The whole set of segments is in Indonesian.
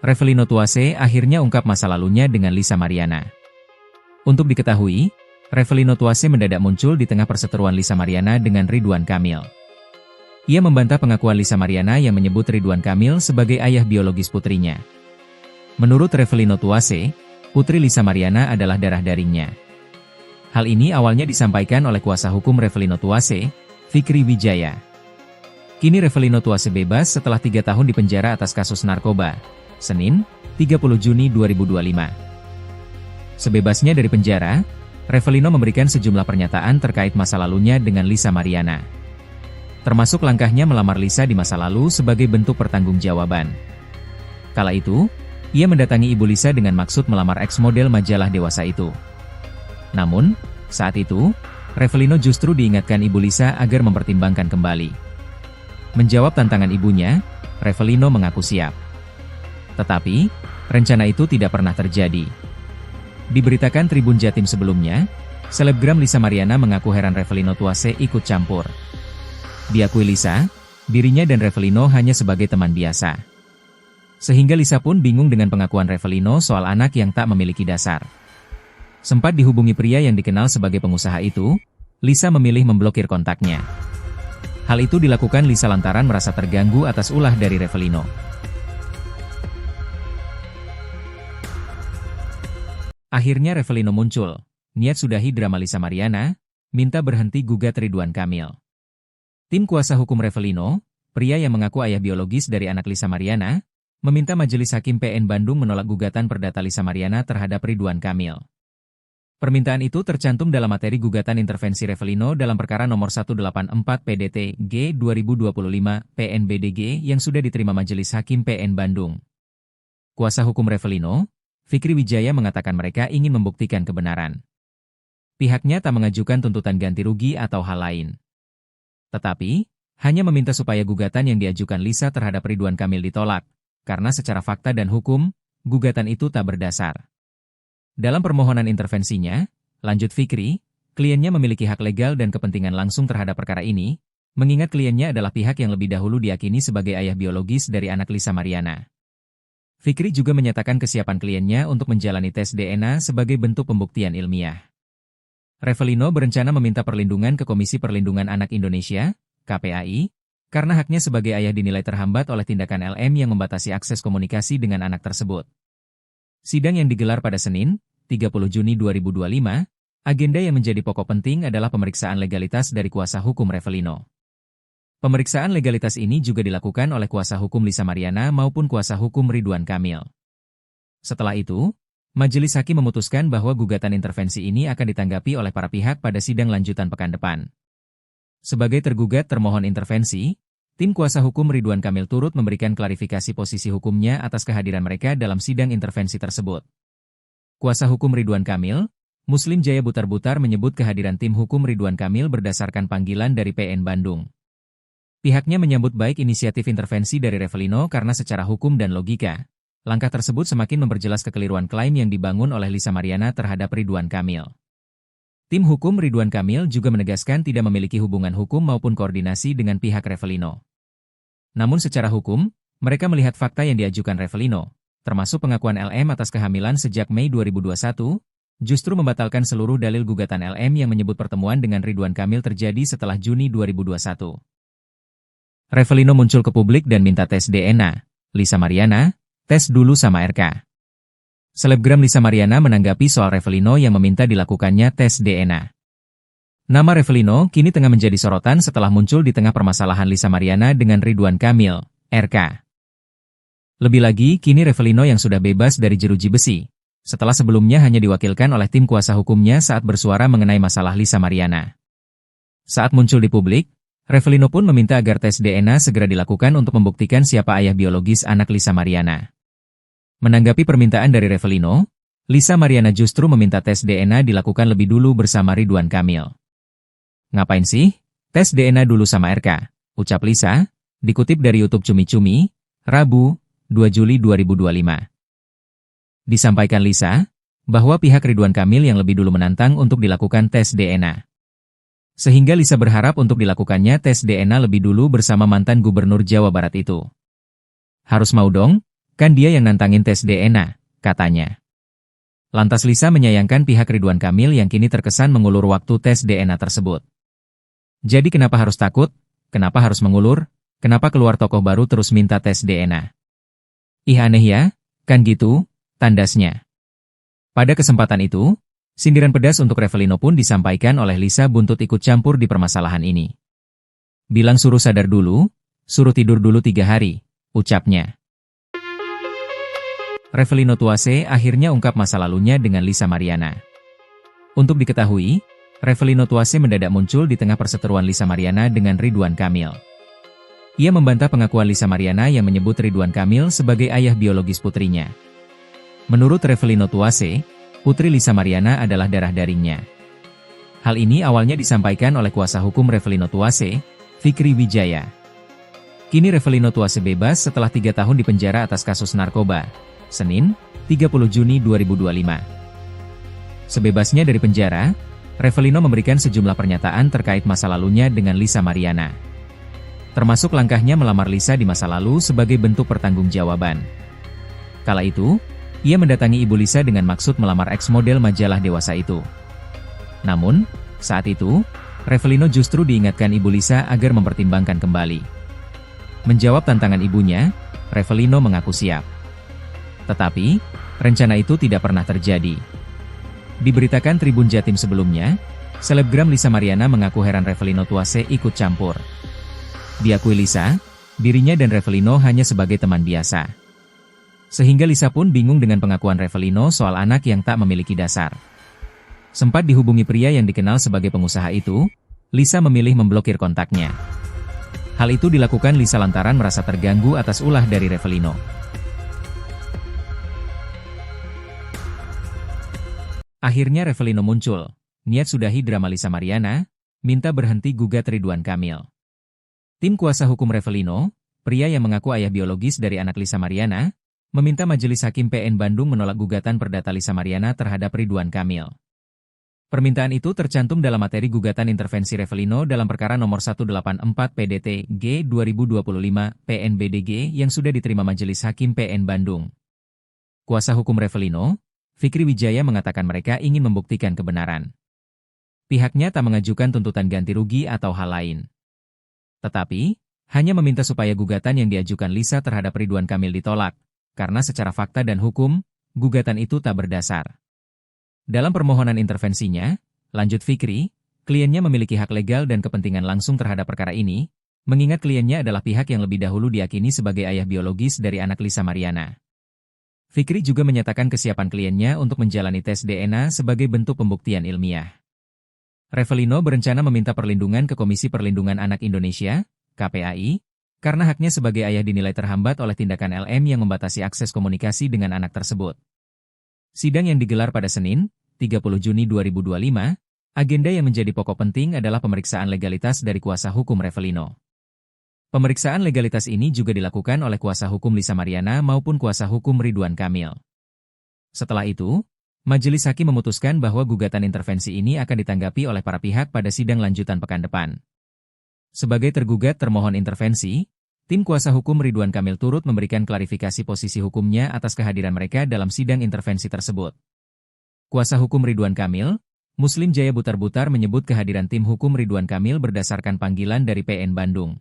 Revelino Tuase akhirnya ungkap masa lalunya dengan Lisa Mariana. Untuk diketahui, Revelino Tuase mendadak muncul di tengah perseteruan Lisa Mariana dengan Ridwan Kamil. Ia membantah pengakuan Lisa Mariana yang menyebut Ridwan Kamil sebagai ayah biologis putrinya. Menurut Revelino Tuase, putri Lisa Mariana adalah darah dagingnya. Hal ini awalnya disampaikan oleh kuasa hukum Revelino Tuase, Fikri Wijaya. Kini Revelino Tuase bebas setelah 3 tahun di penjara atas kasus narkoba. Senin, 30 Juni 2025. Sebebasnya dari penjara, Revelino memberikan sejumlah pernyataan terkait masa lalunya dengan Lisa Mariana. Termasuk langkahnya melamar Lisa di masa lalu sebagai bentuk pertanggungjawaban. Kala itu, ia mendatangi ibu Lisa dengan maksud melamar ex-model majalah dewasa itu. Namun, saat itu, Revelino justru diingatkan ibu Lisa agar mempertimbangkan kembali. Menjawab tantangan ibunya, Revelino mengaku siap. Tetapi, rencana itu tidak pernah terjadi. Diberitakan Tribun Jatim sebelumnya, selebgram Lisa Mariana mengaku heran Revelino Tuase ikut campur. Diakui Lisa, dirinya dan Revelino hanya sebagai teman biasa. Sehingga Lisa pun bingung dengan pengakuan Revelino soal anak yang tak memiliki dasar. Sempat dihubungi pria yang dikenal sebagai pengusaha itu, Lisa memilih memblokir kontaknya. Hal itu dilakukan Lisa lantaran merasa terganggu atas ulah dari Revelino. Akhirnya Revelino muncul, niat sudahi drama Lisa Mariana, minta berhenti gugat Ridwan Kamil. Tim kuasa hukum Revelino, pria yang mengaku ayah biologis dari anak Lisa Mariana, meminta Majelis Hakim PN Bandung menolak gugatan perdata Lisa Mariana terhadap Ridwan Kamil. Permintaan itu tercantum dalam materi gugatan intervensi Revelino dalam perkara nomor 184 PDT G 2025 PNBDG yang sudah diterima Majelis Hakim PN Bandung. Kuasa hukum Revelino, Fikri Wijaya mengatakan mereka ingin membuktikan kebenaran. Pihaknya tak mengajukan tuntutan ganti rugi atau hal lain. Tetapi, hanya meminta supaya gugatan yang diajukan Lisa terhadap Ridwan Kamil ditolak, karena secara fakta dan hukum, gugatan itu tak berdasar. Dalam permohonan intervensinya, lanjut Fikri, kliennya memiliki hak legal dan kepentingan langsung terhadap perkara ini, mengingat kliennya adalah pihak yang lebih dahulu diyakini sebagai ayah biologis dari anak Lisa Mariana. Fikri juga menyatakan kesiapan kliennya untuk menjalani tes DNA sebagai bentuk pembuktian ilmiah. Revelino berencana meminta perlindungan ke Komisi Perlindungan Anak Indonesia, KPAI, karena haknya sebagai ayah dinilai terhambat oleh tindakan LM yang membatasi akses komunikasi dengan anak tersebut. Sidang yang digelar pada Senin, 30 Juni 2025, agenda yang menjadi pokok penting adalah pemeriksaan legalitas dari kuasa hukum Revelino. Pemeriksaan legalitas ini juga dilakukan oleh kuasa hukum Lisa Mariana maupun kuasa hukum Ridwan Kamil. Setelah itu, Majelis Hakim memutuskan bahwa gugatan intervensi ini akan ditanggapi oleh para pihak pada sidang lanjutan pekan depan. Sebagai tergugat termohon intervensi, tim kuasa hukum Ridwan Kamil turut memberikan klarifikasi posisi hukumnya atas kehadiran mereka dalam sidang intervensi tersebut. Kuasa hukum Ridwan Kamil, Muslim Jaya Butar-Butar menyebut kehadiran tim hukum Ridwan Kamil berdasarkan panggilan dari PN Bandung. Pihaknya menyambut baik inisiatif intervensi dari Revelino karena secara hukum dan logika, langkah tersebut semakin memperjelas kekeliruan klaim yang dibangun oleh Lisa Mariana terhadap Ridwan Kamil. Tim hukum Ridwan Kamil juga menegaskan tidak memiliki hubungan hukum maupun koordinasi dengan pihak Revelino. Namun secara hukum, mereka melihat fakta yang diajukan Revelino, termasuk pengakuan LM atas kehamilan sejak Mei 2021, justru membatalkan seluruh dalil gugatan LM yang menyebut pertemuan dengan Ridwan Kamil terjadi setelah Juni 2021. Revelino muncul ke publik dan minta tes DNA. Lisa Mariana, tes dulu sama RK. Selebgram Lisa Mariana menanggapi soal Revelino yang meminta dilakukannya tes DNA. Nama Revelino kini tengah menjadi sorotan setelah muncul di tengah permasalahan Lisa Mariana dengan Ridwan Kamil, RK. Lebih lagi, kini Revelino yang sudah bebas dari jeruji besi, setelah sebelumnya hanya diwakilkan oleh tim kuasa hukumnya saat bersuara mengenai masalah Lisa Mariana. Saat muncul di publik, Revelino pun meminta agar tes DNA segera dilakukan untuk membuktikan siapa ayah biologis anak Lisa Mariana. Menanggapi permintaan dari Revelino, Lisa Mariana justru meminta tes DNA dilakukan lebih dulu bersama Ridwan Kamil. "Ngapain sih? Tes DNA dulu sama RK," ucap Lisa, dikutip dari YouTube Cumi Cumi, Rabu, 2 Juli 2025. Disampaikan Lisa, bahwa pihak Ridwan Kamil yang lebih dulu menantang untuk dilakukan tes DNA. Sehingga Lisa berharap untuk dilakukannya tes DNA lebih dulu bersama mantan Gubernur Jawa Barat itu. "Harus mau dong, Kan dia yang nantangin tes DNA, katanya. Lantas Lisa menyayangkan pihak Ridwan Kamil yang kini terkesan mengulur waktu tes DNA tersebut. Jadi kenapa harus takut? Kenapa harus mengulur? Kenapa keluar tokoh baru terus minta tes DNA? Ih aneh ya, kan gitu, tandasnya. Pada kesempatan itu, sindiran pedas untuk Revelino pun disampaikan oleh Lisa buntut ikut campur di permasalahan ini. Bilang suruh sadar dulu, suruh tidur dulu 3 hari, ucapnya. Revelino Tuase akhirnya ungkap masa lalunya dengan Lisa Mariana. Untuk diketahui, Revelino Tuase mendadak muncul di tengah perseteruan Lisa Mariana dengan Ridwan Kamil. Ia membantah pengakuan Lisa Mariana yang menyebut Ridwan Kamil sebagai ayah biologis putrinya. Menurut Revelino Tuase, putri Lisa Mariana adalah darah dagingnya. Hal ini awalnya disampaikan oleh kuasa hukum Revelino Tuase, Fikri Wijaya. Kini Revelino Tuase bebas setelah 3 tahun di penjara atas kasus narkoba. Senin, 30 Juni 2025. Sebebasnya dari penjara, Revelino memberikan sejumlah pernyataan terkait masa lalunya dengan Lisa Mariana. Termasuk langkahnya melamar Lisa di masa lalu sebagai bentuk pertanggungjawaban. Kala itu, ia mendatangi ibu Lisa dengan maksud melamar ex-model majalah dewasa itu. Namun, saat itu, Revelino justru diingatkan ibu Lisa agar mempertimbangkan kembali. Menjawab tantangan ibunya, Revelino mengaku siap. Tetapi, rencana itu tidak pernah terjadi. Diberitakan Tribun Jatim sebelumnya, selebgram Lisa Mariana mengaku heran Revelino Tuase ikut campur. Diakui Lisa, dirinya dan Revelino hanya sebagai teman biasa. Sehingga Lisa pun bingung dengan pengakuan Revelino soal anak yang tak memiliki dasar. Sempat dihubungi pria yang dikenal sebagai pengusaha itu, Lisa memilih memblokir kontaknya. Hal itu dilakukan Lisa lantaran merasa terganggu atas ulah dari Revelino. Akhirnya Revelino muncul, niat sudahi drama Lisa Mariana, minta berhenti gugat Ridwan Kamil. Tim kuasa hukum Revelino, pria yang mengaku ayah biologis dari anak Lisa Mariana, meminta Majelis Hakim PN Bandung menolak gugatan perdata Lisa Mariana terhadap Ridwan Kamil. Permintaan itu tercantum dalam materi gugatan intervensi Revelino dalam perkara nomor 184 PDT G 2025 PNBDG yang sudah diterima Majelis Hakim PN Bandung. Kuasa hukum Revelino, Fikri Wijaya mengatakan mereka ingin membuktikan kebenaran. Pihaknya tak mengajukan tuntutan ganti rugi atau hal lain. Tetapi, hanya meminta supaya gugatan yang diajukan Lisa terhadap Ridwan Kamil ditolak, karena secara fakta dan hukum, gugatan itu tak berdasar. Dalam permohonan intervensinya, lanjut Fikri, kliennya memiliki hak legal dan kepentingan langsung terhadap perkara ini, mengingat kliennya adalah pihak yang lebih dahulu diyakini sebagai ayah biologis dari anak Lisa Mariana. Fikri juga menyatakan kesiapan kliennya untuk menjalani tes DNA sebagai bentuk pembuktian ilmiah. Revelino berencana meminta perlindungan ke Komisi Perlindungan Anak Indonesia, KPAI, karena haknya sebagai ayah dinilai terhambat oleh tindakan LM yang membatasi akses komunikasi dengan anak tersebut. Sidang yang digelar pada Senin, 30 Juni 2025, agenda yang menjadi pokok penting adalah pemeriksaan legalitas dari kuasa hukum Revelino. Pemeriksaan legalitas ini juga dilakukan oleh kuasa hukum Lisa Mariana maupun kuasa hukum Ridwan Kamil. Setelah itu, Majelis Hakim memutuskan bahwa gugatan intervensi ini akan ditanggapi oleh para pihak pada sidang lanjutan pekan depan. Sebagai tergugat termohon intervensi, tim kuasa hukum Ridwan Kamil turut memberikan klarifikasi posisi hukumnya atas kehadiran mereka dalam sidang intervensi tersebut. Kuasa hukum Ridwan Kamil, Muslim Jaya Butar-Butar menyebut kehadiran tim hukum Ridwan Kamil berdasarkan panggilan dari PN Bandung.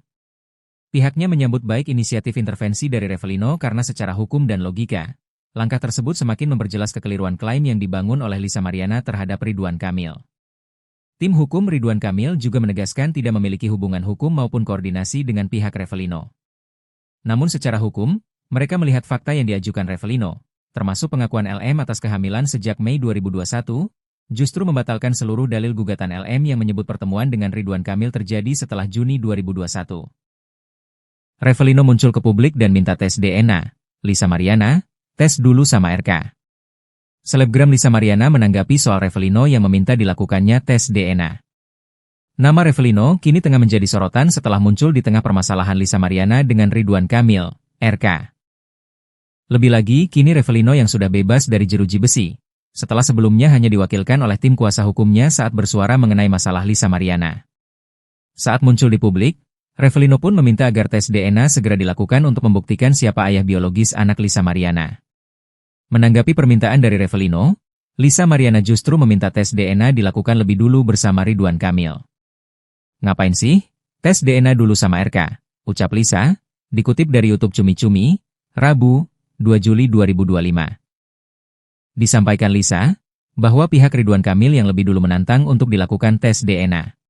Pihaknya menyambut baik inisiatif intervensi dari Revelino karena secara hukum dan logika, langkah tersebut semakin memperjelas kekeliruan klaim yang dibangun oleh Lisa Mariana terhadap Ridwan Kamil. Tim hukum Ridwan Kamil juga menegaskan tidak memiliki hubungan hukum maupun koordinasi dengan pihak Revelino. Namun secara hukum, mereka melihat fakta yang diajukan Revelino, termasuk pengakuan LM atas kehamilan sejak Mei 2021, justru membatalkan seluruh dalil gugatan LM yang menyebut pertemuan dengan Ridwan Kamil terjadi setelah Juni 2021. Revelino muncul ke publik dan minta tes DNA. Lisa Mariana, tes dulu sama RK. Selebgram Lisa Mariana menanggapi soal Revelino yang meminta dilakukannya tes DNA. Nama Revelino kini tengah menjadi sorotan setelah muncul di tengah permasalahan Lisa Mariana dengan Ridwan Kamil, RK. Lebih lagi, kini Revelino yang sudah bebas dari jeruji besi, setelah sebelumnya hanya diwakilkan oleh tim kuasa hukumnya saat bersuara mengenai masalah Lisa Mariana. Saat muncul di publik, Revelino pun meminta agar tes DNA segera dilakukan untuk membuktikan siapa ayah biologis anak Lisa Mariana. Menanggapi permintaan dari Revelino, Lisa Mariana justru meminta tes DNA dilakukan lebih dulu bersama Ridwan Kamil. "Ngapain sih? Tes DNA dulu sama RK," ucap Lisa, dikutip dari YouTube Cumi Cumi, Rabu, 2 Juli 2025. Disampaikan Lisa, bahwa pihak Ridwan Kamil yang lebih dulu menantang untuk dilakukan tes DNA.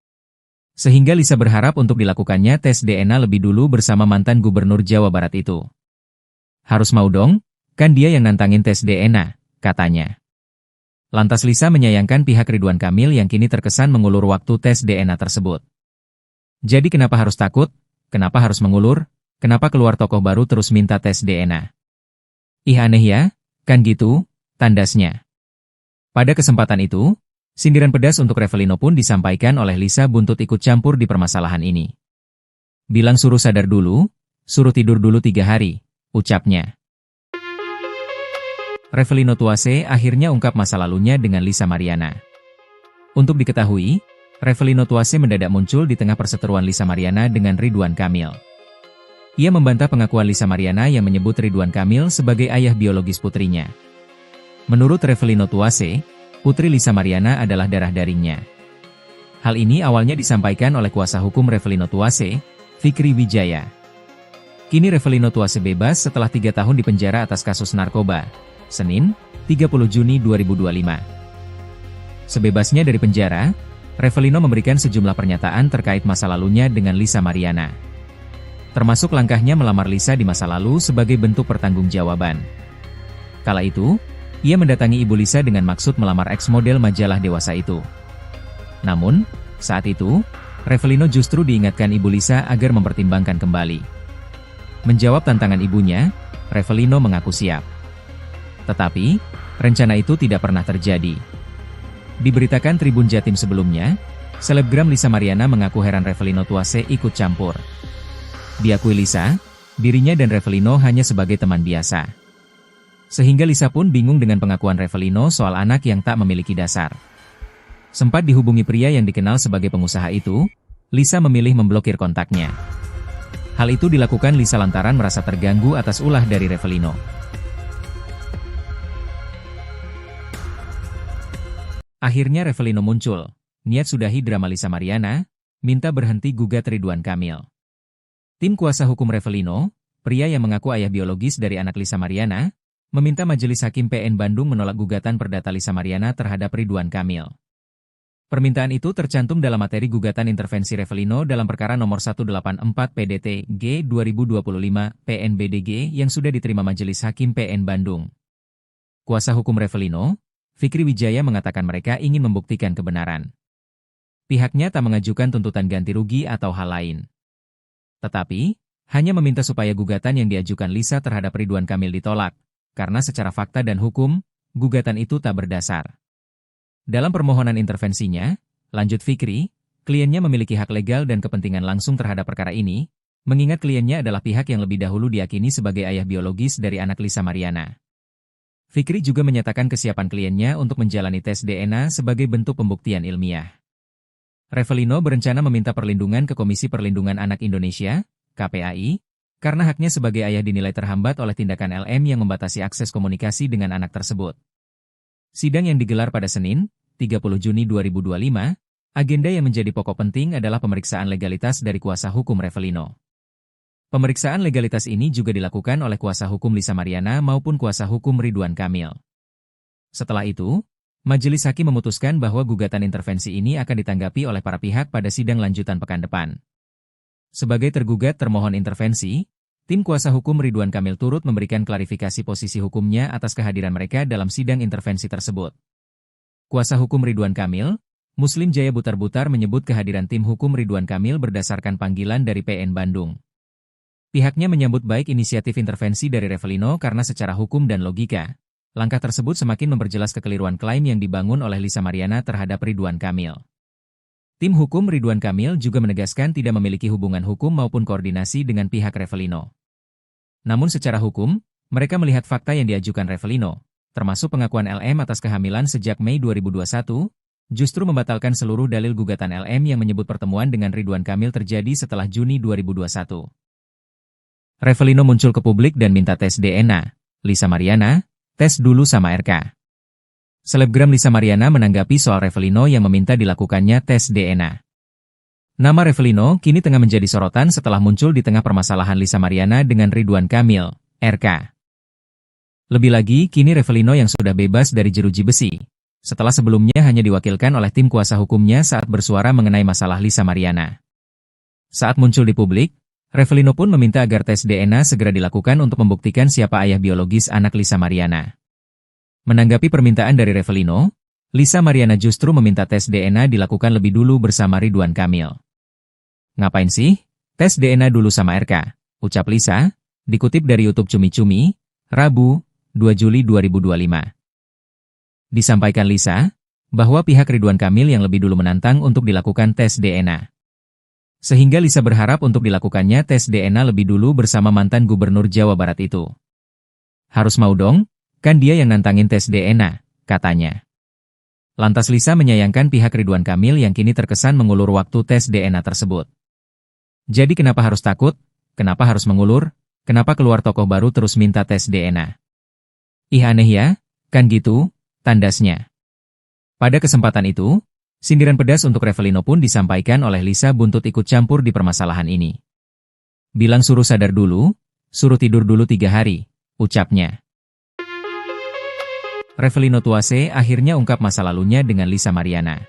Sehingga Lisa berharap untuk dilakukannya tes DNA lebih dulu bersama mantan Gubernur Jawa Barat itu. "Harus mau dong, kan dia yang nantangin tes DNA," katanya. Lantas Lisa menyayangkan pihak Ridwan Kamil yang kini terkesan mengulur waktu tes DNA tersebut. "Jadi kenapa harus takut? Kenapa harus mengulur? Kenapa keluar tokoh baru terus minta tes DNA? Ih aneh ya, kan gitu," tandasnya. Pada kesempatan itu, sindiran pedas untuk Revelino pun disampaikan oleh Lisa buntut ikut campur di permasalahan ini. "Bilang suruh sadar dulu, suruh tidur dulu 3 hari, ucapnya. Revelino Tuase akhirnya ungkap masa lalunya dengan Lisa Mariana. Untuk diketahui, Revelino Tuase mendadak muncul di tengah perseteruan Lisa Mariana dengan Ridwan Kamil. Ia membantah pengakuan Lisa Mariana yang menyebut Ridwan Kamil sebagai ayah biologis putrinya. Menurut Revelino Tuase, putri Lisa Mariana adalah darah dagingnya. Hal ini awalnya disampaikan oleh kuasa hukum Revelino Tuase, Fikri Wijaya. Kini Revelino Tuase bebas setelah 3 tahun di penjara atas kasus narkoba. Senin, 30 Juni 2025. Sebebasnya dari penjara, Revelino memberikan sejumlah pernyataan terkait masa lalunya dengan Lisa Mariana. Termasuk langkahnya melamar Lisa di masa lalu sebagai bentuk pertanggungjawaban. Kala itu, ia mendatangi ibu Lisa dengan maksud melamar ex-model majalah dewasa itu. Namun, saat itu, Revelino justru diingatkan ibu Lisa agar mempertimbangkan kembali. Menjawab tantangan ibunya, Revelino mengaku siap. Tetapi, rencana itu tidak pernah terjadi. Diberitakan Tribun Jatim sebelumnya, selebgram Lisa Mariana mengaku heran Revelino Tuase ikut campur. Diakui Lisa, dirinya dan Revelino hanya sebagai teman biasa. Sehingga Lisa pun bingung dengan pengakuan Revelino soal anak yang tak memiliki dasar. Sempat dihubungi pria yang dikenal sebagai pengusaha itu, Lisa memilih memblokir kontaknya. Hal itu dilakukan Lisa lantaran merasa terganggu atas ulah dari Revelino. Akhirnya Revelino muncul, niat sudahi drama Lisa Mariana, minta berhenti gugat Ridwan Kamil. Tim kuasa hukum Revelino, pria yang mengaku ayah biologis dari anak Lisa Mariana, meminta Majelis Hakim PN Bandung menolak gugatan perdata Lisa Mariana terhadap Ridwan Kamil. Permintaan itu tercantum dalam materi gugatan intervensi Revelino dalam perkara nomor 184 PDT G 2025 PNBDG yang sudah diterima Majelis Hakim PN Bandung. Kuasa hukum Revelino, Fikri Wijaya mengatakan mereka ingin membuktikan kebenaran. Pihaknya tak mengajukan tuntutan ganti rugi atau hal lain. Tetapi, hanya meminta supaya gugatan yang diajukan Lisa terhadap Ridwan Kamil ditolak. Karena secara fakta dan hukum, gugatan itu tak berdasar. Dalam permohonan intervensinya, lanjut Fikri, kliennya memiliki hak legal dan kepentingan langsung terhadap perkara ini, mengingat kliennya adalah pihak yang lebih dahulu diyakini sebagai ayah biologis dari anak Lisa Mariana. Fikri juga menyatakan kesiapan kliennya untuk menjalani tes DNA sebagai bentuk pembuktian ilmiah. Revelino berencana meminta perlindungan ke Komisi Perlindungan Anak Indonesia, KPAI, karena haknya sebagai ayah dinilai terhambat oleh tindakan LM yang membatasi akses komunikasi dengan anak tersebut. Sidang yang digelar pada Senin, 30 Juni 2025, agenda yang menjadi pokok penting adalah pemeriksaan legalitas dari kuasa hukum Revelino. Pemeriksaan legalitas ini juga dilakukan oleh kuasa hukum Lisa Mariana maupun kuasa hukum Ridwan Kamil. Setelah itu, Majelis Hakim memutuskan bahwa gugatan intervensi ini akan ditanggapi oleh para pihak pada sidang lanjutan pekan depan. Sebagai tergugat termohon intervensi, tim kuasa hukum Ridwan Kamil turut memberikan klarifikasi posisi hukumnya atas kehadiran mereka dalam sidang intervensi tersebut. Kuasa hukum Ridwan Kamil, Muslim Jaya Butar-Butar menyebut kehadiran tim hukum Ridwan Kamil berdasarkan panggilan dari PN Bandung. Pihaknya menyambut baik inisiatif intervensi dari Revelino karena secara hukum dan logika, langkah tersebut semakin memperjelas kekeliruan klaim yang dibangun oleh Lisa Mariana terhadap Ridwan Kamil. Tim hukum Ridwan Kamil juga menegaskan tidak memiliki hubungan hukum maupun koordinasi dengan pihak Revelino. Namun secara hukum, mereka melihat fakta yang diajukan Revelino, termasuk pengakuan LM atas kehamilan sejak Mei 2021, justru membatalkan seluruh dalil gugatan LM yang menyebut pertemuan dengan Ridwan Kamil terjadi setelah Juni 2021. Revelino muncul ke publik dan minta tes DNA. Lisa Mariana, tes dulu sama RK. Selebgram Lisa Mariana menanggapi soal Revelino yang meminta dilakukannya tes DNA. Nama Revelino kini tengah menjadi sorotan setelah muncul di tengah permasalahan Lisa Mariana dengan Ridwan Kamil, RK. Lebih lagi, kini Revelino yang sudah bebas dari jeruji besi, setelah sebelumnya hanya diwakilkan oleh tim kuasa hukumnya saat bersuara mengenai masalah Lisa Mariana. Saat muncul di publik, Revelino pun meminta agar tes DNA segera dilakukan untuk membuktikan siapa ayah biologis anak Lisa Mariana. Menanggapi permintaan dari Revelino, Lisa Mariana justru meminta tes DNA dilakukan lebih dulu bersama Ridwan Kamil. Ngapain sih? Tes DNA dulu sama RK, ucap Lisa, dikutip dari YouTube Cumi Cumi, Rabu, 2 Juli 2025. Disampaikan Lisa, bahwa pihak Ridwan Kamil yang lebih dulu menantang untuk dilakukan tes DNA. Sehingga Lisa berharap untuk dilakukannya tes DNA lebih dulu bersama mantan Gubernur Jawa Barat itu. Harus mau dong, kan dia yang nantangin tes DNA, katanya. Lantas Lisa menyayangkan pihak Ridwan Kamil yang kini terkesan mengulur waktu tes DNA tersebut. Jadi kenapa harus takut? Kenapa harus mengulur? Kenapa keluar tokoh baru terus minta tes DNA? Ih aneh ya, kan gitu, tandasnya. Pada kesempatan itu, sindiran pedas untuk Revelino pun disampaikan oleh Lisa buntut ikut campur di permasalahan ini. Bilang suruh sadar dulu, suruh tidur dulu 3 hari, ucapnya. Revelino Tuase akhirnya ungkap masa lalunya dengan Lisa Mariana.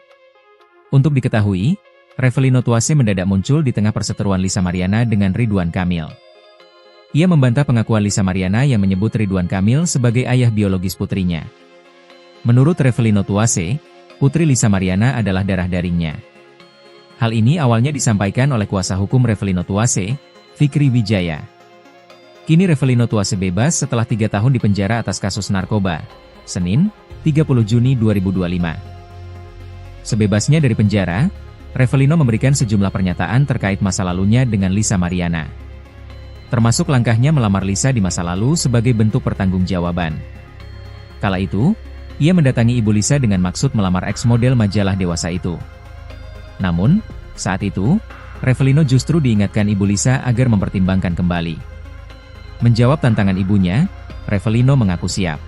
Untuk diketahui, Revelino Tuase mendadak muncul di tengah perseteruan Lisa Mariana dengan Ridwan Kamil. Ia membantah pengakuan Lisa Mariana yang menyebut Ridwan Kamil sebagai ayah biologis putrinya. Menurut Revelino Tuase, putri Lisa Mariana adalah darah dagingnya. Hal ini awalnya disampaikan oleh kuasa hukum Revelino Tuase, Fikri Wijaya. Kini Revelino Tuase bebas setelah 3 tahun di penjara atas kasus narkoba. Senin, 30 Juni 2025. Sebebasnya dari penjara, Revelino memberikan sejumlah pernyataan terkait masa lalunya dengan Lisa Mariana. Termasuk langkahnya melamar Lisa di masa lalu sebagai bentuk pertanggungjawaban. Kala itu, ia mendatangi ibu Lisa dengan maksud melamar ex-model majalah dewasa itu. Namun, saat itu, Revelino justru diingatkan ibu Lisa agar mempertimbangkan kembali. Menjawab tantangan ibunya, Revelino mengaku siap.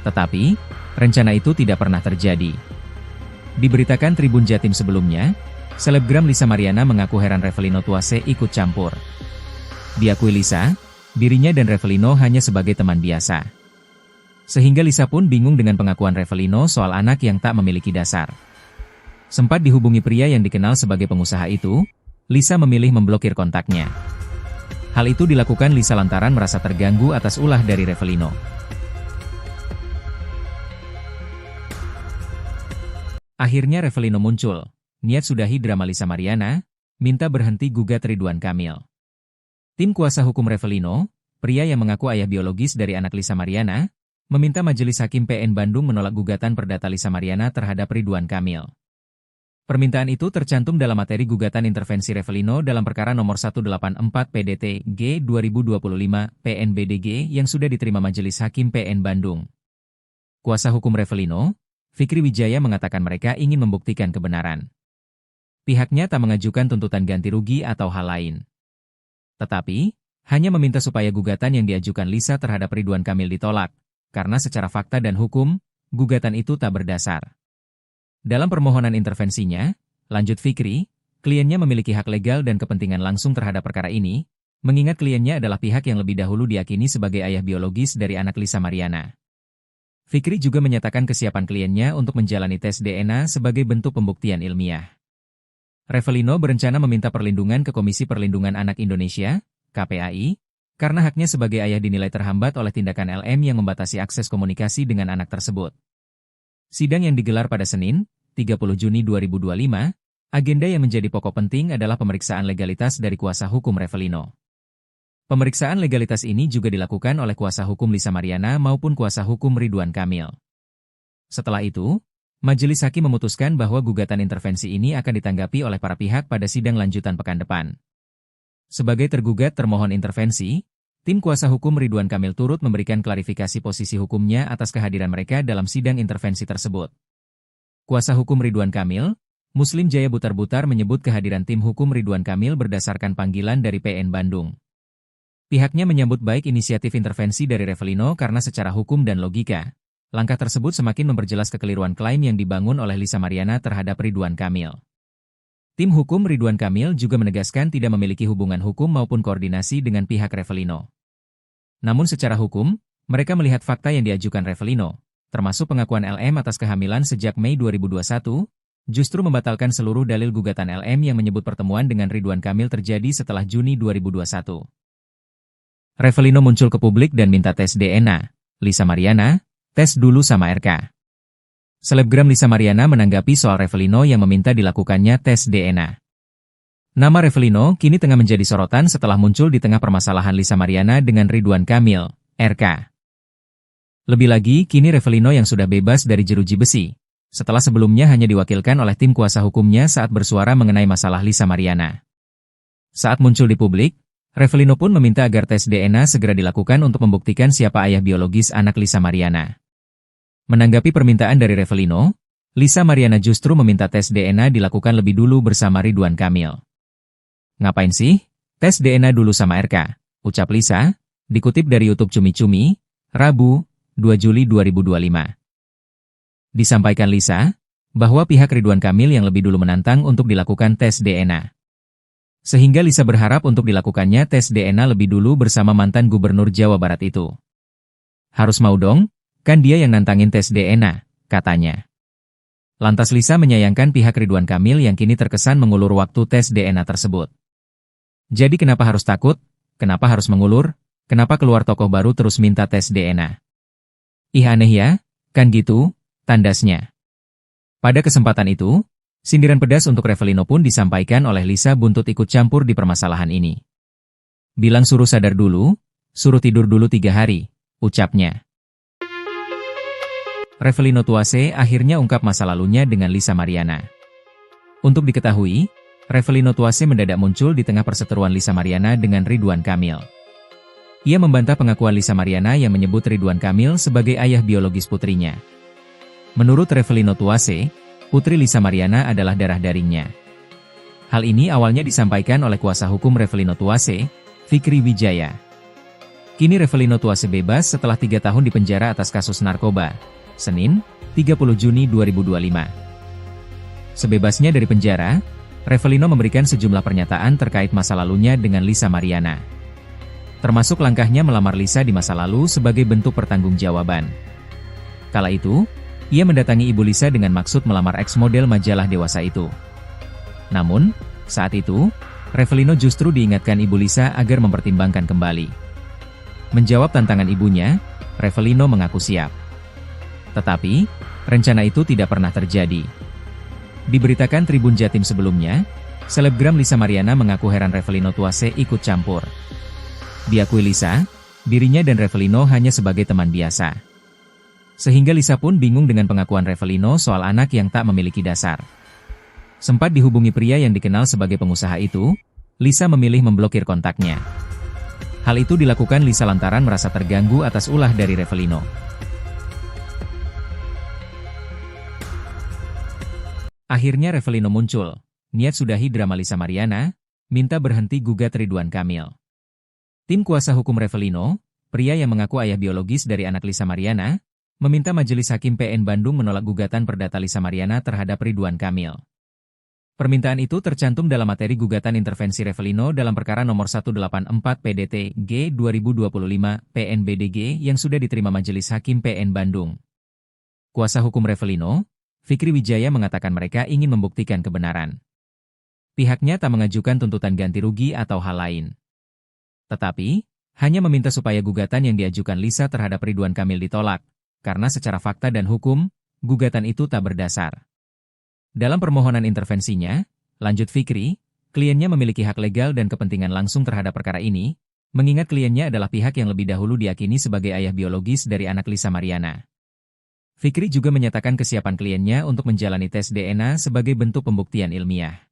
Tetapi, rencana itu tidak pernah terjadi. Diberitakan Tribun Jatim sebelumnya, selebgram Lisa Mariana mengaku heran Revelino Tuase ikut campur. Diakui Lisa, dirinya dan Revelino hanya sebagai teman biasa. Sehingga Lisa pun bingung dengan pengakuan Revelino soal anak yang tak memiliki dasar. Sempat dihubungi pria yang dikenal sebagai pengusaha itu, Lisa memilih memblokir kontaknya. Hal itu dilakukan Lisa lantaran merasa terganggu atas ulah dari Revelino. Akhirnya Revelino muncul, niat sudahi drama Lisa Mariana, minta berhenti gugat Ridwan Kamil. Tim kuasa hukum Revelino, pria yang mengaku ayah biologis dari anak Lisa Mariana, meminta Majelis Hakim PN Bandung menolak gugatan perdata Lisa Mariana terhadap Ridwan Kamil. Permintaan itu tercantum dalam materi gugatan intervensi Revelino dalam perkara nomor 184 PDT G 2025 PNBDG yang sudah diterima Majelis Hakim PN Bandung. Kuasa hukum Revelino, Fikri Wijaya mengatakan mereka ingin membuktikan kebenaran. Pihaknya tak mengajukan tuntutan ganti rugi atau hal lain. Tetapi, hanya meminta supaya gugatan yang diajukan Lisa terhadap Ridwan Kamil ditolak, karena secara fakta dan hukum, gugatan itu tak berdasar. Dalam permohonan intervensinya, lanjut Fikri, kliennya memiliki hak legal dan kepentingan langsung terhadap perkara ini, mengingat kliennya adalah pihak yang lebih dahulu diyakini sebagai ayah biologis dari anak Lisa Mariana. Fikri juga menyatakan kesiapan kliennya untuk menjalani tes DNA sebagai bentuk pembuktian ilmiah. Revelino berencana meminta perlindungan ke Komisi Perlindungan Anak Indonesia, KPAI, karena haknya sebagai ayah dinilai terhambat oleh tindakan LM yang membatasi akses komunikasi dengan anak tersebut. Sidang yang digelar pada Senin, 30 Juni 2025, agenda yang menjadi pokok penting adalah pemeriksaan legalitas dari kuasa hukum Revelino. Pemeriksaan legalitas ini juga dilakukan oleh kuasa hukum Lisa Mariana maupun kuasa hukum Ridwan Kamil. Setelah itu, Majelis Hakim memutuskan bahwa gugatan intervensi ini akan ditanggapi oleh para pihak pada sidang lanjutan pekan depan. Sebagai tergugat termohon intervensi, tim kuasa hukum Ridwan Kamil turut memberikan klarifikasi posisi hukumnya atas kehadiran mereka dalam sidang intervensi tersebut. Kuasa hukum Ridwan Kamil, Muslim Jaya Butar-Butar menyebut kehadiran tim hukum Ridwan Kamil berdasarkan panggilan dari PN Bandung. Pihaknya menyambut baik inisiatif intervensi dari Revelino karena secara hukum dan logika, langkah tersebut semakin memperjelas kekeliruan klaim yang dibangun oleh Lisa Mariana terhadap Ridwan Kamil. Tim hukum Ridwan Kamil juga menegaskan tidak memiliki hubungan hukum maupun koordinasi dengan pihak Revelino. Namun secara hukum, mereka melihat fakta yang diajukan Revelino, termasuk pengakuan LM atas kehamilan sejak Mei 2021, justru membatalkan seluruh dalil gugatan LM yang menyebut pertemuan dengan Ridwan Kamil terjadi setelah Juni 2021. Revelino muncul ke publik dan minta tes DNA. Lisa Mariana, tes dulu sama RK. Selebgram Lisa Mariana menanggapi soal Revelino yang meminta dilakukannya tes DNA. Nama Revelino kini tengah menjadi sorotan setelah muncul di tengah permasalahan Lisa Mariana dengan Ridwan Kamil, RK. Lebih lagi, kini Revelino yang sudah bebas dari jeruji besi, setelah sebelumnya hanya diwakilkan oleh tim kuasa hukumnya saat bersuara mengenai masalah Lisa Mariana. Saat muncul di publik, Revelino pun meminta agar tes DNA segera dilakukan untuk membuktikan siapa ayah biologis anak Lisa Mariana. Menanggapi permintaan dari Revelino, Lisa Mariana justru meminta tes DNA dilakukan lebih dulu bersama Ridwan Kamil. "Ngapain sih? Tes DNA dulu sama RK," ucap Lisa, dikutip dari YouTube Cumi Cumi, Rabu, 2 Juli 2025. Disampaikan Lisa, bahwa pihak Ridwan Kamil yang lebih dulu menantang untuk dilakukan tes DNA. Sehingga Lisa berharap untuk dilakukannya tes DNA lebih dulu bersama mantan Gubernur Jawa Barat itu. "Harus mau dong, kan dia yang nantangin tes DNA," katanya. Lantas Lisa menyayangkan pihak Ridwan Kamil yang kini terkesan mengulur waktu tes DNA tersebut. "Jadi kenapa harus takut? Kenapa harus mengulur? Kenapa keluar tokoh baru terus minta tes DNA? Ih aneh ya, kan gitu," tandasnya. Pada kesempatan itu, sindiran pedas untuk Revelino pun disampaikan oleh Lisa buntut ikut campur di permasalahan ini. "Bilang suruh sadar dulu, suruh tidur dulu 3 hari, ucapnya. Revelino Tuase akhirnya ungkap masa lalunya dengan Lisa Mariana. Untuk diketahui, Revelino Tuase mendadak muncul di tengah perseteruan Lisa Mariana dengan Ridwan Kamil. Ia membantah pengakuan Lisa Mariana yang menyebut Ridwan Kamil sebagai ayah biologis putrinya. Menurut Revelino Tuase, putri Lisa Mariana adalah darah dagingnya. Hal ini awalnya disampaikan oleh kuasa hukum Revelino Tuase, Fikri Wijaya. Kini Revelino Tuase bebas setelah 3 tahun di penjara atas kasus narkoba. Senin, 30 Juni 2025. Sebebasnya dari penjara, Revelino memberikan sejumlah pernyataan terkait masa lalunya dengan Lisa Mariana. Termasuk langkahnya melamar Lisa di masa lalu sebagai bentuk pertanggungjawaban. Kala itu, ia mendatangi ibu Lisa dengan maksud melamar ex-model majalah dewasa itu. Namun, saat itu, Revelino justru diingatkan ibu Lisa agar mempertimbangkan kembali. Menjawab tantangan ibunya, Revelino mengaku siap. Tetapi, rencana itu tidak pernah terjadi. Diberitakan Tribun Jatim sebelumnya, selebgram Lisa Mariana mengaku heran Revelino Tuase ikut campur. Diakui Lisa, dirinya dan Revelino hanya sebagai teman biasa. Sehingga Lisa pun bingung dengan pengakuan Revelino soal anak yang tak memiliki dasar. Sempat dihubungi pria yang dikenal sebagai pengusaha itu, Lisa memilih memblokir kontaknya. Hal itu dilakukan Lisa lantaran merasa terganggu atas ulah dari Revelino. Akhirnya Revelino muncul, niat sudahi drama Lisa Mariana, minta berhenti gugat Ridwan Kamil. Tim kuasa hukum Revelino, pria yang mengaku ayah biologis dari anak Lisa Mariana, meminta Majelis Hakim PN Bandung menolak gugatan perdata Lisa Mariana terhadap Ridwan Kamil. Permintaan itu tercantum dalam materi gugatan intervensi Revelino dalam perkara nomor 184 PDT G 2025 PNBDG yang sudah diterima Majelis Hakim PN Bandung. Kuasa hukum Revelino, Fikri Wijaya mengatakan mereka ingin membuktikan kebenaran. Pihaknya tak mengajukan tuntutan ganti rugi atau hal lain. Tetapi, hanya meminta supaya gugatan yang diajukan Lisa terhadap Ridwan Kamil ditolak, karena secara fakta dan hukum, gugatan itu tak berdasar. Dalam permohonan intervensinya, lanjut Fikri, kliennya memiliki hak legal dan kepentingan langsung terhadap perkara ini, mengingat kliennya adalah pihak yang lebih dahulu diakini sebagai ayah biologis dari anak Lisa Mariana. Fikri juga menyatakan kesiapan kliennya untuk menjalani tes DNA sebagai bentuk pembuktian ilmiah.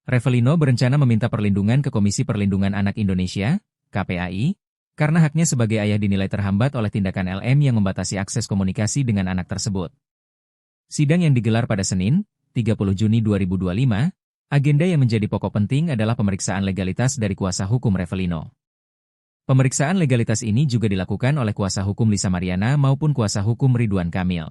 Revelino berencana meminta perlindungan ke Komisi Perlindungan Anak Indonesia, KPAI, karena haknya sebagai ayah dinilai terhambat oleh tindakan LM yang membatasi akses komunikasi dengan anak tersebut. Sidang yang digelar pada Senin, 30 Juni 2025, agenda yang menjadi pokok penting adalah pemeriksaan legalitas dari kuasa hukum Revelino. Pemeriksaan legalitas ini juga dilakukan oleh kuasa hukum Lisa Mariana maupun kuasa hukum Ridwan Kamil.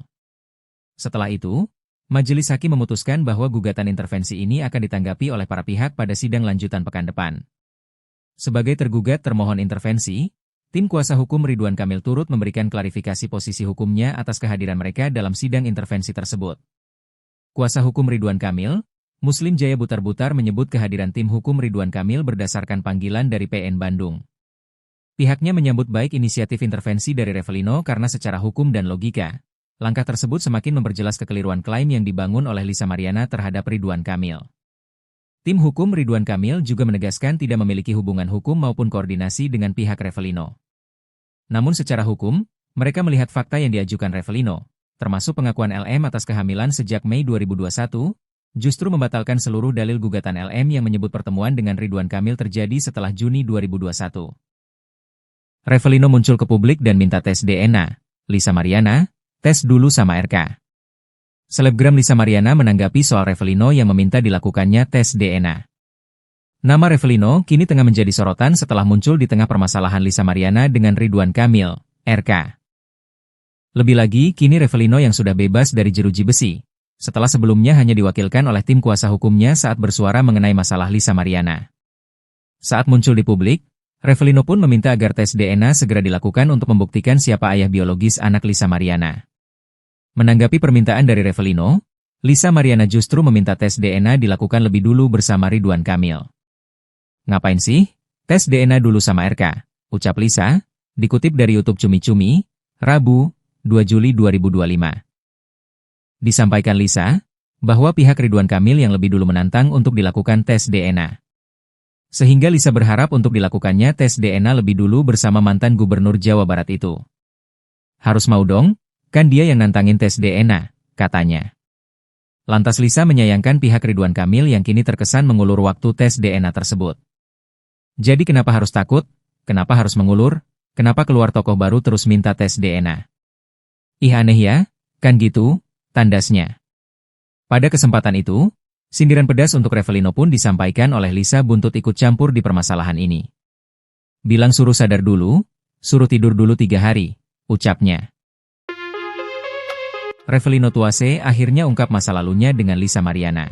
Setelah itu, Majelis Hakim memutuskan bahwa gugatan intervensi ini akan ditanggapi oleh para pihak pada sidang lanjutan pekan depan. Sebagai tergugat termohon intervensi, tim kuasa hukum Ridwan Kamil turut memberikan klarifikasi posisi hukumnya atas kehadiran mereka dalam sidang intervensi tersebut. Kuasa hukum Ridwan Kamil, Muslim Jaya Butar-Butar menyebut kehadiran tim hukum Ridwan Kamil berdasarkan panggilan dari PN Bandung. Pihaknya menyambut baik inisiatif intervensi dari Revelino karena secara hukum dan logika, langkah tersebut semakin memperjelas kekeliruan klaim yang dibangun oleh Lisa Mariana terhadap Ridwan Kamil. Tim hukum Ridwan Kamil juga menegaskan tidak memiliki hubungan hukum maupun koordinasi dengan pihak Revelino. Namun secara hukum, mereka melihat fakta yang diajukan Revelino, termasuk pengakuan LM atas kehamilan sejak Mei 2021, justru membatalkan seluruh dalil gugatan LM yang menyebut pertemuan dengan Ridwan Kamil terjadi setelah Juni 2021. Revelino muncul ke publik dan minta tes DNA. Lisa Mariana, tes dulu sama RK. Selebgram Lisa Mariana menanggapi soal Revelino yang meminta dilakukannya tes DNA. Nama Revelino kini tengah menjadi sorotan setelah muncul di tengah permasalahan Lisa Mariana dengan Ridwan Kamil, RK. Lebih lagi, kini Revelino yang sudah bebas dari jeruji besi, setelah sebelumnya hanya diwakilkan oleh tim kuasa hukumnya saat bersuara mengenai masalah Lisa Mariana. Saat muncul di publik, Revelino pun meminta agar tes DNA segera dilakukan untuk membuktikan siapa ayah biologis anak Lisa Mariana. Menanggapi permintaan dari Revelino, Lisa Mariana justru meminta tes DNA dilakukan lebih dulu bersama Ridwan Kamil. Ngapain sih? Tes DNA dulu sama RK, ucap Lisa, dikutip dari YouTube Cumi Cumi, Rabu, 2 Juli 2025. Disampaikan Lisa, bahwa pihak Ridwan Kamil yang lebih dulu menantang untuk dilakukan tes DNA. Sehingga Lisa berharap untuk dilakukannya tes DNA lebih dulu bersama mantan Gubernur Jawa Barat itu. Harus mau dong, kan dia yang nantangin tes DNA, katanya. Lantas Lisa menyayangkan pihak Ridwan Kamil yang kini terkesan mengulur waktu tes DNA tersebut. Jadi kenapa harus takut? Kenapa harus mengulur? Kenapa keluar tokoh baru terus minta tes DNA? Ih aneh ya, kan gitu, tandasnya. Pada kesempatan itu, sindiran pedas untuk Revelino pun disampaikan oleh Lisa buntut ikut campur di permasalahan ini. Bilang suruh sadar dulu, suruh tidur dulu 3 hari, ucapnya. Revelino Tuase akhirnya ungkap masa lalunya dengan Lisa Mariana.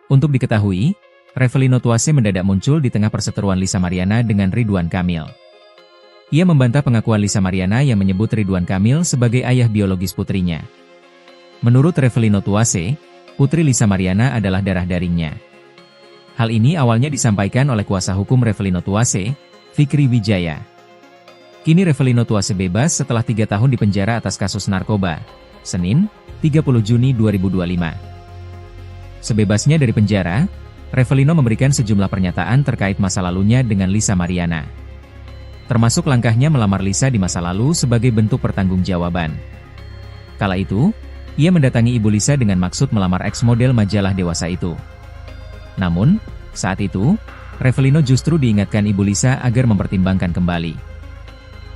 Untuk diketahui, Revelino Tuase mendadak muncul di tengah perseteruan Lisa Mariana dengan Ridwan Kamil. Ia membantah pengakuan Lisa Mariana yang menyebut Ridwan Kamil sebagai ayah biologis putrinya. Menurut Revelino Tuase, putri Lisa Mariana adalah darah dagingnya. Hal ini awalnya disampaikan oleh kuasa hukum Revelino Tuase, Fikri Wijaya. Kini Revelino Tuase bebas setelah 3 tahun di penjara atas kasus narkoba. Senin, 30 Juni 2025. Sebebasnya dari penjara, Revelino memberikan sejumlah pernyataan terkait masa lalunya dengan Lisa Mariana. Termasuk langkahnya melamar Lisa di masa lalu sebagai bentuk pertanggungjawaban. Kala itu, ia mendatangi ibu Lisa dengan maksud melamar ex-model majalah dewasa itu. Namun, saat itu, Revelino justru diingatkan ibu Lisa agar mempertimbangkan kembali.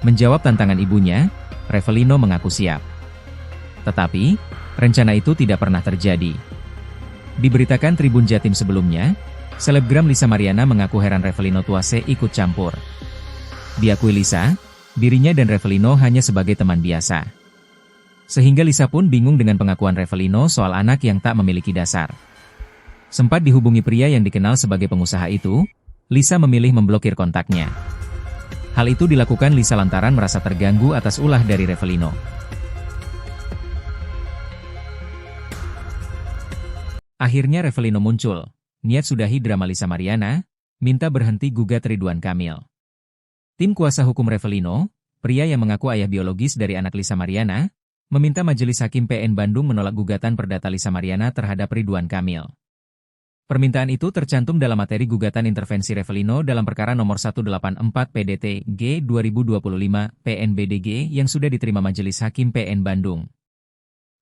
Menjawab tantangan ibunya, Revelino mengaku siap. Tetapi, rencana itu tidak pernah terjadi. Diberitakan Tribun Jatim sebelumnya, selebgram Lisa Mariana mengaku heran Revelino Tuase ikut campur. Diakui Lisa, dirinya dan Revelino hanya sebagai teman biasa. Sehingga Lisa pun bingung dengan pengakuan Revelino soal anak yang tak memiliki dasar. Sempat dihubungi pria yang dikenal sebagai pengusaha itu, Lisa memilih memblokir kontaknya. Hal itu dilakukan Lisa lantaran merasa terganggu atas ulah dari Revelino. Akhirnya Revelino muncul, niat sudahi drama Lisa Mariana, minta berhenti gugat Ridwan Kamil. Tim kuasa hukum Revelino, pria yang mengaku ayah biologis dari anak Lisa Mariana, meminta Majelis Hakim PN Bandung menolak gugatan perdata Lisa Mariana terhadap Ridwan Kamil. Permintaan itu tercantum dalam materi gugatan intervensi Revelino dalam perkara nomor 184 PDT G 2025 PNBDG yang sudah diterima Majelis Hakim PN Bandung.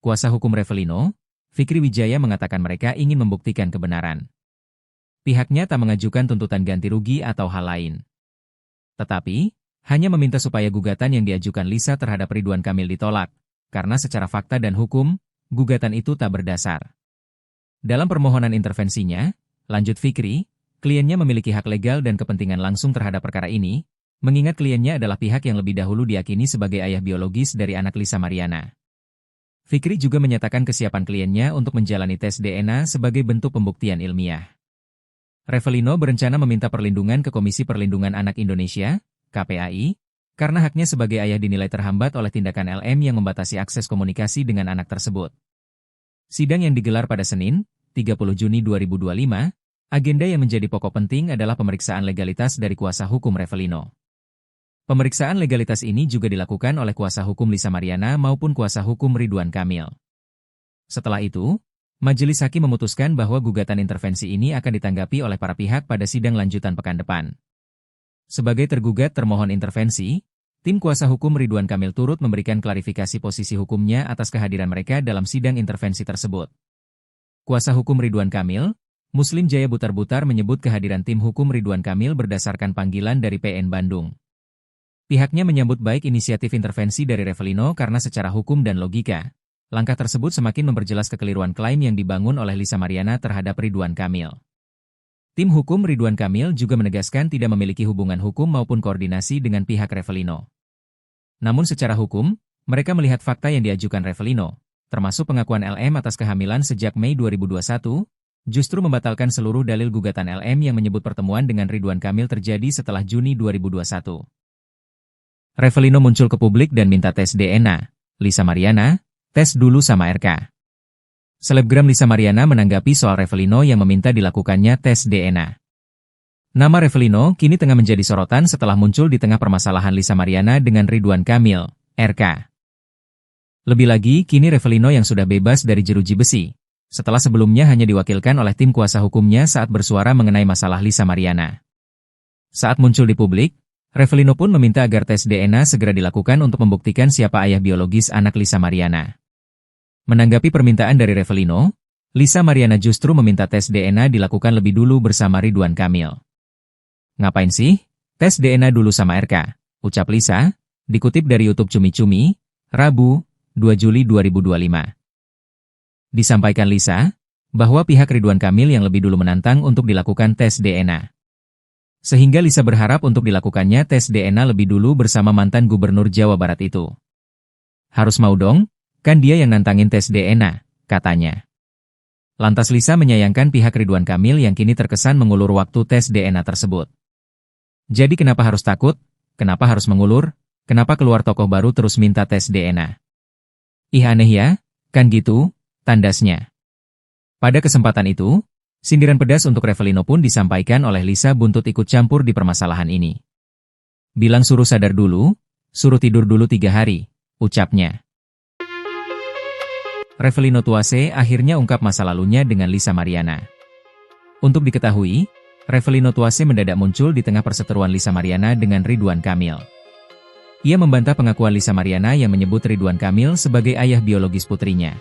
Kuasa hukum Revelino, Fikri Wijaya mengatakan mereka ingin membuktikan kebenaran. Pihaknya tak mengajukan tuntutan ganti rugi atau hal lain. Tetapi, hanya meminta supaya gugatan yang diajukan Lisa terhadap Ridwan Kamil ditolak, karena secara fakta dan hukum, gugatan itu tak berdasar. Dalam permohonan intervensinya, lanjut Fikri, kliennya memiliki hak legal dan kepentingan langsung terhadap perkara ini, mengingat kliennya adalah pihak yang lebih dahulu diyakini sebagai ayah biologis dari anak Lisa Mariana. Fikri juga menyatakan kesiapan kliennya untuk menjalani tes DNA sebagai bentuk pembuktian ilmiah. Revelino berencana meminta perlindungan ke Komisi Perlindungan Anak Indonesia, KPAI, karena haknya sebagai ayah dinilai terhambat oleh tindakan LM yang membatasi akses komunikasi dengan anak tersebut. Sidang yang digelar pada Senin, 30 Juni 2025, agenda yang menjadi pokok penting adalah pemeriksaan legalitas dari kuasa hukum Revelino. Pemeriksaan legalitas ini juga dilakukan oleh kuasa hukum Lisa Mariana maupun kuasa hukum Ridwan Kamil. Setelah itu, Majelis Hakim memutuskan bahwa gugatan intervensi ini akan ditanggapi oleh para pihak pada sidang lanjutan pekan depan. Sebagai tergugat termohon intervensi, tim kuasa hukum Ridwan Kamil turut memberikan klarifikasi posisi hukumnya atas kehadiran mereka dalam sidang intervensi tersebut. Kuasa hukum Ridwan Kamil, Muslim Jaya Butar-Butar menyebut kehadiran tim hukum Ridwan Kamil berdasarkan panggilan dari PN Bandung. Pihaknya menyambut baik inisiatif intervensi dari Revelino karena secara hukum dan logika, langkah tersebut semakin memperjelas kekeliruan klaim yang dibangun oleh Lisa Mariana terhadap Ridwan Kamil. Tim hukum Ridwan Kamil juga menegaskan tidak memiliki hubungan hukum maupun koordinasi dengan pihak Revelino. Namun secara hukum, mereka melihat fakta yang diajukan Revelino, termasuk pengakuan LM atas kehamilan sejak Mei 2021, justru membatalkan seluruh dalil gugatan LM yang menyebut pertemuan dengan Ridwan Kamil terjadi setelah Juni 2021. Revelino muncul ke publik dan minta tes DNA. Lisa Mariana, tes dulu sama RK. Selebgram Lisa Mariana menanggapi soal Revelino yang meminta dilakukannya tes DNA. Nama Revelino kini tengah menjadi sorotan setelah muncul di tengah permasalahan Lisa Mariana dengan Ridwan Kamil, RK. Lebih lagi, kini Revelino yang sudah bebas dari jeruji besi, setelah sebelumnya hanya diwakilkan oleh tim kuasa hukumnya saat bersuara mengenai masalah Lisa Mariana. Saat muncul di publik, Revelino pun meminta agar tes DNA segera dilakukan untuk membuktikan siapa ayah biologis anak Lisa Mariana. Menanggapi permintaan dari Revelino, Lisa Mariana justru meminta tes DNA dilakukan lebih dulu bersama Ridwan Kamil. Ngapain sih? Tes DNA dulu sama RK, ucap Lisa, dikutip dari YouTube Cumi Cumi, Rabu, 2 Juli 2025. Disampaikan Lisa, bahwa pihak Ridwan Kamil yang lebih dulu menantang untuk dilakukan tes DNA. Sehingga Lisa berharap untuk dilakukannya tes DNA lebih dulu bersama mantan gubernur Jawa Barat itu. Harus mau dong, kan dia yang nantangin tes DNA, katanya. Lantas Lisa menyayangkan pihak Ridwan Kamil yang kini terkesan mengulur waktu tes DNA tersebut. Jadi kenapa harus takut? Kenapa harus mengulur? Kenapa keluar tokoh baru terus minta tes DNA? Ih aneh ya, kan gitu, tandasnya. Pada kesempatan itu, sindiran pedas untuk Revelino pun disampaikan oleh Lisa buntut ikut campur di permasalahan ini. Bilang suruh sadar dulu, suruh tidur dulu 3 hari, ucapnya. Revelino Tuase akhirnya ungkap masa lalunya dengan Lisa Mariana. Untuk diketahui, Revelino Tuase mendadak muncul di tengah perseteruan Lisa Mariana dengan Ridwan Kamil. Ia membantah pengakuan Lisa Mariana yang menyebut Ridwan Kamil sebagai ayah biologis putrinya.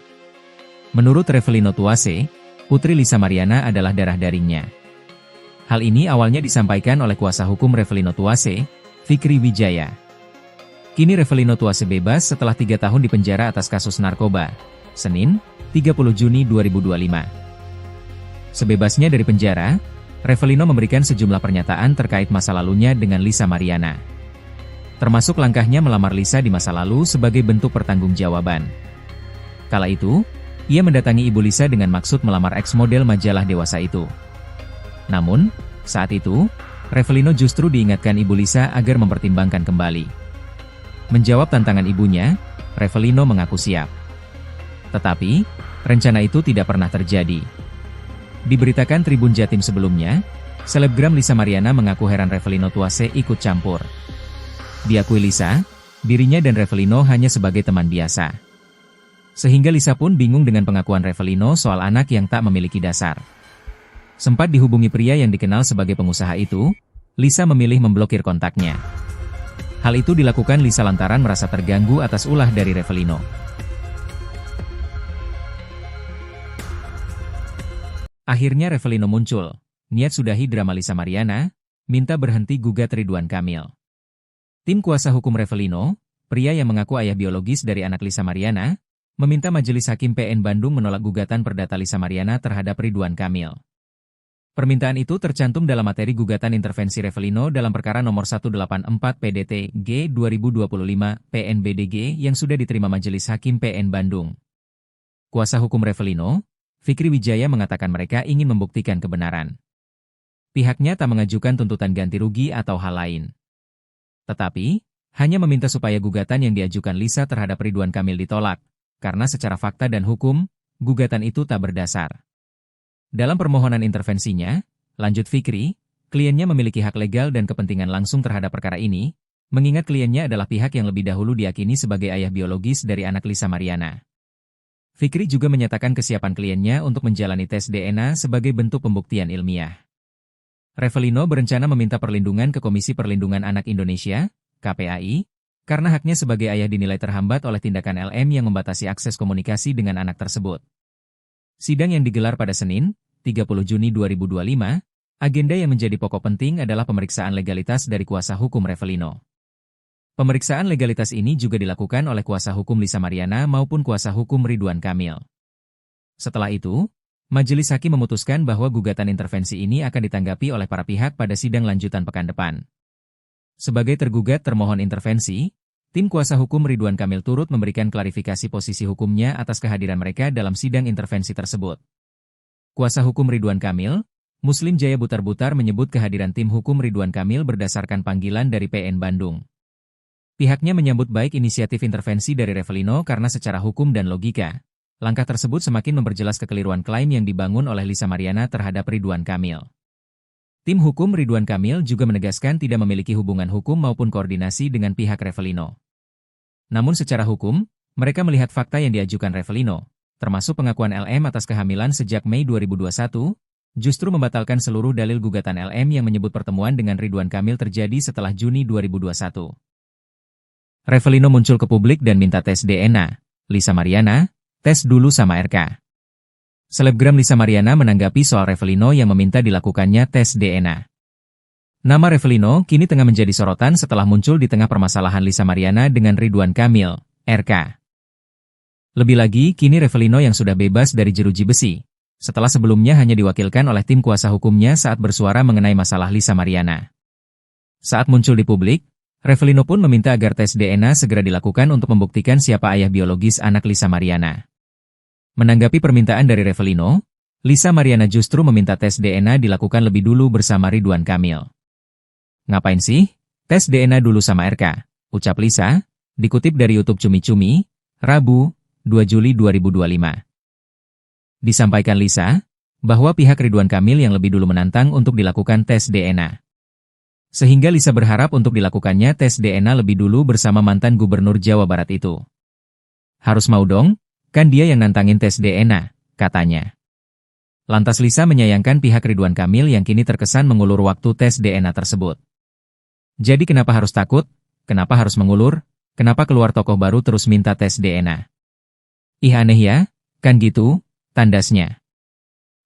Menurut Revelino Tuase, putri Lisa Mariana adalah darah dagingnya. Hal ini awalnya disampaikan oleh kuasa hukum Revelino Tuase, Fikri Wijaya. Kini Revelino Tuase bebas setelah 3 tahun di penjara atas kasus narkoba. Senin, 30 Juni 2025. Sebebasnya dari penjara, Revelino memberikan sejumlah pernyataan terkait masa lalunya dengan Lisa Mariana. Termasuk langkahnya melamar Lisa di masa lalu sebagai bentuk pertanggungjawaban. Kala itu, ia mendatangi ibu Lisa dengan maksud melamar ex-model majalah dewasa itu. Namun, saat itu, Revelino justru diingatkan ibu Lisa agar mempertimbangkan kembali. Menjawab tantangan ibunya, Revelino mengaku siap. Tetapi, rencana itu tidak pernah terjadi. Diberitakan Tribun Jatim sebelumnya, selebgram Lisa Mariana mengaku heran Revelino Tuase ikut campur. Diakui Lisa, dirinya dan Revelino hanya sebagai teman biasa. Sehingga Lisa pun bingung dengan pengakuan Revelino soal anak yang tak memiliki dasar. Sempat dihubungi pria yang dikenal sebagai pengusaha itu, Lisa memilih memblokir kontaknya. Hal itu dilakukan Lisa lantaran merasa terganggu atas ulah dari Revelino. Akhirnya Revelino muncul, niat sudahi drama Lisa Mariana, minta berhenti gugat Ridwan Kamil. Tim kuasa hukum Revelino, pria yang mengaku ayah biologis dari anak Lisa Mariana, meminta Majelis Hakim PN Bandung menolak gugatan perdata Lisa Mariana terhadap Ridwan Kamil. Permintaan itu tercantum dalam materi gugatan intervensi Revelino dalam perkara nomor 184 PDT G 2025 PNBDG yang sudah diterima Majelis Hakim PN Bandung. Kuasa hukum Revelino, Fikri Wijaya, mengatakan mereka ingin membuktikan kebenaran. Pihaknya tak mengajukan tuntutan ganti rugi atau hal lain. Tetapi, hanya meminta supaya gugatan yang diajukan Lisa terhadap Ridwan Kamil ditolak, karena secara fakta dan hukum, gugatan itu tak berdasar. Dalam permohonan intervensinya, lanjut Fikri, kliennya memiliki hak legal dan kepentingan langsung terhadap perkara ini, mengingat kliennya adalah pihak yang lebih dahulu diyakini sebagai ayah biologis dari anak Lisa Mariana. Fikri juga menyatakan kesiapan kliennya untuk menjalani tes DNA sebagai bentuk pembuktian ilmiah. Revelino berencana meminta perlindungan ke Komisi Perlindungan Anak Indonesia, KPAI, karena haknya sebagai ayah dinilai terhambat oleh tindakan LM yang membatasi akses komunikasi dengan anak tersebut. Sidang yang digelar pada Senin, 30 Juni 2025, agenda yang menjadi pokok penting adalah pemeriksaan legalitas dari kuasa hukum Revelino. Pemeriksaan legalitas ini juga dilakukan oleh kuasa hukum Lisa Mariana maupun kuasa hukum Ridwan Kamil. Setelah itu, Majelis Hakim memutuskan bahwa gugatan intervensi ini akan ditanggapi oleh para pihak pada sidang lanjutan pekan depan. Sebagai tergugat termohon intervensi, tim kuasa hukum Ridwan Kamil turut memberikan klarifikasi posisi hukumnya atas kehadiran mereka dalam sidang intervensi tersebut. Kuasa hukum Ridwan Kamil, Muslim Jaya Butar-Butar, menyebut kehadiran tim hukum Ridwan Kamil berdasarkan panggilan dari PN Bandung. Pihaknya menyambut baik inisiatif intervensi dari Revelino karena secara hukum dan logika, langkah tersebut semakin memperjelas kekeliruan klaim yang dibangun oleh Lisa Mariana terhadap Ridwan Kamil. Tim hukum Ridwan Kamil juga menegaskan tidak memiliki hubungan hukum maupun koordinasi dengan pihak Revelino. Namun secara hukum, mereka melihat fakta yang diajukan Revelino, termasuk pengakuan LM atas kehamilan sejak Mei 2021, justru membatalkan seluruh dalil gugatan LM yang menyebut pertemuan dengan Ridwan Kamil terjadi setelah Juni 2021. Revelino muncul ke publik dan minta tes DNA. Lisa Mariana, tes dulu sama RK. Selebgram Lisa Mariana menanggapi soal Revelino yang meminta dilakukannya tes DNA. Nama Revelino kini tengah menjadi sorotan setelah muncul di tengah permasalahan Lisa Mariana dengan Ridwan Kamil, RK. Lebih lagi, kini Revelino yang sudah bebas dari jeruji besi, setelah sebelumnya hanya diwakilkan oleh tim kuasa hukumnya saat bersuara mengenai masalah Lisa Mariana. Saat muncul di publik, Revelino pun meminta agar tes DNA segera dilakukan untuk membuktikan siapa ayah biologis anak Lisa Mariana. Menanggapi permintaan dari Revelino, Lisa Mariana justru meminta tes DNA dilakukan lebih dulu bersama Ridwan Kamil. "Ngapain sih? Tes DNA dulu sama RK," ucap Lisa, dikutip dari YouTube Cumi Cumi, Rabu, 2 Juli 2025. Disampaikan Lisa, bahwa pihak Ridwan Kamil yang lebih dulu menantang untuk dilakukan tes DNA. Sehingga Lisa berharap untuk dilakukannya tes DNA lebih dulu bersama mantan Gubernur Jawa Barat itu. "Harus mau dong, kan dia yang nantangin tes DNA," katanya. Lantas Lisa menyayangkan pihak Ridwan Kamil yang kini terkesan mengulur waktu tes DNA tersebut. "Jadi kenapa harus takut? Kenapa harus mengulur? Kenapa keluar tokoh baru terus minta tes DNA? Ih, aneh ya, kan gitu," tandasnya.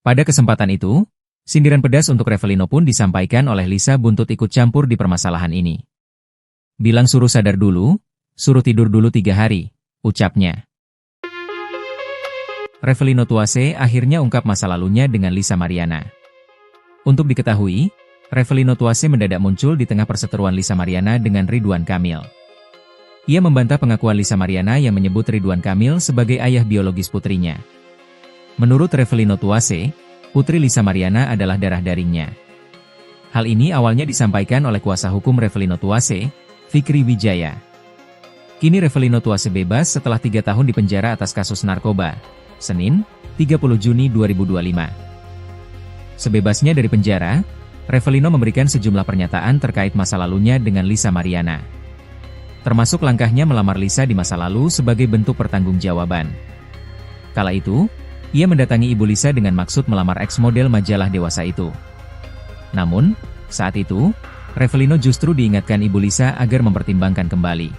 Pada kesempatan itu, sindiran pedas untuk Revelino pun disampaikan oleh Lisa buntut ikut campur di permasalahan ini. "Bilang suruh sadar dulu, suruh tidur dulu 3 hari, ucapnya. Revelino Tuase akhirnya ungkap masa lalunya dengan Lisa Mariana. Untuk diketahui, Revelino Tuase mendadak muncul di tengah perseteruan Lisa Mariana dengan Ridwan Kamil. Ia membantah pengakuan Lisa Mariana yang menyebut Ridwan Kamil sebagai ayah biologis putrinya. Menurut Revelino Tuase, putri Lisa Mariana adalah darah dagingnya. Hal ini awalnya disampaikan oleh kuasa hukum Revelino Tuase, Fikri Wijaya. Kini Revelino Tuase bebas setelah 3 tahun di penjara atas kasus narkoba. Senin, 30 Juni 2025. Sebebasnya dari penjara, Revelino memberikan sejumlah pernyataan terkait masa lalunya dengan Lisa Mariana. Termasuk langkahnya melamar Lisa di masa lalu sebagai bentuk pertanggungjawaban. Kala itu, ia mendatangi ibu Lisa dengan maksud melamar ex-model majalah dewasa itu. Namun, saat itu, Revelino justru diingatkan ibu Lisa agar mempertimbangkan kembali.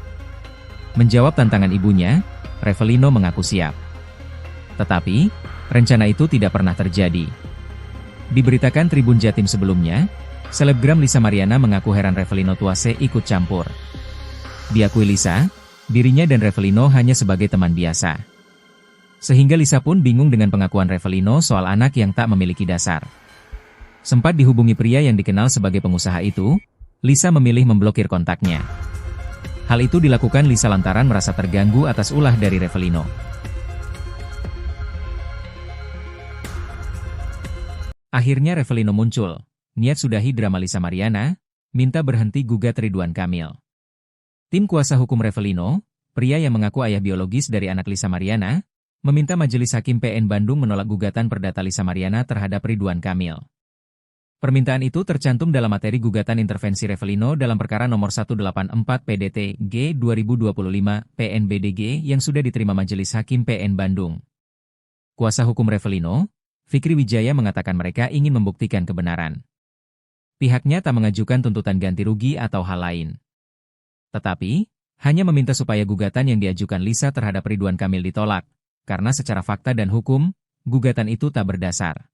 Menjawab tantangan ibunya, Revelino mengaku siap. Tetapi, rencana itu tidak pernah terjadi. Diberitakan Tribun Jatim sebelumnya, selebgram Lisa Mariana mengaku heran Revelino Tuase ikut campur. Diakui Lisa, dirinya dan Revelino hanya sebagai teman biasa. Sehingga Lisa pun bingung dengan pengakuan Revelino soal anak yang tak memiliki dasar. Sempat dihubungi pria yang dikenal sebagai pengusaha itu, Lisa memilih memblokir kontaknya. Hal itu dilakukan Lisa lantaran merasa terganggu atas ulah dari Revelino. Akhirnya Revelino muncul. Niat sudahi drama Lisa Mariana, minta berhenti gugat Ridwan Kamil. Tim kuasa hukum Revelino, pria yang mengaku ayah biologis dari anak Lisa Mariana, meminta Majelis Hakim PN Bandung menolak gugatan perdata Lisa Mariana terhadap Ridwan Kamil. Permintaan itu tercantum dalam materi gugatan intervensi Revelino dalam perkara nomor 184 PDT G 2025 PNBDG yang sudah diterima Majelis Hakim PN Bandung. Kuasa hukum Revelino, Fikri Wijaya mengatakan mereka ingin membuktikan kebenaran. Pihaknya tak mengajukan tuntutan ganti rugi atau hal lain. Tetapi, hanya meminta supaya gugatan yang diajukan Lisa terhadap Ridwan Kamil ditolak, karena secara fakta dan hukum, gugatan itu tak berdasar.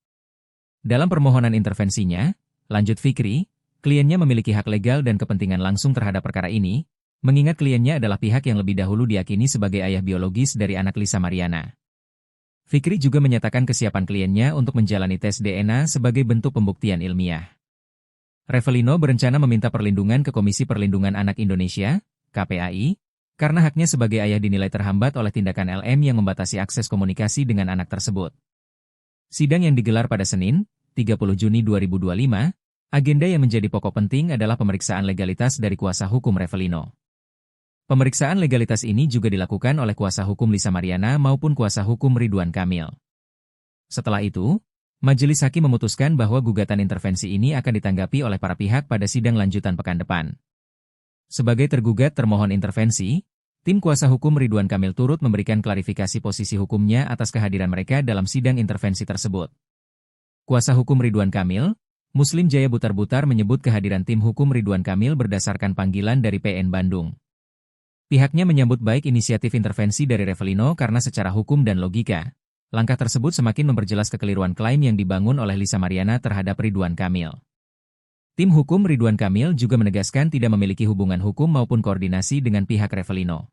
Dalam permohonan intervensinya, lanjut Fikri, kliennya memiliki hak legal dan kepentingan langsung terhadap perkara ini, mengingat kliennya adalah pihak yang lebih dahulu diyakini sebagai ayah biologis dari anak Lisa Mariana. Fikri juga menyatakan kesiapan kliennya untuk menjalani tes DNA sebagai bentuk pembuktian ilmiah. Revelino berencana meminta perlindungan ke Komisi Perlindungan Anak Indonesia, KPAI, karena haknya sebagai ayah dinilai terhambat oleh tindakan LM yang membatasi akses komunikasi dengan anak tersebut. Sidang yang digelar pada Senin, 30 Juni 2025, agenda yang menjadi pokok penting adalah pemeriksaan legalitas dari kuasa hukum Revelino. Pemeriksaan legalitas ini juga dilakukan oleh kuasa hukum Lisa Mariana maupun kuasa hukum Ridwan Kamil. Setelah itu, Majelis Hakim memutuskan bahwa gugatan intervensi ini akan ditanggapi oleh para pihak pada sidang lanjutan pekan depan. Sebagai tergugat termohon intervensi, tim kuasa hukum Ridwan Kamil turut memberikan klarifikasi posisi hukumnya atas kehadiran mereka dalam sidang intervensi tersebut. Kuasa hukum Ridwan Kamil, Muslim Jaya Butar-Butar menyebut kehadiran tim hukum Ridwan Kamil berdasarkan panggilan dari PN Bandung. Pihaknya menyambut baik inisiatif intervensi dari Revelino karena secara hukum dan logika, langkah tersebut semakin memperjelas kekeliruan klaim yang dibangun oleh Lisa Mariana terhadap Ridwan Kamil. Tim hukum Ridwan Kamil juga menegaskan tidak memiliki hubungan hukum maupun koordinasi dengan pihak Revelino.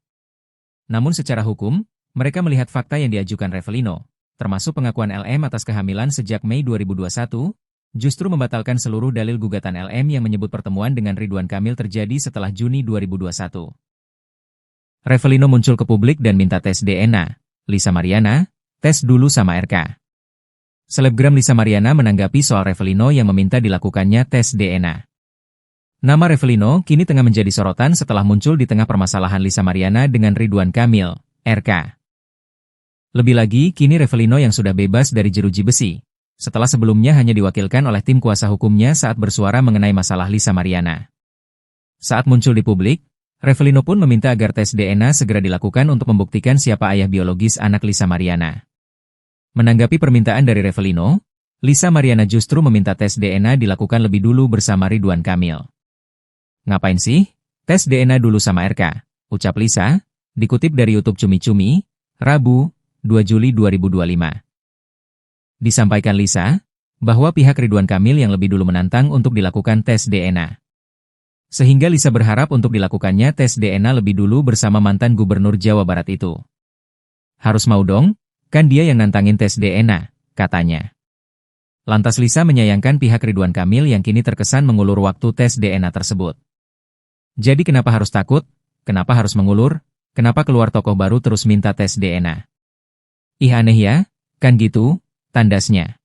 Namun secara hukum, mereka melihat fakta yang diajukan Revelino, termasuk pengakuan LM atas kehamilan sejak Mei 2021, justru membatalkan seluruh dalil gugatan LM yang menyebut pertemuan dengan Ridwan Kamil terjadi setelah Juni 2021. Revelino muncul ke publik dan minta tes DNA. Lisa Mariana, tes dulu sama RK. Selebgram Lisa Mariana menanggapi soal Revelino yang meminta dilakukannya tes DNA. Nama Revelino kini tengah menjadi sorotan setelah muncul di tengah permasalahan Lisa Mariana dengan Ridwan Kamil, RK. Lebih lagi, kini Revelino yang sudah bebas dari jeruji besi, setelah sebelumnya hanya diwakilkan oleh tim kuasa hukumnya saat bersuara mengenai masalah Lisa Mariana. Saat muncul di publik, Revelino pun meminta agar tes DNA segera dilakukan untuk membuktikan siapa ayah biologis anak Lisa Mariana. Menanggapi permintaan dari Revelino, Lisa Mariana justru meminta tes DNA dilakukan lebih dulu bersama Ridwan Kamil. Ngapain sih? Tes DNA dulu sama RK, ucap Lisa, dikutip dari YouTube Cumi Cumi, Rabu, 2 Juli 2025. Disampaikan Lisa, bahwa pihak Ridwan Kamil yang lebih dulu menantang untuk dilakukan tes DNA. Sehingga Lisa berharap untuk dilakukannya tes DNA lebih dulu bersama mantan Gubernur Jawa Barat itu. Harus mau dong? Kan dia yang nantangin tes DNA, katanya. Lantas Lisa menyayangkan pihak Ridwan Kamil yang kini terkesan mengulur waktu tes DNA tersebut. Jadi kenapa harus takut? Kenapa harus mengulur? Kenapa keluar tokoh baru terus minta tes DNA? Ih aneh ya, kan gitu, tandasnya.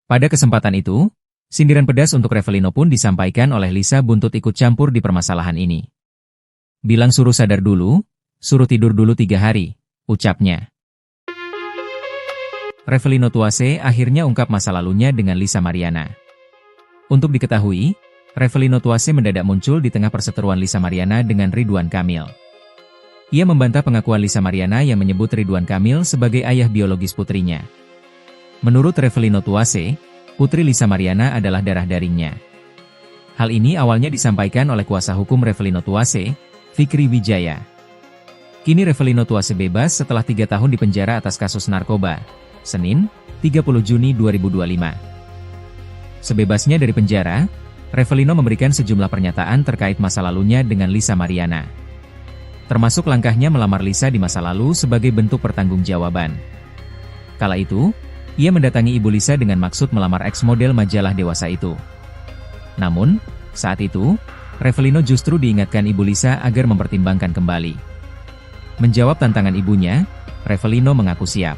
Pada kesempatan itu, sindiran pedas untuk Revelino pun disampaikan oleh Lisa buntut ikut campur di permasalahan ini. Bilang suruh sadar dulu, suruh tidur dulu 3 hari, ucapnya. Revelino Tuase akhirnya ungkap masa lalunya dengan Lisa Mariana. Untuk diketahui, Revelino Tuase mendadak muncul di tengah perseteruan Lisa Mariana dengan Ridwan Kamil. Ia membantah pengakuan Lisa Mariana yang menyebut Ridwan Kamil sebagai ayah biologis putrinya. Menurut Revelino Tuase, putri Lisa Mariana adalah darah dagingnya. Hal ini awalnya disampaikan oleh kuasa hukum Revelino Tuase, Fikri Wijaya. Kini Revelino Tuase bebas setelah 3 tahun di penjara atas kasus narkoba. Senin, 30 Juni 2025. Sebebasnya dari penjara, Revelino memberikan sejumlah pernyataan terkait masa lalunya dengan Lisa Mariana. Termasuk langkahnya melamar Lisa di masa lalu sebagai bentuk pertanggungjawaban. Kala itu, ia mendatangi Ibu Lisa dengan maksud melamar ex-model majalah dewasa itu. Namun, saat itu, Revelino justru diingatkan Ibu Lisa agar mempertimbangkan kembali. Menjawab tantangan ibunya, Revelino mengaku siap.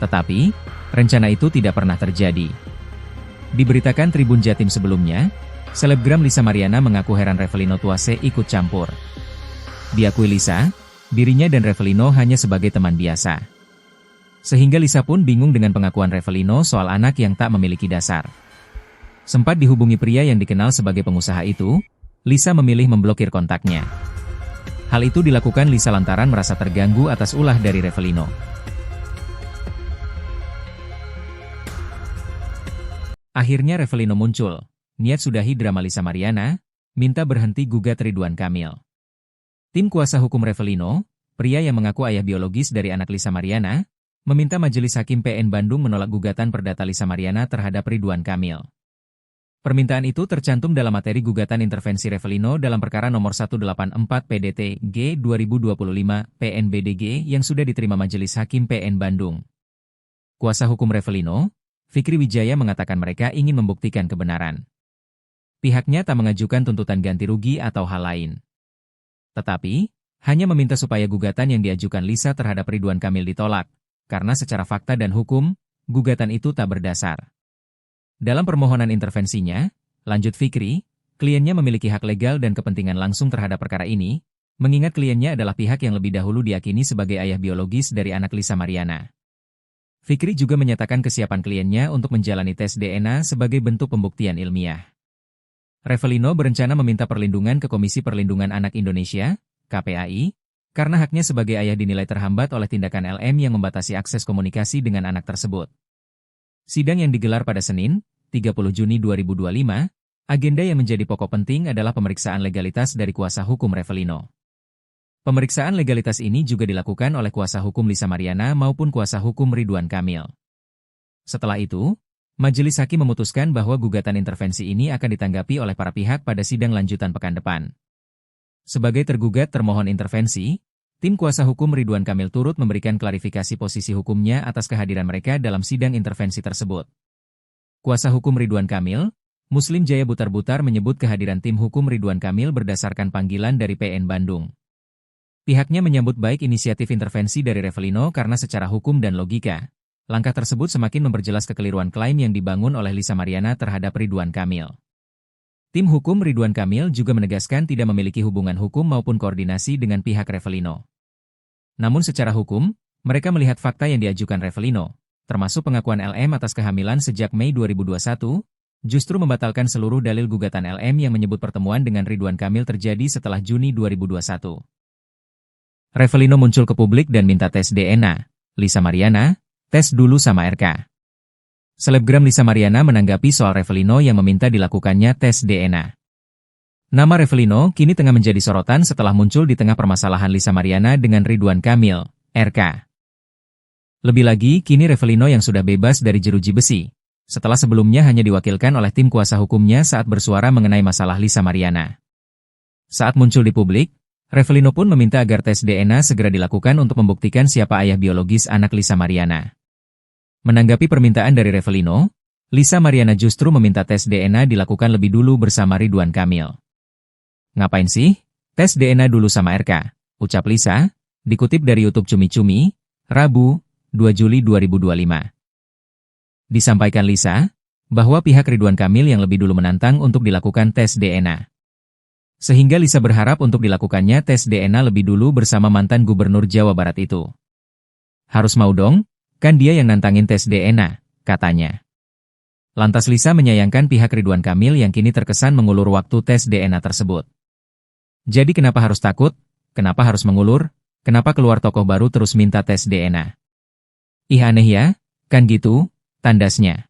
Tetapi, rencana itu tidak pernah terjadi. Diberitakan Tribun Jatim sebelumnya, selebgram Lisa Mariana mengaku heran Revelino Tuase ikut campur. Diakui Lisa, dirinya dan Revelino hanya sebagai teman biasa. Sehingga Lisa pun bingung dengan pengakuan Revelino soal anak yang tak memiliki dasar. Sempat dihubungi pria yang dikenal sebagai pengusaha itu, Lisa memilih memblokir kontaknya. Hal itu dilakukan Lisa lantaran merasa terganggu atas ulah dari Revelino. Akhirnya Revelino muncul, niat sudahi drama Lisa Mariana, minta berhenti gugat Ridwan Kamil. Tim kuasa hukum Revelino, pria yang mengaku ayah biologis dari anak Lisa Mariana, meminta Majelis Hakim PN Bandung menolak gugatan perdata Lisa Mariana terhadap Ridwan Kamil. Permintaan itu tercantum dalam materi gugatan intervensi Revelino dalam perkara nomor 184 PDT G 2025 PNBDG yang sudah diterima Majelis Hakim PN Bandung. Kuasa hukum Revelino, Fikri Wijaya mengatakan mereka ingin membuktikan kebenaran. Pihaknya tak mengajukan tuntutan ganti rugi atau hal lain. Tetapi, hanya meminta supaya gugatan yang diajukan Lisa terhadap Ridwan Kamil ditolak, karena secara fakta dan hukum, gugatan itu tak berdasar. Dalam permohonan intervensinya, lanjut Fikri, kliennya memiliki hak legal dan kepentingan langsung terhadap perkara ini, mengingat kliennya adalah pihak yang lebih dahulu diyakini sebagai ayah biologis dari anak Lisa Mariana. Fikri juga menyatakan kesiapan kliennya untuk menjalani tes DNA sebagai bentuk pembuktian ilmiah. Revelino berencana meminta perlindungan ke Komisi Perlindungan Anak Indonesia, KPAI, karena haknya sebagai ayah dinilai terhambat oleh tindakan LM yang membatasi akses komunikasi dengan anak tersebut. Sidang yang digelar pada Senin, 30 Juni 2025, agenda yang menjadi pokok penting adalah pemeriksaan legalitas dari kuasa hukum Revelino. Pemeriksaan legalitas ini juga dilakukan oleh kuasa hukum Lisa Mariana maupun kuasa hukum Ridwan Kamil. Setelah itu, Majelis Hakim memutuskan bahwa gugatan intervensi ini akan ditanggapi oleh para pihak pada sidang lanjutan pekan depan. Sebagai tergugat termohon intervensi, tim kuasa hukum Ridwan Kamil turut memberikan klarifikasi posisi hukumnya atas kehadiran mereka dalam sidang intervensi tersebut. Kuasa hukum Ridwan Kamil, Muslim Jaya Butar-Butar menyebut kehadiran tim hukum Ridwan Kamil berdasarkan panggilan dari PN Bandung. Pihaknya menyambut baik inisiatif intervensi dari Revelino karena secara hukum dan logika, langkah tersebut semakin memperjelas kekeliruan klaim yang dibangun oleh Lisa Mariana terhadap Ridwan Kamil. Tim hukum Ridwan Kamil juga menegaskan tidak memiliki hubungan hukum maupun koordinasi dengan pihak Revelino. Namun secara hukum, mereka melihat fakta yang diajukan Revelino, termasuk pengakuan LM atas kehamilan sejak Mei 2021, justru membatalkan seluruh dalil gugatan LM yang menyebut pertemuan dengan Ridwan Kamil terjadi setelah Juni 2021. Revelino muncul ke publik dan minta tes DNA. Lisa Mariana, tes dulu sama RK. Selebgram Lisa Mariana menanggapi soal Revelino yang meminta dilakukannya tes DNA. Nama Revelino kini tengah menjadi sorotan setelah muncul di tengah permasalahan Lisa Mariana dengan Ridwan Kamil, RK. Lebih lagi, kini Revelino yang sudah bebas dari jeruji besi, setelah sebelumnya hanya diwakilkan oleh tim kuasa hukumnya saat bersuara mengenai masalah Lisa Mariana. Saat muncul di publik, Revelino pun meminta agar tes DNA segera dilakukan untuk membuktikan siapa ayah biologis anak Lisa Mariana. Menanggapi permintaan dari Revelino, Lisa Mariana justru meminta tes DNA dilakukan lebih dulu bersama Ridwan Kamil. Ngapain sih? Tes DNA dulu sama RK, ucap Lisa, dikutip dari YouTube Cumi Cumi, Rabu, 2 Juli 2025. Disampaikan Lisa, bahwa pihak Ridwan Kamil yang lebih dulu menantang untuk dilakukan tes DNA. Sehingga Lisa berharap untuk dilakukannya tes DNA lebih dulu bersama mantan Gubernur Jawa Barat itu. Harus mau dong? Kan dia yang nantangin tes DNA, katanya. Lantas Lisa menyayangkan pihak Ridwan Kamil yang kini terkesan mengulur waktu tes DNA tersebut. Jadi kenapa harus takut? Kenapa harus mengulur? Kenapa keluar tokoh baru terus minta tes DNA? Ih aneh ya, kan gitu, tandasnya.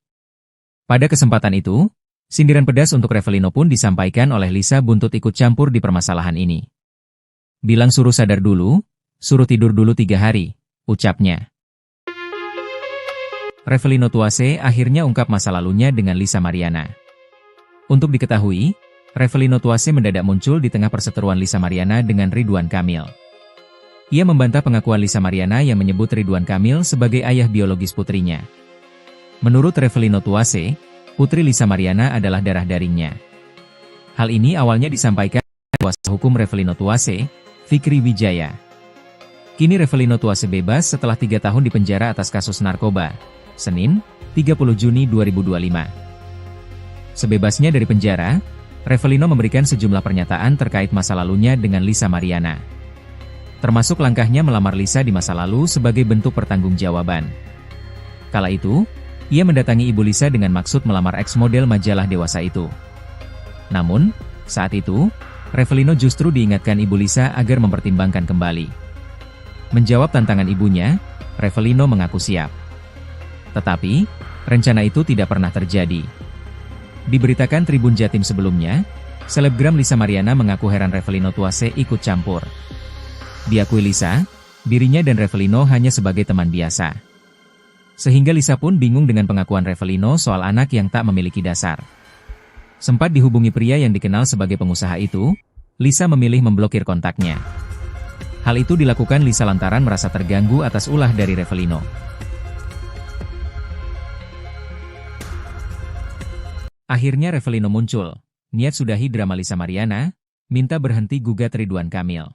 Pada kesempatan itu, sindiran pedas untuk Revelino pun disampaikan oleh Lisa buntut ikut campur di permasalahan ini. Bilang suruh sadar dulu, suruh tidur dulu 3 hari, ucapnya. Revelino Tuase akhirnya ungkap masa lalunya dengan Lisa Mariana. Untuk diketahui, Revelino Tuase mendadak muncul di tengah perseteruan Lisa Mariana dengan Ridwan Kamil. Ia membantah pengakuan Lisa Mariana yang menyebut Ridwan Kamil sebagai ayah biologis putrinya. Menurut Revelino Tuase, putri Lisa Mariana adalah darah dagingnya. Hal ini awalnya disampaikan kuasa hukum Revelino Tuase, Fikri Wijaya. Kini Revelino Tuase bebas setelah 3 tahun di penjara atas kasus narkoba. Senin, 30 Juni 2025. Sebebasnya dari penjara, Revelino memberikan sejumlah pernyataan terkait masa lalunya dengan Lisa Mariana. Termasuk langkahnya melamar Lisa di masa lalu sebagai bentuk pertanggungjawaban. Kala itu, ia mendatangi ibu Lisa dengan maksud melamar ex-model majalah dewasa itu. Namun, saat itu, Revelino justru diingatkan ibu Lisa agar mempertimbangkan kembali. Menjawab tantangan ibunya, Revelino mengaku siap. Tetapi, rencana itu tidak pernah terjadi. Diberitakan Tribun Jatim sebelumnya, selebgram Lisa Mariana mengaku heran Revelino Tuase ikut campur. Diakui Lisa, dirinya dan Revelino hanya sebagai teman biasa. Sehingga Lisa pun bingung dengan pengakuan Revelino soal anak yang tak memiliki dasar. Sempat dihubungi pria yang dikenal sebagai pengusaha itu, Lisa memilih memblokir kontaknya. Hal itu dilakukan Lisa lantaran merasa terganggu atas ulah dari Revelino. Akhirnya Revelino muncul, niat sudahi drama Lisa Mariana, minta berhenti gugat Ridwan Kamil.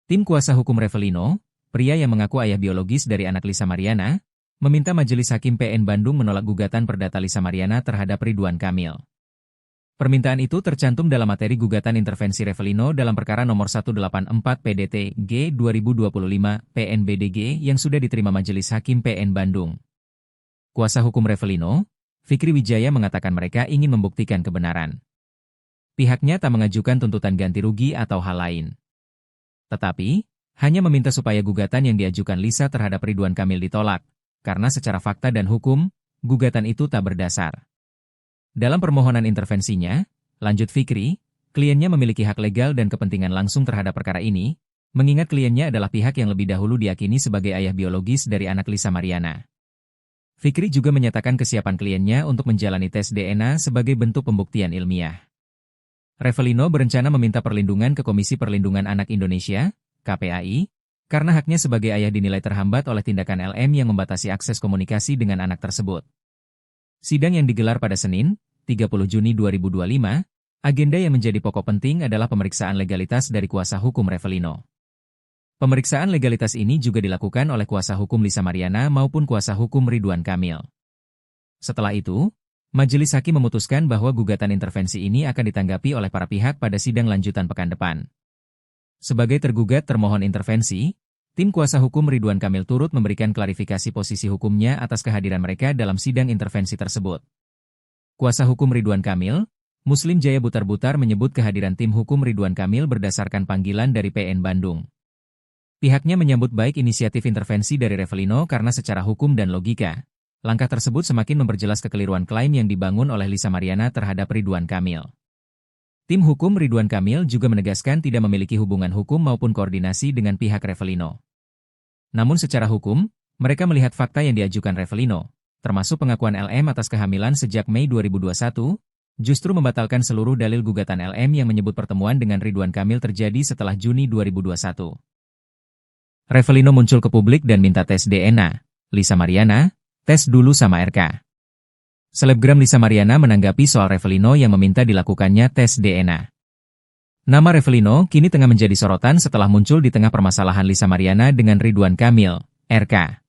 Tim kuasa hukum Revelino, pria yang mengaku ayah biologis dari anak Lisa Mariana, meminta Majelis Hakim PN Bandung menolak gugatan perdata Lisa Mariana terhadap Ridwan Kamil. Permintaan itu tercantum dalam materi gugatan intervensi Revelino dalam perkara nomor 184 PDT G 2025 PNBDG yang sudah diterima Majelis Hakim PN Bandung. Kuasa hukum Revelino, Fikri Wijaya mengatakan mereka ingin membuktikan kebenaran. Pihaknya tak mengajukan tuntutan ganti rugi atau hal lain. Tetapi, hanya meminta supaya gugatan yang diajukan Lisa terhadap Ridwan Kamil ditolak, karena secara fakta dan hukum, gugatan itu tak berdasar. Dalam permohonan intervensinya, lanjut Fikri, kliennya memiliki hak legal dan kepentingan langsung terhadap perkara ini, mengingat kliennya adalah pihak yang lebih dahulu diyakini sebagai ayah biologis dari anak Lisa Mariana. Fikri juga menyatakan kesiapan kliennya untuk menjalani tes DNA sebagai bentuk pembuktian ilmiah. Revelino berencana meminta perlindungan ke Komisi Perlindungan Anak Indonesia, KPAI, karena haknya sebagai ayah dinilai terhambat oleh tindakan LM yang membatasi akses komunikasi dengan anak tersebut. Sidang yang digelar pada Senin, 30 Juni 2025, agenda yang menjadi pokok penting adalah pemeriksaan legalitas dari kuasa hukum Revelino. Pemeriksaan legalitas ini juga dilakukan oleh kuasa hukum Lisa Mariana maupun kuasa hukum Ridwan Kamil. Setelah itu, Majelis Hakim memutuskan bahwa gugatan intervensi ini akan ditanggapi oleh para pihak pada sidang lanjutan pekan depan. Sebagai tergugat termohon intervensi, tim kuasa hukum Ridwan Kamil turut memberikan klarifikasi posisi hukumnya atas kehadiran mereka dalam sidang intervensi tersebut. Kuasa hukum Ridwan Kamil, Muslim Jaya Butar-Butar menyebut kehadiran tim hukum Ridwan Kamil berdasarkan panggilan dari PN Bandung. Pihaknya menyambut baik inisiatif intervensi dari Revelino karena secara hukum dan logika, langkah tersebut semakin memperjelas kekeliruan klaim yang dibangun oleh Lisa Mariana terhadap Ridwan Kamil. Tim hukum Ridwan Kamil juga menegaskan tidak memiliki hubungan hukum maupun koordinasi dengan pihak Revelino. Namun secara hukum, mereka melihat fakta yang diajukan Revelino, termasuk pengakuan LM atas kehamilan sejak Mei 2021, justru membatalkan seluruh dalil gugatan LM yang menyebut pertemuan dengan Ridwan Kamil terjadi setelah Juni 2021. Revelino muncul ke publik dan minta tes DNA. Lisa Mariana, tes dulu sama RK. Selebgram Lisa Mariana menanggapi soal Revelino yang meminta dilakukannya tes DNA. Nama Revelino kini tengah menjadi sorotan setelah muncul di tengah permasalahan Lisa Mariana dengan Ridwan Kamil, RK.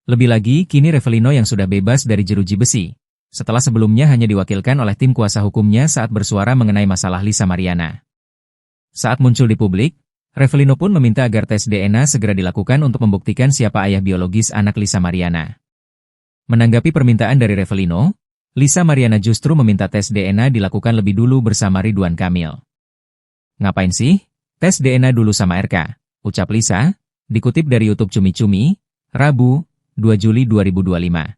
Lebih lagi, kini Revelino yang sudah bebas dari jeruji besi, setelah sebelumnya hanya diwakilkan oleh tim kuasa hukumnya saat bersuara mengenai masalah Lisa Mariana. Saat muncul di publik, Revelino pun meminta agar tes DNA segera dilakukan untuk membuktikan siapa ayah biologis anak Lisa Mariana. Menanggapi permintaan dari Revelino, Lisa Mariana justru meminta tes DNA dilakukan lebih dulu bersama Ridwan Kamil. "Ngapain sih? Tes DNA dulu sama RK," ucap Lisa, dikutip dari YouTube Cumi Cumi, Rabu, 2 Juli 2025.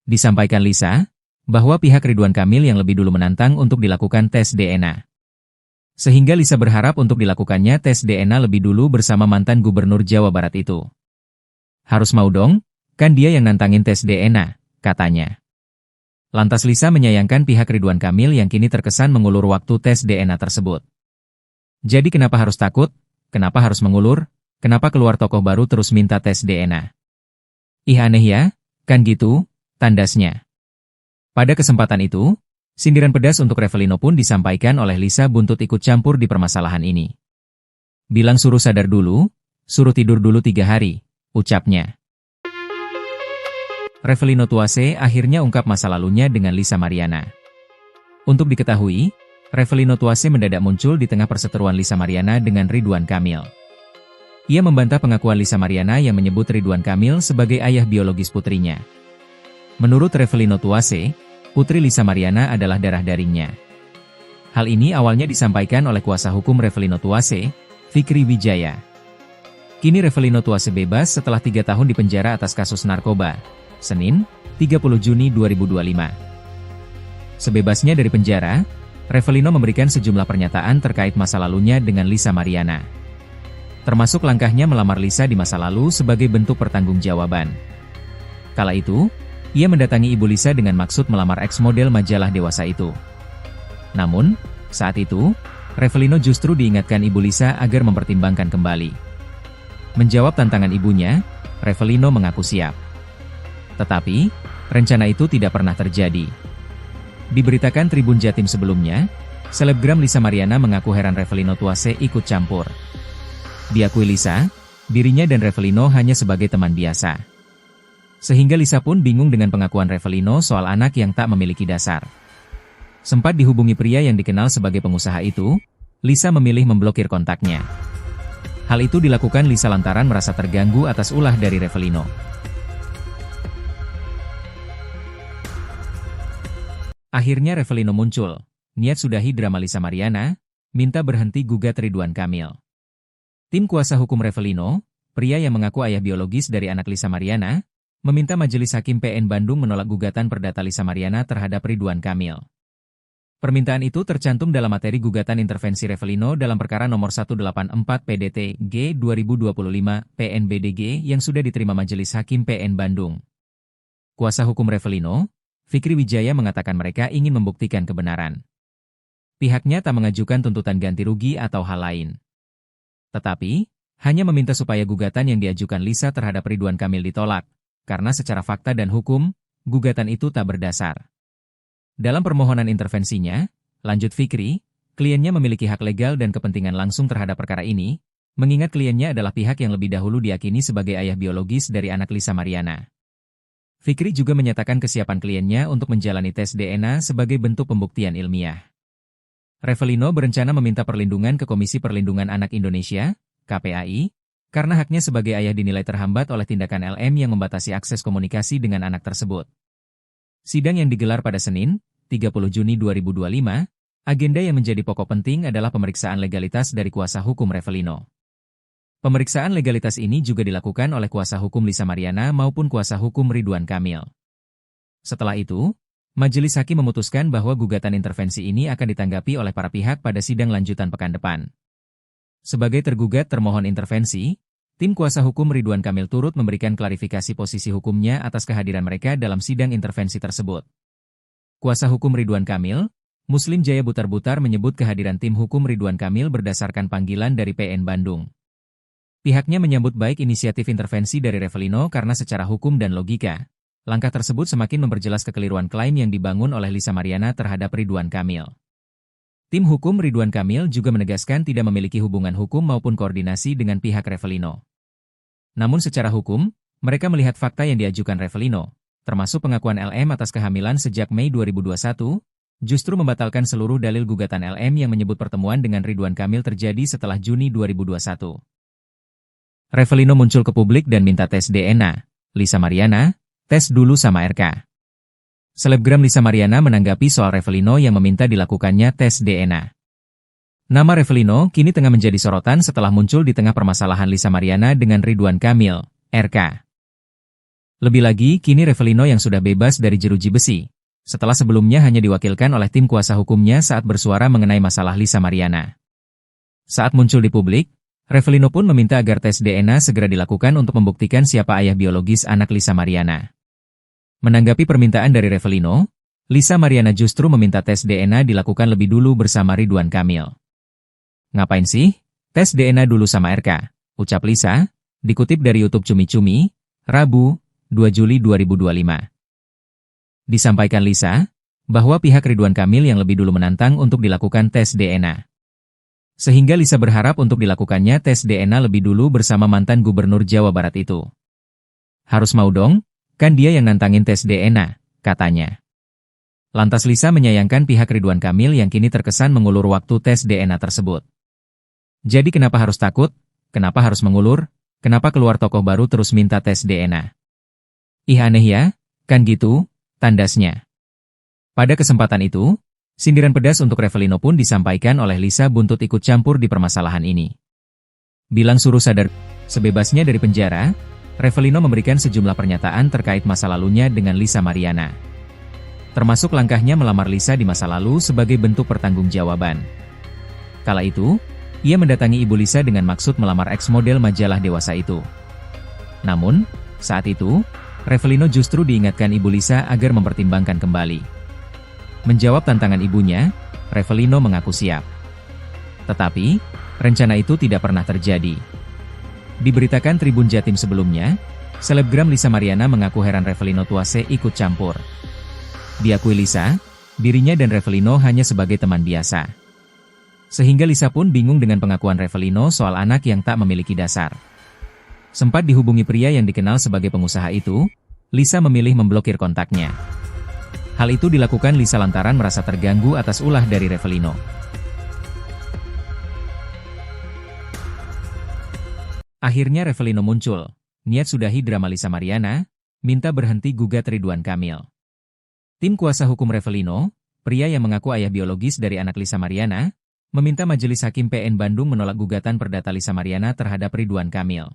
Disampaikan Lisa, bahwa pihak Ridwan Kamil yang lebih dulu menantang untuk dilakukan tes DNA. Sehingga Lisa berharap untuk dilakukannya tes DNA lebih dulu bersama mantan Gubernur Jawa Barat itu. "Harus mau dong, kan dia yang nantangin tes DNA," katanya. Lantas Lisa menyayangkan pihak Ridwan Kamil yang kini terkesan mengulur waktu tes DNA tersebut. "Jadi kenapa harus takut? kenapa harus mengulur? Kenapa keluar tokoh baru terus minta tes DNA? Ih aneh ya, kan gitu, tandasnya. Pada kesempatan itu, sindiran pedas untuk Revelino pun disampaikan oleh Lisa Buntut ikut campur di permasalahan ini. Bilang suruh sadar dulu, suruh tidur dulu 3 hari, ucapnya. Revelino Tuase akhirnya ungkap masa lalunya dengan Lisa Mariana. Untuk diketahui, Revelino Tuase mendadak muncul di tengah perseteruan Lisa Mariana dengan Ridwan Kamil. Ia membantah pengakuan Lisa Mariana yang menyebut Ridwan Kamil sebagai ayah biologis putrinya. Menurut Revelino Tuase, putri Lisa Mariana adalah darah dagingnya. Hal ini awalnya disampaikan oleh kuasa hukum Revelino Tuase, Fikri Wijaya. Kini Revelino Tuase bebas setelah 3 tahun di penjara atas kasus narkoba. Senin, 30 Juni 2025. Sebebasnya dari penjara, Revelino memberikan sejumlah pernyataan terkait masa lalunya dengan Lisa Mariana. Termasuk langkahnya melamar Lisa di masa lalu sebagai bentuk pertanggungjawaban. Kala itu, ia mendatangi ibu Lisa dengan maksud melamar ex-model majalah dewasa itu. Namun, saat itu, Revelino justru diingatkan ibu Lisa agar mempertimbangkan kembali. Menjawab tantangan ibunya, Revelino mengaku siap. Tetapi, rencana itu tidak pernah terjadi. Diberitakan Tribun Jatim sebelumnya, selebgram Lisa Mariana mengaku heran Revelino Tuase ikut campur. Diakui Lisa, dirinya dan Revelino hanya sebagai teman biasa. Sehingga Lisa pun bingung dengan pengakuan Revelino soal anak yang tak memiliki dasar. Sempat dihubungi pria yang dikenal sebagai pengusaha itu, Lisa memilih memblokir kontaknya. Hal itu dilakukan Lisa lantaran merasa terganggu atas ulah dari Revelino. Akhirnya Revelino muncul, niat sudahi drama Lisa Mariana, minta berhenti gugat Ridwan Kamil. Tim kuasa hukum Revelino, pria yang mengaku ayah biologis dari anak Lisa Mariana, meminta Majelis Hakim PN Bandung menolak gugatan perdata Lisa Mariana terhadap Ridwan Kamil. Permintaan itu tercantum dalam materi gugatan intervensi Revelino dalam perkara nomor 184 PDT G 2025 PNBDG yang sudah diterima Majelis Hakim PN Bandung. Kuasa hukum Revelino, Fikri Wijaya mengatakan mereka ingin membuktikan kebenaran. Pihaknya tak mengajukan tuntutan ganti rugi atau hal lain. Tetapi, hanya meminta supaya gugatan yang diajukan Lisa terhadap Ridwan Kamil ditolak, karena secara fakta dan hukum, gugatan itu tak berdasar. Dalam permohonan intervensinya, lanjut Fikri, kliennya memiliki hak legal dan kepentingan langsung terhadap perkara ini, mengingat kliennya adalah pihak yang lebih dahulu diyakini sebagai ayah biologis dari anak Lisa Mariana. Fikri juga menyatakan kesiapan kliennya untuk menjalani tes DNA sebagai bentuk pembuktian ilmiah. Revelino berencana meminta perlindungan ke Komisi Perlindungan Anak Indonesia, KPAI, karena haknya sebagai ayah dinilai terhambat oleh tindakan LM yang membatasi akses komunikasi dengan anak tersebut. Sidang yang digelar pada Senin, 30 Juni 2025, agenda yang menjadi pokok penting adalah pemeriksaan legalitas dari kuasa hukum Revelino. Pemeriksaan legalitas ini juga dilakukan oleh kuasa hukum Lisa Mariana maupun kuasa hukum Ridwan Kamil. Setelah itu, Majelis Hakim memutuskan bahwa gugatan intervensi ini akan ditanggapi oleh para pihak pada sidang lanjutan pekan depan. Sebagai tergugat termohon intervensi, tim kuasa hukum Ridwan Kamil turut memberikan klarifikasi posisi hukumnya atas kehadiran mereka dalam sidang intervensi tersebut. Kuasa hukum Ridwan Kamil, Muslim Jaya Butar-Butar menyebut kehadiran tim hukum Ridwan Kamil berdasarkan panggilan dari PN Bandung. Pihaknya menyambut baik inisiatif intervensi dari Revelino karena secara hukum dan logika, langkah tersebut semakin memperjelas kekeliruan klaim yang dibangun oleh Lisa Mariana terhadap Ridwan Kamil. Tim hukum Ridwan Kamil juga menegaskan tidak memiliki hubungan hukum maupun koordinasi dengan pihak Revelino. Namun secara hukum, mereka melihat fakta yang diajukan Revelino, termasuk pengakuan LM atas kehamilan sejak Mei 2021, justru membatalkan seluruh dalil gugatan LM yang menyebut pertemuan dengan Ridwan Kamil terjadi setelah Juni 2021. Revelino muncul ke publik dan minta tes DNA. Lisa Mariana, tes dulu sama RK. Selebgram Lisa Mariana menanggapi soal Revelino yang meminta dilakukannya tes DNA. Nama Revelino kini tengah menjadi sorotan setelah muncul di tengah permasalahan Lisa Mariana dengan Ridwan Kamil, RK. Lebih lagi, kini Revelino yang sudah bebas dari jeruji besi, setelah sebelumnya hanya diwakilkan oleh tim kuasa hukumnya saat bersuara mengenai masalah Lisa Mariana. Saat muncul di publik, Revelino pun meminta agar tes DNA segera dilakukan untuk membuktikan siapa ayah biologis anak Lisa Mariana. Menanggapi permintaan dari Revelino, Lisa Mariana justru meminta tes DNA dilakukan lebih dulu bersama Ridwan Kamil. Ngapain sih? Tes DNA dulu sama RK, ucap Lisa, dikutip dari YouTube Cumi-Cumi, Rabu, 2 Juli 2025. Disampaikan Lisa, bahwa pihak Ridwan Kamil yang lebih dulu menantang untuk dilakukan tes DNA. Sehingga Lisa berharap untuk dilakukannya tes DNA lebih dulu bersama mantan Gubernur Jawa Barat itu. Harus mau dong, kan dia yang nantangin tes DNA, katanya. Lantas Lisa menyayangkan pihak Ridwan Kamil yang kini terkesan mengulur waktu tes DNA tersebut. Jadi kenapa harus takut? Kenapa harus mengulur? Kenapa keluar tokoh baru terus minta tes DNA? Ih aneh ya, kan gitu, tandasnya. Pada kesempatan itu, sindiran pedas untuk Revelino pun disampaikan oleh Lisa buntut ikut campur di permasalahan ini. Bilang suruh sadar, sebebasnya dari penjara, Revelino memberikan sejumlah pernyataan terkait masa lalunya dengan Lisa Mariana. Termasuk langkahnya melamar Lisa di masa lalu sebagai bentuk pertanggungjawaban. Kala itu, ia mendatangi ibu Lisa dengan maksud melamar ex-model majalah dewasa itu. Namun, saat itu, Revelino justru diingatkan ibu Lisa agar mempertimbangkan kembali. Menjawab tantangan ibunya, Revelino mengaku siap. Tetapi, rencana itu tidak pernah terjadi. Diberitakan Tribun Jatim sebelumnya, selebgram Lisa Mariana mengaku heran Revelino Tuase ikut campur. Diakui Lisa, dirinya dan Revelino hanya sebagai teman biasa. Sehingga Lisa pun bingung dengan pengakuan Revelino soal anak yang tak memiliki dasar. Sempat dihubungi pria yang dikenal sebagai pengusaha itu, Lisa memilih memblokir kontaknya. Hal itu dilakukan Lisa lantaran merasa terganggu atas ulah dari Revelino. Akhirnya Revelino muncul, niat sudahi drama Lisa Mariana, minta berhenti gugat Ridwan Kamil. Tim kuasa hukum Revelino, pria yang mengaku ayah biologis dari anak Lisa Mariana, meminta Majelis Hakim PN Bandung menolak gugatan perdata Lisa Mariana terhadap Ridwan Kamil.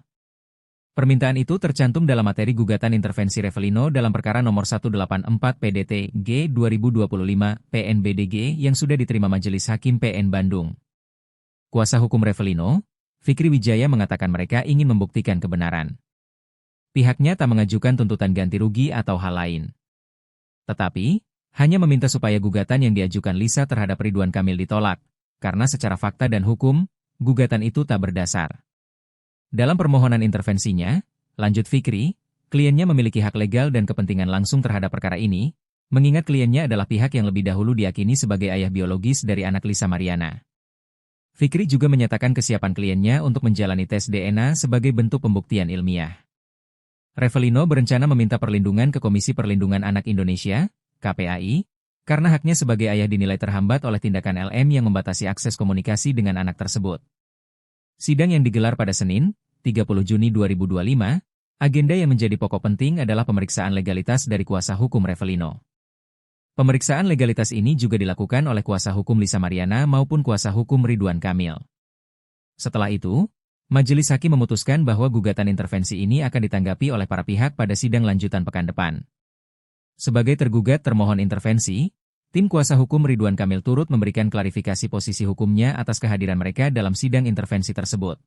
Permintaan itu tercantum dalam materi gugatan intervensi Revelino dalam perkara nomor 184 PDT G 2025 PNBDG yang sudah diterima Majelis Hakim PN Bandung. Kuasa hukum Revelino, Fikri Wijaya mengatakan mereka ingin membuktikan kebenaran. Pihaknya tak mengajukan tuntutan ganti rugi atau hal lain. Tetapi, hanya meminta supaya gugatan yang diajukan Lisa terhadap Ridwan Kamil ditolak, karena secara fakta dan hukum, gugatan itu tak berdasar. Dalam permohonan intervensinya, lanjut Fikri, kliennya memiliki hak legal dan kepentingan langsung terhadap perkara ini, mengingat kliennya adalah pihak yang lebih dahulu diyakini sebagai ayah biologis dari anak Lisa Mariana. Fikri juga menyatakan kesiapan kliennya untuk menjalani tes DNA sebagai bentuk pembuktian ilmiah. Revelino berencana meminta perlindungan ke Komisi Perlindungan Anak Indonesia, KPAI, karena haknya sebagai ayah dinilai terhambat oleh tindakan LM yang membatasi akses komunikasi dengan anak tersebut. Sidang yang digelar pada Senin, 30 Juni 2025, agenda yang menjadi pokok penting adalah pemeriksaan legalitas dari kuasa hukum Revelino. Pemeriksaan legalitas ini juga dilakukan oleh kuasa hukum Lisa Mariana maupun kuasa hukum Ridwan Kamil. Setelah itu, Majelis Hakim memutuskan bahwa gugatan intervensi ini akan ditanggapi oleh para pihak pada sidang lanjutan pekan depan. Sebagai tergugat termohon intervensi, tim kuasa hukum Ridwan Kamil turut memberikan klarifikasi posisi hukumnya atas kehadiran mereka dalam sidang intervensi tersebut.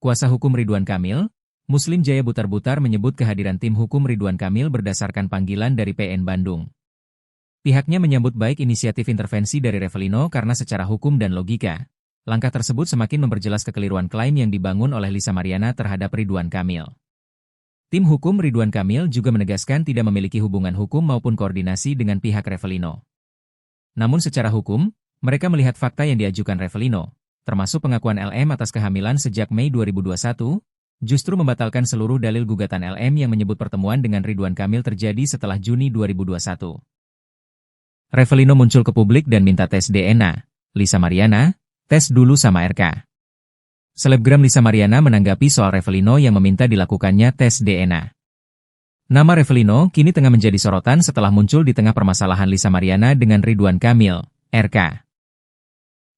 Kuasa hukum Ridwan Kamil, Muslim Jaya Butar-Butar menyebut kehadiran tim hukum Ridwan Kamil berdasarkan panggilan dari PN Bandung. Pihaknya menyambut baik inisiatif intervensi dari Revelino karena secara hukum dan logika, langkah tersebut semakin memperjelas kekeliruan klaim yang dibangun oleh Lisa Mariana terhadap Ridwan Kamil. Tim hukum Ridwan Kamil juga menegaskan tidak memiliki hubungan hukum maupun koordinasi dengan pihak Revelino. Namun secara hukum, mereka melihat fakta yang diajukan Revelino, termasuk pengakuan LM atas kehamilan sejak Mei 2021, justru membatalkan seluruh dalil gugatan LM yang menyebut pertemuan dengan Ridwan Kamil terjadi setelah Juni 2021. Revelino muncul ke publik dan minta tes DNA. Lisa Mariana, tes dulu sama RK. Selebgram Lisa Mariana menanggapi soal Revelino yang meminta dilakukannya tes DNA. Nama Revelino kini tengah menjadi sorotan setelah muncul di tengah permasalahan Lisa Mariana dengan Ridwan Kamil, RK.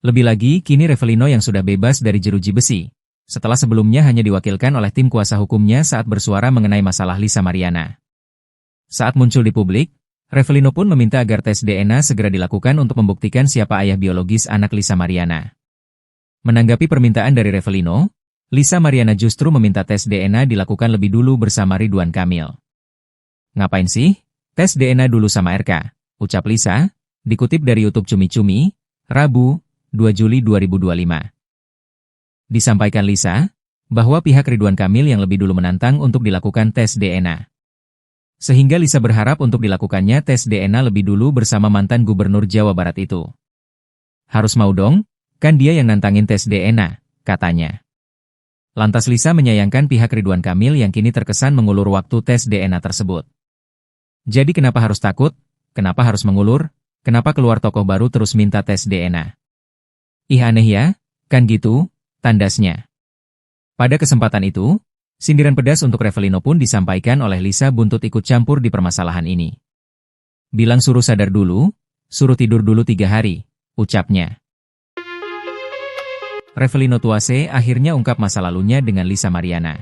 Lebih lagi, kini Revelino yang sudah bebas dari jeruji besi, setelah sebelumnya hanya diwakilkan oleh tim kuasa hukumnya saat bersuara mengenai masalah Lisa Mariana. Saat muncul di publik, Revelino pun meminta agar tes DNA segera dilakukan untuk membuktikan siapa ayah biologis anak Lisa Mariana. Menanggapi permintaan dari Revelino, Lisa Mariana justru meminta tes DNA dilakukan lebih dulu bersama Ridwan Kamil. Ngapain sih? Tes DNA dulu sama RK, ucap Lisa, dikutip dari YouTube Cumi-Cumi, Rabu, 2 Juli 2025. Disampaikan Lisa, bahwa pihak Ridwan Kamil yang lebih dulu menantang untuk dilakukan tes DNA. Sehingga Lisa berharap untuk dilakukannya tes DNA lebih dulu bersama mantan Gubernur Jawa Barat itu. Harus mau dong, kan dia yang nantangin tes DNA, katanya. Lantas Lisa menyayangkan pihak Ridwan Kamil yang kini terkesan mengulur waktu tes DNA tersebut. Jadi kenapa harus takut? Kenapa harus mengulur? Kenapa keluar tokoh baru terus minta tes DNA? Ih aneh ya, kan gitu, tandasnya. Pada kesempatan itu, sindiran pedas untuk Revelino pun disampaikan oleh Lisa buntut ikut campur di permasalahan ini. Bilang suruh sadar dulu, suruh tidur dulu 3 hari, ucapnya. Revelino Tuase akhirnya ungkap masa lalunya dengan Lisa Mariana.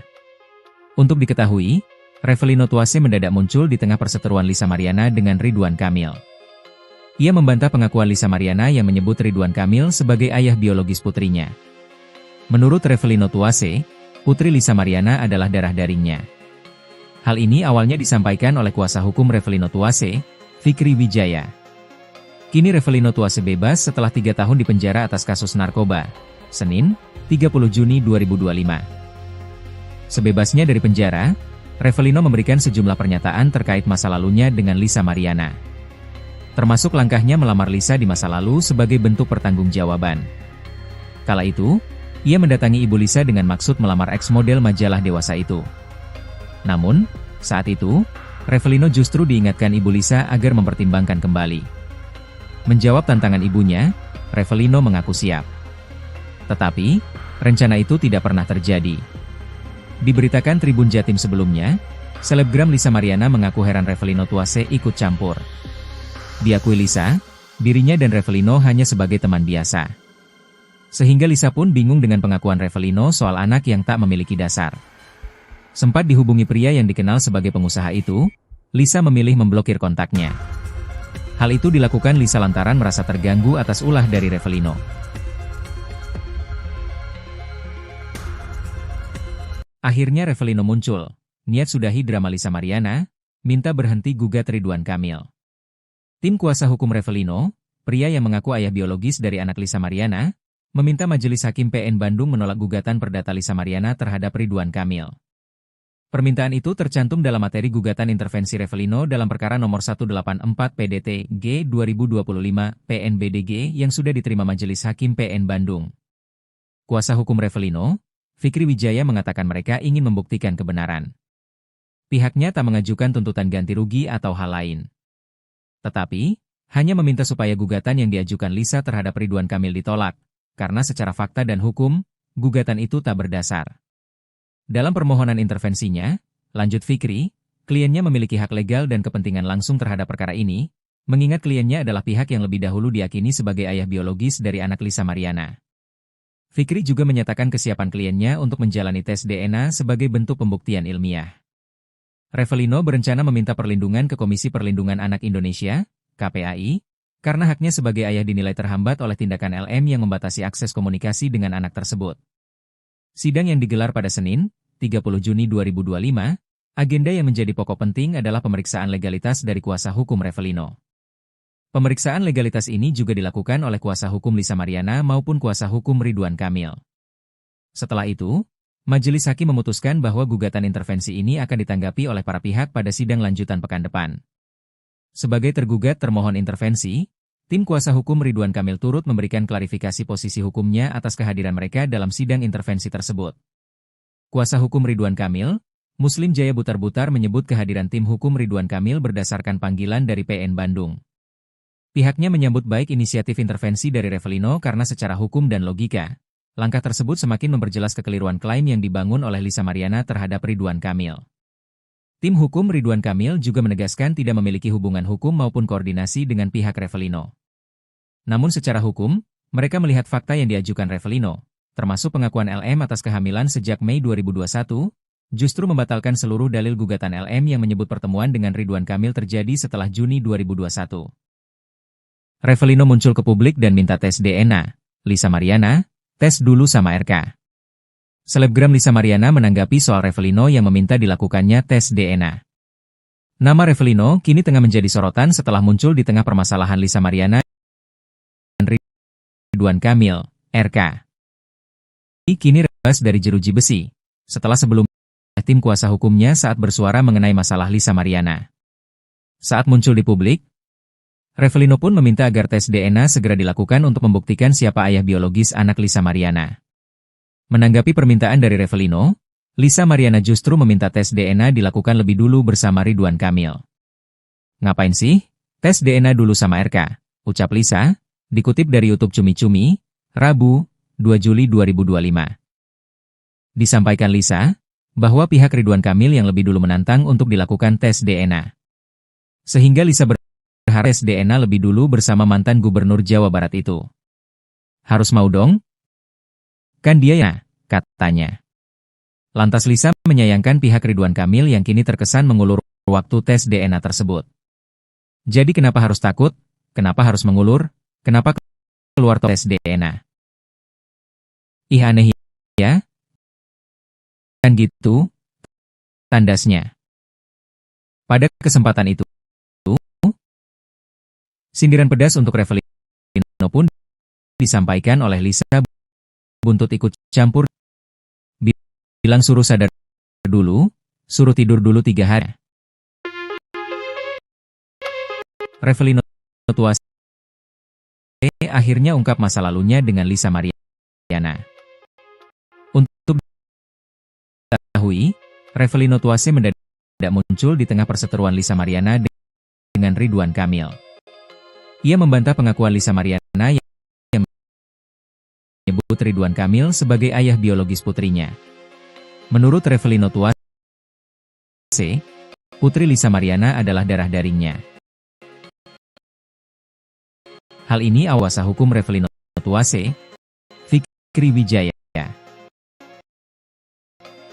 Untuk diketahui, Revelino Tuase mendadak muncul di tengah perseteruan Lisa Mariana dengan Ridwan Kamil. Ia membantah pengakuan Lisa Mariana yang menyebut Ridwan Kamil sebagai ayah biologis putrinya. Menurut Revelino Tuase, putri Lisa Mariana adalah darah dagingnya. Hal ini awalnya disampaikan oleh kuasa hukum Revelino Tuase, Fikri Wijaya. Kini Revelino Tuase bebas setelah 3 tahun di penjara atas kasus narkoba. Senin, 30 Juni 2025. Sebebasnya dari penjara, Revelino memberikan sejumlah pernyataan terkait masa lalunya dengan Lisa Mariana. Termasuk langkahnya melamar Lisa di masa lalu sebagai bentuk pertanggungjawaban. Kala itu, ia mendatangi ibu Lisa dengan maksud melamar ex-model majalah dewasa itu. Namun, saat itu, Revelino justru diingatkan ibu Lisa agar mempertimbangkan kembali. Menjawab tantangan ibunya, Revelino mengaku siap. Tetapi, rencana itu tidak pernah terjadi. Diberitakan Tribun Jatim sebelumnya, selebgram Lisa Mariana mengaku heran Revelino Tuase ikut campur. Diakui Lisa, dirinya dan Revelino hanya sebagai teman biasa. Sehingga Lisa pun bingung dengan pengakuan Revelino soal anak yang tak memiliki dasar. Sempat dihubungi pria yang dikenal sebagai pengusaha itu, Lisa memilih memblokir kontaknya. Hal itu dilakukan Lisa lantaran merasa terganggu atas ulah dari Revelino. Akhirnya Revelino muncul, niat sudahi drama Lisa Mariana, minta berhenti gugat Ridwan Kamil. Tim kuasa hukum Revelino, pria yang mengaku ayah biologis dari anak Lisa Mariana, meminta Majelis Hakim PN Bandung menolak gugatan perdata Lisa Mariana terhadap Ridwan Kamil. Permintaan itu tercantum dalam materi gugatan intervensi Revelino dalam perkara nomor 184 PDT G 2025 PNBDG yang sudah diterima Majelis Hakim PN Bandung. Kuasa hukum Revelino, Fikri Wijaya mengatakan mereka ingin membuktikan kebenaran. Pihaknya tak mengajukan tuntutan ganti rugi atau hal lain. Tetapi, hanya meminta supaya gugatan yang diajukan Lisa terhadap Ridwan Kamil ditolak, karena secara fakta dan hukum, gugatan itu tak berdasar. Dalam permohonan intervensinya, lanjut Fikri, kliennya memiliki hak legal dan kepentingan langsung terhadap perkara ini, mengingat kliennya adalah pihak yang lebih dahulu diakini sebagai ayah biologis dari anak Lisa Mariana. Fikri juga menyatakan kesiapan kliennya untuk menjalani tes DNA sebagai bentuk pembuktian ilmiah. Revelino berencana meminta perlindungan ke Komisi Perlindungan Anak Indonesia, KPAI, karena haknya sebagai ayah dinilai terhambat oleh tindakan LM yang membatasi akses komunikasi dengan anak tersebut. Sidang yang digelar pada Senin, 30 Juni 2025, agenda yang menjadi pokok penting adalah pemeriksaan legalitas dari kuasa hukum Revelino. Pemeriksaan legalitas ini juga dilakukan oleh kuasa hukum Lisa Mariana maupun kuasa hukum Ridwan Kamil. Setelah itu, Majelis Hakim memutuskan bahwa gugatan intervensi ini akan ditanggapi oleh para pihak pada sidang lanjutan pekan depan. Sebagai tergugat termohon intervensi, tim kuasa hukum Ridwan Kamil turut memberikan klarifikasi posisi hukumnya atas kehadiran mereka dalam sidang intervensi tersebut. Kuasa hukum Ridwan Kamil, Muslim Jaya Butar-Butar menyebut kehadiran tim hukum Ridwan Kamil berdasarkan panggilan dari PN Bandung. Pihaknya menyambut baik inisiatif intervensi dari Revelino karena secara hukum dan logika, langkah tersebut semakin memperjelas kekeliruan klaim yang dibangun oleh Lisa Mariana terhadap Ridwan Kamil. Tim hukum Ridwan Kamil juga menegaskan tidak memiliki hubungan hukum maupun koordinasi dengan pihak Revelino. Namun secara hukum, mereka melihat fakta yang diajukan Revelino, termasuk pengakuan LM atas kehamilan sejak Mei 2021, justru membatalkan seluruh dalil gugatan LM yang menyebut pertemuan dengan Ridwan Kamil terjadi setelah Juni 2021. Revelino muncul ke publik dan minta tes DNA. Lisa Mariana, tes dulu sama RK. Selebgram Lisa Mariana menanggapi soal Revelino yang meminta dilakukannya tes DNA. Nama Revelino kini tengah menjadi sorotan setelah muncul di tengah permasalahan Lisa Mariana dan Ridwan Kamil, RK. kini bebas dari jeruji besi, setelah sebelumnya tim kuasa hukumnya saat bersuara mengenai masalah Lisa Mariana. Saat muncul di publik, Revelino pun meminta agar tes DNA segera dilakukan untuk membuktikan siapa ayah biologis anak Lisa Mariana. Menanggapi permintaan dari Revelino, Lisa Mariana justru meminta tes DNA dilakukan lebih dulu bersama Ridwan Kamil. "Ngapain sih? Tes DNA dulu sama RK," ucap Lisa, dikutip dari YouTube Cumi Cumi, Rabu, 2 Juli 2025. Disampaikan Lisa, bahwa pihak Ridwan Kamil yang lebih dulu menantang untuk dilakukan tes DNA. Sehingga Lisa berharap tes DNA lebih dulu bersama mantan Gubernur Jawa Barat itu. "Harus mau dong? Kan dia ya," katanya. Lantas Lisa menyayangkan pihak Ridwan Kamil yang kini terkesan mengulur waktu tes DNA tersebut. "Jadi kenapa harus takut? Kenapa harus mengulur? Kenapa keluar tes DNA? Ih aneh ya? Kan gitu?" tandasnya. Pada kesempatan itu, sindiran pedas untuk Revelino pun disampaikan oleh Lisa. "Buntut ikut campur, bilang suruh sadar dulu, suruh tidur dulu 3 hari." Revelino Tuase akhirnya ungkap masa lalunya dengan Lisa Mariana. Untuk diketahui, Revelino Tuase mendadak muncul di tengah perseteruan Lisa Mariana dengan Ridwan Kamil. Ia membantah pengakuan Lisa Mariana yang menyebut Ridwan Kamil sebagai ayah biologis putrinya. Menurut Revelino Tuase, putri Lisa Mariana adalah darah dagingnya. Hal ini kuasa hukum Revelino Tuase, Fikri Wijaya.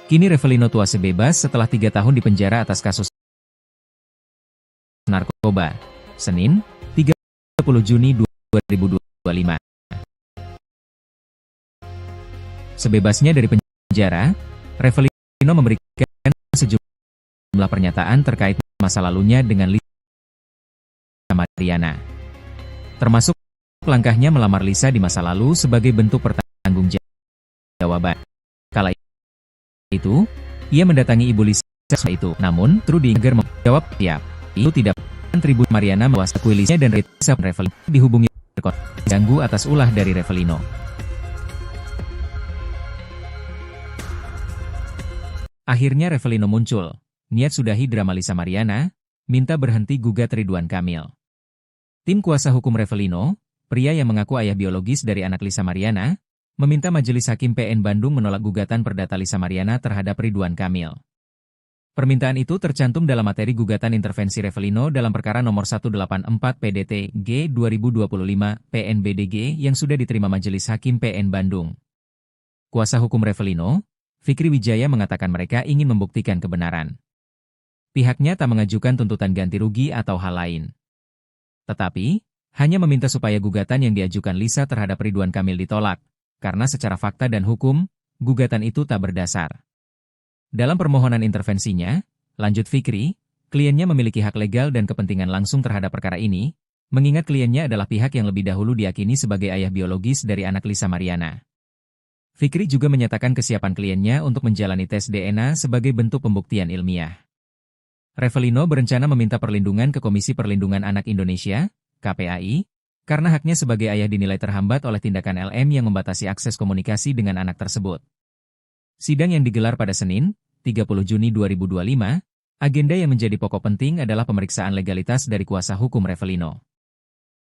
Kini Revelino Tuase bebas setelah 3 tahun di penjara atas kasus narkoba. Senin, 30 Juni 2025. Sebebasnya dari penjara, Revelino memberikan sejumlah pernyataan terkait masa lalunya dengan Lisa Mariana. Termasuk langkahnya melamar Lisa di masa lalu sebagai bentuk pertanggungjawaban. Kala itu, ia mendatangi ibu Lisa itu. Namun, Trudy agar menjawab, "Siap, itu tidak." Tribun Mariana mewakili Lisa dan Revelino dihubungi ganggu atas ulah dari Revelino. Akhirnya Revelino muncul, niat sudahi drama Lisa Mariana, minta berhenti gugat Ridwan Kamil. Tim kuasa hukum Revelino, pria yang mengaku ayah biologis dari anak Lisa Mariana, meminta Majelis Hakim PN Bandung menolak gugatan perdata Lisa Mariana terhadap Ridwan Kamil. Permintaan itu tercantum dalam materi gugatan intervensi Revelino dalam perkara nomor 184 PDT G 2025 PNBDG yang sudah diterima Majelis Hakim PN Bandung. Kuasa hukum Revelino, Fikri Wijaya mengatakan mereka ingin membuktikan kebenaran. Pihaknya tak mengajukan tuntutan ganti rugi atau hal lain. Tetapi, hanya meminta supaya gugatan yang diajukan Lisa terhadap Ridwan Kamil ditolak, karena secara fakta dan hukum, gugatan itu tak berdasar. Dalam permohonan intervensinya, lanjut Fikri, kliennya memiliki hak legal dan kepentingan langsung terhadap perkara ini, mengingat kliennya adalah pihak yang lebih dahulu diyakini sebagai ayah biologis dari anak Lisa Mariana. Fikri juga menyatakan kesiapan kliennya untuk menjalani tes DNA sebagai bentuk pembuktian ilmiah. Revelino berencana meminta perlindungan ke Komisi Perlindungan Anak Indonesia, KPAI, karena haknya sebagai ayah dinilai terhambat oleh tindakan LM yang membatasi akses komunikasi dengan anak tersebut. Sidang yang digelar pada Senin, 30 Juni 2025, agenda yang menjadi pokok penting adalah pemeriksaan legalitas dari kuasa hukum Revelino.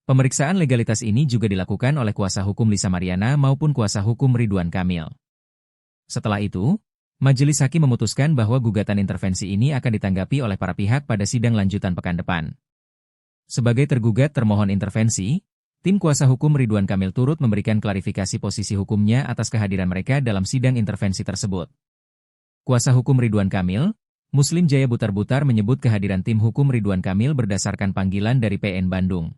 Pemeriksaan legalitas ini juga dilakukan oleh kuasa hukum Lisa Mariana maupun kuasa hukum Ridwan Kamil. Setelah itu, Majelis Hakim memutuskan bahwa gugatan intervensi ini akan ditanggapi oleh para pihak pada sidang lanjutan pekan depan. Sebagai tergugat termohon intervensi, tim kuasa hukum Ridwan Kamil turut memberikan klarifikasi posisi hukumnya atas kehadiran mereka dalam sidang intervensi tersebut. Kuasa hukum Ridwan Kamil, Muslim Jaya Butar-Butar menyebut kehadiran tim hukum Ridwan Kamil berdasarkan panggilan dari PN Bandung.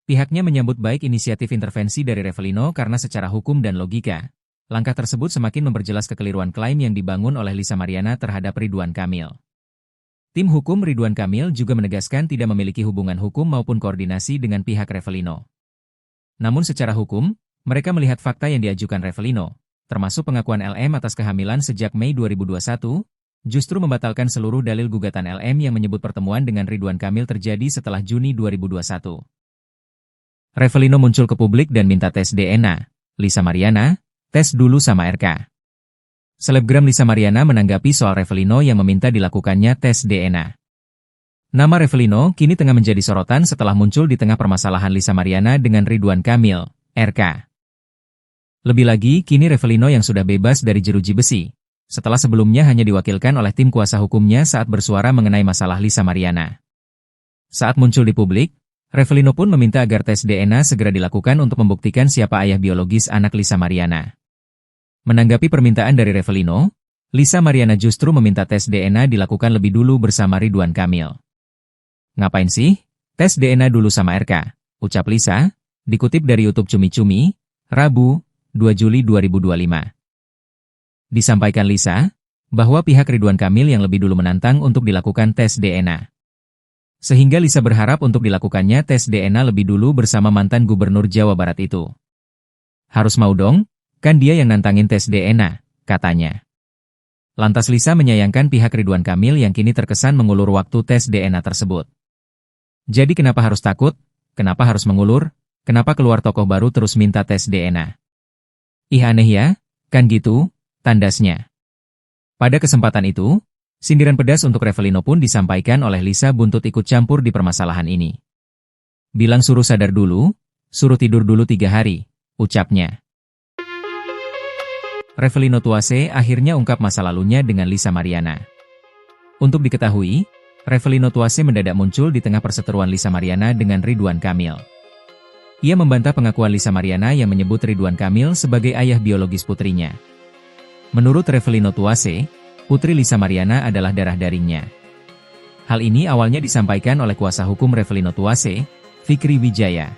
Pihaknya menyambut baik inisiatif intervensi dari Revelino karena secara hukum dan logika, langkah tersebut semakin memperjelas kekeliruan klaim yang dibangun oleh Lisa Mariana terhadap Ridwan Kamil. Tim hukum Ridwan Kamil juga menegaskan tidak memiliki hubungan hukum maupun koordinasi dengan pihak Revelino. Namun secara hukum, mereka melihat fakta yang diajukan Revelino, termasuk pengakuan LM atas kehamilan sejak Mei 2021, justru membatalkan seluruh dalil gugatan LM yang menyebut pertemuan dengan Ridwan Kamil terjadi setelah Juni 2021. Revelino muncul ke publik dan minta tes DNA. Lisa Mariana, tes dulu sama RK. Selebgram Lisa Mariana menanggapi soal Revelino yang meminta dilakukannya tes DNA. Nama Revelino kini tengah menjadi sorotan setelah muncul di tengah permasalahan Lisa Mariana dengan Ridwan Kamil, RK. Lebih lagi, kini Revelino yang sudah bebas dari jeruji besi, setelah sebelumnya hanya diwakilkan oleh tim kuasa hukumnya saat bersuara mengenai masalah Lisa Mariana. Saat muncul di publik, Revelino pun meminta agar tes DNA segera dilakukan untuk membuktikan siapa ayah biologis anak Lisa Mariana. Menanggapi permintaan dari Revelino, Lisa Mariana justru meminta tes DNA dilakukan lebih dulu bersama Ridwan Kamil. "Ngapain sih? Tes DNA dulu sama RK," ucap Lisa, dikutip dari YouTube Cumi Cumi, Rabu, 2 Juli 2025. Disampaikan Lisa, bahwa pihak Ridwan Kamil yang lebih dulu menantang untuk dilakukan tes DNA. Sehingga Lisa berharap untuk dilakukannya tes DNA lebih dulu bersama mantan Gubernur Jawa Barat itu. "Harus mau dong, kan dia yang nantangin tes DNA," katanya. Lantas Lisa menyayangkan pihak Ridwan Kamil yang kini terkesan mengulur waktu tes DNA tersebut. "Jadi kenapa harus takut? Kenapa harus mengulur? Kenapa keluar tokoh baru terus minta tes DNA? Ih aneh ya, kan gitu," tandasnya. Pada kesempatan itu, sindiran pedas untuk Revelino pun disampaikan oleh Lisa buntut ikut campur di permasalahan ini. "Bilang suruh sadar dulu, suruh tidur dulu 3 hari, ucapnya. Revelino Tuase akhirnya ungkap masa lalunya dengan Lisa Mariana. Untuk diketahui, Revelino Tuase mendadak muncul di tengah perseteruan Lisa Mariana dengan Ridwan Kamil. Ia membantah pengakuan Lisa Mariana yang menyebut Ridwan Kamil sebagai ayah biologis putrinya. Menurut Revelino Tuase, putri Lisa Mariana adalah darah dagingnya. Hal ini awalnya disampaikan oleh kuasa hukum Revelino Tuase, Fikri Wijaya.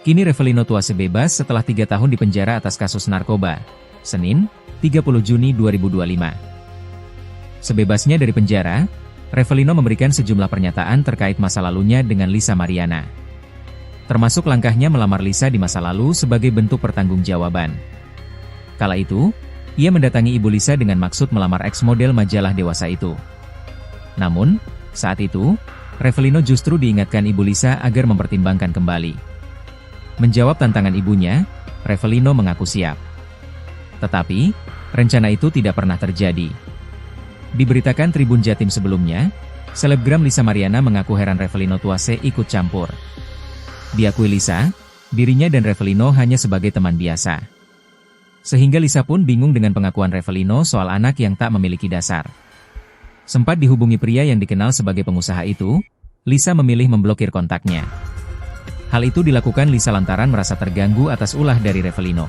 Kini Revelino Tuase bebas setelah 3 tahun di penjara atas kasus narkoba. Senin, 30 Juni 2025. Sebebasnya dari penjara, Revelino memberikan sejumlah pernyataan terkait masa lalunya dengan Lisa Mariana. Termasuk langkahnya melamar Lisa di masa lalu sebagai bentuk pertanggungjawaban. Kala itu, ia mendatangi ibu Lisa dengan maksud melamar ex-model majalah dewasa itu. Namun, saat itu, Revelino justru diingatkan ibu Lisa agar mempertimbangkan kembali. Menjawab tantangan ibunya, Revelino mengaku siap. Tetapi, rencana itu tidak pernah terjadi. Diberitakan Tribun Jatim sebelumnya, selebgram Lisa Mariana mengaku heran Revelino Tuase ikut campur. Diakui Lisa, dirinya dan Revelino hanya sebagai teman biasa. Sehingga Lisa pun bingung dengan pengakuan Revelino soal anak yang tak memiliki dasar. Sempat dihubungi pria yang dikenal sebagai pengusaha itu, Lisa memilih memblokir kontaknya. Hal itu dilakukan Lisa lantaran merasa terganggu atas ulah dari Revelino.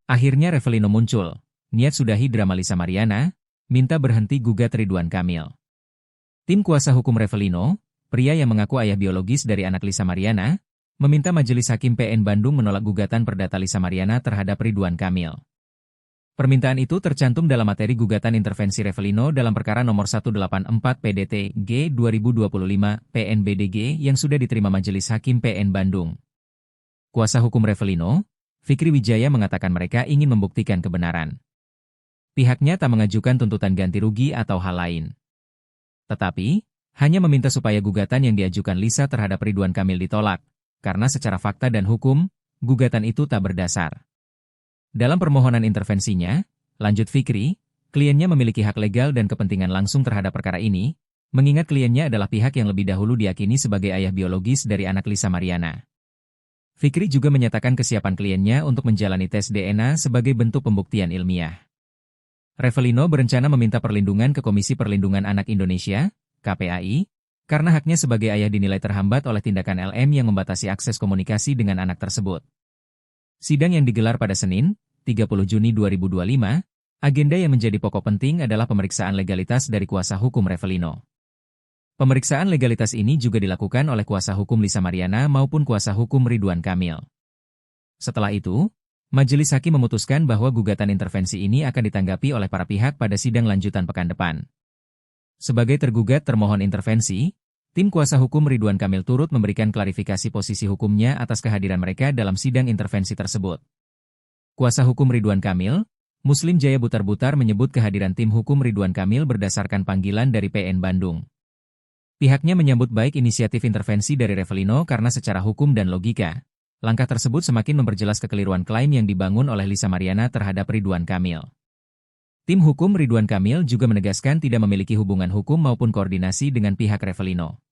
Akhirnya Revelino muncul, niat sudahi drama Lisa Mariana, minta berhenti gugat Ridwan Kamil. Tim kuasa hukum Revelino, pria yang mengaku ayah biologis dari anak Lisa Mariana, meminta Majelis Hakim PN Bandung menolak gugatan perdata Lisa Mariana terhadap Ridwan Kamil. Permintaan itu tercantum dalam materi gugatan intervensi Revelino dalam perkara nomor 184 PDT G 2025 PNBDG yang sudah diterima Majelis Hakim PN Bandung. Kuasa hukum Revelino, Fikri Wijaya mengatakan mereka ingin membuktikan kebenaran. Pihaknya tak mengajukan tuntutan ganti rugi atau hal lain. Tetapi, hanya meminta supaya gugatan yang diajukan Lisa terhadap Ridwan Kamil ditolak, karena secara fakta dan hukum, gugatan itu tak berdasar. Dalam permohonan intervensinya, lanjut Fikri, kliennya memiliki hak legal dan kepentingan langsung terhadap perkara ini, mengingat kliennya adalah pihak yang lebih dahulu diyakini sebagai ayah biologis dari anak Lisa Mariana. Fikri juga menyatakan kesiapan kliennya untuk menjalani tes DNA sebagai bentuk pembuktian ilmiah. Revelino berencana meminta perlindungan ke Komisi Perlindungan Anak Indonesia, KPAI, karena haknya sebagai ayah dinilai terhambat oleh tindakan LM yang membatasi akses komunikasi dengan anak tersebut. Sidang yang digelar pada Senin, 30 Juni 2025, agenda yang menjadi pokok penting adalah pemeriksaan legalitas dari kuasa hukum Revelino. Pemeriksaan legalitas ini juga dilakukan oleh kuasa hukum Lisa Mariana maupun kuasa hukum Ridwan Kamil. Setelah itu, Majelis Hakim memutuskan bahwa gugatan intervensi ini akan ditanggapi oleh para pihak pada sidang lanjutan pekan depan. Sebagai tergugat termohon intervensi, Tim kuasa hukum Ridwan Kamil turut memberikan klarifikasi posisi hukumnya atas kehadiran mereka dalam sidang intervensi tersebut. Kuasa hukum Ridwan Kamil, Muslim Jaya Butar-Butar menyebut kehadiran tim hukum Ridwan Kamil berdasarkan panggilan dari PN Bandung. Pihaknya menyambut baik inisiatif intervensi dari Revelino karena secara hukum dan logika, langkah tersebut semakin memperjelas kekeliruan klaim yang dibangun oleh Lisa Mariana terhadap Ridwan Kamil. Tim hukum Ridwan Kamil juga menegaskan tidak memiliki hubungan hukum maupun koordinasi dengan pihak Revelino.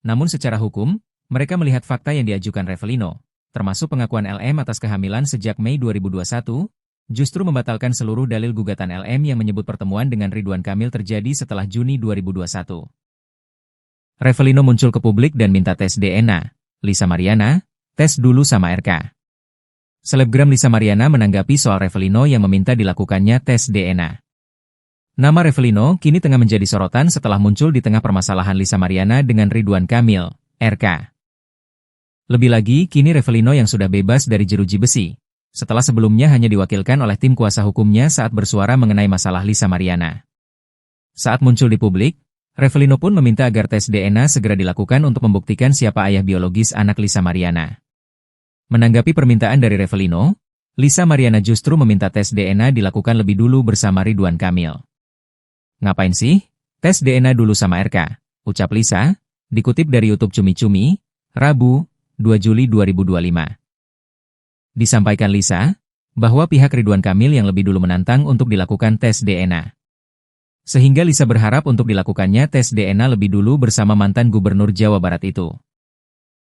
Namun secara hukum, mereka melihat fakta yang diajukan Revelino, termasuk pengakuan LM atas kehamilan sejak Mei 2021, justru membatalkan seluruh dalil gugatan LM yang menyebut pertemuan dengan Ridwan Kamil terjadi setelah Juni 2021. Revelino muncul ke publik dan minta tes DNA. Lisa Mariana, tes dulu sama RK. Selebgram Lisa Mariana menanggapi soal Revelino yang meminta dilakukannya tes DNA. Nama Revelino kini tengah menjadi sorotan setelah muncul di tengah permasalahan Lisa Mariana dengan Ridwan Kamil, RK. Lebih lagi, kini Revelino yang sudah bebas dari jeruji besi, setelah sebelumnya hanya diwakilkan oleh tim kuasa hukumnya saat bersuara mengenai masalah Lisa Mariana. Saat muncul di publik, Revelino pun meminta agar tes DNA segera dilakukan untuk membuktikan siapa ayah biologis anak Lisa Mariana. Menanggapi permintaan dari Revelino, Lisa Mariana justru meminta tes DNA dilakukan lebih dulu bersama Ridwan Kamil. "Ngapain sih? Tes DNA dulu sama RK," ucap Lisa, dikutip dari YouTube Cumi Cumi, Rabu, 2 Juli 2025. Disampaikan Lisa, bahwa pihak Ridwan Kamil yang lebih dulu menantang untuk dilakukan tes DNA. Sehingga Lisa berharap untuk dilakukannya tes DNA lebih dulu bersama mantan Gubernur Jawa Barat itu.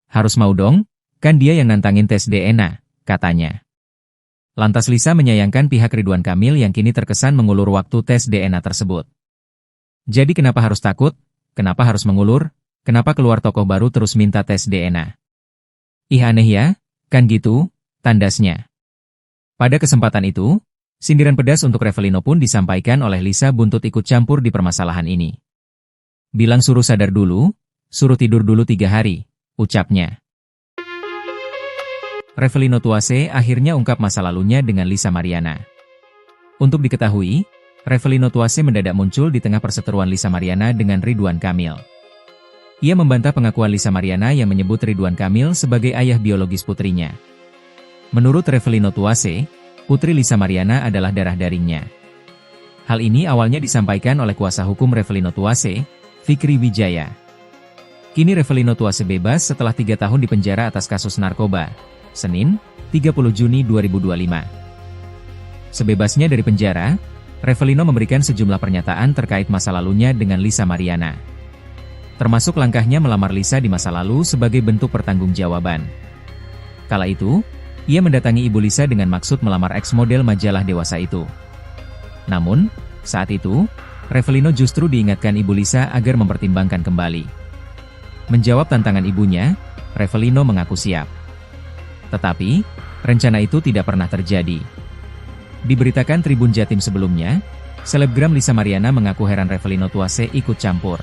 "Harus mau dong, kan dia yang nantangin tes DNA," katanya. Lantas Lisa menyayangkan pihak Ridwan Kamil yang kini terkesan mengulur waktu tes DNA tersebut. "Jadi kenapa harus takut? Kenapa harus mengulur? Kenapa keluar tokoh baru terus minta tes DNA? Ih aneh ya, kan gitu," tandasnya. Pada kesempatan itu, sindiran pedas untuk Revelino pun disampaikan oleh Lisa buntut ikut campur di permasalahan ini. "Bilang suruh sadar dulu, suruh tidur dulu 3 hari, ucapnya. Revelino Tuase akhirnya ungkap masa lalunya dengan Lisa Mariana. Untuk diketahui, Revelino Tuase mendadak muncul di tengah perseteruan Lisa Mariana dengan Ridwan Kamil. Ia membantah pengakuan Lisa Mariana yang menyebut Ridwan Kamil sebagai ayah biologis putrinya. Menurut Revelino Tuase, putri Lisa Mariana adalah darah dagingnya. Hal ini awalnya disampaikan oleh kuasa hukum Revelino Tuase, Fikri Wijaya. Kini Revelino Tuase bebas setelah 3 tahun di penjara atas kasus narkoba. Senin, 30 Juni 2025. Sebebasnya dari penjara, Revelino memberikan sejumlah pernyataan terkait masa lalunya dengan Lisa Mariana. Termasuk langkahnya melamar Lisa di masa lalu sebagai bentuk pertanggungjawaban. Kala itu, ia mendatangi ibu Lisa dengan maksud melamar ex-model majalah dewasa itu. Namun, saat itu, Revelino justru diingatkan ibu Lisa agar mempertimbangkan kembali. Menjawab tantangan ibunya, Revelino mengaku siap. Tetapi, rencana itu tidak pernah terjadi. Diberitakan Tribun Jatim sebelumnya, selebgram Lisa Mariana mengaku heran Revelino Tuase ikut campur.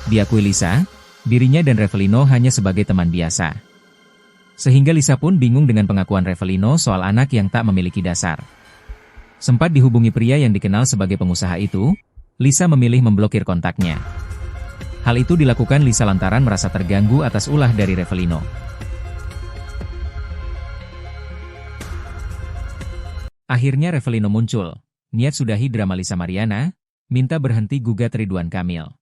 Diakui Lisa, dirinya dan Revelino hanya sebagai teman biasa. Sehingga Lisa pun bingung dengan pengakuan Revelino soal anak yang tak memiliki dasar. Sempat dihubungi pria yang dikenal sebagai pengusaha itu, Lisa memilih memblokir kontaknya. Hal itu dilakukan Lisa lantaran merasa terganggu atas ulah dari Revelino. Akhirnya Revelino muncul, niat sudahi drama Lisa Mariana, minta berhenti gugat Ridwan Kamil.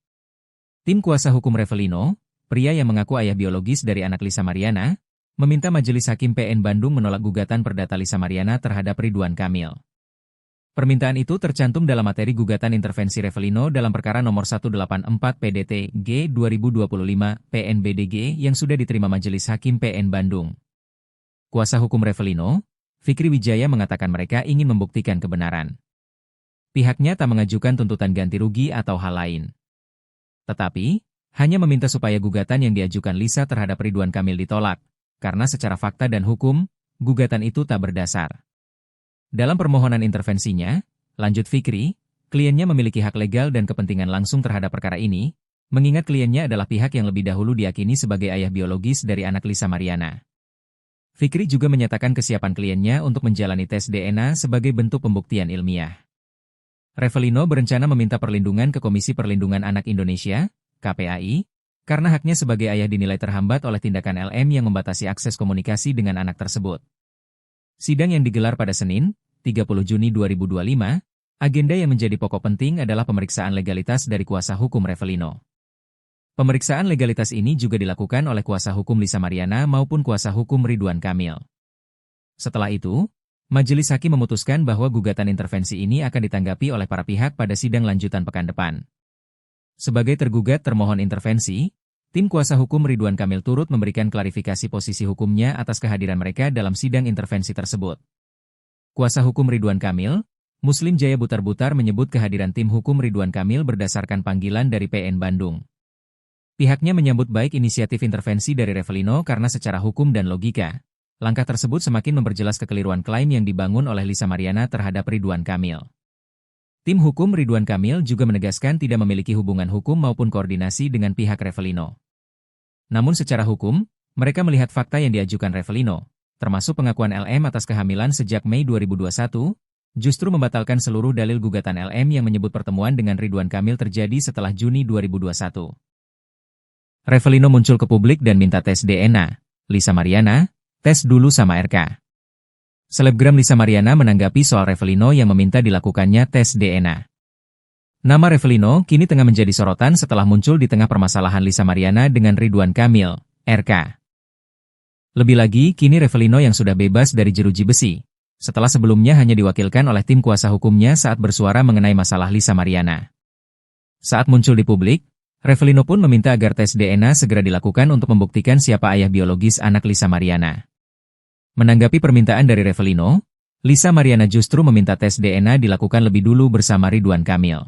Tim kuasa hukum Revelino, pria yang mengaku ayah biologis dari anak Lisa Mariana, meminta Majelis Hakim PN Bandung menolak gugatan perdata Lisa Mariana terhadap Ridwan Kamil. Permintaan itu tercantum dalam materi gugatan intervensi Revelino dalam perkara nomor 184 PDT G 2025 PNBDG yang sudah diterima Majelis Hakim PN Bandung. Kuasa hukum Revelino, Fikri Wijaya mengatakan mereka ingin membuktikan kebenaran. Pihaknya tak mengajukan tuntutan ganti rugi atau hal lain. Tetapi, hanya meminta supaya gugatan yang diajukan Lisa terhadap Ridwan Kamil ditolak, karena secara fakta dan hukum, gugatan itu tak berdasar. Dalam permohonan intervensinya, lanjut Fikri, kliennya memiliki hak legal dan kepentingan langsung terhadap perkara ini, mengingat kliennya adalah pihak yang lebih dahulu diyakini sebagai ayah biologis dari anak Lisa Mariana. Fikri juga menyatakan kesiapan kliennya untuk menjalani tes DNA sebagai bentuk pembuktian ilmiah. Revelino berencana meminta perlindungan ke Komisi Perlindungan Anak Indonesia, KPAI, karena haknya sebagai ayah dinilai terhambat oleh tindakan LM yang membatasi akses komunikasi dengan anak tersebut. Sidang yang digelar pada Senin, 30 Juni 2025, agenda yang menjadi pokok penting adalah pemeriksaan legalitas dari kuasa hukum Revelino. Pemeriksaan legalitas ini juga dilakukan oleh kuasa hukum Lisa Mariana maupun kuasa hukum Ridwan Kamil. Setelah itu, Majelis Hakim memutuskan bahwa gugatan intervensi ini akan ditanggapi oleh para pihak pada sidang lanjutan pekan depan. Sebagai tergugat termohon intervensi, tim kuasa hukum Ridwan Kamil turut memberikan klarifikasi posisi hukumnya atas kehadiran mereka dalam sidang intervensi tersebut. Kuasa hukum Ridwan Kamil, Muslim Jaya Butar-Butar menyebut kehadiran tim hukum Ridwan Kamil berdasarkan panggilan dari PN Bandung. Pihaknya menyambut baik inisiatif intervensi dari Revelino karena secara hukum dan logika, langkah tersebut semakin memperjelas kekeliruan klaim yang dibangun oleh Lisa Mariana terhadap Ridwan Kamil. Tim hukum Ridwan Kamil juga menegaskan tidak memiliki hubungan hukum maupun koordinasi dengan pihak Revelino. Namun secara hukum, mereka melihat fakta yang diajukan Revelino, termasuk pengakuan LM atas kehamilan sejak Mei 2021, justru membatalkan seluruh dalil gugatan LM yang menyebut pertemuan dengan Ridwan Kamil terjadi setelah Juni 2021. Revelino muncul ke publik dan minta tes DNA. Lisa Mariana, tes dulu sama RK. Selebgram Lisa Mariana menanggapi soal Revelino yang meminta dilakukannya tes DNA. Nama Revelino kini tengah menjadi sorotan setelah muncul di tengah permasalahan Lisa Mariana dengan Ridwan Kamil, RK. Lebih lagi, kini Revelino yang sudah bebas dari jeruji besi, setelah sebelumnya hanya diwakilkan oleh tim kuasa hukumnya saat bersuara mengenai masalah Lisa Mariana. Saat muncul di publik, Revelino pun meminta agar tes DNA segera dilakukan untuk membuktikan siapa ayah biologis anak Lisa Mariana. Menanggapi permintaan dari Revelino, Lisa Mariana justru meminta tes DNA dilakukan lebih dulu bersama Ridwan Kamil.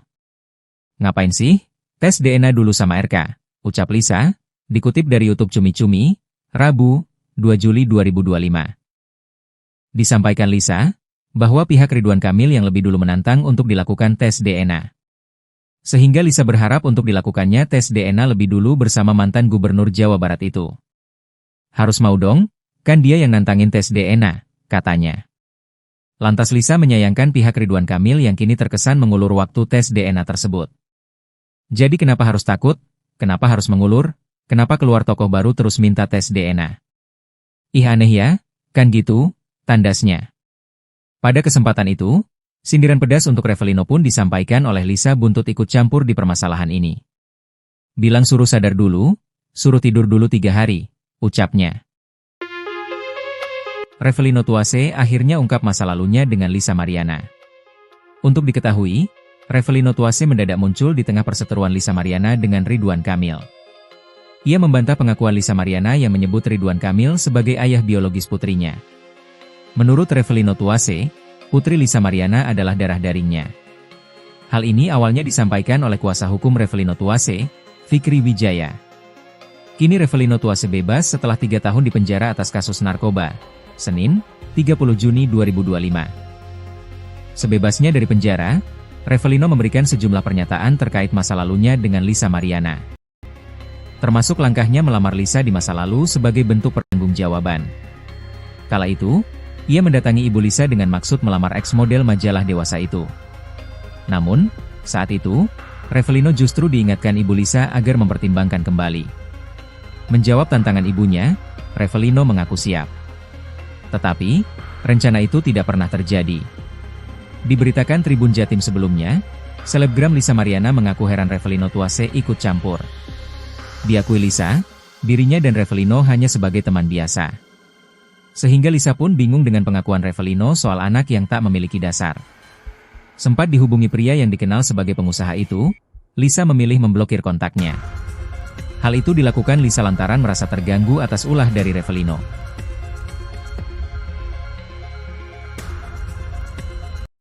Ngapain sih? Tes DNA dulu sama RK, ucap Lisa, dikutip dari YouTube Cumi Cumi, Rabu, 2 Juli 2025. Disampaikan Lisa, bahwa pihak Ridwan Kamil yang lebih dulu menantang untuk dilakukan tes DNA. Sehingga Lisa berharap untuk dilakukannya tes DNA lebih dulu bersama mantan Gubernur Jawa Barat itu. Harus mau dong? Kan dia yang nantangin tes DNA, katanya. Lantas Lisa menyayangkan pihak Ridwan Kamil yang kini terkesan mengulur waktu tes DNA tersebut. Jadi kenapa harus takut? Kenapa harus mengulur? Kenapa keluar tokoh baru terus minta tes DNA? Ih aneh ya, kan gitu, tandasnya. Pada kesempatan itu, sindiran pedas untuk Revelino pun disampaikan oleh Lisa buntut ikut campur di permasalahan ini. Bilang suruh sadar dulu, suruh tidur dulu 3 hari, ucapnya. Revelino Tuase akhirnya ungkap masa lalunya dengan Lisa Mariana. Untuk diketahui, Revelino Tuase mendadak muncul di tengah perseteruan Lisa Mariana dengan Ridwan Kamil. Ia membantah pengakuan Lisa Mariana yang menyebut Ridwan Kamil sebagai ayah biologis putrinya. Menurut Revelino Tuase, putri Lisa Mariana adalah darah dagingnya. Hal ini awalnya disampaikan oleh kuasa hukum Revelino Tuase, Fikri Wijaya. Kini Revelino Tuase bebas setelah 3 tahun di penjara atas kasus narkoba. Senin, 30 Juni 2025. Sebebasnya dari penjara, Revelino memberikan sejumlah pernyataan terkait masa lalunya dengan Lisa Mariana. Termasuk langkahnya melamar Lisa di masa lalu sebagai bentuk pertanggungjawaban. Kala itu, ia mendatangi ibu Lisa dengan maksud melamar ex-model majalah dewasa itu. Namun, saat itu, Revelino justru diingatkan ibu Lisa agar mempertimbangkan kembali. Menjawab tantangan ibunya, Revelino mengaku siap. Tetapi, rencana itu tidak pernah terjadi. Diberitakan Tribun Jatim sebelumnya, selebgram Lisa Mariana mengaku heran Revelino Tuase ikut campur. Diakui Lisa, dirinya dan Revelino hanya sebagai teman biasa. Sehingga Lisa pun bingung dengan pengakuan Revelino soal anak yang tak memiliki dasar. Sempat dihubungi pria yang dikenal sebagai pengusaha itu, Lisa memilih memblokir kontaknya. Hal itu dilakukan Lisa lantaran merasa terganggu atas ulah dari Revelino.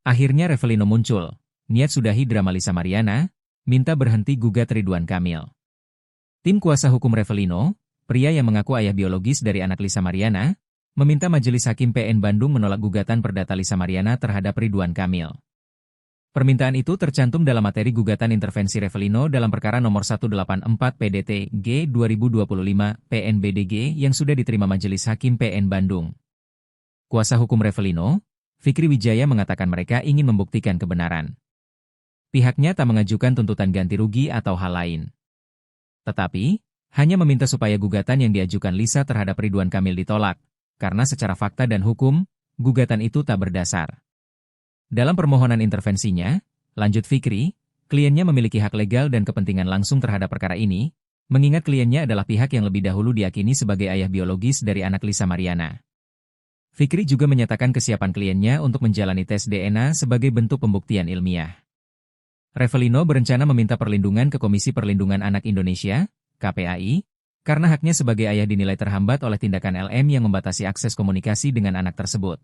Akhirnya Revelino muncul, niat sudahi drama Lisa Mariana, minta berhenti gugat Ridwan Kamil. Tim kuasa hukum Revelino, pria yang mengaku ayah biologis dari anak Lisa Mariana, meminta Majelis Hakim PN Bandung menolak gugatan perdata Lisa Mariana terhadap Ridwan Kamil. Permintaan itu tercantum dalam materi gugatan intervensi Revelino dalam perkara nomor 184 PDT G 2025 PNBDG yang sudah diterima Majelis Hakim PN Bandung. Kuasa hukum Revelino, Fikri Wijaya mengatakan mereka ingin membuktikan kebenaran. Pihaknya tak mengajukan tuntutan ganti rugi atau hal lain. Tetapi, hanya meminta supaya gugatan yang diajukan Lisa terhadap Ridwan Kamil ditolak, karena secara fakta dan hukum, gugatan itu tak berdasar. Dalam permohonan intervensinya, lanjut Fikri, kliennya memiliki hak legal dan kepentingan langsung terhadap perkara ini, mengingat kliennya adalah pihak yang lebih dahulu diyakini sebagai ayah biologis dari anak Lisa Mariana. Fikri juga menyatakan kesiapan kliennya untuk menjalani tes DNA sebagai bentuk pembuktian ilmiah. Revelino berencana meminta perlindungan ke Komisi Perlindungan Anak Indonesia, KPAI, karena haknya sebagai ayah dinilai terhambat oleh tindakan LM yang membatasi akses komunikasi dengan anak tersebut.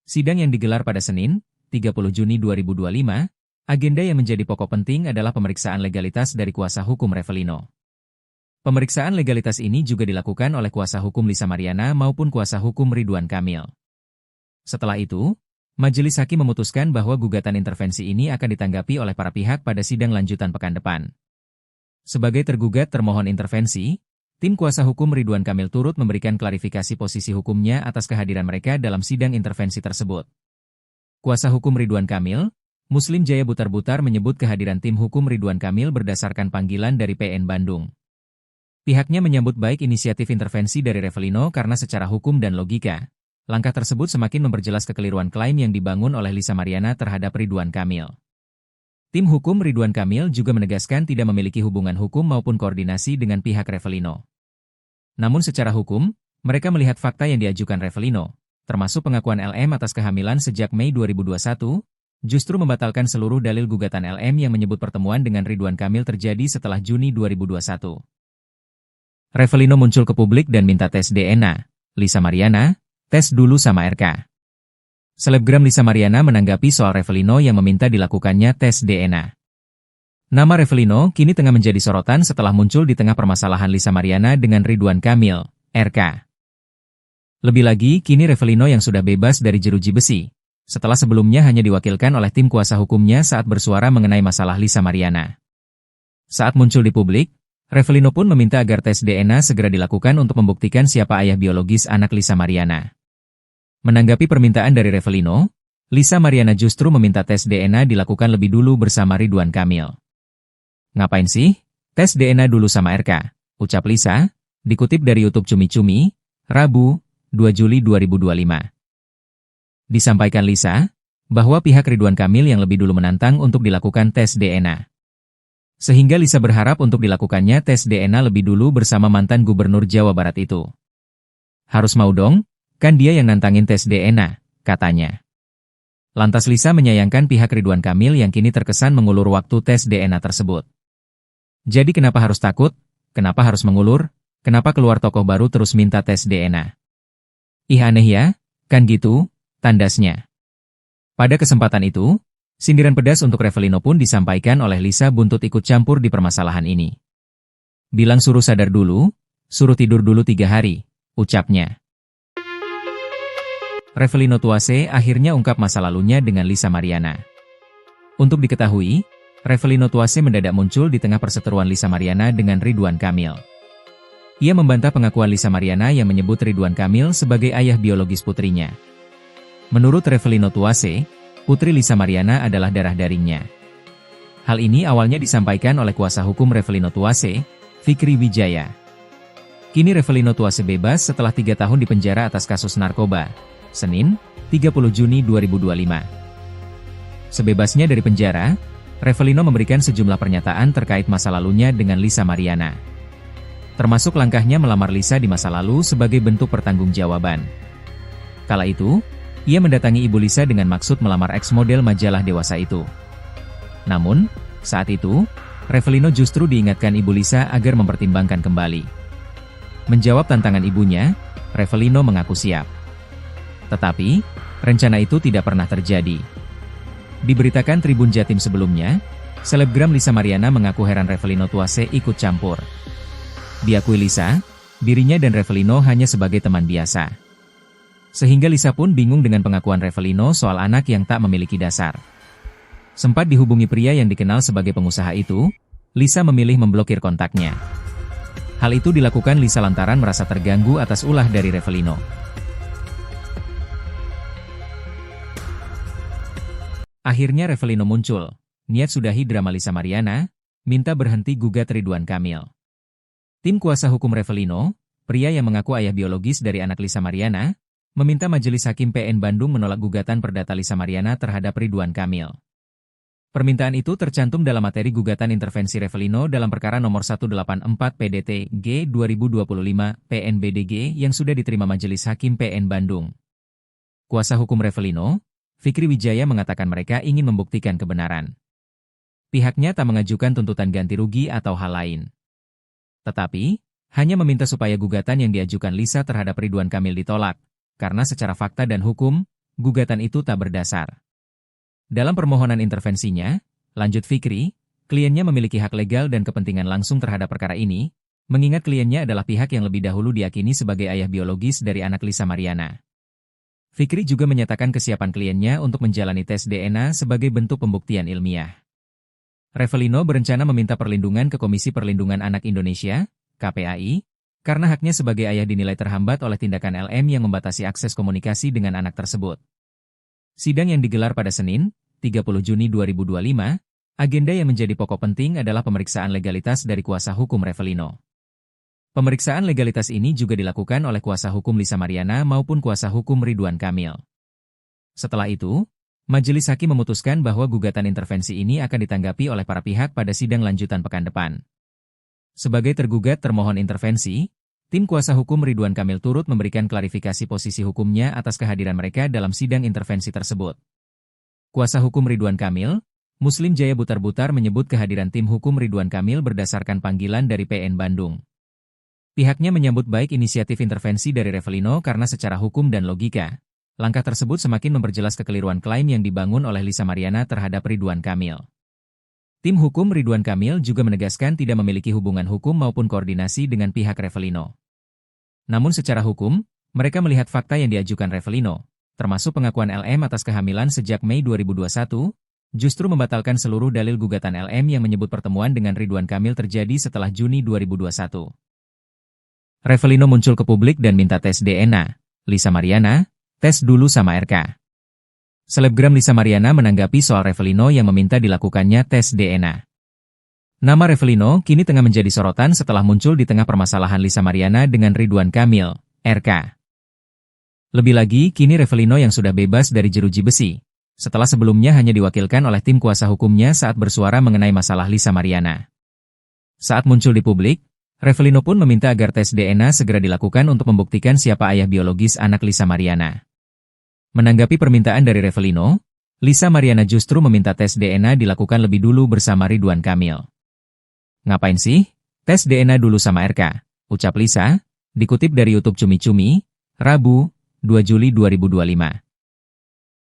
Sidang yang digelar pada Senin, 30 Juni 2025, agenda yang menjadi pokok penting adalah pemeriksaan legalitas dari kuasa hukum Revelino. Pemeriksaan legalitas ini juga dilakukan oleh kuasa hukum Lisa Mariana maupun kuasa hukum Ridwan Kamil. Setelah itu, Majelis Hakim memutuskan bahwa gugatan intervensi ini akan ditanggapi oleh para pihak pada sidang lanjutan pekan depan. Sebagai tergugat termohon intervensi, tim kuasa hukum Ridwan Kamil turut memberikan klarifikasi posisi hukumnya atas kehadiran mereka dalam sidang intervensi tersebut. Kuasa hukum Ridwan Kamil, Muslim Jaya Butar-Butar menyebut kehadiran tim hukum Ridwan Kamil berdasarkan panggilan dari PN Bandung. Pihaknya menyambut baik inisiatif intervensi dari Revelino karena secara hukum dan logika, langkah tersebut semakin memperjelas kekeliruan klaim yang dibangun oleh Lisa Mariana terhadap Ridwan Kamil. Tim hukum Ridwan Kamil juga menegaskan tidak memiliki hubungan hukum maupun koordinasi dengan pihak Revelino. Namun secara hukum, mereka melihat fakta yang diajukan Revelino, termasuk pengakuan LM atas kehamilan sejak Mei 2021, justru membatalkan seluruh dalil gugatan LM yang menyebut pertemuan dengan Ridwan Kamil terjadi setelah Juni 2021. Revelino muncul ke publik dan minta tes DNA. Lisa Mariana, tes dulu sama RK. Selebgram Lisa Mariana menanggapi soal Revelino yang meminta dilakukannya tes DNA. Nama Revelino kini tengah menjadi sorotan setelah muncul di tengah permasalahan Lisa Mariana dengan Ridwan Kamil, RK. Lebih lagi, kini Revelino yang sudah bebas dari jeruji besi, setelah sebelumnya hanya diwakilkan oleh tim kuasa hukumnya saat bersuara mengenai masalah Lisa Mariana. Saat muncul di publik, Revelino pun meminta agar tes DNA segera dilakukan untuk membuktikan siapa ayah biologis anak Lisa Mariana. Menanggapi permintaan dari Revelino, Lisa Mariana justru meminta tes DNA dilakukan lebih dulu bersama Ridwan Kamil. Ngapain sih? Tes DNA dulu sama RK, ucap Lisa, dikutip dari YouTube Cumi Cumi, Rabu, 2 Juli 2025. Disampaikan Lisa, bahwa pihak Ridwan Kamil yang lebih dulu menantang untuk dilakukan tes DNA. Sehingga Lisa berharap untuk dilakukannya tes DNA lebih dulu bersama mantan Gubernur Jawa Barat itu. Harus mau dong? Kan dia yang nantangin tes DNA, katanya. Lantas Lisa menyayangkan pihak Ridwan Kamil yang kini terkesan mengulur waktu tes DNA tersebut. Jadi kenapa harus takut? Kenapa harus mengulur? Kenapa keluar tokoh baru terus minta tes DNA? Ih aneh ya, kan gitu, tandasnya. Pada kesempatan itu, sindiran pedas untuk Revelino pun disampaikan oleh Lisa buntut ikut campur di permasalahan ini. Bilang suruh sadar dulu, suruh tidur dulu 3 hari, ucapnya. Revelino Tuase akhirnya ungkap masa lalunya dengan Lisa Mariana. Untuk diketahui, Revelino Tuase mendadak muncul di tengah perseteruan Lisa Mariana dengan Ridwan Kamil. Ia membantah pengakuan Lisa Mariana yang menyebut Ridwan Kamil sebagai ayah biologis putrinya. Menurut Revelino Tuase, putri Lisa Mariana adalah darah dagingnya. Hal ini awalnya disampaikan oleh kuasa hukum Revelino Tuase, Fikri Wijaya. Kini Revelino Tuase bebas setelah 3 tahun di penjara atas kasus narkoba. Senin, 30 Juni 2025. Sebebasnya dari penjara, Revelino memberikan sejumlah pernyataan terkait masa lalunya dengan Lisa Mariana. Termasuk langkahnya melamar Lisa di masa lalu sebagai bentuk pertanggungjawaban. Kala itu, ia mendatangi ibu Lisa dengan maksud melamar ex-model majalah dewasa itu. Namun, saat itu, Revelino justru diingatkan ibu Lisa agar mempertimbangkan kembali. Menjawab tantangan ibunya, Revelino mengaku siap. Tetapi, rencana itu tidak pernah terjadi. Diberitakan Tribun Jatim sebelumnya, selebgram Lisa Mariana mengaku heran Revelino Tuase ikut campur. Diakui Lisa, dirinya dan Revelino hanya sebagai teman biasa. Sehingga Lisa pun bingung dengan pengakuan Revelino soal anak yang tak memiliki dasar. Sempat dihubungi pria yang dikenal sebagai pengusaha itu, Lisa memilih memblokir kontaknya. Hal itu dilakukan Lisa lantaran merasa terganggu atas ulah dari Revelino. Akhirnya Revelino muncul, niat sudahi drama Lisa Mariana, minta berhenti gugat Ridwan Kamil. Tim kuasa hukum Revelino, pria yang mengaku ayah biologis dari anak Lisa Mariana, meminta Majelis Hakim PN Bandung menolak gugatan perdata Lisa Mariana terhadap Ridwan Kamil. Permintaan itu tercantum dalam materi gugatan intervensi Revelino dalam perkara nomor 184 PDT G 2025 PNBDG yang sudah diterima Majelis Hakim PN Bandung. Kuasa hukum Revelino, Fikri Wijaya mengatakan mereka ingin membuktikan kebenaran. Pihaknya tak mengajukan tuntutan ganti rugi atau hal lain. Tetapi, hanya meminta supaya gugatan yang diajukan Lisa terhadap Ridwan Kamil ditolak, karena secara fakta dan hukum, gugatan itu tak berdasar. Dalam permohonan intervensinya, lanjut Fikri, kliennya memiliki hak legal dan kepentingan langsung terhadap perkara ini, mengingat kliennya adalah pihak yang lebih dahulu diyakini sebagai ayah biologis dari anak Lisa Mariana. Fikri juga menyatakan kesiapan kliennya untuk menjalani tes DNA sebagai bentuk pembuktian ilmiah. Revelino berencana meminta perlindungan ke Komisi Perlindungan Anak Indonesia, KPAI, karena haknya sebagai ayah dinilai terhambat oleh tindakan LM yang membatasi akses komunikasi dengan anak tersebut. Sidang yang digelar pada Senin, 30 Juni 2025, agenda yang menjadi pokok penting adalah pemeriksaan legalitas dari kuasa hukum Revelino. Pemeriksaan legalitas ini juga dilakukan oleh kuasa hukum Lisa Mariana maupun kuasa hukum Ridwan Kamil. Setelah itu, Majelis Hakim memutuskan bahwa gugatan intervensi ini akan ditanggapi oleh para pihak pada sidang lanjutan pekan depan. Sebagai tergugat termohon intervensi, tim kuasa hukum Ridwan Kamil turut memberikan klarifikasi posisi hukumnya atas kehadiran mereka dalam sidang intervensi tersebut. Kuasa hukum Ridwan Kamil, Muslim Jaya Butar-Butar menyebut kehadiran tim hukum Ridwan Kamil berdasarkan panggilan dari PN Bandung. Pihaknya menyambut baik inisiatif intervensi dari Revelino karena secara hukum dan logika, langkah tersebut semakin memperjelas kekeliruan klaim yang dibangun oleh Lisa Mariana terhadap Ridwan Kamil. Tim hukum Ridwan Kamil juga menegaskan tidak memiliki hubungan hukum maupun koordinasi dengan pihak Revelino. Namun secara hukum, mereka melihat fakta yang diajukan Revelino, termasuk pengakuan LM atas kehamilan sejak Mei 2021, justru membatalkan seluruh dalil gugatan LM yang menyebut pertemuan dengan Ridwan Kamil terjadi setelah Juni 2021. Revelino muncul ke publik dan minta tes DNA. Lisa Mariana, tes dulu sama RK. Selebgram Lisa Mariana menanggapi soal Revelino yang meminta dilakukannya tes DNA. Nama Revelino kini tengah menjadi sorotan setelah muncul di tengah permasalahan Lisa Mariana dengan Ridwan Kamil, RK. Lebih lagi, kini Revelino yang sudah bebas dari jeruji besi, setelah sebelumnya hanya diwakilkan oleh tim kuasa hukumnya saat bersuara mengenai masalah Lisa Mariana. Saat muncul di publik, Revelino pun meminta agar tes DNA segera dilakukan untuk membuktikan siapa ayah biologis anak Lisa Mariana. Menanggapi permintaan dari Revelino, Lisa Mariana justru meminta tes DNA dilakukan lebih dulu bersama Ridwan Kamil. Ngapain sih? Tes DNA dulu sama RK, ucap Lisa, dikutip dari YouTube Cumi Cumi, Rabu, 2 Juli 2025.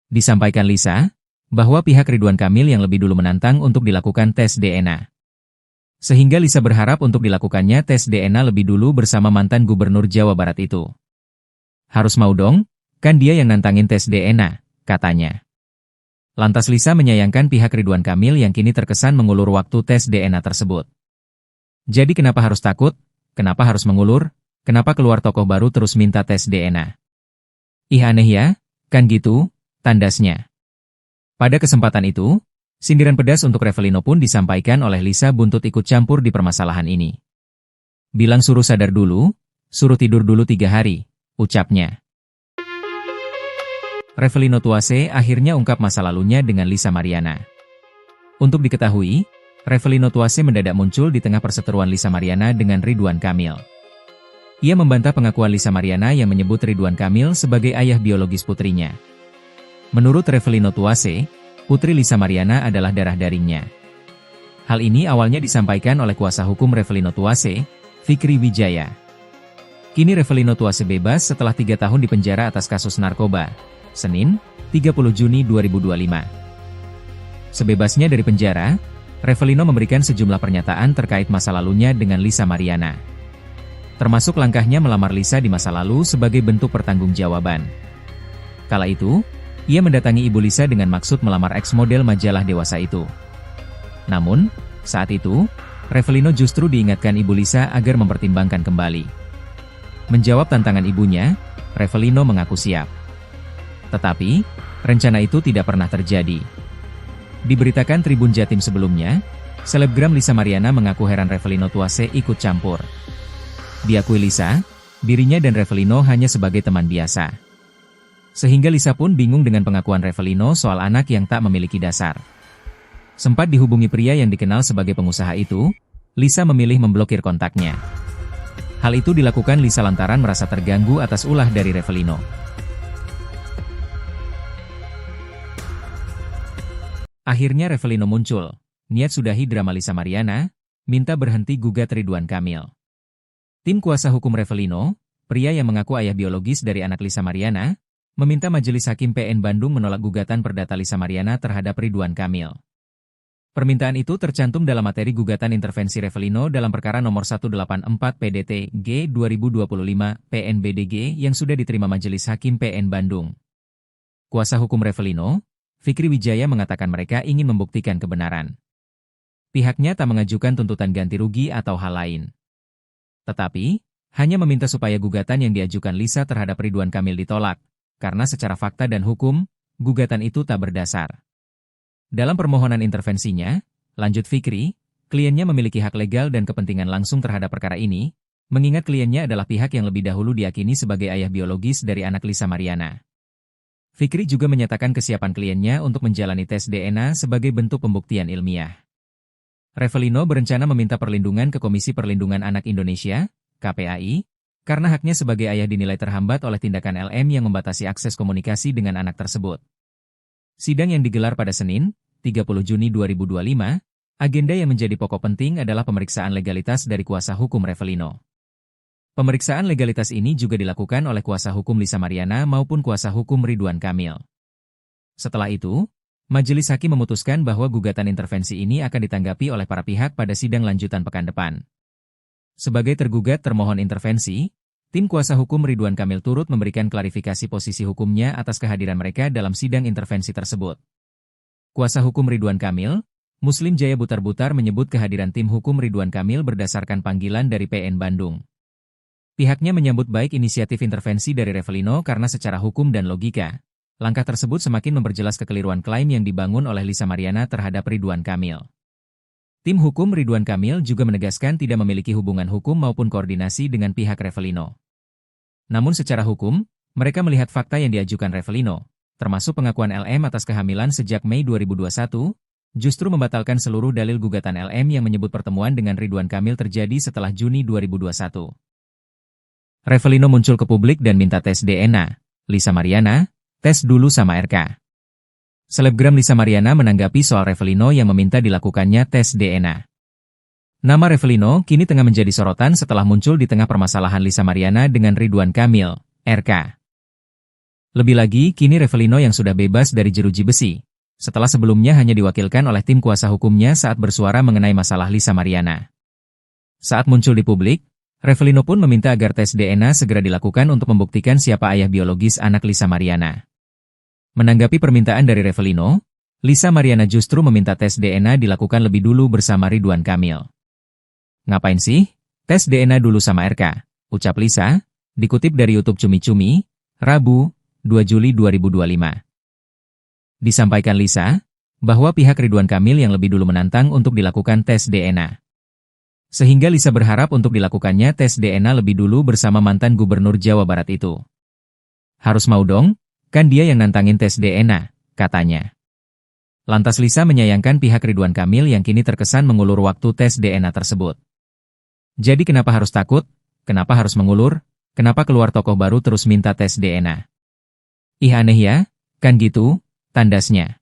Disampaikan Lisa, bahwa pihak Ridwan Kamil yang lebih dulu menantang untuk dilakukan tes DNA. Sehingga Lisa berharap untuk dilakukannya tes DNA lebih dulu bersama mantan Gubernur Jawa Barat itu. Harus mau dong? Kan dia yang nantangin tes DNA, katanya. Lantas Lisa menyayangkan pihak Ridwan Kamil yang kini terkesan mengulur waktu tes DNA tersebut. Jadi kenapa harus takut? Kenapa harus mengulur? Kenapa keluar tokoh baru terus minta tes DNA? Ih aneh ya, kan gitu, tandasnya. Pada kesempatan itu, sindiran pedas untuk Revelino pun disampaikan oleh Lisa buntut ikut campur di permasalahan ini. Bilang suruh sadar dulu, suruh tidur dulu 3 hari, ucapnya. Revelino Tuase akhirnya ungkap masa lalunya dengan Lisa Mariana. Untuk diketahui, Revelino Tuase mendadak muncul di tengah perseteruan Lisa Mariana dengan Ridwan Kamil. Ia membantah pengakuan Lisa Mariana yang menyebut Ridwan Kamil sebagai ayah biologis putrinya. Menurut Revelino Tuase, putri Lisa Mariana adalah darah dagingnya. Hal ini awalnya disampaikan oleh kuasa hukum Revelino Tuase, Fikri Wijaya. Kini Revelino Tuase bebas setelah 3 tahun di penjara atas kasus narkoba. Senin, 30 Juni 2025. Sebebasnya dari penjara, Revelino memberikan sejumlah pernyataan terkait masa lalunya dengan Lisa Mariana. Termasuk langkahnya melamar Lisa di masa lalu sebagai bentuk pertanggungjawaban. Kala itu, ia mendatangi ibu Lisa dengan maksud melamar ex-model majalah dewasa itu. Namun, saat itu, Revelino justru diingatkan ibu Lisa agar mempertimbangkan kembali. Menjawab tantangan ibunya, Revelino mengaku siap. Tetapi, rencana itu tidak pernah terjadi. Diberitakan Tribun Jatim sebelumnya, selebgram Lisa Mariana mengaku heran Revelino Tuase ikut campur. Diakui Lisa, dirinya dan Revelino hanya sebagai teman biasa. Sehingga Lisa pun bingung dengan pengakuan Revelino soal anak yang tak memiliki dasar. Sempat dihubungi pria yang dikenal sebagai pengusaha itu, Lisa memilih memblokir kontaknya. Hal itu dilakukan Lisa lantaran merasa terganggu atas ulah dari Revelino. Akhirnya Revelino muncul, niat sudahi drama Lisa Mariana, minta berhenti gugat Ridwan Kamil. Tim kuasa hukum Revelino, pria yang mengaku ayah biologis dari anak Lisa Mariana, meminta Majelis Hakim PN Bandung menolak gugatan perdata Lisa Mariana terhadap Ridwan Kamil. Permintaan itu tercantum dalam materi gugatan intervensi Revelino dalam perkara nomor 184 PDT G 2025 PNBDG yang sudah diterima Majelis Hakim PN Bandung. Kuasa hukum Revelino, Fikri Wijaya mengatakan mereka ingin membuktikan kebenaran. Pihaknya tak mengajukan tuntutan ganti rugi atau hal lain. Tetapi, hanya meminta supaya gugatan yang diajukan Lisa terhadap Ridwan Kamil ditolak, karena secara fakta dan hukum, gugatan itu tak berdasar. Dalam permohonan intervensinya, lanjut Fikri, kliennya memiliki hak legal dan kepentingan langsung terhadap perkara ini, mengingat kliennya adalah pihak yang lebih dahulu diyakini sebagai ayah biologis dari anak Lisa Mariana. Fikri juga menyatakan kesiapan kliennya untuk menjalani tes DNA sebagai bentuk pembuktian ilmiah. Revelino berencana meminta perlindungan ke Komisi Perlindungan Anak Indonesia, KPAI, karena haknya sebagai ayah dinilai terhambat oleh tindakan LM yang membatasi akses komunikasi dengan anak tersebut. Sidang yang digelar pada Senin, 30 Juni 2025, agenda yang menjadi pokok penting adalah pemeriksaan legalitas dari kuasa hukum Revelino. Pemeriksaan legalitas ini juga dilakukan oleh kuasa hukum Lisa Mariana maupun kuasa hukum Ridwan Kamil. Setelah itu, Majelis Hakim memutuskan bahwa gugatan intervensi ini akan ditanggapi oleh para pihak pada sidang lanjutan pekan depan. Sebagai tergugat termohon intervensi, tim kuasa hukum Ridwan Kamil turut memberikan klarifikasi posisi hukumnya atas kehadiran mereka dalam sidang intervensi tersebut. Kuasa hukum Ridwan Kamil, Muslim Jaya Butar-Butar menyebut kehadiran tim hukum Ridwan Kamil berdasarkan panggilan dari PN Bandung. Pihaknya menyambut baik inisiatif intervensi dari Revelino karena secara hukum dan logika, langkah tersebut semakin memperjelas kekeliruan klaim yang dibangun oleh Lisa Mariana terhadap Ridwan Kamil. Tim hukum Ridwan Kamil juga menegaskan tidak memiliki hubungan hukum maupun koordinasi dengan pihak Revelino. Namun secara hukum, mereka melihat fakta yang diajukan Revelino, termasuk pengakuan LM atas kehamilan sejak Mei 2021, justru membatalkan seluruh dalil gugatan LM yang menyebut pertemuan dengan Ridwan Kamil terjadi setelah Juni 2021. Revelino muncul ke publik dan minta tes DNA. Lisa Mariana, tes dulu sama RK. Selebgram Lisa Mariana menanggapi soal Revelino yang meminta dilakukannya tes DNA. Nama Revelino kini tengah menjadi sorotan setelah muncul di tengah permasalahan Lisa Mariana dengan Ridwan Kamil, RK. Lebih lagi, kini Revelino yang sudah bebas dari jeruji besi, setelah sebelumnya hanya diwakilkan oleh tim kuasa hukumnya saat bersuara mengenai masalah Lisa Mariana. Saat muncul di publik, Revelino pun meminta agar tes DNA segera dilakukan untuk membuktikan siapa ayah biologis anak Lisa Mariana. Menanggapi permintaan dari Revelino, Lisa Mariana justru meminta tes DNA dilakukan lebih dulu bersama Ridwan Kamil. Ngapain sih? Tes DNA dulu sama RK, ucap Lisa, dikutip dari YouTube Cumi Cumi, Rabu, 2 Juli 2025. Disampaikan Lisa, bahwa pihak Ridwan Kamil yang lebih dulu menantang untuk dilakukan tes DNA. Sehingga Lisa berharap untuk dilakukannya tes DNA lebih dulu bersama mantan Gubernur Jawa Barat itu. Harus mau dong? Kan dia yang nantangin tes DNA, katanya. Lantas Lisa menyayangkan pihak Ridwan Kamil yang kini terkesan mengulur waktu tes DNA tersebut. Jadi kenapa harus takut? Kenapa harus mengulur? Kenapa keluar tokoh baru terus minta tes DNA? Ih aneh ya, kan gitu, tandasnya.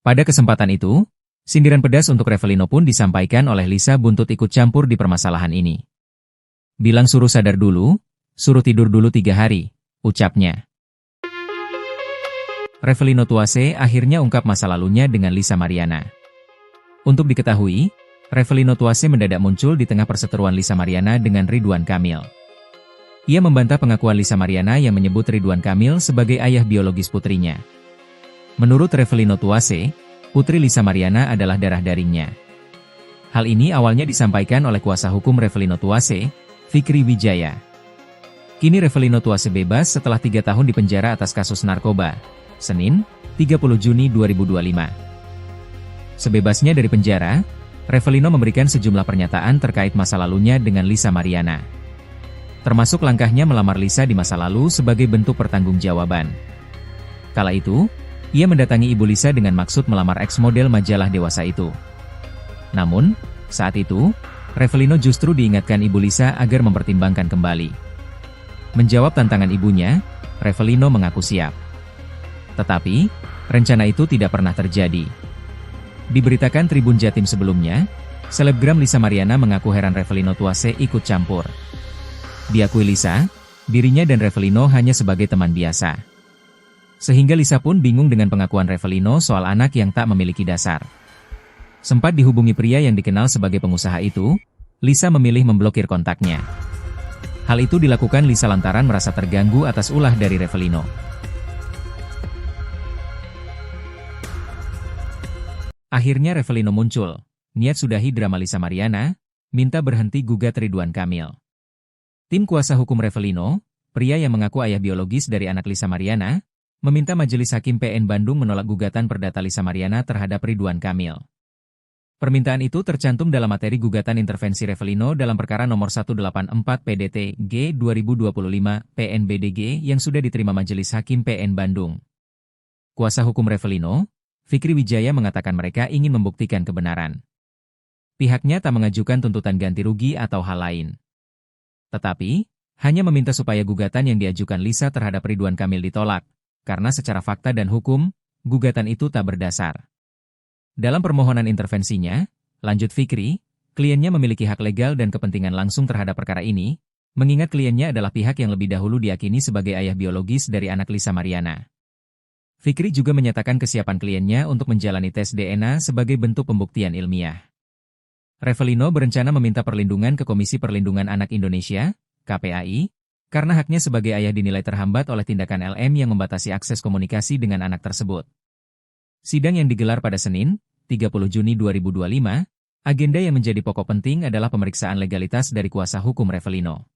Pada kesempatan itu, sindiran pedas untuk Revelino pun disampaikan oleh Lisa buntut ikut campur di permasalahan ini. Bilang suruh sadar dulu, suruh tidur dulu 3 hari, ucapnya. Revelino Tuase akhirnya ungkap masa lalunya dengan Lisa Mariana. Untuk diketahui, Revelino Tuase mendadak muncul di tengah perseteruan Lisa Mariana dengan Ridwan Kamil. Ia membantah pengakuan Lisa Mariana yang menyebut Ridwan Kamil sebagai ayah biologis putrinya. Menurut Revelino Tuase, putri Lisa Mariana adalah darah dagingnya. Hal ini awalnya disampaikan oleh kuasa hukum Revelino Tuase, Fikri Wijaya. Kini Revelino Tuase bebas setelah 3 tahun di penjara atas kasus narkoba. Senin, 30 Juni 2025. Sebebasnya dari penjara, Revelino memberikan sejumlah pernyataan terkait masa lalunya dengan Lisa Mariana. termasuk langkahnya melamar Lisa di masa lalu sebagai bentuk pertanggungjawaban. Kala itu, ia mendatangi ibu Lisa dengan maksud melamar ex-model majalah dewasa itu. Namun, saat itu, Revelino justru diingatkan ibu Lisa agar mempertimbangkan kembali. Menjawab tantangan ibunya, Revelino mengaku siap. Tetapi, rencana itu tidak pernah terjadi. Diberitakan Tribun Jatim sebelumnya, selebgram Lisa Mariana mengaku heran Revelino Tuase ikut campur. Diakui Lisa, dirinya dan Revelino hanya sebagai teman biasa. Sehingga Lisa pun bingung dengan pengakuan Revelino soal anak yang tak memiliki dasar. Sempat dihubungi pria yang dikenal sebagai pengusaha itu, Lisa memilih memblokir kontaknya. Hal itu dilakukan Lisa lantaran merasa terganggu atas ulah dari Revelino. Akhirnya Revelino muncul, niat sudahi drama Lisa Mariana, minta berhenti gugat Ridwan Kamil. Tim kuasa hukum Revelino, pria yang mengaku ayah biologis dari anak Lisa Mariana, meminta Majelis Hakim PN Bandung menolak gugatan perdata Lisa Mariana terhadap Ridwan Kamil. Permintaan itu tercantum dalam materi gugatan intervensi Revelino dalam perkara nomor 184 PDT G 2025 PNBDG yang sudah diterima Majelis Hakim PN Bandung. Kuasa hukum Revelino, Fikri Wijaya mengatakan mereka ingin membuktikan kebenaran. Pihaknya tak mengajukan tuntutan ganti rugi atau hal lain. Tetapi, hanya meminta supaya gugatan yang diajukan Lisa terhadap Ridwan Kamil ditolak, karena secara fakta dan hukum, gugatan itu tak berdasar. Dalam permohonan intervensinya, lanjut Fikri, kliennya memiliki hak legal dan kepentingan langsung terhadap perkara ini, mengingat kliennya adalah pihak yang lebih dahulu diyakini sebagai ayah biologis dari anak Lisa Mariana. Fikri juga menyatakan kesiapan kliennya untuk menjalani tes DNA sebagai bentuk pembuktian ilmiah. Revelino berencana meminta perlindungan ke Komisi Perlindungan Anak Indonesia, KPAI, karena haknya sebagai ayah dinilai terhambat oleh tindakan LM yang membatasi akses komunikasi dengan anak tersebut. Sidang yang digelar pada Senin, 30 Juni 2025, agenda yang menjadi pokok penting adalah pemeriksaan legalitas dari kuasa hukum Revelino.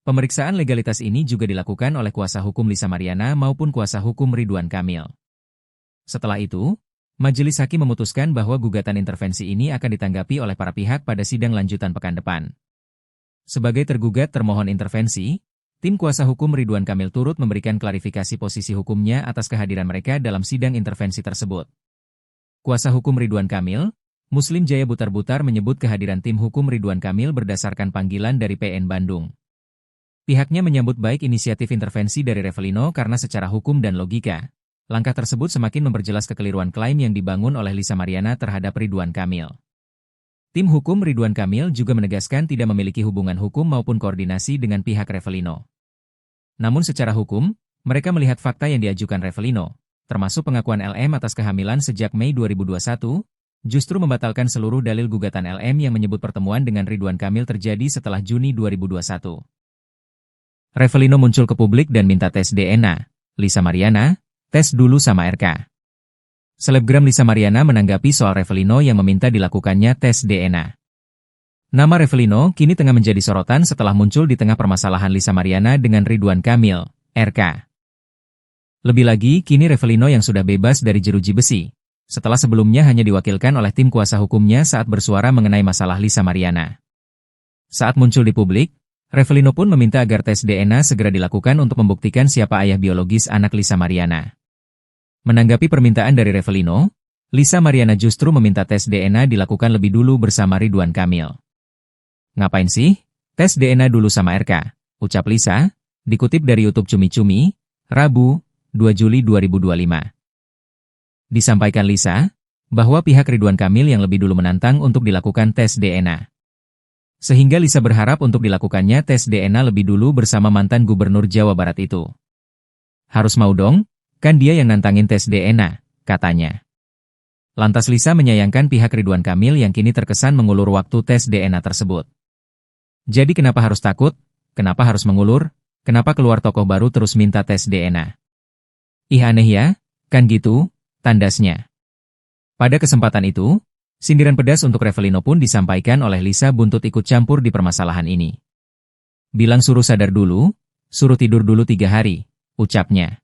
Pemeriksaan legalitas ini juga dilakukan oleh kuasa hukum Lisa Mariana maupun kuasa hukum Ridwan Kamil. Setelah itu, Majelis Hakim memutuskan bahwa gugatan intervensi ini akan ditanggapi oleh para pihak pada sidang lanjutan pekan depan. Sebagai tergugat termohon intervensi, tim kuasa hukum Ridwan Kamil turut memberikan klarifikasi posisi hukumnya atas kehadiran mereka dalam sidang intervensi tersebut. Kuasa hukum Ridwan Kamil, Muslim Jaya Butar-Butar menyebut kehadiran tim hukum Ridwan Kamil berdasarkan panggilan dari PN Bandung. Pihaknya menyambut baik inisiatif intervensi dari Revelino karena secara hukum dan logika, langkah tersebut semakin memperjelas kekeliruan klaim yang dibangun oleh Lisa Mariana terhadap Ridwan Kamil. Tim hukum Ridwan Kamil juga menegaskan tidak memiliki hubungan hukum maupun koordinasi dengan pihak Revelino. Namun secara hukum, mereka melihat fakta yang diajukan Revelino, termasuk pengakuan LM atas kehamilan sejak Mei 2021, justru membatalkan seluruh dalil gugatan LM yang menyebut pertemuan dengan Ridwan Kamil terjadi setelah Juni 2021. Revelino muncul ke publik dan minta tes DNA. Lisa Mariana, tes dulu sama RK. Selebgram Lisa Mariana menanggapi soal Revelino yang meminta dilakukannya tes DNA. Nama Revelino kini tengah menjadi sorotan setelah muncul di tengah permasalahan Lisa Mariana dengan Ridwan Kamil, RK. Lebih lagi, kini Revelino yang sudah bebas dari jeruji besi, setelah sebelumnya hanya diwakilkan oleh tim kuasa hukumnya saat bersuara mengenai masalah Lisa Mariana. Saat muncul di publik, Revelino pun meminta agar tes DNA segera dilakukan untuk membuktikan siapa ayah biologis anak Lisa Mariana. Menanggapi permintaan dari Revelino, Lisa Mariana justru meminta tes DNA dilakukan lebih dulu bersama Ridwan Kamil. Ngapain sih? Tes DNA dulu sama RK, ucap Lisa, dikutip dari YouTube Cumi Cumi, Rabu, 2 Juli 2025. Disampaikan Lisa, bahwa pihak Ridwan Kamil yang lebih dulu menantang untuk dilakukan tes DNA. Sehingga Lisa berharap untuk dilakukannya tes DNA lebih dulu bersama mantan Gubernur Jawa Barat itu. Harus mau dong, kan dia yang nantangin tes DNA, katanya. Lantas Lisa menyayangkan pihak Ridwan Kamil yang kini terkesan mengulur waktu tes DNA tersebut. Jadi kenapa harus takut? Kenapa harus mengulur? Kenapa keluar tokoh baru terus minta tes DNA? Ih aneh ya, kan gitu, tandasnya. Pada kesempatan itu, sindiran pedas untuk Revelino pun disampaikan oleh Lisa buntut ikut campur di permasalahan ini. Bilang suruh sadar dulu, suruh tidur dulu 3 hari, ucapnya.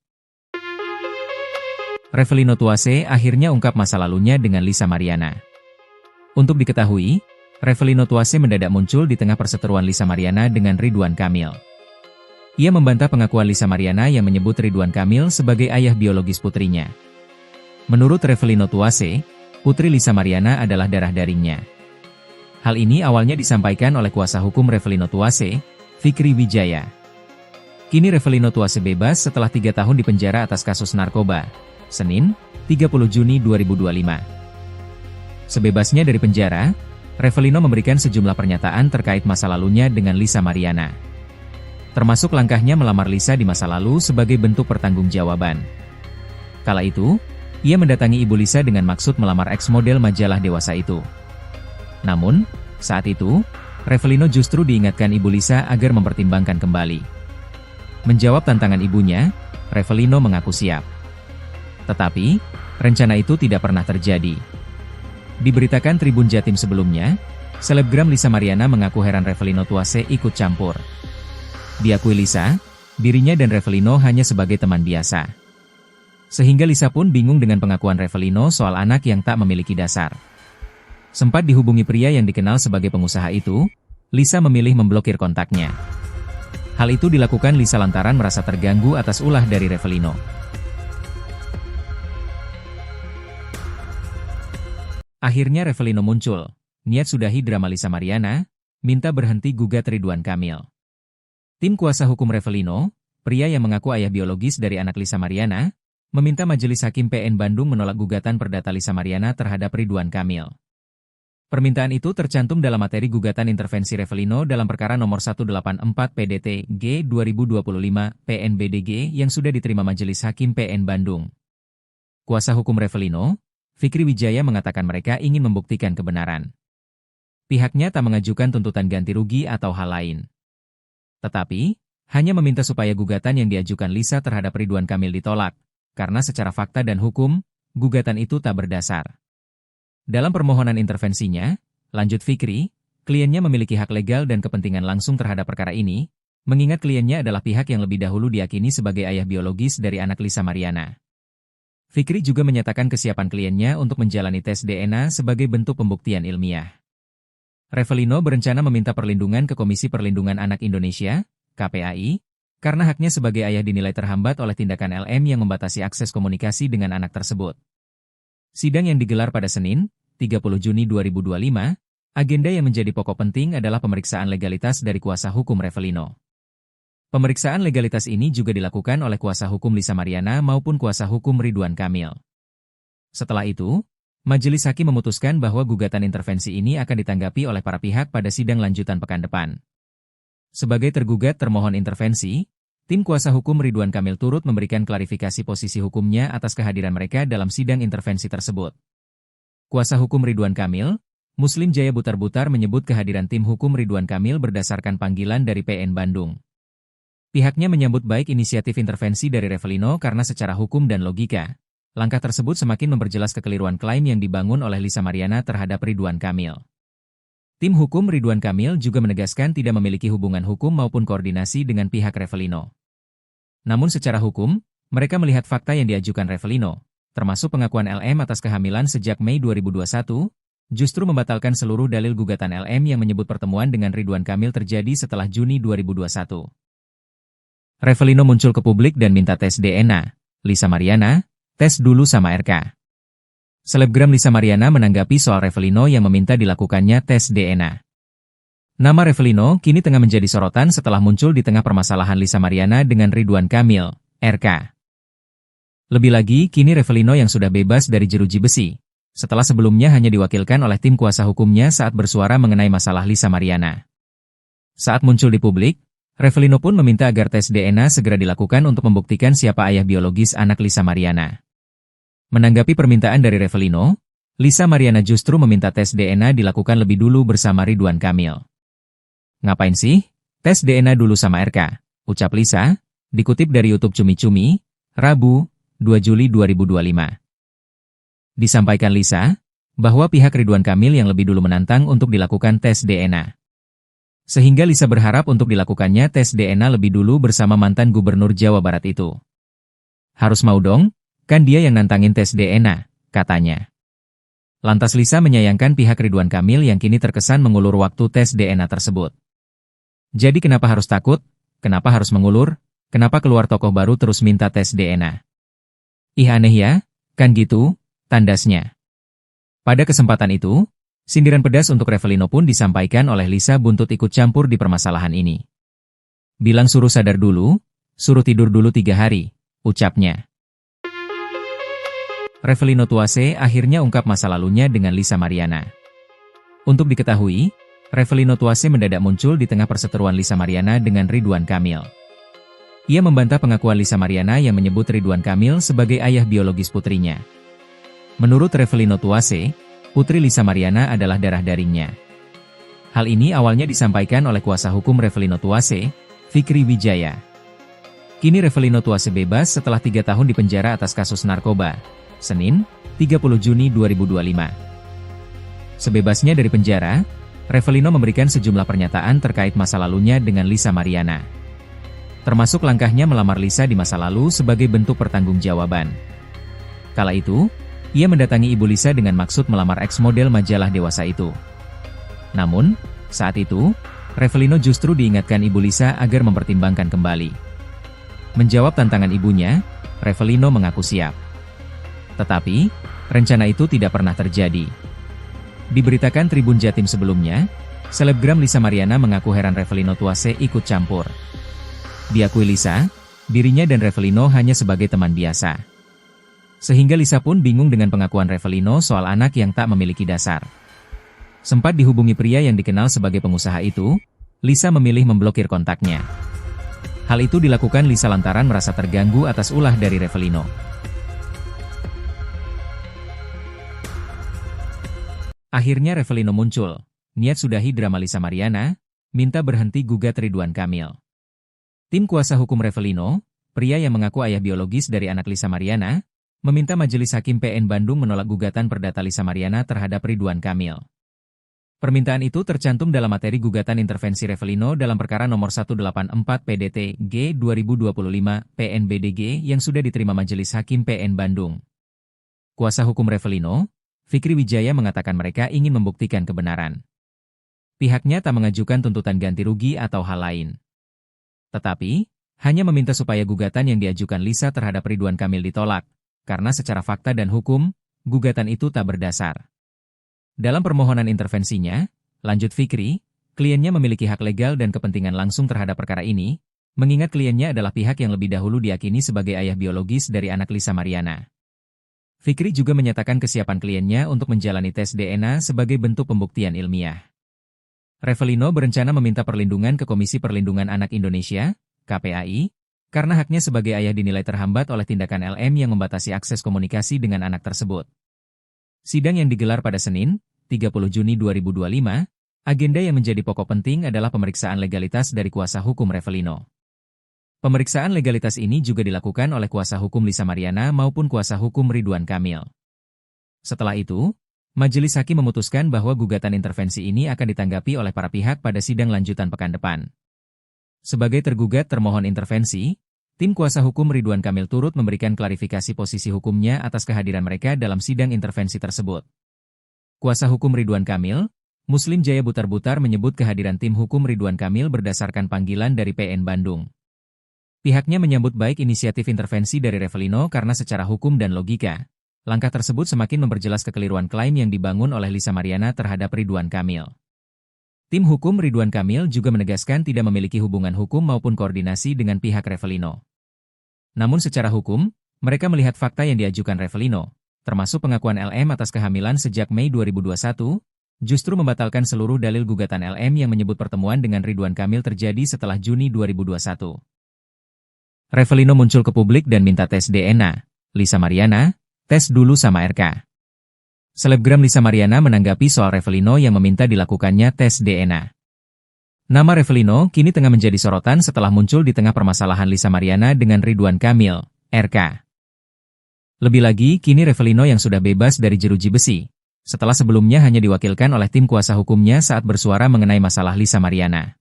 Revelino Tuase akhirnya ungkap masa lalunya dengan Lisa Mariana. Untuk diketahui, Revelino Tuase mendadak muncul di tengah perseteruan Lisa Mariana dengan Ridwan Kamil. Ia membantah pengakuan Lisa Mariana yang menyebut Ridwan Kamil sebagai ayah biologis putrinya. Menurut Revelino Tuase, putri Lisa Mariana adalah darah dagingnya. Hal ini awalnya disampaikan oleh kuasa hukum Revelino Tuase, Fikri Wijaya. Kini Revelino Tuase bebas setelah 3 tahun di penjara atas kasus narkoba. Senin, 30 Juni 2025. Sebebasnya dari penjara, Revelino memberikan sejumlah pernyataan terkait masa lalunya dengan Lisa Mariana. Termasuk langkahnya melamar Lisa di masa lalu sebagai bentuk pertanggungjawaban. Kala itu, ia mendatangi ibu Lisa dengan maksud melamar ex-model majalah dewasa itu. Namun, saat itu, Revelino justru diingatkan ibu Lisa agar mempertimbangkan kembali. Menjawab tantangan ibunya, Revelino mengaku siap. Tetapi, rencana itu tidak pernah terjadi. Diberitakan Tribun Jatim sebelumnya, selebgram Lisa Mariana mengaku heran Revelino Tuase ikut campur. Diakui Lisa, dirinya dan Revelino hanya sebagai teman biasa. Sehingga Lisa pun bingung dengan pengakuan Revelino soal anak yang tak memiliki dasar. Sempat dihubungi pria yang dikenal sebagai pengusaha itu, Lisa memilih memblokir kontaknya. Hal itu dilakukan Lisa lantaran merasa terganggu atas ulah dari Revelino. Akhirnya Revelino muncul, niat sudahi drama Lisa Mariana, minta berhenti gugat Ridwan Kamil. Tim kuasa hukum Revelino, pria yang mengaku ayah biologis dari anak Lisa Mariana, meminta Majelis Hakim PN Bandung menolak gugatan perdata Lisa Mariana terhadap Ridwan Kamil. Permintaan itu tercantum dalam materi gugatan intervensi Revelino dalam perkara nomor 184 PDT G 2025 PNBDG yang sudah diterima Majelis Hakim PN Bandung. Kuasa hukum Revelino, Fikri Wijaya mengatakan mereka ingin membuktikan kebenaran. Pihaknya tak mengajukan tuntutan ganti rugi atau hal lain. Tetapi, hanya meminta supaya gugatan yang diajukan Lisa terhadap Ridwan Kamil ditolak, karena secara fakta dan hukum, gugatan itu tak berdasar. Dalam permohonan intervensinya, lanjut Fikri, kliennya memiliki hak legal dan kepentingan langsung terhadap perkara ini, mengingat kliennya adalah pihak yang lebih dahulu diyakini sebagai ayah biologis dari anak Lisa Mariana. Fikri juga menyatakan kesiapan kliennya untuk menjalani tes DNA sebagai bentuk pembuktian ilmiah. Revelino berencana meminta perlindungan ke Komisi Perlindungan Anak Indonesia, KPAI, karena haknya sebagai ayah dinilai terhambat oleh tindakan LM yang membatasi akses komunikasi dengan anak tersebut. Sidang yang digelar pada Senin, 30 Juni 2025, agenda yang menjadi pokok penting adalah pemeriksaan legalitas dari kuasa hukum Revelino. Pemeriksaan legalitas ini juga dilakukan oleh kuasa hukum Lisa Mariana maupun kuasa hukum Ridwan Kamil. Setelah itu, Majelis Hakim memutuskan bahwa gugatan intervensi ini akan ditanggapi oleh para pihak pada sidang lanjutan pekan depan. Sebagai tergugat termohon intervensi, tim kuasa hukum Ridwan Kamil turut memberikan klarifikasi posisi hukumnya atas kehadiran mereka dalam sidang intervensi tersebut. Kuasa hukum Ridwan Kamil, Muslim Jaya Butar-Butar menyebut kehadiran tim hukum Ridwan Kamil berdasarkan panggilan dari PN Bandung. Pihaknya menyambut baik inisiatif intervensi dari Revelino karena secara hukum dan logika, langkah tersebut semakin memperjelas kekeliruan klaim yang dibangun oleh Lisa Mariana terhadap Ridwan Kamil. Tim hukum Ridwan Kamil juga menegaskan tidak memiliki hubungan hukum maupun koordinasi dengan pihak Revelino. Namun secara hukum, mereka melihat fakta yang diajukan Revelino, termasuk pengakuan LM atas kehamilan sejak Mei 2021, justru membatalkan seluruh dalil gugatan LM yang menyebut pertemuan dengan Ridwan Kamil terjadi setelah Juni 2021. Revelino muncul ke publik dan minta tes DNA. Lisa Mariana, tes dulu sama RK. Selebgram Lisa Mariana menanggapi soal Revelino yang meminta dilakukannya tes DNA. Nama Revelino kini tengah menjadi sorotan setelah muncul di tengah permasalahan Lisa Mariana dengan Ridwan Kamil, RK. Lebih lagi, kini Revelino yang sudah bebas dari jeruji besi, setelah sebelumnya hanya diwakilkan oleh tim kuasa hukumnya saat bersuara mengenai masalah Lisa Mariana. Saat muncul di publik, Revelino pun meminta agar tes DNA segera dilakukan untuk membuktikan siapa ayah biologis anak Lisa Mariana. Menanggapi permintaan dari Revelino, Lisa Mariana justru meminta tes DNA dilakukan lebih dulu bersama Ridwan Kamil. Ngapain sih? Tes DNA dulu sama RK, ucap Lisa, dikutip dari YouTube Cumi Cumi, Rabu, 2 Juli 2025. Disampaikan Lisa, bahwa pihak Ridwan Kamil yang lebih dulu menantang untuk dilakukan tes DNA. Sehingga Lisa berharap untuk dilakukannya tes DNA lebih dulu bersama mantan Gubernur Jawa Barat itu. Harus mau dong? Kan dia yang nantangin tes DNA, katanya. Lantas Lisa menyayangkan pihak Ridwan Kamil yang kini terkesan mengulur waktu tes DNA tersebut. Jadi kenapa harus takut? Kenapa harus mengulur? Kenapa keluar tokoh baru terus minta tes DNA? Ih aneh ya, kan gitu, tandasnya. Pada kesempatan itu, sindiran pedas untuk Revelino pun disampaikan oleh Lisa buntut ikut campur di permasalahan ini. Bilang suruh sadar dulu, suruh tidur dulu 3 hari, ucapnya. Revelino Tuase akhirnya ungkap masa lalunya dengan Lisa Mariana. Untuk diketahui, Revelino Tuase mendadak muncul di tengah perseteruan Lisa Mariana dengan Ridwan Kamil. Ia membantah pengakuan Lisa Mariana yang menyebut Ridwan Kamil sebagai ayah biologis putrinya. Menurut Revelino Tuase, putri Lisa Mariana adalah darah dagingnya. Hal ini awalnya disampaikan oleh kuasa hukum Revelino Tuase, Fikri Wijaya. Kini Revelino Tuase bebas setelah 3 tahun di penjara atas kasus narkoba. Senin, 30 Juni 2025. Sebebasnya dari penjara, Revelino memberikan sejumlah pernyataan terkait masa lalunya dengan Lisa Mariana. Termasuk langkahnya melamar Lisa di masa lalu sebagai bentuk pertanggungjawaban. Kala itu, ia mendatangi ibu Lisa dengan maksud melamar ex-model majalah dewasa itu. Namun, saat itu, Revelino justru diingatkan ibu Lisa agar mempertimbangkan kembali. Menjawab tantangan ibunya, Revelino mengaku siap. Tetapi, rencana itu tidak pernah terjadi. Diberitakan Tribun Jatim sebelumnya, selebgram Lisa Mariana mengaku heran Revelino Tuase ikut campur. Diakui Lisa, dirinya dan Revelino hanya sebagai teman biasa. Sehingga Lisa pun bingung dengan pengakuan Revelino soal anak yang tak memiliki dasar. Sempat dihubungi pria yang dikenal sebagai pengusaha itu, Lisa memilih memblokir kontaknya. Hal itu dilakukan Lisa lantaran merasa terganggu atas ulah dari Revelino. Akhirnya Revelino muncul, niat sudahi drama Lisa Mariana, minta berhenti gugat Ridwan Kamil. Tim kuasa hukum Revelino, pria yang mengaku ayah biologis dari anak Lisa Mariana, meminta Majelis Hakim PN Bandung menolak gugatan perdata Lisa Mariana terhadap Ridwan Kamil. Permintaan itu tercantum dalam materi gugatan intervensi Revelino dalam perkara nomor 184 PDT G 2025 PNBDG yang sudah diterima Majelis Hakim PN Bandung. Kuasa hukum Revelino, Fikri Wijaya mengatakan mereka ingin membuktikan kebenaran. Pihaknya tak mengajukan tuntutan ganti rugi atau hal lain. Tetapi, hanya meminta supaya gugatan yang diajukan Lisa terhadap Ridwan Kamil ditolak, karena secara fakta dan hukum, gugatan itu tak berdasar. Dalam permohonan intervensinya, lanjut Fikri, kliennya memiliki hak legal dan kepentingan langsung terhadap perkara ini, mengingat kliennya adalah pihak yang lebih dahulu diyakini sebagai ayah biologis dari anak Lisa Mariana. Fikri juga menyatakan kesiapan kliennya untuk menjalani tes DNA sebagai bentuk pembuktian ilmiah. Revelino berencana meminta perlindungan ke Komisi Perlindungan Anak Indonesia, KPAI, karena haknya sebagai ayah dinilai terhambat oleh tindakan LM yang membatasi akses komunikasi dengan anak tersebut. Sidang yang digelar pada Senin, 30 Juni 2025, agenda yang menjadi pokok penting adalah pemeriksaan legalitas dari kuasa hukum Revelino. Pemeriksaan legalitas ini juga dilakukan oleh kuasa hukum Lisa Mariana maupun kuasa hukum Ridwan Kamil. Setelah itu, Majelis Hakim memutuskan bahwa gugatan intervensi ini akan ditanggapi oleh para pihak pada sidang lanjutan pekan depan. Sebagai tergugat termohon intervensi, tim kuasa hukum Ridwan Kamil turut memberikan klarifikasi posisi hukumnya atas kehadiran mereka dalam sidang intervensi tersebut. Kuasa hukum Ridwan Kamil, Muslim Jaya Butar-Butar menyebut kehadiran tim hukum Ridwan Kamil berdasarkan panggilan dari PN Bandung. Pihaknya menyambut baik inisiatif intervensi dari Revelino karena secara hukum dan logika, langkah tersebut semakin memperjelas kekeliruan klaim yang dibangun oleh Lisa Mariana terhadap Ridwan Kamil. Tim hukum Ridwan Kamil juga menegaskan tidak memiliki hubungan hukum maupun koordinasi dengan pihak Revelino. Namun secara hukum, mereka melihat fakta yang diajukan Revelino, termasuk pengakuan LM atas kehamilan sejak Mei 2021, justru membatalkan seluruh dalil gugatan LM yang menyebut pertemuan dengan Ridwan Kamil terjadi setelah Juni 2021. Revelino muncul ke publik dan minta tes DNA. Lisa Mariana, tes dulu sama RK. Selebgram Lisa Mariana menanggapi soal Revelino yang meminta dilakukannya tes DNA. Nama Revelino kini tengah menjadi sorotan setelah muncul di tengah permasalahan Lisa Mariana dengan Ridwan Kamil, RK. Lebih lagi, kini Revelino yang sudah bebas dari jeruji besi, setelah sebelumnya hanya diwakilkan oleh tim kuasa hukumnya saat bersuara mengenai masalah Lisa Mariana.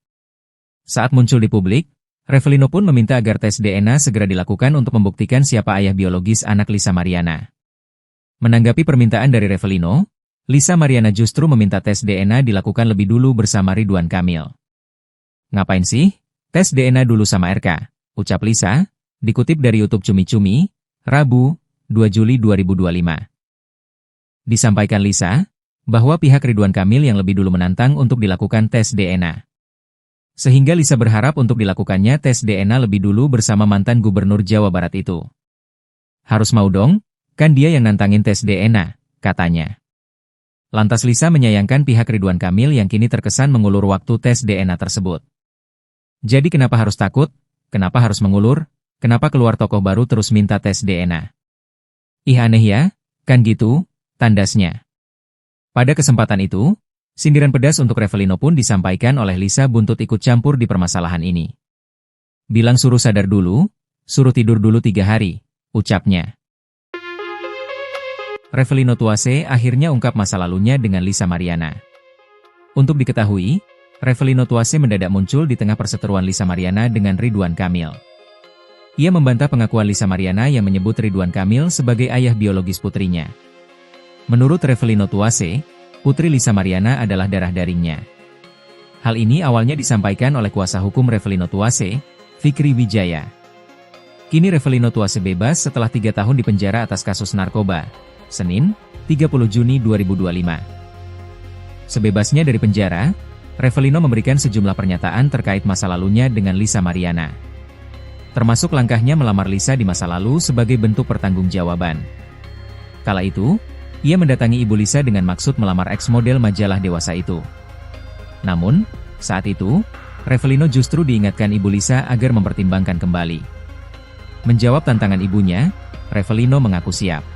Saat muncul di publik, Revelino pun meminta agar tes DNA segera dilakukan untuk membuktikan siapa ayah biologis anak Lisa Mariana. Menanggapi permintaan dari Revelino, Lisa Mariana justru meminta tes DNA dilakukan lebih dulu bersama Ridwan Kamil. "Ngapain sih? Tes DNA dulu sama RK," ucap Lisa, dikutip dari YouTube Cumi Cumi, Rabu, 2 Juli 2025. Disampaikan Lisa, bahwa pihak Ridwan Kamil yang lebih dulu menantang untuk dilakukan tes DNA. Sehingga Lisa berharap untuk dilakukannya tes DNA lebih dulu bersama mantan Gubernur Jawa Barat itu. "Harus mau dong, kan dia yang nantangin tes DNA," katanya. Lantas Lisa menyayangkan pihak Ridwan Kamil yang kini terkesan mengulur waktu tes DNA tersebut. "Jadi kenapa harus takut? Kenapa harus mengulur? Kenapa keluar tokoh baru terus minta tes DNA? Ih aneh ya, kan gitu," tandasnya. Pada kesempatan itu, sindiran pedas untuk Revelino pun disampaikan oleh Lisa buntut ikut campur di permasalahan ini. "Bilang suruh sadar dulu, suruh tidur dulu 3 hari, ucapnya. Revelino Tuase akhirnya ungkap masa lalunya dengan Lisa Mariana. Untuk diketahui, Revelino Tuase mendadak muncul di tengah perseteruan Lisa Mariana dengan Ridwan Kamil. Ia membantah pengakuan Lisa Mariana yang menyebut Ridwan Kamil sebagai ayah biologis putrinya. Menurut Revelino Tuase, putri Lisa Mariana adalah darah dagingnya. Hal ini awalnya disampaikan oleh kuasa hukum Revelino Tuase, Fikri Wijaya. Kini Revelino Tuase bebas setelah 3 tahun di penjara atas kasus narkoba. Senin, 30 Juni 2025. Sebebasnya dari penjara, Revelino memberikan sejumlah pernyataan terkait masa lalunya dengan Lisa Mariana. Termasuk langkahnya melamar Lisa di masa lalu sebagai bentuk pertanggungjawaban. Kala itu, ia mendatangi ibu Lisa dengan maksud melamar ex-model majalah dewasa itu. Namun, saat itu, Revelino justru diingatkan ibu Lisa agar mempertimbangkan kembali. Menjawab tantangan ibunya, Revelino mengaku siap.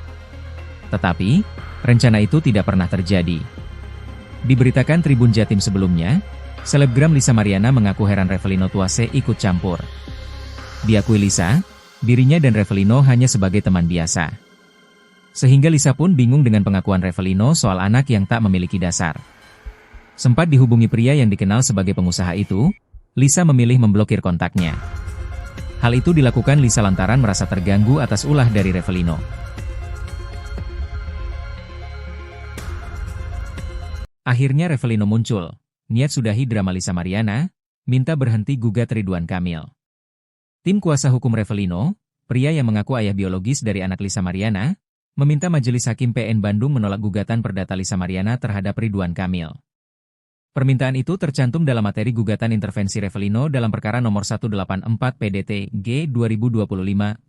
Tetapi, rencana itu tidak pernah terjadi. Diberitakan Tribun Jatim sebelumnya, selebgram Lisa Mariana mengaku heran Revelino Tuase ikut campur. Diakui Lisa, dirinya dan Revelino hanya sebagai teman biasa. Sehingga Lisa pun bingung dengan pengakuan Revelino soal anak yang tak memiliki dasar. Sempat dihubungi pria yang dikenal sebagai pengusaha itu, Lisa memilih memblokir kontaknya. Hal itu dilakukan Lisa lantaran merasa terganggu atas ulah dari Revelino. Akhirnya Revelino muncul, niat sudahi drama Lisa Mariana, minta berhenti gugat Ridwan Kamil. Tim kuasa hukum Revelino, pria yang mengaku ayah biologis dari anak Lisa Mariana, meminta Majelis Hakim PN Bandung menolak gugatan perdata Lisa Mariana terhadap Ridwan Kamil. Permintaan itu tercantum dalam materi gugatan intervensi Revelino dalam perkara nomor 184 PDT G 2025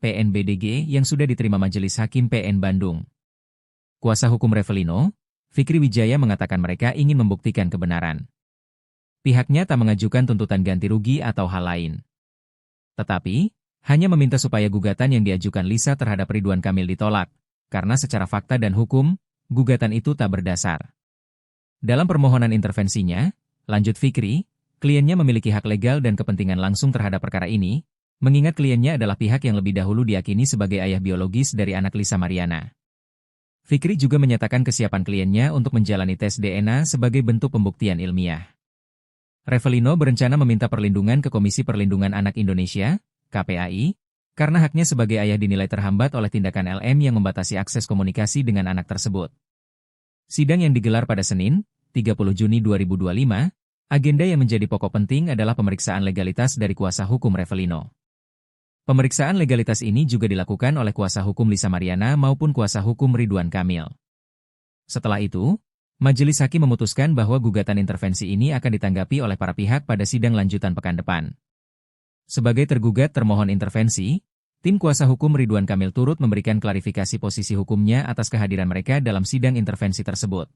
PNBDG yang sudah diterima Majelis Hakim PN Bandung. Kuasa hukum Revelino, Fikri Wijaya mengatakan mereka ingin membuktikan kebenaran. Pihaknya tak mengajukan tuntutan ganti rugi atau hal lain. Tetapi, hanya meminta supaya gugatan yang diajukan Lisa terhadap Ridwan Kamil ditolak, karena secara fakta dan hukum, gugatan itu tak berdasar. Dalam permohonan intervensinya, lanjut Fikri, kliennya memiliki hak legal dan kepentingan langsung terhadap perkara ini, mengingat kliennya adalah pihak yang lebih dahulu diyakini sebagai ayah biologis dari anak Lisa Mariana. Fikri juga menyatakan kesiapan kliennya untuk menjalani tes DNA sebagai bentuk pembuktian ilmiah. Revelino berencana meminta perlindungan ke Komisi Perlindungan Anak Indonesia, KPAI, karena haknya sebagai ayah dinilai terhambat oleh tindakan LM yang membatasi akses komunikasi dengan anak tersebut. Sidang yang digelar pada Senin, 30 Juni 2025, agenda yang menjadi pokok penting adalah pemeriksaan legalitas dari kuasa hukum Revelino. Pemeriksaan legalitas ini juga dilakukan oleh kuasa hukum Lisa Mariana maupun kuasa hukum Ridwan Kamil. Setelah itu, Majelis Hakim memutuskan bahwa gugatan intervensi ini akan ditanggapi oleh para pihak pada sidang lanjutan pekan depan. Sebagai tergugat termohon intervensi, tim kuasa hukum Ridwan Kamil turut memberikan klarifikasi posisi hukumnya atas kehadiran mereka dalam sidang intervensi tersebut.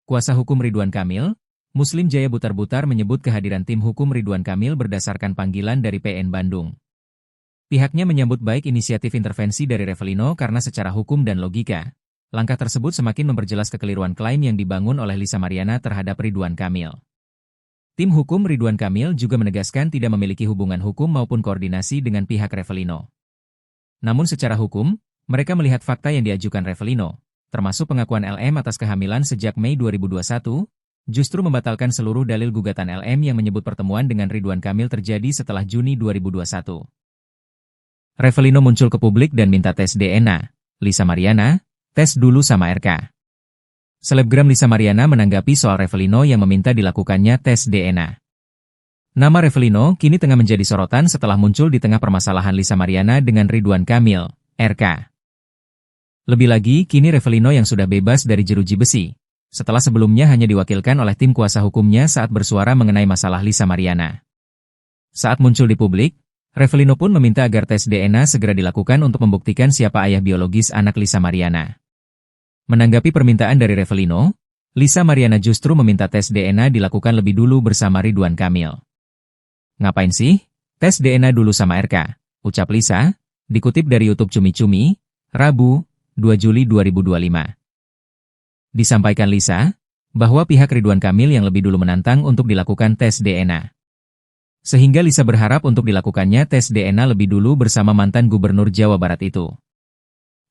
Kuasa hukum Ridwan Kamil, Muslim Jaya Butar-Butar menyebut kehadiran tim hukum Ridwan Kamil berdasarkan panggilan dari PN Bandung. Pihaknya menyambut baik inisiatif intervensi dari Revelino karena secara hukum dan logika, langkah tersebut semakin memperjelas kekeliruan klaim yang dibangun oleh Lisa Mariana terhadap Ridwan Kamil. Tim hukum Ridwan Kamil juga menegaskan tidak memiliki hubungan hukum maupun koordinasi dengan pihak Revelino. Namun secara hukum, mereka melihat fakta yang diajukan Revelino, termasuk pengakuan LM atas kehamilan sejak Mei 2021, justru membatalkan seluruh dalil gugatan LM yang menyebut pertemuan dengan Ridwan Kamil terjadi setelah Juni 2021. Revelino muncul ke publik dan minta tes DNA. Lisa Mariana, tes dulu sama RK. Selebgram Lisa Mariana menanggapi soal Revelino yang meminta dilakukannya tes DNA. Nama Revelino kini tengah menjadi sorotan setelah muncul di tengah permasalahan Lisa Mariana dengan Ridwan Kamil, RK. Lebih lagi, kini Revelino yang sudah bebas dari jeruji besi, setelah sebelumnya hanya diwakilkan oleh tim kuasa hukumnya saat bersuara mengenai masalah Lisa Mariana. Saat muncul di publik, Revelino pun meminta agar tes DNA segera dilakukan untuk membuktikan siapa ayah biologis anak Lisa Mariana. Menanggapi permintaan dari Revelino, Lisa Mariana justru meminta tes DNA dilakukan lebih dulu bersama Ridwan Kamil. "Ngapain sih? Tes DNA dulu sama RK," ucap Lisa, dikutip dari YouTube Cumi Cumi, Rabu, 2 Juli 2025. Disampaikan Lisa, bahwa pihak Ridwan Kamil yang lebih dulu menantang untuk dilakukan tes DNA. Sehingga Lisa berharap untuk dilakukannya tes DNA lebih dulu bersama mantan Gubernur Jawa Barat itu.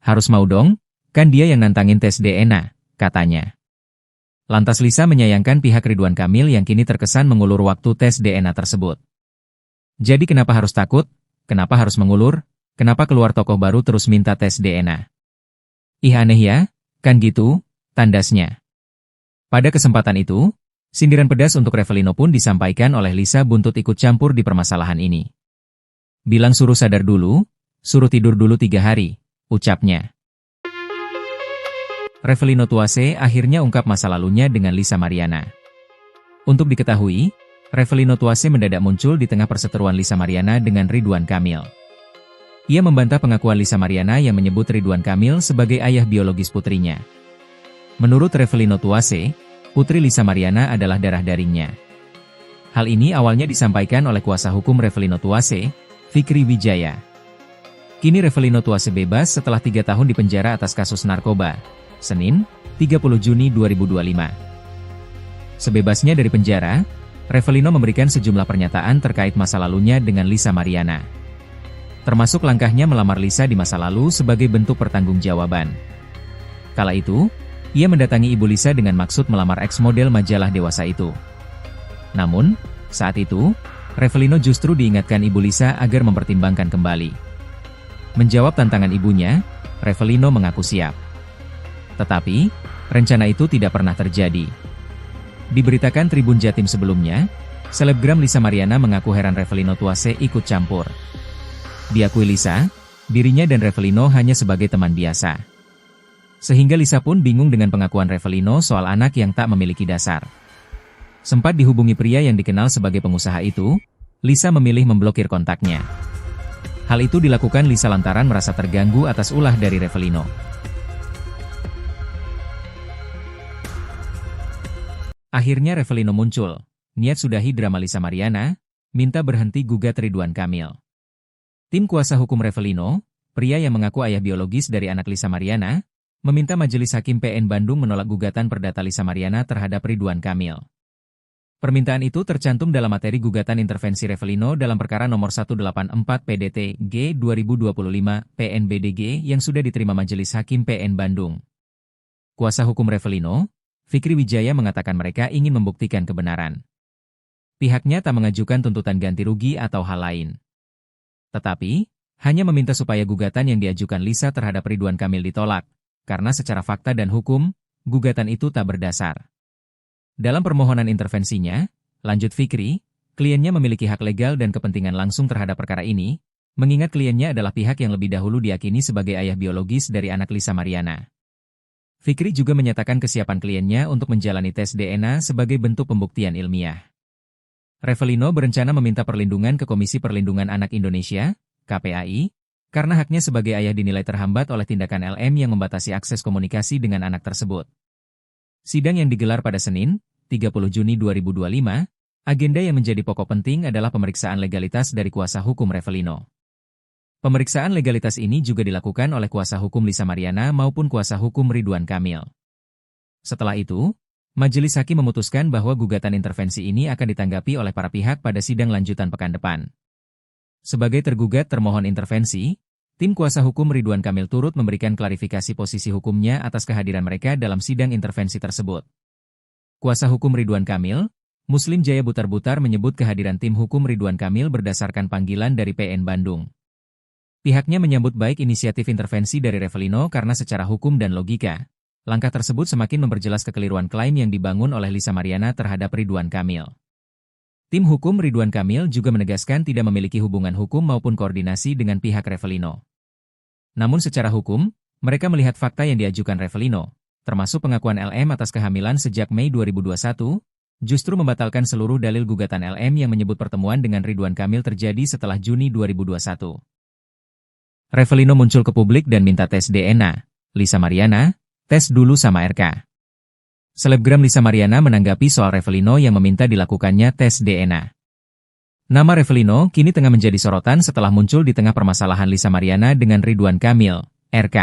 "Harus mau dong, kan dia yang nantangin tes DNA," katanya. Lantas Lisa menyayangkan pihak Ridwan Kamil yang kini terkesan mengulur waktu tes DNA tersebut. "Jadi kenapa harus takut? Kenapa harus mengulur? Kenapa keluar tokoh baru terus minta tes DNA? Ih aneh ya, kan gitu," tandasnya. Pada kesempatan itu, sindiran pedas untuk Revelino pun disampaikan oleh Lisa buntut ikut campur di permasalahan ini. "Bilang suruh sadar dulu, suruh tidur dulu 3 hari, ucapnya. Revelino Tuase akhirnya ungkap masa lalunya dengan Lisa Mariana. Untuk diketahui, Revelino Tuase mendadak muncul di tengah perseteruan Lisa Mariana dengan Ridwan Kamil. Ia membantah pengakuan Lisa Mariana yang menyebut Ridwan Kamil sebagai ayah biologis putrinya. Menurut Revelino Tuase, putri Lisa Mariana adalah darah dagingnya. Hal ini awalnya disampaikan oleh kuasa hukum Revelino Tuase, Fikri Wijaya. Kini Revelino Tuase bebas setelah 3 tahun dipenjara atas kasus narkoba. Senin, 30 Juni 2025. Sebebasnya dari penjara, Revelino memberikan sejumlah pernyataan terkait masa lalunya dengan Lisa Mariana. Termasuk langkahnya melamar Lisa di masa lalu sebagai bentuk pertanggungjawaban. Kala itu, ia mendatangi ibu Lisa dengan maksud melamar ex-model majalah dewasa itu. Namun, saat itu, Revelino justru diingatkan ibu Lisa agar mempertimbangkan kembali. Menjawab tantangan ibunya, Revelino mengaku siap. Tetapi, rencana itu tidak pernah terjadi. Diberitakan Tribun Jatim sebelumnya, selebgram Lisa Mariana mengaku heran Revelino Tuase ikut campur. Diakui Lisa, dirinya dan Revelino hanya sebagai teman biasa. Sehingga Lisa pun bingung dengan pengakuan Revelino soal anak yang tak memiliki dasar. Sempat dihubungi pria yang dikenal sebagai pengusaha itu, Lisa memilih memblokir kontaknya. Hal itu dilakukan Lisa lantaran merasa terganggu atas ulah dari Revelino. Akhirnya Revelino muncul, niat sudahi drama Lisa Mariana, minta berhenti gugat Ridwan Kamil. Tim kuasa hukum Revelino, pria yang mengaku ayah biologis dari anak Lisa Mariana, meminta Majelis Hakim PN Bandung menolak gugatan perdata Lisa Mariana terhadap Ridwan Kamil. Permintaan itu tercantum dalam materi gugatan intervensi Revelino dalam perkara nomor 184 PDT G 2025 PNBDG yang sudah diterima Majelis Hakim PN Bandung. Kuasa hukum Revelino, Fikri Wijaya mengatakan mereka ingin membuktikan kebenaran. Pihaknya tak mengajukan tuntutan ganti rugi atau hal lain. Tetapi, hanya meminta supaya gugatan yang diajukan Lisa terhadap Ridwan Kamil ditolak, karena secara fakta dan hukum, gugatan itu tak berdasar. Dalam permohonan intervensinya, lanjut Fikri, kliennya memiliki hak legal dan kepentingan langsung terhadap perkara ini, mengingat kliennya adalah pihak yang lebih dahulu diyakini sebagai ayah biologis dari anak Lisa Mariana. Fikri juga menyatakan kesiapan kliennya untuk menjalani tes DNA sebagai bentuk pembuktian ilmiah. Revelino berencana meminta perlindungan ke Komisi Perlindungan Anak Indonesia, KPAI, karena haknya sebagai ayah dinilai terhambat oleh tindakan LM yang membatasi akses komunikasi dengan anak tersebut. Sidang yang digelar pada Senin, 30 Juni 2025, agenda yang menjadi pokok penting adalah pemeriksaan legalitas dari kuasa hukum Revelino. Pemeriksaan legalitas ini juga dilakukan oleh kuasa hukum Lisa Mariana maupun kuasa hukum Ridwan Kamil. Setelah itu, Majelis Hakim memutuskan bahwa gugatan intervensi ini akan ditanggapi oleh para pihak pada sidang lanjutan pekan depan. Sebagai tergugat termohon intervensi, tim kuasa hukum Ridwan Kamil turut memberikan klarifikasi posisi hukumnya atas kehadiran mereka dalam sidang intervensi tersebut. Kuasa hukum Ridwan Kamil, Muslim Jaya Butar-Butar menyebut kehadiran tim hukum Ridwan Kamil berdasarkan panggilan dari PN Bandung. Pihaknya menyambut baik inisiatif intervensi dari Revelino karena secara hukum dan logika, Langkah tersebut semakin memperjelas kekeliruan klaim yang dibangun oleh Lisa Mariana terhadap Ridwan Kamil. Tim hukum Ridwan Kamil juga menegaskan tidak memiliki hubungan hukum maupun koordinasi dengan pihak Revelino. Namun secara hukum, mereka melihat fakta yang diajukan Revelino, termasuk pengakuan LM atas kehamilan sejak Mei 2021, justru membatalkan seluruh dalil gugatan LM yang menyebut pertemuan dengan Ridwan Kamil terjadi setelah Juni 2021. Revelino muncul ke publik dan minta tes DNA. Lisa Mariana, tes dulu sama RK. Selebgram Lisa Mariana menanggapi soal Revelino yang meminta dilakukannya tes DNA. Nama Revelino kini tengah menjadi sorotan setelah muncul di tengah permasalahan Lisa Mariana dengan Ridwan Kamil, RK.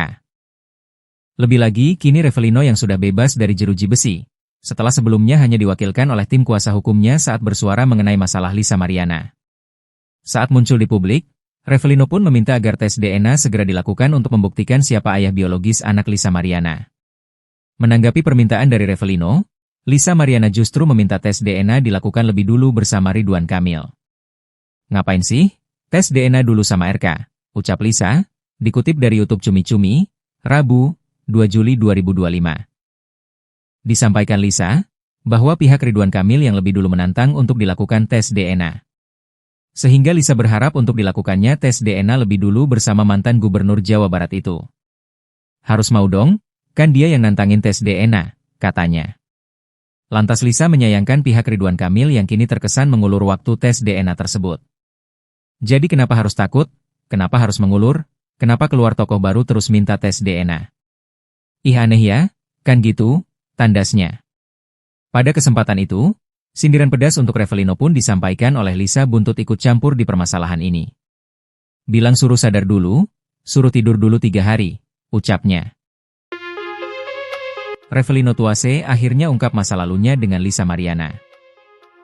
Lebih lagi, kini Revelino yang sudah bebas dari jeruji besi, setelah sebelumnya hanya diwakilkan oleh tim kuasa hukumnya saat bersuara mengenai masalah Lisa Mariana. Saat muncul di publik, Revelino pun meminta agar tes DNA segera dilakukan untuk membuktikan siapa ayah biologis anak Lisa Mariana. Menanggapi permintaan dari Revelino, Lisa Mariana justru meminta tes DNA dilakukan lebih dulu bersama Ridwan Kamil. Ngapain sih? Tes DNA dulu sama RK, ucap Lisa, dikutip dari YouTube Cumi Cumi, Rabu, 2 Juli 2025. Disampaikan Lisa, bahwa pihak Ridwan Kamil yang lebih dulu menantang untuk dilakukan tes DNA. Sehingga Lisa berharap untuk dilakukannya tes DNA lebih dulu bersama mantan Gubernur Jawa Barat itu. Harus mau dong? Kan dia yang nantangin tes DNA, katanya. Lantas Lisa menyayangkan pihak Ridwan Kamil yang kini terkesan mengulur waktu tes DNA tersebut. Jadi kenapa harus takut? Kenapa harus mengulur? Kenapa keluar tokoh baru terus minta tes DNA? Ih aneh ya, kan gitu, tandasnya. Pada kesempatan itu, sindiran pedas untuk Revelino pun disampaikan oleh Lisa buntut ikut campur di permasalahan ini. Bilang suruh sadar dulu, suruh tidur dulu 3 hari, ucapnya. Revelino Tuase akhirnya ungkap masa lalunya dengan Lisa Mariana.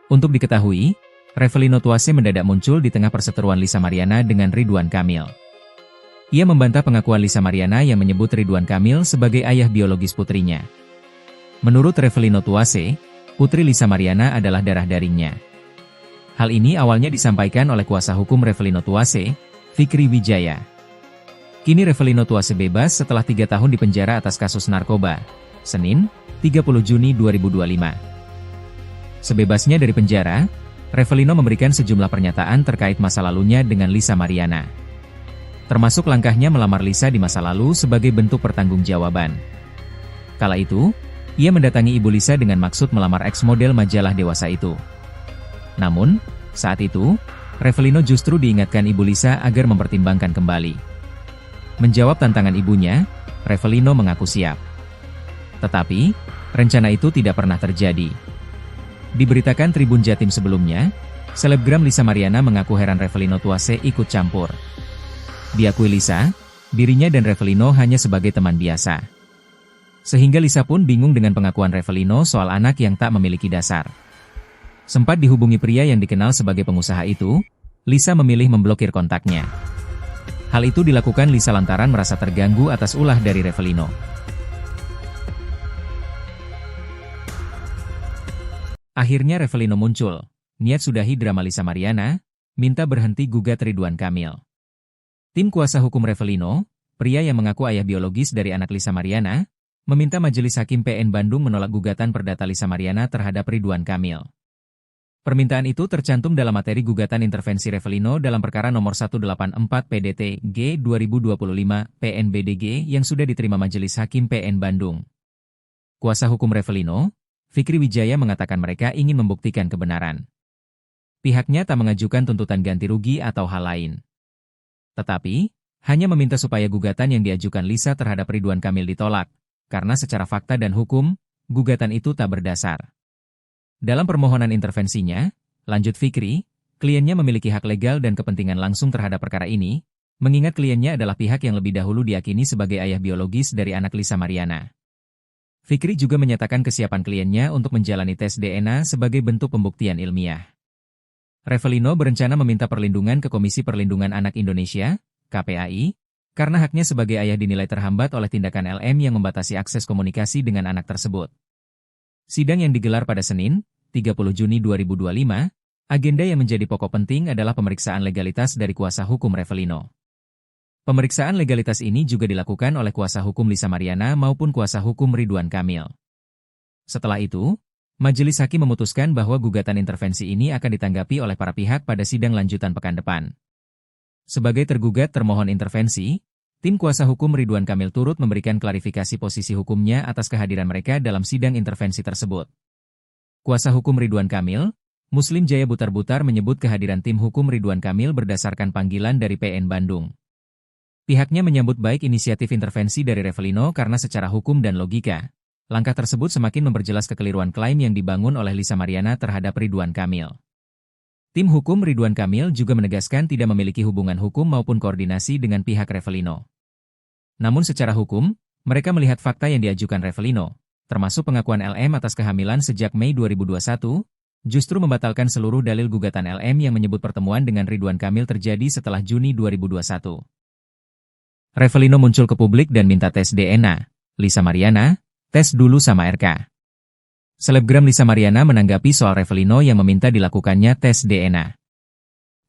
Untuk diketahui, Revelino Tuase mendadak muncul di tengah perseteruan Lisa Mariana dengan Ridwan Kamil. Ia membantah pengakuan Lisa Mariana yang menyebut Ridwan Kamil sebagai ayah biologis putrinya. Menurut Revelino Tuase, putri Lisa Mariana adalah darah dagingnya. Hal ini awalnya disampaikan oleh kuasa hukum Revelino Tuase, Fikri Wijaya. Kini Revelino Tuase bebas setelah 3 tahun dipenjara atas kasus narkoba. Senin, 30 Juni 2025. Sebebasnya dari penjara, Revelino memberikan sejumlah pernyataan terkait masa lalunya dengan Lisa Mariana. Termasuk langkahnya melamar Lisa di masa lalu sebagai bentuk pertanggungjawaban. Kala itu, ia mendatangi ibu Lisa dengan maksud melamar ex-model majalah dewasa itu. Namun, saat itu, Revelino justru diingatkan ibu Lisa agar mempertimbangkan kembali. Menjawab tantangan ibunya, Revelino mengaku siap. Tetapi, rencana itu tidak pernah terjadi. Diberitakan Tribun Jatim sebelumnya, selebgram Lisa Mariana mengaku heran Revelino Tuase ikut campur. Diakui Lisa, dirinya dan Revelino hanya sebagai teman biasa. Sehingga Lisa pun bingung dengan pengakuan Revelino soal anak yang tak memiliki dasar. Sempat dihubungi pria yang dikenal sebagai pengusaha itu, Lisa memilih memblokir kontaknya. Hal itu dilakukan Lisa lantaran merasa terganggu atas ulah dari Revelino. Akhirnya Revelino muncul, niat sudahi drama Lisa Mariana, minta berhenti gugat Ridwan Kamil. Tim kuasa hukum Revelino, pria yang mengaku ayah biologis dari anak Lisa Mariana, meminta Majelis Hakim PN Bandung menolak gugatan perdata Lisa Mariana terhadap Ridwan Kamil. Permintaan itu tercantum dalam materi gugatan intervensi Revelino dalam perkara nomor 184 PDT G 2025 PNBDG yang sudah diterima Majelis Hakim PN Bandung. Kuasa hukum Revelino, Fikri Wijaya mengatakan mereka ingin membuktikan kebenaran. Pihaknya tak mengajukan tuntutan ganti rugi atau hal lain. Tetapi, hanya meminta supaya gugatan yang diajukan Lisa terhadap Ridwan Kamil ditolak, karena secara fakta dan hukum, gugatan itu tak berdasar. Dalam permohonan intervensinya, lanjut Fikri, kliennya memiliki hak legal dan kepentingan langsung terhadap perkara ini, mengingat kliennya adalah pihak yang lebih dahulu diyakini sebagai ayah biologis dari anak Lisa Mariana. Fikri juga menyatakan kesiapan kliennya untuk menjalani tes DNA sebagai bentuk pembuktian ilmiah. Revelino berencana meminta perlindungan ke Komisi Perlindungan Anak Indonesia, KPAI, karena haknya sebagai ayah dinilai terhambat oleh tindakan LM yang membatasi akses komunikasi dengan anak tersebut. Sidang yang digelar pada Senin, 30 Juni 2025, agenda yang menjadi pokok penting adalah pemeriksaan legalitas dari kuasa hukum Revelino. Pemeriksaan legalitas ini juga dilakukan oleh kuasa hukum Lisa Mariana maupun kuasa hukum Ridwan Kamil. Setelah itu, majelis hakim memutuskan bahwa gugatan intervensi ini akan ditanggapi oleh para pihak pada sidang lanjutan pekan depan. Sebagai tergugat termohon intervensi, tim kuasa hukum Ridwan Kamil turut memberikan klarifikasi posisi hukumnya atas kehadiran mereka dalam sidang intervensi tersebut. Kuasa hukum Ridwan Kamil, Muslim Jaya Butar-Butar menyebut kehadiran tim hukum Ridwan Kamil berdasarkan panggilan dari PN Bandung. Pihaknya menyambut baik inisiatif intervensi dari Revelino karena secara hukum dan logika, langkah tersebut semakin memperjelas kekeliruan klaim yang dibangun oleh Lisa Mariana terhadap Ridwan Kamil. Tim hukum Ridwan Kamil juga menegaskan tidak memiliki hubungan hukum maupun koordinasi dengan pihak Revelino. Namun secara hukum, mereka melihat fakta yang diajukan Revelino, termasuk pengakuan LM atas kehamilan sejak Mei 2021, justru membatalkan seluruh dalil gugatan LM yang menyebut pertemuan dengan Ridwan Kamil terjadi setelah Juni 2021. Revelino muncul ke publik dan minta tes DNA. Lisa Mariana, tes dulu sama RK. Selebgram Lisa Mariana menanggapi soal Revelino yang meminta dilakukannya tes DNA.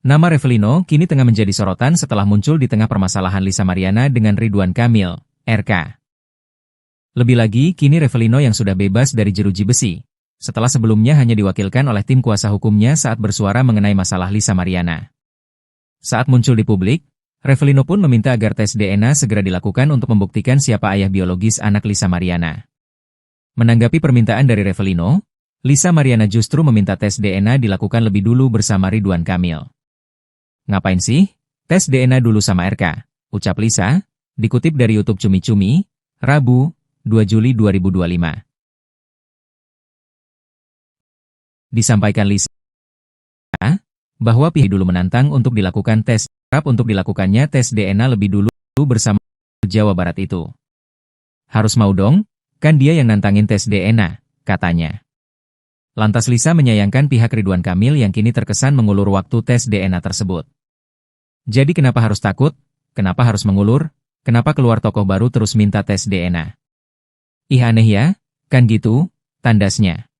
Nama Revelino kini tengah menjadi sorotan setelah muncul di tengah permasalahan Lisa Mariana dengan Ridwan Kamil, RK. Lebih lagi, kini Revelino yang sudah bebas dari jeruji besi, setelah sebelumnya hanya diwakilkan oleh tim kuasa hukumnya saat bersuara mengenai masalah Lisa Mariana. Saat muncul di publik, Revelino pun meminta agar tes DNA segera dilakukan untuk membuktikan siapa ayah biologis anak Lisa Mariana. Menanggapi permintaan dari Revelino, Lisa Mariana justru meminta tes DNA dilakukan lebih dulu bersama Ridwan Kamil. Ngapain sih? Tes DNA dulu sama RK, ucap Lisa, dikutip dari YouTube Cumi Cumi, Rabu, 2 Juli 2025. Disampaikan Lisa bahwa pihak dulu menantang untuk dilakukan tes untuk dilakukannya tes DNA lebih dulu bersama Jawa Barat itu. Harus mau dong, kan dia yang nantangin tes DNA, katanya. Lantas Lisa menyayangkan pihak Ridwan Kamil yang kini terkesan mengulur waktu tes DNA tersebut. Jadi kenapa harus takut? Kenapa harus mengulur? Kenapa keluar tokoh baru terus minta tes DNA? Ih aneh ya, kan gitu, tandasnya.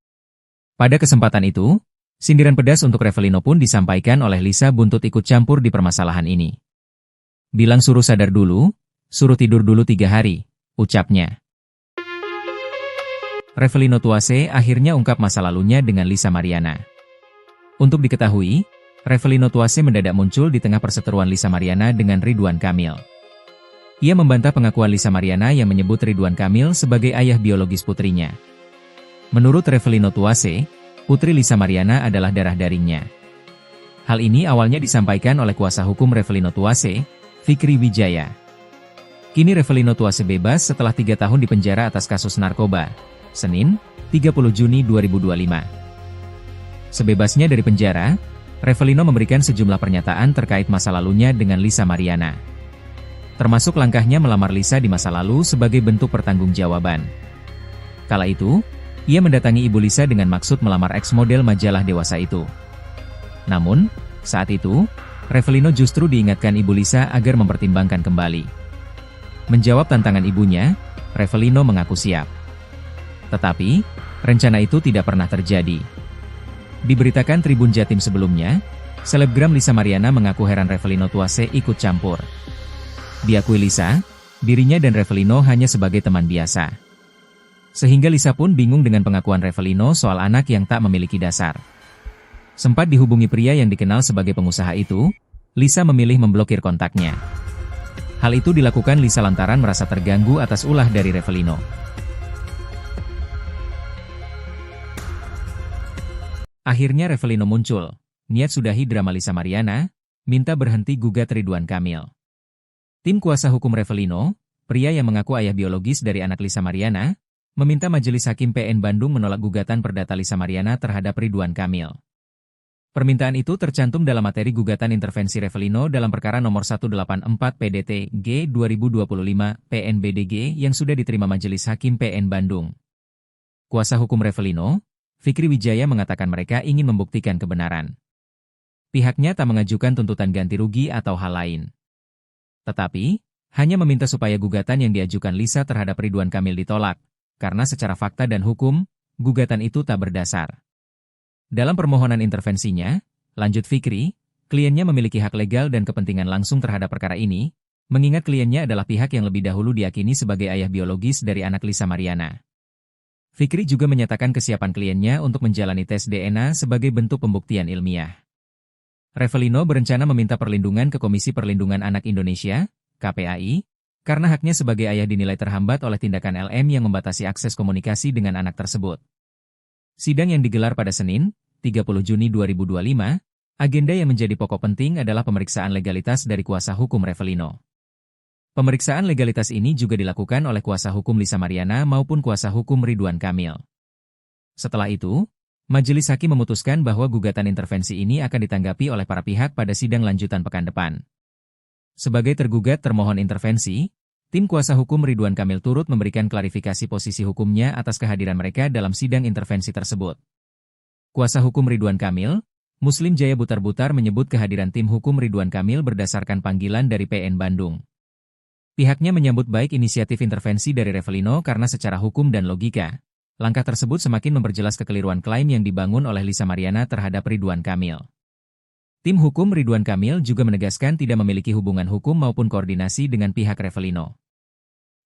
Pada kesempatan itu, sindiran pedas untuk Revelino pun disampaikan oleh Lisa buntut ikut campur di permasalahan ini. Bilang suruh sadar dulu, suruh tidur dulu 3 hari, ucapnya. Revelino Tuase akhirnya ungkap masa lalunya dengan Lisa Mariana. Untuk diketahui, Revelino Tuase mendadak muncul di tengah perseteruan Lisa Mariana dengan Ridwan Kamil. Ia membantah pengakuan Lisa Mariana yang menyebut Ridwan Kamil sebagai ayah biologis putrinya. Menurut Revelino Tuase, putri Lisa Mariana adalah darah dagingnya. Hal ini awalnya disampaikan oleh kuasa hukum Revelino Tuase, Fikri Wijaya. Kini Revelino Tuase bebas setelah 3 tahun dipenjara atas kasus narkoba. Senin, 30 Juni 2025. Sebebasnya dari penjara, Revelino memberikan sejumlah pernyataan terkait masa lalunya dengan Lisa Mariana. Termasuk langkahnya melamar Lisa di masa lalu sebagai bentuk pertanggungjawaban. Kala itu, ia mendatangi ibu Lisa dengan maksud melamar ex-model majalah dewasa itu. Namun, saat itu, Revelino justru diingatkan ibu Lisa agar mempertimbangkan kembali. Menjawab tantangan ibunya, Revelino mengaku siap. Tetapi, rencana itu tidak pernah terjadi. Diberitakan Tribun Jatim sebelumnya, selebgram Lisa Mariana mengaku heran Revelino Tuase ikut campur. Diakui Lisa, dirinya dan Revelino hanya sebagai teman biasa. Sehingga Lisa pun bingung dengan pengakuan Revelino soal anak yang tak memiliki dasar. Sempat dihubungi pria yang dikenal sebagai pengusaha itu, Lisa memilih memblokir kontaknya. Hal itu dilakukan Lisa lantaran merasa terganggu atas ulah dari Revelino. Akhirnya Revelino muncul, niat sudahi drama Lisa Mariana, minta berhenti gugat Ridwan Kamil. Tim kuasa hukum Revelino, pria yang mengaku ayah biologis dari anak Lisa Mariana, meminta Majelis Hakim PN Bandung menolak gugatan perdata Lisa Mariana terhadap Ridwan Kamil. Permintaan itu tercantum dalam materi gugatan intervensi Revelino dalam perkara nomor 184 PDT G 2025 PNBDG yang sudah diterima Majelis Hakim PN Bandung. Kuasa hukum Revelino, Fikri Wijaya mengatakan mereka ingin membuktikan kebenaran. Pihaknya tak mengajukan tuntutan ganti rugi atau hal lain. Tetapi, hanya meminta supaya gugatan yang diajukan Lisa terhadap Ridwan Kamil ditolak, karena secara fakta dan hukum, gugatan itu tak berdasar. Dalam permohonan intervensinya, lanjut Fikri, kliennya memiliki hak legal dan kepentingan langsung terhadap perkara ini, mengingat kliennya adalah pihak yang lebih dahulu diyakini sebagai ayah biologis dari anak Lisa Mariana. Fikri juga menyatakan kesiapan kliennya untuk menjalani tes DNA sebagai bentuk pembuktian ilmiah. Revelino berencana meminta perlindungan ke Komisi Perlindungan Anak Indonesia, KPAI, karena haknya sebagai ayah dinilai terhambat oleh tindakan LM yang membatasi akses komunikasi dengan anak tersebut. Sidang yang digelar pada Senin, 30 Juni 2025, agenda yang menjadi pokok penting adalah pemeriksaan legalitas dari kuasa hukum Revelino. Pemeriksaan legalitas ini juga dilakukan oleh kuasa hukum Lisa Mariana maupun kuasa hukum Ridwan Kamil. Setelah itu, Majelis Hakim memutuskan bahwa gugatan intervensi ini akan ditanggapi oleh para pihak pada sidang lanjutan pekan depan. Sebagai tergugat termohon intervensi, tim kuasa hukum Ridwan Kamil turut memberikan klarifikasi posisi hukumnya atas kehadiran mereka dalam sidang intervensi tersebut. Kuasa hukum Ridwan Kamil, Muslim Jaya Butar-Butar menyebut kehadiran tim hukum Ridwan Kamil berdasarkan panggilan dari PN Bandung. Pihaknya menyambut baik inisiatif intervensi dari Revelino karena secara hukum dan logika, langkah tersebut semakin memperjelas kekeliruan klaim yang dibangun oleh Lisa Mariana terhadap Ridwan Kamil. Tim hukum Ridwan Kamil juga menegaskan tidak memiliki hubungan hukum maupun koordinasi dengan pihak Revelino.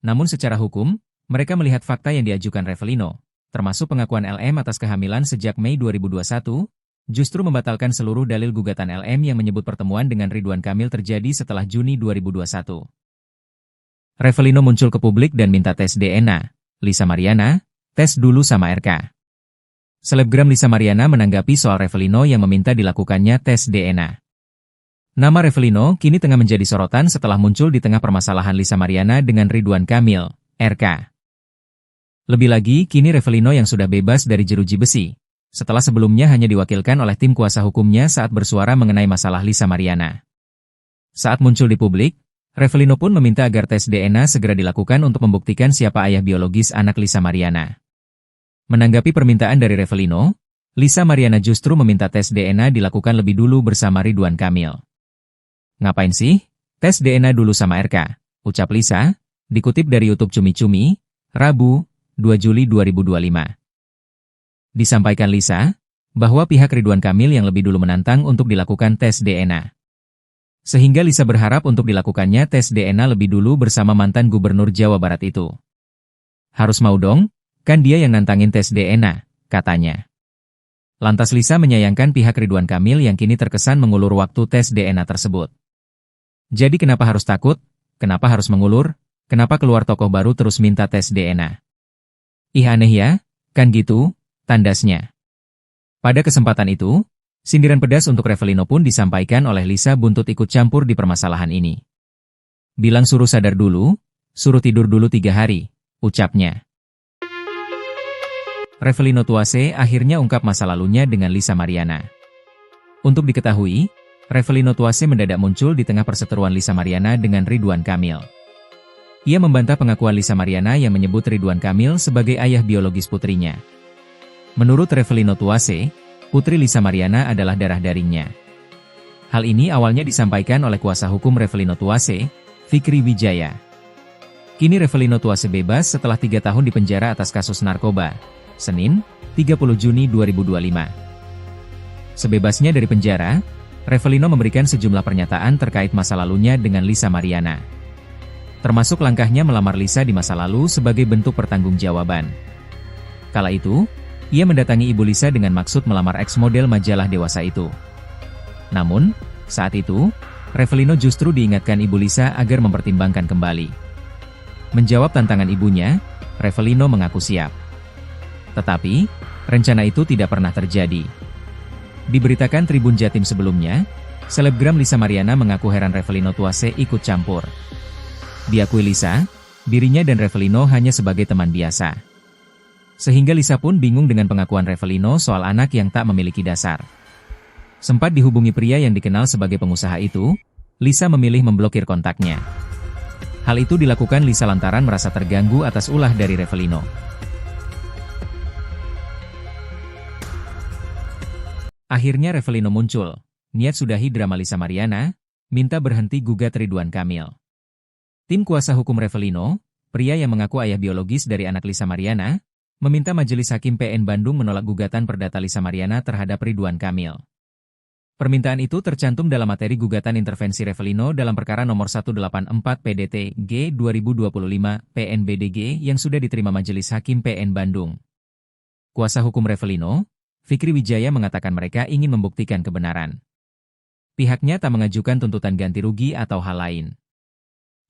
Namun secara hukum, mereka melihat fakta yang diajukan Revelino, termasuk pengakuan LM atas kehamilan sejak Mei 2021, justru membatalkan seluruh dalil gugatan LM yang menyebut pertemuan dengan Ridwan Kamil terjadi setelah Juni 2021. Revelino muncul ke publik dan minta tes DNA. Lisa Mariana, tes dulu sama RK. Selebgram Lisa Mariana menanggapi soal Revelino yang meminta dilakukannya tes DNA. Nama Revelino kini tengah menjadi sorotan setelah muncul di tengah permasalahan Lisa Mariana dengan Ridwan Kamil, RK. Lebih lagi, kini Revelino yang sudah bebas dari jeruji besi, setelah sebelumnya hanya diwakilkan oleh tim kuasa hukumnya saat bersuara mengenai masalah Lisa Mariana. Saat muncul di publik, Revelino pun meminta agar tes DNA segera dilakukan untuk membuktikan siapa ayah biologis anak Lisa Mariana. Menanggapi permintaan dari Revelino, Lisa Mariana justru meminta tes DNA dilakukan lebih dulu bersama Ridwan Kamil. "Ngapain sih? Tes DNA dulu sama RK," ucap Lisa, dikutip dari YouTube Cumi Cumi, Rabu, 2 Juli 2025. Disampaikan Lisa, bahwa pihak Ridwan Kamil yang lebih dulu menantang untuk dilakukan tes DNA. Sehingga Lisa berharap untuk dilakukannya tes DNA lebih dulu bersama mantan Gubernur Jawa Barat itu. "Harus mau dong, kan dia yang nantangin tes DNA," katanya. Lantas Lisa menyayangkan pihak Ridwan Kamil yang kini terkesan mengulur waktu tes DNA tersebut. "Jadi kenapa harus takut? Kenapa harus mengulur? Kenapa keluar tokoh baru terus minta tes DNA? Ih aneh ya, kan gitu," tandasnya. Pada kesempatan itu, sindiran pedas untuk Revelino pun disampaikan oleh Lisa buntut ikut campur di permasalahan ini. "Bilang suruh sadar dulu, suruh tidur dulu 3 hari, ucapnya. Revelino Tuase akhirnya ungkap masa lalunya dengan Lisa Mariana. Untuk diketahui, Revelino Tuase mendadak muncul di tengah perseteruan Lisa Mariana dengan Ridwan Kamil. Ia membantah pengakuan Lisa Mariana yang menyebut Ridwan Kamil sebagai ayah biologis putrinya. Menurut Revelino Tuase, putri Lisa Mariana adalah darah dagingnya. Hal ini awalnya disampaikan oleh kuasa hukum Revelino Tuase, Fikri Wijaya. Kini Revelino Tuase bebas setelah 3 tahun di penjara atas kasus narkoba. Senin, 30 Juni 2025. Sebebasnya dari penjara, Revelino memberikan sejumlah pernyataan terkait masa lalunya dengan Lisa Mariana. Termasuk langkahnya melamar Lisa di masa lalu sebagai bentuk pertanggungjawaban. Kala itu, ia mendatangi ibu Lisa dengan maksud melamar ex-model majalah dewasa itu. Namun, saat itu, Revelino justru diingatkan ibu Lisa agar mempertimbangkan kembali. Menjawab tantangan ibunya, Revelino mengaku siap. Tetapi, rencana itu tidak pernah terjadi. Diberitakan Tribun Jatim sebelumnya, selebgram Lisa Mariana mengaku heran Revelino Tuase ikut campur. Diakui Lisa, dirinya dan Revelino hanya sebagai teman biasa. Sehingga Lisa pun bingung dengan pengakuan Revelino soal anak yang tak memiliki dasar. Sempat dihubungi pria yang dikenal sebagai pengusaha itu, Lisa memilih memblokir kontaknya. Hal itu dilakukan Lisa lantaran merasa terganggu atas ulah dari Revelino. Akhirnya Revelino muncul, niat sudahi drama Lisa Mariana, minta berhenti gugat Ridwan Kamil. Tim kuasa hukum Revelino, pria yang mengaku ayah biologis dari anak Lisa Mariana, meminta Majelis Hakim PN Bandung menolak gugatan perdata Lisa Mariana terhadap Ridwan Kamil. Permintaan itu tercantum dalam materi gugatan intervensi Revelino dalam perkara nomor 184 PDT G 2025 PNBDG yang sudah diterima Majelis Hakim PN Bandung. Kuasa hukum Revelino, Fikri Wijaya mengatakan mereka ingin membuktikan kebenaran. Pihaknya tak mengajukan tuntutan ganti rugi atau hal lain.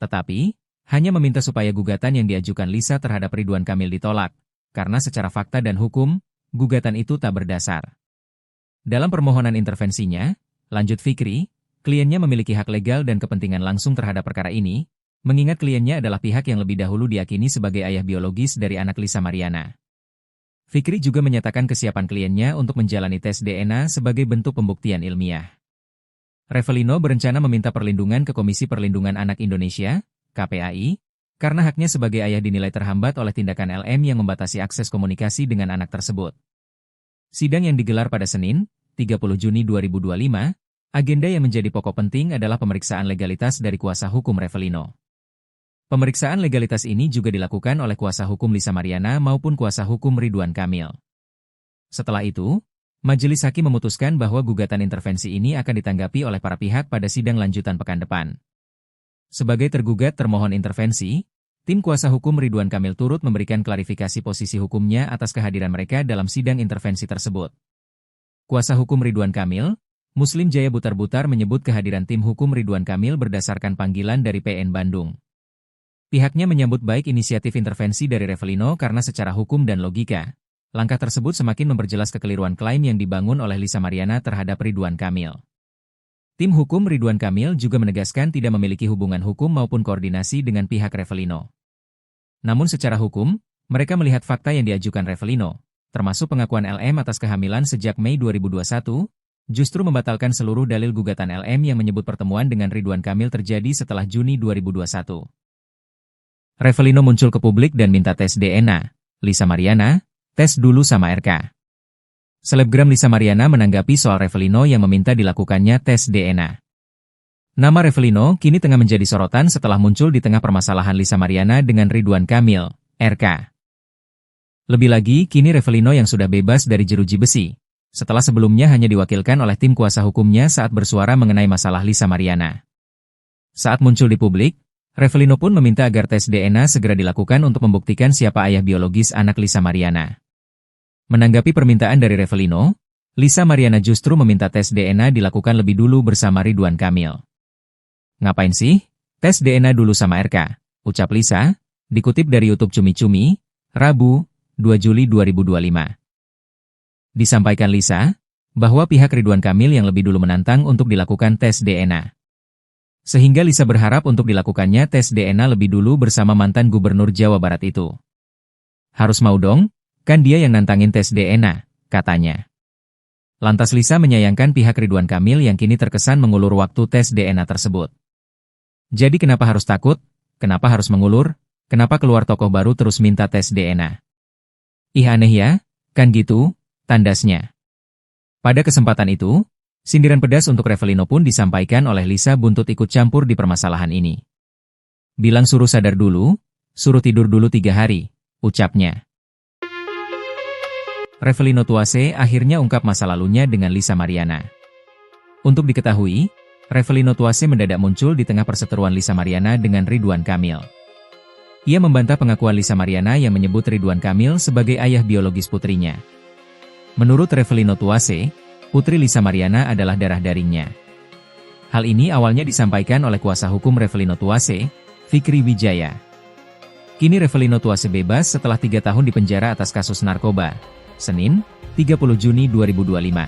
Tetapi, hanya meminta supaya gugatan yang diajukan Lisa terhadap Ridwan Kamil ditolak, karena secara fakta dan hukum, gugatan itu tak berdasar. Dalam permohonan intervensinya, lanjut Fikri, kliennya memiliki hak legal dan kepentingan langsung terhadap perkara ini, mengingat kliennya adalah pihak yang lebih dahulu diyakini sebagai ayah biologis dari anak Lisa Mariana. Fikri juga menyatakan kesiapan kliennya untuk menjalani tes DNA sebagai bentuk pembuktian ilmiah. Revelino berencana meminta perlindungan ke Komisi Perlindungan Anak Indonesia, KPAI, karena haknya sebagai ayah dinilai terhambat oleh tindakan LM yang membatasi akses komunikasi dengan anak tersebut. Sidang yang digelar pada Senin, 30 Juni 2025, agenda yang menjadi pokok penting adalah pemeriksaan legalitas dari kuasa hukum Revelino. Pemeriksaan legalitas ini juga dilakukan oleh kuasa hukum Lisa Mariana maupun kuasa hukum Ridwan Kamil. Setelah itu, Majelis Hakim memutuskan bahwa gugatan intervensi ini akan ditanggapi oleh para pihak pada sidang lanjutan pekan depan. Sebagai tergugat termohon intervensi, tim kuasa hukum Ridwan Kamil turut memberikan klarifikasi posisi hukumnya atas kehadiran mereka dalam sidang intervensi tersebut. Kuasa hukum Ridwan Kamil, Muslim Jaya Butar-Butar menyebut kehadiran tim hukum Ridwan Kamil berdasarkan panggilan dari PN Bandung. Pihaknya menyambut baik inisiatif intervensi dari Revelino karena secara hukum dan logika, langkah tersebut semakin memperjelas kekeliruan klaim yang dibangun oleh Lisa Mariana terhadap Ridwan Kamil. Tim hukum Ridwan Kamil juga menegaskan tidak memiliki hubungan hukum maupun koordinasi dengan pihak Revelino. Namun secara hukum, mereka melihat fakta yang diajukan Revelino, termasuk pengakuan LM atas kehamilan sejak Mei 2021, justru membatalkan seluruh dalil gugatan LM yang menyebut pertemuan dengan Ridwan Kamil terjadi setelah Juni 2021. Revelino muncul ke publik dan minta tes DNA. Lisa Mariana, tes dulu sama RK. Selebgram Lisa Mariana menanggapi soal Revelino yang meminta dilakukannya tes DNA. Nama Revelino kini tengah menjadi sorotan setelah muncul di tengah permasalahan Lisa Mariana dengan Ridwan Kamil, RK. Lebih lagi, kini Revelino yang sudah bebas dari jeruji besi, setelah sebelumnya hanya diwakilkan oleh tim kuasa hukumnya saat bersuara mengenai masalah Lisa Mariana. Saat muncul di publik, Revelino pun meminta agar tes DNA segera dilakukan untuk membuktikan siapa ayah biologis anak Lisa Mariana. Menanggapi permintaan dari Revelino, Lisa Mariana justru meminta tes DNA dilakukan lebih dulu bersama Ridwan Kamil. Ngapain sih? Tes DNA dulu sama RK, ucap Lisa, dikutip dari YouTube Cumi-Cumi, Rabu, 2 Juli 2025. Disampaikan Lisa, bahwa pihak Ridwan Kamil yang lebih dulu menantang untuk dilakukan tes DNA. Sehingga Lisa berharap untuk dilakukannya tes DNA lebih dulu bersama mantan Gubernur Jawa Barat itu. Harus mau dong, kan dia yang nantangin tes DNA, katanya. Lantas Lisa menyayangkan pihak Ridwan Kamil yang kini terkesan mengulur waktu tes DNA tersebut. Jadi kenapa harus takut? Kenapa harus mengulur? Kenapa keluar tokoh baru terus minta tes DNA? Ih aneh ya, kan gitu, tandasnya. Pada kesempatan itu, sindiran pedas untuk Revelino pun disampaikan oleh Lisa buntut ikut campur di permasalahan ini. Bilang suruh sadar dulu, suruh tidur dulu 3 hari, ucapnya. Revelino Tuase akhirnya ungkap masa lalunya dengan Lisa Mariana. Untuk diketahui, Revelino Tuase mendadak muncul di tengah perseteruan Lisa Mariana dengan Ridwan Kamil. Ia membantah pengakuan Lisa Mariana yang menyebut Ridwan Kamil sebagai ayah biologis putrinya. Menurut Revelino Tuase, putri Lisa Mariana adalah darah dagingnya. Hal ini awalnya disampaikan oleh kuasa hukum Revelino Tuase, Fikri Wijaya. Kini Revelino Tuase bebas setelah 3 tahun di penjara atas kasus narkoba. Senin, 30 Juni 2025.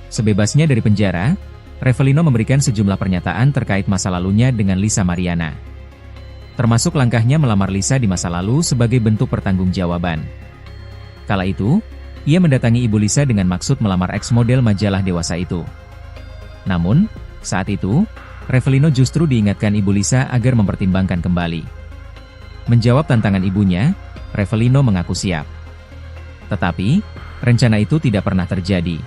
Sebebasnya dari penjara, Revelino memberikan sejumlah pernyataan terkait masa lalunya dengan Lisa Mariana. Termasuk langkahnya melamar Lisa di masa lalu sebagai bentuk pertanggungjawaban. Kala itu, ia mendatangi ibu Lisa dengan maksud melamar ex-model majalah dewasa itu. Namun, saat itu, Revelino justru diingatkan ibu Lisa agar mempertimbangkan kembali. Menjawab tantangan ibunya, Revelino mengaku siap. Tetapi, rencana itu tidak pernah terjadi.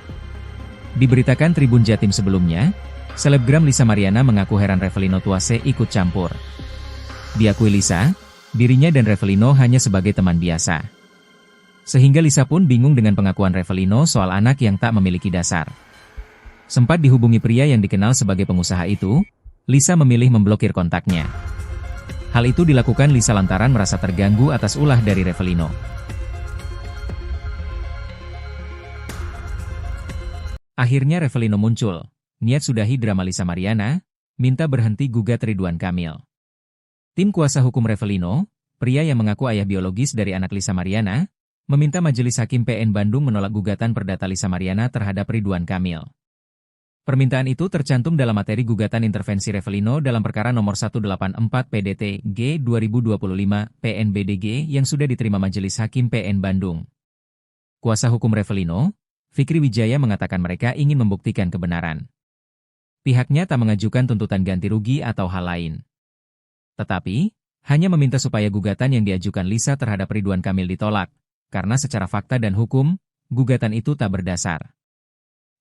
Diberitakan Tribun Jatim sebelumnya, selebgram Lisa Mariana mengaku heran Revelino Tuase ikut campur. Diakui Lisa, dirinya dan Revelino hanya sebagai teman biasa. Sehingga Lisa pun bingung dengan pengakuan Revelino soal anak yang tak memiliki dasar. Sempat dihubungi pria yang dikenal sebagai pengusaha itu, Lisa memilih memblokir kontaknya. Hal itu dilakukan Lisa lantaran merasa terganggu atas ulah dari Revelino. Akhirnya Revelino muncul, niat sudahi drama Lisa Mariana, minta berhenti gugat Ridwan Kamil. Tim kuasa hukum Revelino, pria yang mengaku ayah biologis dari anak Lisa Mariana, meminta Majelis Hakim PN Bandung menolak gugatan perdata Lisa Mariana terhadap Ridwan Kamil. Permintaan itu tercantum dalam materi gugatan intervensi Revelino dalam perkara nomor 184 PDT G 2025 PNBDG yang sudah diterima Majelis Hakim PN Bandung. Kuasa hukum Revelino, Fikri Wijaya mengatakan mereka ingin membuktikan kebenaran. Pihaknya tak mengajukan tuntutan ganti rugi atau hal lain. Tetapi, hanya meminta supaya gugatan yang diajukan Lisa terhadap Ridwan Kamil ditolak, karena secara fakta dan hukum, gugatan itu tak berdasar.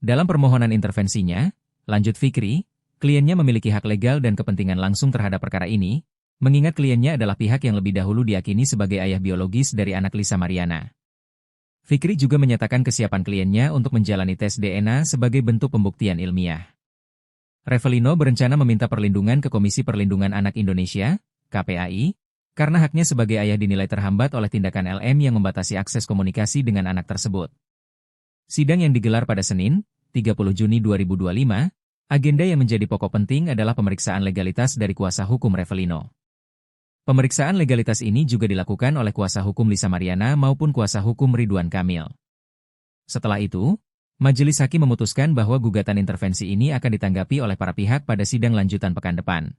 Dalam permohonan intervensinya, lanjut Fikri, kliennya memiliki hak legal dan kepentingan langsung terhadap perkara ini, mengingat kliennya adalah pihak yang lebih dahulu diyakini sebagai ayah biologis dari anak Lisa Mariana. Fikri juga menyatakan kesiapan kliennya untuk menjalani tes DNA sebagai bentuk pembuktian ilmiah. Revelino berencana meminta perlindungan ke Komisi Perlindungan Anak Indonesia, KPAI, karena haknya sebagai ayah dinilai terhambat oleh tindakan LM yang membatasi akses komunikasi dengan anak tersebut. Sidang yang digelar pada Senin, 30 Juni 2025, agenda yang menjadi pokok penting adalah pemeriksaan legalitas dari kuasa hukum Revelino. Pemeriksaan legalitas ini juga dilakukan oleh kuasa hukum Lisa Mariana maupun kuasa hukum Ridwan Kamil. Setelah itu, Majelis Hakim memutuskan bahwa gugatan intervensi ini akan ditanggapi oleh para pihak pada sidang lanjutan pekan depan.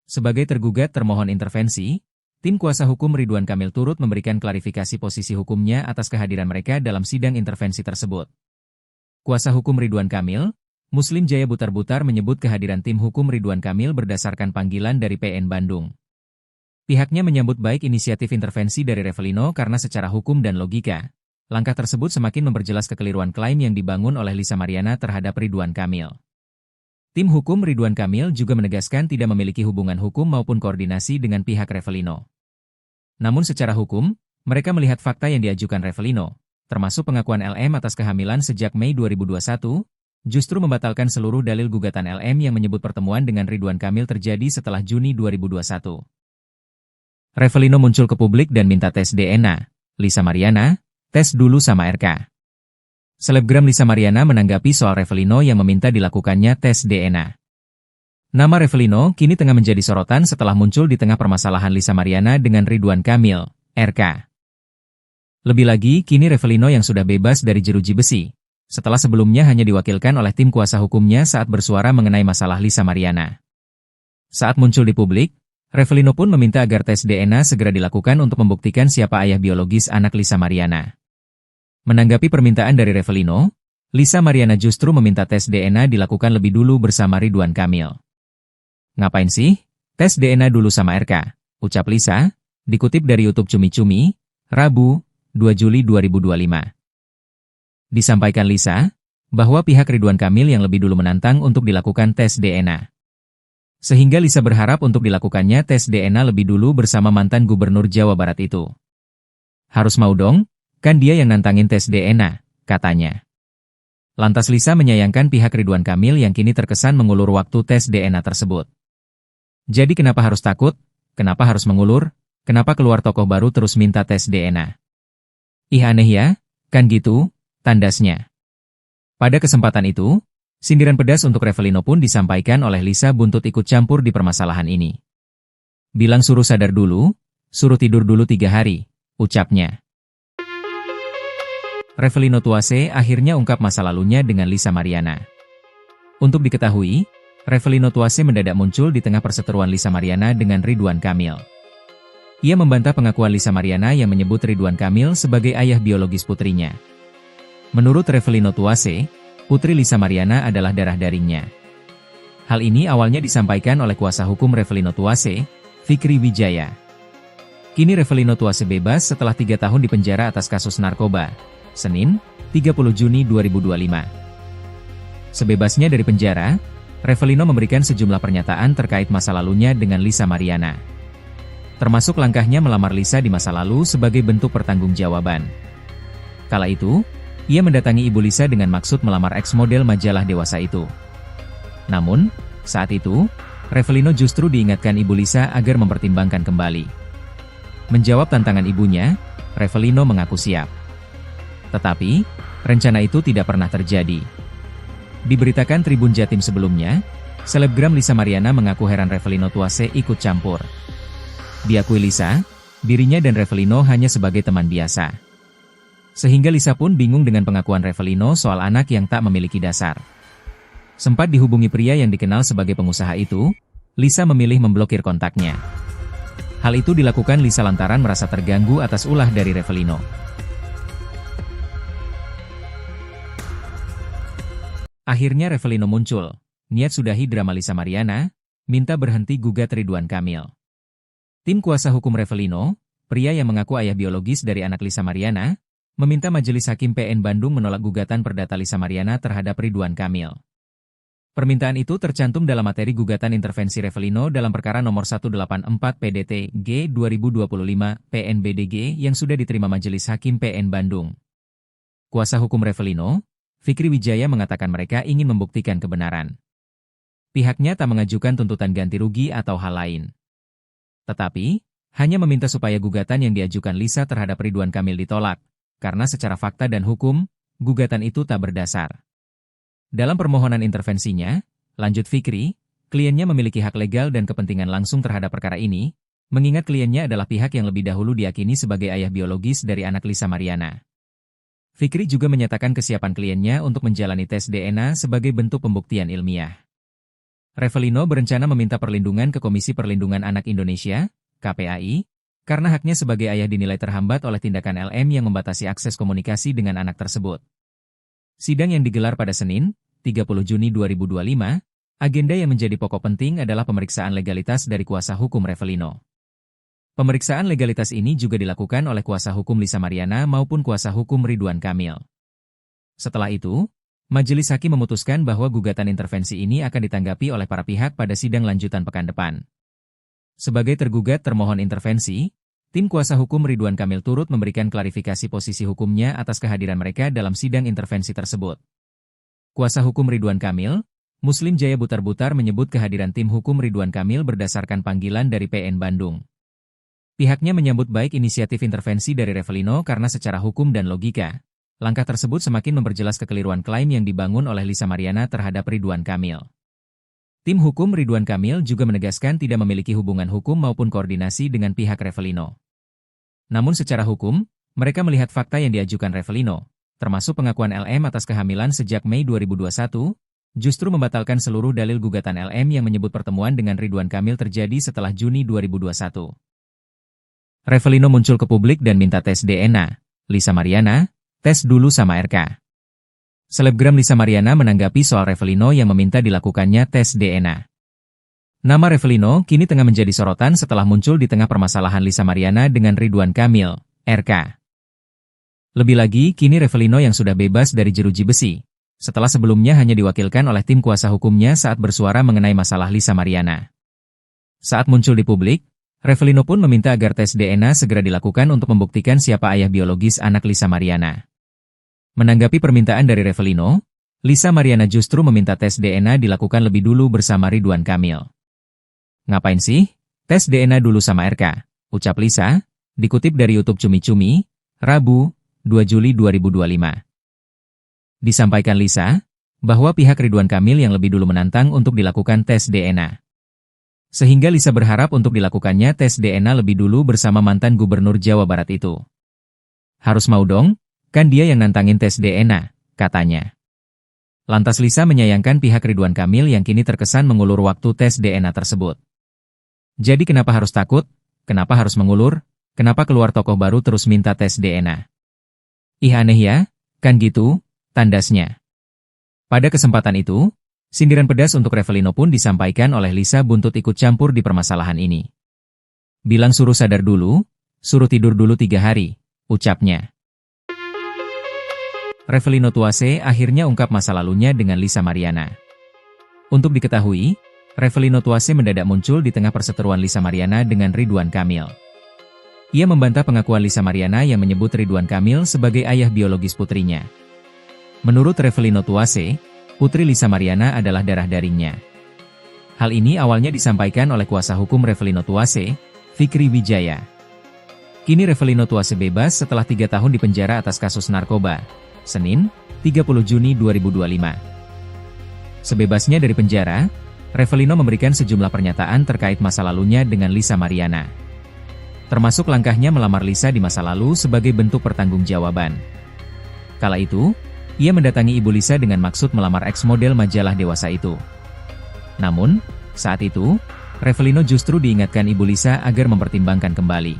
Sebagai tergugat termohon intervensi, tim kuasa hukum Ridwan Kamil turut memberikan klarifikasi posisi hukumnya atas kehadiran mereka dalam sidang intervensi tersebut. Kuasa hukum Ridwan Kamil, Muslim Jaya Butar-Butar menyebut kehadiran tim hukum Ridwan Kamil berdasarkan panggilan dari PN Bandung. Pihaknya menyambut baik inisiatif intervensi dari Revelino karena secara hukum dan logika, langkah tersebut semakin memperjelas kekeliruan klaim yang dibangun oleh Lisa Mariana terhadap Ridwan Kamil. Tim hukum Ridwan Kamil juga menegaskan tidak memiliki hubungan hukum maupun koordinasi dengan pihak Revelino. Namun secara hukum, mereka melihat fakta yang diajukan Revelino, termasuk pengakuan LM atas kehamilan sejak Mei 2021, justru membatalkan seluruh dalil gugatan LM yang menyebut pertemuan dengan Ridwan Kamil terjadi setelah Juni 2021. Revelino muncul ke publik dan minta tes DNA. Lisa Mariana, tes dulu sama RK. Selebgram Lisa Mariana menanggapi soal Revelino yang meminta dilakukannya tes DNA. Nama Revelino kini tengah menjadi sorotan setelah muncul di tengah permasalahan Lisa Mariana dengan Ridwan Kamil, RK. Lebih lagi, kini Revelino yang sudah bebas dari jeruji besi, setelah sebelumnya hanya diwakilkan oleh tim kuasa hukumnya saat bersuara mengenai masalah Lisa Mariana. Saat muncul di publik, Revelino pun meminta agar tes DNA segera dilakukan untuk membuktikan siapa ayah biologis anak Lisa Mariana. Menanggapi permintaan dari Revelino, Lisa Mariana justru meminta tes DNA dilakukan lebih dulu bersama Ridwan Kamil. Ngapain sih? Tes DNA dulu sama RK, ucap Lisa, dikutip dari YouTube Cumi Cumi, Rabu, 2 Juli 2025. Disampaikan Lisa, bahwa pihak Ridwan Kamil yang lebih dulu menantang untuk dilakukan tes DNA. Sehingga Lisa berharap untuk dilakukannya tes DNA lebih dulu bersama mantan Gubernur Jawa Barat itu. Harus mau dong? Kan dia yang nantangin tes DNA, katanya. Lantas Lisa menyayangkan pihak Ridwan Kamil yang kini terkesan mengulur waktu tes DNA tersebut. Jadi kenapa harus takut? Kenapa harus mengulur? Kenapa keluar tokoh baru terus minta tes DNA? Ih aneh ya, kan gitu, tandasnya. Pada kesempatan itu, sindiran pedas untuk Revelino pun disampaikan oleh Lisa buntut ikut campur di permasalahan ini. Bilang suruh sadar dulu, suruh tidur dulu 3 hari, ucapnya. Revelino Tuase akhirnya ungkap masa lalunya dengan Lisa Mariana. Untuk diketahui, Revelino Tuase mendadak muncul di tengah perseteruan Lisa Mariana dengan Ridwan Kamil. Ia membantah pengakuan Lisa Mariana yang menyebut Ridwan Kamil sebagai ayah biologis putrinya. Menurut Revelino Tuase, putri Lisa Mariana adalah darah dagingnya. Hal ini awalnya disampaikan oleh kuasa hukum Revelino Tuase, Fikri Wijaya. Kini Revelino Tuase bebas setelah 3 tahun di penjara atas kasus narkoba. Senin, 30 Juni 2025. Sebebasnya dari penjara, Revelino memberikan sejumlah pernyataan terkait masa lalunya dengan Lisa Mariana. Termasuk langkahnya melamar Lisa di masa lalu sebagai bentuk pertanggungjawaban. Kala itu, Ia mendatangi Ibu Lisa dengan maksud melamar ex-model majalah dewasa itu. Namun, saat itu, Revelino justru diingatkan Ibu Lisa agar mempertimbangkan kembali. Menjawab tantangan ibunya, Revelino mengaku siap. Tetapi, rencana itu tidak pernah terjadi. Diberitakan Tribun Jatim sebelumnya, selebgram Lisa Mariana mengaku heran Revelino Tuase ikut campur. Diakui Lisa, dirinya dan Revelino hanya sebagai teman biasa. Sehingga Lisa pun bingung dengan pengakuan Revelino soal anak yang tak memiliki dasar. Sempat dihubungi pria yang dikenal sebagai pengusaha itu, Lisa memilih memblokir kontaknya. Hal itu dilakukan Lisa lantaran merasa terganggu atas ulah dari Revelino. Akhirnya Revelino muncul, niat sudahi drama Lisa Mariana, minta berhenti gugat Ridwan Kamil. Tim kuasa hukum Revelino, pria yang mengaku ayah biologis dari anak Lisa Mariana, meminta Majelis Hakim PN Bandung menolak gugatan perdata Lisa Mariana terhadap Ridwan Kamil. Permintaan itu tercantum dalam materi gugatan intervensi Revelino dalam perkara nomor 184 PDT G 2025 PNBDG yang sudah diterima Majelis Hakim PN Bandung. Kuasa hukum Revelino, Fikri Wijaya mengatakan mereka ingin membuktikan kebenaran. Pihaknya tak mengajukan tuntutan ganti rugi atau hal lain. Tetapi, hanya meminta supaya gugatan yang diajukan Lisa terhadap Ridwan Kamil ditolak, karena secara fakta dan hukum, gugatan itu tak berdasar. Dalam permohonan intervensinya, lanjut Fikri, kliennya memiliki hak legal dan kepentingan langsung terhadap perkara ini, mengingat kliennya adalah pihak yang lebih dahulu diyakini sebagai ayah biologis dari anak Lisa Mariana. Fikri juga menyatakan kesiapan kliennya untuk menjalani tes DNA sebagai bentuk pembuktian ilmiah. Revelino berencana meminta perlindungan ke Komisi Perlindungan Anak Indonesia, KPAI, karena haknya sebagai ayah dinilai terhambat oleh tindakan LM yang membatasi akses komunikasi dengan anak tersebut. Sidang yang digelar pada Senin, 30 Juni 2025, agenda yang menjadi pokok penting adalah pemeriksaan legalitas dari kuasa hukum Revelino. Pemeriksaan legalitas ini juga dilakukan oleh kuasa hukum Lisa Mariana maupun kuasa hukum Ridwan Kamil. Setelah itu, Majelis Hakim memutuskan bahwa gugatan intervensi ini akan ditanggapi oleh para pihak pada sidang lanjutan pekan depan. Sebagai tergugat termohon intervensi, tim kuasa hukum Ridwan Kamil turut memberikan klarifikasi posisi hukumnya atas kehadiran mereka dalam sidang intervensi tersebut. Kuasa hukum Ridwan Kamil, Muslim Jaya Butar-Butar menyebut kehadiran tim hukum Ridwan Kamil berdasarkan panggilan dari PN Bandung. Pihaknya menyambut baik inisiatif intervensi dari Revelino karena secara hukum dan logika, langkah tersebut semakin memperjelas kekeliruan klaim yang dibangun oleh Lisa Mariana terhadap Ridwan Kamil. Tim hukum Ridwan Kamil juga menegaskan tidak memiliki hubungan hukum maupun koordinasi dengan pihak Revelino. Namun secara hukum, mereka melihat fakta yang diajukan Revelino, termasuk pengakuan LM atas kehamilan sejak Mei 2021, justru membatalkan seluruh dalil gugatan LM yang menyebut pertemuan dengan Ridwan Kamil terjadi setelah Juni 2021. Revelino muncul ke publik dan minta tes DNA. Lisa Mariana, tes dulu sama RK. Selebgram Lisa Mariana menanggapi soal Revelino yang meminta dilakukannya tes DNA. Nama Revelino kini tengah menjadi sorotan setelah muncul di tengah permasalahan Lisa Mariana dengan Ridwan Kamil, RK. Lebih lagi, kini Revelino yang sudah bebas dari jeruji besi, setelah sebelumnya hanya diwakilkan oleh tim kuasa hukumnya saat bersuara mengenai masalah Lisa Mariana. Saat muncul di publik, Revelino pun meminta agar tes DNA segera dilakukan untuk membuktikan siapa ayah biologis anak Lisa Mariana. Menanggapi permintaan dari Revelino, Lisa Mariana justru meminta tes DNA dilakukan lebih dulu bersama Ridwan Kamil. Ngapain sih? Tes DNA dulu sama RK, ucap Lisa, dikutip dari YouTube Cumi Cumi, Rabu, 2 Juli 2025. Disampaikan Lisa, bahwa pihak Ridwan Kamil yang lebih dulu menantang untuk dilakukan tes DNA. Sehingga Lisa berharap untuk dilakukannya tes DNA lebih dulu bersama mantan Gubernur Jawa Barat itu. Harus mau dong? Kan dia yang nantangin tes DNA, katanya. Lantas Lisa menyayangkan pihak Ridwan Kamil yang kini terkesan mengulur waktu tes DNA tersebut. Jadi kenapa harus takut? Kenapa harus mengulur? Kenapa keluar tokoh baru terus minta tes DNA? Ih aneh ya, kan gitu, tandasnya. Pada kesempatan itu, sindiran pedas untuk Revelino pun disampaikan oleh Lisa buntut ikut campur di permasalahan ini. Bilang suruh sadar dulu, suruh tidur dulu 3 hari, ucapnya. Revelino Tuase akhirnya ungkap masa lalunya dengan Lisa Mariana. Untuk diketahui, Revelino Tuase mendadak muncul di tengah perseteruan Lisa Mariana dengan Ridwan Kamil. Ia membantah pengakuan Lisa Mariana yang menyebut Ridwan Kamil sebagai ayah biologis putrinya. Menurut Revelino Tuase, putri Lisa Mariana adalah darah dagingnya. Hal ini awalnya disampaikan oleh kuasa hukum Revelino Tuase, Fikri Wijaya. Kini Revelino Tuase bebas setelah 3 tahun di penjara atas kasus narkoba. Senin, 30 Juni 2025. Sebebasnya dari penjara, Revelino memberikan sejumlah pernyataan terkait masa lalunya dengan Lisa Mariana. Termasuk langkahnya melamar Lisa di masa lalu sebagai bentuk pertanggungjawaban. Kala itu, ia mendatangi ibu Lisa dengan maksud melamar ex-model majalah dewasa itu. Namun, saat itu, Revelino justru diingatkan ibu Lisa agar mempertimbangkan kembali.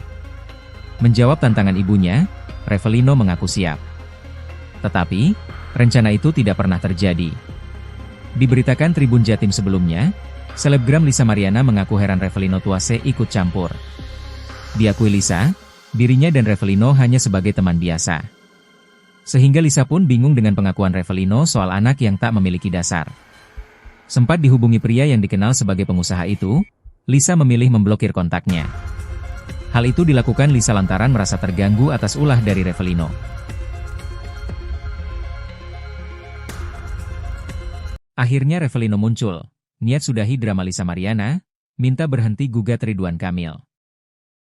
Menjawab tantangan ibunya, Revelino mengaku siap. Tetapi, rencana itu tidak pernah terjadi. Diberitakan Tribun Jatim sebelumnya, selebgram Lisa Mariana mengaku heran Revelino Tuase ikut campur. Diakui Lisa, dirinya dan Revelino hanya sebagai teman biasa. Sehingga Lisa pun bingung dengan pengakuan Revelino soal anak yang tak memiliki dasar. Sempat dihubungi pria yang dikenal sebagai pengusaha itu, Lisa memilih memblokir kontaknya. Hal itu dilakukan Lisa lantaran merasa terganggu atas ulah dari Revelino. Akhirnya Revelino muncul, niat sudahi drama Lisa Mariana, minta berhenti gugat Ridwan Kamil.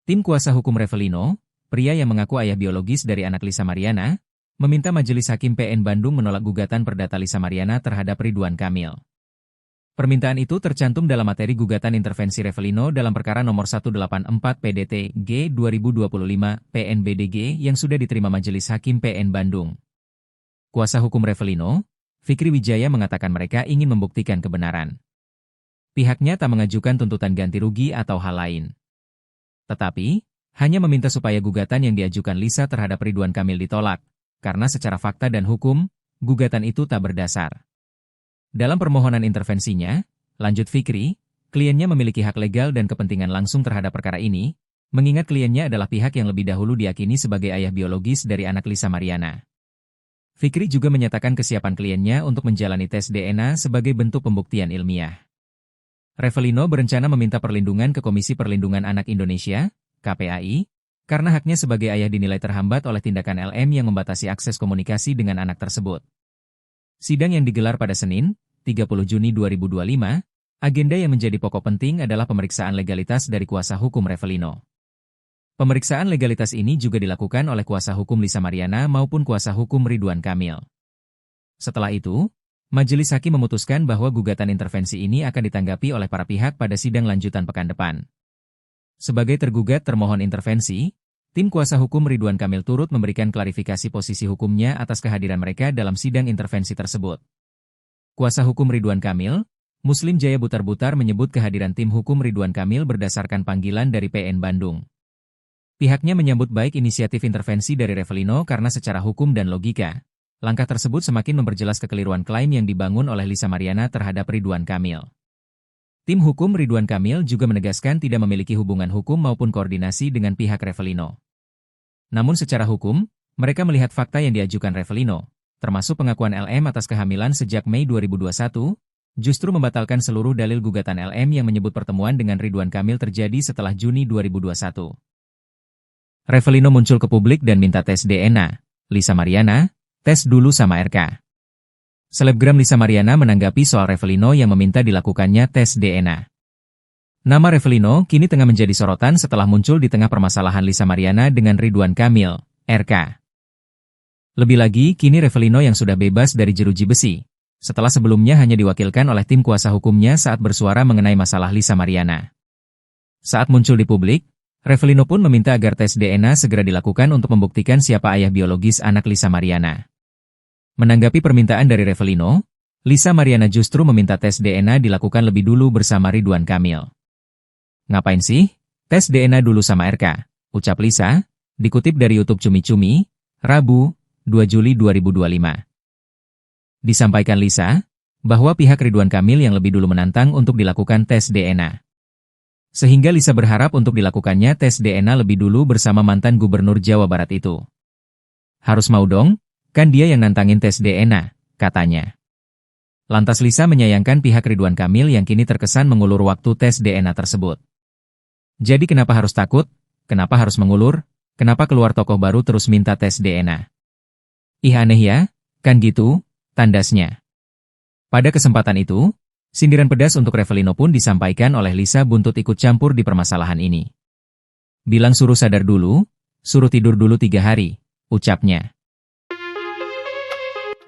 Tim kuasa hukum Revelino, pria yang mengaku ayah biologis dari anak Lisa Mariana, meminta Majelis Hakim PN Bandung menolak gugatan perdata Lisa Mariana terhadap Ridwan Kamil. Permintaan itu tercantum dalam materi gugatan intervensi Revelino dalam perkara nomor 184 PDT G 2025 PNBDG yang sudah diterima Majelis Hakim PN Bandung. Kuasa hukum Revelino, Fikri Wijaya mengatakan mereka ingin membuktikan kebenaran. Pihaknya tak mengajukan tuntutan ganti rugi atau hal lain. Tetapi, hanya meminta supaya gugatan yang diajukan Lisa terhadap Ridwan Kamil ditolak, karena secara fakta dan hukum, gugatan itu tak berdasar. Dalam permohonan intervensinya, lanjut Fikri, kliennya memiliki hak legal dan kepentingan langsung terhadap perkara ini, mengingat kliennya adalah pihak yang lebih dahulu diyakini sebagai ayah biologis dari anak Lisa Mariana. Fikri juga menyatakan kesiapan kliennya untuk menjalani tes DNA sebagai bentuk pembuktian ilmiah. Revelino berencana meminta perlindungan ke Komisi Perlindungan Anak Indonesia, KPAI, karena haknya sebagai ayah dinilai terhambat oleh tindakan LM yang membatasi akses komunikasi dengan anak tersebut. Sidang yang digelar pada Senin, 30 Juni 2025, agenda yang menjadi pokok penting adalah pemeriksaan legalitas dari kuasa hukum Revelino. Pemeriksaan legalitas ini juga dilakukan oleh kuasa hukum Lisa Mariana maupun kuasa hukum Ridwan Kamil. Setelah itu, Majelis Hakim memutuskan bahwa gugatan intervensi ini akan ditanggapi oleh para pihak pada sidang lanjutan pekan depan. Sebagai tergugat termohon intervensi, tim kuasa hukum Ridwan Kamil turut memberikan klarifikasi posisi hukumnya atas kehadiran mereka dalam sidang intervensi tersebut. Kuasa hukum Ridwan Kamil, Muslim Jaya Butar-Butar menyebut kehadiran tim hukum Ridwan Kamil berdasarkan panggilan dari PN Bandung. Pihaknya menyambut baik inisiatif intervensi dari Revelino karena secara hukum dan logika, langkah tersebut semakin memperjelas kekeliruan klaim yang dibangun oleh Lisa Mariana terhadap Ridwan Kamil. Tim hukum Ridwan Kamil juga menegaskan tidak memiliki hubungan hukum maupun koordinasi dengan pihak Revelino. Namun secara hukum, mereka melihat fakta yang diajukan Revelino, termasuk pengakuan LM atas kehamilan sejak Mei 2021, justru membatalkan seluruh dalil gugatan LM yang menyebut pertemuan dengan Ridwan Kamil terjadi setelah Juni 2021. Revelino muncul ke publik dan minta tes DNA. Lisa Mariana, tes dulu sama RK. Selebgram Lisa Mariana menanggapi soal Revelino yang meminta dilakukannya tes DNA. Nama Revelino kini tengah menjadi sorotan setelah muncul di tengah permasalahan Lisa Mariana dengan Ridwan Kamil, RK. Lebih lagi, kini Revelino yang sudah bebas dari jeruji besi, setelah sebelumnya hanya diwakilkan oleh tim kuasa hukumnya saat bersuara mengenai masalah Lisa Mariana. Saat muncul di publik, Revelino pun meminta agar tes DNA segera dilakukan untuk membuktikan siapa ayah biologis anak Lisa Mariana. Menanggapi permintaan dari Revelino, Lisa Mariana justru meminta tes DNA dilakukan lebih dulu bersama Ridwan Kamil. Ngapain sih? Tes DNA dulu sama RK, ucap Lisa, dikutip dari YouTube Cumi Cumi, Rabu, 2 Juli 2025. Disampaikan Lisa, bahwa pihak Ridwan Kamil yang lebih dulu menantang untuk dilakukan tes DNA. Sehingga Lisa berharap untuk dilakukannya tes DNA lebih dulu bersama mantan Gubernur Jawa Barat itu. Harus mau dong? Kan dia yang nantangin tes DNA, katanya. Lantas Lisa menyayangkan pihak Ridwan Kamil yang kini terkesan mengulur waktu tes DNA tersebut. Jadi kenapa harus takut? Kenapa harus mengulur? Kenapa keluar tokoh baru terus minta tes DNA? Ih aneh ya, Kan gitu, tandasnya. Pada kesempatan itu, sindiran pedas untuk Revelino pun disampaikan oleh Lisa buntut ikut campur di permasalahan ini. Bilang suruh sadar dulu, suruh tidur dulu 3 hari, ucapnya.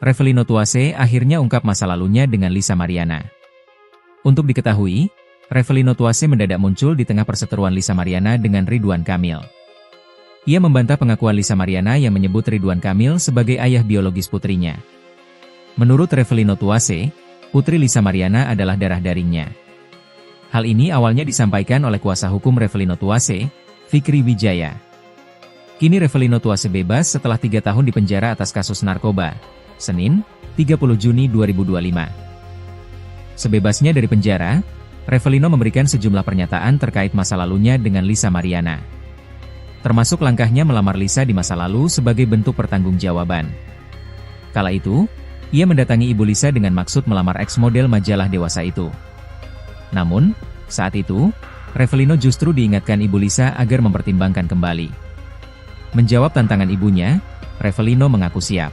Revelino Tuase akhirnya ungkap masa lalunya dengan Lisa Mariana. Untuk diketahui, Revelino Tuase mendadak muncul di tengah perseteruan Lisa Mariana dengan Ridwan Kamil. Ia membantah pengakuan Lisa Mariana yang menyebut Ridwan Kamil sebagai ayah biologis putrinya. Menurut Revelino Tuase, putri Lisa Mariana adalah darah dagingnya. Hal ini awalnya disampaikan oleh kuasa hukum Revelino Tuase, Fikri Wijaya. Kini Revelino Tuase bebas setelah 3 tahun di penjara atas kasus narkoba. Senin, 30 Juni 2025. Sebebasnya dari penjara, Revelino memberikan sejumlah pernyataan terkait masa lalunya dengan Lisa Mariana. Termasuk langkahnya melamar Lisa di masa lalu sebagai bentuk pertanggungjawaban. Kala itu, ia mendatangi ibu Lisa dengan maksud melamar ex-model majalah dewasa itu. Namun, saat itu, Revelino justru diingatkan ibu Lisa agar mempertimbangkan kembali. Menjawab tantangan ibunya, Revelino mengaku siap.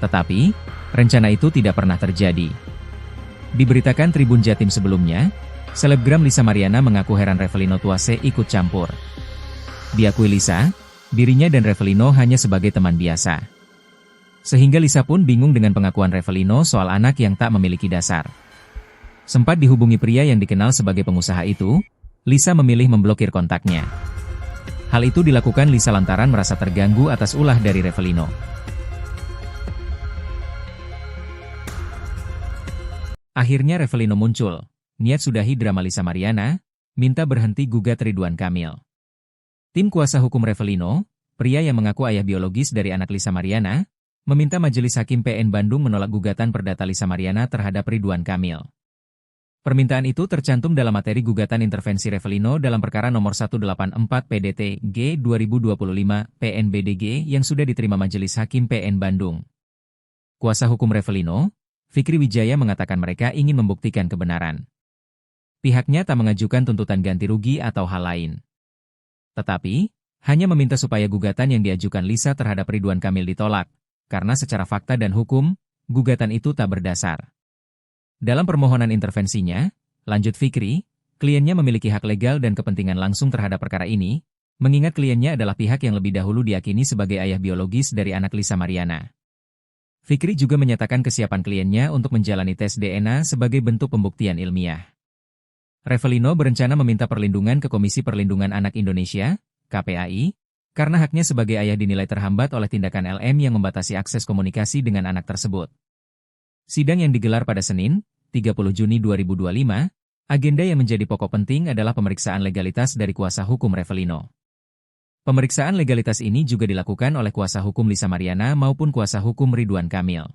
Tetapi, rencana itu tidak pernah terjadi. Diberitakan Tribun Jatim sebelumnya, selebgram Lisa Mariana mengaku heran Revelino Tuase ikut campur. Diakui Lisa, dirinya dan Revelino hanya sebagai teman biasa. Sehingga Lisa pun bingung dengan pengakuan Revelino soal anak yang tak memiliki dasar. Sempat dihubungi pria yang dikenal sebagai pengusaha itu, Lisa memilih memblokir kontaknya. Hal itu dilakukan Lisa lantaran merasa terganggu atas ulah dari Revelino. Akhirnya Revelino muncul, niat sudahi drama Lisa Mariana, minta berhenti gugat Ridwan Kamil. Tim kuasa hukum Revelino, pria yang mengaku ayah biologis dari anak Lisa Mariana, meminta Majelis Hakim PN Bandung menolak gugatan perdata Lisa Mariana terhadap Ridwan Kamil. Permintaan itu tercantum dalam materi gugatan intervensi Revelino dalam perkara nomor 184 PDT G 2025 PNBDG yang sudah diterima Majelis Hakim PN Bandung. Kuasa hukum Revelino, Fikri Wijaya mengatakan mereka ingin membuktikan kebenaran. Pihaknya tak mengajukan tuntutan ganti rugi atau hal lain. Tetapi, hanya meminta supaya gugatan yang diajukan Lisa terhadap Ridwan Kamil ditolak, karena secara fakta dan hukum, gugatan itu tak berdasar. Dalam permohonan intervensinya, lanjut Fikri, kliennya memiliki hak legal dan kepentingan langsung terhadap perkara ini, mengingat kliennya adalah pihak yang lebih dahulu diyakini sebagai ayah biologis dari anak Lisa Mariana. Fikri juga menyatakan kesiapan kliennya untuk menjalani tes DNA sebagai bentuk pembuktian ilmiah. Revelino berencana meminta perlindungan ke Komisi Perlindungan Anak Indonesia, KPAI, karena haknya sebagai ayah dinilai terhambat oleh tindakan LM yang membatasi akses komunikasi dengan anak tersebut. Sidang yang digelar pada Senin, 30 Juni 2025, agenda yang menjadi pokok penting adalah pemeriksaan legalitas dari kuasa hukum Revelino. Pemeriksaan legalitas ini juga dilakukan oleh kuasa hukum Lisa Mariana maupun kuasa hukum Ridwan Kamil.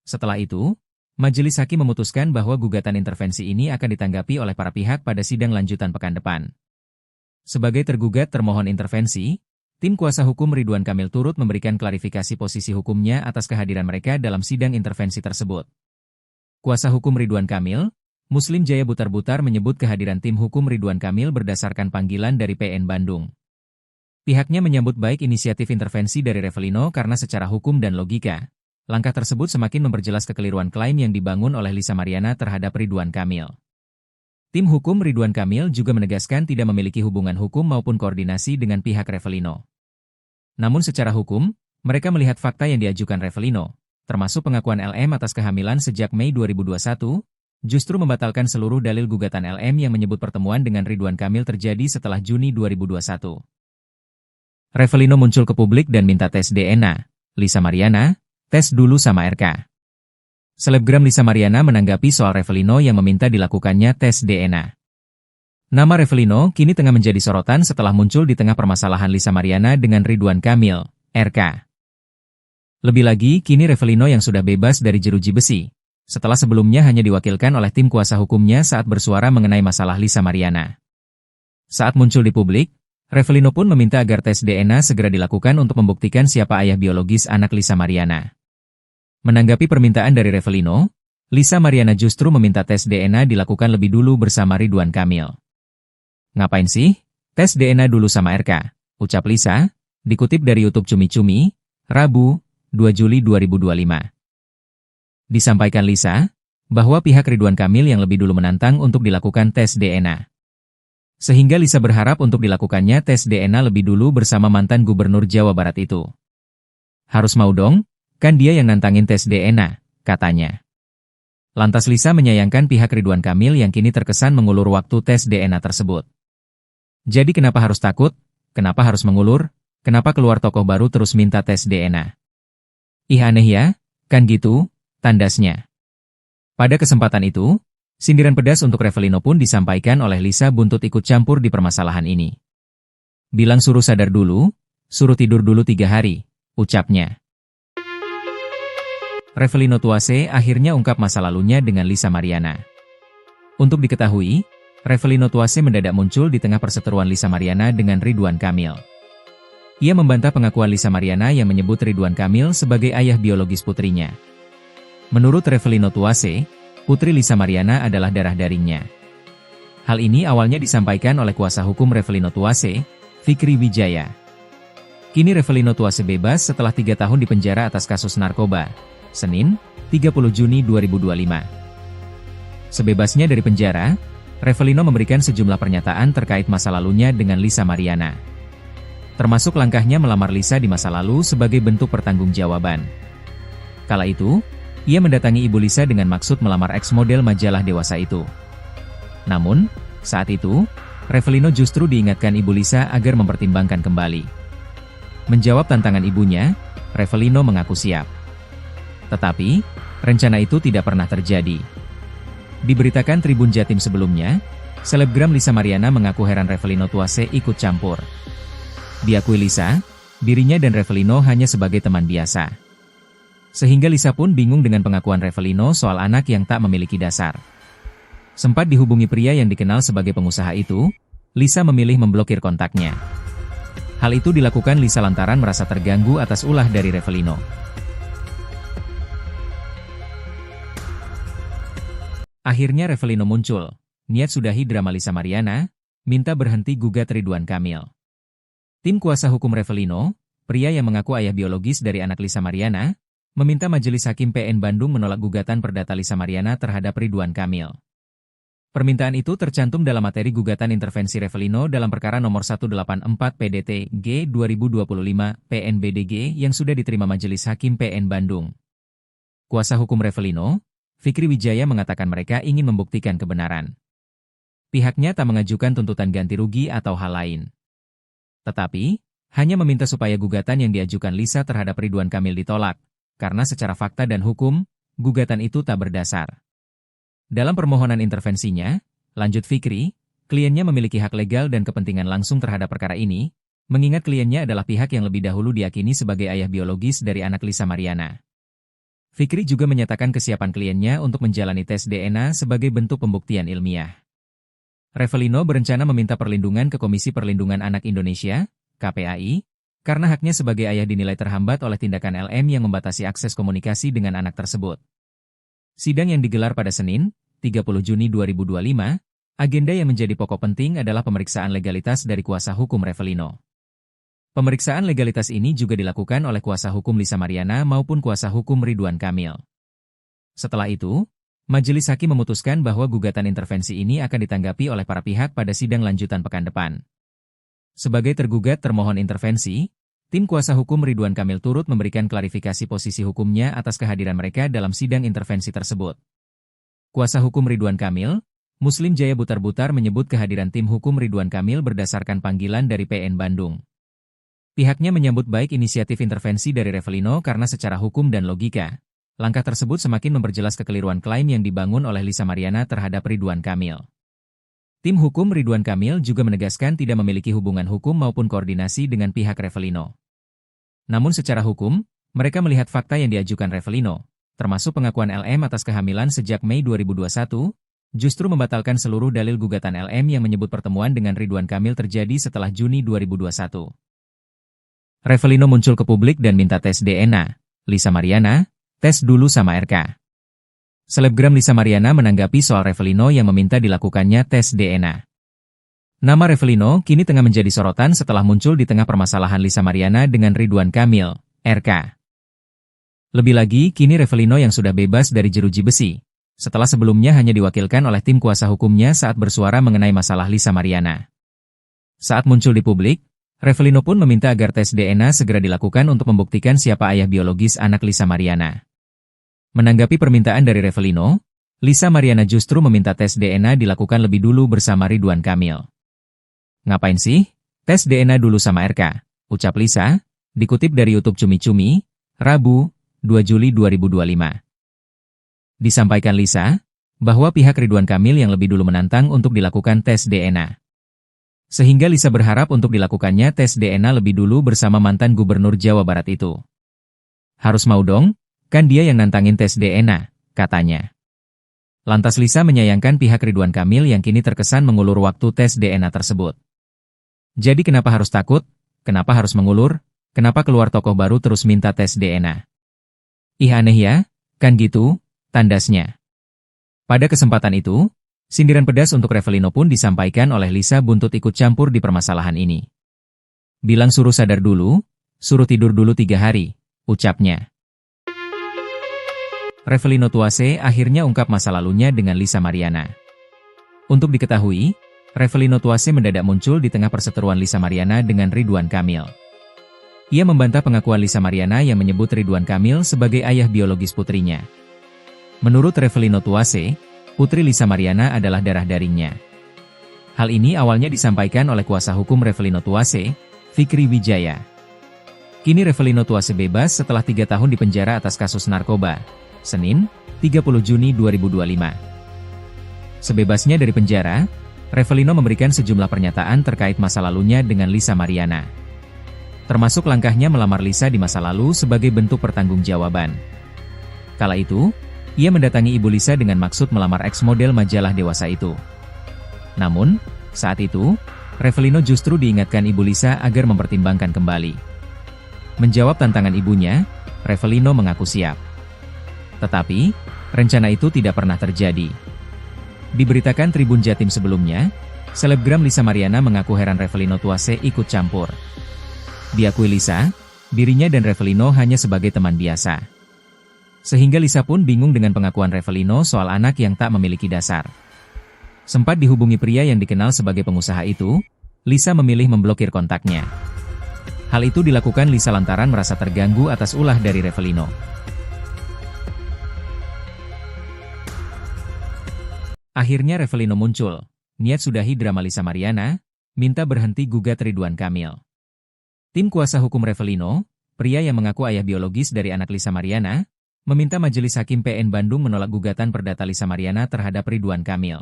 Setelah itu, Majelis Hakim memutuskan bahwa gugatan intervensi ini akan ditanggapi oleh para pihak pada sidang lanjutan pekan depan. Sebagai tergugat termohon intervensi, tim kuasa hukum Ridwan Kamil turut memberikan klarifikasi posisi hukumnya atas kehadiran mereka dalam sidang intervensi tersebut. Kuasa hukum Ridwan Kamil, Muslim Jaya Butar-Butar menyebut kehadiran tim hukum Ridwan Kamil berdasarkan panggilan dari PN Bandung. Pihaknya menyambut baik inisiatif intervensi dari Revelino karena secara hukum dan logika, langkah tersebut semakin memperjelas kekeliruan klaim yang dibangun oleh Lisa Mariana terhadap Ridwan Kamil. Tim hukum Ridwan Kamil juga menegaskan tidak memiliki hubungan hukum maupun koordinasi dengan pihak Revelino. Namun secara hukum, mereka melihat fakta yang diajukan Revelino, termasuk pengakuan LM atas kehamilan sejak Mei 2021, justru membatalkan seluruh dalil gugatan LM yang menyebut pertemuan dengan Ridwan Kamil terjadi setelah Juni 2021. Revelino muncul ke publik dan minta tes DNA. Lisa Mariana, tes dulu sama RK. Selebgram Lisa Mariana menanggapi soal Revelino yang meminta dilakukannya tes DNA. Nama Revelino kini tengah menjadi sorotan setelah muncul di tengah permasalahan Lisa Mariana dengan Ridwan Kamil, RK. Lebih lagi, kini Revelino yang sudah bebas dari jeruji besi, setelah sebelumnya hanya diwakilkan oleh tim kuasa hukumnya saat bersuara mengenai masalah Lisa Mariana. Saat muncul di publik, Revelino pun meminta agar tes DNA segera dilakukan untuk membuktikan siapa ayah biologis anak Lisa Mariana. Menanggapi permintaan dari Revelino, Lisa Mariana justru meminta tes DNA dilakukan lebih dulu bersama Ridwan Kamil. Ngapain sih? Tes DNA dulu sama RK, ucap Lisa, dikutip dari YouTube Cumi Cumi, Rabu, 2 Juli 2025. Disampaikan Lisa, bahwa pihak Ridwan Kamil yang lebih dulu menantang untuk dilakukan tes DNA. Sehingga Lisa berharap untuk dilakukannya tes DNA lebih dulu bersama mantan Gubernur Jawa Barat itu. Harus mau dong, kan dia yang nantangin tes DNA, katanya. Lantas Lisa menyayangkan pihak Ridwan Kamil yang kini terkesan mengulur waktu tes DNA tersebut. Jadi kenapa harus takut? Kenapa harus mengulur? Kenapa keluar tokoh baru terus minta tes DNA? Ih aneh ya, kan gitu, tandasnya. Pada kesempatan itu, sindiran pedas untuk Revelino pun disampaikan oleh Lisa buntut ikut campur di permasalahan ini. Bilang suruh sadar dulu, suruh tidur dulu 3 hari, ucapnya. Revelino Tuase akhirnya ungkap masa lalunya dengan Lisa Mariana. Untuk diketahui, Revelino Tuase mendadak muncul di tengah perseteruan Lisa Mariana dengan Ridwan Kamil. Ia membantah pengakuan Lisa Mariana yang menyebut Ridwan Kamil sebagai ayah biologis putrinya. Menurut Revelino Tuase, putri Lisa Mariana adalah darah dagingnya. Hal ini awalnya disampaikan oleh kuasa hukum Revelino Tuase, Fikri Wijaya. Kini Revelino Tuase bebas setelah 3 tahun di penjara atas kasus narkoba. Senin, 30 Juni 2025. Sebebasnya dari penjara, Revelino memberikan sejumlah pernyataan terkait masa lalunya dengan Lisa Mariana. Termasuk langkahnya melamar Lisa di masa lalu sebagai bentuk pertanggungjawaban. Kala itu, ia mendatangi ibu Lisa dengan maksud melamar ex-model majalah dewasa itu. Namun, saat itu, Revelino justru diingatkan ibu Lisa agar mempertimbangkan kembali. Menjawab tantangan ibunya, Revelino mengaku siap. Tetapi, rencana itu tidak pernah terjadi. Diberitakan Tribun Jatim sebelumnya, selebgram Lisa Mariana mengaku heran Revelino Tuase ikut campur. Diakui Lisa, dirinya dan Revelino hanya sebagai teman biasa. Sehingga Lisa pun bingung dengan pengakuan Revelino soal anak yang tak memiliki dasar. Sempat dihubungi pria yang dikenal sebagai pengusaha itu, Lisa memilih memblokir kontaknya. Hal itu dilakukan Lisa lantaran merasa terganggu atas ulah dari Revelino. Akhirnya Revelino muncul, niat sudahi drama Lisa Mariana, minta berhenti gugat Ridwan Kamil. Tim kuasa hukum Revelino, pria yang mengaku ayah biologis dari anak Lisa Mariana, meminta Majelis Hakim PN Bandung menolak gugatan perdata Lisa Mariana terhadap Ridwan Kamil. Permintaan itu tercantum dalam materi gugatan intervensi Revelino dalam perkara nomor 184 PDT G 2025 PNBDG yang sudah diterima Majelis Hakim PN Bandung. Kuasa hukum Revelino, Fikri Wijaya mengatakan mereka ingin membuktikan kebenaran. Pihaknya tak mengajukan tuntutan ganti rugi atau hal lain. Tetapi, hanya meminta supaya gugatan yang diajukan Lisa terhadap Ridwan Kamil ditolak, karena secara fakta dan hukum, gugatan itu tak berdasar. Dalam permohonan intervensinya, lanjut Fikri, kliennya memiliki hak legal dan kepentingan langsung terhadap perkara ini, mengingat kliennya adalah pihak yang lebih dahulu diyakini sebagai ayah biologis dari anak Lisa Mariana. Fikri juga menyatakan kesiapan kliennya untuk menjalani tes DNA sebagai bentuk pembuktian ilmiah. Revelino berencana meminta perlindungan ke Komisi Perlindungan Anak Indonesia, KPAI, karena haknya sebagai ayah dinilai terhambat oleh tindakan LM yang membatasi akses komunikasi dengan anak tersebut. Sidang yang digelar pada Senin, 30 Juni 2025, agenda yang menjadi pokok penting adalah pemeriksaan legalitas dari kuasa hukum Revelino. Pemeriksaan legalitas ini juga dilakukan oleh kuasa hukum Lisa Mariana maupun kuasa hukum Ridwan Kamil. Setelah itu, Majelis Hakim memutuskan bahwa gugatan intervensi ini akan ditanggapi oleh para pihak pada sidang lanjutan pekan depan. Sebagai tergugat termohon intervensi, tim kuasa hukum Ridwan Kamil turut memberikan klarifikasi posisi hukumnya atas kehadiran mereka dalam sidang intervensi tersebut. Kuasa hukum Ridwan Kamil, Muslim Jaya Butar-Butar menyebut kehadiran tim hukum Ridwan Kamil berdasarkan panggilan dari PN Bandung. Pihaknya menyambut baik inisiatif intervensi dari Revelino karena secara hukum dan logika, langkah tersebut semakin memperjelas kekeliruan klaim yang dibangun oleh Lisa Mariana terhadap Ridwan Kamil. Tim hukum Ridwan Kamil juga menegaskan tidak memiliki hubungan hukum maupun koordinasi dengan pihak Revelino. Namun secara hukum, mereka melihat fakta yang diajukan Revelino, termasuk pengakuan LM atas kehamilan sejak Mei 2021, justru membatalkan seluruh dalil gugatan LM yang menyebut pertemuan dengan Ridwan Kamil terjadi setelah Juni 2021. Revelino muncul ke publik dan minta tes DNA. Lisa Mariana, tes dulu sama RK. Selebgram Lisa Mariana menanggapi soal Revelino yang meminta dilakukannya tes DNA. Nama Revelino kini tengah menjadi sorotan setelah muncul di tengah permasalahan Lisa Mariana dengan Ridwan Kamil, RK. Lebih lagi, kini Revelino yang sudah bebas dari jeruji besi, setelah sebelumnya hanya diwakilkan oleh tim kuasa hukumnya saat bersuara mengenai masalah Lisa Mariana. Saat muncul di publik, Revelino pun meminta agar tes DNA segera dilakukan untuk membuktikan siapa ayah biologis anak Lisa Mariana. Menanggapi permintaan dari Revelino, Lisa Mariana justru meminta tes DNA dilakukan lebih dulu bersama Ridwan Kamil. "Ngapain sih? Tes DNA dulu sama RK," ucap Lisa, dikutip dari YouTube Cumi Cumi, Rabu, 2 Juli 2025. Disampaikan Lisa, bahwa pihak Ridwan Kamil yang lebih dulu menantang untuk dilakukan tes DNA. Sehingga Lisa berharap untuk dilakukannya tes DNA lebih dulu bersama mantan Gubernur Jawa Barat itu. "Harus mau dong, kan dia yang nantangin tes DNA," katanya. Lantas Lisa menyayangkan pihak Ridwan Kamil yang kini terkesan mengulur waktu tes DNA tersebut. "Jadi kenapa harus takut? Kenapa harus mengulur? Kenapa keluar tokoh baru terus minta tes DNA? Ih aneh ya, kan gitu," tandasnya. Pada kesempatan itu, sindiran pedas untuk Revelino pun disampaikan oleh Lisa buntut ikut campur di permasalahan ini. "Bilang suruh sadar dulu, suruh tidur dulu 3 hari, ucapnya. Revelino Tuase akhirnya ungkap masa lalunya dengan Lisa Mariana. Untuk diketahui, Revelino Tuase mendadak muncul di tengah perseteruan Lisa Mariana dengan Ridwan Kamil. Ia membantah pengakuan Lisa Mariana yang menyebut Ridwan Kamil sebagai ayah biologis putrinya. Menurut Revelino Tuase, putri Lisa Mariana adalah darah dagingnya. Hal ini awalnya disampaikan oleh kuasa hukum Revelino Tuase, Fikri Wijaya. Kini Revelino Tuase bebas setelah 3 tahun di penjara atas kasus narkoba. Senin, 30 Juni 2025. Sebebasnya dari penjara, Revelino memberikan sejumlah pernyataan terkait masa lalunya dengan Lisa Mariana. Termasuk langkahnya melamar Lisa di masa lalu sebagai bentuk pertanggungjawaban. Kala itu, ia mendatangi ibu Lisa dengan maksud melamar ex-model majalah dewasa itu. Namun, saat itu, Revelino justru diingatkan ibu Lisa agar mempertimbangkan kembali. Menjawab tantangan ibunya, Revelino mengaku siap. Tetapi, rencana itu tidak pernah terjadi. Diberitakan Tribun Jatim sebelumnya, selebgram Lisa Mariana mengaku heran Revelino Tuase ikut campur. Diakui Lisa, dirinya dan Revelino hanya sebagai teman biasa. Sehingga Lisa pun bingung dengan pengakuan Revelino soal anak yang tak memiliki dasar. Sempat dihubungi pria yang dikenal sebagai pengusaha itu, Lisa memilih memblokir kontaknya. Hal itu dilakukan Lisa lantaran merasa terganggu atas ulah dari Revelino. Akhirnya Revelino muncul, niat sudahi drama Lisa Mariana, minta berhenti gugat Ridwan Kamil. Tim kuasa hukum Revelino, pria yang mengaku ayah biologis dari anak Lisa Mariana, meminta Majelis Hakim PN Bandung menolak gugatan perdata Lisa Mariana terhadap Ridwan Kamil.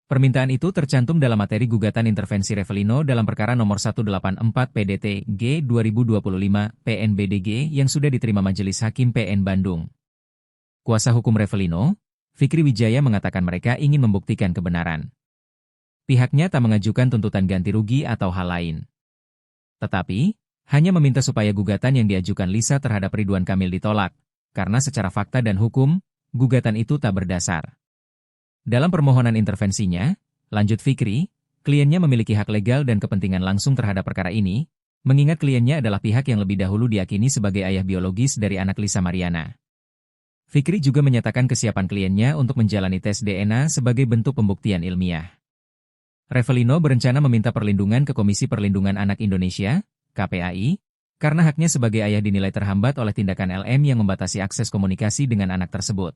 Permintaan itu tercantum dalam materi gugatan intervensi Revelino dalam perkara nomor 184 PDT G 2025 PNBDG yang sudah diterima Majelis Hakim PN Bandung. Kuasa hukum Revelino, Fikri Wijaya mengatakan mereka ingin membuktikan kebenaran. Pihaknya tak mengajukan tuntutan ganti rugi atau hal lain. Tetapi, hanya meminta supaya gugatan yang diajukan Lisa terhadap Ridwan Kamil ditolak, karena secara fakta dan hukum, gugatan itu tak berdasar. Dalam permohonan intervensinya, lanjut Fikri, kliennya memiliki hak legal dan kepentingan langsung terhadap perkara ini, mengingat kliennya adalah pihak yang lebih dahulu diakini sebagai ayah biologis dari anak Lisa Mariana. Fikri juga menyatakan kesiapan kliennya untuk menjalani tes DNA sebagai bentuk pembuktian ilmiah. Revelino berencana meminta perlindungan ke Komisi Perlindungan Anak Indonesia, KPAI, karena haknya sebagai ayah dinilai terhambat oleh tindakan LM yang membatasi akses komunikasi dengan anak tersebut.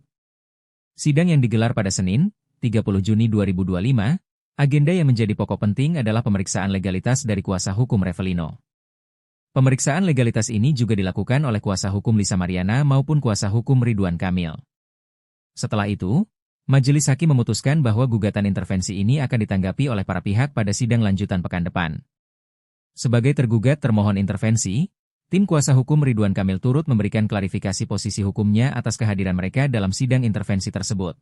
Sidang yang digelar pada Senin, 30 Juni 2025, agenda yang menjadi pokok penting adalah pemeriksaan legalitas dari kuasa hukum Revelino. Pemeriksaan legalitas ini juga dilakukan oleh kuasa hukum Lisa Mariana maupun kuasa hukum Ridwan Kamil. Setelah itu, Majelis Hakim memutuskan bahwa gugatan intervensi ini akan ditanggapi oleh para pihak pada sidang lanjutan pekan depan. Sebagai tergugat termohon intervensi, tim kuasa hukum Ridwan Kamil turut memberikan klarifikasi posisi hukumnya atas kehadiran mereka dalam sidang intervensi tersebut.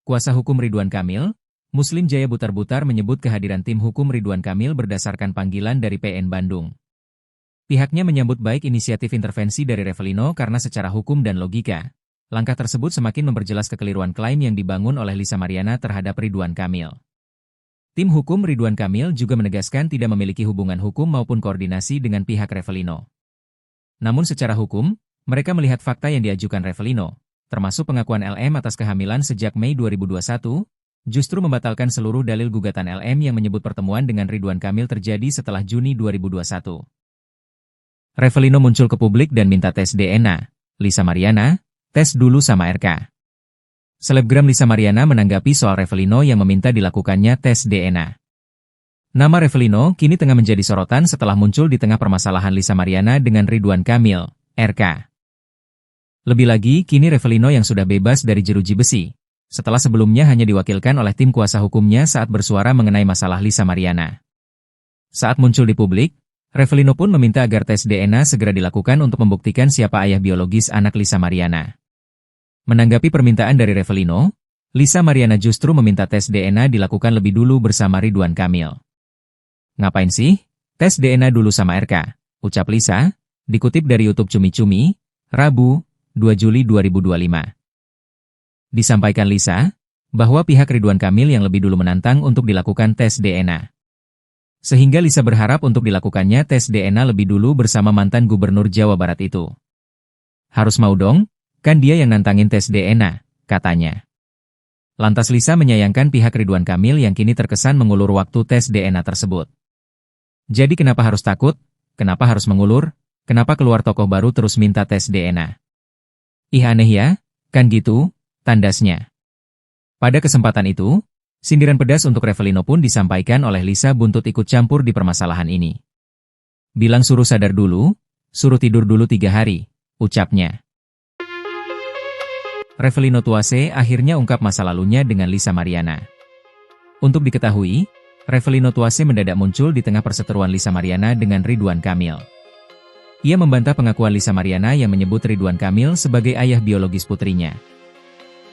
Kuasa hukum Ridwan Kamil, Muslim Jaya Butar-Butar menyebut kehadiran tim hukum Ridwan Kamil berdasarkan panggilan dari PN Bandung. Pihaknya menyambut baik inisiatif intervensi dari Revelino karena secara hukum dan logika, langkah tersebut semakin memperjelas kekeliruan klaim yang dibangun oleh Lisa Mariana terhadap Ridwan Kamil. Tim hukum Ridwan Kamil juga menegaskan tidak memiliki hubungan hukum maupun koordinasi dengan pihak Revelino. Namun secara hukum, Mereka melihat fakta yang diajukan Revelino, termasuk pengakuan LM atas kehamilan sejak Mei 2021, justru membatalkan seluruh dalil gugatan LM yang menyebut pertemuan dengan Ridwan Kamil terjadi setelah Juni 2021. Revelino muncul ke publik dan minta tes DNA. Lisa Mariana, tes dulu sama RK. Selebgram Lisa Mariana menanggapi soal Revelino yang meminta dilakukannya tes DNA. Nama Revelino kini tengah menjadi sorotan setelah muncul di tengah permasalahan Lisa Mariana dengan Ridwan Kamil, RK. Lebih lagi, kini Revelino yang sudah bebas dari jeruji besi, setelah sebelumnya hanya diwakilkan oleh tim kuasa hukumnya saat bersuara mengenai masalah Lisa Mariana. Saat muncul di publik, Revelino pun meminta agar tes DNA segera dilakukan untuk membuktikan siapa ayah biologis anak Lisa Mariana. Menanggapi permintaan dari Revelino, Lisa Mariana justru meminta tes DNA dilakukan lebih dulu bersama Ridwan Kamil. "Ngapain sih? Tes DNA dulu sama RK," ucap Lisa, dikutip dari YouTube Cumi Cumi, Rabu, 2 Juli 2025. Disampaikan Lisa, bahwa pihak Ridwan Kamil yang lebih dulu menantang untuk dilakukan tes DNA. Sehingga Lisa berharap untuk dilakukannya tes DNA lebih dulu bersama mantan Gubernur Jawa Barat itu. "Harus mau dong, kan dia yang nantangin tes DNA," katanya. Lantas Lisa menyayangkan pihak Ridwan Kamil yang kini terkesan mengulur waktu tes DNA tersebut. "Jadi kenapa harus takut? Kenapa harus mengulur? Kenapa keluar tokoh baru terus minta tes DNA? Ih aneh ya, kan gitu," tandasnya. Pada kesempatan itu, sindiran pedas untuk Revelino pun disampaikan oleh Lisa buntut ikut campur di permasalahan ini. "Bilang suruh sadar dulu, suruh tidur dulu 3 hari, ucapnya. Revelino Tuase akhirnya ungkap masa lalunya dengan Lisa Mariana. Untuk diketahui, Revelino Tuase mendadak muncul di tengah perseteruan Lisa Mariana dengan Ridwan Kamil. Ia membantah pengakuan Lisa Mariana yang menyebut Ridwan Kamil sebagai ayah biologis putrinya.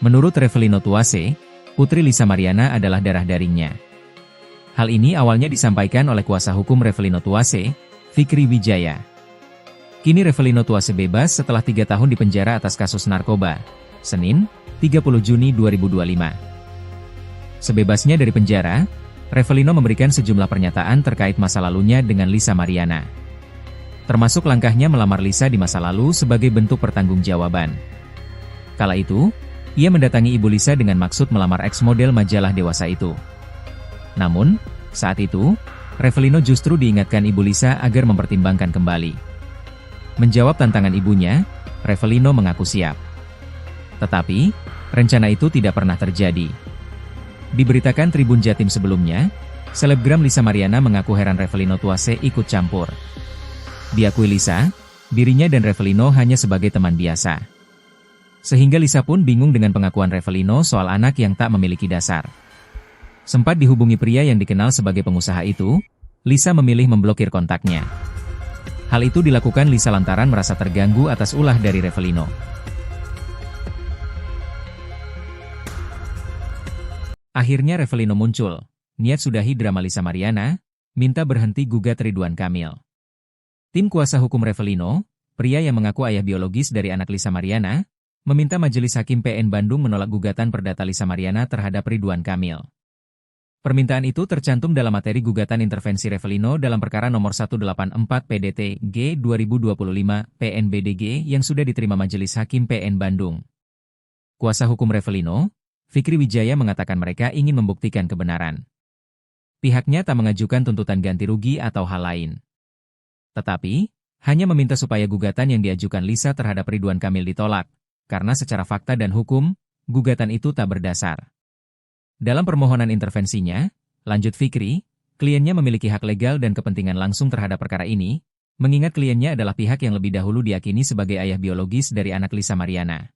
Menurut Revelino Tuase, putri Lisa Mariana adalah darah dagingnya. Hal ini awalnya disampaikan oleh kuasa hukum Revelino Tuase, Fikri Wijaya. Kini Revelino Tuase bebas setelah 3 tahun di penjara atas kasus narkoba. Senin, 30 Juni 2025. Sebebasnya dari penjara, Revelino memberikan sejumlah pernyataan terkait masa lalunya dengan Lisa Mariana. Termasuk langkahnya melamar Lisa di masa lalu sebagai bentuk pertanggungjawaban. Kala itu, ia mendatangi ibu Lisa dengan maksud melamar ex-model majalah dewasa itu. Namun, saat itu, Revelino justru diingatkan ibu Lisa agar mempertimbangkan kembali. Menjawab tantangan ibunya, Revelino mengaku siap. Tetapi, rencana itu tidak pernah terjadi. Diberitakan Tribun Jatim sebelumnya, selebgram Lisa Mariana mengaku heran Revelino Tuase ikut campur. Diakui Lisa, dirinya dan Revelino hanya sebagai teman biasa. Sehingga Lisa pun bingung dengan pengakuan Revelino soal anak yang tak memiliki dasar. Sempat dihubungi pria yang dikenal sebagai pengusaha itu, Lisa memilih memblokir kontaknya. Hal itu dilakukan Lisa lantaran merasa terganggu atas ulah dari Revelino. Akhirnya Revelino muncul, niat sudahi drama Lisa Mariana, minta berhenti gugat Ridwan Kamil. Tim kuasa hukum Revelino, pria yang mengaku ayah biologis dari anak Lisa Mariana, meminta Majelis Hakim PN Bandung menolak gugatan perdata Lisa Mariana terhadap Ridwan Kamil. Permintaan itu tercantum dalam materi gugatan intervensi Revelino dalam perkara nomor 184 PDT G 2025 PNBDG yang sudah diterima Majelis Hakim PN Bandung. Kuasa hukum Revelino, Fikri Wijaya mengatakan mereka ingin membuktikan kebenaran. Pihaknya tak mengajukan tuntutan ganti rugi atau hal lain. Tetapi, hanya meminta supaya gugatan yang diajukan Lisa terhadap Ridwan Kamil ditolak, karena secara fakta dan hukum, gugatan itu tak berdasar. Dalam permohonan intervensinya, lanjut Fikri, kliennya memiliki hak legal dan kepentingan langsung terhadap perkara ini, mengingat kliennya adalah pihak yang lebih dahulu diyakini sebagai ayah biologis dari anak Lisa Mariana.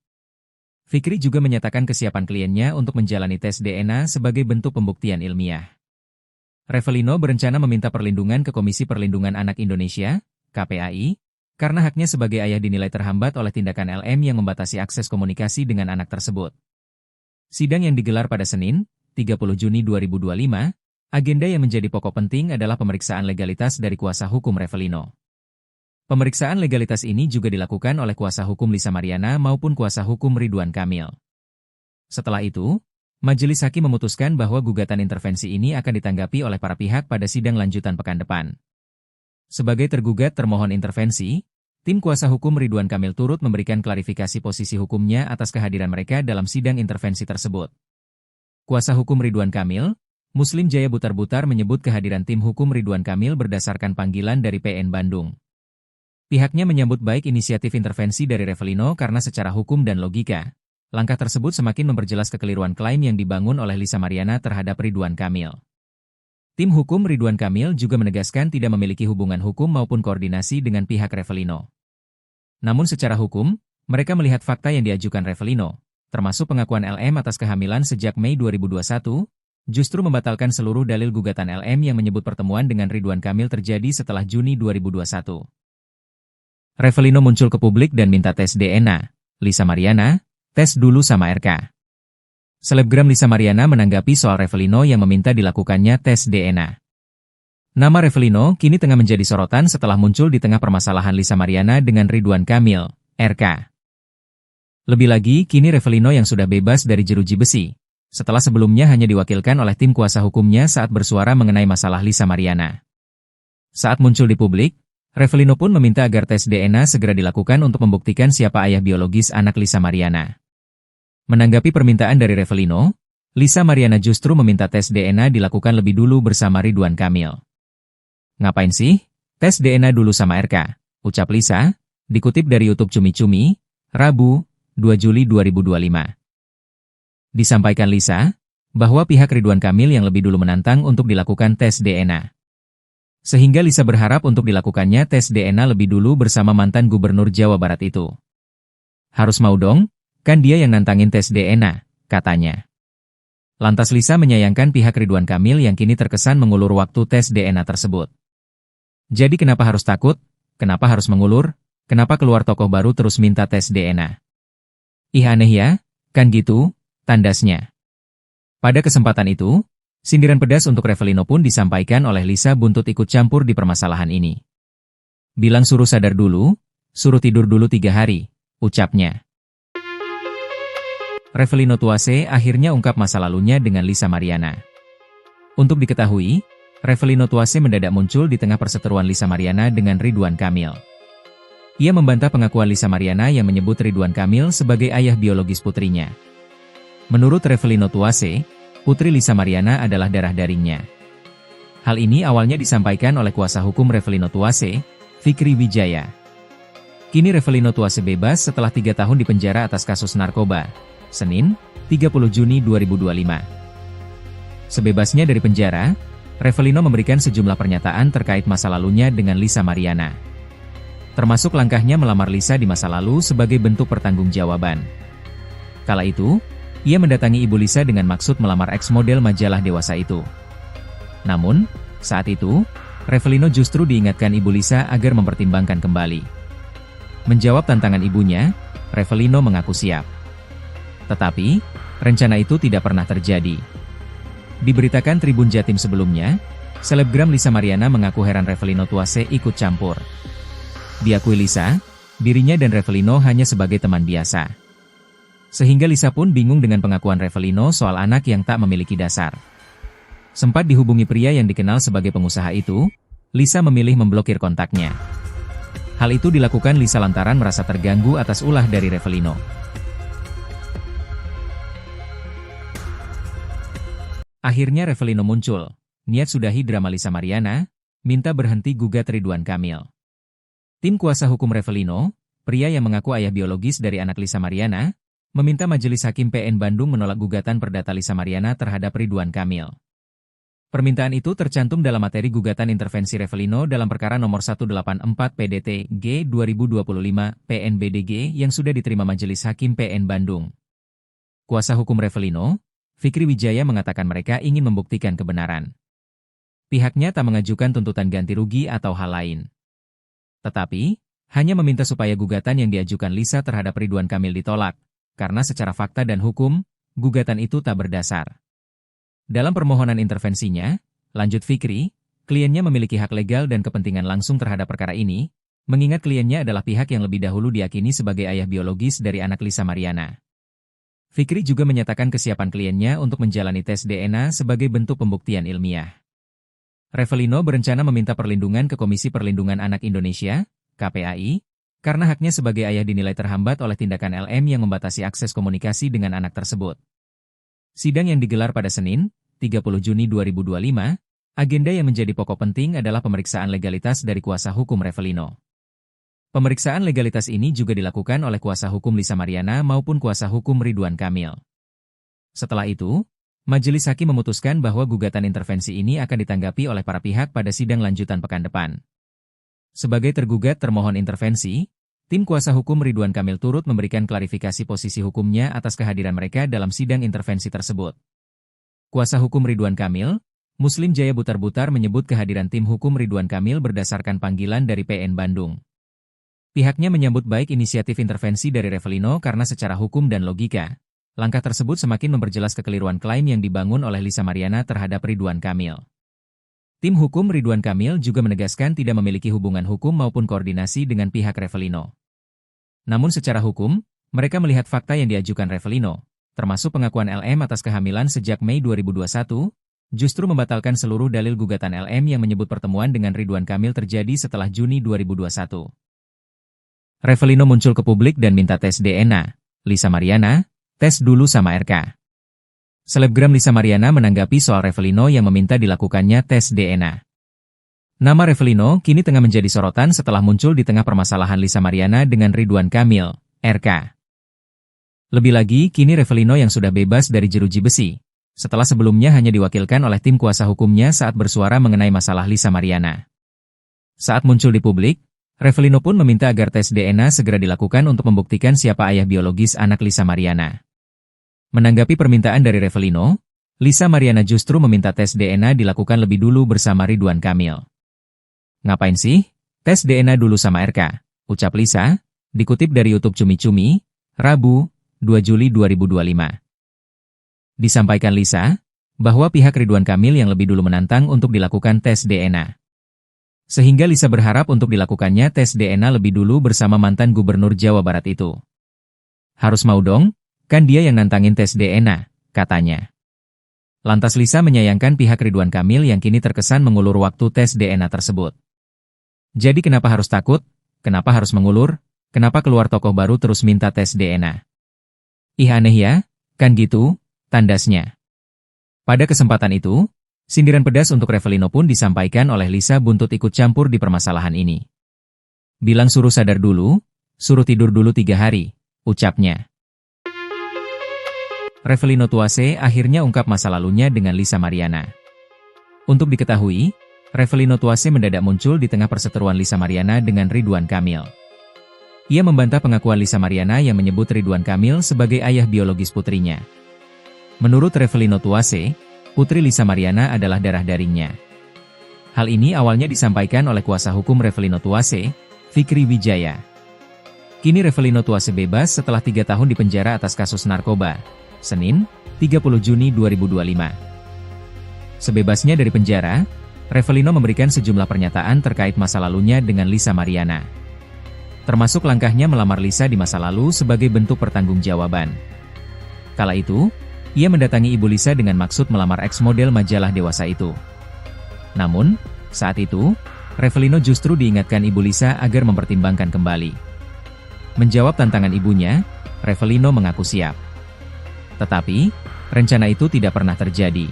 Fikri juga menyatakan kesiapan kliennya untuk menjalani tes DNA sebagai bentuk pembuktian ilmiah. Revelino berencana meminta perlindungan ke Komisi Perlindungan Anak Indonesia, KPAI, karena haknya sebagai ayah dinilai terhambat oleh tindakan LM yang membatasi akses komunikasi dengan anak tersebut. Sidang yang digelar pada Senin, 30 Juni 2025, agenda yang menjadi pokok penting adalah pemeriksaan legalitas dari kuasa hukum Revelino. Pemeriksaan legalitas ini juga dilakukan oleh kuasa hukum Lisa Mariana maupun kuasa hukum Ridwan Kamil. Setelah itu, Majelis Hakim memutuskan bahwa gugatan intervensi ini akan ditanggapi oleh para pihak pada sidang lanjutan pekan depan. Sebagai tergugat termohon intervensi, Tim kuasa hukum Ridwan Kamil turut memberikan klarifikasi posisi hukumnya atas kehadiran mereka dalam sidang intervensi tersebut. Kuasa hukum Ridwan Kamil, Muslim Jaya Butar-Butar menyebut kehadiran tim hukum Ridwan Kamil berdasarkan panggilan dari PN Bandung. Pihaknya menyambut baik inisiatif intervensi dari Revelino karena secara hukum dan logika, langkah tersebut semakin memperjelas kekeliruan klaim yang dibangun oleh Lisa Mariana terhadap Ridwan Kamil. Tim hukum Ridwan Kamil juga menegaskan tidak memiliki hubungan hukum maupun koordinasi dengan pihak Revelino. Namun secara hukum, mereka melihat fakta yang diajukan Revelino, termasuk pengakuan LM atas kehamilan sejak Mei 2021, justru membatalkan seluruh dalil gugatan LM yang menyebut pertemuan dengan Ridwan Kamil terjadi setelah Juni 2021. Revelino muncul ke publik dan minta tes DNA. Lisa Mariana, tes dulu sama RK. Selebgram Lisa Mariana menanggapi soal Revelino yang meminta dilakukannya tes DNA. Nama Revelino kini tengah menjadi sorotan setelah muncul di tengah permasalahan Lisa Mariana dengan Ridwan Kamil, RK. Lebih lagi, kini Revelino yang sudah bebas dari jeruji besi, setelah sebelumnya hanya diwakilkan oleh tim kuasa hukumnya saat bersuara mengenai masalah Lisa Mariana. Saat muncul di publik, Revelino pun meminta agar tes DNA segera dilakukan untuk membuktikan siapa ayah biologis anak Lisa Mariana. Menanggapi permintaan dari Revelino, Lisa Mariana justru meminta tes DNA dilakukan lebih dulu bersama Ridwan Kamil. Ngapain sih? Tes DNA dulu sama RK, ucap Lisa, dikutip dari YouTube Cumi Cumi, Rabu, 2 Juli 2025. Disampaikan Lisa, bahwa pihak Ridwan Kamil yang lebih dulu menantang untuk dilakukan tes DNA. Sehingga Lisa berharap untuk dilakukannya tes DNA lebih dulu bersama mantan Gubernur Jawa Barat itu. Harus mau dong? Kan dia yang nantangin tes DNA, katanya. Lantas Lisa menyayangkan pihak Ridwan Kamil yang kini terkesan mengulur waktu tes DNA tersebut. Jadi kenapa harus takut? Kenapa harus mengulur? Kenapa keluar tokoh baru terus minta tes DNA? Ih aneh ya, kan gitu, tandasnya. Pada kesempatan itu, sindiran pedas untuk Revelino pun disampaikan oleh Lisa buntut ikut campur di permasalahan ini. Bilang suruh sadar dulu, suruh tidur dulu 3 hari, ucapnya. Revelino Tuase akhirnya ungkap masa lalunya dengan Lisa Mariana. Untuk diketahui, Revelino Tuase mendadak muncul di tengah perseteruan Lisa Mariana dengan Ridwan Kamil. Ia membantah pengakuan Lisa Mariana yang menyebut Ridwan Kamil sebagai ayah biologis putrinya. Menurut Revelino Tuase, putri Lisa Mariana adalah darah dagingnya. Hal ini awalnya disampaikan oleh kuasa hukum Revelino Tuase, Fikri Wijaya. Kini Revelino Tuase bebas setelah 3 tahun di penjara atas kasus narkoba. Senin, 30 Juni 2025. Sebebasnya dari penjara, Revelino memberikan sejumlah pernyataan terkait masa lalunya dengan Lisa Mariana. Termasuk langkahnya melamar Lisa di masa lalu sebagai bentuk pertanggungjawaban. Kala itu, ia mendatangi ibu Lisa dengan maksud melamar ex-model majalah dewasa itu. Namun, saat itu, Revelino justru diingatkan ibu Lisa agar mempertimbangkan kembali. Menjawab tantangan ibunya, Revelino mengaku siap. Tetapi, rencana itu tidak pernah terjadi. Diberitakan Tribun Jatim sebelumnya, selebgram Lisa Mariana mengaku heran Revelino Tuase ikut campur. Diakui Lisa, dirinya dan Revelino hanya sebagai teman biasa. Sehingga Lisa pun bingung dengan pengakuan Revelino soal anak yang tak memiliki dasar. Sempat dihubungi pria yang dikenal sebagai pengusaha itu, Lisa memilih memblokir kontaknya. Hal itu dilakukan Lisa lantaran merasa terganggu atas ulah dari Revelino. Akhirnya Revelino muncul, niat sudahi drama Lisa Mariana, minta berhenti gugat Ridwan Kamil. Tim kuasa hukum Revelino, pria yang mengaku ayah biologis dari anak Lisa Mariana, meminta Majelis Hakim PN Bandung menolak gugatan perdata Lisa Mariana terhadap Ridwan Kamil. Permintaan itu tercantum dalam materi gugatan intervensi Revelino dalam perkara nomor 184 PDT G 2025 PNBDG yang sudah diterima Majelis Hakim PN Bandung. Kuasa hukum Revelino, Fikri Wijaya mengatakan mereka ingin membuktikan kebenaran. Pihaknya tak mengajukan tuntutan ganti rugi atau hal lain. Tetapi, hanya meminta supaya gugatan yang diajukan Lisa terhadap Ridwan Kamil ditolak, karena secara fakta dan hukum, gugatan itu tak berdasar. Dalam permohonan intervensinya, lanjut Fikri, kliennya memiliki hak legal dan kepentingan langsung terhadap perkara ini, mengingat kliennya adalah pihak yang lebih dahulu diyakini sebagai ayah biologis dari anak Lisa Mariana. Fikri juga menyatakan kesiapan kliennya untuk menjalani tes DNA sebagai bentuk pembuktian ilmiah. Revelino berencana meminta perlindungan ke Komisi Perlindungan Anak Indonesia, KPAI, karena haknya sebagai ayah dinilai terhambat oleh tindakan LM yang membatasi akses komunikasi dengan anak tersebut. Sidang yang digelar pada Senin, 30 Juni 2025, agenda yang menjadi pokok penting adalah pemeriksaan legalitas dari kuasa hukum Revelino. Pemeriksaan legalitas ini juga dilakukan oleh kuasa hukum Lisa Mariana maupun kuasa hukum Ridwan Kamil. Setelah itu, Majelis Hakim memutuskan bahwa gugatan intervensi ini akan ditanggapi oleh para pihak pada sidang lanjutan pekan depan. Sebagai tergugat termohon intervensi, tim kuasa hukum Ridwan Kamil turut memberikan klarifikasi posisi hukumnya atas kehadiran mereka dalam sidang intervensi tersebut. Kuasa hukum Ridwan Kamil, Muslim Jaya Butar-Butar menyebut kehadiran tim hukum Ridwan Kamil berdasarkan panggilan dari PN Bandung. Pihaknya menyambut baik inisiatif intervensi dari Revelino karena secara hukum dan logika, langkah tersebut semakin memperjelas kekeliruan klaim yang dibangun oleh Lisa Mariana terhadap Ridwan Kamil. Tim hukum Ridwan Kamil juga menegaskan tidak memiliki hubungan hukum maupun koordinasi dengan pihak Revelino. Namun secara hukum, mereka melihat fakta yang diajukan Revelino, termasuk pengakuan LM atas kehamilan sejak Mei 2021, justru membatalkan seluruh dalil gugatan LM yang menyebut pertemuan dengan Ridwan Kamil terjadi setelah Juni 2021. Revelino muncul ke publik dan minta tes DNA. Lisa Mariana, tes dulu sama RK. Selebgram Lisa Mariana menanggapi soal Revelino yang meminta dilakukannya tes DNA. Nama Revelino kini tengah menjadi sorotan setelah muncul di tengah permasalahan Lisa Mariana dengan Ridwan Kamil, RK. Lebih lagi, kini Revelino yang sudah bebas dari jeruji besi, setelah sebelumnya hanya diwakilkan oleh tim kuasa hukumnya saat bersuara mengenai masalah Lisa Mariana. Saat muncul di publik, Revelino pun meminta agar tes DNA segera dilakukan untuk membuktikan siapa ayah biologis anak Lisa Mariana. Menanggapi permintaan dari Revelino, Lisa Mariana justru meminta tes DNA dilakukan lebih dulu bersama Ridwan Kamil. "Ngapain sih? Tes DNA dulu sama RK," ucap Lisa, dikutip dari YouTube Cumi Cumi, Rabu, 2 Juli 2025. Disampaikan Lisa, bahwa pihak Ridwan Kamil yang lebih dulu menantang untuk dilakukan tes DNA. Sehingga Lisa berharap untuk dilakukannya tes DNA lebih dulu bersama mantan gubernur Jawa Barat itu. "Harus mau dong, kan dia yang nantangin tes DNA," katanya. Lantas Lisa menyayangkan pihak Ridwan Kamil yang kini terkesan mengulur waktu tes DNA tersebut. "Jadi kenapa harus takut? Kenapa harus mengulur? Kenapa keluar tokoh baru terus minta tes DNA? Ih aneh ya, kan gitu," tandasnya. Pada kesempatan itu, sindiran pedas untuk Revelino pun disampaikan oleh Lisa buntut ikut campur di permasalahan ini. "Bilang suruh sadar dulu, suruh tidur dulu 3 hari, ucapnya. Revelino Tuase akhirnya ungkap masa lalunya dengan Lisa Mariana. Untuk diketahui, Revelino Tuase mendadak muncul di tengah perseteruan Lisa Mariana dengan Ridwan Kamil. Ia membantah pengakuan Lisa Mariana yang menyebut Ridwan Kamil sebagai ayah biologis putrinya. Menurut Revelino Tuase, putri Lisa Mariana adalah darah dagingnya. Hal ini awalnya disampaikan oleh kuasa hukum Revelino Tuase, Fikri Wijaya. Kini Revelino Tuase bebas setelah 3 tahun di penjara atas kasus narkoba. Senin, 30 Juni 2025. Sebebasnya dari penjara, Revelino memberikan sejumlah pernyataan terkait masa lalunya dengan Lisa Mariana. Termasuk langkahnya melamar Lisa di masa lalu sebagai bentuk pertanggungjawaban. Kala itu, ia mendatangi ibu Lisa dengan maksud melamar ex-model majalah dewasa itu. Namun, saat itu, Revelino justru diingatkan ibu Lisa agar mempertimbangkan kembali. Menjawab tantangan ibunya, Revelino mengaku siap. Tetapi, rencana itu tidak pernah terjadi.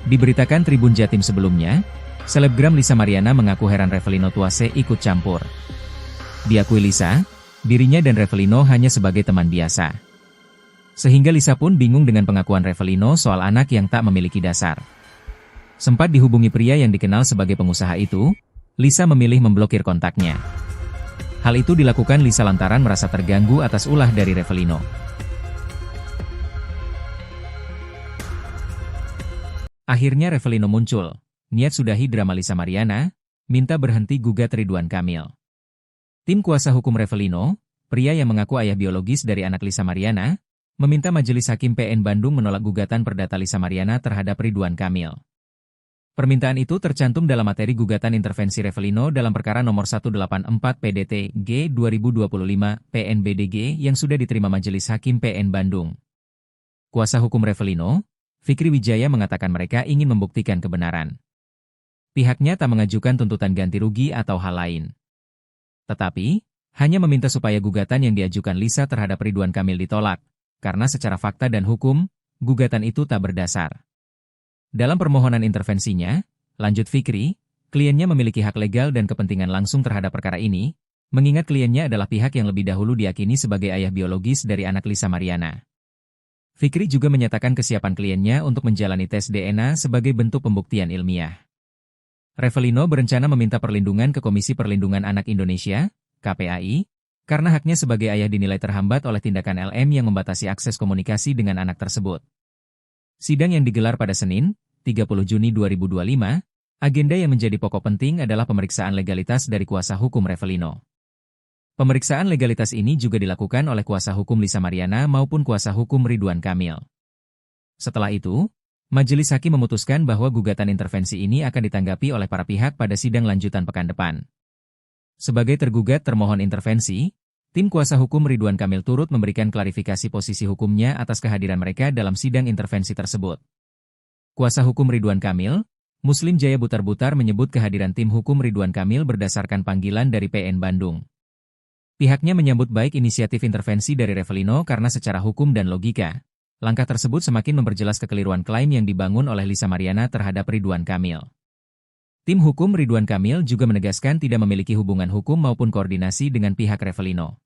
Diberitakan Tribun Jatim sebelumnya, selebgram Lisa Mariana mengaku heran Revelino Tuase ikut campur. Diakui Lisa, dirinya dan Revelino hanya sebagai teman biasa. Sehingga Lisa pun bingung dengan pengakuan Revelino soal anak yang tak memiliki dasar. Sempat dihubungi pria yang dikenal sebagai pengusaha itu, Lisa memilih memblokir kontaknya. Hal itu dilakukan Lisa lantaran merasa terganggu atas ulah dari Revelino. Akhirnya Revelino muncul, niat sudahi drama Lisa Mariana, minta berhenti gugat Ridwan Kamil. Tim kuasa hukum Revelino, pria yang mengaku ayah biologis dari anak Lisa Mariana, meminta Majelis Hakim PN Bandung menolak gugatan perdata Lisa Mariana terhadap Ridwan Kamil. Permintaan itu tercantum dalam materi gugatan intervensi Revelino dalam perkara nomor 184 PDT G 2025 PNBDG yang sudah diterima Majelis Hakim PN Bandung. Kuasa hukum Revelino, Fikri Wijaya mengatakan mereka ingin membuktikan kebenaran. Pihaknya tak mengajukan tuntutan ganti rugi atau hal lain. Tetapi, hanya meminta supaya gugatan yang diajukan Lisa terhadap Ridwan Kamil ditolak, karena secara fakta dan hukum, gugatan itu tak berdasar. Dalam permohonan intervensinya, lanjut Fikri, kliennya memiliki hak legal dan kepentingan langsung terhadap perkara ini, mengingat kliennya adalah pihak yang lebih dahulu diyakini sebagai ayah biologis dari anak Lisa Mariana. Fikri juga menyatakan kesiapan kliennya untuk menjalani tes DNA sebagai bentuk pembuktian ilmiah. Revelino berencana meminta perlindungan ke Komisi Perlindungan Anak Indonesia, KPAI, karena haknya sebagai ayah dinilai terhambat oleh tindakan LM yang membatasi akses komunikasi dengan anak tersebut. Sidang yang digelar pada Senin, 30 Juni 2025, agenda yang menjadi pokok penting adalah pemeriksaan legalitas dari kuasa hukum Revelino. Pemeriksaan legalitas ini juga dilakukan oleh kuasa hukum Lisa Mariana maupun kuasa hukum Ridwan Kamil. Setelah itu, Majelis Hakim memutuskan bahwa gugatan intervensi ini akan ditanggapi oleh para pihak pada sidang lanjutan pekan depan. Sebagai tergugat termohon intervensi, tim kuasa hukum Ridwan Kamil turut memberikan klarifikasi posisi hukumnya atas kehadiran mereka dalam sidang intervensi tersebut. Kuasa hukum Ridwan Kamil, Muslim Jaya Butar-Butar menyebut kehadiran tim hukum Ridwan Kamil berdasarkan panggilan dari PN Bandung. Pihaknya menyambut baik inisiatif intervensi dari Revelino karena secara hukum dan logika, langkah tersebut semakin memperjelas kekeliruan klaim yang dibangun oleh Lisa Mariana terhadap Ridwan Kamil. Tim hukum Ridwan Kamil juga menegaskan tidak memiliki hubungan hukum maupun koordinasi dengan pihak Revelino.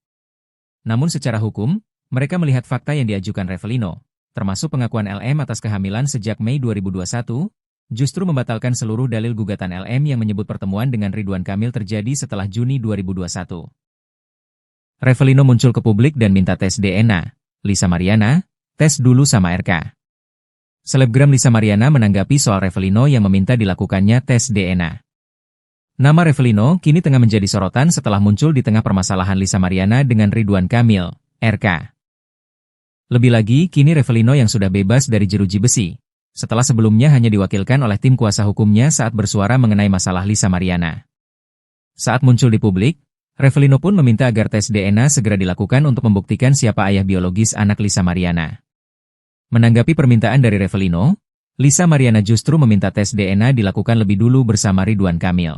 Namun secara hukum, mereka melihat fakta yang diajukan Revelino, termasuk pengakuan LM atas kehamilan sejak Mei 2021, justru membatalkan seluruh dalil gugatan LM yang menyebut pertemuan dengan Ridwan Kamil terjadi setelah Juni 2021. Revelino muncul ke publik dan minta tes DNA. Lisa Mariana, tes dulu sama RK. Selebgram Lisa Mariana menanggapi soal Revelino yang meminta dilakukannya tes DNA. Nama Revelino kini tengah menjadi sorotan setelah muncul di tengah permasalahan Lisa Mariana dengan Ridwan Kamil, RK. Lebih lagi, kini Revelino yang sudah bebas dari jeruji besi, setelah sebelumnya hanya diwakilkan oleh tim kuasa hukumnya saat bersuara mengenai masalah Lisa Mariana. Saat muncul di publik, Revelino pun meminta agar tes DNA segera dilakukan untuk membuktikan siapa ayah biologis anak Lisa Mariana. Menanggapi permintaan dari Revelino, Lisa Mariana justru meminta tes DNA dilakukan lebih dulu bersama Ridwan Kamil.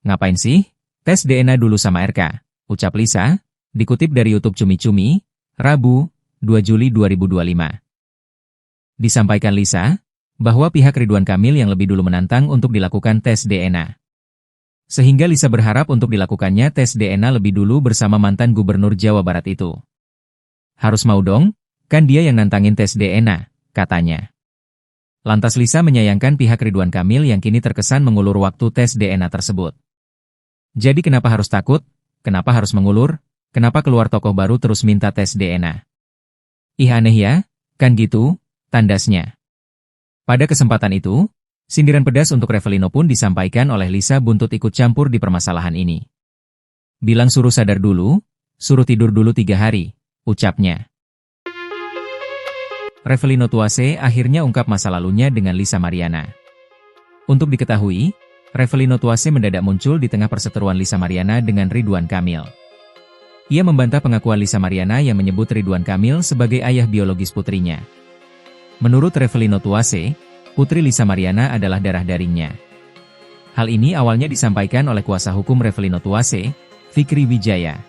Ngapain sih? Tes DNA dulu sama RK, ucap Lisa, dikutip dari YouTube Cumi-Cumi, Rabu, 2 Juli 2025. Disampaikan Lisa, bahwa pihak Ridwan Kamil yang lebih dulu menantang untuk dilakukan tes DNA. Sehingga Lisa berharap untuk dilakukannya tes DNA lebih dulu bersama mantan Gubernur Jawa Barat itu. Harus mau dong, kan dia yang nantangin tes DNA, katanya. Lantas Lisa menyayangkan pihak Ridwan Kamil yang kini terkesan mengulur waktu tes DNA tersebut. Jadi kenapa harus takut? Kenapa harus mengulur? Kenapa keluar tokoh baru terus minta tes DNA? Ih aneh ya, kan gitu, tandasnya. Pada kesempatan itu, sindiran pedas untuk Revelino pun disampaikan oleh Lisa buntut ikut campur di permasalahan ini. Bilang suruh sadar dulu, suruh tidur dulu 3 hari, ucapnya. Revelino Tuase akhirnya ungkap masa lalunya dengan Lisa Mariana. Untuk diketahui, Revelino Tuase mendadak muncul di tengah perseteruan Lisa Mariana dengan Ridwan Kamil. Ia membantah pengakuan Lisa Mariana yang menyebut Ridwan Kamil sebagai ayah biologis putrinya. Menurut Revelino Tuase, putri Lisa Mariana adalah darah dagingnya. Hal ini awalnya disampaikan oleh kuasa hukum Revelino Tuase, Fikri Wijaya.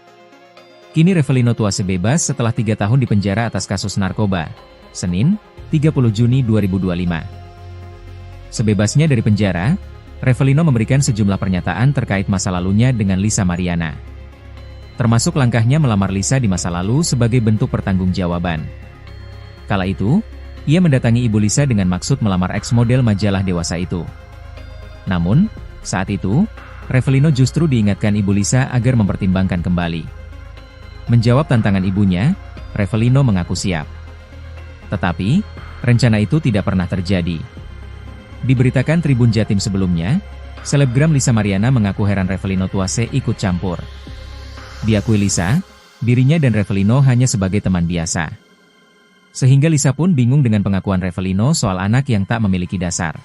Kini Revelino Tuase bebas setelah 3 tahun di penjara atas kasus narkoba. Senin, 30 Juni 2025. Sebebasnya dari penjara, Revelino memberikan sejumlah pernyataan terkait masa lalunya dengan Lisa Mariana. Termasuk langkahnya melamar Lisa di masa lalu sebagai bentuk pertanggungjawaban. Kala itu, ia mendatangi ibu Lisa dengan maksud melamar ex-model majalah dewasa itu. Namun, saat itu, Revelino justru diingatkan ibu Lisa agar mempertimbangkan kembali. Menjawab tantangan ibunya, Revelino mengaku siap. Tetapi, rencana itu tidak pernah terjadi. Diberitakan Tribun Jatim sebelumnya, selebgram Lisa Mariana mengaku heran Revelino Tuase ikut campur. Diakui Lisa, dirinya dan Revelino hanya sebagai teman biasa. Sehingga Lisa pun bingung dengan pengakuan Revelino soal anak yang tak memiliki dasar.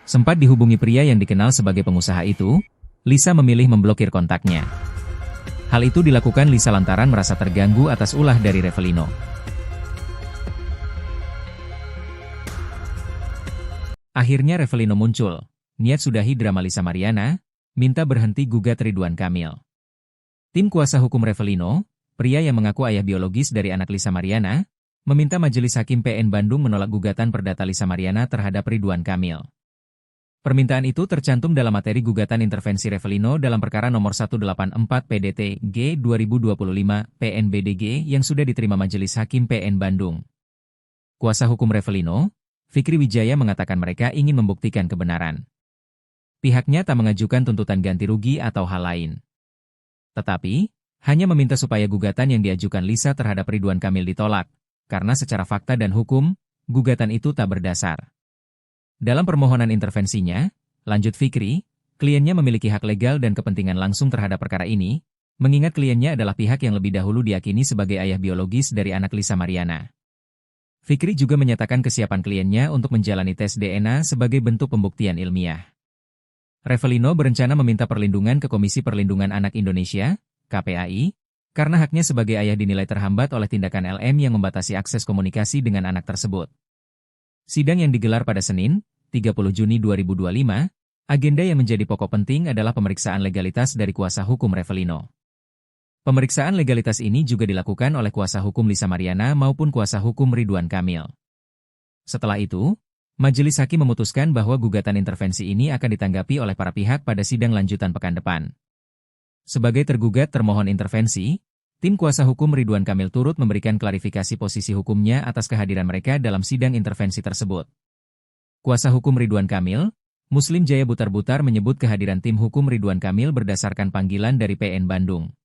Sempat dihubungi pria yang dikenal sebagai pengusaha itu, Lisa memilih memblokir kontaknya. Hal itu dilakukan Lisa lantaran merasa terganggu atas ulah dari Revelino. Akhirnya Revelino muncul, niat sudahi drama Lisa Mariana, minta berhenti gugat Ridwan Kamil. Tim kuasa hukum Revelino, pria yang mengaku ayah biologis dari anak Lisa Mariana, meminta Majelis Hakim PN Bandung menolak gugatan perdata Lisa Mariana terhadap Ridwan Kamil. Permintaan itu tercantum dalam materi gugatan intervensi Revelino dalam perkara nomor 184 PDT G 2025 PNBDG yang sudah diterima Majelis Hakim PN Bandung. Kuasa hukum Revelino, Fikri Wijaya mengatakan mereka ingin membuktikan kebenaran. Pihaknya tak mengajukan tuntutan ganti rugi atau hal lain. Tetapi, hanya meminta supaya gugatan yang diajukan Lisa terhadap Ridwan Kamil ditolak, karena secara fakta dan hukum, gugatan itu tak berdasar. Dalam permohonan intervensinya, lanjut Fikri, kliennya memiliki hak legal dan kepentingan langsung terhadap perkara ini, mengingat kliennya adalah pihak yang lebih dahulu diyakini sebagai ayah biologis dari anak Lisa Mariana. Fikri juga menyatakan kesiapan kliennya untuk menjalani tes DNA sebagai bentuk pembuktian ilmiah. Revelino berencana meminta perlindungan ke Komisi Perlindungan Anak Indonesia, KPAI, karena haknya sebagai ayah dinilai terhambat oleh tindakan LM yang membatasi akses komunikasi dengan anak tersebut. Sidang yang digelar pada Senin, 30 Juni 2025, agenda yang menjadi pokok penting adalah pemeriksaan legalitas dari kuasa hukum Revelino. Pemeriksaan legalitas ini juga dilakukan oleh kuasa hukum Lisa Mariana maupun kuasa hukum Ridwan Kamil. Setelah itu, Majelis Hakim memutuskan bahwa gugatan intervensi ini akan ditanggapi oleh para pihak pada sidang lanjutan pekan depan. Sebagai tergugat termohon intervensi, tim kuasa hukum Ridwan Kamil turut memberikan klarifikasi posisi hukumnya atas kehadiran mereka dalam sidang intervensi tersebut. Kuasa hukum Ridwan Kamil, Muslim Jaya Butar-Butar menyebut kehadiran tim hukum Ridwan Kamil berdasarkan panggilan dari PN Bandung.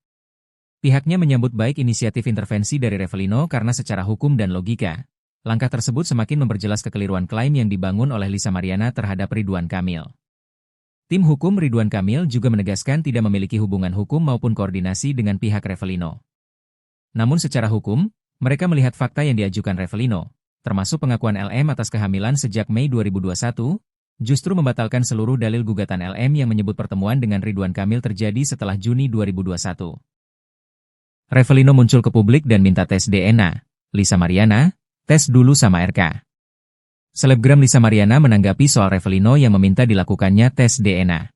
Pihaknya menyambut baik inisiatif intervensi dari Revelino karena secara hukum dan logika, langkah tersebut semakin memperjelas kekeliruan klaim yang dibangun oleh Lisa Mariana terhadap Ridwan Kamil. Tim hukum Ridwan Kamil juga menegaskan tidak memiliki hubungan hukum maupun koordinasi dengan pihak Revelino. Namun secara hukum, mereka melihat fakta yang diajukan Revelino, termasuk pengakuan LM atas kehamilan sejak Mei 2021, justru membatalkan seluruh dalil gugatan LM yang menyebut pertemuan dengan Ridwan Kamil terjadi setelah Juni 2021. Revelino muncul ke publik dan minta tes DNA. Lisa Mariana, tes dulu sama RK. Selebgram Lisa Mariana menanggapi soal Revelino yang meminta dilakukannya tes DNA.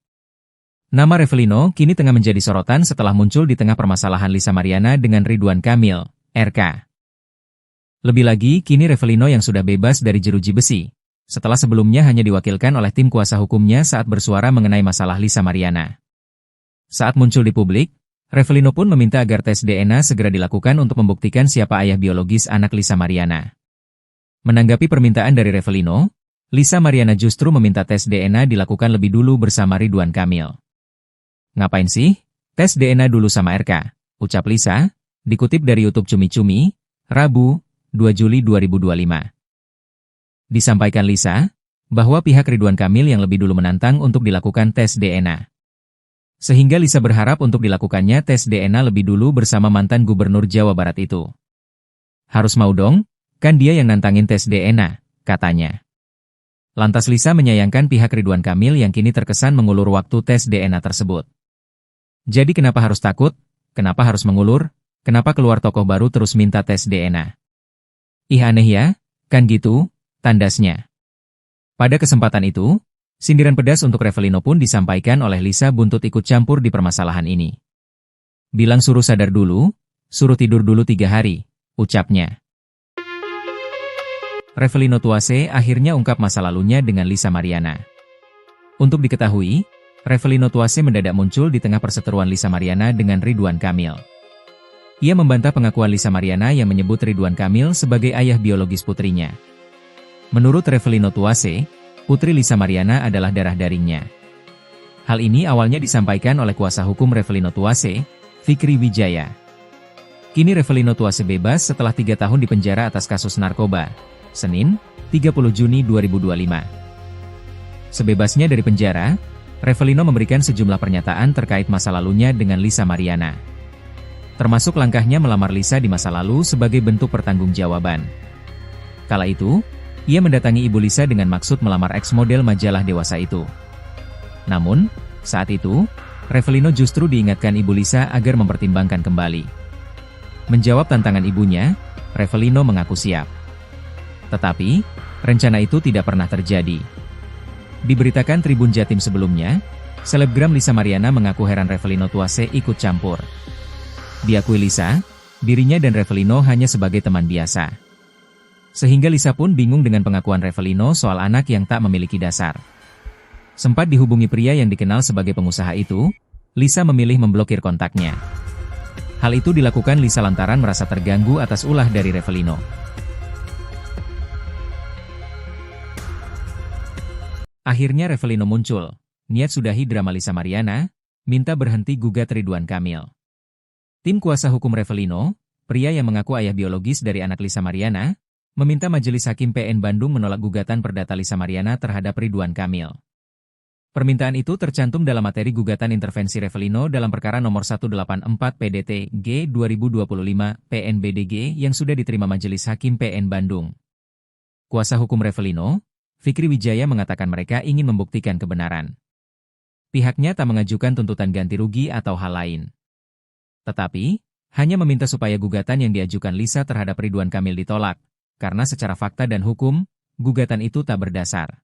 Nama Revelino kini tengah menjadi sorotan setelah muncul di tengah permasalahan Lisa Mariana dengan Ridwan Kamil, RK. Lebih lagi, kini Revelino yang sudah bebas dari jeruji besi, setelah sebelumnya hanya diwakilkan oleh tim kuasa hukumnya saat bersuara mengenai masalah Lisa Mariana. Saat muncul di publik, Revelino pun meminta agar tes DNA segera dilakukan untuk membuktikan siapa ayah biologis anak Lisa Mariana. Menanggapi permintaan dari Revelino, Lisa Mariana justru meminta tes DNA dilakukan lebih dulu bersama Ridwan Kamil. Ngapain sih? Tes DNA dulu sama RK, ucap Lisa, dikutip dari YouTube Cumi-Cumi, Rabu, 2 Juli 2025. Disampaikan Lisa, bahwa pihak Ridwan Kamil yang lebih dulu menantang untuk dilakukan tes DNA. Sehingga Lisa berharap untuk dilakukannya tes DNA lebih dulu bersama mantan Gubernur Jawa Barat itu. Harus mau dong, kan dia yang nantangin tes DNA, katanya. Lantas Lisa menyayangkan pihak Ridwan Kamil yang kini terkesan mengulur waktu tes DNA tersebut. Jadi kenapa harus takut? Kenapa harus mengulur? Kenapa keluar tokoh baru terus minta tes DNA? Ih aneh ya, kan gitu, tandasnya. Pada kesempatan itu, sindiran pedas untuk Revelino pun disampaikan oleh Lisa buntut ikut campur di permasalahan ini. Bilang suruh sadar dulu, suruh tidur dulu 3 hari, ucapnya. Revelino Tuase akhirnya ungkap masa lalunya dengan Lisa Mariana. Untuk diketahui, Revelino Tuase mendadak muncul di tengah perseteruan Lisa Mariana dengan Ridwan Kamil. Ia membantah pengakuan Lisa Mariana yang menyebut Ridwan Kamil sebagai ayah biologis putrinya. Menurut Revelino Tuase, putri Lisa Mariana adalah darah dagingnya. Hal ini awalnya disampaikan oleh kuasa hukum Revelino Tuase, Fikri Wijaya. Kini Revelino Tuase bebas setelah 3 tahun di penjara atas kasus narkoba. Senin, 30 Juni 2025. Sebebasnya dari penjara, Revelino memberikan sejumlah pernyataan terkait masa lalunya dengan Lisa Mariana. Termasuk langkahnya melamar Lisa di masa lalu sebagai bentuk pertanggungjawaban. Kala itu, ia mendatangi ibu Lisa dengan maksud melamar ex-model majalah dewasa itu. Namun, saat itu, Revelino justru diingatkan ibu Lisa agar mempertimbangkan kembali. Menjawab tantangan ibunya, Revelino mengaku siap. Tetapi, rencana itu tidak pernah terjadi. Diberitakan Tribun Jatim sebelumnya, selebgram Lisa Mariana mengaku heran Revelino Tuase ikut campur. Diakui Lisa, dirinya dan Revelino hanya sebagai teman biasa. Sehingga Lisa pun bingung dengan pengakuan Revelino soal anak yang tak memiliki dasar. Sempat dihubungi pria yang dikenal sebagai pengusaha itu, Lisa memilih memblokir kontaknya. Hal itu dilakukan Lisa lantaran merasa terganggu atas ulah dari Revelino. Akhirnya Revelino muncul, niat sudahi drama Lisa Mariana, minta berhenti gugat Ridwan Kamil. Tim kuasa hukum Revelino, pria yang mengaku ayah biologis dari anak Lisa Mariana, meminta Majelis Hakim PN Bandung menolak gugatan perdata Lisa Mariana terhadap Ridwan Kamil. Permintaan itu tercantum dalam materi gugatan intervensi Revelino dalam perkara nomor 184 PDT G 2025 PNBDG yang sudah diterima Majelis Hakim PN Bandung. Kuasa hukum Revelino, Fikri Wijaya mengatakan mereka ingin membuktikan kebenaran. Pihaknya tak mengajukan tuntutan ganti rugi atau hal lain. Tetapi, hanya meminta supaya gugatan yang diajukan Lisa terhadap Ridwan Kamil ditolak, karena secara fakta dan hukum, gugatan itu tak berdasar.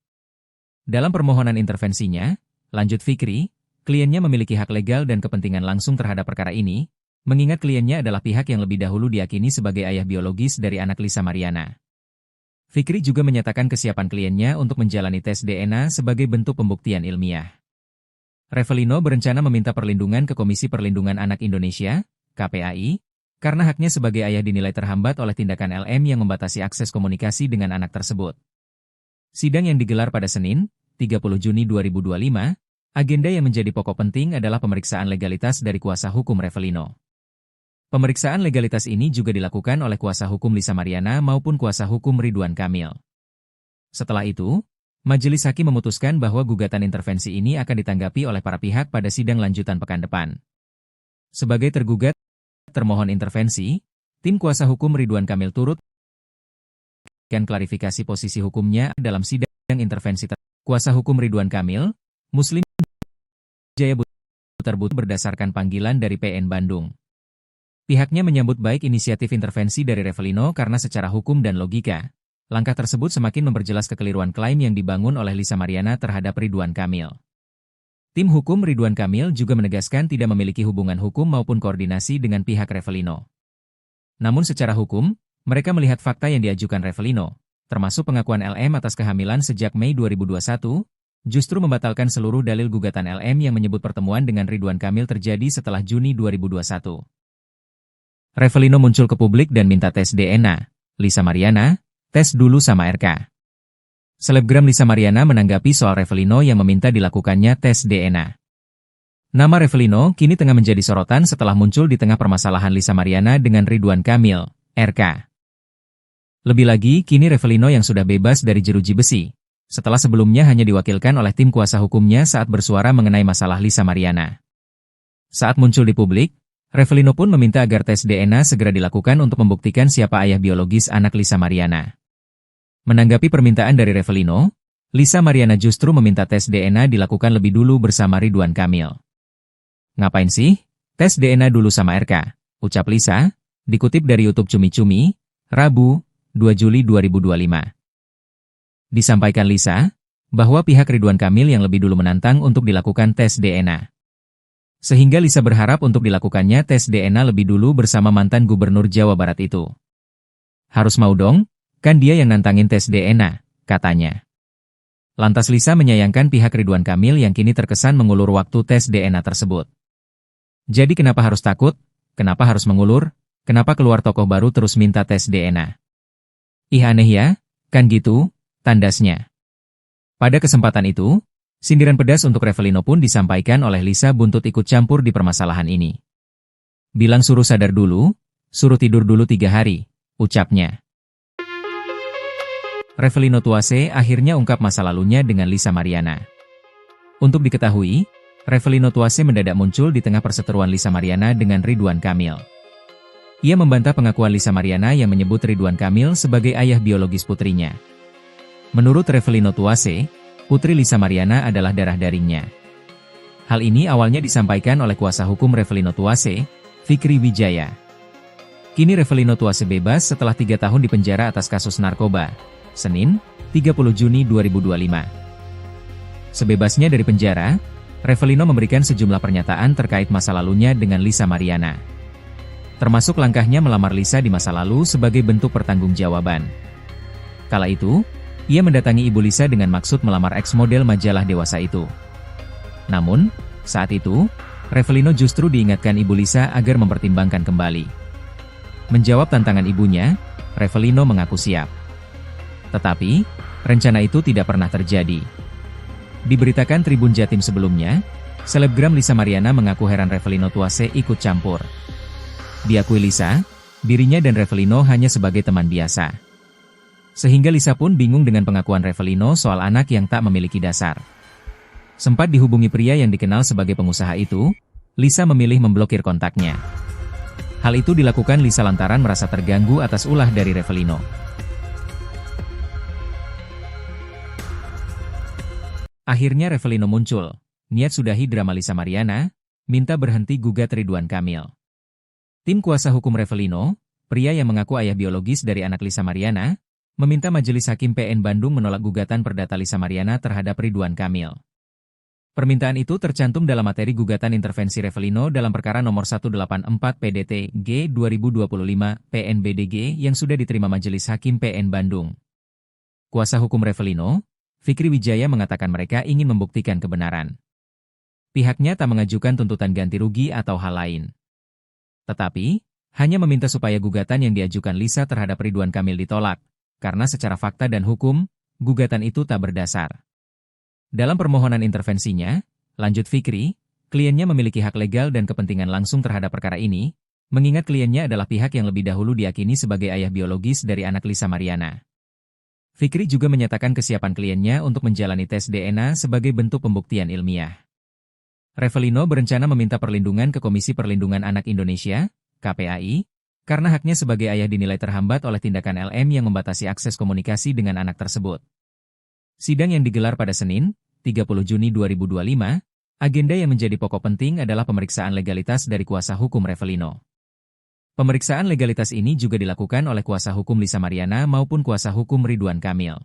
Dalam permohonan intervensinya, lanjut Fikri, kliennya memiliki hak legal dan kepentingan langsung terhadap perkara ini, mengingat kliennya adalah pihak yang lebih dahulu diyakini sebagai ayah biologis dari anak Lisa Mariana. Fikri juga menyatakan kesiapan kliennya untuk menjalani tes DNA sebagai bentuk pembuktian ilmiah. Revelino berencana meminta perlindungan ke Komisi Perlindungan Anak Indonesia, KPAI, karena haknya sebagai ayah dinilai terhambat oleh tindakan LM yang membatasi akses komunikasi dengan anak tersebut. Sidang yang digelar pada Senin, 30 Juni 2025, agenda yang menjadi pokok penting adalah pemeriksaan legalitas dari kuasa hukum Revelino. Pemeriksaan legalitas ini juga dilakukan oleh kuasa hukum Lisa Mariana maupun kuasa hukum Ridwan Kamil. Setelah itu, Majelis Hakim memutuskan bahwa gugatan intervensi ini akan ditanggapi oleh para pihak pada sidang lanjutan pekan depan. Sebagai tergugat, termohon intervensi, tim kuasa hukum Ridwan Kamil turut memberikan klarifikasi posisi hukumnya dalam sidang intervensi. Kuasa hukum Ridwan Kamil, Muslim Jaya Butar-Butar berdasarkan panggilan dari PN Bandung. Pihaknya menyambut baik inisiatif intervensi dari Revelino karena secara hukum dan logika, langkah tersebut semakin memperjelas kekeliruan klaim yang dibangun oleh Lisa Mariana terhadap Ridwan Kamil. Tim hukum Ridwan Kamil juga menegaskan tidak memiliki hubungan hukum maupun koordinasi dengan pihak Revelino. Namun secara hukum, mereka melihat fakta yang diajukan Revelino, termasuk pengakuan LM atas kehamilan sejak Mei 2021, justru membatalkan seluruh dalil gugatan LM yang menyebut pertemuan dengan Ridwan Kamil terjadi setelah Juni 2021. Revelino muncul ke publik dan minta tes DNA. Lisa Mariana, tes dulu sama RK. Selebgram Lisa Mariana menanggapi soal Revelino yang meminta dilakukannya tes DNA. Nama Revelino kini tengah menjadi sorotan setelah muncul di tengah permasalahan Lisa Mariana dengan Ridwan Kamil, RK. Lebih lagi, kini Revelino yang sudah bebas dari jeruji besi, setelah sebelumnya hanya diwakilkan oleh tim kuasa hukumnya saat bersuara mengenai masalah Lisa Mariana. Saat muncul di publik, Revelino pun meminta agar tes DNA segera dilakukan untuk membuktikan siapa ayah biologis anak Lisa Mariana. Menanggapi permintaan dari Revelino, Lisa Mariana justru meminta tes DNA dilakukan lebih dulu bersama Ridwan Kamil. Ngapain sih? Tes DNA dulu sama RK, ucap Lisa, dikutip dari YouTube Cumi Cumi, Rabu, 2 Juli 2025. Disampaikan Lisa, bahwa pihak Ridwan Kamil yang lebih dulu menantang untuk dilakukan tes DNA. Sehingga Lisa berharap untuk dilakukannya tes DNA lebih dulu bersama mantan Gubernur Jawa Barat itu. Harus mau dong? Kan dia yang nantangin tes DNA, katanya. Lantas Lisa menyayangkan pihak Ridwan Kamil yang kini terkesan mengulur waktu tes DNA tersebut. Jadi kenapa harus takut? Kenapa harus mengulur? Kenapa keluar tokoh baru terus minta tes DNA? Ih aneh ya, kan gitu, tandasnya. Pada kesempatan itu, sindiran pedas untuk Revelino pun disampaikan oleh Lisa buntut ikut campur di permasalahan ini. Bilang suruh sadar dulu, suruh tidur dulu 3 hari, ucapnya. Revelino Tuase akhirnya ungkap masa lalunya dengan Lisa Mariana. Untuk diketahui, Revelino Tuase mendadak muncul di tengah perseteruan Lisa Mariana dengan Ridwan Kamil. Ia membantah pengakuan Lisa Mariana yang menyebut Ridwan Kamil sebagai ayah biologis putrinya. Menurut Revelino Tuase, putri Lisa Mariana adalah darah dagingnya. Hal ini awalnya disampaikan oleh kuasa hukum Revelino Tuase, Fikri Wijaya. Kini Revelino Tuase bebas setelah 3 tahun di penjara atas kasus narkoba. Senin, 30 Juni 2025. Sebebasnya dari penjara, Revelino memberikan sejumlah pernyataan terkait masa lalunya dengan Lisa Mariana. termasuk langkahnya melamar Lisa di masa lalu sebagai bentuk pertanggungjawaban. Kala itu, ia mendatangi ibu Lisa dengan maksud melamar ex-model majalah dewasa itu. Namun, saat itu, Revelino justru diingatkan ibu Lisa agar mempertimbangkan kembali. Menjawab tantangan ibunya, Revelino mengaku siap. Tetapi, rencana itu tidak pernah terjadi. Diberitakan Tribun Jatim sebelumnya, selebgram Lisa Mariana mengaku heran Revelino Tuase ikut campur. Diakui Lisa, dirinya dan Revelino hanya sebagai teman biasa. Sehingga Lisa pun bingung dengan pengakuan Revelino soal anak yang tak memiliki dasar. Sempat dihubungi pria yang dikenal sebagai pengusaha itu, Lisa memilih memblokir kontaknya. Hal itu dilakukan Lisa lantaran merasa terganggu atas ulah dari Revelino. Akhirnya Revelino muncul, niat sudahi drama Lisa Mariana, minta berhenti gugat Ridwan Kamil. Tim kuasa hukum Revelino, pria yang mengaku ayah biologis dari anak Lisa Mariana, meminta Majelis Hakim PN Bandung menolak gugatan perdata Lisa Mariana terhadap Ridwan Kamil. Permintaan itu tercantum dalam materi gugatan intervensi Revelino dalam perkara nomor 184 PDT G 2025 PNBDG yang sudah diterima Majelis Hakim PN Bandung. Kuasa hukum Revelino, Fikri Wijaya mengatakan mereka ingin membuktikan kebenaran. Pihaknya tak mengajukan tuntutan ganti rugi atau hal lain. Tetapi, hanya meminta supaya gugatan yang diajukan Lisa terhadap Ridwan Kamil ditolak, karena secara fakta dan hukum, gugatan itu tak berdasar. Dalam permohonan intervensinya, lanjut Fikri, kliennya memiliki hak legal dan kepentingan langsung terhadap perkara ini, mengingat kliennya adalah pihak yang lebih dahulu diyakini sebagai ayah biologis dari anak Lisa Mariana. Fikri juga menyatakan kesiapan kliennya untuk menjalani tes DNA sebagai bentuk pembuktian ilmiah. Revelino berencana meminta perlindungan ke Komisi Perlindungan Anak Indonesia, KPAI, karena haknya sebagai ayah dinilai terhambat oleh tindakan LM yang membatasi akses komunikasi dengan anak tersebut. Sidang yang digelar pada Senin, 30 Juni 2025, agenda yang menjadi pokok penting adalah pemeriksaan legalitas dari kuasa hukum Revelino. Pemeriksaan legalitas ini juga dilakukan oleh kuasa hukum Lisa Mariana maupun kuasa hukum Ridwan Kamil.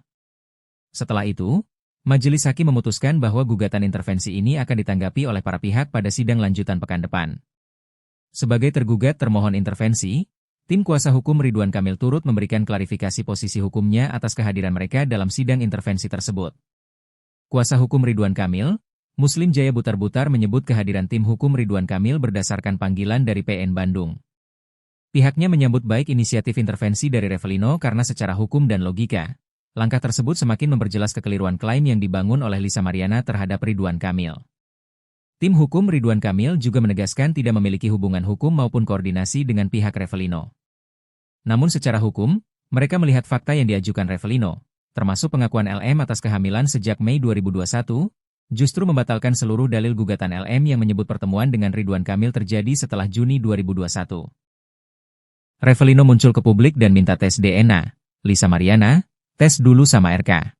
Setelah itu, Majelis Hakim memutuskan bahwa gugatan intervensi ini akan ditanggapi oleh para pihak pada sidang lanjutan pekan depan. Sebagai tergugat termohon intervensi, tim kuasa hukum Ridwan Kamil turut memberikan klarifikasi posisi hukumnya atas kehadiran mereka dalam sidang intervensi tersebut. Kuasa hukum Ridwan Kamil, Muslim Jaya Butar-Butar menyebut kehadiran tim hukum Ridwan Kamil berdasarkan panggilan dari PN Bandung. Pihaknya menyambut baik inisiatif intervensi dari Revelino karena secara hukum dan logika, langkah tersebut semakin memperjelas kekeliruan klaim yang dibangun oleh Lisa Mariana terhadap Ridwan Kamil. Tim hukum Ridwan Kamil juga menegaskan tidak memiliki hubungan hukum maupun koordinasi dengan pihak Revelino. Namun secara hukum, mereka melihat fakta yang diajukan Revelino, termasuk pengakuan LM atas kehamilan sejak Mei 2021, justru membatalkan seluruh dalil gugatan LM yang menyebut pertemuan dengan Ridwan Kamil terjadi setelah Juni 2021. Revelino muncul ke publik dan minta tes DNA. Lisa Mariana, tes dulu sama RK.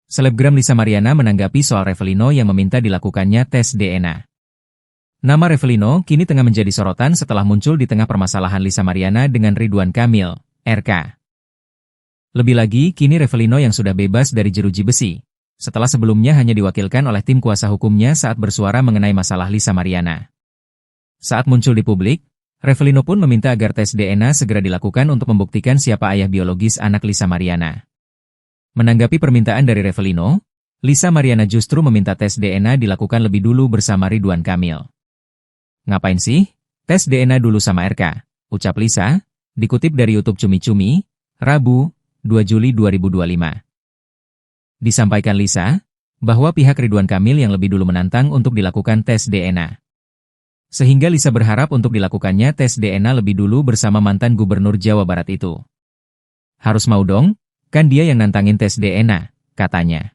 Selebgram Lisa Mariana menanggapi soal Revelino yang meminta dilakukannya tes DNA. Nama Revelino kini tengah menjadi sorotan setelah muncul di tengah permasalahan Lisa Mariana dengan Ridwan Kamil, RK. Lebih lagi, kini Revelino yang sudah bebas dari jeruji besi, setelah sebelumnya hanya diwakilkan oleh tim kuasa hukumnya saat bersuara mengenai masalah Lisa Mariana. Saat muncul di publik, Revelino pun meminta agar tes DNA segera dilakukan untuk membuktikan siapa ayah biologis anak Lisa Mariana. Menanggapi permintaan dari Revelino, Lisa Mariana justru meminta tes DNA dilakukan lebih dulu bersama Ridwan Kamil. "Ngapain sih? Tes DNA dulu sama RK," ucap Lisa, dikutip dari YouTube Cumi Cumi, Rabu, 2 Juli 2025. Disampaikan Lisa, bahwa pihak Ridwan Kamil yang lebih dulu menantang untuk dilakukan tes DNA. Sehingga Lisa berharap untuk dilakukannya tes DNA lebih dulu bersama mantan Gubernur Jawa Barat itu. "Harus mau dong, kan dia yang nantangin tes DNA," katanya.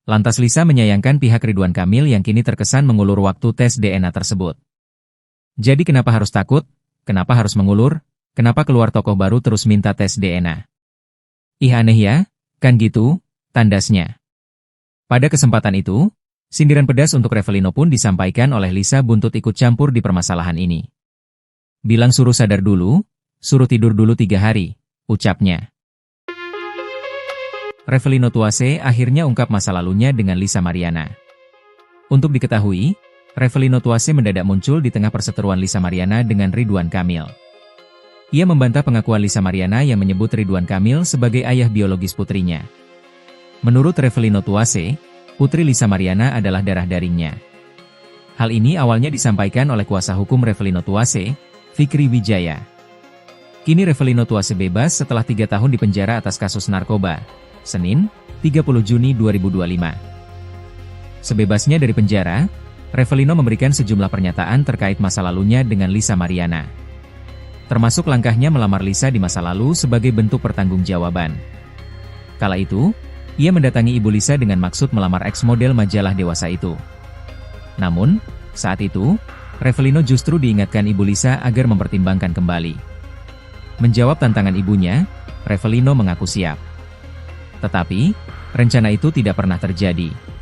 Lantas Lisa menyayangkan pihak Ridwan Kamil yang kini terkesan mengulur waktu tes DNA tersebut. "Jadi kenapa harus takut? Kenapa harus mengulur? Kenapa keluar tokoh baru terus minta tes DNA? Ih aneh ya, kan gitu," tandasnya. Pada kesempatan itu, sindiran pedas untuk Revelino pun disampaikan oleh Lisa buntut ikut campur di permasalahan ini. "Bilang suruh sadar dulu, suruh tidur dulu 3 hari, ucapnya. Revelino Tuase akhirnya ungkap masa lalunya dengan Lisa Mariana. Untuk diketahui, Revelino Tuase mendadak muncul di tengah perseteruan Lisa Mariana dengan Ridwan Kamil. Ia membantah pengakuan Lisa Mariana yang menyebut Ridwan Kamil sebagai ayah biologis putrinya. Menurut Revelino Tuase, putri Lisa Mariana adalah darah dagingnya. Hal ini awalnya disampaikan oleh kuasa hukum Revelino Tuase, Fikri Wijaya. Kini Revelino Tuase bebas setelah 3 tahun di penjara atas kasus narkoba. Senin, 30 Juni 2025. Sebebasnya dari penjara, Revelino memberikan sejumlah pernyataan terkait masa lalunya dengan Lisa Mariana. Termasuk langkahnya melamar Lisa di masa lalu sebagai bentuk pertanggungjawaban. Kala itu, ia mendatangi ibu Lisa dengan maksud melamar ex-model majalah dewasa itu. Namun, saat itu, Revelino justru diingatkan ibu Lisa agar mempertimbangkan kembali. Menjawab tantangan ibunya, Revelino mengaku siap. Tetapi, rencana itu tidak pernah terjadi.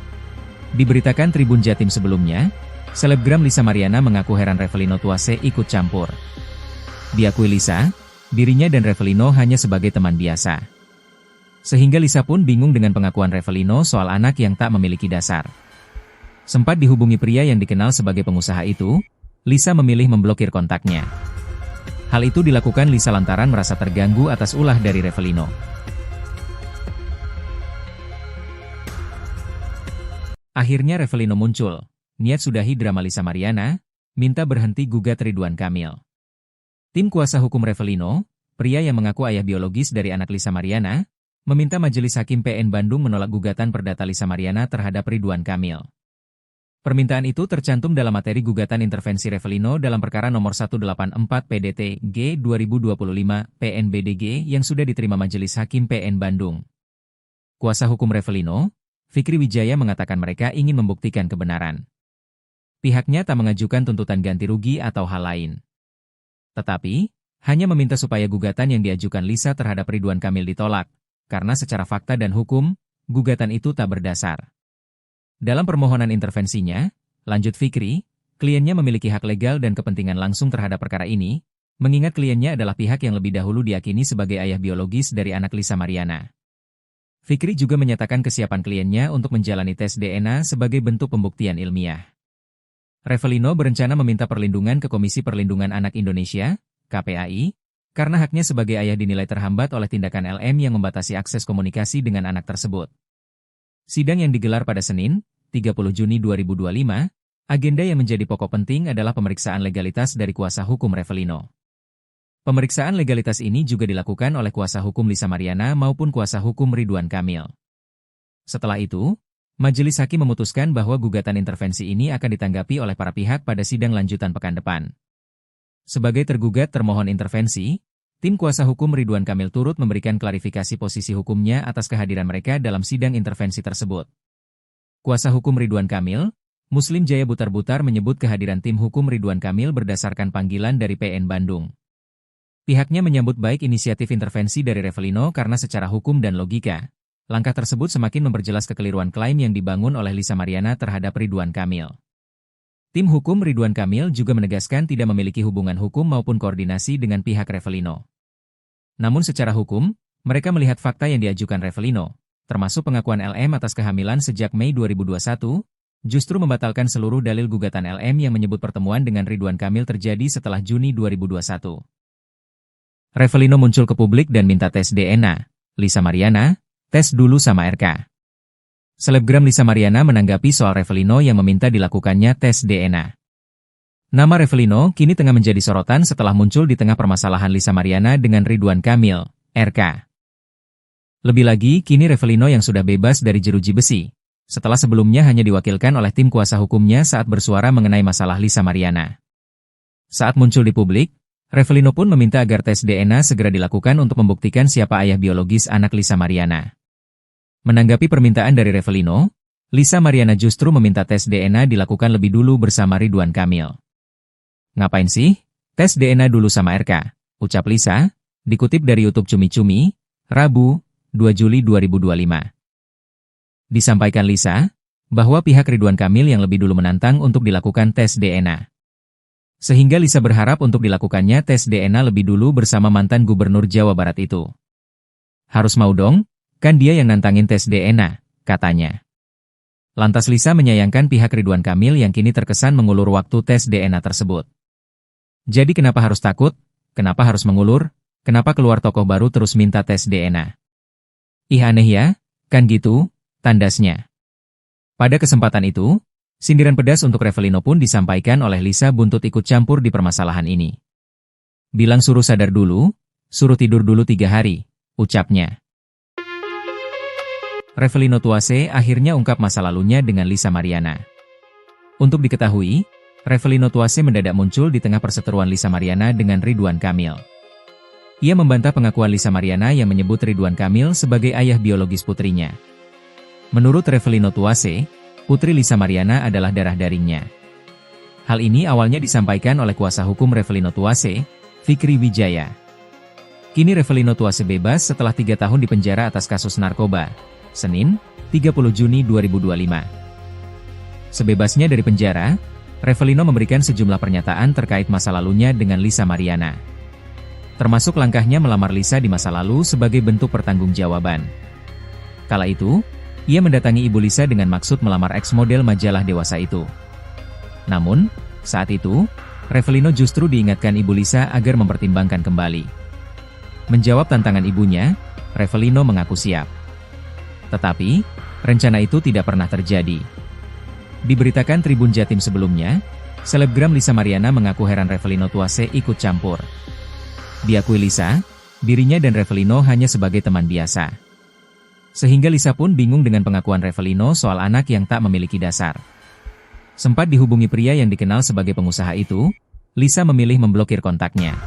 Diberitakan Tribun Jatim sebelumnya, selebgram Lisa Mariana mengaku heran Revelino Tuase ikut campur. Diakui Lisa, dirinya dan Revelino hanya sebagai teman biasa. Sehingga Lisa pun bingung dengan pengakuan Revelino soal anak yang tak memiliki dasar. Sempat dihubungi pria yang dikenal sebagai pengusaha itu, Lisa memilih memblokir kontaknya. Hal itu dilakukan Lisa lantaran merasa terganggu atas ulah dari Revelino. Akhirnya Revelino muncul, niat sudahi drama Lisa Mariana, minta berhenti gugat Ridwan Kamil. Tim kuasa hukum Revelino, pria yang mengaku ayah biologis dari anak Lisa Mariana, meminta Majelis Hakim PN Bandung menolak gugatan perdata Lisa Mariana terhadap Ridwan Kamil. Permintaan itu tercantum dalam materi gugatan intervensi Revelino dalam perkara nomor 184 PDT G 2025 PNBDG yang sudah diterima Majelis Hakim PN Bandung. Kuasa hukum Revelino, Fikri Wijaya mengatakan mereka ingin membuktikan kebenaran. Pihaknya tak mengajukan tuntutan ganti rugi atau hal lain. Tetapi, hanya meminta supaya gugatan yang diajukan Lisa terhadap Ridwan Kamil ditolak, karena secara fakta dan hukum, gugatan itu tak berdasar. Dalam permohonan intervensinya, lanjut Fikri, kliennya memiliki hak legal dan kepentingan langsung terhadap perkara ini, mengingat kliennya adalah pihak yang lebih dahulu diyakini sebagai ayah biologis dari anak Lisa Mariana. Fikri juga menyatakan kesiapan kliennya untuk menjalani tes DNA sebagai bentuk pembuktian ilmiah. Revelino berencana meminta perlindungan ke Komisi Perlindungan Anak Indonesia, KPAI, karena haknya sebagai ayah dinilai terhambat oleh tindakan LM yang membatasi akses komunikasi dengan anak tersebut. Sidang yang digelar pada Senin, 30 Juni 2025, agenda yang menjadi pokok penting adalah pemeriksaan legalitas dari kuasa hukum Revelino. Pemeriksaan legalitas ini juga dilakukan oleh kuasa hukum Lisa Mariana maupun kuasa hukum Ridwan Kamil. Setelah itu, Majelis Hakim memutuskan bahwa gugatan intervensi ini akan ditanggapi oleh para pihak pada sidang lanjutan pekan depan. Sebagai tergugat termohon intervensi, tim kuasa hukum Ridwan Kamil turut memberikan klarifikasi posisi hukumnya atas kehadiran mereka dalam sidang intervensi tersebut. Kuasa hukum Ridwan Kamil, Muslim Jaya Butar-Butar menyebut kehadiran tim hukum Ridwan Kamil berdasarkan panggilan dari PN Bandung. Pihaknya menyambut baik inisiatif intervensi dari Revelino karena secara hukum dan logika, langkah tersebut semakin memperjelas kekeliruan klaim yang dibangun oleh Lisa Mariana terhadap Ridwan Kamil. Tim hukum Ridwan Kamil juga menegaskan tidak memiliki hubungan hukum maupun koordinasi dengan pihak Revelino. Namun secara hukum, mereka melihat fakta yang diajukan Revelino, termasuk pengakuan LM atas kehamilan sejak Mei 2021, justru membatalkan seluruh dalil gugatan LM yang menyebut pertemuan dengan Ridwan Kamil terjadi setelah Juni 2021. Revelino muncul ke publik dan minta tes DNA. Lisa Mariana, tes dulu sama RK. Selebgram Lisa Mariana menanggapi soal Revelino yang meminta dilakukannya tes DNA. Nama Revelino kini tengah menjadi sorotan setelah muncul di tengah permasalahan Lisa Mariana dengan Ridwan Kamil, RK. Lebih lagi, kini Revelino yang sudah bebas dari jeruji besi, setelah sebelumnya hanya diwakilkan oleh tim kuasa hukumnya saat bersuara mengenai masalah Lisa Mariana. Saat muncul di publik, Revelino pun meminta agar tes DNA segera dilakukan untuk membuktikan siapa ayah biologis anak Lisa Mariana. Menanggapi permintaan dari Revelino, Lisa Mariana justru meminta tes DNA dilakukan lebih dulu bersama Ridwan Kamil. Ngapain sih? Tes DNA dulu sama RK, ucap Lisa, dikutip dari YouTube Cumi Cumi, Rabu, 2 Juli 2025. Disampaikan Lisa, bahwa pihak Ridwan Kamil yang lebih dulu menantang untuk dilakukan tes DNA. Sehingga Lisa berharap untuk dilakukannya tes DNA lebih dulu bersama mantan Gubernur Jawa Barat itu. Harus mau dong? Kan dia yang nantangin tes DNA, katanya. Lantas Lisa menyayangkan pihak Ridwan Kamil yang kini terkesan mengulur waktu tes DNA tersebut. Jadi kenapa harus takut? Kenapa harus mengulur? Kenapa keluar tokoh baru terus minta tes DNA? Ih aneh ya, kan gitu, tandasnya. Pada kesempatan itu, sindiran pedas untuk Revelino pun disampaikan oleh Lisa buntut ikut campur di permasalahan ini. Bilang suruh sadar dulu, suruh tidur dulu 3 hari, ucapnya. Revelino Tuase akhirnya ungkap masa lalunya dengan Lisa Mariana. Untuk diketahui, Revelino Tuase mendadak muncul di tengah perseteruan Lisa Mariana dengan Ridwan Kamil. Ia membantah pengakuan Lisa Mariana yang menyebut Ridwan Kamil sebagai ayah biologis putrinya. Menurut Revelino Tuase, putri Lisa Mariana adalah darah dagingnya. Hal ini awalnya disampaikan oleh kuasa hukum Revelino Tuase, Fikri Wijaya. Kini Revelino Tuase bebas setelah 3 tahun di penjara atas kasus narkoba. Senin, 30 Juni 2025. Sebebasnya dari penjara, Revelino memberikan sejumlah pernyataan terkait masa lalunya dengan Lisa Mariana. Termasuk langkahnya melamar Lisa di masa lalu sebagai bentuk pertanggungjawaban. Kala itu, ia mendatangi ibu Lisa dengan maksud melamar ex-model majalah dewasa itu. Namun, saat itu, Revelino justru diingatkan ibu Lisa agar mempertimbangkan kembali. Menjawab tantangan ibunya, Revelino mengaku siap. Tetapi, rencana itu tidak pernah terjadi. Diberitakan Tribun Jatim sebelumnya, selebgram Lisa Mariana mengaku heran Revelino Tuase ikut campur. Diakui Lisa, dirinya dan Revelino hanya sebagai teman biasa. Sehingga Lisa pun bingung dengan pengakuan Revelino soal anak yang tak memiliki dasar. Sempat dihubungi pria yang dikenal sebagai pengusaha itu, Lisa memilih memblokir kontaknya.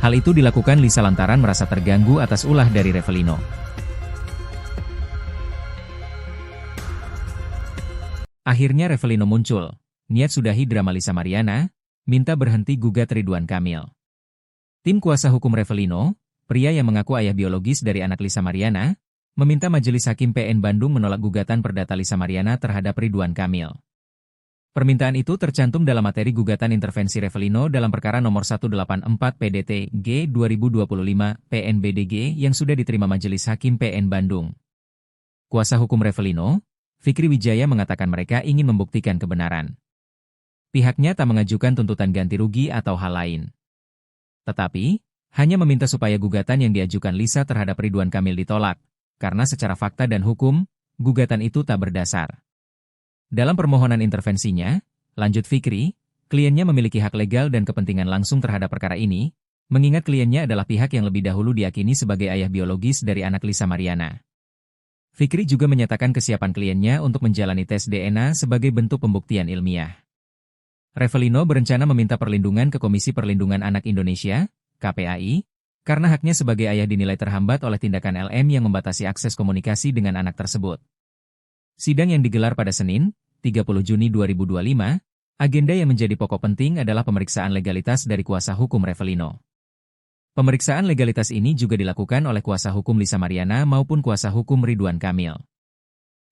Hal itu dilakukan Lisa lantaran merasa terganggu atas ulah dari Revelino. Akhirnya Revelino muncul, niat sudahi drama Lisa Mariana, minta berhenti gugat Ridwan Kamil. Tim kuasa hukum Revelino, pria yang mengaku ayah biologis dari anak Lisa Mariana, meminta Majelis Hakim PN Bandung menolak gugatan perdata Lisa Mariana terhadap Ridwan Kamil. Permintaan itu tercantum dalam materi gugatan intervensi Revelino dalam perkara nomor 184 PDT G 2025 PNBDG yang sudah diterima Majelis Hakim PN Bandung. Kuasa hukum Revelino, Fikri Wijaya mengatakan mereka ingin membuktikan kebenaran. Pihaknya tak mengajukan tuntutan ganti rugi atau hal lain. Tetapi, hanya meminta supaya gugatan yang diajukan Lisa terhadap Ridwan Kamil ditolak, karena secara fakta dan hukum, gugatan itu tak berdasar. Dalam permohonan intervensinya, lanjut Fikri, kliennya memiliki hak legal dan kepentingan langsung terhadap perkara ini, mengingat kliennya adalah pihak yang lebih dahulu diyakini sebagai ayah biologis dari anak Lisa Mariana. Fikri juga menyatakan kesiapan kliennya untuk menjalani tes DNA sebagai bentuk pembuktian ilmiah. Revelino berencana meminta perlindungan ke Komisi Perlindungan Anak Indonesia, KPAI, karena haknya sebagai ayah dinilai terhambat oleh tindakan LM yang membatasi akses komunikasi dengan anak tersebut. Sidang yang digelar pada Senin, 30 Juni 2025, agenda yang menjadi pokok penting adalah pemeriksaan legalitas dari kuasa hukum Revelino. Pemeriksaan legalitas ini juga dilakukan oleh kuasa hukum Lisa Mariana maupun kuasa hukum Ridwan Kamil.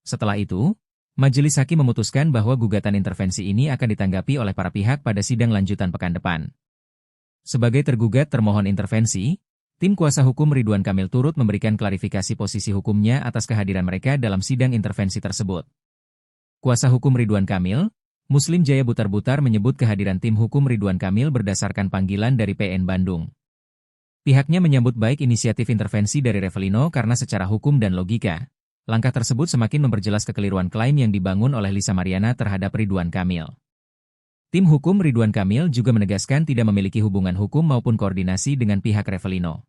Setelah itu, Majelis Hakim memutuskan bahwa gugatan intervensi ini akan ditanggapi oleh para pihak pada sidang lanjutan pekan depan. Sebagai tergugat termohon intervensi, tim kuasa hukum Ridwan Kamil turut memberikan klarifikasi posisi hukumnya atas kehadiran mereka dalam sidang intervensi tersebut. Kuasa hukum Ridwan Kamil, Muslim Jaya Butar-Butar menyebut kehadiran tim hukum Ridwan Kamil berdasarkan panggilan dari PN Bandung. Pihaknya menyambut baik inisiatif intervensi dari Revelino karena secara hukum dan logika, langkah tersebut semakin memperjelas kekeliruan klaim yang dibangun oleh Lisa Mariana terhadap Ridwan Kamil. Tim hukum Ridwan Kamil juga menegaskan tidak memiliki hubungan hukum maupun koordinasi dengan pihak Revelino.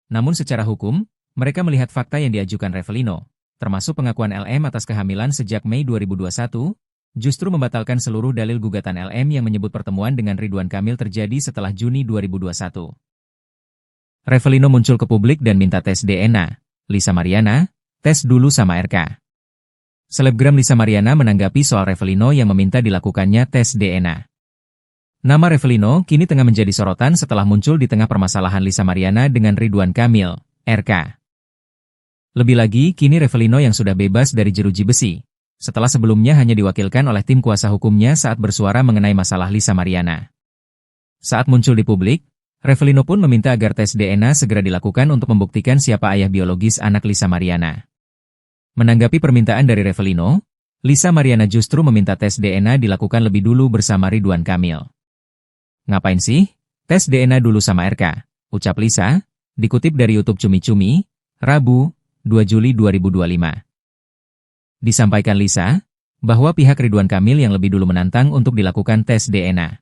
Namun secara hukum, mereka melihat fakta yang diajukan Revelino, termasuk pengakuan LM atas kehamilan sejak Mei 2021, justru membatalkan seluruh dalil gugatan LM yang menyebut pertemuan dengan Ridwan Kamil terjadi setelah Juni 2021. Revelino muncul ke publik dan minta tes DNA. Lisa Mariana, tes dulu sama RK. Selebgram Lisa Mariana menanggapi soal Revelino yang meminta dilakukannya tes DNA. Nama Revelino kini tengah menjadi sorotan setelah muncul di tengah permasalahan Lisa Mariana dengan Ridwan Kamil, RK. Lebih lagi, kini Revelino yang sudah bebas dari jeruji besi, setelah sebelumnya hanya diwakilkan oleh tim kuasa hukumnya saat bersuara mengenai masalah Lisa Mariana. Saat muncul di publik, Revelino pun meminta agar tes DNA segera dilakukan untuk membuktikan siapa ayah biologis anak Lisa Mariana. Menanggapi permintaan dari Revelino, Lisa Mariana justru meminta tes DNA dilakukan lebih dulu bersama Ridwan Kamil. "Ngapain sih? Tes DNA dulu sama RK," ucap Lisa, dikutip dari YouTube Cumi Cumi, Rabu, 2 Juli 2025. Disampaikan Lisa, bahwa pihak Ridwan Kamil yang lebih dulu menantang untuk dilakukan tes DNA.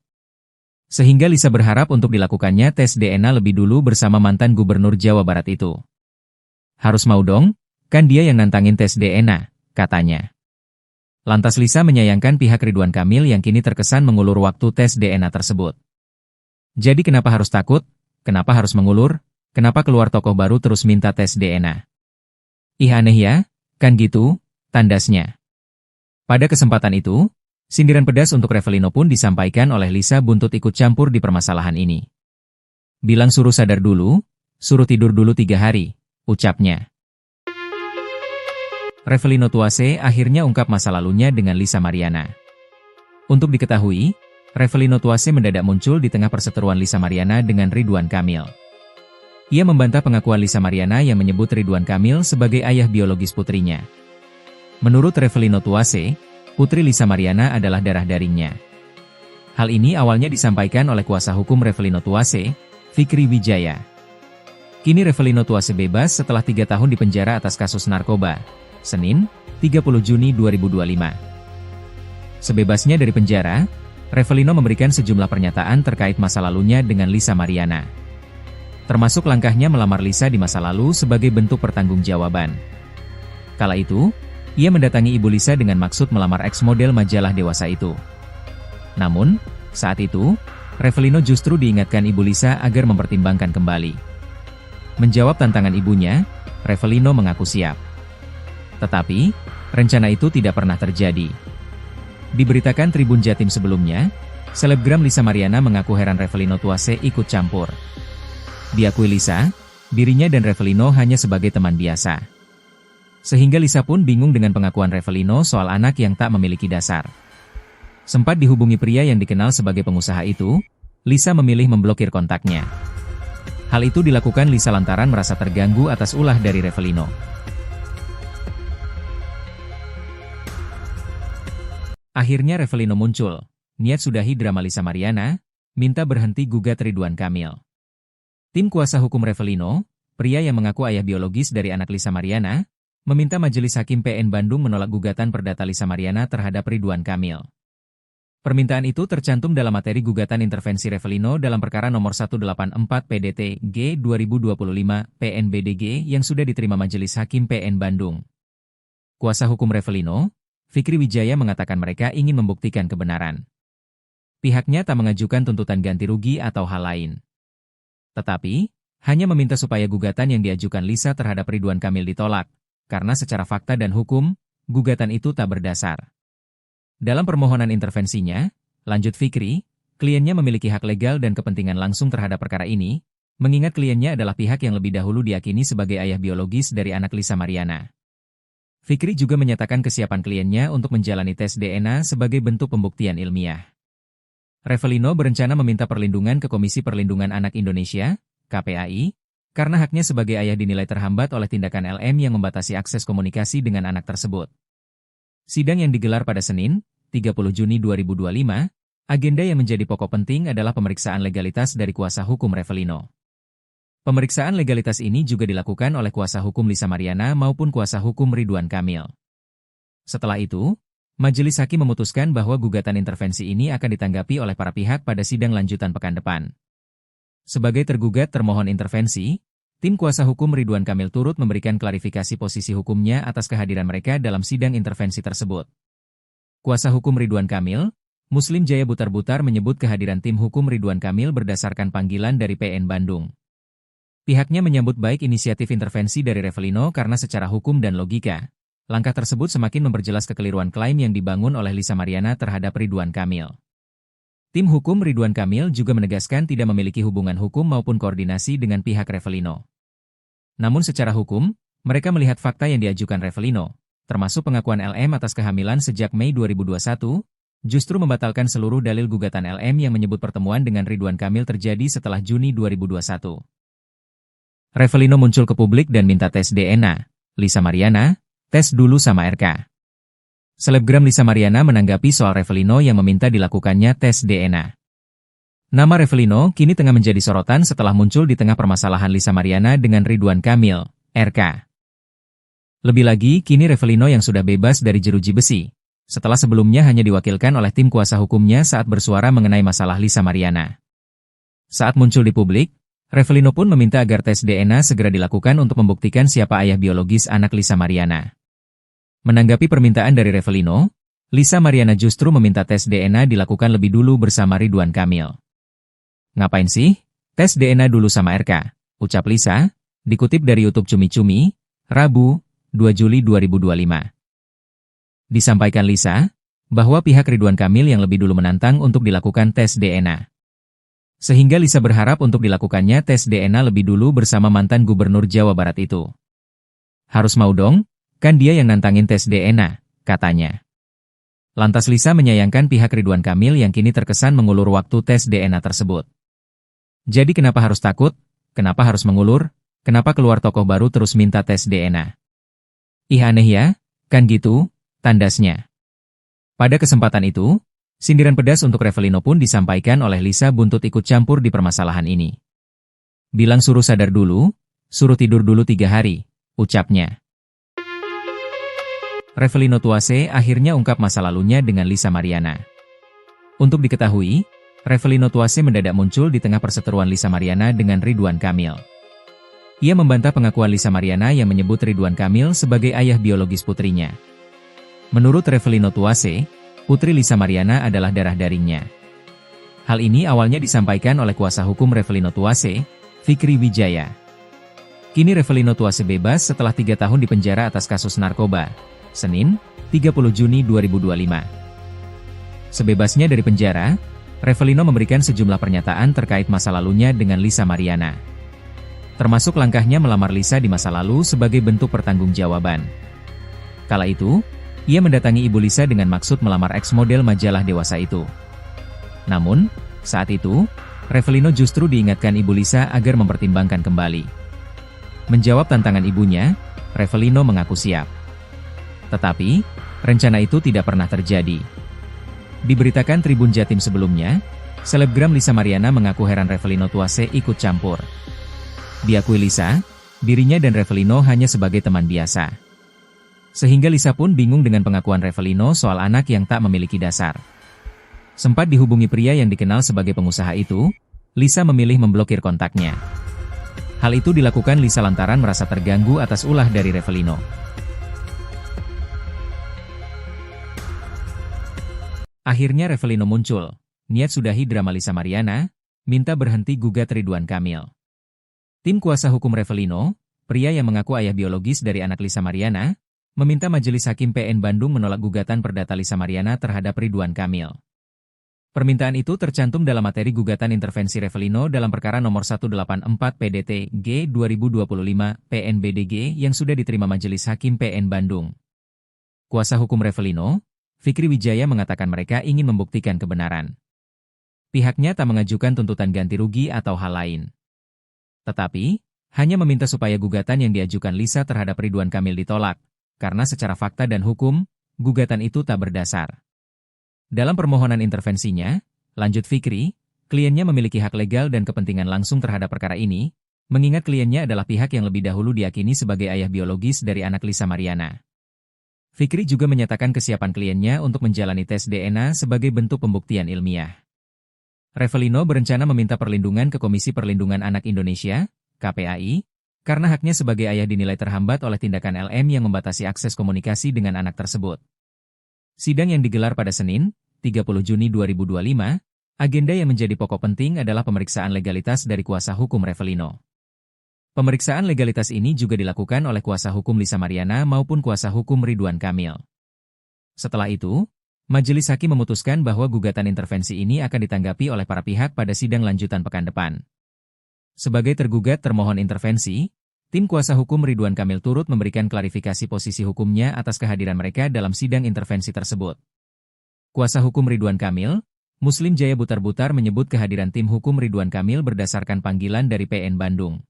Sehingga Lisa berharap untuk dilakukannya tes DNA lebih dulu bersama mantan Gubernur Jawa Barat itu. "Harus mau dong, kan dia yang nantangin tes DNA," katanya. Lantas Lisa menyayangkan pihak Ridwan Kamil yang kini terkesan mengulur waktu tes DNA tersebut. "Jadi kenapa harus takut? Kenapa harus mengulur? Kenapa keluar tokoh baru terus minta tes DNA? Ih aneh ya, kan gitu," tandasnya. Pada kesempatan itu, sindiran pedas untuk Revelino pun disampaikan oleh Lisa buntut ikut campur di permasalahan ini. "Bilang suruh sadar dulu, suruh tidur dulu 3 hari, ucapnya. Revelino Tuase akhirnya ungkap masa lalunya dengan Lisa Mariana. Untuk diketahui, Revelino Tuase mendadak muncul di tengah perseteruan Lisa Mariana dengan Ridwan Kamil. Ia membantah pengakuan Lisa Mariana yang menyebut Ridwan Kamil sebagai ayah biologis putrinya. Menurut Revelino Tuase, putri Lisa Mariana adalah darah dagingnya. Hal ini awalnya disampaikan oleh kuasa hukum Revelino Tuase, Fikri Wijaya. Kini Revelino Tuase bebas setelah 3 tahun di penjara atas kasus narkoba. Senin, 30 Juni 2025. Sebebasnya dari penjara, Revelino memberikan sejumlah pernyataan terkait masa lalunya dengan Lisa Mariana. Termasuk langkahnya melamar Lisa di masa lalu sebagai bentuk pertanggungjawaban. Kala itu, ia mendatangi ibu Lisa dengan maksud melamar ex-model majalah dewasa itu. Namun, saat itu, Revelino justru diingatkan ibu Lisa agar mempertimbangkan kembali. Menjawab tantangan ibunya, Revelino mengaku siap. Tetapi, rencana itu tidak pernah terjadi. Diberitakan Tribun Jatim sebelumnya, selebgram Lisa Mariana mengaku heran Revelino Tuase ikut campur. Diakui Lisa, dirinya dan Revelino hanya sebagai teman biasa. Sehingga Lisa pun bingung dengan pengakuan Revelino soal anak yang tak memiliki dasar. Sempat dihubungi pria yang dikenal sebagai pengusaha itu, Lisa memilih memblokir kontaknya. Hal itu dilakukan Lisa lantaran merasa terganggu atas ulah dari Revelino. Akhirnya Revelino muncul, niat sudahi drama Lisa Mariana, minta berhenti gugat Ridwan Kamil. Tim kuasa hukum Revelino, pria yang mengaku ayah biologis dari anak Lisa Mariana, meminta Majelis Hakim PN Bandung menolak gugatan perdata Lisa Mariana terhadap Ridwan Kamil. Permintaan itu tercantum dalam materi gugatan intervensi Revelino dalam perkara nomor 184 PDT G 2025 PNBDG yang sudah diterima Majelis Hakim PN Bandung. Kuasa hukum Revelino, Fikri Wijaya mengatakan mereka ingin membuktikan kebenaran. Pihaknya tak mengajukan tuntutan ganti rugi atau hal lain. Tetapi, hanya meminta supaya gugatan yang diajukan Lisa terhadap Ridwan Kamil ditolak, karena secara fakta dan hukum, gugatan itu tak berdasar. Dalam permohonan intervensinya, lanjut Fikri, kliennya memiliki hak legal dan kepentingan langsung terhadap perkara ini, mengingat kliennya adalah pihak yang lebih dahulu diyakini sebagai ayah biologis dari anak Lisa Mariana. Fikri juga menyatakan kesiapan kliennya untuk menjalani tes DNA sebagai bentuk pembuktian ilmiah. Revelino berencana meminta perlindungan ke Komisi Perlindungan Anak Indonesia, KPAI, karena haknya sebagai ayah dinilai terhambat oleh tindakan LM yang membatasi akses komunikasi dengan anak tersebut. Sidang yang digelar pada Senin, 30 Juni 2025, agenda yang menjadi pokok penting adalah pemeriksaan legalitas dari kuasa hukum Revelino. Pemeriksaan legalitas ini juga dilakukan oleh kuasa hukum Lisa Mariana maupun kuasa hukum Ridwan Kamil. Setelah itu, Majelis Hakim memutuskan bahwa gugatan intervensi ini akan ditanggapi oleh para pihak pada sidang lanjutan pekan depan. Sebagai tergugat termohon intervensi, tim kuasa hukum Ridwan Kamil turut memberikan klarifikasi posisi hukumnya atas kehadiran mereka dalam sidang intervensi tersebut. Kuasa hukum Ridwan Kamil, Muslim Jaya Butar-Butar menyebut kehadiran tim hukum Ridwan Kamil berdasarkan panggilan dari PN Bandung. Pihaknya menyambut baik inisiatif intervensi dari Revelino karena secara hukum dan logika, langkah tersebut semakin memperjelas kekeliruan klaim yang dibangun oleh Lisa Mariana terhadap Ridwan Kamil. Tim hukum Ridwan Kamil juga menegaskan tidak memiliki hubungan hukum maupun koordinasi dengan pihak Revelino. Namun secara hukum, mereka melihat fakta yang diajukan Revelino, termasuk pengakuan LM atas kehamilan sejak Mei 2021, justru membatalkan seluruh dalil gugatan LM yang menyebut pertemuan dengan Ridwan Kamil terjadi setelah Juni 2021. Revelino muncul ke publik dan minta tes DNA. Lisa Mariana, tes dulu sama RK. Selebgram Lisa Mariana menanggapi soal Revelino yang meminta dilakukannya tes DNA. Nama Revelino kini tengah menjadi sorotan setelah muncul di tengah permasalahan Lisa Mariana dengan Ridwan Kamil, RK. Lebih lagi, kini Revelino yang sudah bebas dari jeruji besi, setelah sebelumnya hanya diwakilkan oleh tim kuasa hukumnya saat bersuara mengenai masalah Lisa Mariana. Saat muncul di publik, Revelino pun meminta agar tes DNA segera dilakukan untuk membuktikan siapa ayah biologis anak Lisa Mariana. Menanggapi permintaan dari Revelino, Lisa Mariana justru meminta tes DNA dilakukan lebih dulu bersama Ridwan Kamil. "Ngapain sih? Tes DNA dulu sama RK," ucap Lisa, dikutip dari YouTube Cumi Cumi, Rabu, 2 Juli 2025. Disampaikan Lisa, bahwa pihak Ridwan Kamil yang lebih dulu menantang untuk dilakukan tes DNA. Sehingga Lisa berharap untuk dilakukannya tes DNA lebih dulu bersama mantan Gubernur Jawa Barat itu. "Harus mau dong, kan dia yang nantangin tes DNA," katanya. Lantas Lisa menyayangkan pihak Ridwan Kamil yang kini terkesan mengulur waktu tes DNA tersebut. "Jadi kenapa harus takut? Kenapa harus mengulur? Kenapa keluar tokoh baru terus minta tes DNA? Ih aneh ya, kan gitu," tandasnya. Pada kesempatan itu, sindiran pedas untuk Revelino pun disampaikan oleh Lisa buntut ikut campur di permasalahan ini. "Bilang suruh sadar dulu, suruh tidur dulu 3 hari, ucapnya. Revelino Tuase akhirnya ungkap masa lalunya dengan Lisa Mariana. Untuk diketahui, Revelino Tuase mendadak muncul di tengah perseteruan Lisa Mariana dengan Ridwan Kamil. Ia membantah pengakuan Lisa Mariana yang menyebut Ridwan Kamil sebagai ayah biologis putrinya. Menurut Revelino Tuase, putri Lisa Mariana adalah darah dagingnya. Hal ini awalnya disampaikan oleh kuasa hukum Revelino Tuase, Fikri Wijaya. Kini Revelino Tuase bebas setelah 3 tahun di penjara atas kasus narkoba. Senin, 30 Juni 2025. Sebebasnya dari penjara, Revelino memberikan sejumlah pernyataan terkait masa lalunya dengan Lisa Mariana. Termasuk langkahnya melamar Lisa di masa lalu sebagai bentuk pertanggungjawaban. Kala itu, ia mendatangi ibu Lisa dengan maksud melamar ex-model majalah dewasa itu. Namun, saat itu, Revelino justru diingatkan ibu Lisa agar mempertimbangkan kembali. Menjawab tantangan ibunya, Revelino mengaku siap. Tetapi, rencana itu tidak pernah terjadi. Diberitakan Tribun Jatim sebelumnya, selebgram Lisa Mariana mengaku heran Revelino Tuase ikut campur. Diakui Lisa, dirinya dan Revelino hanya sebagai teman biasa. Sehingga Lisa pun bingung dengan pengakuan Revelino soal anak yang tak memiliki dasar. Sempat dihubungi pria yang dikenal sebagai pengusaha itu, Lisa memilih memblokir kontaknya. Hal itu dilakukan Lisa lantaran merasa terganggu atas ulah dari Revelino. Akhirnya Revelino muncul, niat sudahi drama Lisa Mariana, minta berhenti gugat Ridwan Kamil. Tim kuasa hukum Revelino, pria yang mengaku ayah biologis dari anak Lisa Mariana, meminta Majelis Hakim PN Bandung menolak gugatan perdata Lisa Mariana terhadap Ridwan Kamil. Permintaan itu tercantum dalam materi gugatan intervensi Revelino dalam perkara nomor 184 PDT G 2025 PNBDG yang sudah diterima Majelis Hakim PN Bandung. Kuasa hukum Revelino, Fikri Wijaya mengatakan mereka ingin membuktikan kebenaran. Pihaknya tak mengajukan tuntutan ganti rugi atau hal lain. Tetapi, hanya meminta supaya gugatan yang diajukan Lisa terhadap Ridwan Kamil ditolak, karena secara fakta dan hukum, gugatan itu tak berdasar. Dalam permohonan intervensinya, lanjut Fikri, kliennya memiliki hak legal dan kepentingan langsung terhadap perkara ini, mengingat kliennya adalah pihak yang lebih dahulu diyakini sebagai ayah biologis dari anak Lisa Mariana. Fikri juga menyatakan kesiapan kliennya untuk menjalani tes DNA sebagai bentuk pembuktian ilmiah. Revelino berencana meminta perlindungan ke Komisi Perlindungan Anak Indonesia, KPAI, karena haknya sebagai ayah dinilai terhambat oleh tindakan LM yang membatasi akses komunikasi dengan anak tersebut. Sidang yang digelar pada Senin, 30 Juni 2025, agenda yang menjadi pokok penting adalah pemeriksaan legalitas dari kuasa hukum Revelino. Pemeriksaan legalitas ini juga dilakukan oleh kuasa hukum Lisa Mariana maupun kuasa hukum Ridwan Kamil. Setelah itu, Majelis Hakim memutuskan bahwa gugatan intervensi ini akan ditanggapi oleh para pihak pada sidang lanjutan pekan depan. Sebagai tergugat termohon intervensi, tim kuasa hukum Ridwan Kamil turut memberikan klarifikasi posisi hukumnya atas kehadiran mereka dalam sidang intervensi tersebut. Kuasa hukum Ridwan Kamil, Muslim Jaya Butar-Butar menyebut kehadiran tim hukum Ridwan Kamil berdasarkan panggilan dari PN Bandung.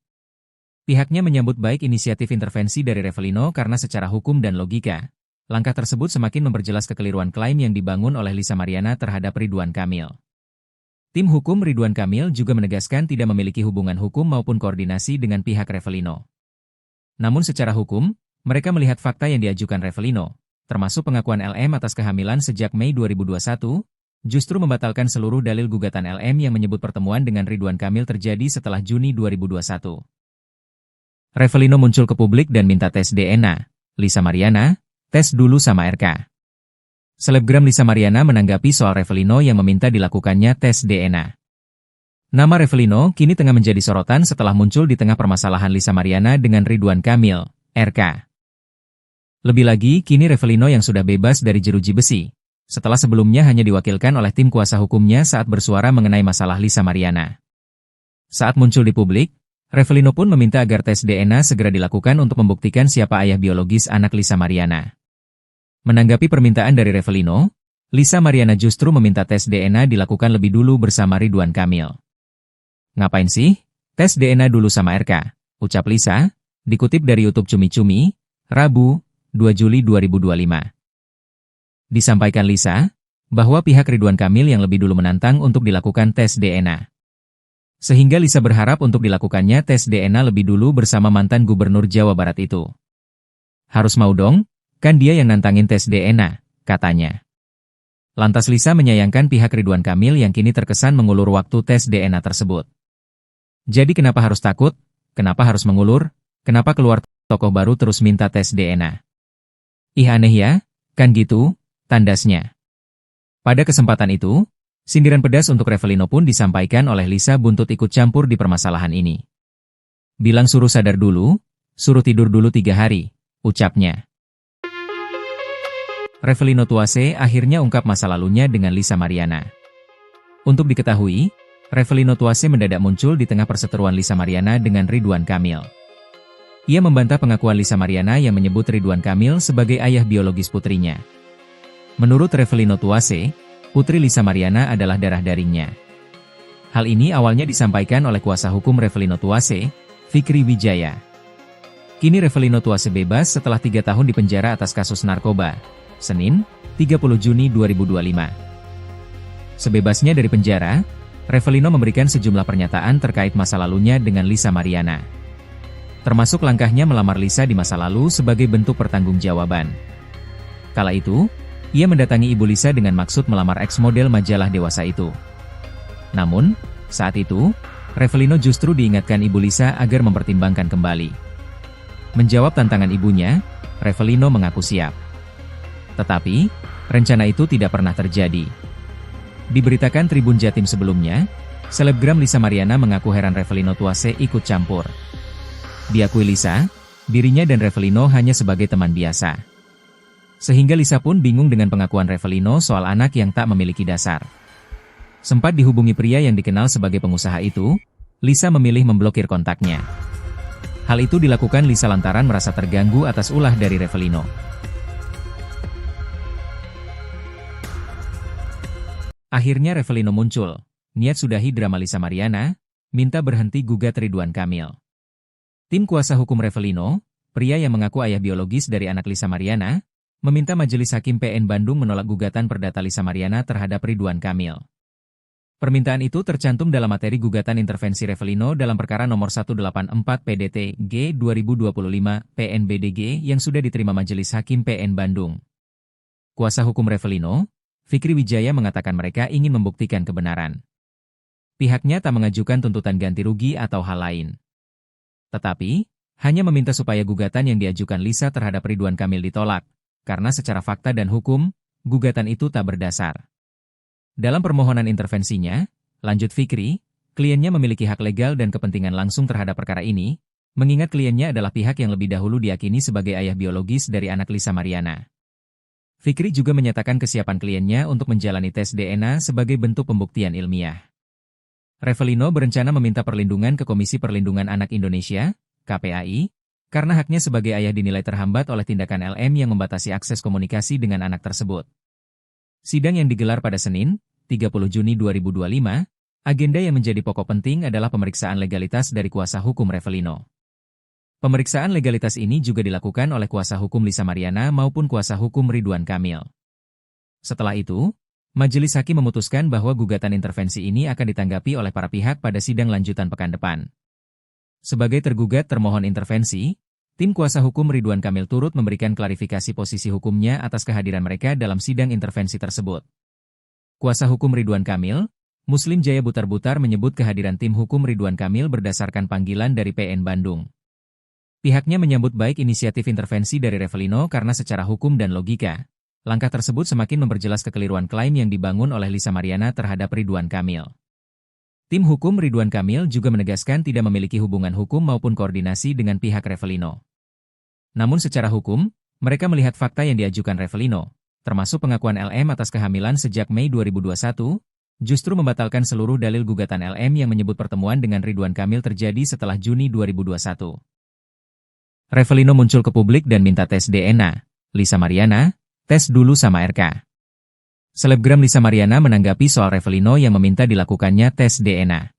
Pihaknya menyambut baik inisiatif intervensi dari Revelino karena secara hukum dan logika, Langkah tersebut semakin memperjelas kekeliruan klaim yang dibangun oleh Lisa Mariana terhadap Ridwan Kamil. Tim hukum Ridwan Kamil juga menegaskan tidak memiliki hubungan hukum maupun koordinasi dengan pihak Revelino. Namun secara hukum, mereka melihat fakta yang diajukan Revelino, termasuk pengakuan LM atas kehamilan sejak Mei 2021, justru membatalkan seluruh dalil gugatan LM yang menyebut pertemuan dengan Ridwan Kamil terjadi setelah Juni 2021. Revelino muncul ke publik dan minta tes DNA. Lisa Mariana, tes dulu sama RK. Selebgram Lisa Mariana menanggapi soal Revelino yang meminta dilakukannya tes DNA. Nama Revelino kini tengah menjadi sorotan setelah muncul di tengah permasalahan Lisa Mariana dengan Ridwan Kamil, RK. Lebih lagi, kini Revelino yang sudah bebas dari jeruji besi, setelah sebelumnya hanya diwakilkan oleh tim kuasa hukumnya saat bersuara mengenai masalah Lisa Mariana. Saat muncul di publik, Revelino pun meminta agar tes DNA segera dilakukan untuk membuktikan siapa ayah biologis anak Lisa Mariana. Menanggapi permintaan dari Revelino, Lisa Mariana justru meminta tes DNA dilakukan lebih dulu bersama Ridwan Kamil. "Ngapain sih? Tes DNA dulu sama RK," ucap Lisa, dikutip dari YouTube Cumi Cumi, Rabu, 2 Juli 2025. Disampaikan Lisa, bahwa pihak Ridwan Kamil yang lebih dulu menantang untuk dilakukan tes DNA. Sehingga Lisa berharap untuk dilakukannya tes DNA lebih dulu bersama mantan Gubernur Jawa Barat itu. "Harus mau dong, kan dia yang nantangin tes DNA," katanya. Lantas Lisa menyayangkan pihak Ridwan Kamil yang kini terkesan mengulur waktu tes DNA tersebut. "Jadi kenapa harus takut? Kenapa harus mengulur? Kenapa keluar tokoh baru terus minta tes DNA? Ih aneh ya, kan gitu?" tandasnya. Pada kesempatan itu, sindiran pedas untuk Revelino pun disampaikan oleh Lisa buntut ikut campur di permasalahan ini. "Bilang suruh sadar dulu, suruh tidur dulu 3 hari, ucapnya. Revelino Tuase akhirnya ungkap masa lalunya dengan Lisa Mariana. Untuk diketahui, Revelino Tuase mendadak muncul di tengah perseteruan Lisa Mariana dengan Ridwan Kamil. Ia membantah pengakuan Lisa Mariana yang menyebut Ridwan Kamil sebagai ayah biologis putrinya. Menurut Revelino Tuase, putri Lisa Mariana adalah darah dagingnya. Hal ini awalnya disampaikan oleh kuasa hukum Revelino Tuase, Fikri Wijaya. Kini Revelino Tuase bebas setelah 3 tahun dipenjara atas kasus narkoba. Senin, 30 Juni 2025. Sebebasnya dari penjara, Revelino memberikan sejumlah pernyataan terkait masa lalunya dengan Lisa Mariana. Termasuk langkahnya melamar Lisa di masa lalu sebagai bentuk pertanggungjawaban. Kala itu, ia mendatangi ibu Lisa dengan maksud melamar ex-model majalah dewasa itu. Namun, saat itu, Revelino justru diingatkan ibu Lisa agar mempertimbangkan kembali. Menjawab tantangan ibunya, Revelino mengaku siap. Tetapi, rencana itu tidak pernah terjadi. Diberitakan Tribun Jatim sebelumnya, selebgram Lisa Mariana mengaku heran Revelino Tuase ikut campur. Diakui Lisa, dirinya dan Revelino hanya sebagai teman biasa. Sehingga Lisa pun bingung dengan pengakuan Revelino soal anak yang tak memiliki dasar. Sempat dihubungi pria yang dikenal sebagai pengusaha itu, Lisa memilih memblokir kontaknya. Hal itu dilakukan Lisa lantaran merasa terganggu atas ulah dari Revelino. Akhirnya Revelino muncul, niat sudahi drama Lisa Mariana, minta berhenti gugat Ridwan Kamil. Tim kuasa hukum Revelino, pria yang mengaku ayah biologis dari anak Lisa Mariana, meminta Majelis Hakim PN Bandung menolak gugatan perdata Lisa Mariana terhadap Ridwan Kamil. Permintaan itu tercantum dalam materi gugatan intervensi Revelino dalam perkara nomor 184 PDT G 2025 PNBDG yang sudah diterima Majelis Hakim PN Bandung. Kuasa hukum Revelino, Fikri Wijaya mengatakan mereka ingin membuktikan kebenaran. Pihaknya tak mengajukan tuntutan ganti rugi atau hal lain. Tetapi, hanya meminta supaya gugatan yang diajukan Lisa terhadap Ridwan Kamil ditolak, karena secara fakta dan hukum, gugatan itu tak berdasar. Dalam permohonan intervensinya, lanjut Fikri, kliennya memiliki hak legal dan kepentingan langsung terhadap perkara ini, mengingat kliennya adalah pihak yang lebih dahulu diyakini sebagai ayah biologis dari anak Lisa Mariana. Fikri juga menyatakan kesiapan kliennya untuk menjalani tes DNA sebagai bentuk pembuktian ilmiah. Revelino berencana meminta perlindungan ke Komisi Perlindungan Anak Indonesia, KPAI, karena haknya sebagai ayah dinilai terhambat oleh tindakan LM yang membatasi akses komunikasi dengan anak tersebut. Sidang yang digelar pada Senin, 30 Juni 2025, agenda yang menjadi pokok penting adalah pemeriksaan legalitas dari kuasa hukum Revelino. Pemeriksaan legalitas ini juga dilakukan oleh kuasa hukum Lisa Mariana maupun kuasa hukum Ridwan Kamil. Setelah itu, majelis hakim memutuskan bahwa gugatan intervensi ini akan ditanggapi oleh para pihak pada sidang lanjutan pekan depan. Sebagai tergugat termohon intervensi, tim kuasa hukum Ridwan Kamil turut memberikan klarifikasi posisi hukumnya atas kehadiran mereka dalam sidang intervensi tersebut. Kuasa hukum Ridwan Kamil, Muslim Jaya Butar-Butar menyebut kehadiran tim hukum Ridwan Kamil berdasarkan panggilan dari PN Bandung. Pihaknya menyambut baik inisiatif intervensi dari Revelino karena secara hukum dan logika, langkah tersebut semakin memperjelas kekeliruan klaim yang dibangun oleh Lisa Mariana terhadap Ridwan Kamil. Tim hukum Ridwan Kamil juga menegaskan tidak memiliki hubungan hukum maupun koordinasi dengan pihak Revelino. Namun secara hukum, mereka melihat fakta yang diajukan Revelino, termasuk pengakuan LM atas kehamilan sejak Mei 2021, justru membatalkan seluruh dalil gugatan LM yang menyebut pertemuan dengan Ridwan Kamil terjadi setelah Juni 2021. Revelino muncul ke publik dan minta tes DNA. Lisa Mariana, tes dulu sama RK. Selebgram Lisa Mariana menanggapi soal Revelino yang meminta dilakukannya tes DNA.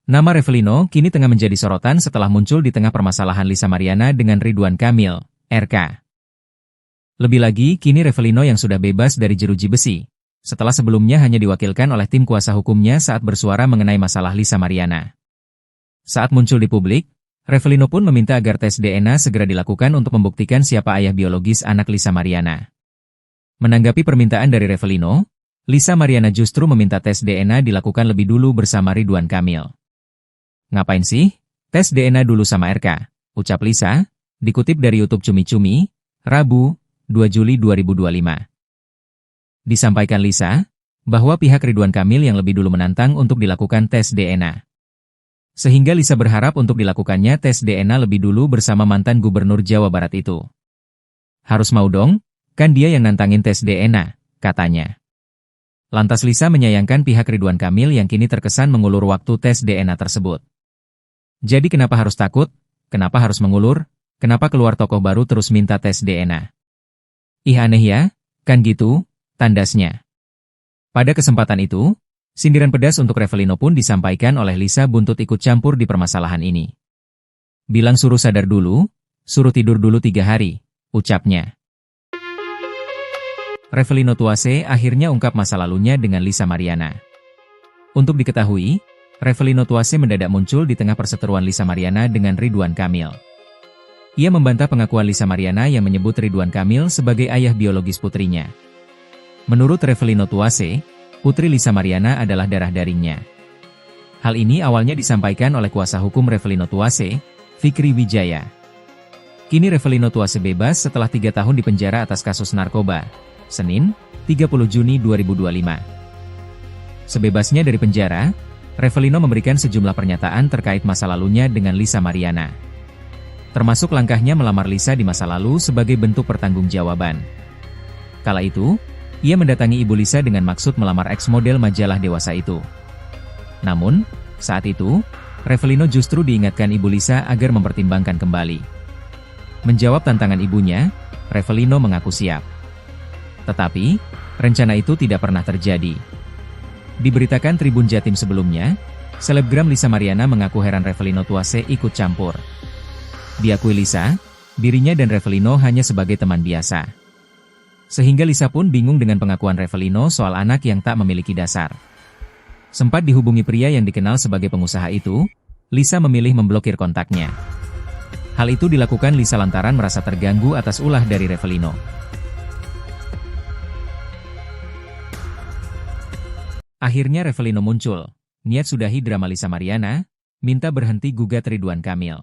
Nama Revelino kini tengah menjadi sorotan setelah muncul di tengah permasalahan Lisa Mariana dengan Ridwan Kamil, RK. Lebih lagi, kini Revelino yang sudah bebas dari jeruji besi, setelah sebelumnya hanya diwakilkan oleh tim kuasa hukumnya saat bersuara mengenai masalah Lisa Mariana. Saat muncul di publik, Revelino pun meminta agar tes DNA segera dilakukan untuk membuktikan siapa ayah biologis anak Lisa Mariana. Menanggapi permintaan dari Revelino, Lisa Mariana justru meminta tes DNA dilakukan lebih dulu bersama Ridwan Kamil. Ngapain sih? Tes DNA dulu sama RK, ucap Lisa, dikutip dari YouTube Cumi Cumi, Rabu, 2 Juli 2025. Disampaikan Lisa, bahwa pihak Ridwan Kamil yang lebih dulu menantang untuk dilakukan tes DNA. Sehingga Lisa berharap untuk dilakukannya tes DNA lebih dulu bersama mantan Gubernur Jawa Barat itu. Harus mau dong, kan dia yang nantangin tes DNA, katanya. Lantas Lisa menyayangkan pihak Ridwan Kamil yang kini terkesan mengulur waktu tes DNA tersebut. Jadi kenapa harus takut? Kenapa harus mengulur? Kenapa keluar tokoh baru terus minta tes DNA? Ih aneh ya, kan gitu, tandasnya. Pada kesempatan itu, sindiran pedas untuk Revelino pun disampaikan oleh Lisa buntut ikut campur di permasalahan ini. Bilang suruh sadar dulu, suruh tidur dulu 3 hari, ucapnya. Revelino Tuase akhirnya ungkap masa lalunya dengan Lisa Mariana. Untuk diketahui, Revelino Tuase mendadak muncul di tengah perseteruan Lisa Mariana dengan Ridwan Kamil. Ia membantah pengakuan Lisa Mariana yang menyebut Ridwan Kamil sebagai ayah biologis putrinya. Menurut Revelino Tuase, putri Lisa Mariana adalah darah dagingnya. Hal ini awalnya disampaikan oleh kuasa hukum Revelino Tuase, Fikri Wijaya. Kini Revelino Tuase bebas setelah 3 tahun di penjara atas kasus narkoba. Senin, 30 Juni 2025. Sebebasnya dari penjara, Revelino memberikan sejumlah pernyataan terkait masa lalunya dengan Lisa Mariana. Termasuk langkahnya melamar Lisa di masa lalu sebagai bentuk pertanggungjawaban. Kala itu, ia mendatangi ibu Lisa dengan maksud melamar ex-model majalah dewasa itu. Namun, saat itu, Revelino justru diingatkan ibu Lisa agar mempertimbangkan kembali. Menjawab tantangan ibunya, Revelino mengaku siap. Tetapi, rencana itu tidak pernah terjadi. Diberitakan Tribun Jatim sebelumnya, selebgram Lisa Mariana mengaku heran Revelino Tuase ikut campur. Diakui Lisa, dirinya dan Revelino hanya sebagai teman biasa. Sehingga Lisa pun bingung dengan pengakuan Revelino soal anak yang tak memiliki dasar. Sempat dihubungi pria yang dikenal sebagai pengusaha itu, Lisa memilih memblokir kontaknya. Hal itu dilakukan Lisa lantaran merasa terganggu atas ulah dari Revelino. Akhirnya Revelino muncul, niat sudahi drama Lisa Mariana, minta berhenti gugat Ridwan Kamil.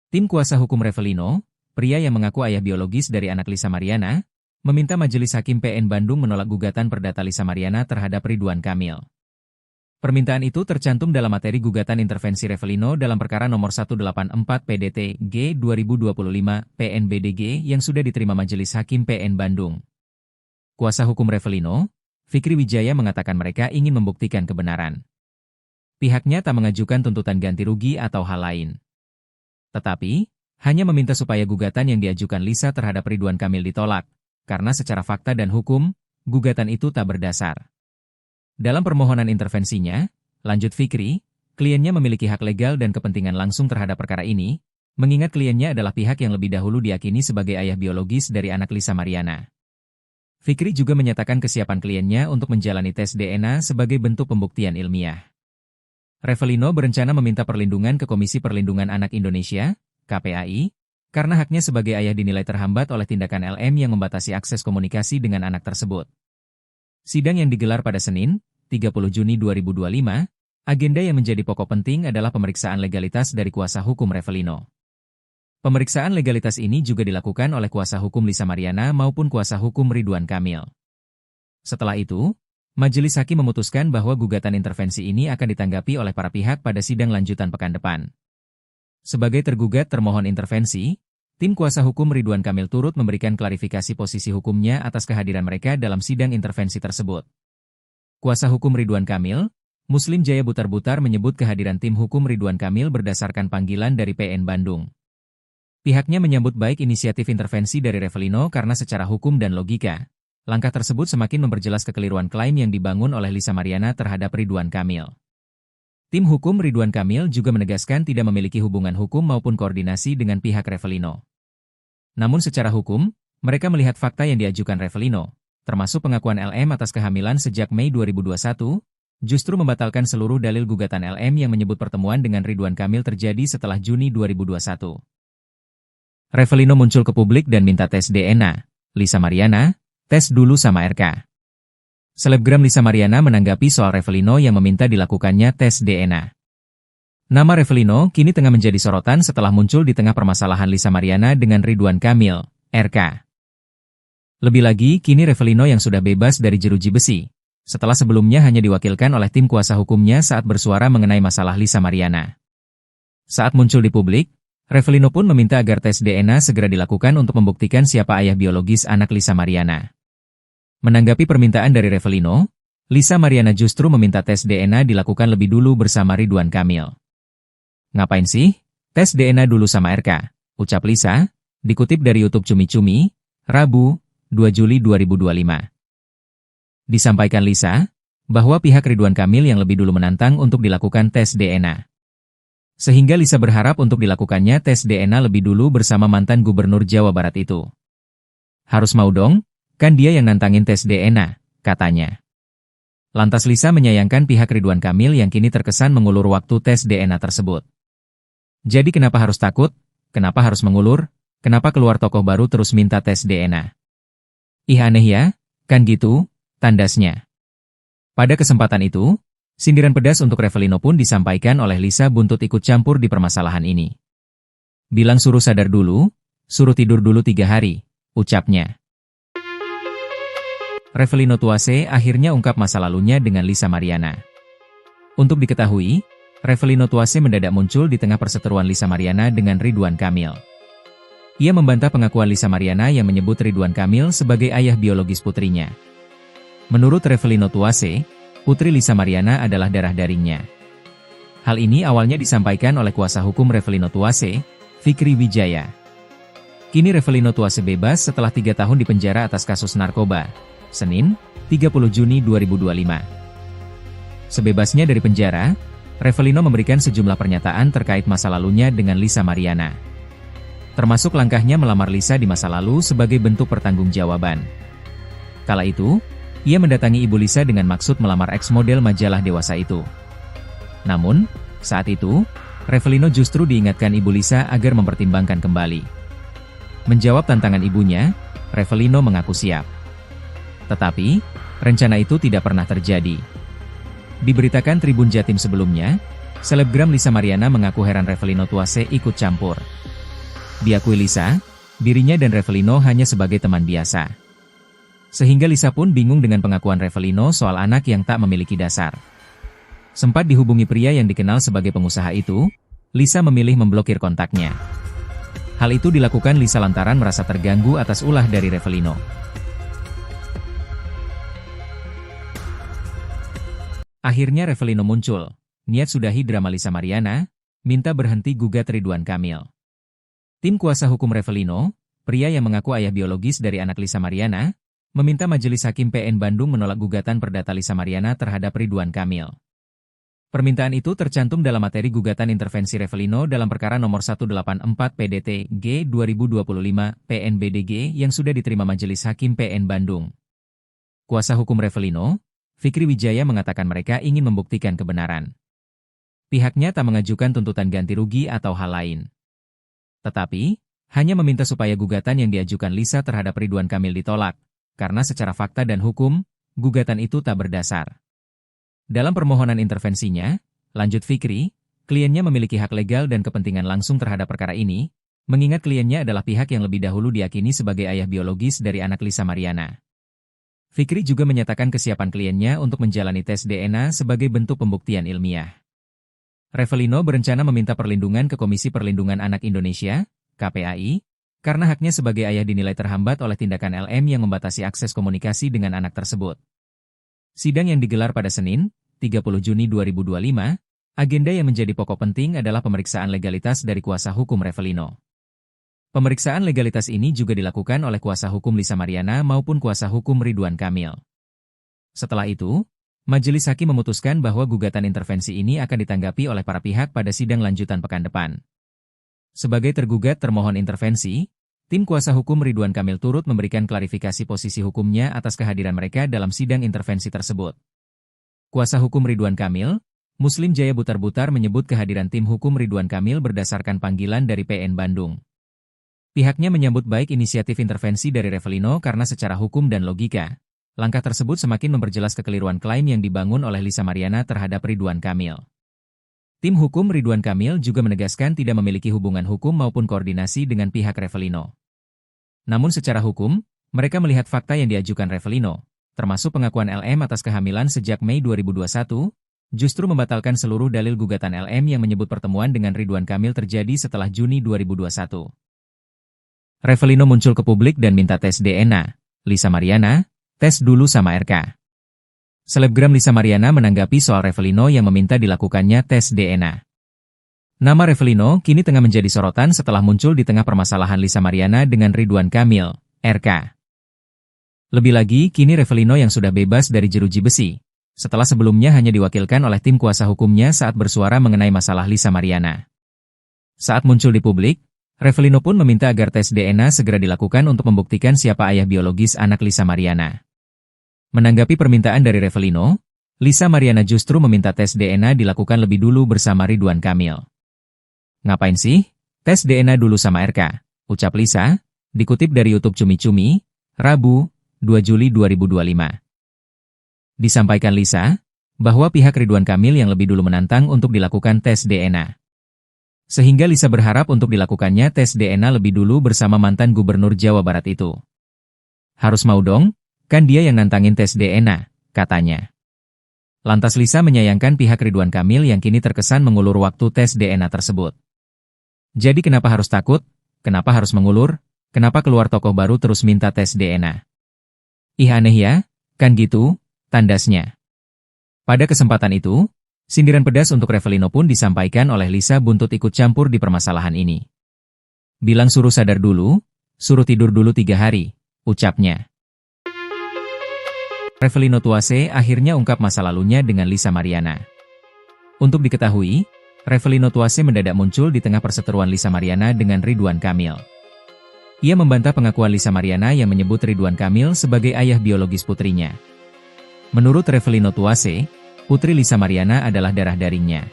Tim kuasa hukum Revelino, pria yang mengaku ayah biologis dari anak Lisa Mariana, meminta Majelis Hakim PN Bandung menolak gugatan perdata Lisa Mariana terhadap Ridwan Kamil. Permintaan itu tercantum dalam materi gugatan intervensi Revelino dalam perkara nomor 184 PDT G 2025 PNBDG yang sudah diterima Majelis Hakim PN Bandung. Kuasa hukum Revelino, Fikri Wijaya mengatakan mereka ingin membuktikan kebenaran. Pihaknya tak mengajukan tuntutan ganti rugi atau hal lain. Tetapi, hanya meminta supaya gugatan yang diajukan Lisa terhadap Ridwan Kamil ditolak, karena secara fakta dan hukum, gugatan itu tak berdasar. Dalam permohonan intervensinya, lanjut Fikri, kliennya memiliki hak legal dan kepentingan langsung terhadap perkara ini, mengingat kliennya adalah pihak yang lebih dahulu diyakini sebagai ayah biologis dari anak Lisa Mariana. Fikri juga menyatakan kesiapan kliennya untuk menjalani tes DNA sebagai bentuk pembuktian ilmiah. Revelino berencana meminta perlindungan ke Komisi Perlindungan Anak Indonesia, KPAI, karena haknya sebagai ayah dinilai terhambat oleh tindakan LM yang membatasi akses komunikasi dengan anak tersebut. Sidang yang digelar pada Senin, 30 Juni 2025, agenda yang menjadi pokok penting adalah pemeriksaan legalitas dari kuasa hukum Revelino. Pemeriksaan legalitas ini juga dilakukan oleh kuasa hukum Lisa Mariana maupun kuasa hukum Ridwan Kamil. Setelah itu, Majelis Hakim memutuskan bahwa gugatan intervensi ini akan ditanggapi oleh para pihak pada sidang lanjutan pekan depan. Sebagai tergugat termohon intervensi, tim kuasa hukum Ridwan Kamil turut memberikan klarifikasi posisi hukumnya atas kehadiran mereka dalam sidang intervensi tersebut. Kuasa hukum Ridwan Kamil, Muslim Jaya Butar-Butar menyebut kehadiran tim hukum Ridwan Kamil berdasarkan panggilan dari PN Bandung. Pihaknya menyambut baik inisiatif intervensi dari Revelino karena secara hukum dan logika, langkah tersebut semakin memperjelas kekeliruan klaim yang dibangun oleh Lisa Mariana terhadap Ridwan Kamil. Tim hukum Ridwan Kamil juga menegaskan tidak memiliki hubungan hukum maupun koordinasi dengan pihak Revelino. Namun secara hukum, mereka melihat fakta yang diajukan Revelino, termasuk pengakuan LM atas kehamilan sejak Mei 2021, justru membatalkan seluruh dalil gugatan LM yang menyebut pertemuan dengan Ridwan Kamil terjadi setelah Juni 2021. Revelino muncul ke publik dan minta tes DNA. Lisa Mariana, tes dulu sama RK. Selebgram Lisa Mariana menanggapi soal Revelino yang meminta dilakukannya tes DNA. Nama Revelino kini tengah menjadi sorotan setelah muncul di tengah permasalahan Lisa Mariana dengan Ridwan Kamil, RK. Lebih lagi, kini Revelino yang sudah bebas dari jeruji besi, setelah sebelumnya hanya diwakilkan oleh tim kuasa hukumnya saat bersuara mengenai masalah Lisa Mariana. Saat muncul di publik, Revelino pun meminta agar tes DNA segera dilakukan untuk membuktikan siapa ayah biologis anak Lisa Mariana. Menanggapi permintaan dari Revelino, Lisa Mariana justru meminta tes DNA dilakukan lebih dulu bersama Ridwan Kamil. Ngapain sih? Tes DNA dulu sama RK, ucap Lisa, dikutip dari YouTube Cumi Cumi, Rabu, 2 Juli 2025. Disampaikan Lisa, bahwa pihak Ridwan Kamil yang lebih dulu menantang untuk dilakukan tes DNA. Sehingga Lisa berharap untuk dilakukannya tes DNA lebih dulu bersama mantan Gubernur Jawa Barat itu. Harus mau dong, kan dia yang nantangin tes DNA, katanya. Lantas Lisa menyayangkan pihak Ridwan Kamil yang kini terkesan mengulur waktu tes DNA tersebut. Jadi kenapa harus takut? Kenapa harus mengulur? Kenapa keluar tokoh baru terus minta tes DNA? Ih aneh ya, kan gitu, tandasnya. Pada kesempatan itu, sindiran pedas untuk Revelino pun disampaikan oleh Lisa buntut ikut campur di permasalahan ini. Bilang suruh sadar dulu, suruh tidur dulu 3 hari, ucapnya. Revelino Tuase akhirnya ungkap masa lalunya dengan Lisa Mariana. Untuk diketahui, Revelino Tuase mendadak muncul di tengah perseteruan Lisa Mariana dengan Ridwan Kamil. Ia membantah pengakuan Lisa Mariana yang menyebut Ridwan Kamil sebagai ayah biologis putrinya. Menurut Revelino Tuase, putri Lisa Mariana adalah darah dagingnya. Hal ini awalnya disampaikan oleh kuasa hukum Revelino Tuase, Fikri Wijaya. Kini Revelino Tuase bebas setelah 3 tahun di penjara atas kasus narkoba. Senin, 30 Juni 2025. Sebebasnya dari penjara, Revelino memberikan sejumlah pernyataan terkait masa lalunya dengan Lisa Mariana. Termasuk langkahnya melamar Lisa di masa lalu sebagai bentuk pertanggungjawaban. Kala itu, ia mendatangi ibu Lisa dengan maksud melamar ex-model majalah dewasa itu. Namun, saat itu, Revelino justru diingatkan ibu Lisa agar mempertimbangkan kembali. Menjawab tantangan ibunya, Revelino mengaku siap. Tetapi, rencana itu tidak pernah terjadi. Diberitakan Tribun Jatim sebelumnya, selebgram Lisa Mariana mengaku heran Revelino Tuase ikut campur. Diakui Lisa, dirinya dan Revelino hanya sebagai teman biasa. Sehingga Lisa pun bingung dengan pengakuan Revelino soal anak yang tak memiliki dasar. Sempat dihubungi pria yang dikenal sebagai pengusaha itu, Lisa memilih memblokir kontaknya. Hal itu dilakukan Lisa lantaran merasa terganggu atas ulah dari Revelino. Akhirnya Revelino muncul, niat sudahi drama Lisa Mariana, minta berhenti gugat Ridwan Kamil. Tim kuasa hukum Revelino, pria yang mengaku ayah biologis dari anak Lisa Mariana, meminta Majelis Hakim PN Bandung menolak gugatan perdata Lisa Mariana terhadap Ridwan Kamil. Permintaan itu tercantum dalam materi gugatan intervensi Revelino dalam perkara nomor 184 PDT G 2025 PNBDG yang sudah diterima Majelis Hakim PN Bandung. Kuasa hukum Revelino, Fikri Wijaya mengatakan mereka ingin membuktikan kebenaran. Pihaknya tak mengajukan tuntutan ganti rugi atau hal lain. Tetapi, hanya meminta supaya gugatan yang diajukan Lisa terhadap Ridwan Kamil ditolak, karena secara fakta dan hukum, gugatan itu tak berdasar. Dalam permohonan intervensinya, lanjut Fikri, kliennya memiliki hak legal dan kepentingan langsung terhadap perkara ini, mengingat kliennya adalah pihak yang lebih dahulu diyakini sebagai ayah biologis dari anak Lisa Mariana. Fikri juga menyatakan kesiapan kliennya untuk menjalani tes DNA sebagai bentuk pembuktian ilmiah. Revelino berencana meminta perlindungan ke Komisi Perlindungan Anak Indonesia, KPAI, karena haknya sebagai ayah dinilai terhambat oleh tindakan LM yang membatasi akses komunikasi dengan anak tersebut. Sidang yang digelar pada Senin, 30 Juni 2025, agenda yang menjadi pokok penting adalah pemeriksaan legalitas dari kuasa hukum Revelino. Pemeriksaan legalitas ini juga dilakukan oleh kuasa hukum Lisa Mariana maupun kuasa hukum Ridwan Kamil. Setelah itu, Majelis Hakim memutuskan bahwa gugatan intervensi ini akan ditanggapi oleh para pihak pada sidang lanjutan pekan depan. Sebagai tergugat termohon intervensi, tim kuasa hukum Ridwan Kamil turut memberikan klarifikasi posisi hukumnya atas kehadiran mereka dalam sidang intervensi tersebut. Kuasa hukum Ridwan Kamil, Muslim Jaya Butar-Butar menyebut kehadiran tim hukum Ridwan Kamil berdasarkan panggilan dari PN Bandung. Pihaknya menyambut baik inisiatif intervensi dari Revelino karena secara hukum dan logika, langkah tersebut semakin memperjelas kekeliruan klaim yang dibangun oleh Lisa Mariana terhadap Ridwan Kamil. Tim hukum Ridwan Kamil juga menegaskan tidak memiliki hubungan hukum maupun koordinasi dengan pihak Revelino. Namun secara hukum, mereka melihat fakta yang diajukan Revelino, termasuk pengakuan LM atas kehamilan sejak Mei 2021, justru membatalkan seluruh dalil gugatan LM yang menyebut pertemuan dengan Ridwan Kamil terjadi setelah Juni 2021. Revelino muncul ke publik dan minta tes DNA. Lisa Mariana, tes dulu sama RK. Selebgram Lisa Mariana menanggapi soal Revelino yang meminta dilakukannya tes DNA. Nama Revelino kini tengah menjadi sorotan setelah muncul di tengah permasalahan Lisa Mariana dengan Ridwan Kamil, RK. Lebih lagi, kini Revelino yang sudah bebas dari jeruji besi, setelah sebelumnya hanya diwakilkan oleh tim kuasa hukumnya saat bersuara mengenai masalah Lisa Mariana. Saat muncul di publik, Revelino pun meminta agar tes DNA segera dilakukan untuk membuktikan siapa ayah biologis anak Lisa Mariana. Menanggapi permintaan dari Revelino, Lisa Mariana justru meminta tes DNA dilakukan lebih dulu bersama Ridwan Kamil. Ngapain sih? Tes DNA dulu sama RK, ucap Lisa, dikutip dari YouTube Cumi Cumi, Rabu, 2 Juli 2025. Disampaikan Lisa, bahwa pihak Ridwan Kamil yang lebih dulu menantang untuk dilakukan tes DNA. Sehingga Lisa berharap untuk dilakukannya tes DNA lebih dulu bersama mantan Gubernur Jawa Barat itu. Harus mau dong? Kan dia yang nantangin tes DNA, katanya. Lantas Lisa menyayangkan pihak Ridwan Kamil yang kini terkesan mengulur waktu tes DNA tersebut. Jadi kenapa harus takut? Kenapa harus mengulur? Kenapa keluar tokoh baru terus minta tes DNA? Ih aneh ya, kan gitu, tandasnya. Pada kesempatan itu, sindiran pedas untuk Revelino pun disampaikan oleh Lisa buntut ikut campur di permasalahan ini. Bilang suruh sadar dulu, suruh tidur dulu 3 hari, ucapnya. Revelino Tuase akhirnya ungkap masa lalunya dengan Lisa Mariana. Untuk diketahui, Revelino Tuase mendadak muncul di tengah perseteruan Lisa Mariana dengan Ridwan Kamil. Ia membantah pengakuan Lisa Mariana yang menyebut Ridwan Kamil sebagai ayah biologis putrinya. Menurut Revelino Tuase, putri Lisa Mariana adalah darah dagingnya.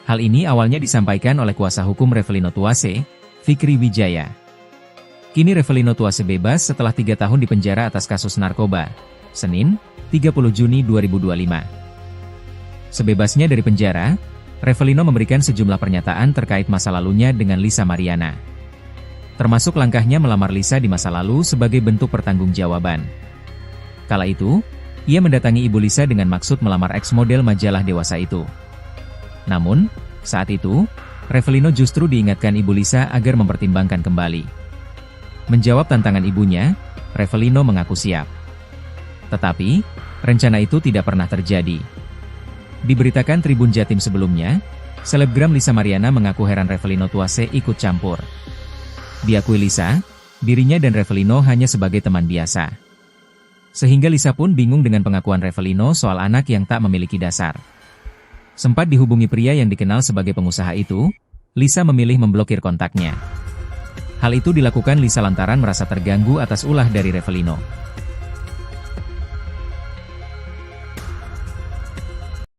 Hal ini awalnya disampaikan oleh kuasa hukum Revelino Tuase, Fikri Wijaya. Kini Revelino Tuase bebas setelah 3 tahun di penjara atas kasus narkoba. Senin, 30 Juni 2025. Sebebasnya dari penjara, Revelino memberikan sejumlah pernyataan terkait masa lalunya dengan Lisa Mariana. Termasuk langkahnya melamar Lisa di masa lalu sebagai bentuk pertanggungjawaban. Kala itu, ia mendatangi ibu Lisa dengan maksud melamar ex-model majalah dewasa itu. Namun, saat itu, Revelino justru diingatkan ibu Lisa agar mempertimbangkan kembali. Menjawab tantangan ibunya, Revelino mengaku siap. Tetapi, rencana itu tidak pernah terjadi. Diberitakan Tribun Jatim sebelumnya, selebgram Lisa Mariana mengaku heran Revelino Tuase ikut campur. Diakui Lisa, dirinya dan Revelino hanya sebagai teman biasa. Sehingga Lisa pun bingung dengan pengakuan Revelino soal anak yang tak memiliki dasar. Sempat dihubungi pria yang dikenal sebagai pengusaha itu, Lisa memilih memblokir kontaknya. Hal itu dilakukan Lisa lantaran merasa terganggu atas ulah dari Revelino.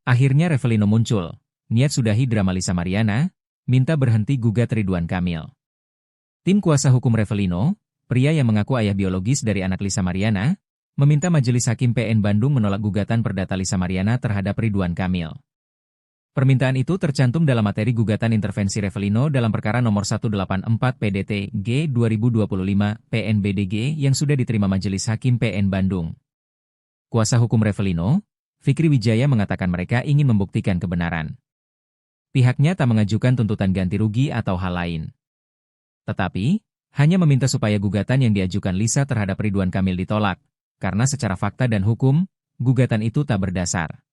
Akhirnya Revelino muncul. Niat sudahi drama Lisa Mariana, minta berhenti gugat Ridwan Kamil. Tim kuasa hukum Revelino, pria yang mengaku ayah biologis dari anak Lisa Mariana, meminta Majelis Hakim PN Bandung menolak gugatan perdata Lisa Mariana terhadap Ridwan Kamil. Permintaan itu tercantum dalam materi gugatan intervensi Revelino dalam perkara nomor 184 PDT G 2025 PNBDG yang sudah diterima Majelis Hakim PN Bandung. Kuasa hukum Revelino, Fikri Wijaya mengatakan mereka ingin membuktikan kebenaran. Pihaknya tak mengajukan tuntutan ganti rugi atau hal lain. Tetapi, hanya meminta supaya gugatan yang diajukan Lisa terhadap Ridwan Kamil ditolak, karena secara fakta dan hukum, gugatan itu tak berdasar.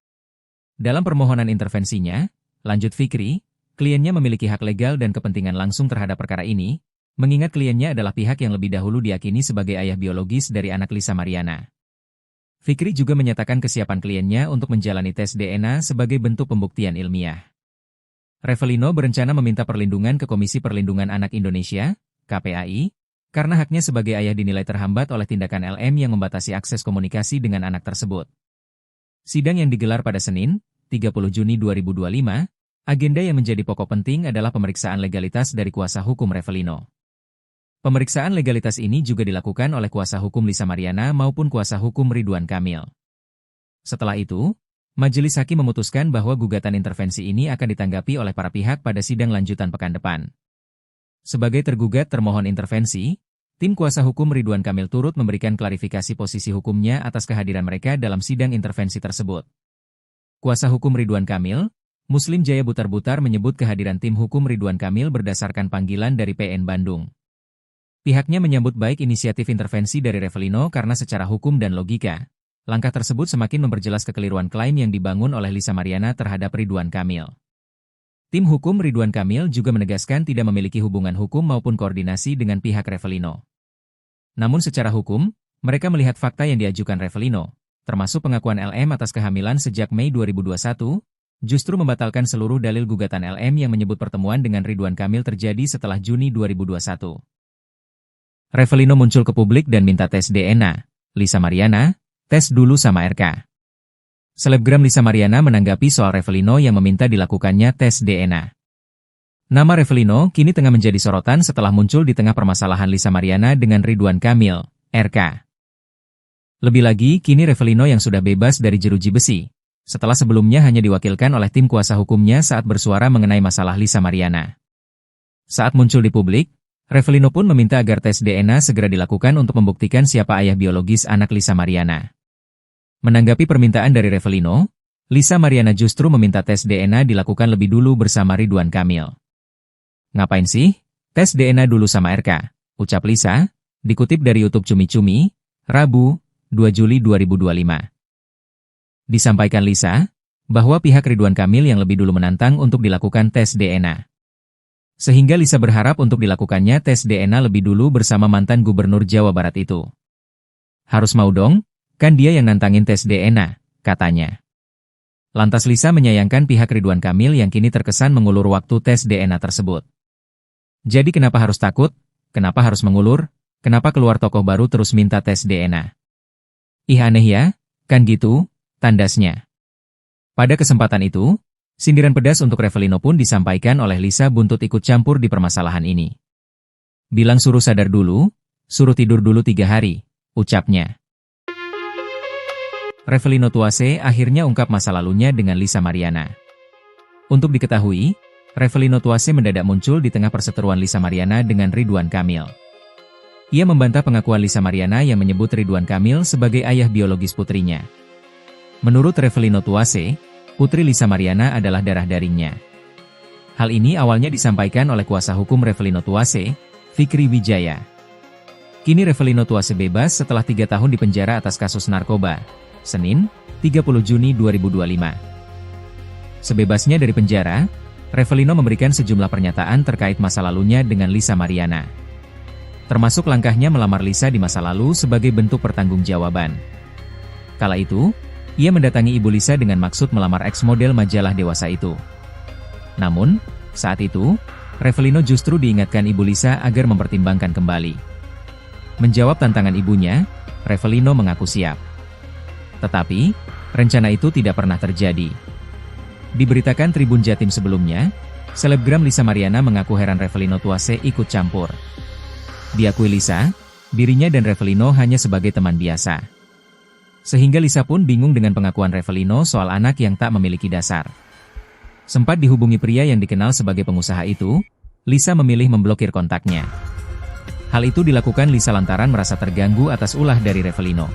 Dalam permohonan intervensinya, lanjut Fikri, kliennya memiliki hak legal dan kepentingan langsung terhadap perkara ini, mengingat kliennya adalah pihak yang lebih dahulu diyakini sebagai ayah biologis dari anak Lisa Mariana. Fikri juga menyatakan kesiapan kliennya untuk menjalani tes DNA sebagai bentuk pembuktian ilmiah. Revelino berencana meminta perlindungan ke Komisi Perlindungan Anak Indonesia, KPAI, karena haknya sebagai ayah dinilai terhambat oleh tindakan LM yang membatasi akses komunikasi dengan anak tersebut. Sidang yang digelar pada Senin, 30 Juni 2025, agenda yang menjadi pokok penting adalah pemeriksaan legalitas dari kuasa hukum Revelino. Pemeriksaan legalitas ini juga dilakukan oleh kuasa hukum Lisa Mariana maupun kuasa hukum Ridwan Kamil. Setelah itu, Majelis Hakim memutuskan bahwa gugatan intervensi ini akan ditanggapi oleh para pihak pada sidang lanjutan pekan depan. Sebagai tergugat termohon intervensi, tim kuasa hukum Ridwan Kamil turut memberikan klarifikasi posisi hukumnya atas kehadiran mereka dalam sidang intervensi tersebut. Kuasa hukum Ridwan Kamil, Muslim Jaya Butar-Butar menyebut kehadiran tim hukum Ridwan Kamil berdasarkan panggilan dari PN Bandung. Pihaknya menyambut baik inisiatif intervensi dari Revelino karena secara hukum dan logika, langkah tersebut semakin memperjelas kekeliruan klaim yang dibangun oleh Lisa Mariana terhadap Ridwan Kamil. Tim hukum Ridwan Kamil juga menegaskan tidak memiliki hubungan hukum maupun koordinasi dengan pihak Revelino. Namun secara hukum, mereka melihat fakta yang diajukan Revelino, termasuk pengakuan LM atas kehamilan sejak Mei 2021, justru membatalkan seluruh dalil gugatan LM yang menyebut pertemuan dengan Ridwan Kamil terjadi setelah Juni 2021. Revelino muncul ke publik dan minta tes DNA. Lisa Mariana, tes dulu sama RK. Selebgram Lisa Mariana menanggapi soal Revelino yang meminta dilakukannya tes DNA. Nama Revelino kini tengah menjadi sorotan setelah muncul di tengah permasalahan Lisa Mariana dengan Ridwan Kamil, RK. Lebih lagi, kini Revelino yang sudah bebas dari jeruji besi, setelah sebelumnya hanya diwakilkan oleh tim kuasa hukumnya saat bersuara mengenai masalah Lisa Mariana. Saat muncul di publik, Revelino pun meminta agar tes DNA segera dilakukan untuk membuktikan siapa ayah biologis anak Lisa Mariana. Menanggapi permintaan dari Revelino, Lisa Mariana justru meminta tes DNA dilakukan lebih dulu bersama Ridwan Kamil. Ngapain sih? Tes DNA dulu sama RK, ucap Lisa, dikutip dari YouTube Cumi Cumi, Rabu, 2 Juli 2025. Disampaikan Lisa, bahwa pihak Ridwan Kamil yang lebih dulu menantang untuk dilakukan tes DNA. Sehingga Lisa berharap untuk dilakukannya tes DNA lebih dulu bersama mantan Gubernur Jawa Barat itu. Harus mau dong? Kan dia yang nantangin tes DNA, katanya. Lantas Lisa menyayangkan pihak Ridwan Kamil yang kini terkesan mengulur waktu tes DNA tersebut. Jadi kenapa harus takut? Kenapa harus mengulur? Kenapa keluar tokoh baru terus minta tes DNA? Ih aneh ya, kan gitu, tandasnya. Pada kesempatan itu, sindiran pedas untuk Revelino pun disampaikan oleh Lisa buntut ikut campur di permasalahan ini. Bilang suruh sadar dulu, suruh tidur dulu 3 hari, ucapnya. Revelino Tuase akhirnya ungkap masa lalunya dengan Lisa Mariana. Untuk diketahui, Revelino Tuase mendadak muncul di tengah perseteruan Lisa Mariana dengan Ridwan Kamil. Ia membantah pengakuan Lisa Mariana yang menyebut Ridwan Kamil sebagai ayah biologis putrinya. Menurut Revelino Tuase, putri Lisa Mariana adalah darah dagingnya. Hal ini awalnya disampaikan oleh kuasa hukum Revelino Tuase, Fikri Wijaya. Kini Revelino Tuase bebas setelah 3 tahun di penjara atas kasus narkoba. Senin, 30 Juni 2025. Sebebasnya dari penjara, Revelino memberikan sejumlah pernyataan terkait masa lalunya dengan Lisa Mariana. Termasuk langkahnya melamar Lisa di masa lalu sebagai bentuk pertanggungjawaban. Kala itu, Ia mendatangi Ibu Lisa dengan maksud melamar eks model majalah dewasa itu. Namun, saat itu, Revelino justru diingatkan Ibu Lisa agar mempertimbangkan kembali. Menjawab tantangan ibunya, Revelino mengaku siap. Tetapi, rencana itu tidak pernah terjadi. Diberitakan Tribun Jatim sebelumnya, selebgram Lisa Mariana mengaku heran Revelino Tuase ikut campur. Diakui Lisa, dirinya dan Revelino hanya sebagai teman biasa. Sehingga Lisa pun bingung dengan pengakuan Revelino soal anak yang tak memiliki dasar. Sempat dihubungi pria yang dikenal sebagai pengusaha itu, Lisa memilih memblokir kontaknya. Hal itu dilakukan Lisa lantaran merasa terganggu atas ulah dari Revelino.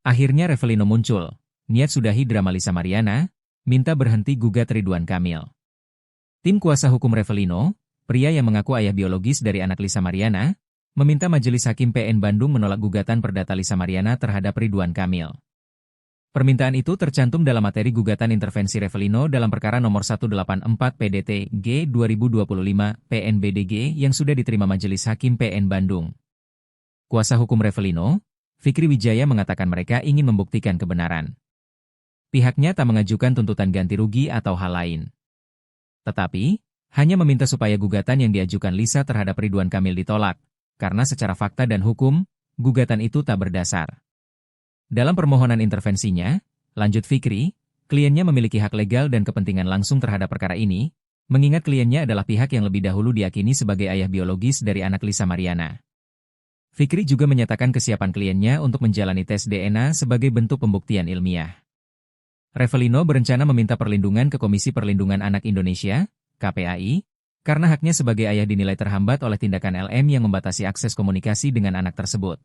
Akhirnya Revelino muncul. Niat sudahi drama Lisa Mariana, minta berhenti gugat Ridwan Kamil. Tim kuasa hukum Revelino, pria yang mengaku ayah biologis dari anak Lisa Mariana, meminta Majelis Hakim PN Bandung menolak gugatan perdata Lisa Mariana terhadap Ridwan Kamil. Permintaan itu tercantum dalam materi gugatan intervensi Revelino dalam perkara nomor 184 PDT G 2025 PNBDG yang sudah diterima Majelis Hakim PN Bandung. Kuasa hukum Revelino, Fikri Wijaya mengatakan mereka ingin membuktikan kebenaran. Pihaknya tak mengajukan tuntutan ganti rugi atau hal lain. Tetapi, hanya meminta supaya gugatan yang diajukan Lisa terhadap Ridwan Kamil ditolak, karena secara fakta dan hukum, gugatan itu tak berdasar. Dalam permohonan intervensinya, lanjut Fikri, kliennya memiliki hak legal dan kepentingan langsung terhadap perkara ini, mengingat kliennya adalah pihak yang lebih dahulu diyakini sebagai ayah biologis dari anak Lisa Mariana. Fikri juga menyatakan kesiapan kliennya untuk menjalani tes DNA sebagai bentuk pembuktian ilmiah. Revelino berencana meminta perlindungan ke Komisi Perlindungan Anak Indonesia, KPAI, karena haknya sebagai ayah dinilai terhambat oleh tindakan LM yang membatasi akses komunikasi dengan anak tersebut.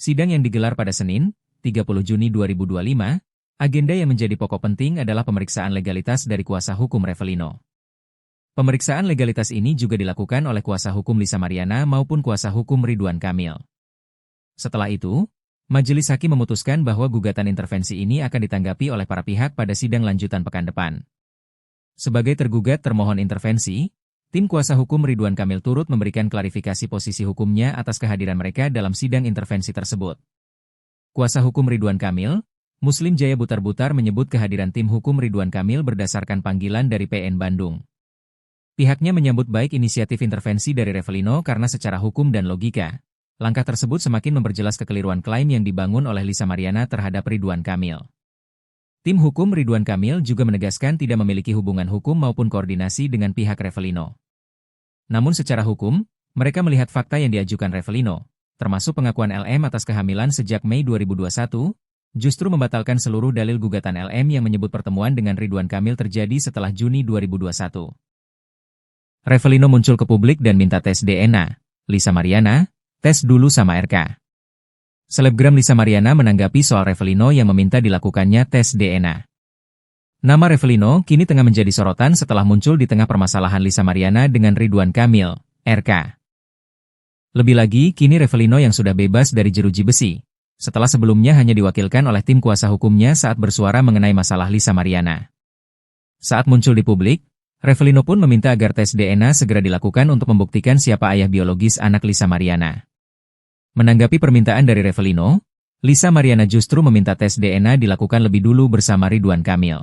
Sidang yang digelar pada Senin, 30 Juni 2025, agenda yang menjadi pokok penting adalah pemeriksaan legalitas dari kuasa hukum Revelino. Pemeriksaan legalitas ini juga dilakukan oleh kuasa hukum Lisa Mariana maupun kuasa hukum Ridwan Kamil. Setelah itu, Majelis Hakim memutuskan bahwa gugatan intervensi ini akan ditanggapi oleh para pihak pada sidang lanjutan pekan depan. Sebagai tergugat termohon intervensi, tim kuasa hukum Ridwan Kamil turut memberikan klarifikasi posisi hukumnya atas kehadiran mereka dalam sidang intervensi tersebut. Kuasa hukum Ridwan Kamil, Muslim Jaya Butar-Butar menyebut kehadiran tim hukum Ridwan Kamil berdasarkan panggilan dari PN Bandung. Pihaknya menyambut baik inisiatif intervensi dari Revelino karena secara hukum dan logika, langkah tersebut semakin memperjelas kekeliruan klaim yang dibangun oleh Lisa Mariana terhadap Ridwan Kamil. Tim hukum Ridwan Kamil juga menegaskan tidak memiliki hubungan hukum maupun koordinasi dengan pihak Revelino. Namun secara hukum, mereka melihat fakta yang diajukan Revelino, termasuk pengakuan LM atas kehamilan sejak Mei 2021, justru membatalkan seluruh dalil gugatan LM yang menyebut pertemuan dengan Ridwan Kamil terjadi setelah Juni 2021. Revelino muncul ke publik dan minta tes DNA. Lisa Mariana, tes dulu sama RK. Selebgram Lisa Mariana menanggapi soal Revelino yang meminta dilakukannya tes DNA. Nama Revelino kini tengah menjadi sorotan setelah muncul di tengah permasalahan Lisa Mariana dengan Ridwan Kamil, RK. Lebih lagi, kini Revelino yang sudah bebas dari jeruji besi, setelah sebelumnya hanya diwakilkan oleh tim kuasa hukumnya saat bersuara mengenai masalah Lisa Mariana. Saat muncul di publik, Revelino pun meminta agar tes DNA segera dilakukan untuk membuktikan siapa ayah biologis anak Lisa Mariana. Menanggapi permintaan dari Revelino, Lisa Mariana justru meminta tes DNA dilakukan lebih dulu bersama Ridwan Kamil.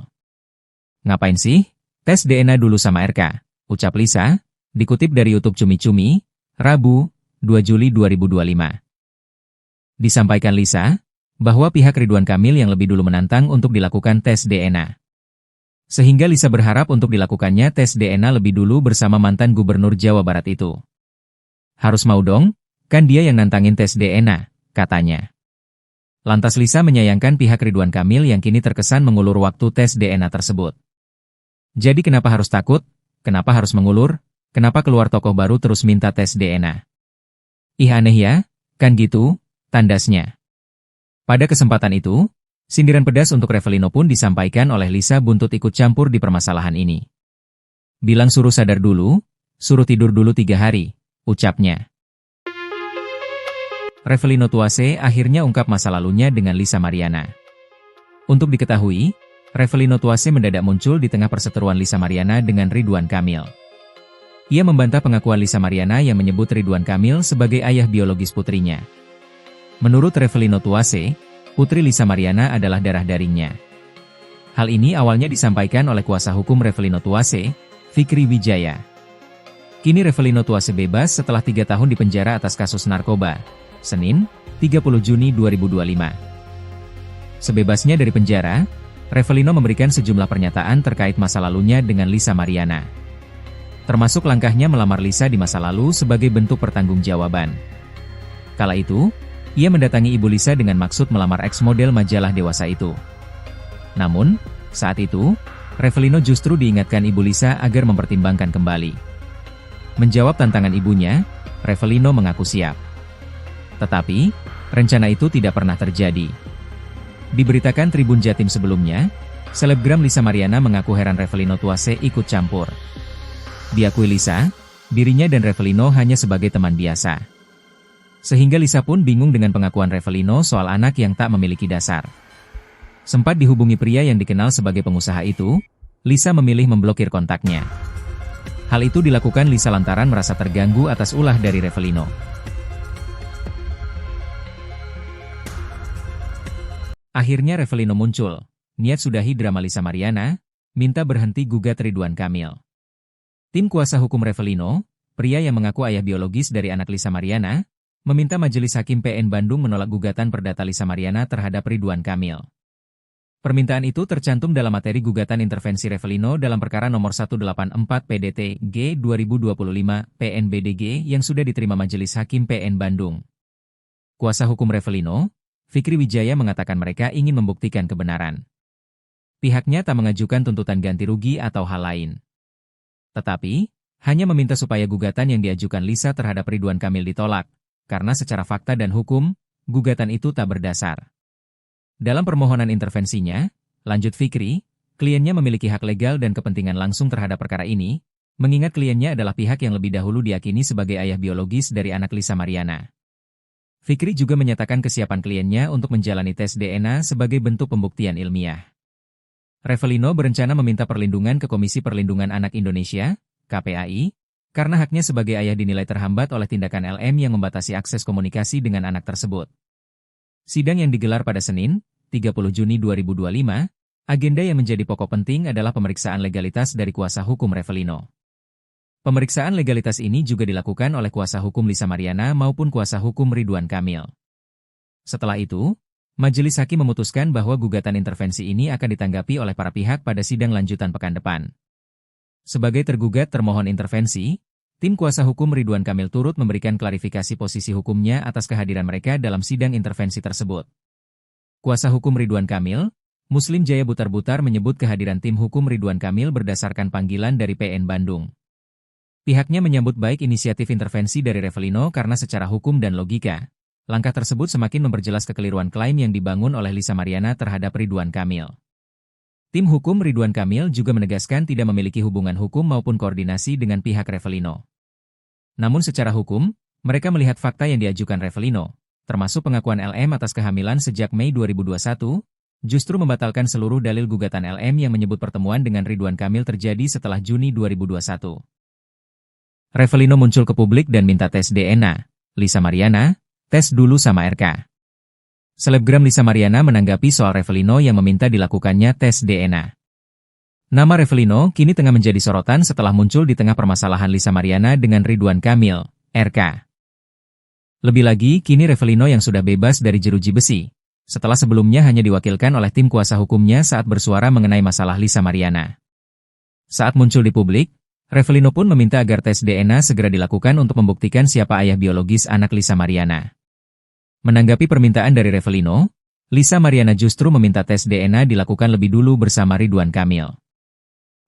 "Ngapain sih? Tes DNA dulu sama RK," ucap Lisa, dikutip dari YouTube Cumi Cumi, Rabu, 2 Juli 2025. Disampaikan Lisa, bahwa pihak Ridwan Kamil yang lebih dulu menantang untuk dilakukan tes DNA. Sehingga Lisa berharap untuk dilakukannya tes DNA lebih dulu bersama mantan Gubernur Jawa Barat itu. "Harus mau dong, kan dia yang nantangin tes DNA," katanya. Lantas Lisa menyayangkan pihak Ridwan Kamil yang kini terkesan mengulur waktu tes DNA tersebut. "Jadi kenapa harus takut? Kenapa harus mengulur? Kenapa keluar tokoh baru terus minta tes DNA? Ih aneh ya, kan gitu," tandasnya. Pada kesempatan itu, sindiran pedas untuk Revelino pun disampaikan oleh Lisa buntut ikut campur di permasalahan ini. "Bilang suruh sadar dulu, suruh tidur dulu 3 hari, ucapnya. Revelino Tuase akhirnya ungkap masa lalunya dengan Lisa Mariana. Untuk diketahui, Revelino Tuase mendadak muncul di tengah perseteruan Lisa Mariana dengan Ridwan Kamil. Ia membantah pengakuan Lisa Mariana yang menyebut Ridwan Kamil sebagai ayah biologis putrinya. Menurut Revelino Tuase, putri Lisa Mariana adalah darah dagingnya. Hal ini awalnya disampaikan oleh kuasa hukum Revelino Tuase, Fikri Wijaya. Kini Revelino Tuase bebas setelah 3 tahun di penjara atas kasus narkoba. Senin, 30 Juni 2025. Sebebasnya dari penjara, Revelino memberikan sejumlah pernyataan terkait masa lalunya dengan Lisa Mariana. Termasuk langkahnya melamar Lisa di masa lalu sebagai bentuk pertanggungjawaban. Kala itu, ia mendatangi ibu Lisa dengan maksud melamar ex-model majalah dewasa itu. Namun, saat itu, Revelino justru diingatkan ibu Lisa agar mempertimbangkan kembali. Menjawab tantangan ibunya, Revelino mengaku siap. Tetapi, rencana itu tidak pernah terjadi. Diberitakan Tribun Jatim sebelumnya, selebgram Lisa Mariana mengaku heran Revelino Tuase ikut campur. Diakui Lisa, dirinya dan Revelino hanya sebagai teman biasa. Sehingga Lisa pun bingung dengan pengakuan Revelino soal anak yang tak memiliki dasar. Sempat dihubungi pria yang dikenal sebagai pengusaha itu, Lisa memilih memblokir kontaknya. Hal itu dilakukan Lisa lantaran merasa terganggu atas ulah dari Revelino. Akhirnya Revelino muncul, niat sudahi drama Lisa Mariana, minta berhenti gugat Ridwan Kamil. Tim kuasa hukum Revelino, pria yang mengaku ayah biologis dari anak Lisa Mariana, meminta Majelis Hakim PN Bandung menolak gugatan perdata Lisa Mariana terhadap Ridwan Kamil. Permintaan itu tercantum dalam materi gugatan intervensi Revelino dalam perkara nomor 184 PDT G 2025 PNBDG yang sudah diterima Majelis Hakim PN Bandung. Kuasa hukum Revelino, Fikri Wijaya mengatakan mereka ingin membuktikan kebenaran. Pihaknya tak mengajukan tuntutan ganti rugi atau hal lain. Tetapi, hanya meminta supaya gugatan yang diajukan Lisa terhadap Ridwan Kamil ditolak, karena secara fakta dan hukum, gugatan itu tak berdasar. Dalam permohonan intervensinya, lanjut Fikri, kliennya memiliki hak legal dan kepentingan langsung terhadap perkara ini, mengingat kliennya adalah pihak yang lebih dahulu diyakini sebagai ayah biologis dari anak Lisa Mariana. Fikri juga menyatakan kesiapan kliennya untuk menjalani tes DNA sebagai bentuk pembuktian ilmiah. Revelino berencana meminta perlindungan ke Komisi Perlindungan Anak Indonesia, KPAI, karena haknya sebagai ayah dinilai terhambat oleh tindakan LM yang membatasi akses komunikasi dengan anak tersebut. Sidang yang digelar pada Senin, 30 Juni 2025, agenda yang menjadi pokok penting adalah pemeriksaan legalitas dari kuasa hukum Revelino. Pemeriksaan legalitas ini juga dilakukan oleh kuasa hukum Lisa Mariana maupun kuasa hukum Ridwan Kamil. Setelah itu, Majelis Hakim memutuskan bahwa gugatan intervensi ini akan ditanggapi oleh para pihak pada sidang lanjutan pekan depan. Sebagai tergugat termohon intervensi, tim kuasa hukum Ridwan Kamil turut memberikan klarifikasi posisi hukumnya atas kehadiran mereka dalam sidang intervensi tersebut. Kuasa hukum Ridwan Kamil, Muslim Jaya Butar-Butar menyebut kehadiran tim hukum Ridwan Kamil berdasarkan panggilan dari PN Bandung. Pihaknya menyambut baik inisiatif intervensi dari Revelino karena secara hukum dan logika, langkah tersebut semakin memperjelas kekeliruan klaim yang dibangun oleh Lisa Mariana terhadap Ridwan Kamil. Tim hukum Ridwan Kamil juga menegaskan tidak memiliki hubungan hukum maupun koordinasi dengan pihak Revelino. Namun secara hukum, mereka melihat fakta yang diajukan Revelino, termasuk pengakuan LM atas kehamilan sejak Mei 2021, justru membatalkan seluruh dalil gugatan LM yang menyebut pertemuan dengan Ridwan Kamil terjadi setelah Juni 2021. Revelino muncul ke publik dan minta tes DNA. Lisa Mariana, tes dulu sama RK. Selebgram Lisa Mariana menanggapi soal Revelino yang meminta dilakukannya tes DNA. Nama Revelino kini tengah menjadi sorotan setelah muncul di tengah permasalahan Lisa Mariana dengan Ridwan Kamil, RK. Lebih lagi, kini Revelino yang sudah bebas dari jeruji besi, setelah sebelumnya hanya diwakilkan oleh tim kuasa hukumnya saat bersuara mengenai masalah Lisa Mariana. Saat muncul di publik, Revelino pun meminta agar tes DNA segera dilakukan untuk membuktikan siapa ayah biologis anak Lisa Mariana. Menanggapi permintaan dari Revelino, Lisa Mariana justru meminta tes DNA dilakukan lebih dulu bersama Ridwan Kamil.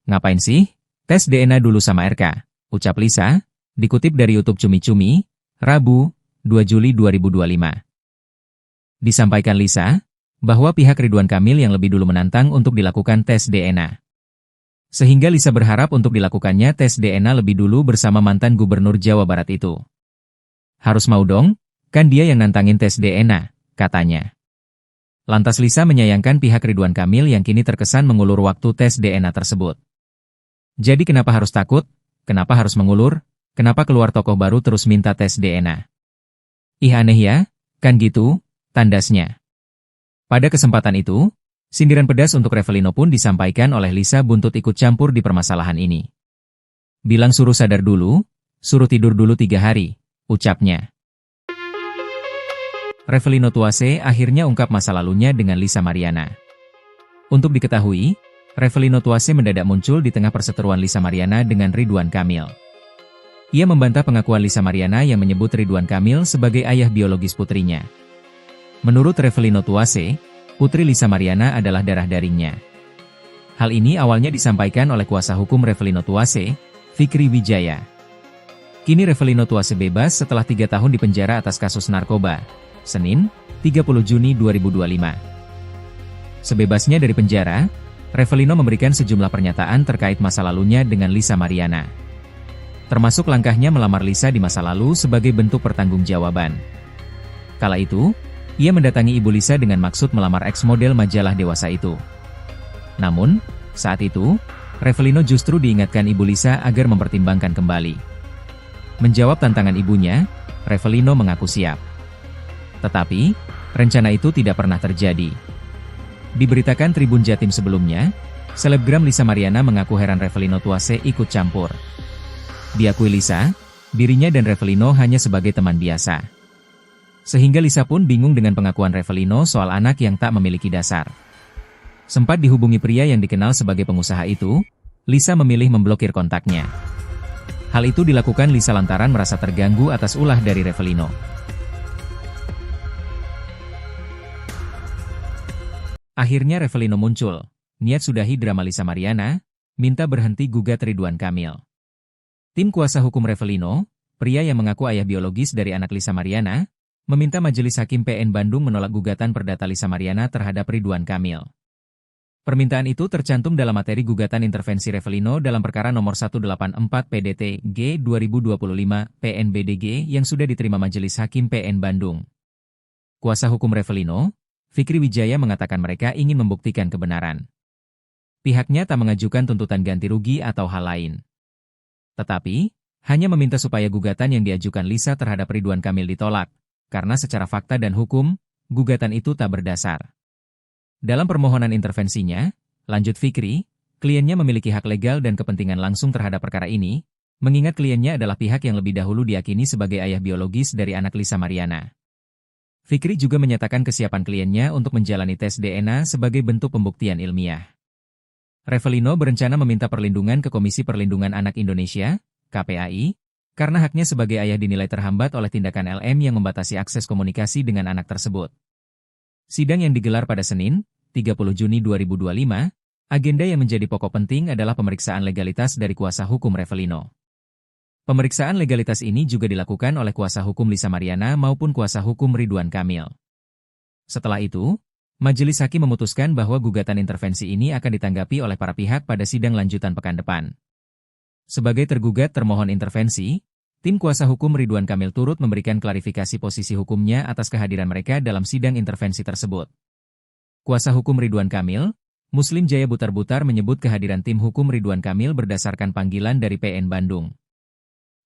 Ngapain sih? Tes DNA dulu sama RK, ucap Lisa, dikutip dari YouTube Cumi Cumi, Rabu, 2 Juli 2025. Disampaikan Lisa, bahwa pihak Ridwan Kamil yang lebih dulu menantang untuk dilakukan tes DNA. Sehingga Lisa berharap untuk dilakukannya tes DNA lebih dulu bersama mantan Gubernur Jawa Barat itu. Harus mau dong? Kan dia yang nantangin tes DNA, katanya. Lantas Lisa menyayangkan pihak Ridwan Kamil yang kini terkesan mengulur waktu tes DNA tersebut. Jadi kenapa harus takut? Kenapa harus mengulur? Kenapa keluar tokoh baru terus minta tes DNA? Ih aneh ya, Kan gitu, tandasnya. Pada kesempatan itu, sindiran pedas untuk Revelino pun disampaikan oleh Lisa buntut ikut campur di permasalahan ini. Bilang suruh sadar dulu, suruh tidur dulu 3 hari, ucapnya. Revelino Tuase akhirnya ungkap masa lalunya dengan Lisa Mariana. Untuk diketahui, Revelino Tuase mendadak muncul di tengah perseteruan Lisa Mariana dengan Ridwan Kamil. Ia membantah pengakuan Lisa Mariana yang menyebut Ridwan Kamil sebagai ayah biologis putrinya. Menurut Revelino Tuase, putri Lisa Mariana adalah darah dagingnya. Hal ini awalnya disampaikan oleh kuasa hukum Revelino Tuase, Fikri Wijaya. Kini Revelino Tuase bebas setelah 3 tahun di penjara atas kasus narkoba. Senin, 30 Juni 2025. Sebebasnya dari penjara, Revelino memberikan sejumlah pernyataan terkait masa lalunya dengan Lisa Mariana. Termasuk langkahnya melamar Lisa di masa lalu sebagai bentuk pertanggungjawaban. Kala itu, ia mendatangi ibu Lisa dengan maksud melamar ex-model majalah dewasa itu. Namun, saat itu, Revelino justru diingatkan ibu Lisa agar mempertimbangkan kembali. Menjawab tantangan ibunya, Revelino mengaku siap. Tetapi, rencana itu tidak pernah terjadi. Diberitakan Tribun Jatim sebelumnya, selebgram Lisa Mariana mengaku heran Revelino Tuase ikut campur. Diakui Lisa, dirinya dan Revelino hanya sebagai teman biasa. Sehingga Lisa pun bingung dengan pengakuan Revelino soal anak yang tak memiliki dasar. Sempat dihubungi pria yang dikenal sebagai pengusaha itu, Lisa memilih memblokir kontaknya. Hal itu dilakukan Lisa lantaran merasa terganggu atas ulah dari Revelino. Akhirnya Revelino muncul, niat sudahi drama Lisa Mariana, minta berhenti gugat Ridwan Kamil. Tim kuasa hukum Revelino, pria yang mengaku ayah biologis dari anak Lisa Mariana, meminta Majelis Hakim PN Bandung menolak gugatan perdata Lisa Mariana terhadap Ridwan Kamil. Permintaan itu tercantum dalam materi gugatan intervensi Revelino dalam perkara nomor 184 PDT G 2025 PNBDG yang sudah diterima Majelis Hakim PN Bandung. Kuasa hukum Revelino, Fikri Wijaya mengatakan mereka ingin membuktikan kebenaran. Pihaknya tak mengajukan tuntutan ganti rugi atau hal lain. Tetapi, hanya meminta supaya gugatan yang diajukan Lisa terhadap Ridwan Kamil ditolak, karena secara fakta dan hukum, gugatan itu tak berdasar. Dalam permohonan intervensinya, lanjut Fikri, kliennya memiliki hak legal dan kepentingan langsung terhadap perkara ini, mengingat kliennya adalah pihak yang lebih dahulu diyakini sebagai ayah biologis dari anak Lisa Mariana. Fikri juga menyatakan kesiapan kliennya untuk menjalani tes DNA sebagai bentuk pembuktian ilmiah. Revelino berencana meminta perlindungan ke Komisi Perlindungan Anak Indonesia, KPAI, karena haknya sebagai ayah dinilai terhambat oleh tindakan LM yang membatasi akses komunikasi dengan anak tersebut. Sidang yang digelar pada Senin, 30 Juni 2025, agenda yang menjadi pokok penting adalah pemeriksaan legalitas dari kuasa hukum Revelino. Pemeriksaan legalitas ini juga dilakukan oleh kuasa hukum Lisa Mariana maupun kuasa hukum Ridwan Kamil. Setelah itu, Majelis Hakim memutuskan bahwa gugatan intervensi ini akan ditanggapi oleh para pihak pada sidang lanjutan pekan depan. Sebagai tergugat termohon intervensi, tim kuasa hukum Ridwan Kamil turut memberikan klarifikasi posisi hukumnya atas kehadiran mereka dalam sidang intervensi tersebut. Kuasa hukum Ridwan Kamil, Muslim Jaya Butar-Butar menyebut kehadiran tim hukum Ridwan Kamil berdasarkan panggilan dari PN Bandung.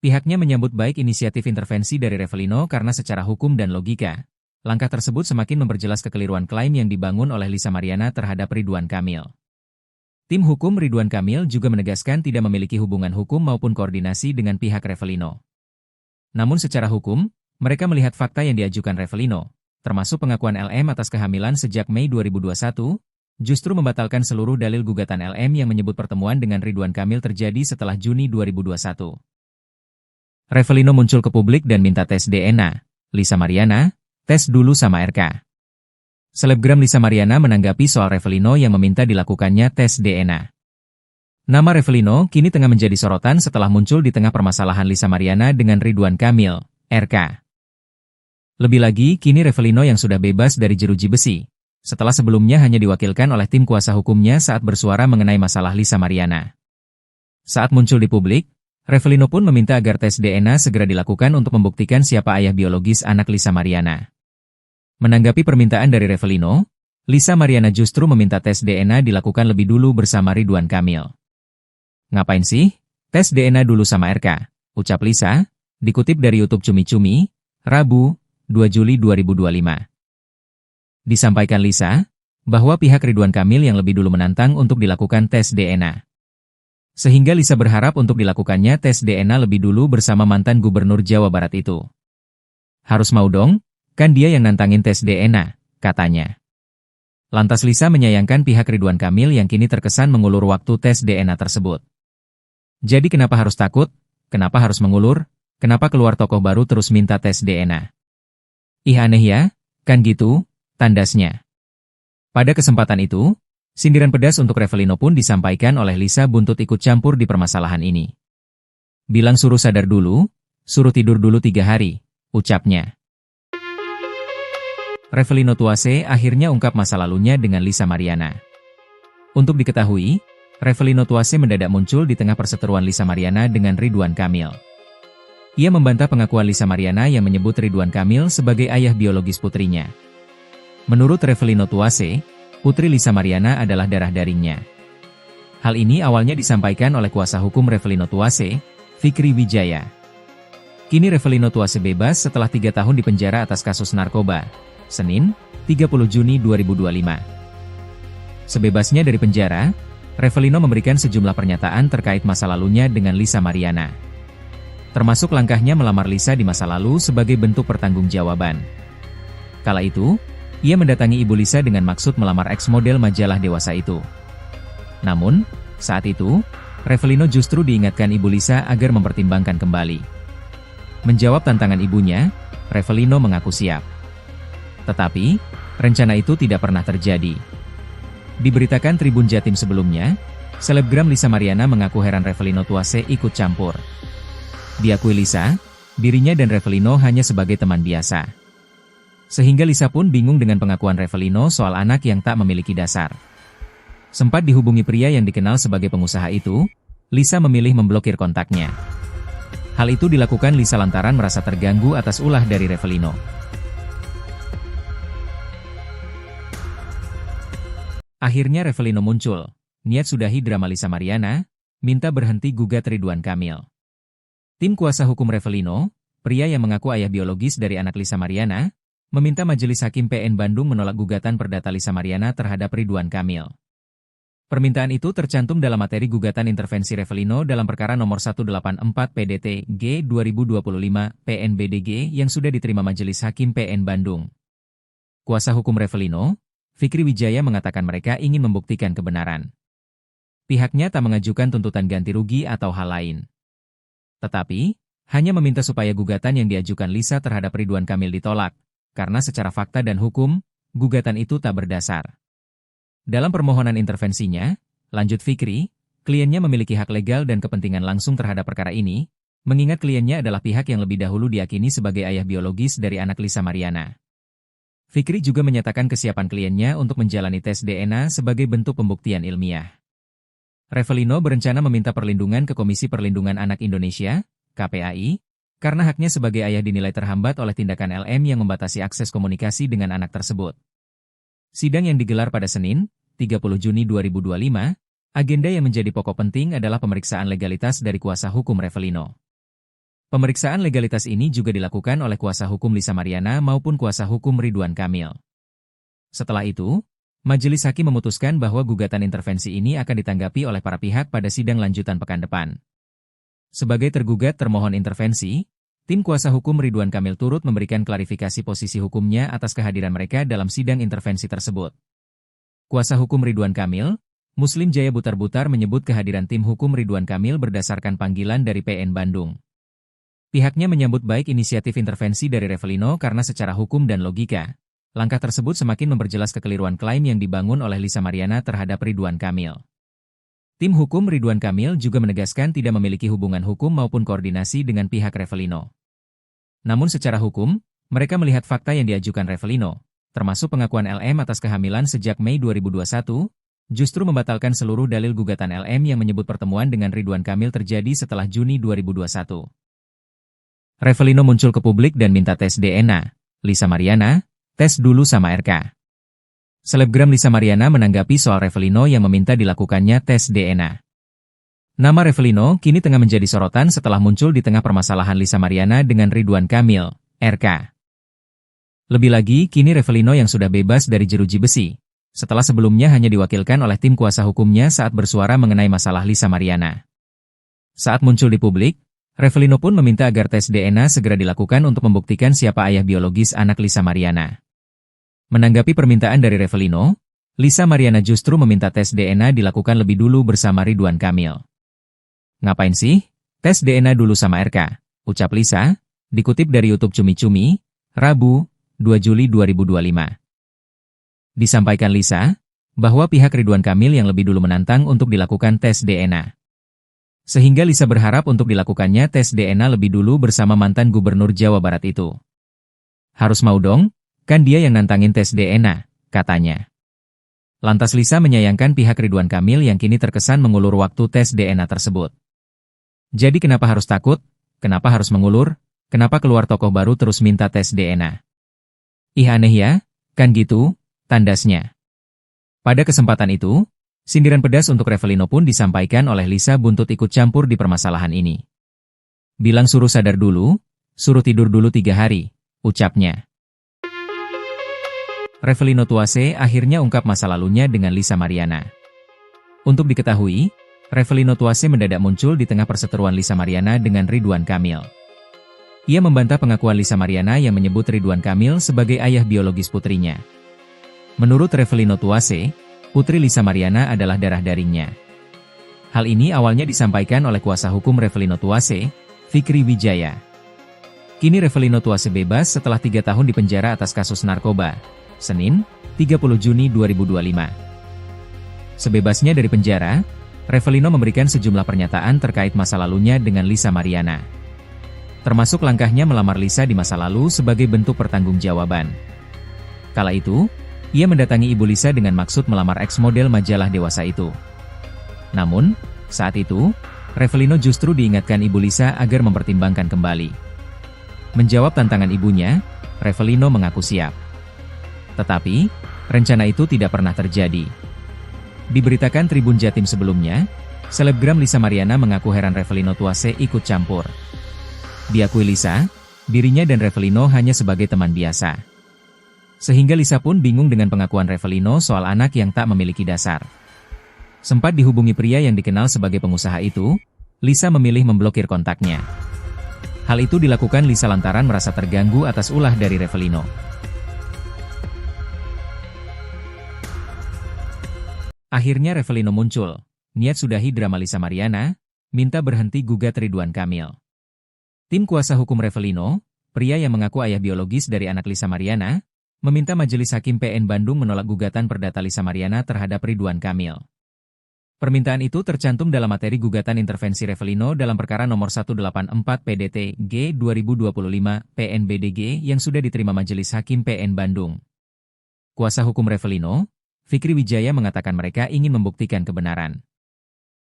Pihaknya menyambut baik inisiatif intervensi dari Revelino karena secara hukum dan logika, langkah tersebut semakin memperjelas kekeliruan klaim yang dibangun oleh Lisa Mariana terhadap Ridwan Kamil. Tim hukum Ridwan Kamil juga menegaskan tidak memiliki hubungan hukum maupun koordinasi dengan pihak Revelino. Namun secara hukum, mereka melihat fakta yang diajukan Revelino, termasuk pengakuan LM atas kehamilan sejak Mei 2021, justru membatalkan seluruh dalil gugatan LM yang menyebut pertemuan dengan Ridwan Kamil terjadi setelah Juni 2021. Revelino muncul ke publik dan minta tes DNA. Lisa Mariana, tes dulu sama RK. Selebgram Lisa Mariana menanggapi soal Revelino yang meminta dilakukannya tes DNA. Nama Revelino kini tengah menjadi sorotan setelah muncul di tengah permasalahan Lisa Mariana dengan Ridwan Kamil, RK. Lebih lagi, kini Revelino yang sudah bebas dari jeruji besi, setelah sebelumnya hanya diwakilkan oleh tim kuasa hukumnya saat bersuara mengenai masalah Lisa Mariana. Saat muncul di publik, Revelino pun meminta agar tes DNA segera dilakukan untuk membuktikan siapa ayah biologis anak Lisa Mariana. Menanggapi permintaan dari Revelino, Lisa Mariana justru meminta tes DNA dilakukan lebih dulu bersama Ridwan Kamil. "Ngapain sih? Tes DNA dulu sama RK," ucap Lisa, dikutip dari YouTube Cumi Cumi, Rabu, 2 Juli 2025. Disampaikan Lisa, bahwa pihak Ridwan Kamil yang lebih dulu menantang untuk dilakukan tes DNA. Sehingga Lisa berharap untuk dilakukannya tes DNA lebih dulu bersama mantan Gubernur Jawa Barat itu. Harus mau dong, kan dia yang nantangin tes DNA, katanya. Lantas Lisa menyayangkan pihak Ridwan Kamil yang kini terkesan mengulur waktu tes DNA tersebut. Jadi kenapa harus takut? Kenapa harus mengulur? Kenapa keluar tokoh baru terus minta tes DNA? Ih aneh ya, kan gitu, tandasnya. Pada kesempatan itu, sindiran pedas untuk Revelino pun disampaikan oleh Lisa buntut ikut campur di permasalahan ini. Bilang suruh sadar dulu, suruh tidur dulu 3 hari, ucapnya. Revelino Tuase akhirnya ungkap masa lalunya dengan Lisa Mariana. Untuk diketahui, Revelino Tuase mendadak muncul di tengah perseteruan Lisa Mariana dengan Ridwan Kamil. Ia membantah pengakuan Lisa Mariana yang menyebut Ridwan Kamil sebagai ayah biologis putrinya. Menurut Revelino Tuase, putri Lisa Mariana adalah darah dagingnya. Hal ini awalnya disampaikan oleh kuasa hukum Revelino Tuase, Fikri Wijaya. Kini Revelino Tuase bebas setelah 3 tahun di penjara atas kasus narkoba. Senin, 30 Juni 2025. Sebebasnya dari penjara, Revelino memberikan sejumlah pernyataan terkait masa lalunya dengan Lisa Mariana. Termasuk langkahnya melamar Lisa di masa lalu sebagai bentuk pertanggungjawaban. Kala itu, ia mendatangi ibu Lisa dengan maksud melamar ex-model majalah dewasa itu. Namun, saat itu, Revelino justru diingatkan ibu Lisa agar mempertimbangkan kembali. Menjawab tantangan ibunya, Revelino mengaku siap. Tetapi, rencana itu tidak pernah terjadi. Diberitakan Tribun Jatim sebelumnya, selebgram Lisa Mariana mengaku heran Revelino Tuase ikut campur. Diakui Lisa, dirinya dan Revelino hanya sebagai teman biasa. Sehingga Lisa pun bingung dengan pengakuan Revelino soal anak yang tak memiliki dasar. Sempat dihubungi pria yang dikenal sebagai pengusaha itu, Lisa memilih memblokir kontaknya. Hal itu dilakukan Lisa lantaran merasa terganggu atas ulah dari Revelino. Akhirnya Revelino muncul, niat sudahi drama Lisa Mariana, minta berhenti gugat Ridwan Kamil. Tim kuasa hukum Revelino, pria yang mengaku ayah biologis dari anak Lisa Mariana, meminta Majelis Hakim PN Bandung menolak gugatan perdata Lisa Mariana terhadap Ridwan Kamil. Permintaan itu tercantum dalam materi gugatan intervensi Revelino dalam perkara nomor 184 PDT G 2025 PNBDG yang sudah diterima Majelis Hakim PN Bandung. Kuasa hukum Revelino, Fikri Wijaya mengatakan mereka ingin membuktikan kebenaran. Pihaknya tak mengajukan tuntutan ganti rugi atau hal lain. Tetapi, hanya meminta supaya gugatan yang diajukan Lisa terhadap Ridwan Kamil ditolak, karena secara fakta dan hukum, gugatan itu tak berdasar. Dalam permohonan intervensinya, lanjut Fikri, kliennya memiliki hak legal dan kepentingan langsung terhadap perkara ini, mengingat kliennya adalah pihak yang lebih dahulu diyakini sebagai ayah biologis dari anak Lisa Mariana. Fikri juga menyatakan kesiapan kliennya untuk menjalani tes DNA sebagai bentuk pembuktian ilmiah. Revelino berencana meminta perlindungan ke Komisi Perlindungan Anak Indonesia, KPAI, karena haknya sebagai ayah dinilai terhambat oleh tindakan LM yang membatasi akses komunikasi dengan anak tersebut. Sidang yang digelar pada Senin, 30 Juni 2025, agenda yang menjadi pokok penting adalah pemeriksaan legalitas dari kuasa hukum Revelino. Pemeriksaan legalitas ini juga dilakukan oleh kuasa hukum Lisa Mariana maupun kuasa hukum Ridwan Kamil. Setelah itu, Majelis Hakim memutuskan bahwa gugatan intervensi ini akan ditanggapi oleh para pihak pada sidang lanjutan pekan depan. Sebagai tergugat termohon intervensi, tim kuasa hukum Ridwan Kamil turut memberikan klarifikasi posisi hukumnya atas kehadiran mereka dalam sidang intervensi tersebut. Kuasa hukum Ridwan Kamil, Muslim Jaya Butar-Butar menyebut kehadiran tim hukum Ridwan Kamil berdasarkan panggilan dari PN Bandung. Pihaknya menyambut baik inisiatif intervensi dari Revelino karena secara hukum dan logika, langkah tersebut semakin memperjelas kekeliruan klaim yang dibangun oleh Lisa Mariana terhadap Ridwan Kamil. Tim hukum Ridwan Kamil juga menegaskan tidak memiliki hubungan hukum maupun koordinasi dengan pihak Revelino. Namun secara hukum, mereka melihat fakta yang diajukan Revelino, termasuk pengakuan LM atas kehamilan sejak Mei 2021, justru membatalkan seluruh dalil gugatan LM yang menyebut pertemuan dengan Ridwan Kamil terjadi setelah Juni 2021. Revelino muncul ke publik dan minta tes DNA. Lisa Mariana, tes dulu sama RK. Selebgram Lisa Mariana menanggapi soal Revelino yang meminta dilakukannya tes DNA. Nama Revelino kini tengah menjadi sorotan setelah muncul di tengah permasalahan Lisa Mariana dengan Ridwan Kamil, RK. Lebih lagi, kini Revelino yang sudah bebas dari jeruji besi, setelah sebelumnya hanya diwakilkan oleh tim kuasa hukumnya saat bersuara mengenai masalah Lisa Mariana. Saat muncul di publik, Revelino pun meminta agar tes DNA segera dilakukan untuk membuktikan siapa ayah biologis anak Lisa Mariana. Menanggapi permintaan dari Revelino, Lisa Mariana justru meminta tes DNA dilakukan lebih dulu bersama Ridwan Kamil. "Ngapain sih? Tes DNA dulu sama RK," ucap Lisa, dikutip dari YouTube Cumi Cumi, Rabu, 2 Juli 2025. Disampaikan Lisa, bahwa pihak Ridwan Kamil yang lebih dulu menantang untuk dilakukan tes DNA. Sehingga Lisa berharap untuk dilakukannya tes DNA lebih dulu bersama mantan Gubernur Jawa Barat itu. "Harus mau dong, kan dia yang nantangin tes DNA," katanya. Lantas Lisa menyayangkan pihak Ridwan Kamil yang kini terkesan mengulur waktu tes DNA tersebut. "Jadi kenapa harus takut? Kenapa harus mengulur? Kenapa keluar tokoh baru terus minta tes DNA? Ih aneh ya, kan gitu," tandasnya. Pada kesempatan itu, sindiran pedas untuk Revelino pun disampaikan oleh Lisa buntut ikut campur di permasalahan ini. "Bilang suruh sadar dulu, suruh tidur dulu 3 hari, ucapnya. Revelino Tuase akhirnya ungkap masa lalunya dengan Lisa Mariana. Untuk diketahui, Revelino Tuase mendadak muncul di tengah perseteruan Lisa Mariana dengan Ridwan Kamil. Ia membantah pengakuan Lisa Mariana yang menyebut Ridwan Kamil sebagai ayah biologis putrinya. Menurut Revelino Tuase, putri Lisa Mariana adalah darah dagingnya. Hal ini awalnya disampaikan oleh kuasa hukum Revelino Tuase, Fikri Wijaya. Kini Revelino Tuase bebas setelah 3 tahun di penjara atas kasus narkoba. Senin, 30 Juni 2025. Sebebasnya dari penjara, Revelino memberikan sejumlah pernyataan terkait masa lalunya dengan Lisa Mariana. Termasuk langkahnya melamar Lisa di masa lalu sebagai bentuk pertanggungjawaban. Kala itu, ia mendatangi ibu Lisa dengan maksud melamar ex-model majalah dewasa itu. Namun, saat itu, Revelino justru diingatkan ibu Lisa agar mempertimbangkan kembali. Menjawab tantangan ibunya, Revelino mengaku siap. Tetapi, rencana itu tidak pernah terjadi. Diberitakan Tribun Jatim sebelumnya, selebgram Lisa Mariana mengaku heran Revelino Tuase ikut campur. Diakui Lisa, dirinya dan Revelino hanya sebagai teman biasa. Sehingga Lisa pun bingung dengan pengakuan Revelino soal anak yang tak memiliki dasar. Sempat dihubungi pria yang dikenal sebagai pengusaha itu, Lisa memilih memblokir kontaknya. Hal itu dilakukan Lisa lantaran merasa terganggu atas ulah dari Revelino. Akhirnya Revelino muncul, niat sudahi drama Lisa Mariana, minta berhenti gugat Ridwan Kamil. Tim kuasa hukum Revelino, pria yang mengaku ayah biologis dari anak Lisa Mariana, meminta Majelis Hakim PN Bandung menolak gugatan perdata Lisa Mariana terhadap Ridwan Kamil. Permintaan itu tercantum dalam materi gugatan intervensi Revelino dalam perkara nomor 184 PDT G 2025 PNBDG yang sudah diterima Majelis Hakim PN Bandung. Kuasa hukum Revelino, Fikri Wijaya mengatakan mereka ingin membuktikan kebenaran.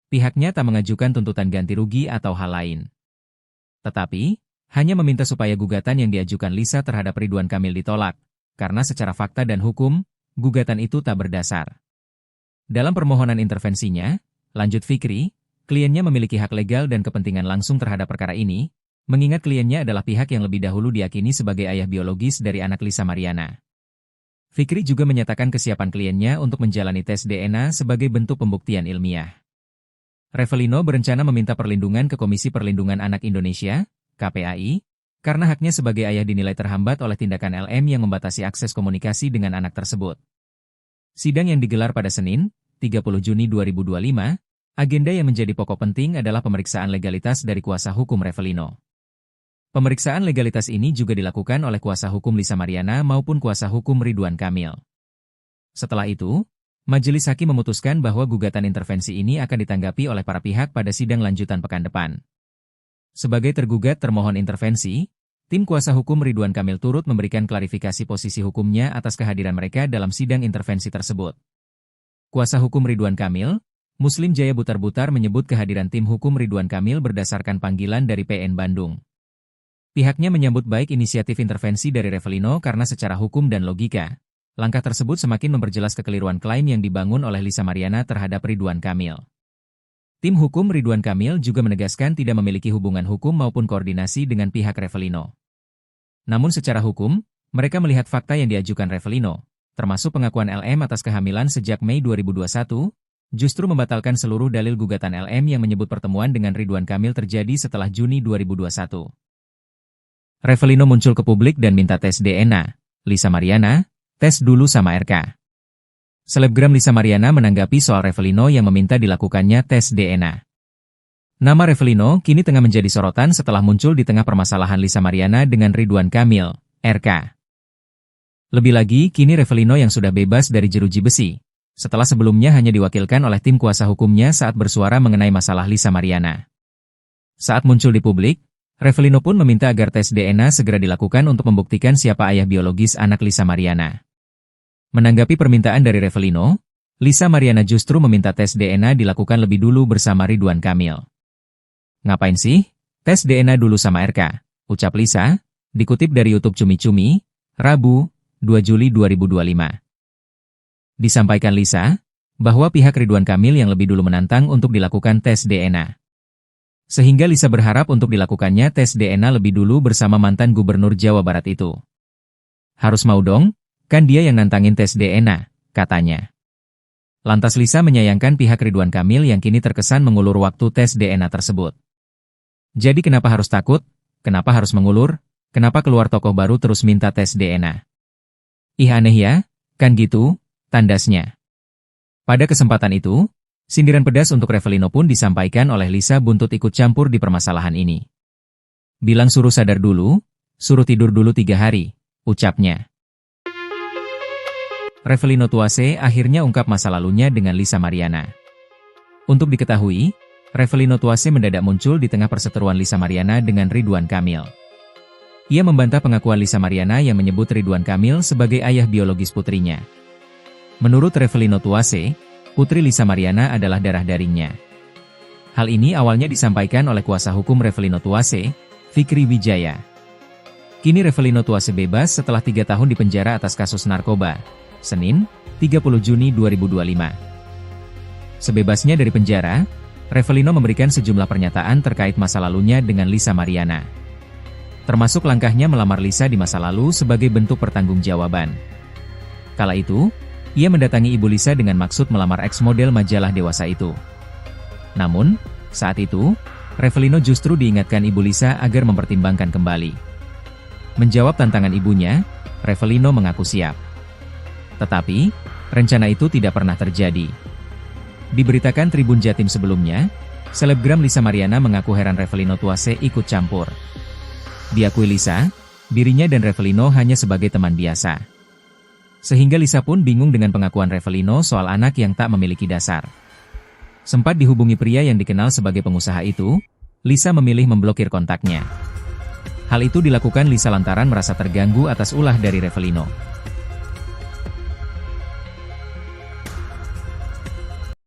Pihaknya tak mengajukan tuntutan ganti rugi atau hal lain. Tetapi, hanya meminta supaya gugatan yang diajukan Lisa terhadap Ridwan Kamil ditolak, karena secara fakta dan hukum, gugatan itu tak berdasar. Dalam permohonan intervensinya, lanjut Fikri, kliennya memiliki hak legal dan kepentingan langsung terhadap perkara ini, mengingat kliennya adalah pihak yang lebih dahulu diyakini sebagai ayah biologis dari anak Lisa Mariana. Fikri juga menyatakan kesiapan kliennya untuk menjalani tes DNA sebagai bentuk pembuktian ilmiah. Revelino berencana meminta perlindungan ke Komisi Perlindungan Anak Indonesia, KPAI, karena haknya sebagai ayah dinilai terhambat oleh tindakan LM yang membatasi akses komunikasi dengan anak tersebut. Sidang yang digelar pada Senin, 30 Juni 2025, agenda yang menjadi pokok penting adalah pemeriksaan legalitas dari kuasa hukum Revelino. Pemeriksaan legalitas ini juga dilakukan oleh kuasa hukum Lisa Mariana maupun kuasa hukum Ridwan Kamil. Setelah itu, Majelis Hakim memutuskan bahwa gugatan intervensi ini akan ditanggapi oleh para pihak pada sidang lanjutan pekan depan. Sebagai tergugat termohon intervensi, tim kuasa hukum Ridwan Kamil turut memberikan klarifikasi posisi hukumnya atas kehadiran mereka dalam sidang intervensi tersebut. Kuasa hukum Ridwan Kamil, Muslim Jaya Butar-Butar menyebut kehadiran tim hukum Ridwan Kamil berdasarkan panggilan dari PN Bandung. Pihaknya menyambut baik inisiatif intervensi dari Revelino karena secara hukum dan logika, langkah tersebut semakin memperjelas kekeliruan klaim yang dibangun oleh Lisa Mariana terhadap Ridwan Kamil. Tim hukum Ridwan Kamil juga menegaskan tidak memiliki hubungan hukum maupun koordinasi dengan pihak Revelino. Namun secara hukum, Mereka melihat fakta yang diajukan Revelino, termasuk pengakuan LM atas kehamilan sejak Mei 2021, justru membatalkan seluruh dalil gugatan LM yang menyebut pertemuan dengan Ridwan Kamil terjadi setelah Juni 2021. Revelino muncul ke publik dan minta tes DNA. Lisa Mariana, tes dulu sama RK. Selebgram Lisa Mariana menanggapi soal Revelino yang meminta dilakukannya tes DNA. Nama Revelino kini tengah menjadi sorotan setelah muncul di tengah permasalahan Lisa Mariana dengan Ridwan Kamil, RK. Lebih lagi, kini Revelino yang sudah bebas dari jeruji besi, setelah sebelumnya hanya diwakilkan oleh tim kuasa hukumnya saat bersuara mengenai masalah Lisa Mariana. Saat muncul di publik, Revelino pun meminta agar tes DNA segera dilakukan untuk membuktikan siapa ayah biologis anak Lisa Mariana. Menanggapi permintaan dari Revelino, Lisa Mariana justru meminta tes DNA dilakukan lebih dulu bersama Ridwan Kamil. "Ngapain sih? Tes DNA dulu sama RK," ucap Lisa, dikutip dari YouTube Cumi Cumi, Rabu, 2 Juli 2025. Disampaikan Lisa, bahwa pihak Ridwan Kamil yang lebih dulu menantang untuk dilakukan tes DNA. Sehingga Lisa berharap untuk dilakukannya tes DNA lebih dulu bersama mantan Gubernur Jawa Barat itu. "Harus mau dong, kan dia yang nantangin tes DNA," katanya. Lantas Lisa menyayangkan pihak Ridwan Kamil yang kini terkesan mengulur waktu tes DNA tersebut. "Jadi kenapa harus takut? Kenapa harus mengulur? Kenapa keluar tokoh baru terus minta tes DNA? Ih aneh ya, kan gitu," tandasnya. Pada kesempatan itu, sindiran pedas untuk Revelino pun disampaikan oleh Lisa buntut ikut campur di permasalahan ini. "Bilang suruh sadar dulu, suruh tidur dulu 3 hari, ucapnya. Revelino Tuase akhirnya ungkap masa lalunya dengan Lisa Mariana. Untuk diketahui, Revelino Tuase mendadak muncul di tengah perseteruan Lisa Mariana dengan Ridwan Kamil. Ia membantah pengakuan Lisa Mariana yang menyebut Ridwan Kamil sebagai ayah biologis putrinya. Menurut Revelino Tuase, putri Lisa Mariana adalah darah dagingnya. Hal ini awalnya disampaikan oleh kuasa hukum Revelino Tuase, Fikri Wijaya. Kini Revelino Tuase bebas setelah 3 tahun di penjara atas kasus narkoba. Senin, 30 Juni 2025. Sebebasnya dari penjara, Revelino memberikan sejumlah pernyataan terkait masa lalunya dengan Lisa Mariana. Termasuk langkahnya melamar Lisa di masa lalu sebagai bentuk pertanggungjawaban. Kala itu, ia mendatangi ibu Lisa dengan maksud melamar ex-model majalah dewasa itu. Namun, saat itu, Revelino justru diingatkan ibu Lisa agar mempertimbangkan kembali. Menjawab tantangan ibunya, Revelino mengaku siap. Tetapi, rencana itu tidak pernah terjadi. Diberitakan Tribun Jatim sebelumnya, selebgram Lisa Mariana mengaku heran Revelino Tuase ikut campur. Diakui Lisa, dirinya dan Revelino hanya sebagai teman biasa. Sehingga Lisa pun bingung dengan pengakuan Revelino soal anak yang tak memiliki dasar. Sempat dihubungi pria yang dikenal sebagai pengusaha itu, Lisa memilih memblokir kontaknya. Hal itu dilakukan Lisa lantaran merasa terganggu atas ulah dari Revelino.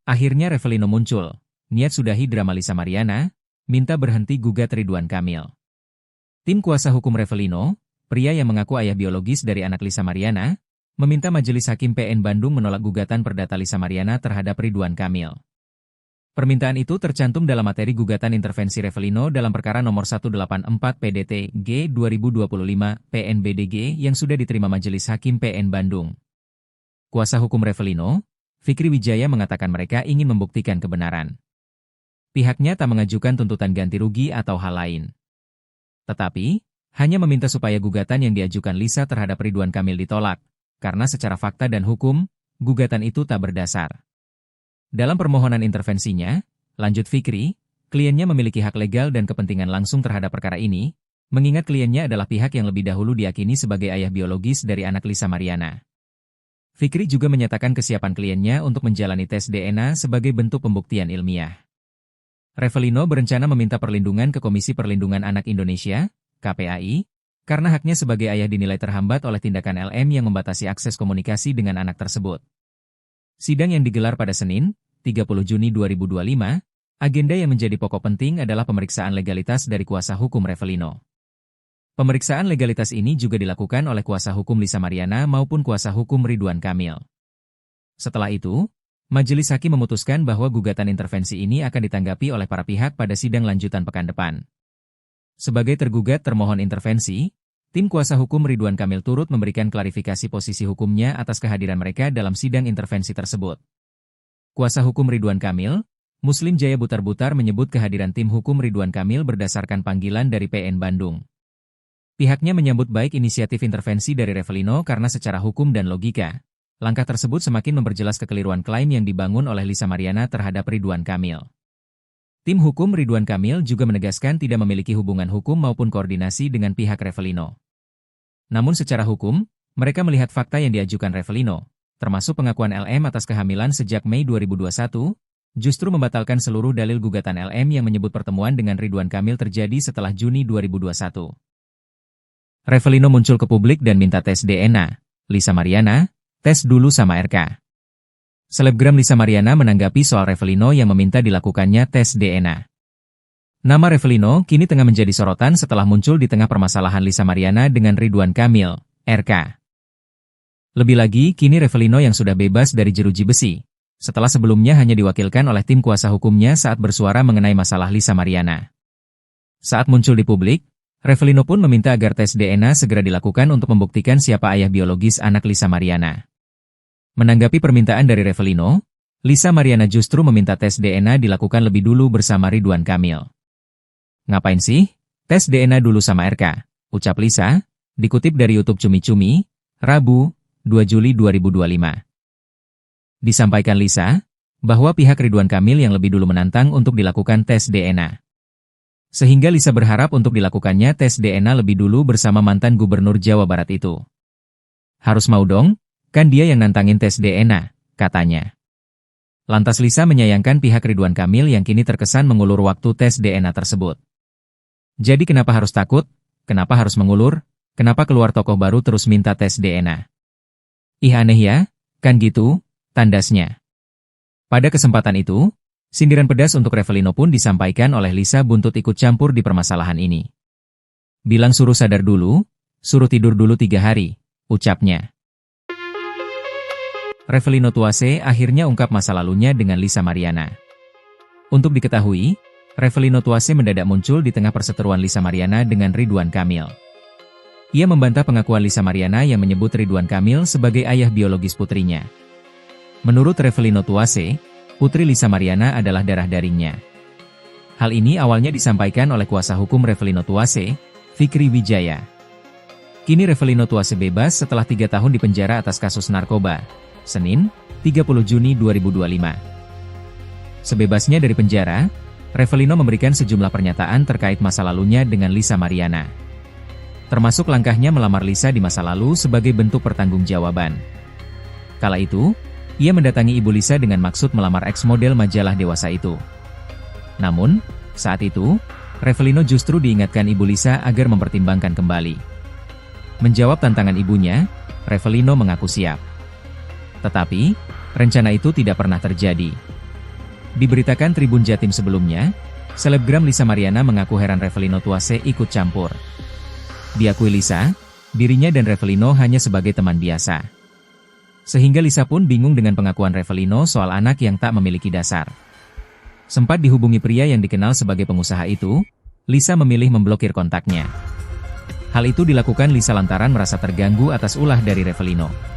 Akhirnya Revelino muncul, niat sudahi drama Lisa Mariana, minta berhenti gugat Ridwan Kamil. Tim kuasa hukum Revelino, pria yang mengaku ayah biologis dari anak Lisa Mariana, meminta Majelis Hakim PN Bandung menolak gugatan perdata Lisa Mariana terhadap Ridwan Kamil. Permintaan itu tercantum dalam materi gugatan intervensi Revelino dalam perkara nomor 184 PDT G 2025 PNBDG yang sudah diterima Majelis Hakim PN Bandung. Kuasa hukum Revelino, Fikri Wijaya mengatakan mereka ingin membuktikan kebenaran. Pihaknya tak mengajukan tuntutan ganti rugi atau hal lain. Tetapi, hanya meminta supaya gugatan yang diajukan Lisa terhadap Ridwan Kamil ditolak, karena secara fakta dan hukum, gugatan itu tak berdasar. Dalam permohonan intervensinya, lanjut Fikri, kliennya memiliki hak legal dan kepentingan langsung terhadap perkara ini, mengingat kliennya adalah pihak yang lebih dahulu diyakini sebagai ayah biologis dari anak Lisa Mariana. Fikri juga menyatakan kesiapan kliennya untuk menjalani tes DNA sebagai bentuk pembuktian ilmiah. Revelino berencana meminta perlindungan ke Komisi Perlindungan Anak Indonesia, KPAI, karena haknya sebagai ayah dinilai terhambat oleh tindakan LM yang membatasi akses komunikasi dengan anak tersebut. Sidang yang digelar pada Senin, 30 Juni 2025, agenda yang menjadi pokok penting adalah pemeriksaan legalitas dari kuasa hukum Revelino. Pemeriksaan legalitas ini juga dilakukan oleh kuasa hukum Lisa Mariana maupun kuasa hukum Ridwan Kamil. Setelah itu, Majelis Hakim memutuskan bahwa gugatan intervensi ini akan ditanggapi oleh para pihak pada sidang lanjutan pekan depan. Sebagai tergugat termohon intervensi, Tim kuasa hukum Ridwan Kamil turut memberikan klarifikasi posisi hukumnya atas kehadiran mereka dalam sidang intervensi tersebut. Kuasa hukum Ridwan Kamil, Muslim Jaya Butar-Butar menyebut kehadiran tim hukum Ridwan Kamil berdasarkan panggilan dari PN Bandung. Pihaknya menyambut baik inisiatif intervensi dari Revelino karena secara hukum dan logika, langkah tersebut semakin memperjelas kekeliruan klaim yang dibangun oleh Lisa Mariana terhadap Ridwan Kamil. Tim hukum Ridwan Kamil juga menegaskan tidak memiliki hubungan hukum maupun koordinasi dengan pihak Revelino. Namun secara hukum, mereka melihat fakta yang diajukan Revelino, termasuk pengakuan LM atas kehamilan sejak Mei 2021, justru membatalkan seluruh dalil gugatan LM yang menyebut pertemuan dengan Ridwan Kamil terjadi setelah Juni 2021. Revelino muncul ke publik dan minta tes DNA. Lisa Mariana, tes dulu sama RK. Selebgram Lisa Mariana menanggapi soal Revelino yang meminta dilakukannya tes DNA. Nama Revelino kini tengah menjadi sorotan setelah muncul di tengah permasalahan Lisa Mariana dengan Ridwan Kamil, RK. Lebih lagi, kini Revelino yang sudah bebas dari jeruji besi, setelah sebelumnya hanya diwakilkan oleh tim kuasa hukumnya saat bersuara mengenai masalah Lisa Mariana. Saat muncul di publik, Revelino pun meminta agar tes DNA segera dilakukan untuk membuktikan siapa ayah biologis anak Lisa Mariana. Menanggapi permintaan dari Revelino, Lisa Mariana justru meminta tes DNA dilakukan lebih dulu bersama Ridwan Kamil. "Ngapain sih? Tes DNA dulu sama RK," ucap Lisa, dikutip dari YouTube Cumi Cumi, Rabu, 2 Juli 2025. Disampaikan Lisa, bahwa pihak Ridwan Kamil yang lebih dulu menantang untuk dilakukan tes DNA. Sehingga Lisa berharap untuk dilakukannya tes DNA lebih dulu bersama mantan Gubernur Jawa Barat itu. "Harus mau dong, kan dia yang nantangin tes DNA," katanya. Lantas Lisa menyayangkan pihak Ridwan Kamil yang kini terkesan mengulur waktu tes DNA tersebut. "Jadi kenapa harus takut? Kenapa harus mengulur? Kenapa keluar tokoh baru terus minta tes DNA? Ih aneh ya, kan gitu," tandasnya. Pada kesempatan itu, sindiran pedas untuk Revelino pun disampaikan oleh Lisa buntut ikut campur di permasalahan ini. "Bilang suruh sadar dulu, suruh tidur dulu 3 hari, ucapnya. Revelino Tuase akhirnya ungkap masa lalunya dengan Lisa Mariana. Untuk diketahui, Revelino Tuase mendadak muncul di tengah perseteruan Lisa Mariana dengan Ridwan Kamil. Ia membantah pengakuan Lisa Mariana yang menyebut Ridwan Kamil sebagai ayah biologis putrinya. Menurut Revelino Tuase, putri Lisa Mariana adalah darah dagingnya. Hal ini awalnya disampaikan oleh kuasa hukum Revelino Tuase, Fikri Wijaya. Kini Revelino Tuase bebas setelah 3 tahun di penjara atas kasus narkoba. Senin, 30 Juni 2025. Sebebasnya dari penjara, Revelino memberikan sejumlah pernyataan terkait masa lalunya dengan Lisa Mariana. Termasuk langkahnya melamar Lisa di masa lalu sebagai bentuk pertanggungjawaban. Kala itu, ia mendatangi ibu Lisa dengan maksud melamar ex-model majalah dewasa itu. Namun, saat itu, Revelino justru diingatkan ibu Lisa agar mempertimbangkan kembali. Menjawab tantangan ibunya, Revelino mengaku siap. Tetapi, rencana itu tidak pernah terjadi. Diberitakan Tribun Jatim sebelumnya, selebgram Lisa Mariana mengaku heran Revelino Tuase ikut campur. Diakui Lisa, dirinya dan Revelino hanya sebagai teman biasa. Sehingga Lisa pun bingung dengan pengakuan Revelino soal anak yang tak memiliki dasar. Sempat dihubungi pria yang dikenal sebagai pengusaha itu, Lisa memilih memblokir kontaknya. Hal itu dilakukan Lisa lantaran merasa terganggu atas ulah dari Revelino.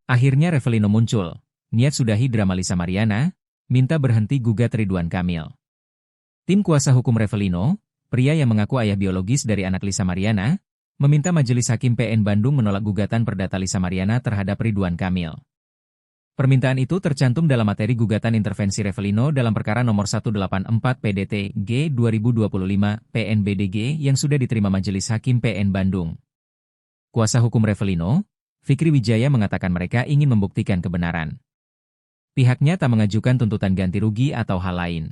Akhirnya Revelino muncul, niat sudahi drama Lisa Mariana, minta berhenti gugat Ridwan Kamil. Tim kuasa hukum Revelino, pria yang mengaku ayah biologis dari anak Lisa Mariana, meminta Majelis Hakim PN Bandung menolak gugatan perdata Lisa Mariana terhadap Ridwan Kamil. Permintaan itu tercantum dalam materi gugatan intervensi Revelino dalam perkara nomor 184 PDT G 2025 PNBDG yang sudah diterima Majelis Hakim PN Bandung. Kuasa hukum Revelino, Fikri Wijaya mengatakan mereka ingin membuktikan kebenaran. Pihaknya tak mengajukan tuntutan ganti rugi atau hal lain.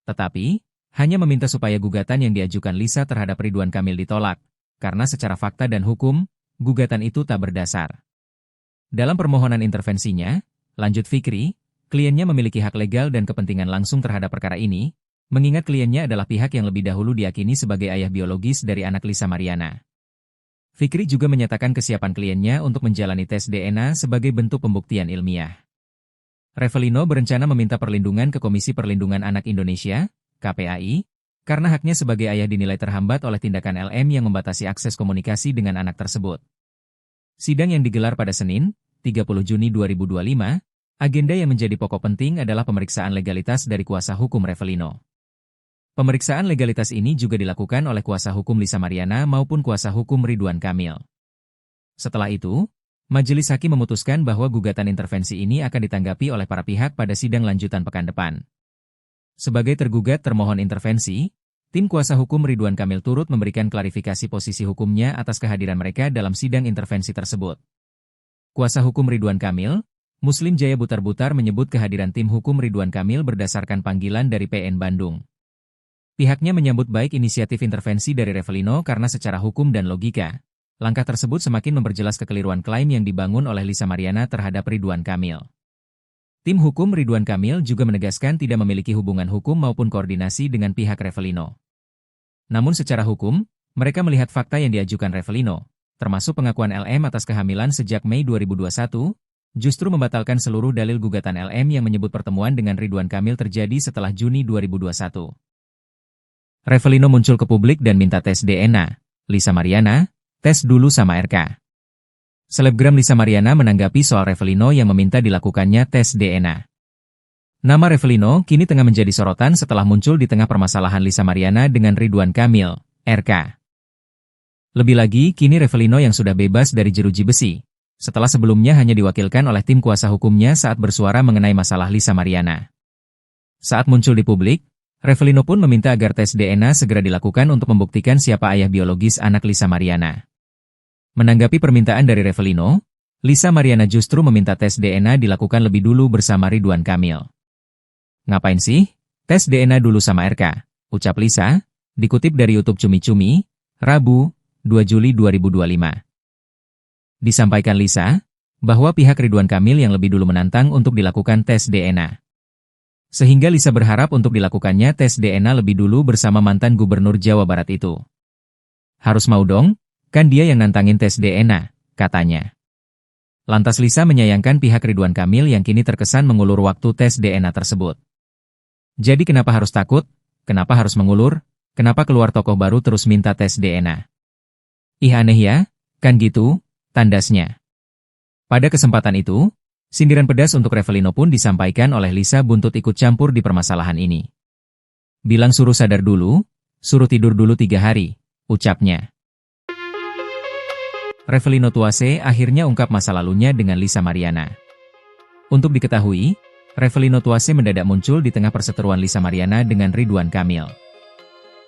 Tetapi, hanya meminta supaya gugatan yang diajukan Lisa terhadap Ridwan Kamil ditolak, karena secara fakta dan hukum, gugatan itu tak berdasar. Dalam permohonan intervensinya, lanjut Fikri, kliennya memiliki hak legal dan kepentingan langsung terhadap perkara ini, mengingat kliennya adalah pihak yang lebih dahulu diyakini sebagai ayah biologis dari anak Lisa Mariana. Fikri juga menyatakan kesiapan kliennya untuk menjalani tes DNA sebagai bentuk pembuktian ilmiah. Revelino berencana meminta perlindungan ke Komisi Perlindungan Anak Indonesia, KPAI, karena haknya sebagai ayah dinilai terhambat oleh tindakan LM yang membatasi akses komunikasi dengan anak tersebut. Sidang yang digelar pada Senin, 30 Juni 2025, agenda yang menjadi pokok penting adalah pemeriksaan legalitas dari kuasa hukum Revelino. Pemeriksaan legalitas ini juga dilakukan oleh kuasa hukum Lisa Mariana maupun kuasa hukum Ridwan Kamil. Setelah itu, Majelis Hakim memutuskan bahwa gugatan intervensi ini akan ditanggapi oleh para pihak pada sidang lanjutan pekan depan. Sebagai tergugat termohon intervensi, tim kuasa hukum Ridwan Kamil turut memberikan klarifikasi posisi hukumnya atas kehadiran mereka dalam sidang intervensi tersebut. Kuasa hukum Ridwan Kamil, Muslim Jaya Butar-Butar menyebut kehadiran tim hukum Ridwan Kamil berdasarkan panggilan dari PN Bandung. Pihaknya menyambut baik inisiatif intervensi dari Revelino karena secara hukum dan logika, langkah tersebut semakin memperjelas kekeliruan klaim yang dibangun oleh Lisa Mariana terhadap Ridwan Kamil. Tim hukum Ridwan Kamil juga menegaskan tidak memiliki hubungan hukum maupun koordinasi dengan pihak Revelino. Namun secara hukum, mereka melihat fakta yang diajukan Revelino, termasuk pengakuan LM atas kehamilan sejak Mei 2021, justru membatalkan seluruh dalil gugatan LM yang menyebut pertemuan dengan Ridwan Kamil terjadi setelah Juni 2021. Revelino muncul ke publik dan minta tes DNA. Lisa Mariana, tes dulu sama RK. Selebgram Lisa Mariana menanggapi soal Revelino yang meminta dilakukannya tes DNA. Nama Revelino kini tengah menjadi sorotan setelah muncul di tengah permasalahan Lisa Mariana dengan Ridwan Kamil, RK. Lebih lagi, kini Revelino yang sudah bebas dari jeruji besi, setelah sebelumnya hanya diwakilkan oleh tim kuasa hukumnya saat bersuara mengenai masalah Lisa Mariana. Saat muncul di publik, Revelino pun meminta agar tes DNA segera dilakukan untuk membuktikan siapa ayah biologis anak Lisa Mariana. Menanggapi permintaan dari Revelino, Lisa Mariana justru meminta tes DNA dilakukan lebih dulu bersama Ridwan Kamil. Ngapain sih? Tes DNA dulu sama RK, ucap Lisa, dikutip dari YouTube Cumi Cumi, Rabu, 2 Juli 2025. Disampaikan Lisa, bahwa pihak Ridwan Kamil yang lebih dulu menantang untuk dilakukan tes DNA. Sehingga Lisa berharap untuk dilakukannya tes DNA lebih dulu bersama mantan Gubernur Jawa Barat itu. Harus mau dong? Kan dia yang nantangin tes DNA, katanya. Lantas Lisa menyayangkan pihak Ridwan Kamil yang kini terkesan mengulur waktu tes DNA tersebut. Jadi kenapa harus takut? Kenapa harus mengulur? Kenapa keluar tokoh baru terus minta tes DNA? Ih aneh ya, kan gitu, tandasnya. Pada kesempatan itu, sindiran pedas untuk Revelino pun disampaikan oleh Lisa buntut ikut campur di permasalahan ini. Bilang suruh sadar dulu, suruh tidur dulu 3 hari, ucapnya. Revelino Tuase akhirnya ungkap masa lalunya dengan Lisa Mariana. Untuk diketahui, Revelino Tuase mendadak muncul di tengah perseteruan Lisa Mariana dengan Ridwan Kamil.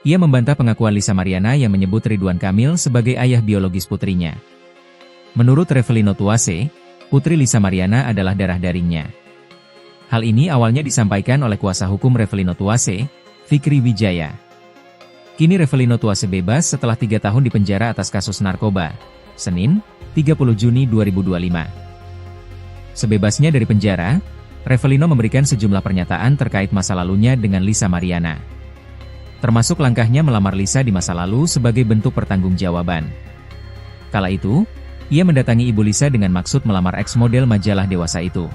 Ia membantah pengakuan Lisa Mariana yang menyebut Ridwan Kamil sebagai ayah biologis putrinya. Menurut Revelino Tuase, putri Lisa Mariana adalah darah dagingnya. Hal ini awalnya disampaikan oleh kuasa hukum Revelino Tuase, Fikri Wijaya. Kini Revelino Tuase bebas setelah 3 tahun di penjara atas kasus narkoba. Senin, 30 Juni 2025. Sebebasnya dari penjara, Revelino memberikan sejumlah pernyataan terkait masa lalunya dengan Lisa Mariana. Termasuk langkahnya melamar Lisa di masa lalu sebagai bentuk pertanggungjawaban. Kala itu, ia mendatangi ibu Lisa dengan maksud melamar ex-model majalah dewasa itu.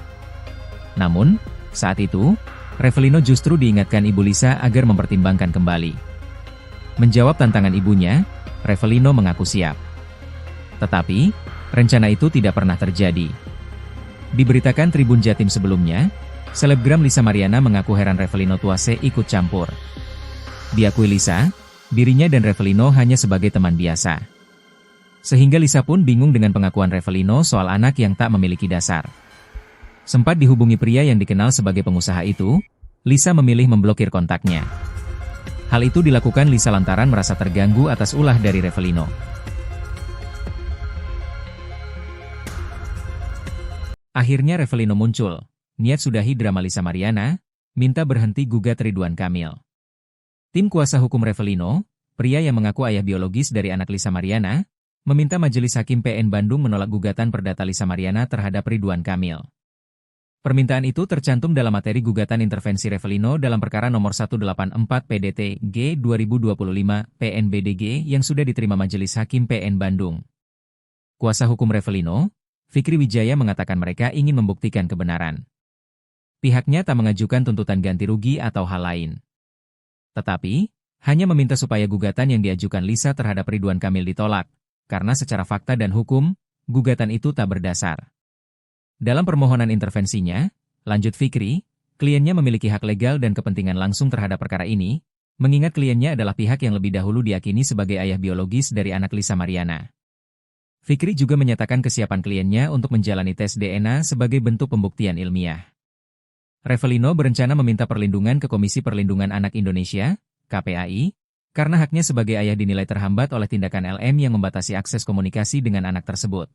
Namun, saat itu, Revelino justru diingatkan ibu Lisa agar mempertimbangkan kembali. Menjawab tantangan ibunya, Revelino mengaku siap. Tetapi, rencana itu tidak pernah terjadi. Diberitakan Tribun Jatim sebelumnya, selebgram Lisa Mariana mengaku heran Revelino Tuase ikut campur. Diakui Lisa, dirinya dan Revelino hanya sebagai teman biasa. Sehingga Lisa pun bingung dengan pengakuan Revelino soal anak yang tak memiliki dasar. Sempat dihubungi pria yang dikenal sebagai pengusaha itu, Lisa memilih memblokir kontaknya. Hal itu dilakukan Lisa lantaran merasa terganggu atas ulah dari Revelino. Akhirnya Revelino muncul, niat sudahi drama Lisa Mariana, minta berhenti gugat Ridwan Kamil. Tim kuasa hukum Revelino, pria yang mengaku ayah biologis dari anak Lisa Mariana, meminta Majelis Hakim PN Bandung menolak gugatan perdata Lisa Mariana terhadap Ridwan Kamil. Permintaan itu tercantum dalam materi gugatan intervensi Revelino dalam perkara nomor 184 PDT G 2025 PNBDG yang sudah diterima Majelis Hakim PN Bandung. Kuasa hukum Revelino, Fikri Wijaya mengatakan mereka ingin membuktikan kebenaran. Pihaknya tak mengajukan tuntutan ganti rugi atau hal lain. Tetapi, hanya meminta supaya gugatan yang diajukan Lisa terhadap Ridwan Kamil ditolak, karena secara fakta dan hukum, gugatan itu tak berdasar. Dalam permohonan intervensinya, lanjut Fikri, kliennya memiliki hak legal dan kepentingan langsung terhadap perkara ini, mengingat kliennya adalah pihak yang lebih dahulu diyakini sebagai ayah biologis dari anak Lisa Mariana. Fikri juga menyatakan kesiapan kliennya untuk menjalani tes DNA sebagai bentuk pembuktian ilmiah. Revelino berencana meminta perlindungan ke Komisi Perlindungan Anak Indonesia, KPAI, karena haknya sebagai ayah dinilai terhambat oleh tindakan LM yang membatasi akses komunikasi dengan anak tersebut.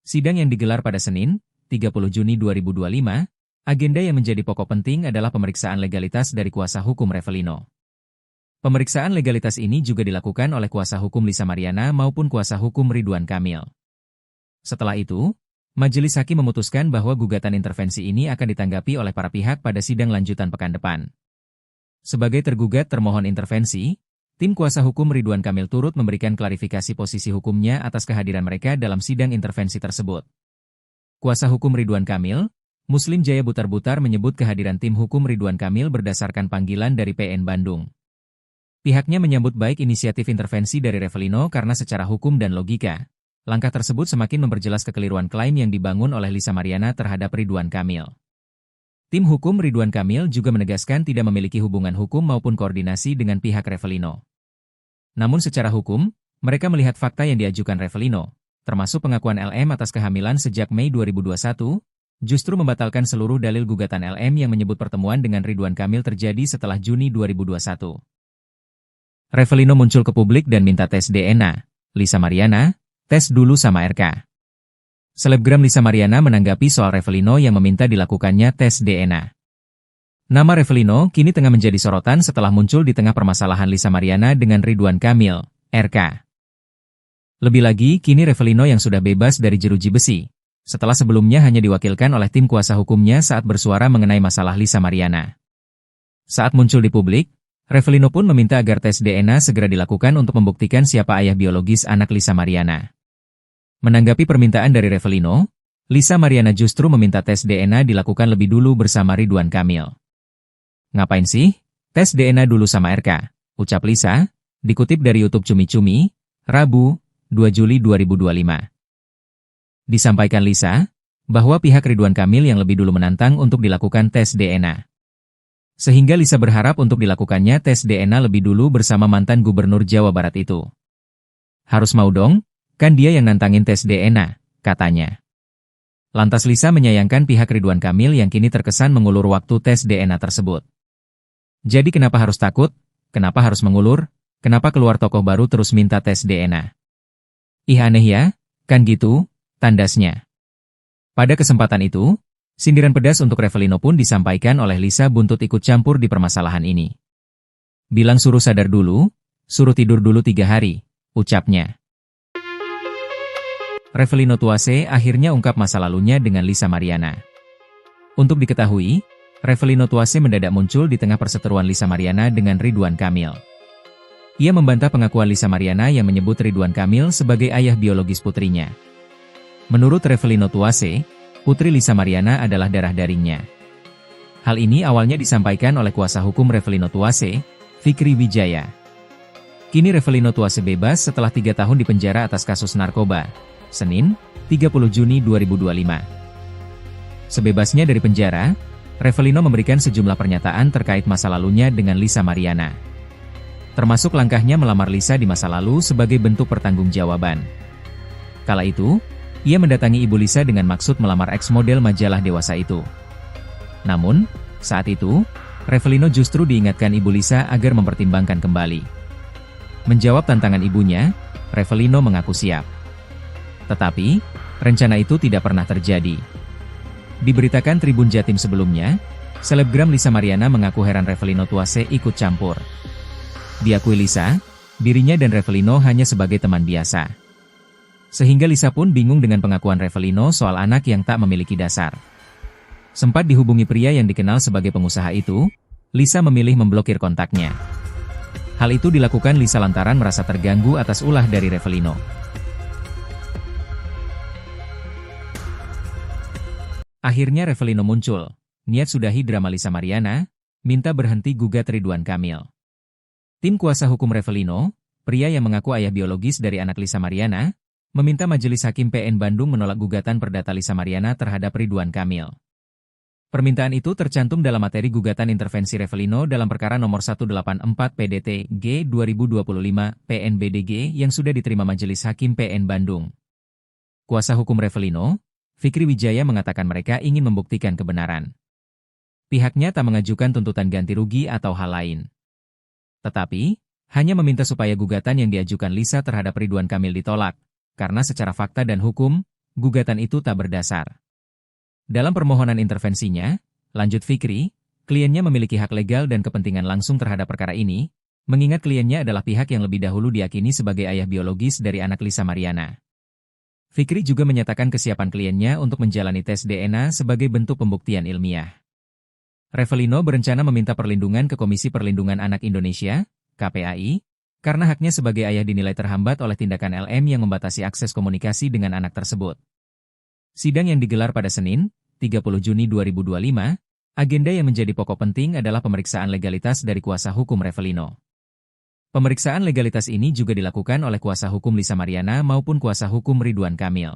Sidang yang digelar pada Senin, 30 Juni 2025, agenda yang menjadi pokok penting adalah pemeriksaan legalitas dari kuasa hukum Revelino. Pemeriksaan legalitas ini juga dilakukan oleh kuasa hukum Lisa Mariana maupun kuasa hukum Ridwan Kamil. Setelah itu, Majelis Hakim memutuskan bahwa gugatan intervensi ini akan ditanggapi oleh para pihak pada sidang lanjutan pekan depan. Sebagai tergugat termohon intervensi, tim kuasa hukum Ridwan Kamil turut memberikan klarifikasi posisi hukumnya atas kehadiran mereka dalam sidang intervensi tersebut. Kuasa hukum Ridwan Kamil, Muslim Jaya Butar-Butar menyebut kehadiran tim hukum Ridwan Kamil berdasarkan panggilan dari PN Bandung. Pihaknya menyambut baik inisiatif intervensi dari Revelino karena secara hukum dan logika, langkah tersebut semakin memperjelas kekeliruan klaim yang dibangun oleh Lisa Mariana terhadap Ridwan Kamil. Tim hukum Ridwan Kamil juga menegaskan tidak memiliki hubungan hukum maupun koordinasi dengan pihak Revelino. Namun secara hukum, mereka melihat fakta yang diajukan Revelino, termasuk pengakuan LM atas kehamilan sejak Mei 2021, justru membatalkan seluruh dalil gugatan LM yang menyebut pertemuan dengan Ridwan Kamil terjadi setelah Juni 2021. Revelino muncul ke publik dan minta tes DNA. Lisa Mariana, tes dulu sama RK. Selebgram Lisa Mariana menanggapi soal Revelino yang meminta dilakukannya tes DNA. Nama Revelino kini tengah menjadi sorotan setelah muncul di tengah permasalahan Lisa Mariana dengan Ridwan Kamil, RK. Lebih lagi, kini Revelino yang sudah bebas dari jeruji besi, setelah sebelumnya hanya diwakilkan oleh tim kuasa hukumnya saat bersuara mengenai masalah Lisa Mariana. Saat muncul di publik, Revelino pun meminta agar tes DNA segera dilakukan untuk membuktikan siapa ayah biologis anak Lisa Mariana. Menanggapi permintaan dari Revelino, Lisa Mariana justru meminta tes DNA dilakukan lebih dulu bersama Ridwan Kamil. "Ngapain sih? Tes DNA dulu sama RK," ucap Lisa, dikutip dari YouTube Cumi Cumi, Rabu, 2 Juli 2025. Disampaikan Lisa, bahwa pihak Ridwan Kamil yang lebih dulu menantang untuk dilakukan tes DNA. Sehingga Lisa berharap untuk dilakukannya tes DNA lebih dulu bersama mantan Gubernur Jawa Barat itu. "Harus mau dong, kan dia yang nantangin tes DNA," katanya. Lantas Lisa menyayangkan pihak Ridwan Kamil yang kini terkesan mengulur waktu tes DNA tersebut. "Jadi kenapa harus takut? Kenapa harus mengulur? Kenapa keluar tokoh baru terus minta tes DNA? Ih aneh ya, kan gitu," tandasnya. Pada kesempatan itu, sindiran pedas untuk Revelino pun disampaikan oleh Lisa buntut ikut campur di permasalahan ini. "Bilang suruh sadar dulu, suruh tidur dulu 3 hari, ucapnya. Revelino Tuase akhirnya ungkap masa lalunya dengan Lisa Mariana. Untuk diketahui, Revelino Tuase mendadak muncul di tengah perseteruan Lisa Mariana dengan Ridwan Kamil. Ia membantah pengakuan Lisa Mariana yang menyebut Ridwan Kamil sebagai ayah biologis putrinya. Menurut Revelino Tuase, putri Lisa Mariana adalah darah dagingnya. Hal ini awalnya disampaikan oleh kuasa hukum Revelino Tuase, Fikri Wijaya. Kini Revelino Tuase bebas setelah 3 tahun di penjara atas kasus narkoba. Senin, 30 Juni 2025. Sebebasnya dari penjara, Revelino memberikan sejumlah pernyataan terkait masa lalunya dengan Lisa Mariana. Termasuk langkahnya melamar Lisa di masa lalu sebagai bentuk pertanggungjawaban. Kala itu, ia mendatangi ibu Lisa dengan maksud melamar ex-model majalah dewasa itu. Namun, saat itu, Revelino justru diingatkan ibu Lisa agar mempertimbangkan kembali. Menjawab tantangan ibunya, Revelino mengaku siap. Tetapi, rencana itu tidak pernah terjadi. Diberitakan Tribun Jatim sebelumnya, selebgram Lisa Mariana mengaku heran Revelino Tuase ikut campur. Diakui Lisa, dirinya dan Revelino hanya sebagai teman biasa. Sehingga Lisa pun bingung dengan pengakuan Revelino soal anak yang tak memiliki dasar. Sempat dihubungi pria yang dikenal sebagai pengusaha itu, Lisa memilih memblokir kontaknya. Hal itu dilakukan Lisa lantaran merasa terganggu atas ulah dari Revelino. Akhirnya Revelino muncul, niat sudahi drama Lisa Mariana, minta berhenti gugat Ridwan Kamil. Tim kuasa hukum Revelino, pria yang mengaku ayah biologis dari anak Lisa Mariana, meminta Majelis Hakim PN Bandung menolak gugatan perdata Lisa Mariana terhadap Ridwan Kamil. Permintaan itu tercantum dalam materi gugatan intervensi Revelino dalam perkara nomor 184 PDT G 2025 PNBDG yang sudah diterima Majelis Hakim PN Bandung. Kuasa hukum Revelino, Fikri Wijaya mengatakan mereka ingin membuktikan kebenaran. Pihaknya tak mengajukan tuntutan ganti rugi atau hal lain. Tetapi, hanya meminta supaya gugatan yang diajukan Lisa terhadap Ridwan Kamil ditolak, karena secara fakta dan hukum, gugatan itu tak berdasar. Dalam permohonan intervensinya, lanjut Fikri, kliennya memiliki hak legal dan kepentingan langsung terhadap perkara ini, mengingat kliennya adalah pihak yang lebih dahulu diyakini sebagai ayah biologis dari anak Lisa Mariana. Fikri juga menyatakan kesiapan kliennya untuk menjalani tes DNA sebagai bentuk pembuktian ilmiah. Revelino berencana meminta perlindungan ke Komisi Perlindungan Anak Indonesia, KPAI, karena haknya sebagai ayah dinilai terhambat oleh tindakan LM yang membatasi akses komunikasi dengan anak tersebut. Sidang yang digelar pada Senin, 30 Juni 2025, agenda yang menjadi pokok penting adalah pemeriksaan legalitas dari kuasa hukum Revelino. Pemeriksaan legalitas ini juga dilakukan oleh kuasa hukum Lisa Mariana maupun kuasa hukum Ridwan Kamil.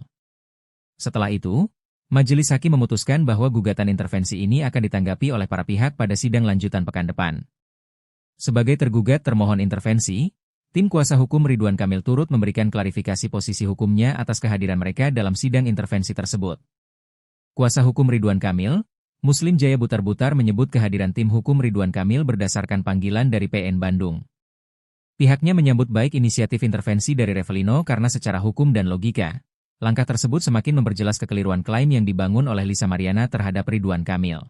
Setelah itu, Majelis Hakim memutuskan bahwa gugatan intervensi ini akan ditanggapi oleh para pihak pada sidang lanjutan pekan depan. Sebagai tergugat termohon intervensi, tim kuasa hukum Ridwan Kamil turut memberikan klarifikasi posisi hukumnya atas kehadiran mereka dalam sidang intervensi tersebut. Kuasa hukum Ridwan Kamil, Muslim Jaya Butar-Butar menyebut kehadiran tim hukum Ridwan Kamil berdasarkan panggilan dari PN Bandung. Pihaknya menyambut baik inisiatif intervensi dari Revelino karena secara hukum dan logika, langkah tersebut semakin memperjelas kekeliruan klaim yang dibangun oleh Lisa Mariana terhadap Ridwan Kamil.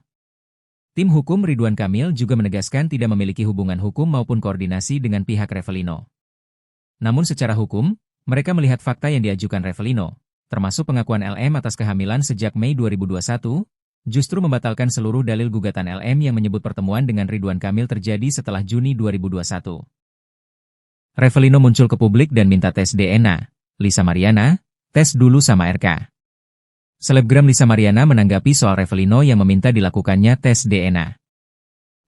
Tim hukum Ridwan Kamil juga menegaskan tidak memiliki hubungan hukum maupun koordinasi dengan pihak Revelino. Namun secara hukum, mereka melihat fakta yang diajukan Revelino, termasuk pengakuan LM atas kehamilan sejak Mei 2021, justru membatalkan seluruh dalil gugatan LM yang menyebut pertemuan dengan Ridwan Kamil terjadi setelah Juni 2021. Revelino muncul ke publik dan minta tes DNA. Lisa Mariana, tes dulu sama RK. Selebgram Lisa Mariana menanggapi soal Revelino yang meminta dilakukannya tes DNA.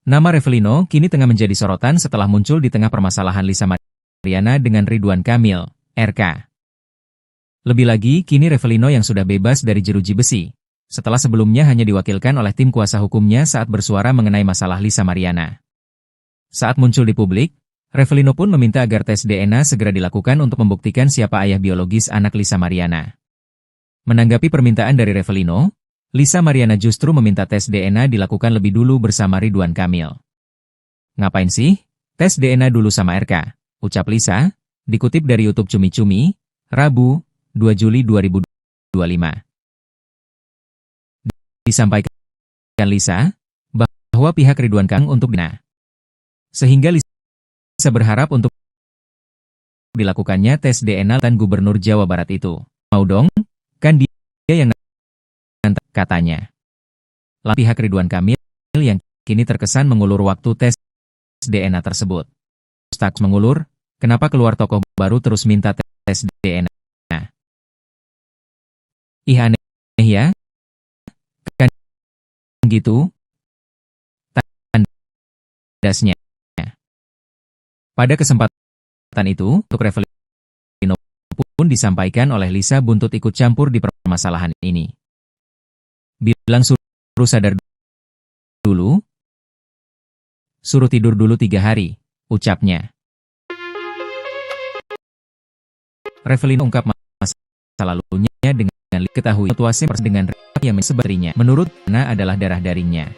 Nama Revelino kini tengah menjadi sorotan setelah muncul di tengah permasalahan Lisa Mariana dengan Ridwan Kamil, RK. Lebih lagi, kini Revelino yang sudah bebas dari jeruji besi, setelah sebelumnya hanya diwakilkan oleh tim kuasa hukumnya saat bersuara mengenai masalah Lisa Mariana. Saat muncul di publik, Revelino pun meminta agar tes DNA segera dilakukan untuk membuktikan siapa ayah biologis anak Lisa Mariana. Menanggapi permintaan dari Revelino, Lisa Mariana justru meminta tes DNA dilakukan lebih dulu bersama Ridwan Kamil. Ngapain sih? Tes DNA dulu sama RK, ucap Lisa, dikutip dari YouTube Cumi Cumi, Rabu, 2 Juli 2025. Disampaikan Lisa, bahwa pihak Ridwan Kamil untuk DNA. Sehingga Lisa berharap untuk dilakukannya tes DNA dan Gubernur Jawa Barat itu. Mau dong? Kan dia yang katanya. Lalu pihak Ridwan Kamil yang kini terkesan mengulur waktu tes DNA tersebut. Tak mengulur, kenapa keluar tokoh baru terus minta tes DNA? Ih aneh ya? Kan gitu? Tandasnya. Pada kesempatan itu, untuk Revelino pun disampaikan oleh Lisa buntut ikut campur di permasalahan ini. Bilang suruh sadar dulu, suruh tidur dulu 3 hari, ucapnya. Revelino ungkap masa lalunya dengan ketahui Tuase dengan yang sebenarnya menurut Ana adalah darah dagingnya.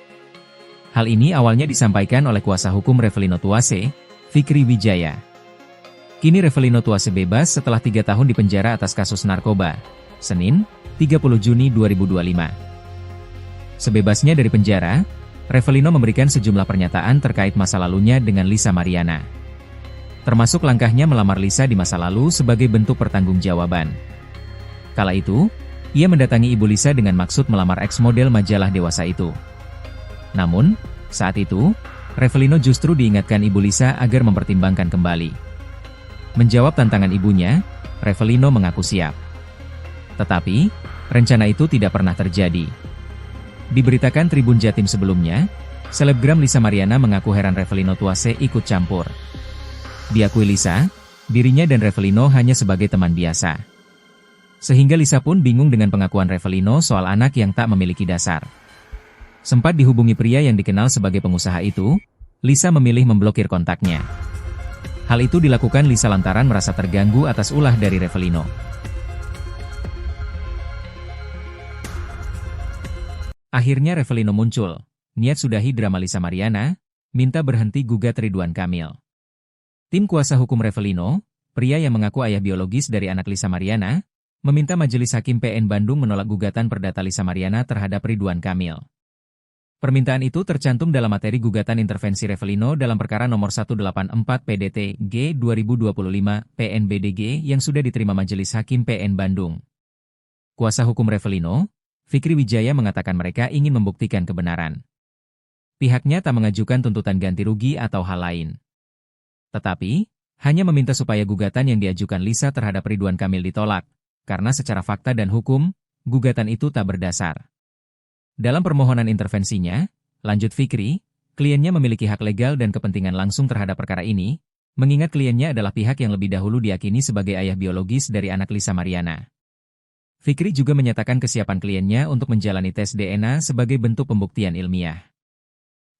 Hal ini awalnya disampaikan oleh kuasa hukum Revelino Tuase, Fikri Wijaya. Kini Revelino Tuase bebas setelah 3 tahun dipenjara atas kasus narkoba. Senin, 30 Juni 2025. Sebebasnya dari penjara, Revelino memberikan sejumlah pernyataan terkait masa lalunya dengan Lisa Mariana. Termasuk langkahnya melamar Lisa di masa lalu sebagai bentuk pertanggungjawaban. Kala itu, ia mendatangi ibu Lisa dengan maksud melamar ex-model majalah dewasa itu. Namun, saat itu, Revelino justru diingatkan ibu Lisa agar mempertimbangkan kembali. Menjawab tantangan ibunya, Revelino mengaku siap. Tetapi, rencana itu tidak pernah terjadi. Diberitakan Tribun Jatim sebelumnya, selebgram Lisa Mariana mengaku heran Revelino Tuase ikut campur. Diakui Lisa, dirinya dan Revelino hanya sebagai teman biasa. Sehingga Lisa pun bingung dengan pengakuan Revelino soal anak yang tak memiliki dasar. Sempat dihubungi pria yang dikenal sebagai pengusaha itu, Lisa memilih memblokir kontaknya. Hal itu dilakukan Lisa lantaran merasa terganggu atas ulah dari Revelino. Akhirnya Revelino muncul, niat sudahi drama Lisa Mariana, minta berhenti gugat Ridwan Kamil. Tim kuasa hukum Revelino, pria yang mengaku ayah biologis dari anak Lisa Mariana, meminta Majelis Hakim PN Bandung menolak gugatan perdata Lisa Mariana terhadap Ridwan Kamil. Permintaan itu tercantum dalam materi gugatan intervensi Revelino dalam perkara nomor 184 PDT G 2025 PNBDG yang sudah diterima Majelis Hakim PN Bandung. Kuasa hukum Revelino, Fikri Wijaya mengatakan mereka ingin membuktikan kebenaran. Pihaknya tak mengajukan tuntutan ganti rugi atau hal lain. Tetapi, hanya meminta supaya gugatan yang diajukan Lisa terhadap Ridwan Kamil ditolak, karena secara fakta dan hukum, gugatan itu tak berdasar. Dalam permohonan intervensinya, lanjut Fikri, kliennya memiliki hak legal dan kepentingan langsung terhadap perkara ini, mengingat kliennya adalah pihak yang lebih dahulu diyakini sebagai ayah biologis dari anak Lisa Mariana. Fikri juga menyatakan kesiapan kliennya untuk menjalani tes DNA sebagai bentuk pembuktian ilmiah.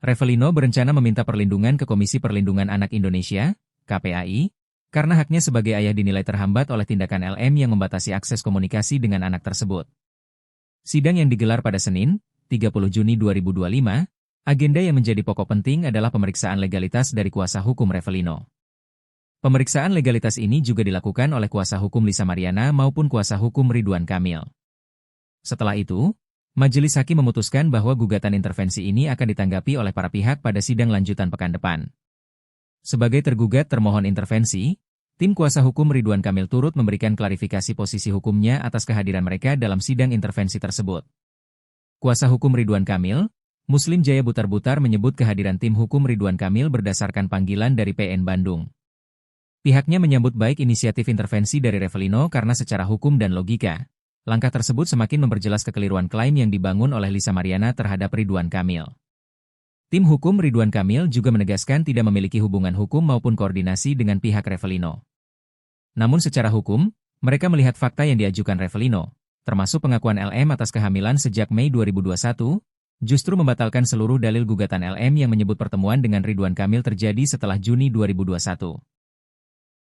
Revelino berencana meminta perlindungan ke Komisi Perlindungan Anak Indonesia, KPAI, karena haknya sebagai ayah dinilai terhambat oleh tindakan LM yang membatasi akses komunikasi dengan anak tersebut. Sidang yang digelar pada Senin, 30 Juni 2025, agenda yang menjadi pokok penting adalah pemeriksaan legalitas dari kuasa hukum Revelino. Pemeriksaan legalitas ini juga dilakukan oleh kuasa hukum Lisa Mariana maupun kuasa hukum Ridwan Kamil. Setelah itu, Majelis Hakim memutuskan bahwa gugatan intervensi ini akan ditanggapi oleh para pihak pada sidang lanjutan pekan depan. Sebagai tergugat termohon intervensi, tim kuasa hukum Ridwan Kamil turut memberikan klarifikasi posisi hukumnya atas kehadiran mereka dalam sidang intervensi tersebut. Kuasa hukum Ridwan Kamil, Muslim Jaya Butar-Butar menyebut kehadiran tim hukum Ridwan Kamil berdasarkan panggilan dari PN Bandung. Pihaknya menyambut baik inisiatif intervensi dari Revelino karena secara hukum dan logika, langkah tersebut semakin memperjelas kekeliruan klaim yang dibangun oleh Lisa Mariana terhadap Ridwan Kamil. Tim hukum Ridwan Kamil juga menegaskan tidak memiliki hubungan hukum maupun koordinasi dengan pihak Revelino. Namun secara hukum, mereka melihat fakta yang diajukan Revelino, termasuk pengakuan LM atas kehamilan sejak Mei 2021, justru membatalkan seluruh dalil gugatan LM yang menyebut pertemuan dengan Ridwan Kamil terjadi setelah Juni 2021.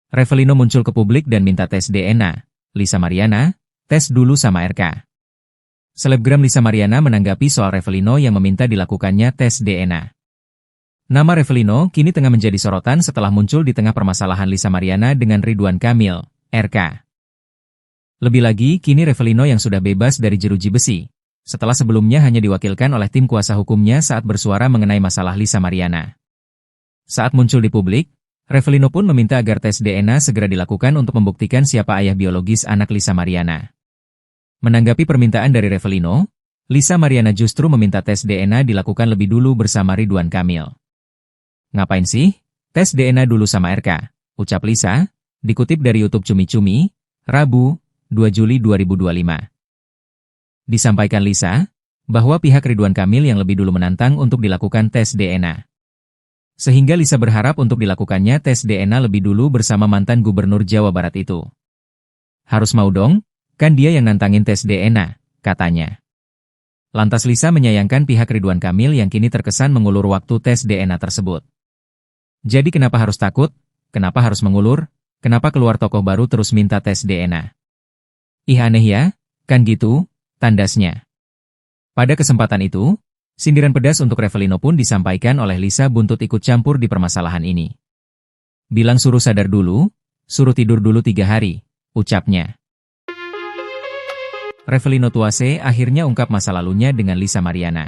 Revelino muncul ke publik dan minta tes DNA. Lisa Mariana, tes dulu sama RK. Selebgram Lisa Mariana menanggapi soal Revelino yang meminta dilakukannya tes DNA. Nama Revelino kini tengah menjadi sorotan setelah muncul di tengah permasalahan Lisa Mariana dengan Ridwan Kamil, RK. Lebih lagi, kini Revelino yang sudah bebas dari jeruji besi, setelah sebelumnya hanya diwakilkan oleh tim kuasa hukumnya saat bersuara mengenai masalah Lisa Mariana. Saat muncul di publik, Revelino pun meminta agar tes DNA segera dilakukan untuk membuktikan siapa ayah biologis anak Lisa Mariana. Menanggapi permintaan dari Revelino, Lisa Mariana justru meminta tes DNA dilakukan lebih dulu bersama Ridwan Kamil. Ngapain sih? Tes DNA dulu sama RK, ucap Lisa, dikutip dari YouTube Cumi Cumi, Rabu, 2 Juli 2025. Disampaikan Lisa, bahwa pihak Ridwan Kamil yang lebih dulu menantang untuk dilakukan tes DNA. Sehingga Lisa berharap untuk dilakukannya tes DNA lebih dulu bersama mantan Gubernur Jawa Barat itu. Harus mau dong? Kan dia yang nantangin tes DNA, katanya. Lantas Lisa menyayangkan pihak Ridwan Kamil yang kini terkesan mengulur waktu tes DNA tersebut. Jadi kenapa harus takut? Kenapa harus mengulur? Kenapa keluar tokoh baru terus minta tes DNA? Ih aneh ya, kan gitu, tandasnya. Pada kesempatan itu, sindiran pedas untuk Revelino pun disampaikan oleh Lisa buntut ikut campur di permasalahan ini. Bilang suruh sadar dulu, suruh tidur dulu 3 hari, ucapnya. Revelino Tuase akhirnya ungkap masa lalunya dengan Lisa Mariana.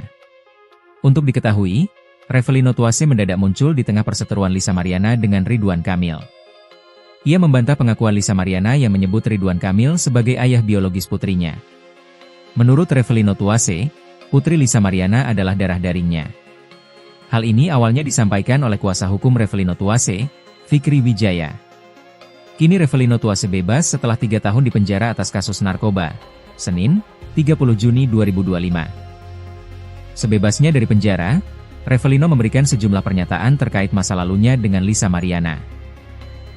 Untuk diketahui, Revelino Tuase mendadak muncul di tengah perseteruan Lisa Mariana dengan Ridwan Kamil. Ia membantah pengakuan Lisa Mariana yang menyebut Ridwan Kamil sebagai ayah biologis putrinya. Menurut Revelino Tuase, putri Lisa Mariana adalah darah dagingnya. Hal ini awalnya disampaikan oleh kuasa hukum Revelino Tuase, Fikri Wijaya. Kini Revelino Tuase bebas setelah 3 tahun di penjara atas kasus narkoba. Senin, 30 Juni 2025. Sebebasnya dari penjara, Revelino memberikan sejumlah pernyataan terkait masa lalunya dengan Lisa Mariana.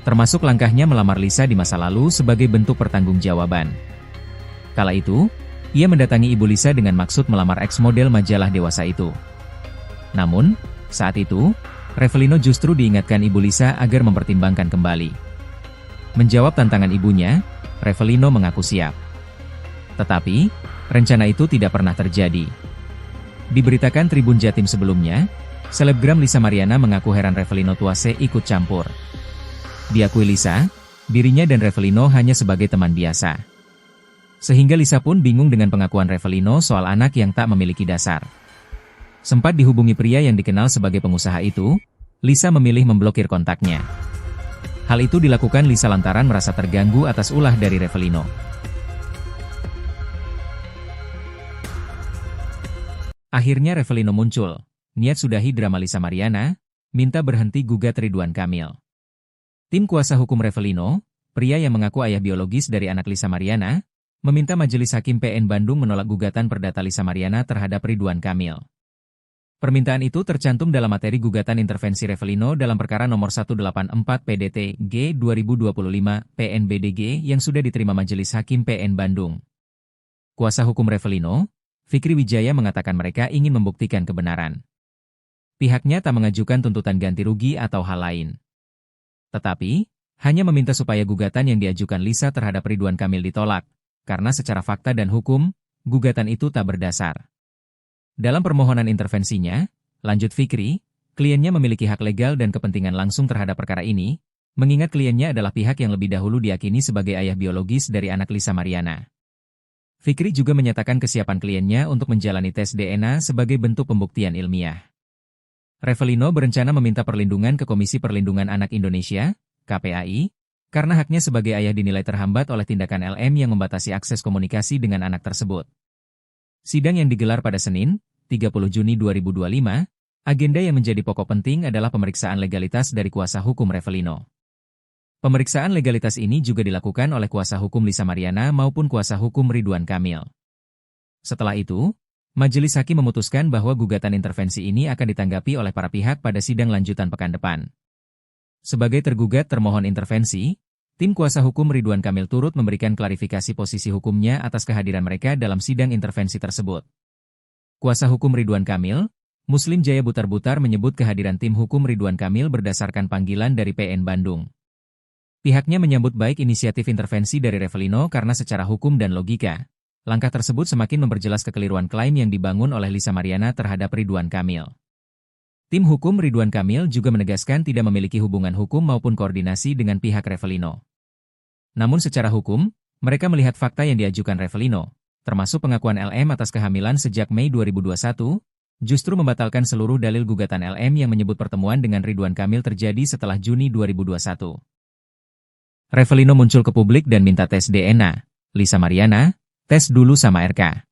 termasuk langkahnya melamar Lisa di masa lalu sebagai bentuk pertanggungjawaban. Kala itu, ia mendatangi ibu Lisa dengan maksud melamar ex-model majalah dewasa itu. Namun, saat itu, Revelino justru diingatkan ibu Lisa agar mempertimbangkan kembali. Menjawab tantangan ibunya, Revelino mengaku siap. Tetapi, rencana itu tidak pernah terjadi. Diberitakan Tribun Jatim sebelumnya, selebgram Lisa Mariana mengaku heran Revelino Tuase ikut campur. Diakui Lisa, dirinya dan Revelino hanya sebagai teman biasa. Sehingga Lisa pun bingung dengan pengakuan Revelino soal anak yang tak memiliki dasar. Sempat dihubungi pria yang dikenal sebagai pengusaha itu, Lisa memilih memblokir kontaknya. Hal itu dilakukan Lisa lantaran merasa terganggu atas ulah dari Revelino. Akhirnya Revelino muncul, niat sudahi drama Lisa Mariana, minta berhenti gugat Ridwan Kamil. Tim kuasa hukum Revelino, pria yang mengaku ayah biologis dari anak Lisa Mariana, meminta Majelis Hakim PN Bandung menolak gugatan perdata Lisa Mariana terhadap Ridwan Kamil. Permintaan itu tercantum dalam materi gugatan intervensi Revelino dalam perkara nomor 184 PDT G 2025 PNBDG yang sudah diterima Majelis Hakim PN Bandung. Kuasa hukum Revelino, Fikri Wijaya mengatakan mereka ingin membuktikan kebenaran. Pihaknya tak mengajukan tuntutan ganti rugi atau hal lain. Tetapi, hanya meminta supaya gugatan yang diajukan Lisa terhadap Ridwan Kamil ditolak, karena secara fakta dan hukum, gugatan itu tak berdasar. Dalam permohonan intervensinya, lanjut Fikri, kliennya memiliki hak legal dan kepentingan langsung terhadap perkara ini, mengingat kliennya adalah pihak yang lebih dahulu diyakini sebagai ayah biologis dari anak Lisa Mariana. Fikri juga menyatakan kesiapan kliennya untuk menjalani tes DNA sebagai bentuk pembuktian ilmiah. Revelino berencana meminta perlindungan ke Komisi Perlindungan Anak Indonesia, KPAI, karena haknya sebagai ayah dinilai terhambat oleh tindakan LM yang membatasi akses komunikasi dengan anak tersebut. Sidang yang digelar pada Senin, 30 Juni 2025, agenda yang menjadi pokok penting adalah pemeriksaan legalitas dari kuasa hukum Revelino. Pemeriksaan legalitas ini juga dilakukan oleh kuasa hukum Lisa Mariana maupun kuasa hukum Ridwan Kamil. Setelah itu, Majelis Hakim memutuskan bahwa gugatan intervensi ini akan ditanggapi oleh para pihak pada sidang lanjutan pekan depan. Sebagai tergugat termohon intervensi, tim kuasa hukum Ridwan Kamil turut memberikan klarifikasi posisi hukumnya atas kehadiran mereka dalam sidang intervensi tersebut. Kuasa hukum Ridwan Kamil, Muslim Jaya Butar-Butar menyebut kehadiran tim hukum Ridwan Kamil berdasarkan panggilan dari PN Bandung. Pihaknya menyambut baik inisiatif intervensi dari Revelino karena secara hukum dan logika, langkah tersebut semakin memperjelas kekeliruan klaim yang dibangun oleh Lisa Mariana terhadap Ridwan Kamil. Tim hukum Ridwan Kamil juga menegaskan tidak memiliki hubungan hukum maupun koordinasi dengan pihak Revelino. Namun secara hukum, mereka melihat fakta yang diajukan Revelino, termasuk pengakuan LM atas kehamilan sejak Mei 2021, justru membatalkan seluruh dalil gugatan LM yang menyebut pertemuan dengan Ridwan Kamil terjadi setelah Juni 2021. Revelino muncul ke publik dan minta tes DNA. Lisa Mariana, tes dulu sama RK.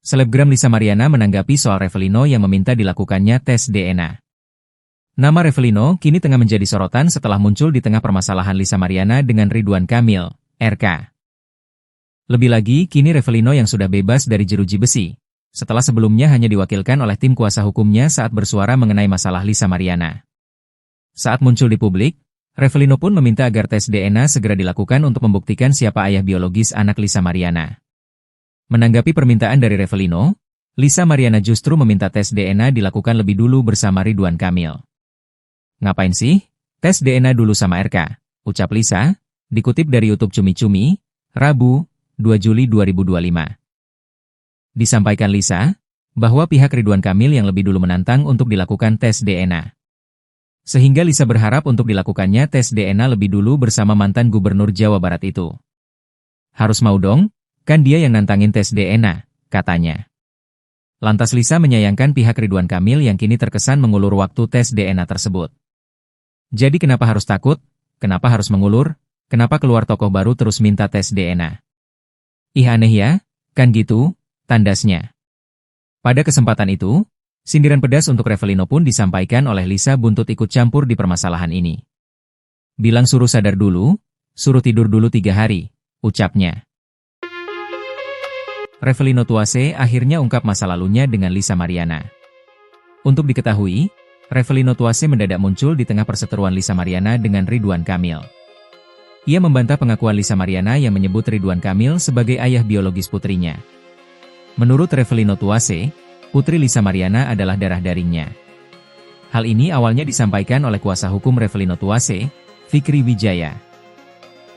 Selebgram Lisa Mariana menanggapi soal Revelino yang meminta dilakukannya tes DNA. Nama Revelino kini tengah menjadi sorotan setelah muncul di tengah permasalahan Lisa Mariana dengan Ridwan Kamil, RK. Lebih lagi, kini Revelino yang sudah bebas dari jeruji besi, setelah sebelumnya hanya diwakilkan oleh tim kuasa hukumnya saat bersuara mengenai masalah Lisa Mariana. Saat muncul di publik, Revelino pun meminta agar tes DNA segera dilakukan untuk membuktikan siapa ayah biologis anak Lisa Mariana. Menanggapi permintaan dari Revelino, Lisa Mariana justru meminta tes DNA dilakukan lebih dulu bersama Ridwan Kamil. Ngapain sih? Tes DNA dulu sama RK, ucap Lisa, dikutip dari YouTube Cumi Cumi, Rabu, 2 Juli 2025. Disampaikan Lisa, bahwa pihak Ridwan Kamil yang lebih dulu menantang untuk dilakukan tes DNA. Sehingga Lisa berharap untuk dilakukannya tes DNA lebih dulu bersama mantan Gubernur Jawa Barat itu. Harus mau dong, kan dia yang nantangin tes DNA, katanya. Lantas Lisa menyayangkan pihak Ridwan Kamil yang kini terkesan mengulur waktu tes DNA tersebut. Jadi kenapa harus takut? Kenapa harus mengulur? Kenapa keluar tokoh baru terus minta tes DNA? Ih aneh ya, kan gitu, tandasnya. Pada kesempatan itu, sindiran pedas untuk Revelino pun disampaikan oleh Lisa buntut ikut campur di permasalahan ini. Bilang suruh sadar dulu, suruh tidur dulu 3 hari, ucapnya. Revelino Tuase akhirnya ungkap masa lalunya dengan Lisa Mariana. Untuk diketahui, Revelino Tuase mendadak muncul di tengah perseteruan Lisa Mariana dengan Ridwan Kamil. Ia membantah pengakuan Lisa Mariana yang menyebut Ridwan Kamil sebagai ayah biologis putrinya. Menurut Revelino Tuase, putri Lisa Mariana adalah darah dagingnya. Hal ini awalnya disampaikan oleh kuasa hukum Revelino Tuase, Fikri Wijaya.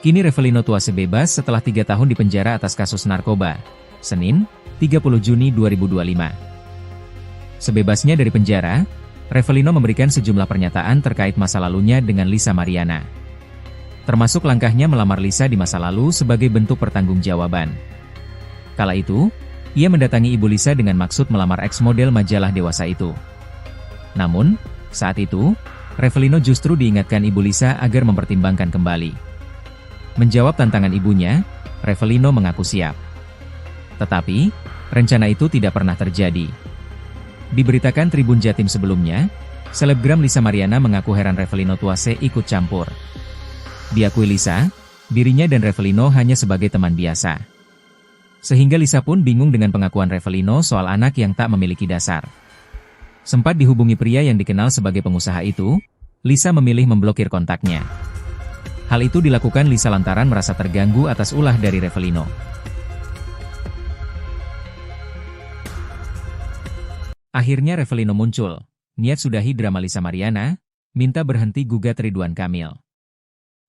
Kini Revelino Tuase bebas setelah 3 tahun di penjara atas kasus narkoba. Senin, 30 Juni 2025. Sebebasnya dari penjara, Revelino memberikan sejumlah pernyataan terkait masa lalunya dengan Lisa Mariana. Termasuk langkahnya melamar Lisa di masa lalu sebagai bentuk pertanggungjawaban. Kala itu, ia mendatangi ibu Lisa dengan maksud melamar ex-model majalah dewasa itu. Namun, saat itu, Revelino justru diingatkan ibu Lisa agar mempertimbangkan kembali. Menjawab tantangan ibunya, Revelino mengaku siap. Tetapi, rencana itu tidak pernah terjadi. Diberitakan Tribun Jatim sebelumnya, selebgram Lisa Mariana mengaku heran Revelino Tuase ikut campur. Diakui Lisa, dirinya dan Revelino hanya sebagai teman biasa. Sehingga Lisa pun bingung dengan pengakuan Revelino soal anak yang tak memiliki dasar. Sempat dihubungi pria yang dikenal sebagai pengusaha itu, Lisa memilih memblokir kontaknya. Hal itu dilakukan Lisa lantaran merasa terganggu atas ulah dari Revelino. Akhirnya Revelino muncul, niat sudahi drama Lisa Mariana, minta berhenti gugat Ridwan Kamil.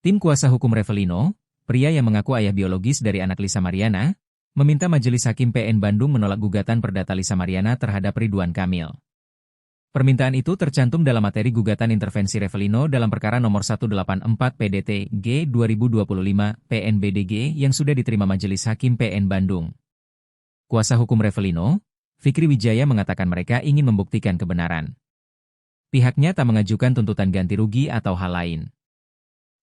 Tim kuasa hukum Revelino, pria yang mengaku ayah biologis dari anak Lisa Mariana, meminta Majelis Hakim PN Bandung menolak gugatan perdata Lisa Mariana terhadap Ridwan Kamil. Permintaan itu tercantum dalam materi gugatan intervensi Revelino dalam perkara nomor 184 PDT G 2025 PNBDG yang sudah diterima Majelis Hakim PN Bandung. Kuasa hukum Revelino, Fikri Wijaya mengatakan mereka ingin membuktikan kebenaran. Pihaknya tak mengajukan tuntutan ganti rugi atau hal lain.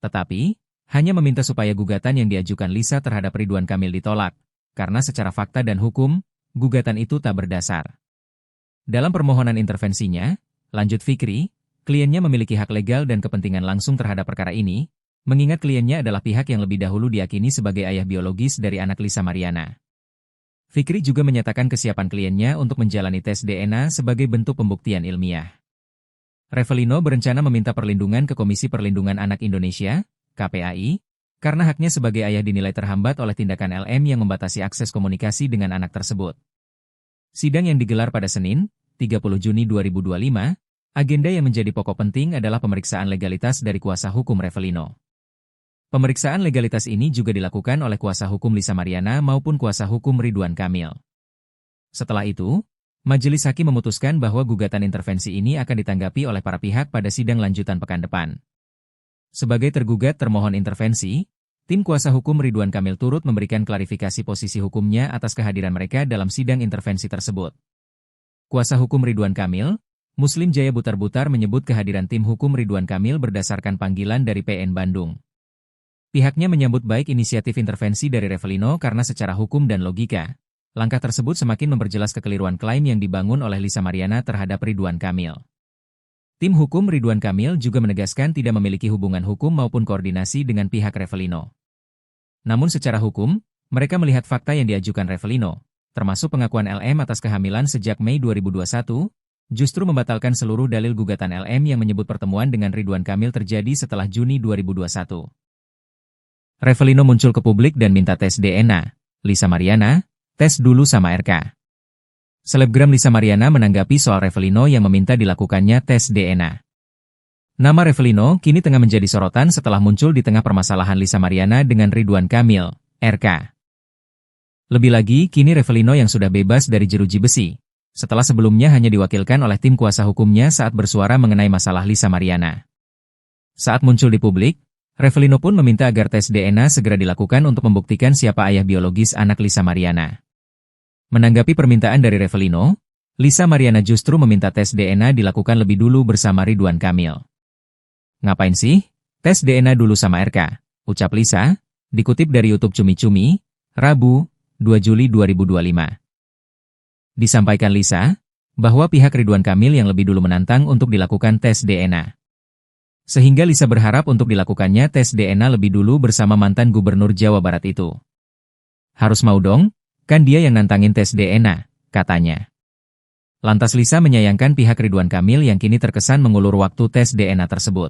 Tetapi, hanya meminta supaya gugatan yang diajukan Lisa terhadap Ridwan Kamil ditolak, karena secara fakta dan hukum, gugatan itu tak berdasar. Dalam permohonan intervensinya, lanjut Fikri, kliennya memiliki hak legal dan kepentingan langsung terhadap perkara ini, mengingat kliennya adalah pihak yang lebih dahulu diyakini sebagai ayah biologis dari anak Lisa Mariana. Fikri juga menyatakan kesiapan kliennya untuk menjalani tes DNA sebagai bentuk pembuktian ilmiah. Revelino berencana meminta perlindungan ke Komisi Perlindungan Anak Indonesia, KPAI, karena haknya sebagai ayah dinilai terhambat oleh tindakan LM yang membatasi akses komunikasi dengan anak tersebut. Sidang yang digelar pada Senin, 30 Juni 2025, agenda yang menjadi pokok penting adalah pemeriksaan legalitas dari kuasa hukum Revelino. Pemeriksaan legalitas ini juga dilakukan oleh kuasa hukum Lisa Mariana maupun kuasa hukum Ridwan Kamil. Setelah itu, Majelis Hakim memutuskan bahwa gugatan intervensi ini akan ditanggapi oleh para pihak pada sidang lanjutan pekan depan. Sebagai tergugat termohon intervensi, tim kuasa hukum Ridwan Kamil turut memberikan klarifikasi posisi hukumnya atas kehadiran mereka dalam sidang intervensi tersebut. Kuasa hukum Ridwan Kamil, Muslim Jaya Butar-Butar menyebut kehadiran tim hukum Ridwan Kamil berdasarkan panggilan dari PN Bandung. Pihaknya menyambut baik inisiatif intervensi dari Revelino karena secara hukum dan logika, langkah tersebut semakin memperjelas kekeliruan klaim yang dibangun oleh Lisa Mariana terhadap Ridwan Kamil. Tim hukum Ridwan Kamil juga menegaskan tidak memiliki hubungan hukum maupun koordinasi dengan pihak Revelino. Namun secara hukum, mereka melihat fakta yang diajukan Revelino, termasuk pengakuan LM atas kehamilan sejak Mei 2021, justru membatalkan seluruh dalil gugatan LM yang menyebut pertemuan dengan Ridwan Kamil terjadi setelah Juni 2021. Revelino muncul ke publik dan minta tes DNA. Lisa Mariana, tes dulu sama RK. Selebgram Lisa Mariana menanggapi soal Revelino yang meminta dilakukannya tes DNA. Nama Revelino kini tengah menjadi sorotan setelah muncul di tengah permasalahan Lisa Mariana dengan Ridwan Kamil, RK. Lebih lagi, kini Revelino yang sudah bebas dari jeruji besi, setelah sebelumnya hanya diwakilkan oleh tim kuasa hukumnya saat bersuara mengenai masalah Lisa Mariana. Saat muncul di publik, Revelino pun meminta agar tes DNA segera dilakukan untuk membuktikan siapa ayah biologis anak Lisa Mariana. Menanggapi permintaan dari Revelino, Lisa Mariana justru meminta tes DNA dilakukan lebih dulu bersama Ridwan Kamil. "Ngapain sih? Tes DNA dulu sama RK," ucap Lisa, dikutip dari YouTube Cumi Cumi, Rabu, 2 Juli 2025. Disampaikan Lisa, bahwa pihak Ridwan Kamil yang lebih dulu menantang untuk dilakukan tes DNA. Sehingga Lisa berharap untuk dilakukannya tes DNA lebih dulu bersama mantan Gubernur Jawa Barat itu. "Harus mau dong, kan dia yang nantangin tes DNA," katanya. Lantas Lisa menyayangkan pihak Ridwan Kamil yang kini terkesan mengulur waktu tes DNA tersebut.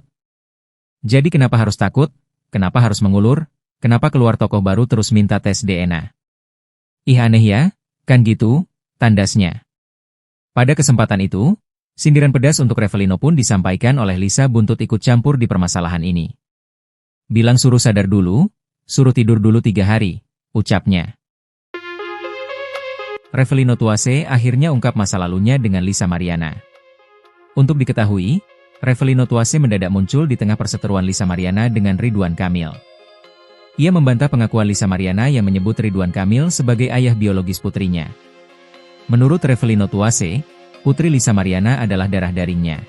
Jadi kenapa harus takut? Kenapa harus mengulur? Kenapa keluar tokoh baru terus minta tes DNA? Ih aneh ya, kan gitu, tandasnya. Pada kesempatan itu, sindiran pedas untuk Revelino pun disampaikan oleh Lisa buntut ikut campur di permasalahan ini. Bilang suruh sadar dulu, suruh tidur dulu 3 hari, ucapnya. Revelino Tuase akhirnya ungkap masa lalunya dengan Lisa Mariana. Untuk diketahui, Revelino Tuase mendadak muncul di tengah perseteruan Lisa Mariana dengan Ridwan Kamil. Ia membantah pengakuan Lisa Mariana yang menyebut Ridwan Kamil sebagai ayah biologis putrinya. Menurut Revelino Tuase, putri Lisa Mariana adalah darah dagingnya.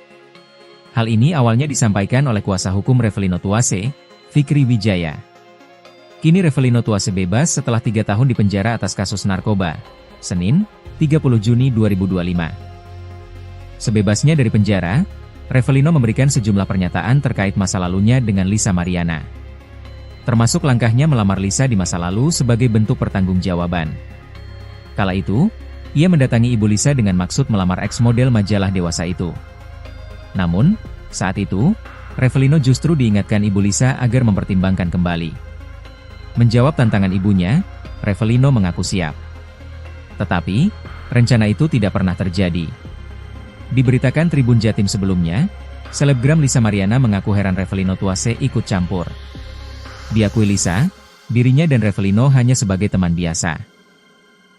Hal ini awalnya disampaikan oleh kuasa hukum Revelino Tuase, Fikri Wijaya. Kini Revelino Tuase bebas setelah 3 tahun di penjara atas kasus narkoba. Senin, 30 Juni 2025. Sebebasnya dari penjara, Revelino memberikan sejumlah pernyataan terkait masa lalunya dengan Lisa Mariana. Termasuk langkahnya melamar Lisa di masa lalu sebagai bentuk pertanggungjawaban. Kala itu, ia mendatangi ibu Lisa dengan maksud melamar ex-model majalah dewasa itu. Namun, saat itu, Revelino justru diingatkan ibu Lisa agar mempertimbangkan kembali. Menjawab tantangan ibunya, Revelino mengaku siap. Tetapi, rencana itu tidak pernah terjadi. Diberitakan Tribun Jatim sebelumnya, selebgram Lisa Mariana mengaku heran Revelino Tuase ikut campur. Diakui Lisa, dirinya dan Revelino hanya sebagai teman biasa.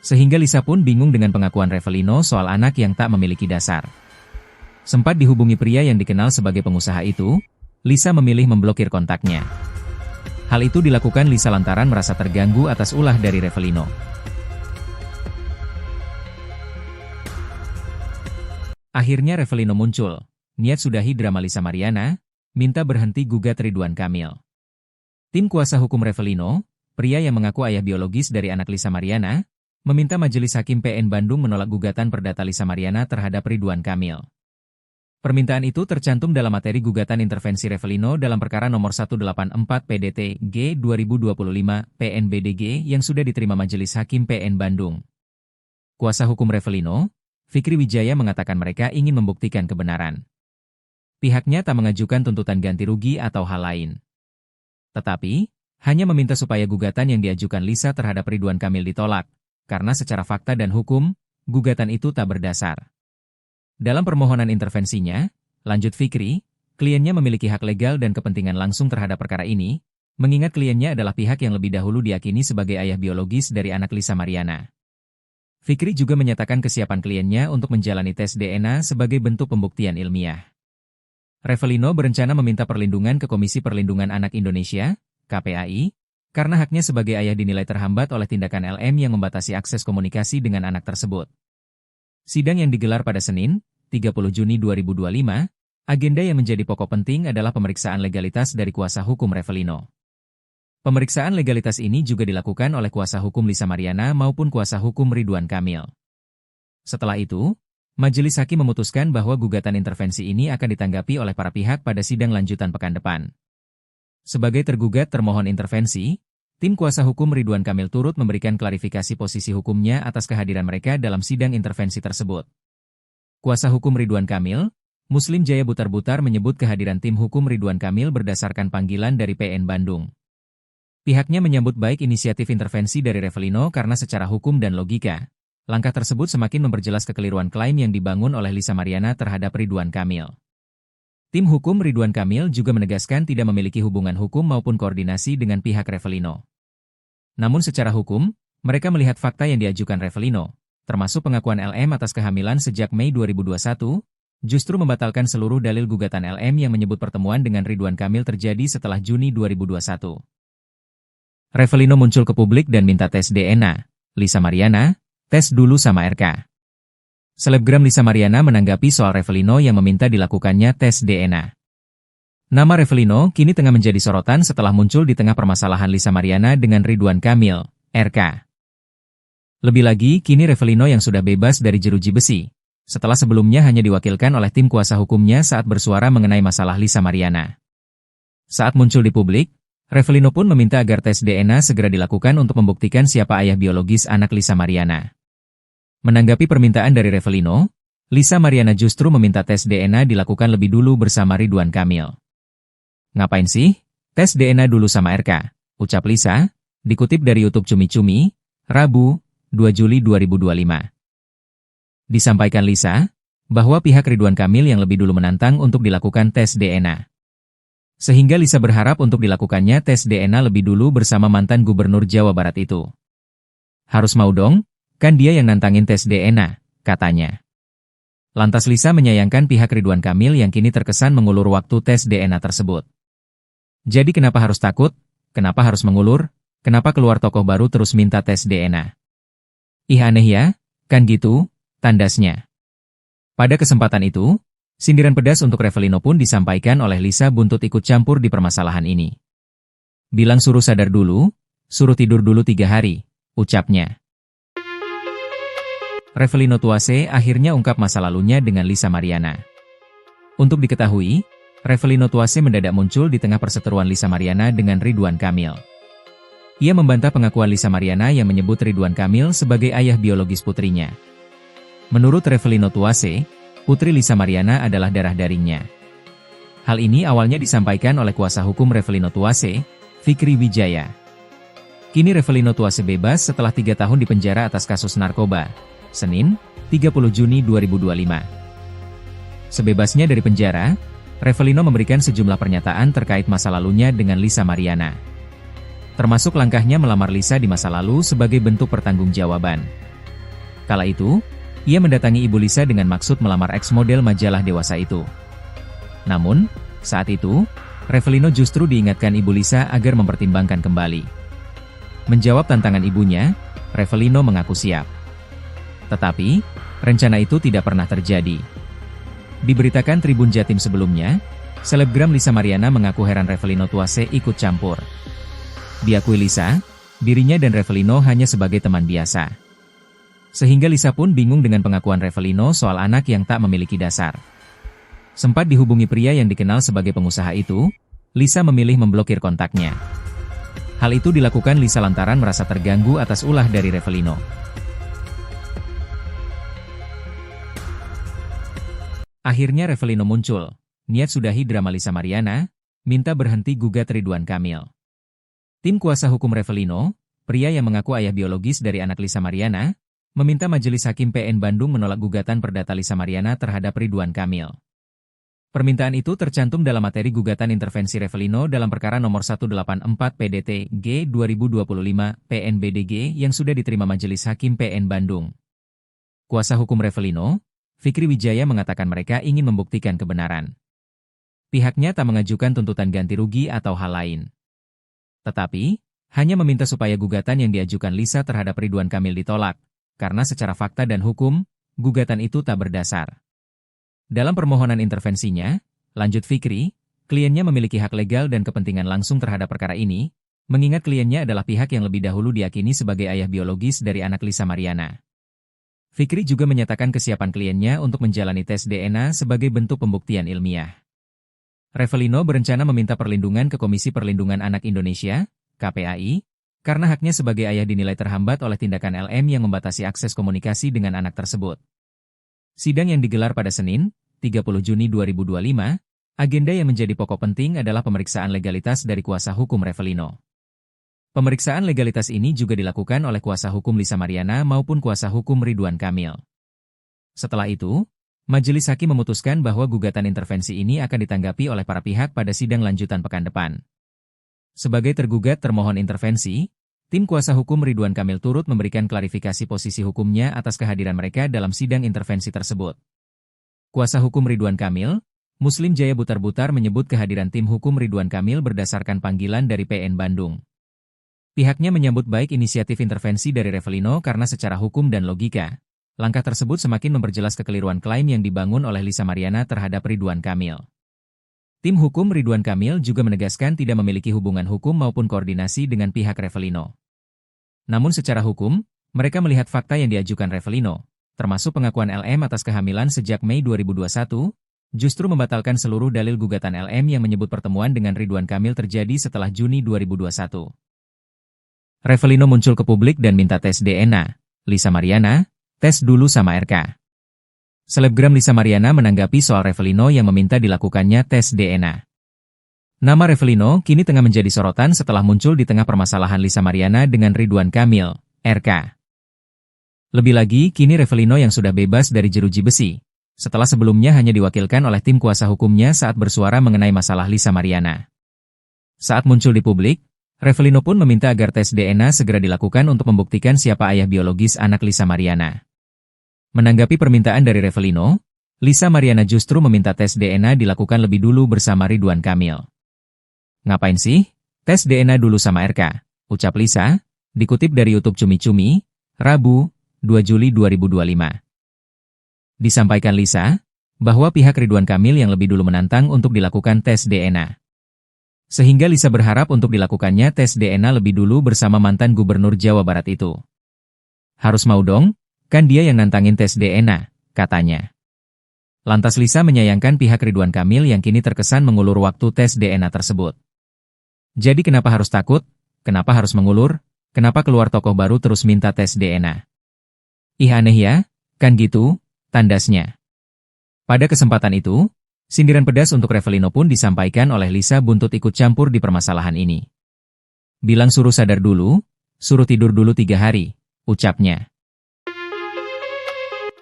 Sehingga Lisa pun bingung dengan pengakuan Revelino soal anak yang tak memiliki dasar. Sempat dihubungi pria yang dikenal sebagai pengusaha itu, Lisa memilih memblokir kontaknya. Hal itu dilakukan Lisa lantaran merasa terganggu atas ulah dari Revelino. Akhirnya Revelino muncul, niat sudahi drama Lisa Mariana, minta berhenti gugat Ridwan Kamil. Tim kuasa hukum Revelino, pria yang mengaku ayah biologis dari anak Lisa Mariana, meminta Majelis Hakim PN Bandung menolak gugatan perdata Lisa Mariana terhadap Ridwan Kamil. Permintaan itu tercantum dalam materi gugatan intervensi Revelino dalam perkara nomor 184 PDT G 2025 PNBDG yang sudah diterima Majelis Hakim PN Bandung. Kuasa hukum Revelino, Fikri Wijaya mengatakan mereka ingin membuktikan kebenaran. Pihaknya tak mengajukan tuntutan ganti rugi atau hal lain. Tetapi, hanya meminta supaya gugatan yang diajukan Lisa terhadap Ridwan Kamil ditolak, karena secara fakta dan hukum, gugatan itu tak berdasar. Dalam permohonan intervensinya, lanjut Fikri, kliennya memiliki hak legal dan kepentingan langsung terhadap perkara ini, mengingat kliennya adalah pihak yang lebih dahulu diyakini sebagai ayah biologis dari anak Lisa Mariana. Fikri juga menyatakan kesiapan kliennya untuk menjalani tes DNA sebagai bentuk pembuktian ilmiah. Revelino berencana meminta perlindungan ke Komisi Perlindungan Anak Indonesia, KPAI, karena haknya sebagai ayah dinilai terhambat oleh tindakan LM yang membatasi akses komunikasi dengan anak tersebut. Sidang yang digelar pada Senin, 30 Juni 2025, agenda yang menjadi pokok penting adalah pemeriksaan legalitas dari kuasa hukum Revelino. Pemeriksaan legalitas ini juga dilakukan oleh kuasa hukum Lisa Mariana maupun kuasa hukum Ridwan Kamil. Setelah itu, Majelis Hakim memutuskan bahwa gugatan intervensi ini akan ditanggapi oleh para pihak pada sidang lanjutan pekan depan. Sebagai tergugat termohon intervensi, tim kuasa hukum Ridwan Kamil turut memberikan klarifikasi posisi hukumnya atas kehadiran mereka dalam sidang intervensi tersebut. Kuasa hukum Ridwan Kamil, Muslim Jaya Butar-Butar menyebut kehadiran tim hukum Ridwan Kamil berdasarkan panggilan dari PN Bandung. Pihaknya menyambut baik inisiatif intervensi dari Revelino karena secara hukum dan logika, langkah tersebut semakin memperjelas kekeliruan klaim yang dibangun oleh Lisa Mariana terhadap Ridwan Kamil. Tim hukum Ridwan Kamil juga menegaskan tidak memiliki hubungan hukum maupun koordinasi dengan pihak Revelino. Namun secara hukum, mereka melihat fakta yang diajukan Revelino, termasuk pengakuan LM atas kehamilan sejak Mei 2021, justru membatalkan seluruh dalil gugatan LM yang menyebut pertemuan dengan Ridwan Kamil terjadi setelah Juni 2021. Revelino muncul ke publik dan minta tes DNA. Lisa Mariana, tes dulu sama RK. Selebgram Lisa Mariana menanggapi soal Revelino yang meminta dilakukannya tes DNA. Nama Revelino kini tengah menjadi sorotan setelah muncul di tengah permasalahan Lisa Mariana dengan Ridwan Kamil, RK. Lebih lagi, kini Revelino yang sudah bebas dari jeruji besi, setelah sebelumnya hanya diwakilkan oleh tim kuasa hukumnya saat bersuara mengenai masalah Lisa Mariana. Saat muncul di publik, Revelino pun meminta agar tes DNA segera dilakukan untuk membuktikan siapa ayah biologis anak Lisa Mariana. Menanggapi permintaan dari Revelino, Lisa Mariana justru meminta tes DNA dilakukan lebih dulu bersama Ridwan Kamil. "Ngapain sih? Tes DNA dulu sama RK," ucap Lisa, dikutip dari YouTube Cumi Cumi, Rabu, 2 Juli 2025. Disampaikan Lisa, bahwa pihak Ridwan Kamil yang lebih dulu menantang untuk dilakukan tes DNA. Sehingga Lisa berharap untuk dilakukannya tes DNA lebih dulu bersama mantan Gubernur Jawa Barat itu. "Harus mau dong, kan dia yang nantangin tes DNA," katanya. Lantas Lisa menyayangkan pihak Ridwan Kamil yang kini terkesan mengulur waktu tes DNA tersebut. "Jadi kenapa harus takut? Kenapa harus mengulur? Kenapa keluar tokoh baru terus minta tes DNA? Ih aneh ya, kan gitu," tandasnya. Pada kesempatan itu, sindiran pedas untuk Revelino pun disampaikan oleh Lisa buntut ikut campur di permasalahan ini. "Bilang suruh sadar dulu, suruh tidur dulu 3 hari, ucapnya. Revelino Tuase akhirnya ungkap masa lalunya dengan Lisa Mariana. Untuk diketahui, Revelino Tuase mendadak muncul di tengah perseteruan Lisa Mariana dengan Ridwan Kamil. Ia membantah pengakuan Lisa Mariana yang menyebut Ridwan Kamil sebagai ayah biologis putrinya. Menurut Revelino Tuase, putri Lisa Mariana adalah darah dagingnya. Hal ini awalnya disampaikan oleh kuasa hukum Revelino Tuase, Fikri Wijaya. Kini Revelino Tuase bebas setelah 3 tahun di penjara atas kasus narkoba. Senin, 30 Juni 2025. Sebebasnya dari penjara, Revelino memberikan sejumlah pernyataan terkait masa lalunya dengan Lisa Mariana. Termasuk langkahnya melamar Lisa di masa lalu sebagai bentuk pertanggungjawaban. Kala itu, ia mendatangi ibu Lisa dengan maksud melamar ex-model majalah dewasa itu. Namun, saat itu, Revelino justru diingatkan ibu Lisa agar mempertimbangkan kembali. Menjawab tantangan ibunya, Revelino mengaku siap. Tetapi, rencana itu tidak pernah terjadi. Diberitakan Tribun Jatim sebelumnya, selebgram Lisa Mariana mengaku heran Revelino Tuase ikut campur. Diakui Lisa, dirinya dan Revelino hanya sebagai teman biasa. Sehingga Lisa pun bingung dengan pengakuan Revelino soal anak yang tak memiliki dasar. Sempat dihubungi pria yang dikenal sebagai pengusaha itu, Lisa memilih memblokir kontaknya. Hal itu dilakukan Lisa lantaran merasa terganggu atas ulah dari Revelino. Akhirnya Revelino muncul, niat sudahi drama Lisa Mariana, minta berhenti gugat Ridwan Kamil. Tim kuasa hukum Revelino, pria yang mengaku ayah biologis dari anak Lisa Mariana, meminta Majelis Hakim PN Bandung menolak gugatan perdata Lisa Mariana terhadap Ridwan Kamil. Permintaan itu tercantum dalam materi gugatan intervensi Revelino dalam perkara nomor 184 PDT G 2025 PNBDG yang sudah diterima Majelis Hakim PN Bandung. Kuasa hukum Revelino, Fikri Wijaya mengatakan mereka ingin membuktikan kebenaran. Pihaknya tak mengajukan tuntutan ganti rugi atau hal lain. Tetapi, hanya meminta supaya gugatan yang diajukan Lisa terhadap Ridwan Kamil ditolak, karena secara fakta dan hukum, gugatan itu tak berdasar. Dalam permohonan intervensinya, lanjut Fikri, kliennya memiliki hak legal dan kepentingan langsung terhadap perkara ini, mengingat kliennya adalah pihak yang lebih dahulu diyakini sebagai ayah biologis dari anak Lisa Mariana. Fikri juga menyatakan kesiapan kliennya untuk menjalani tes DNA sebagai bentuk pembuktian ilmiah. Revelino berencana meminta perlindungan ke Komisi Perlindungan Anak Indonesia, KPAI, karena haknya sebagai ayah dinilai terhambat oleh tindakan LM yang membatasi akses komunikasi dengan anak tersebut. Sidang yang digelar pada Senin, 30 Juni 2025, agenda yang menjadi pokok penting adalah pemeriksaan legalitas dari kuasa hukum Revelino. Pemeriksaan legalitas ini juga dilakukan oleh kuasa hukum Lisa Mariana maupun kuasa hukum Ridwan Kamil. Setelah itu, Majelis Hakim memutuskan bahwa gugatan intervensi ini akan ditanggapi oleh para pihak pada sidang lanjutan pekan depan. Sebagai tergugat termohon intervensi, tim kuasa hukum Ridwan Kamil turut memberikan klarifikasi posisi hukumnya atas kehadiran mereka dalam sidang intervensi tersebut. Kuasa hukum Ridwan Kamil, Muslim Jaya Butar-Butar menyebut kehadiran tim hukum Ridwan Kamil berdasarkan panggilan dari PN Bandung. Pihaknya menyambut baik inisiatif intervensi dari Revelino karena secara hukum dan logika, langkah tersebut semakin memperjelas kekeliruan klaim yang dibangun oleh Lisa Mariana terhadap Ridwan Kamil. Tim hukum Ridwan Kamil juga menegaskan tidak memiliki hubungan hukum maupun koordinasi dengan pihak Revelino. Namun secara hukum, mereka melihat fakta yang diajukan Revelino, termasuk pengakuan LM atas kehamilan sejak Mei 2021, justru membatalkan seluruh dalil gugatan LM yang menyebut pertemuan dengan Ridwan Kamil terjadi setelah Juni 2021. Revelino muncul ke publik dan minta tes DNA. Lisa Mariana, tes dulu sama RK. Selebgram Lisa Mariana menanggapi soal Revelino yang meminta dilakukannya tes DNA. Nama Revelino kini tengah menjadi sorotan setelah muncul di tengah permasalahan Lisa Mariana dengan Ridwan Kamil, RK. Lebih lagi, kini Revelino yang sudah bebas dari jeruji besi, setelah sebelumnya hanya diwakilkan oleh tim kuasa hukumnya saat bersuara mengenai masalah Lisa Mariana. Saat muncul di publik, Revelino pun meminta agar tes DNA segera dilakukan untuk membuktikan siapa ayah biologis anak Lisa Mariana. Menanggapi permintaan dari Revelino, Lisa Mariana justru meminta tes DNA dilakukan lebih dulu bersama Ridwan Kamil. "Ngapain sih? Tes DNA dulu sama RK," ucap Lisa, dikutip dari YouTube Cumi Cumi, Rabu, 2 Juli 2025. Disampaikan Lisa, bahwa pihak Ridwan Kamil yang lebih dulu menantang untuk dilakukan tes DNA. Sehingga Lisa berharap untuk dilakukannya tes DNA lebih dulu bersama mantan Gubernur Jawa Barat itu. "Harus mau dong, kan dia yang nantangin tes DNA," katanya. Lantas Lisa menyayangkan pihak Ridwan Kamil yang kini terkesan mengulur waktu tes DNA tersebut. "Jadi kenapa harus takut? Kenapa harus mengulur? Kenapa keluar tokoh baru terus minta tes DNA? Ih aneh ya, kan gitu," tandasnya. Pada kesempatan itu, sindiran pedas untuk Revelino pun disampaikan oleh Lisa buntut ikut campur di permasalahan ini. "Bilang suruh sadar dulu, suruh tidur dulu 3 hari, ucapnya.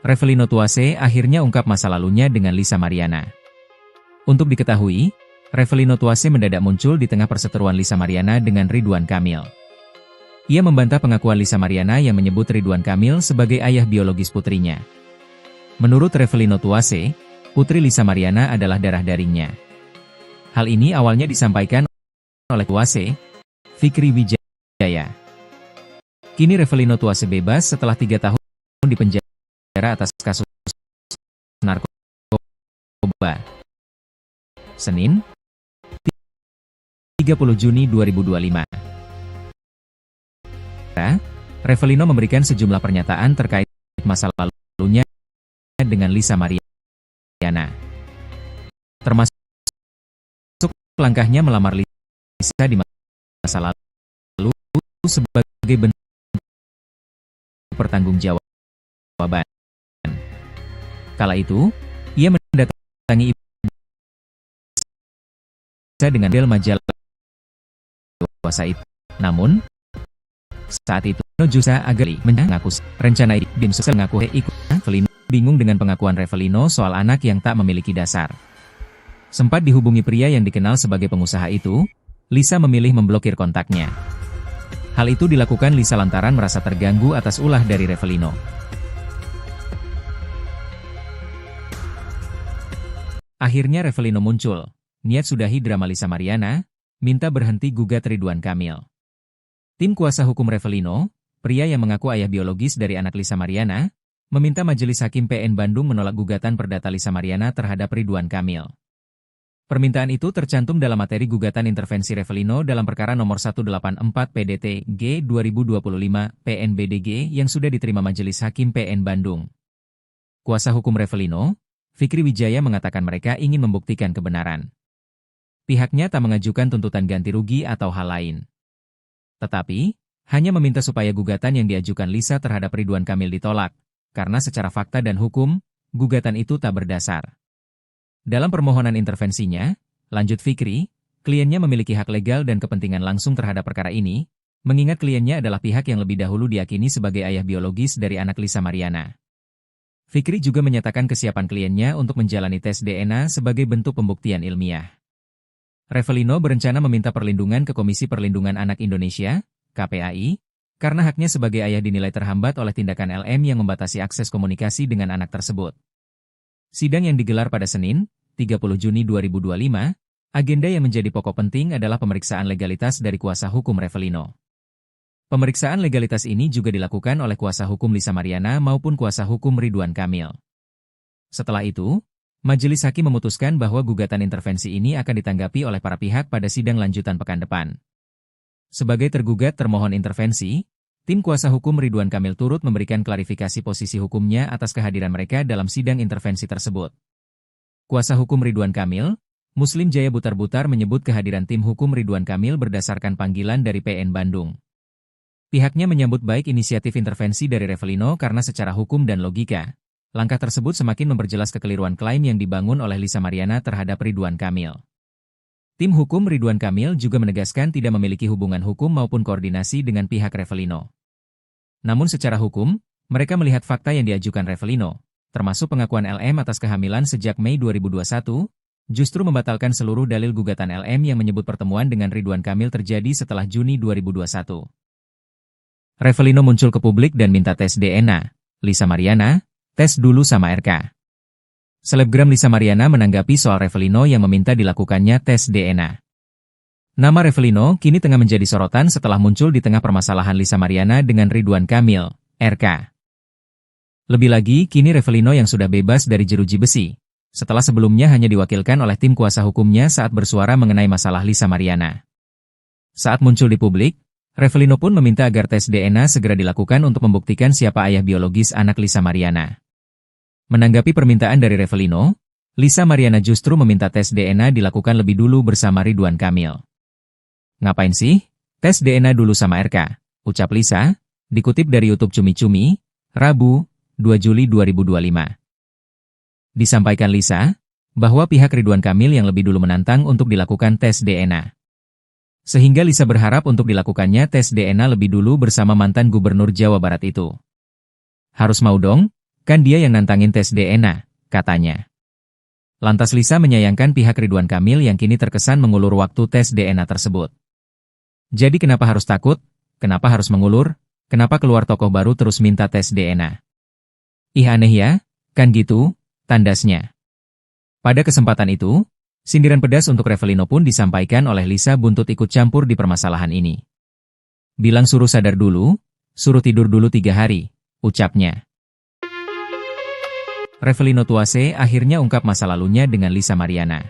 Revelino Tuase akhirnya ungkap masa lalunya dengan Lisa Mariana. Untuk diketahui, Revelino Tuase mendadak muncul di tengah perseteruan Lisa Mariana dengan Ridwan Kamil. Ia membantah pengakuan Lisa Mariana yang menyebut Ridwan Kamil sebagai ayah biologis putrinya. Menurut Revelino Tuase, putri Lisa Mariana adalah darah dagingnya. Hal ini awalnya disampaikan oleh Tuase, Fikri Wijaya. Kini Revelino Tuase bebas setelah 3 tahun di penjara atas kasus narkoba. Senin, 30 Juni 2025. Revelino memberikan sejumlah pernyataan terkait masa lalunya dengan Lisa Mariana. Termasuk langkahnya melamar Lisa di masa lalu sebagai bentuk pertanggungjawaban. Kala itu, ia mendatangi Lisa dengan del majalah dewasa itu. Namun, saat itu Nojusa Agali mengaku rencana itu Bim Susel mengaku ikut. Revelino bingung dengan pengakuan Revelino soal anak yang tak memiliki dasar. Sempat dihubungi pria yang dikenal sebagai pengusaha itu, Lisa memilih memblokir kontaknya. Hal itu dilakukan Lisa lantaran merasa terganggu atas ulah dari Revelino. Akhirnya Revelino muncul, niat sudahi drama Lisa Mariana, minta berhenti gugat Ridwan Kamil. Tim kuasa hukum Revelino, pria yang mengaku ayah biologis dari anak Lisa Mariana, meminta Majelis Hakim PN Bandung menolak gugatan perdata Lisa Mariana terhadap Ridwan Kamil. Permintaan itu tercantum dalam materi gugatan intervensi Revelino dalam perkara nomor 184 PDT G 2025 PNBDG yang sudah diterima Majelis Hakim PN Bandung. Kuasa hukum Revelino, Fikri Wijaya mengatakan mereka ingin membuktikan kebenaran. Pihaknya tak mengajukan tuntutan ganti rugi atau hal lain. Tetapi, hanya meminta supaya gugatan yang diajukan Lisa terhadap Ridwan Kamil ditolak, karena secara fakta dan hukum, gugatan itu tak berdasar. Dalam permohonan intervensinya, lanjut Fikri, kliennya memiliki hak legal dan kepentingan langsung terhadap perkara ini, mengingat kliennya adalah pihak yang lebih dahulu diyakini sebagai ayah biologis dari anak Lisa Mariana. Fikri juga menyatakan kesiapan kliennya untuk menjalani tes DNA sebagai bentuk pembuktian ilmiah. Revelino berencana meminta perlindungan ke Komisi Perlindungan Anak Indonesia, KPAI, karena haknya sebagai ayah dinilai terhambat oleh tindakan LM yang membatasi akses komunikasi dengan anak tersebut. Sidang yang digelar pada Senin, 30 Juni 2025, agenda yang menjadi pokok penting adalah pemeriksaan legalitas dari kuasa hukum Revelino. Pemeriksaan legalitas ini juga dilakukan oleh kuasa hukum Lisa Mariana maupun kuasa hukum Ridwan Kamil. Setelah itu, Majelis Hakim memutuskan bahwa gugatan intervensi ini akan ditanggapi oleh para pihak pada sidang lanjutan pekan depan. Sebagai tergugat termohon intervensi, tim kuasa hukum Ridwan Kamil turut memberikan klarifikasi posisi hukumnya atas kehadiran mereka dalam sidang intervensi tersebut. Kuasa hukum Ridwan Kamil, Muslim Jaya Butar-Butar menyebut kehadiran tim hukum Ridwan Kamil berdasarkan panggilan dari PN Bandung. Pihaknya menyambut baik inisiatif intervensi dari Revelino karena secara hukum dan logika, Langkah tersebut semakin memperjelas kekeliruan klaim yang dibangun oleh Lisa Mariana terhadap Ridwan Kamil. Tim hukum Ridwan Kamil juga menegaskan tidak memiliki hubungan hukum maupun koordinasi dengan pihak Revelino. Namun secara hukum, mereka melihat fakta yang diajukan Revelino, termasuk pengakuan LM atas kehamilan sejak Mei 2021, justru membatalkan seluruh dalil gugatan LM yang menyebut pertemuan dengan Ridwan Kamil terjadi setelah Juni 2021. Revelino muncul ke publik dan minta tes DNA. Lisa Mariana, tes dulu sama RK. Selebgram Lisa Mariana menanggapi soal Revelino yang meminta dilakukannya tes DNA. Nama Revelino kini tengah menjadi sorotan setelah muncul di tengah permasalahan Lisa Mariana dengan Ridwan Kamil, RK. Lebih lagi, kini Revelino yang sudah bebas dari jeruji besi, setelah sebelumnya hanya diwakilkan oleh tim kuasa hukumnya saat bersuara mengenai masalah Lisa Mariana. Saat muncul di publik, Revelino pun meminta agar tes DNA segera dilakukan untuk membuktikan siapa ayah biologis anak Lisa Mariana. Menanggapi permintaan dari Revelino, Lisa Mariana justru meminta tes DNA dilakukan lebih dulu bersama Ridwan Kamil. "Ngapain sih? Tes DNA dulu sama RK," ucap Lisa, dikutip dari YouTube Cumi Cumi, Rabu, 2 Juli 2025. Disampaikan Lisa, bahwa pihak Ridwan Kamil yang lebih dulu menantang untuk dilakukan tes DNA. Sehingga Lisa berharap untuk dilakukannya tes DNA lebih dulu bersama mantan Gubernur Jawa Barat itu. "Harus mau dong, kan dia yang nantangin tes DNA," katanya. Lantas Lisa menyayangkan pihak Ridwan Kamil yang kini terkesan mengulur waktu tes DNA tersebut. "Jadi kenapa harus takut? Kenapa harus mengulur? Kenapa keluar tokoh baru terus minta tes DNA? Ih aneh ya, kan gitu," tandasnya. Pada kesempatan itu, sindiran pedas untuk Revelino pun disampaikan oleh Lisa buntut ikut campur di permasalahan ini. "Bilang suruh sadar dulu, suruh tidur dulu 3 hari, ucapnya. Revelino Tuase akhirnya ungkap masa lalunya dengan Lisa Mariana.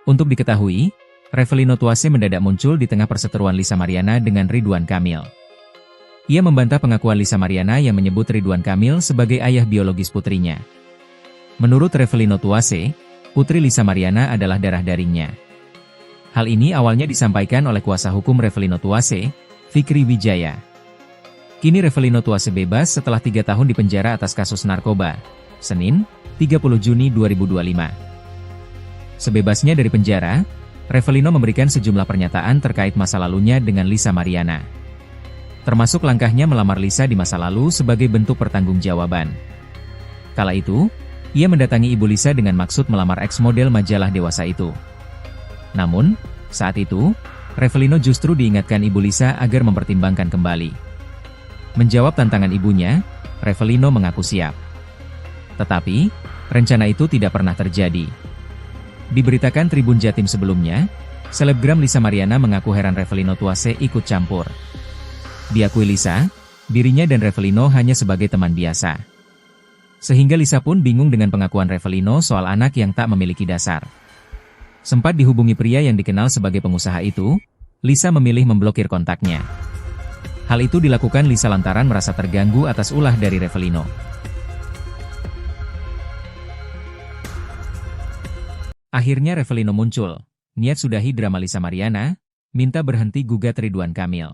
Untuk diketahui, Revelino Tuase mendadak muncul di tengah perseteruan Lisa Mariana dengan Ridwan Kamil. Ia membantah pengakuan Lisa Mariana yang menyebut Ridwan Kamil sebagai ayah biologis putrinya. Menurut Revelino Tuase, putri Lisa Mariana adalah darah dagingnya. Hal ini awalnya disampaikan oleh kuasa hukum Revelino Tuase, Fikri Wijaya. Kini Revelino Tuase bebas setelah 3 tahun di penjara atas kasus narkoba. Senin, 30 Juni 2025. Sebebasnya dari penjara, Revelino memberikan sejumlah pernyataan terkait masa lalunya dengan Lisa Mariana. Termasuk langkahnya melamar Lisa di masa lalu sebagai bentuk pertanggungjawaban. Kala itu, ia mendatangi ibu Lisa dengan maksud melamar ex-model majalah dewasa itu. Namun, saat itu, Revelino justru diingatkan ibu Lisa agar mempertimbangkan kembali. Menjawab tantangan ibunya, Revelino mengaku siap. Tetapi, rencana itu tidak pernah terjadi. Diberitakan Tribun Jatim sebelumnya, selebgram Lisa Mariana mengaku heran Revelino Tuase ikut campur. Diakui Lisa, dirinya dan Revelino hanya sebagai teman biasa. Sehingga Lisa pun bingung dengan pengakuan Revelino soal anak yang tak memiliki dasar. Sempat dihubungi pria yang dikenal sebagai pengusaha itu, Lisa memilih memblokir kontaknya. Hal itu dilakukan Lisa lantaran merasa terganggu atas ulah dari Revelino. Akhirnya Revelino muncul, niat sudahi drama Lisa Mariana, minta berhenti gugat Ridwan Kamil.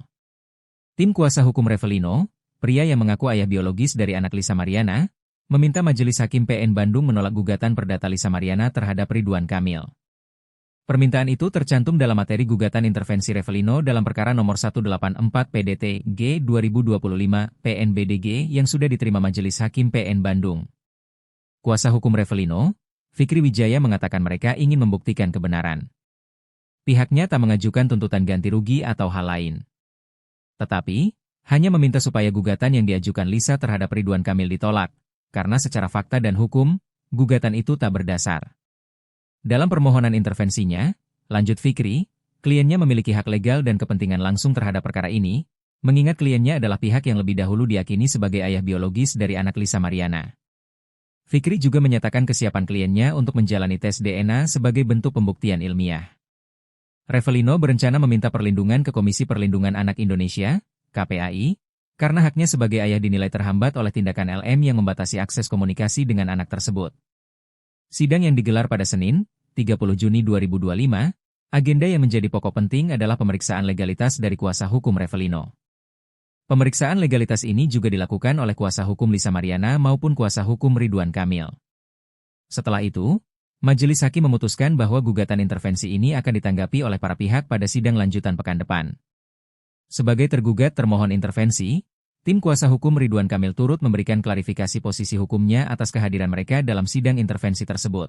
Tim kuasa hukum Revelino, pria yang mengaku ayah biologis dari anak Lisa Mariana, meminta Majelis Hakim PN Bandung menolak gugatan perdata Lisa Mariana terhadap Ridwan Kamil. Permintaan itu tercantum dalam materi gugatan intervensi Revelino dalam perkara nomor 184 PDT G 2025 PNBDG yang sudah diterima Majelis Hakim PN Bandung. Kuasa hukum Revelino, Fikri Wijaya mengatakan mereka ingin membuktikan kebenaran. Pihaknya tak mengajukan tuntutan ganti rugi atau hal lain. Tetapi, hanya meminta supaya gugatan yang diajukan Lisa terhadap Ridwan Kamil ditolak, karena secara fakta dan hukum, gugatan itu tak berdasar. Dalam permohonan intervensinya, lanjut Fikri, kliennya memiliki hak legal dan kepentingan langsung terhadap perkara ini, mengingat kliennya adalah pihak yang lebih dahulu diyakini sebagai ayah biologis dari anak Lisa Mariana. Fikri juga menyatakan kesiapan kliennya untuk menjalani tes DNA sebagai bentuk pembuktian ilmiah. Revelino berencana meminta perlindungan ke Komisi Perlindungan Anak Indonesia, KPAI, karena haknya sebagai ayah dinilai terhambat oleh tindakan LM yang membatasi akses komunikasi dengan anak tersebut. Sidang yang digelar pada Senin, 30 Juni 2025, agenda yang menjadi pokok penting adalah pemeriksaan legalitas dari kuasa hukum Revelino. Pemeriksaan legalitas ini juga dilakukan oleh kuasa hukum Lisa Mariana maupun kuasa hukum Ridwan Kamil. Setelah itu, majelis hakim memutuskan bahwa gugatan intervensi ini akan ditanggapi oleh para pihak pada sidang lanjutan pekan depan. Sebagai tergugat termohon intervensi, tim kuasa hukum Ridwan Kamil turut memberikan klarifikasi posisi hukumnya atas kehadiran mereka dalam sidang intervensi tersebut.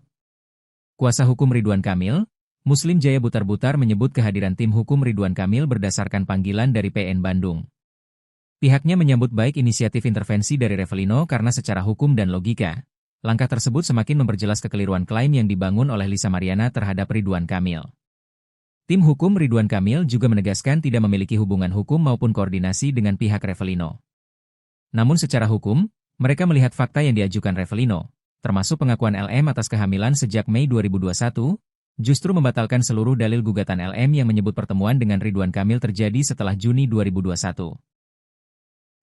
Kuasa hukum Ridwan Kamil, Muslim Jaya Butar-Butar menyebut kehadiran tim hukum Ridwan Kamil berdasarkan panggilan dari PN Bandung. Pihaknya menyambut baik inisiatif intervensi dari Revelino karena secara hukum dan logika, langkah tersebut semakin memperjelas kekeliruan klaim yang dibangun oleh Lisa Mariana terhadap Ridwan Kamil. Tim hukum Ridwan Kamil juga menegaskan tidak memiliki hubungan hukum maupun koordinasi dengan pihak Revelino. Namun secara hukum, mereka melihat fakta yang diajukan Revelino, termasuk pengakuan LM atas kehamilan sejak Mei 2021, justru membatalkan seluruh dalil gugatan LM yang menyebut pertemuan dengan Ridwan Kamil terjadi setelah Juni 2021.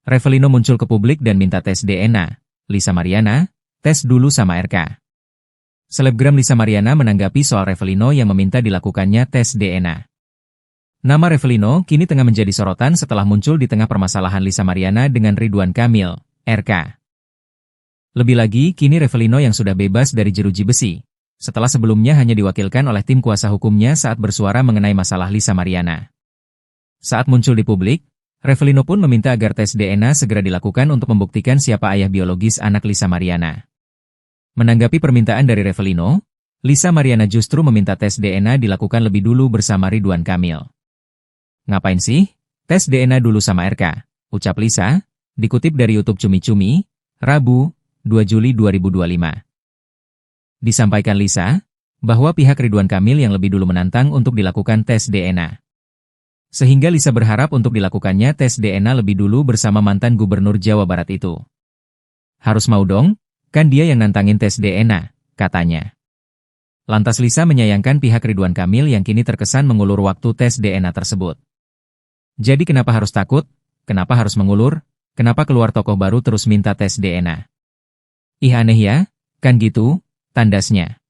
Revelino muncul ke publik dan minta tes DNA. Lisa Mariana, tes dulu sama RK. Selebgram Lisa Mariana menanggapi soal Revelino yang meminta dilakukannya tes DNA. Nama Revelino kini tengah menjadi sorotan setelah muncul di tengah permasalahan Lisa Mariana dengan Ridwan Kamil, RK. Lebih lagi, kini Revelino yang sudah bebas dari jeruji besi, setelah sebelumnya hanya diwakilkan oleh tim kuasa hukumnya saat bersuara mengenai masalah Lisa Mariana. Saat muncul di publik, Revelino pun meminta agar tes DNA segera dilakukan untuk membuktikan siapa ayah biologis anak Lisa Mariana. Menanggapi permintaan dari Revelino, Lisa Mariana justru meminta tes DNA dilakukan lebih dulu bersama Ridwan Kamil. "Ngapain sih? Tes DNA dulu sama RK," ucap Lisa, dikutip dari YouTube Cumi Cumi, Rabu, 2 Juli 2025. Disampaikan Lisa, bahwa pihak Ridwan Kamil yang lebih dulu menantang untuk dilakukan tes DNA. Sehingga Lisa berharap untuk dilakukannya tes DNA lebih dulu bersama mantan gubernur Jawa Barat itu. "Harus mau dong, kan dia yang nantangin tes DNA," katanya. Lantas Lisa menyayangkan pihak Ridwan Kamil yang kini terkesan mengulur waktu tes DNA tersebut. "Jadi kenapa harus takut? Kenapa harus mengulur? Kenapa keluar tokoh baru terus minta tes DNA? Ih aneh ya, kan gitu," tandasnya.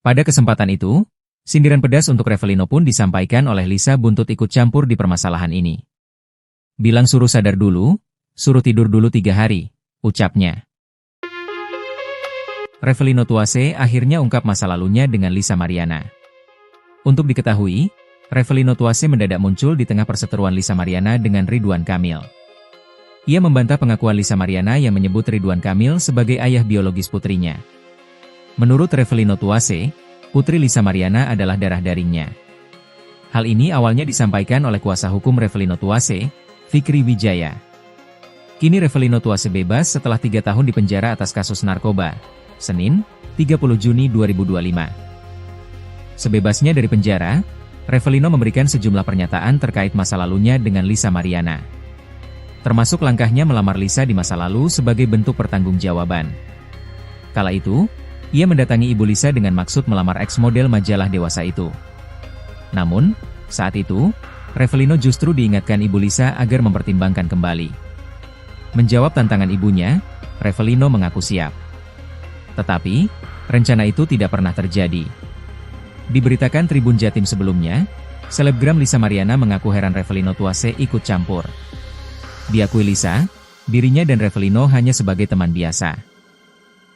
Pada kesempatan itu, sindiran pedas untuk Revelino pun disampaikan oleh Lisa buntut ikut campur di permasalahan ini. "Bilang suruh sadar dulu, suruh tidur dulu 3 hari, ucapnya. Revelino Tuase akhirnya ungkap masa lalunya dengan Lisa Mariana. Untuk diketahui, Revelino Tuase mendadak muncul di tengah perseteruan Lisa Mariana dengan Ridwan Kamil. Ia membantah pengakuan Lisa Mariana yang menyebut Ridwan Kamil sebagai ayah biologis putrinya. Menurut Revelino Tuase, putri Lisa Mariana adalah darah dagingnya. Hal ini awalnya disampaikan oleh kuasa hukum Revelino Tuase, Fikri Wijaya. Kini Revelino Tuase bebas setelah 3 tahun di penjara atas kasus narkoba. Senin, 30 Juni 2025. Sebebasnya dari penjara, Revelino memberikan sejumlah pernyataan terkait masa lalunya dengan Lisa Mariana. Termasuk langkahnya melamar Lisa di masa lalu sebagai bentuk pertanggungjawaban. Kala itu, ia mendatangi ibu Lisa dengan maksud melamar ex-model majalah dewasa itu. Namun, saat itu, Revelino justru diingatkan ibu Lisa agar mempertimbangkan kembali. Menjawab tantangan ibunya, Revelino mengaku siap. Tetapi, rencana itu tidak pernah terjadi. Diberitakan Tribun Jatim sebelumnya, selebgram Lisa Mariana mengaku heran Revelino Tuase ikut campur. Diakui Lisa, dirinya dan Revelino hanya sebagai teman biasa.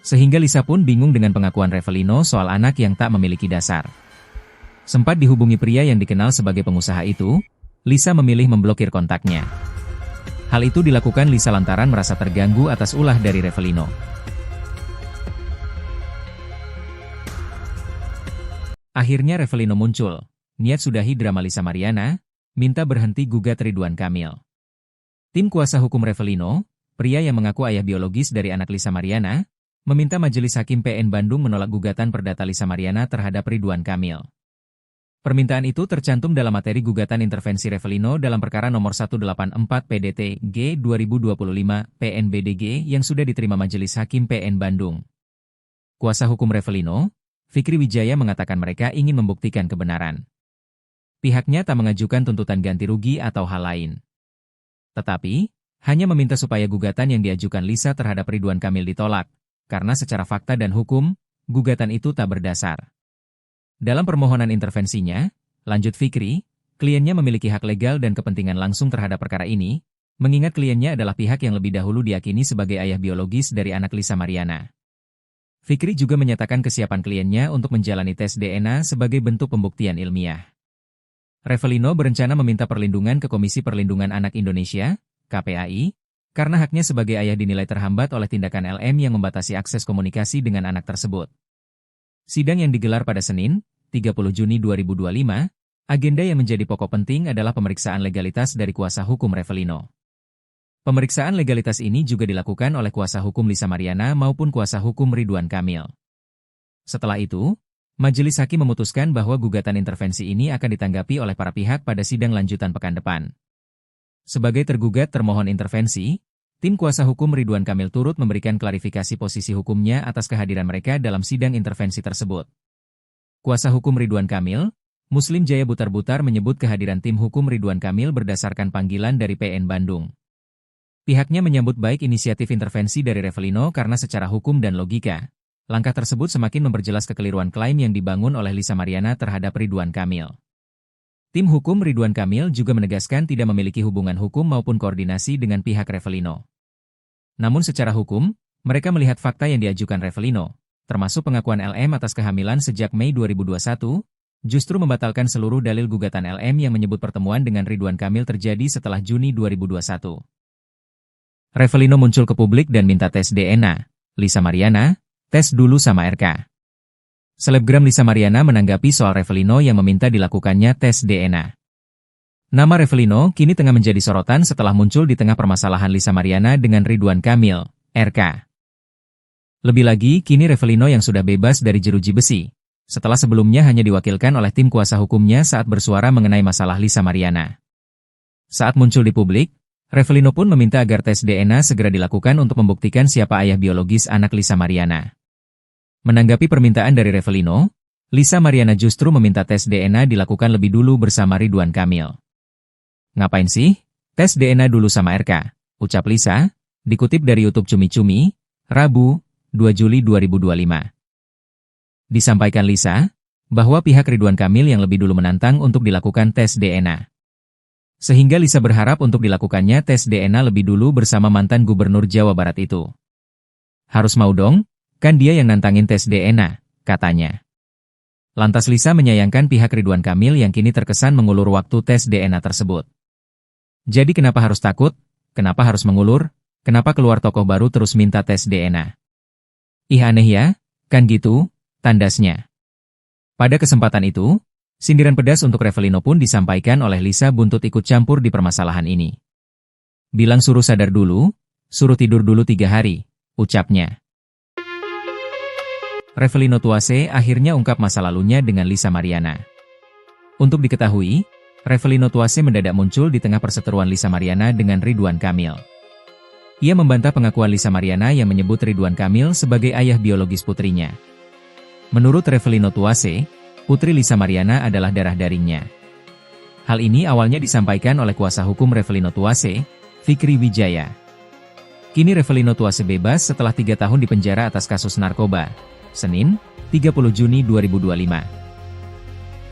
Sehingga Lisa pun bingung dengan pengakuan Revelino soal anak yang tak memiliki dasar. Sempat dihubungi pria yang dikenal sebagai pengusaha itu, Lisa memilih memblokir kontaknya. Hal itu dilakukan Lisa lantaran merasa terganggu atas ulah dari Revelino. Akhirnya Revelino muncul, niat sudahi drama Lisa Mariana, minta berhenti gugat Ridwan Kamil. Tim kuasa hukum Revelino, pria yang mengaku ayah biologis dari anak Lisa Mariana, meminta Majelis Hakim PN Bandung menolak gugatan perdata Lisa Mariana terhadap Ridwan Kamil. Permintaan itu tercantum dalam materi gugatan intervensi Revelino dalam perkara nomor 184 PDT G 2025 PNBDG yang sudah diterima Majelis Hakim PN Bandung. Kuasa hukum Revelino, Fikri Wijaya mengatakan mereka ingin membuktikan kebenaran. Pihaknya tak mengajukan tuntutan ganti rugi atau hal lain. Tetapi, hanya meminta supaya gugatan yang diajukan Lisa terhadap Ridwan Kamil ditolak, karena secara fakta dan hukum, gugatan itu tak berdasar. Dalam permohonan intervensinya, lanjut Fikri, kliennya memiliki hak legal dan kepentingan langsung terhadap perkara ini, mengingat kliennya adalah pihak yang lebih dahulu diyakini sebagai ayah biologis dari anak Lisa Mariana. Fikri juga menyatakan kesiapan kliennya untuk menjalani tes DNA sebagai bentuk pembuktian ilmiah. Revelino berencana meminta perlindungan ke Komisi Perlindungan Anak Indonesia, KPAI, karena haknya sebagai ayah dinilai terhambat oleh tindakan LM yang membatasi akses komunikasi dengan anak tersebut. Sidang yang digelar pada Senin, 30 Juni 2025, agenda yang menjadi pokok penting adalah pemeriksaan legalitas dari kuasa hukum Revelino. Pemeriksaan legalitas ini juga dilakukan oleh kuasa hukum Lisa Mariana maupun kuasa hukum Ridwan Kamil. Setelah itu, majelis hakim memutuskan bahwa gugatan intervensi ini akan ditanggapi oleh para pihak pada sidang lanjutan pekan depan. Sebagai tergugat termohon intervensi, tim kuasa hukum Ridwan Kamil turut memberikan klarifikasi posisi hukumnya atas kehadiran mereka dalam sidang intervensi tersebut. Kuasa hukum Ridwan Kamil, Muslim Jaya Butar-Butar menyebut kehadiran tim hukum Ridwan Kamil berdasarkan panggilan dari PN Bandung. Pihaknya menyambut baik inisiatif intervensi dari Revelino karena secara hukum dan logika, langkah tersebut semakin memperjelas kekeliruan klaim yang dibangun oleh Lisa Mariana terhadap Ridwan Kamil. Tim hukum Ridwan Kamil juga menegaskan tidak memiliki hubungan hukum maupun koordinasi dengan pihak Revelino. Namun secara hukum, mereka melihat fakta yang diajukan Revelino, termasuk pengakuan LM atas kehamilan sejak Mei 2021, justru membatalkan seluruh dalil gugatan LM yang menyebut pertemuan dengan Ridwan Kamil terjadi setelah Juni 2021. Revelino muncul ke publik dan minta tes DNA. Lisa Mariana, tes dulu sama RK. Selebgram Lisa Mariana menanggapi soal Revelino yang meminta dilakukannya tes DNA. Nama Revelino kini tengah menjadi sorotan setelah muncul di tengah permasalahan Lisa Mariana dengan Ridwan Kamil, RK. Lebih lagi, kini Revelino yang sudah bebas dari jeruji besi, setelah sebelumnya hanya diwakilkan oleh tim kuasa hukumnya saat bersuara mengenai masalah Lisa Mariana. Saat muncul di publik, Revelino pun meminta agar tes DNA segera dilakukan untuk membuktikan siapa ayah biologis anak Lisa Mariana. Menanggapi permintaan dari Revelino, Lisa Mariana justru meminta tes DNA dilakukan lebih dulu bersama Ridwan Kamil. "Ngapain sih? Tes DNA dulu sama RK," ucap Lisa, dikutip dari YouTube Cumi Cumi, Rabu, 2 Juli 2025. Disampaikan Lisa, bahwa pihak Ridwan Kamil yang lebih dulu menantang untuk dilakukan tes DNA. Sehingga Lisa berharap untuk dilakukannya tes DNA lebih dulu bersama mantan Gubernur Jawa Barat itu. "Harus mau dong, kan dia yang nantangin tes DNA," katanya. Lantas Lisa menyayangkan pihak Ridwan Kamil yang kini terkesan mengulur waktu tes DNA tersebut. "Jadi kenapa harus takut? Kenapa harus mengulur? Kenapa keluar tokoh baru terus minta tes DNA? Ih aneh ya, kan gitu," tandasnya. Pada kesempatan itu, sindiran pedas untuk Revelino pun disampaikan oleh Lisa buntut ikut campur di permasalahan ini. "Bilang suruh sadar dulu, suruh tidur dulu 3 hari, ucapnya. Revelino Tuase akhirnya ungkap masa lalunya dengan Lisa Mariana. Untuk diketahui, Revelino Tuase mendadak muncul di tengah perseteruan Lisa Mariana dengan Ridwan Kamil. Ia membantah pengakuan Lisa Mariana yang menyebut Ridwan Kamil sebagai ayah biologis putrinya. Menurut Revelino Tuase, putri Lisa Mariana adalah darah dagingnya. Hal ini awalnya disampaikan oleh kuasa hukum Revelino Tuase, Fikri Wijaya. Kini Revelino Tuase bebas setelah 3 tahun di penjara atas kasus narkoba. Senin, 30 Juni 2025.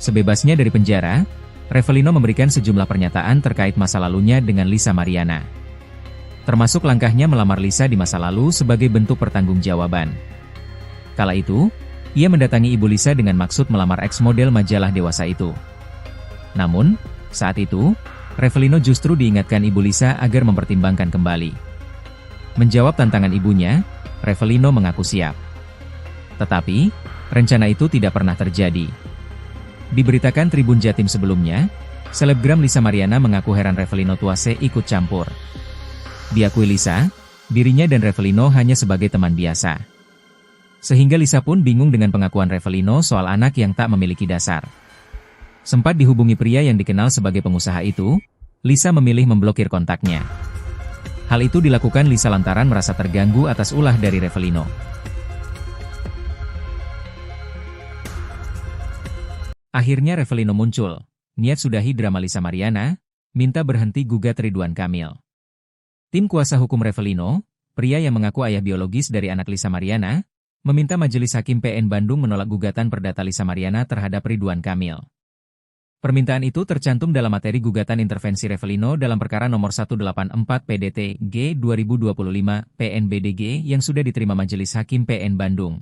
Sebebasnya dari penjara, Revelino memberikan sejumlah pernyataan terkait masa lalunya dengan Lisa Mariana. Termasuk langkahnya melamar Lisa di masa lalu sebagai bentuk pertanggungjawaban. Kala itu, ia mendatangi ibu Lisa dengan maksud melamar ex-model majalah dewasa itu. Namun, saat itu, Revelino justru diingatkan ibu Lisa agar mempertimbangkan kembali. Menjawab tantangan ibunya, Revelino mengaku siap. Tetapi, rencana itu tidak pernah terjadi. Diberitakan Tribun Jatim sebelumnya, selebgram Lisa Mariana mengaku heran Revelino Tuase ikut campur. Diakui Lisa, dirinya dan Revelino hanya sebagai teman biasa. Sehingga Lisa pun bingung dengan pengakuan Revelino soal anak yang tak memiliki dasar. Sempat dihubungi pria yang dikenal sebagai pengusaha itu, Lisa memilih memblokir kontaknya. Hal itu dilakukan Lisa lantaran merasa terganggu atas ulah dari Revelino. Akhirnya Revelino muncul, niat sudahi drama Lisa Mariana, minta berhenti gugat Ridwan Kamil. Tim kuasa hukum Revelino, pria yang mengaku ayah biologis dari anak Lisa Mariana, meminta Majelis Hakim PN Bandung menolak gugatan perdata Lisa Mariana terhadap Ridwan Kamil. Permintaan itu tercantum dalam materi gugatan intervensi Revelino dalam perkara nomor 184 PDT G 2025 PN-BDG yang sudah diterima Majelis Hakim PN Bandung.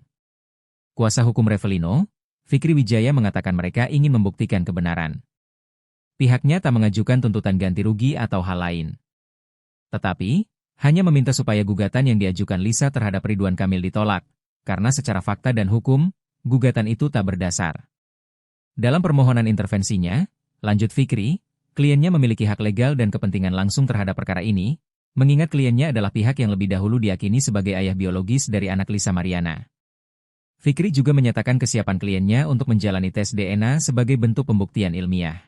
Kuasa hukum Revelino, Fikri Wijaya mengatakan mereka ingin membuktikan kebenaran. Pihaknya tak mengajukan tuntutan ganti rugi atau hal lain. Tetapi, hanya meminta supaya gugatan yang diajukan Lisa terhadap Ridwan Kamil ditolak, karena secara fakta dan hukum, gugatan itu tak berdasar. Dalam permohonan intervensinya, lanjut Fikri, kliennya memiliki hak legal dan kepentingan langsung terhadap perkara ini, mengingat kliennya adalah pihak yang lebih dahulu diyakini sebagai ayah biologis dari anak Lisa Mariana. Fikri juga menyatakan kesiapan kliennya untuk menjalani tes DNA sebagai bentuk pembuktian ilmiah.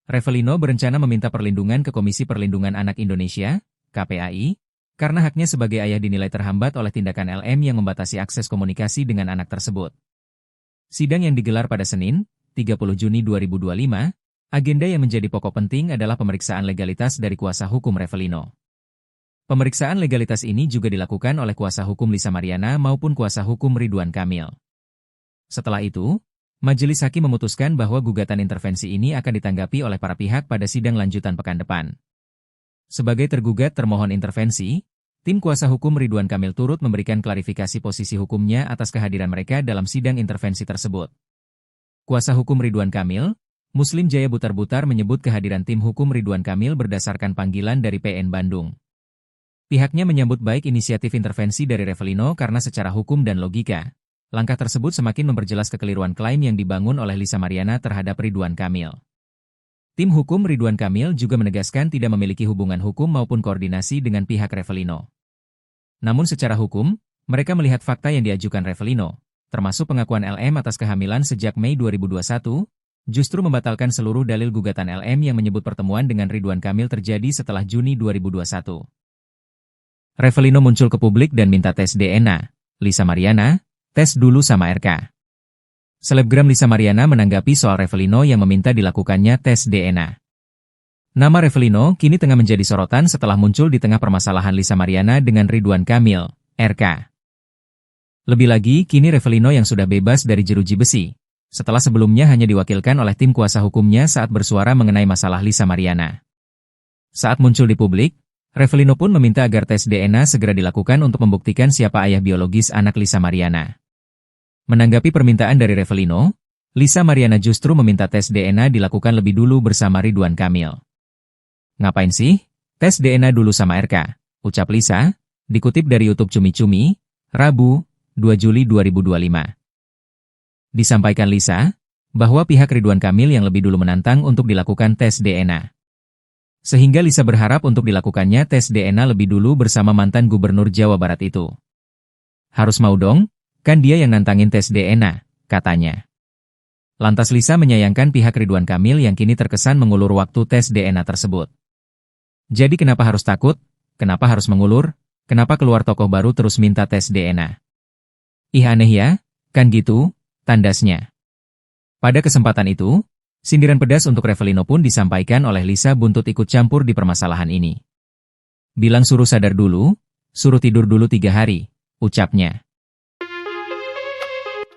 Revelino berencana meminta perlindungan ke Komisi Perlindungan Anak Indonesia, KPAI, karena haknya sebagai ayah dinilai terhambat oleh tindakan LM yang membatasi akses komunikasi dengan anak tersebut. Sidang yang digelar pada Senin, 30 Juni 2025, agenda yang menjadi pokok penting adalah pemeriksaan legalitas dari kuasa hukum Revelino. Pemeriksaan legalitas ini juga dilakukan oleh kuasa hukum Lisa Mariana maupun kuasa hukum Ridwan Kamil. Setelah itu, Majelis Hakim memutuskan bahwa gugatan intervensi ini akan ditanggapi oleh para pihak pada sidang lanjutan pekan depan. Sebagai tergugat termohon intervensi, tim kuasa hukum Ridwan Kamil turut memberikan klarifikasi posisi hukumnya atas kehadiran mereka dalam sidang intervensi tersebut. Kuasa hukum Ridwan Kamil, Muslim Jaya Butar-Butar menyebut kehadiran tim hukum Ridwan Kamil berdasarkan panggilan dari PN Bandung. Pihaknya menyambut baik inisiatif intervensi dari Revelino karena secara hukum dan logika, langkah tersebut semakin memperjelas kekeliruan klaim yang dibangun oleh Lisa Mariana terhadap Ridwan Kamil. Tim hukum Ridwan Kamil juga menegaskan tidak memiliki hubungan hukum maupun koordinasi dengan pihak Revelino. Namun secara hukum, mereka melihat fakta yang diajukan Revelino, termasuk pengakuan LM atas kehamilan sejak Mei 2021, justru membatalkan seluruh dalil gugatan LM yang menyebut pertemuan dengan Ridwan Kamil terjadi setelah Juni 2021. Revelino muncul ke publik dan minta tes DNA. Lisa Mariana, tes dulu sama RK. Selebgram Lisa Mariana menanggapi soal Revelino yang meminta dilakukannya tes DNA. Nama Revelino kini tengah menjadi sorotan setelah muncul di tengah permasalahan Lisa Mariana dengan Ridwan Kamil, RK. Lebih lagi, kini Revelino yang sudah bebas dari jeruji besi, setelah sebelumnya hanya diwakilkan oleh tim kuasa hukumnya saat bersuara mengenai masalah Lisa Mariana. Saat muncul di publik, Revelino pun meminta agar tes DNA segera dilakukan untuk membuktikan siapa ayah biologis anak Lisa Mariana. Menanggapi permintaan dari Revelino, Lisa Mariana justru meminta tes DNA dilakukan lebih dulu bersama Ridwan Kamil. "Ngapain sih? Tes DNA dulu sama RK," ucap Lisa, dikutip dari YouTube Cumi Cumi, Rabu, 2 Juli 2025. Disampaikan Lisa, bahwa pihak Ridwan Kamil yang lebih dulu menantang untuk dilakukan tes DNA. Sehingga Lisa berharap untuk dilakukannya tes DNA lebih dulu bersama mantan Gubernur Jawa Barat itu. "Harus mau dong, kan dia yang nantangin tes DNA," katanya. Lantas Lisa menyayangkan pihak Ridwan Kamil yang kini terkesan mengulur waktu tes DNA tersebut. "Jadi kenapa harus takut? Kenapa harus mengulur? Kenapa keluar tokoh baru terus minta tes DNA? Ih aneh ya, kan gitu," tandasnya. Pada kesempatan itu, sindiran pedas untuk Revelino pun disampaikan oleh Lisa buntut ikut campur di permasalahan ini. "Bilang suruh sadar dulu, suruh tidur dulu 3 hari, ucapnya.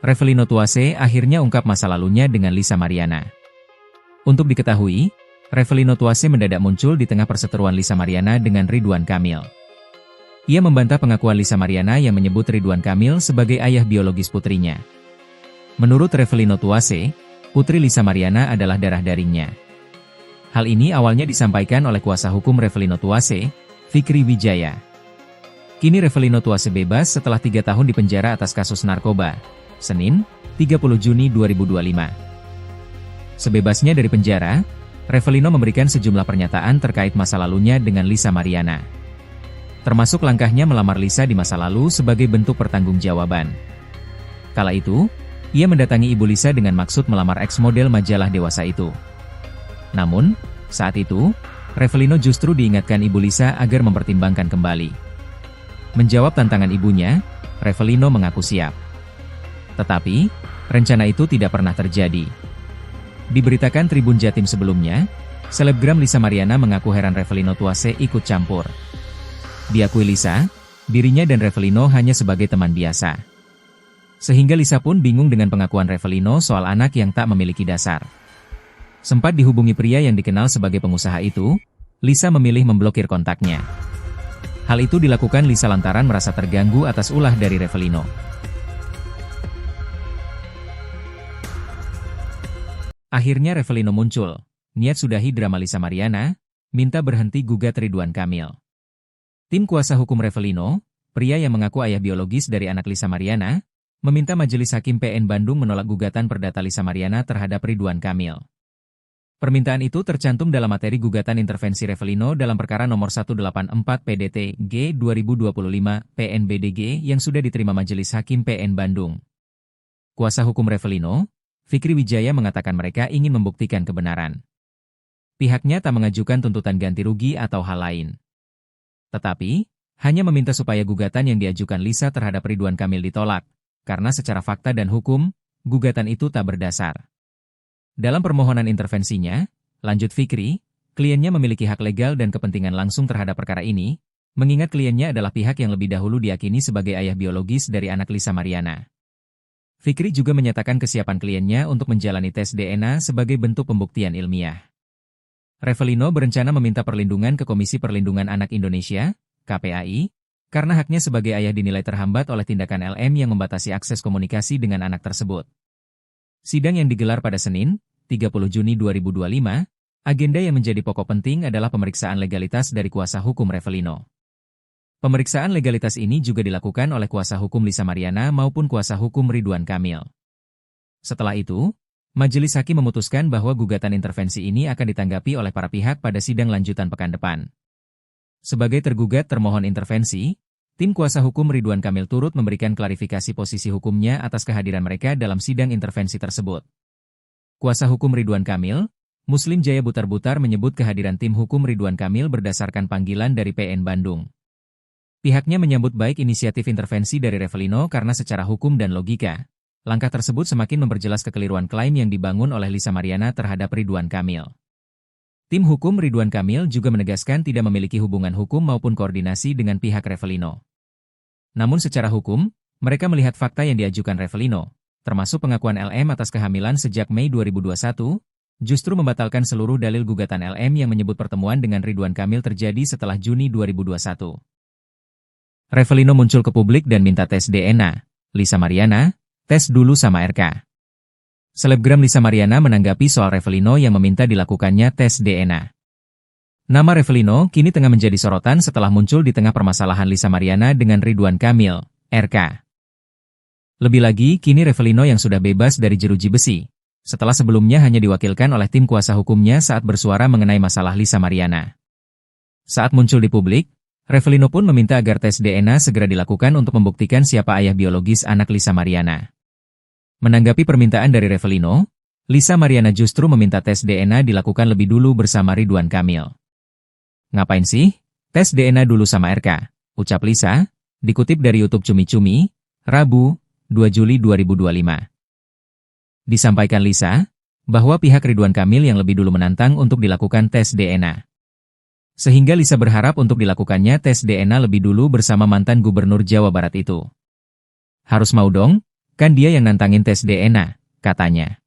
Revelino Tuase akhirnya ungkap masa lalunya dengan Lisa Mariana. Untuk diketahui, Revelino Tuase mendadak muncul di tengah perseteruan Lisa Mariana dengan Ridwan Kamil. Ia membantah pengakuan Lisa Mariana yang menyebut Ridwan Kamil sebagai ayah biologis putrinya. Menurut Revelino Tuase, putri Lisa Mariana adalah darah dagingnya. Hal ini awalnya disampaikan oleh kuasa hukum Revelino Tuase, Fikri Wijaya. Kini Revelino Tuase bebas setelah 3 tahun di penjara atas kasus narkoba. Senin, 30 Juni 2025. Sebebasnya dari penjara, Revelino memberikan sejumlah pernyataan terkait masa lalunya dengan Lisa Mariana. Termasuk langkahnya melamar Lisa di masa lalu sebagai bentuk pertanggungjawaban. Kala itu, ia mendatangi ibu Lisa dengan maksud melamar ex-model majalah dewasa itu. Namun, saat itu, Revelino justru diingatkan ibu Lisa agar mempertimbangkan kembali. Menjawab tantangan ibunya, Revelino mengaku siap. Tetapi, rencana itu tidak pernah terjadi. Diberitakan Tribun Jatim sebelumnya, selebgram Lisa Mariana mengaku heran Revelino Tuase ikut campur. Diakui Lisa, dirinya dan Revelino hanya sebagai teman biasa. Sehingga Lisa pun bingung dengan pengakuan Revelino soal anak yang tak memiliki dasar. Sempat dihubungi pria yang dikenal sebagai pengusaha itu, Lisa memilih memblokir kontaknya. Hal itu dilakukan Lisa lantaran merasa terganggu atas ulah dari Revelino. Akhirnya Revelino muncul. Niat sudahi drama Lisa Mariana, minta berhenti gugat Ridwan Kamil. Tim kuasa hukum Revelino, pria yang mengaku ayah biologis dari anak Lisa Mariana, meminta Majelis Hakim PN Bandung menolak gugatan perdata Lisa Mariana terhadap Ridwan Kamil. Permintaan itu tercantum dalam materi gugatan intervensi Revelino dalam perkara nomor 184 PDT G 2025 PNBDG yang sudah diterima Majelis Hakim PN Bandung. Kuasa hukum Revelino, Fikri Wijaya mengatakan mereka ingin membuktikan kebenaran. Pihaknya tak mengajukan tuntutan ganti rugi atau hal lain. Tetapi, hanya meminta supaya gugatan yang diajukan Lisa terhadap Ridwan Kamil ditolak, karena secara fakta dan hukum, gugatan itu tak berdasar. Dalam permohonan intervensinya, lanjut Fikri, kliennya memiliki hak legal dan kepentingan langsung terhadap perkara ini, mengingat kliennya adalah pihak yang lebih dahulu diyakini sebagai ayah biologis dari anak Lisa Mariana. Fikri juga menyatakan kesiapan kliennya untuk menjalani tes DNA sebagai bentuk pembuktian ilmiah. Revelino berencana meminta perlindungan ke Komisi Perlindungan Anak Indonesia, KPAI, karena haknya sebagai ayah dinilai terhambat oleh tindakan LM yang membatasi akses komunikasi dengan anak tersebut. Sidang yang digelar pada Senin, 30 Juni 2025, agenda yang menjadi pokok penting adalah pemeriksaan legalitas dari kuasa hukum Revelino. Pemeriksaan legalitas ini juga dilakukan oleh kuasa hukum Lisa Mariana maupun kuasa hukum Ridwan Kamil. Setelah itu, Majelis Hakim memutuskan bahwa gugatan intervensi ini akan ditanggapi oleh para pihak pada sidang lanjutan pekan depan. Sebagai tergugat termohon intervensi, tim kuasa hukum Ridwan Kamil turut memberikan klarifikasi posisi hukumnya atas kehadiran mereka dalam sidang intervensi tersebut. Kuasa hukum Ridwan Kamil, Muslim Jaya Butar-Butar menyebut kehadiran tim hukum Ridwan Kamil berdasarkan panggilan dari PN Bandung. Pihaknya menyambut baik inisiatif intervensi dari Revelino karena secara hukum dan logika, langkah tersebut semakin memperjelas kekeliruan klaim yang dibangun oleh Lisa Mariana terhadap Ridwan Kamil. Tim hukum Ridwan Kamil juga menegaskan tidak memiliki hubungan hukum maupun koordinasi dengan pihak Revelino. Namun secara hukum, mereka melihat fakta yang diajukan Revelino, termasuk pengakuan LM atas kehamilan sejak Mei 2021, justru membatalkan seluruh dalil gugatan LM yang menyebut pertemuan dengan Ridwan Kamil terjadi setelah Juni 2021. Revelino muncul ke publik dan minta tes DNA. Lisa Mariana, tes dulu sama RK. Selebgram Lisa Mariana menanggapi soal Revelino yang meminta dilakukannya tes DNA. Nama Revelino kini tengah menjadi sorotan setelah muncul di tengah permasalahan Lisa Mariana dengan Ridwan Kamil, RK. Lebih lagi, kini Revelino yang sudah bebas dari jeruji besi, setelah sebelumnya hanya diwakilkan oleh tim kuasa hukumnya saat bersuara mengenai masalah Lisa Mariana. Saat muncul di publik, Revelino pun meminta agar tes DNA segera dilakukan untuk membuktikan siapa ayah biologis anak Lisa Mariana. Menanggapi permintaan dari Revelino, Lisa Mariana justru meminta tes DNA dilakukan lebih dulu bersama Ridwan Kamil. Ngapain sih? Tes DNA dulu sama RK, ucap Lisa, dikutip dari YouTube Cumi-Cumi, Rabu, 2 Juli 2025. Disampaikan Lisa, bahwa pihak Ridwan Kamil yang lebih dulu menantang untuk dilakukan tes DNA. Sehingga Lisa berharap untuk dilakukannya tes DNA lebih dulu bersama mantan Gubernur Jawa Barat itu. Harus mau dong? Kan dia yang nantangin tes DNA, katanya.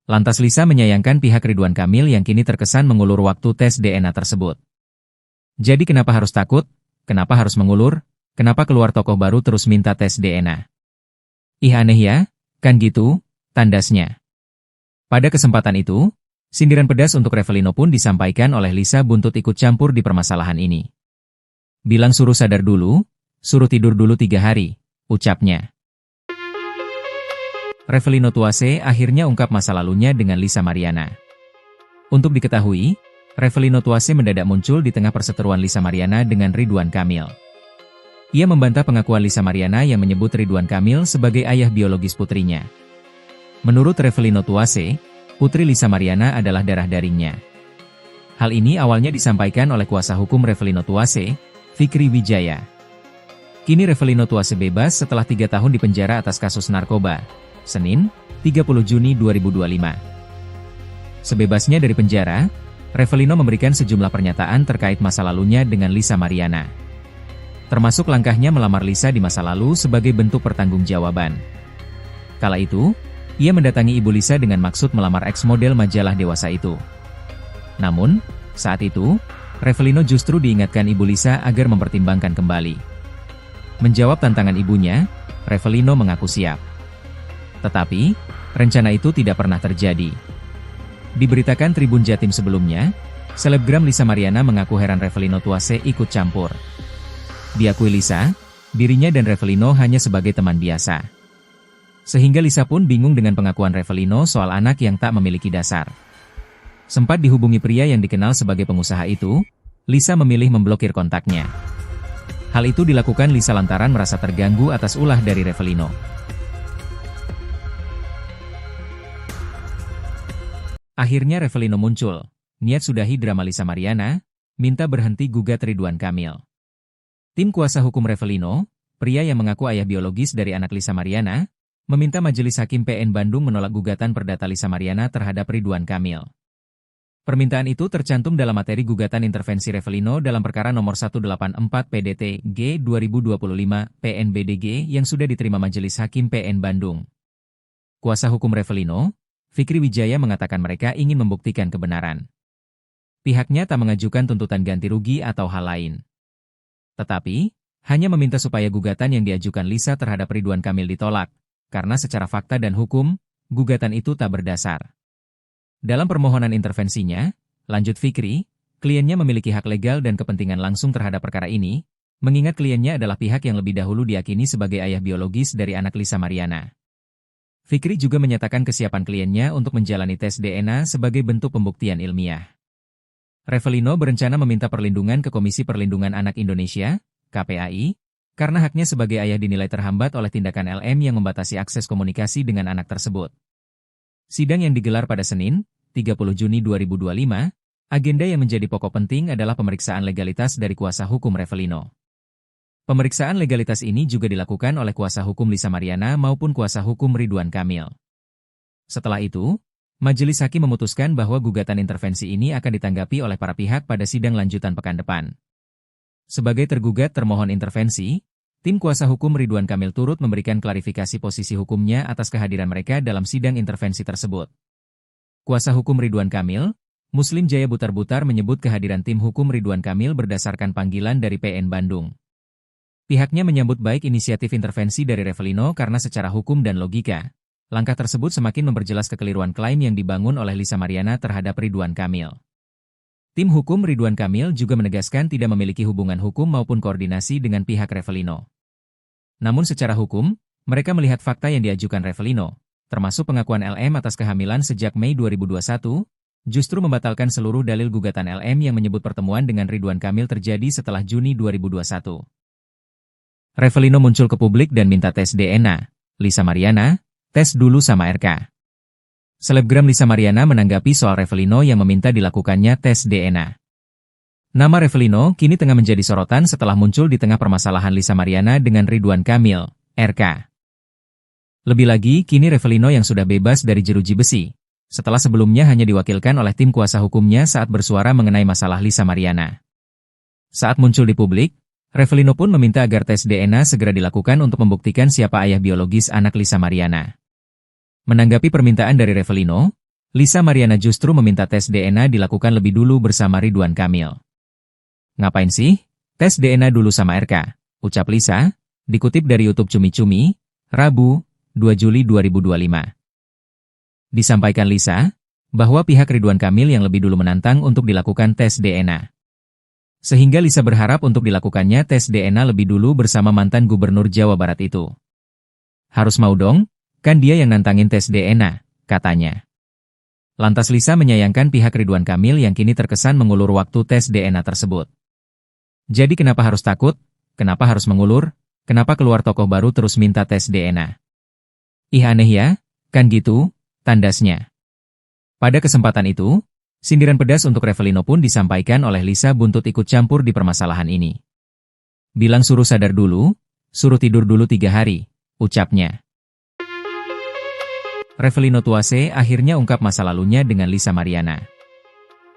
Lantas Lisa menyayangkan pihak Ridwan Kamil yang kini terkesan mengulur waktu tes DNA tersebut. Jadi kenapa harus takut? Kenapa harus mengulur? Kenapa keluar tokoh baru terus minta tes DNA? Ih aneh ya, kan gitu, tandasnya. Pada kesempatan itu, sindiran pedas untuk Revelino pun disampaikan oleh Lisa buntut ikut campur di permasalahan ini. Bilang suruh sadar dulu, suruh tidur dulu 3 hari, ucapnya. Revelino Tuase akhirnya ungkap masa lalunya dengan Lisa Mariana. Untuk diketahui, Revelino Tuase mendadak muncul di tengah perseteruan Lisa Mariana dengan Ridwan Kamil. Ia membantah pengakuan Lisa Mariana yang menyebut Ridwan Kamil sebagai ayah biologis putrinya. Menurut Revelino Tuase, putri Lisa Mariana adalah darah dagingnya. Hal ini awalnya disampaikan oleh kuasa hukum Revelino Tuase, Fikri Wijaya. Kini Revelino Tuase bebas setelah 3 tahun di penjara atas kasus narkoba. Senin, 30 Juni 2025. Sebebasnya dari penjara, Revelino memberikan sejumlah pernyataan terkait masa lalunya dengan Lisa Mariana. Termasuk langkahnya melamar Lisa di masa lalu sebagai bentuk pertanggungjawaban. Kala itu, Ia mendatangi Ibu Lisa dengan maksud melamar ex-model majalah dewasa itu. Namun, saat itu, Revelino justru diingatkan Ibu Lisa agar mempertimbangkan kembali. Menjawab tantangan ibunya, Revelino mengaku siap. Tetapi, rencana itu tidak pernah terjadi. Diberitakan Tribun Jatim sebelumnya, selebgram Lisa Mariana mengaku heran Revelino Tuase ikut campur. Diakui Lisa, dirinya dan Revelino hanya sebagai teman biasa. Sehingga Lisa pun bingung dengan pengakuan Revelino soal anak yang tak memiliki dasar. Sempat dihubungi pria yang dikenal sebagai pengusaha itu, Lisa memilih memblokir kontaknya. Hal itu dilakukan Lisa lantaran merasa terganggu atas ulah dari Revelino. Akhirnya Revelino muncul. Niat sudahi drama Lisa Mariana, minta berhenti gugat Ridwan Kamil. Tim kuasa hukum Revelino, pria yang mengaku ayah biologis dari anak Lisa Mariana, meminta Majelis Hakim PN Bandung menolak gugatan perdata Lisa Mariana terhadap Ridwan Kamil. Permintaan itu tercantum dalam materi gugatan intervensi Revelino dalam perkara nomor 184 PDT G 2025 PNBDG yang sudah diterima Majelis Hakim PN Bandung. Kuasa hukum Revelino, Fikri Wijaya mengatakan mereka ingin membuktikan kebenaran. Pihaknya tak mengajukan tuntutan ganti rugi atau hal lain. Tetapi, hanya meminta supaya gugatan yang diajukan Lisa terhadap Ridwan Kamil ditolak, karena secara fakta dan hukum, gugatan itu tak berdasar. Dalam permohonan intervensinya, lanjut Fikri, kliennya memiliki hak legal dan kepentingan langsung terhadap perkara ini, mengingat kliennya adalah pihak yang lebih dahulu diyakini sebagai ayah biologis dari anak Lisa Mariana. Fikri juga menyatakan kesiapan kliennya untuk menjalani tes DNA sebagai bentuk pembuktian ilmiah. Revelino berencana meminta perlindungan ke Komisi Perlindungan Anak Indonesia, KPAI, karena haknya sebagai ayah dinilai terhambat oleh tindakan LM yang membatasi akses komunikasi dengan anak tersebut. Sidang yang digelar pada Senin, 30 Juni 2025, agenda yang menjadi pokok penting adalah pemeriksaan legalitas dari kuasa hukum Revelino. Pemeriksaan legalitas ini juga dilakukan oleh kuasa hukum Lisa Mariana maupun kuasa hukum Ridwan Kamil. Setelah itu, Majelis Hakim memutuskan bahwa gugatan intervensi ini akan ditanggapi oleh para pihak pada sidang lanjutan pekan depan. Sebagai tergugat termohon intervensi, tim kuasa hukum Ridwan Kamil turut memberikan klarifikasi posisi hukumnya atas kehadiran mereka dalam sidang intervensi tersebut. Kuasa hukum Ridwan Kamil, Muslim Jaya Butar-Butar menyebut kehadiran tim hukum Ridwan Kamil berdasarkan panggilan dari PN Bandung. Pihaknya menyambut baik inisiatif intervensi dari Revelino karena secara hukum dan logika, langkah tersebut semakin memperjelas kekeliruan klaim yang dibangun oleh Lisa Mariana terhadap Ridwan Kamil. Tim hukum Ridwan Kamil juga menegaskan tidak memiliki hubungan hukum maupun koordinasi dengan pihak Revelino. Namun secara hukum, mereka melihat fakta yang diajukan Revelino, termasuk pengakuan LM atas kehamilan sejak Mei 2021, justru membatalkan seluruh dalil gugatan LM yang menyebut pertemuan dengan Ridwan Kamil terjadi setelah Juni 2021. Revelino muncul ke publik dan minta tes DNA. Lisa Mariana, tes dulu sama RK. Selebgram Lisa Mariana menanggapi soal Revelino yang meminta dilakukannya tes DNA. Nama Revelino kini tengah menjadi sorotan setelah muncul di tengah permasalahan Lisa Mariana dengan Ridwan Kamil, RK. Lebih lagi, kini Revelino yang sudah bebas dari jeruji besi, setelah sebelumnya hanya diwakilkan oleh tim kuasa hukumnya saat bersuara mengenai masalah Lisa Mariana. Saat muncul di publik, Revelino pun meminta agar tes DNA segera dilakukan untuk membuktikan siapa ayah biologis anak Lisa Mariana. Menanggapi permintaan dari Revelino, Lisa Mariana justru meminta tes DNA dilakukan lebih dulu bersama Ridwan Kamil. "Ngapain sih? Tes DNA dulu sama RK," ucap Lisa, dikutip dari YouTube Cumi Cumi, Rabu, 2 Juli 2025. Disampaikan Lisa, bahwa pihak Ridwan Kamil yang lebih dulu menantang untuk dilakukan tes DNA. Sehingga Lisa berharap untuk dilakukannya tes DNA lebih dulu bersama mantan Gubernur Jawa Barat itu. "Harus mau dong, kan dia yang nantangin tes DNA," katanya. Lantas Lisa menyayangkan pihak Ridwan Kamil yang kini terkesan mengulur waktu tes DNA tersebut. "Jadi kenapa harus takut? Kenapa harus mengulur? Kenapa keluar tokoh baru terus minta tes DNA? Ih aneh ya, kan gitu," tandasnya. Pada kesempatan itu, sindiran pedas untuk Revelino pun disampaikan oleh Lisa buntut ikut campur di permasalahan ini. "Bilang suruh sadar dulu, suruh tidur dulu 3 hari, ucapnya. Revelino Tuase akhirnya ungkap masa lalunya dengan Lisa Mariana.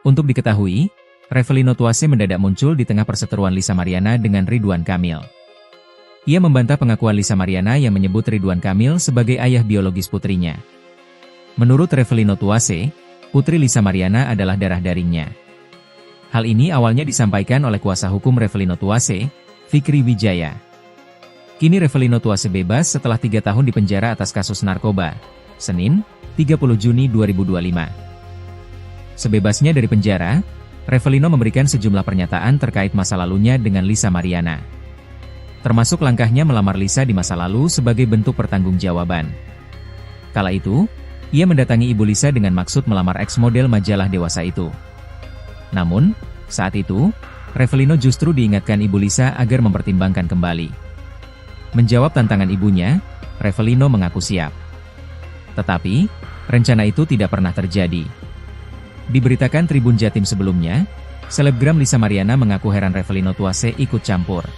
Untuk diketahui, Revelino Tuase mendadak muncul di tengah perseteruan Lisa Mariana dengan Ridwan Kamil. Ia membantah pengakuan Lisa Mariana yang menyebut Ridwan Kamil sebagai ayah biologis putrinya. Menurut Revelino Tuase, putri Lisa Mariana adalah darah dagingnya. Hal ini awalnya disampaikan oleh kuasa hukum Revelino Tuase, Fikri Wijaya. Kini Revelino Tuase bebas setelah 3 tahun di penjara atas kasus narkoba. Senin, 30 Juni 2025. Sebebasnya dari penjara, Revelino memberikan sejumlah pernyataan terkait masa lalunya dengan Lisa Mariana. Termasuk langkahnya melamar Lisa di masa lalu sebagai bentuk pertanggungjawaban. Kala itu, ia mendatangi ibu Lisa dengan maksud melamar ex-model majalah dewasa itu. Namun, saat itu, Revelino justru diingatkan ibu Lisa agar mempertimbangkan kembali. Menjawab tantangan ibunya, Revelino mengaku siap. Tetapi, rencana itu tidak pernah terjadi. Diberitakan Tribun Jatim sebelumnya, selebgram Lisa Mariana mengaku heran Revelino Tuase ikut campur.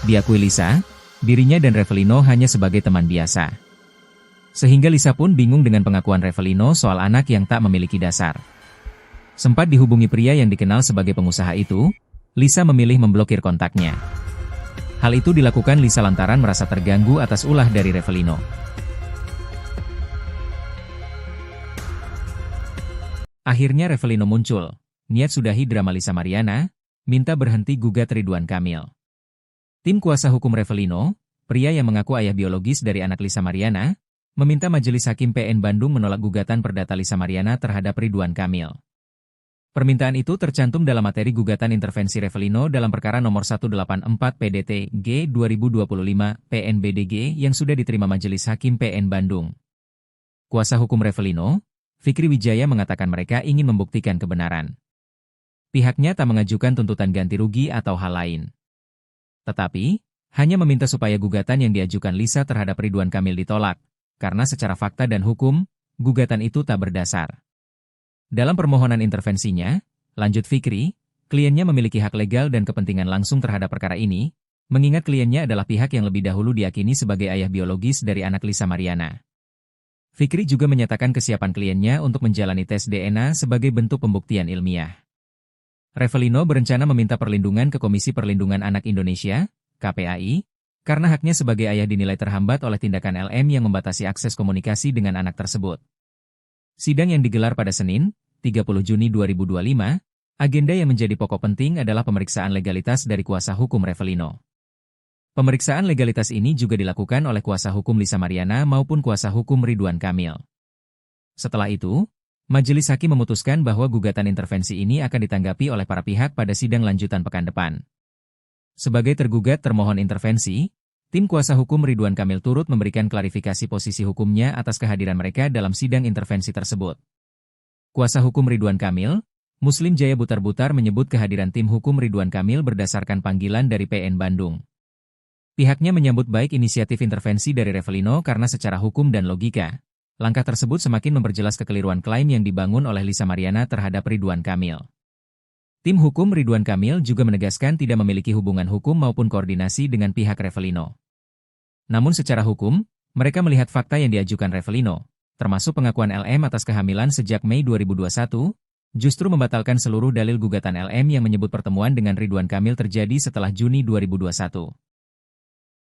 Diakui Lisa, dirinya dan Revelino hanya sebagai teman biasa. Sehingga Lisa pun bingung dengan pengakuan Revelino soal anak yang tak memiliki dasar. Sempat dihubungi pria yang dikenal sebagai pengusaha itu, Lisa memilih memblokir kontaknya. Hal itu dilakukan Lisa lantaran merasa terganggu atas ulah dari Revelino. Akhirnya Revelino muncul, niat sudahi drama Lisa Mariana, minta berhenti gugat Ridwan Kamil. Tim kuasa hukum Revelino, pria yang mengaku ayah biologis dari anak Lisa Mariana, meminta Majelis Hakim PN Bandung menolak gugatan perdata Lisa Mariana terhadap Ridwan Kamil. Permintaan itu tercantum dalam materi gugatan intervensi Revelino dalam perkara nomor 184 PDT G 2025 PNBDG yang sudah diterima Majelis Hakim PN Bandung. Kuasa hukum Revelino, Fikri Wijaya mengatakan mereka ingin membuktikan kebenaran. Pihaknya tak mengajukan tuntutan ganti rugi atau hal lain. Tetapi, hanya meminta supaya gugatan yang diajukan Lisa terhadap Ridwan Kamil ditolak, karena secara fakta dan hukum, gugatan itu tak berdasar. Dalam permohonan intervensinya, lanjut Fikri, kliennya memiliki hak legal dan kepentingan langsung terhadap perkara ini, mengingat kliennya adalah pihak yang lebih dahulu diyakini sebagai ayah biologis dari anak Lisa Mariana. Fikri juga menyatakan kesiapan kliennya untuk menjalani tes DNA sebagai bentuk pembuktian ilmiah. Revelino berencana meminta perlindungan ke Komisi Perlindungan Anak Indonesia, KPAI, karena haknya sebagai ayah dinilai terhambat oleh tindakan LM yang membatasi akses komunikasi dengan anak tersebut. Sidang yang digelar pada Senin, 30 Juni 2025, agenda yang menjadi pokok penting adalah pemeriksaan legalitas dari kuasa hukum Revelino. Pemeriksaan legalitas ini juga dilakukan oleh kuasa hukum Lisa Mariana maupun kuasa hukum Ridwan Kamil. Setelah itu, Majelis Hakim memutuskan bahwa gugatan intervensi ini akan ditanggapi oleh para pihak pada sidang lanjutan pekan depan. Sebagai tergugat termohon intervensi, tim kuasa hukum Ridwan Kamil turut memberikan klarifikasi posisi hukumnya atas kehadiran mereka dalam sidang intervensi tersebut. Kuasa hukum Ridwan Kamil, Muslim Jaya Butar-Butar menyebut kehadiran tim hukum Ridwan Kamil berdasarkan panggilan dari PN Bandung. Pihaknya menyambut baik inisiatif intervensi dari Revelino karena secara hukum dan logika, langkah tersebut semakin memperjelas kekeliruan klaim yang dibangun oleh Lisa Mariana terhadap Ridwan Kamil. Tim hukum Ridwan Kamil juga menegaskan tidak memiliki hubungan hukum maupun koordinasi dengan pihak Revelino. Namun secara hukum, mereka melihat fakta yang diajukan Revelino, termasuk pengakuan LM atas kehamilan sejak Mei 2021, justru membatalkan seluruh dalil gugatan LM yang menyebut pertemuan dengan Ridwan Kamil terjadi setelah Juni 2021.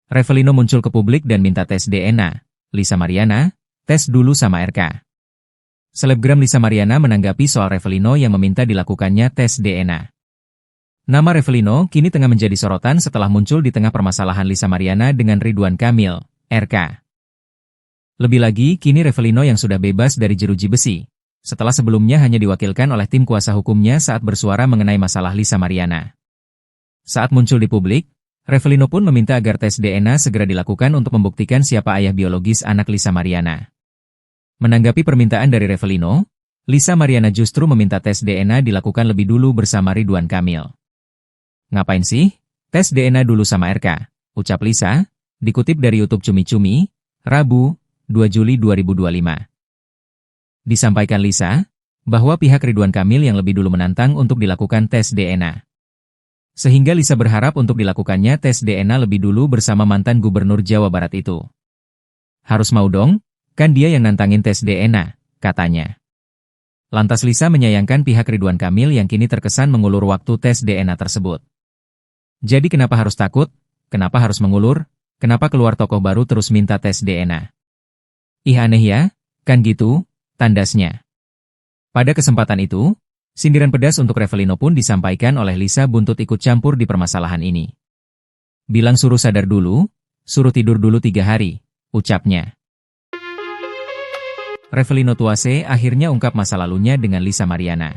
Revelino muncul ke publik dan minta tes DNA. Lisa Mariana, tes dulu sama RK. Selebgram Lisa Mariana menanggapi soal Revelino yang meminta dilakukannya tes DNA. Nama Revelino kini tengah menjadi sorotan setelah muncul di tengah permasalahan Lisa Mariana dengan Ridwan Kamil, RK. Lebih lagi, kini Revelino yang sudah bebas dari jeruji besi, setelah sebelumnya hanya diwakilkan oleh tim kuasa hukumnya saat bersuara mengenai masalah Lisa Mariana. Saat muncul di publik, Revelino pun meminta agar tes DNA segera dilakukan untuk membuktikan siapa ayah biologis anak Lisa Mariana. Menanggapi permintaan dari Revelino, Lisa Mariana justru meminta tes DNA dilakukan lebih dulu bersama Ridwan Kamil. "Ngapain sih? Tes DNA dulu sama RK," ucap Lisa, dikutip dari YouTube Cumi Cumi, Rabu, 2 Juli 2025. Disampaikan Lisa, bahwa pihak Ridwan Kamil yang lebih dulu menantang untuk dilakukan tes DNA. Sehingga Lisa berharap untuk dilakukannya tes DNA lebih dulu bersama mantan Gubernur Jawa Barat itu. "Harus mau dong, kan dia yang nantangin tes DNA," katanya. Lantas Lisa menyayangkan pihak Ridwan Kamil yang kini terkesan mengulur waktu tes DNA tersebut. "Jadi kenapa harus takut? Kenapa harus mengulur? Kenapa keluar tokoh baru terus minta tes DNA? Ih aneh ya, Kan gitu, tandasnya. Pada kesempatan itu, sindiran pedas untuk Revelino pun disampaikan oleh Lisa buntut ikut campur di permasalahan ini. Bilang suruh sadar dulu, suruh tidur dulu 3 hari, ucapnya. Revelino Tuase akhirnya ungkap masa lalunya dengan Lisa Mariana.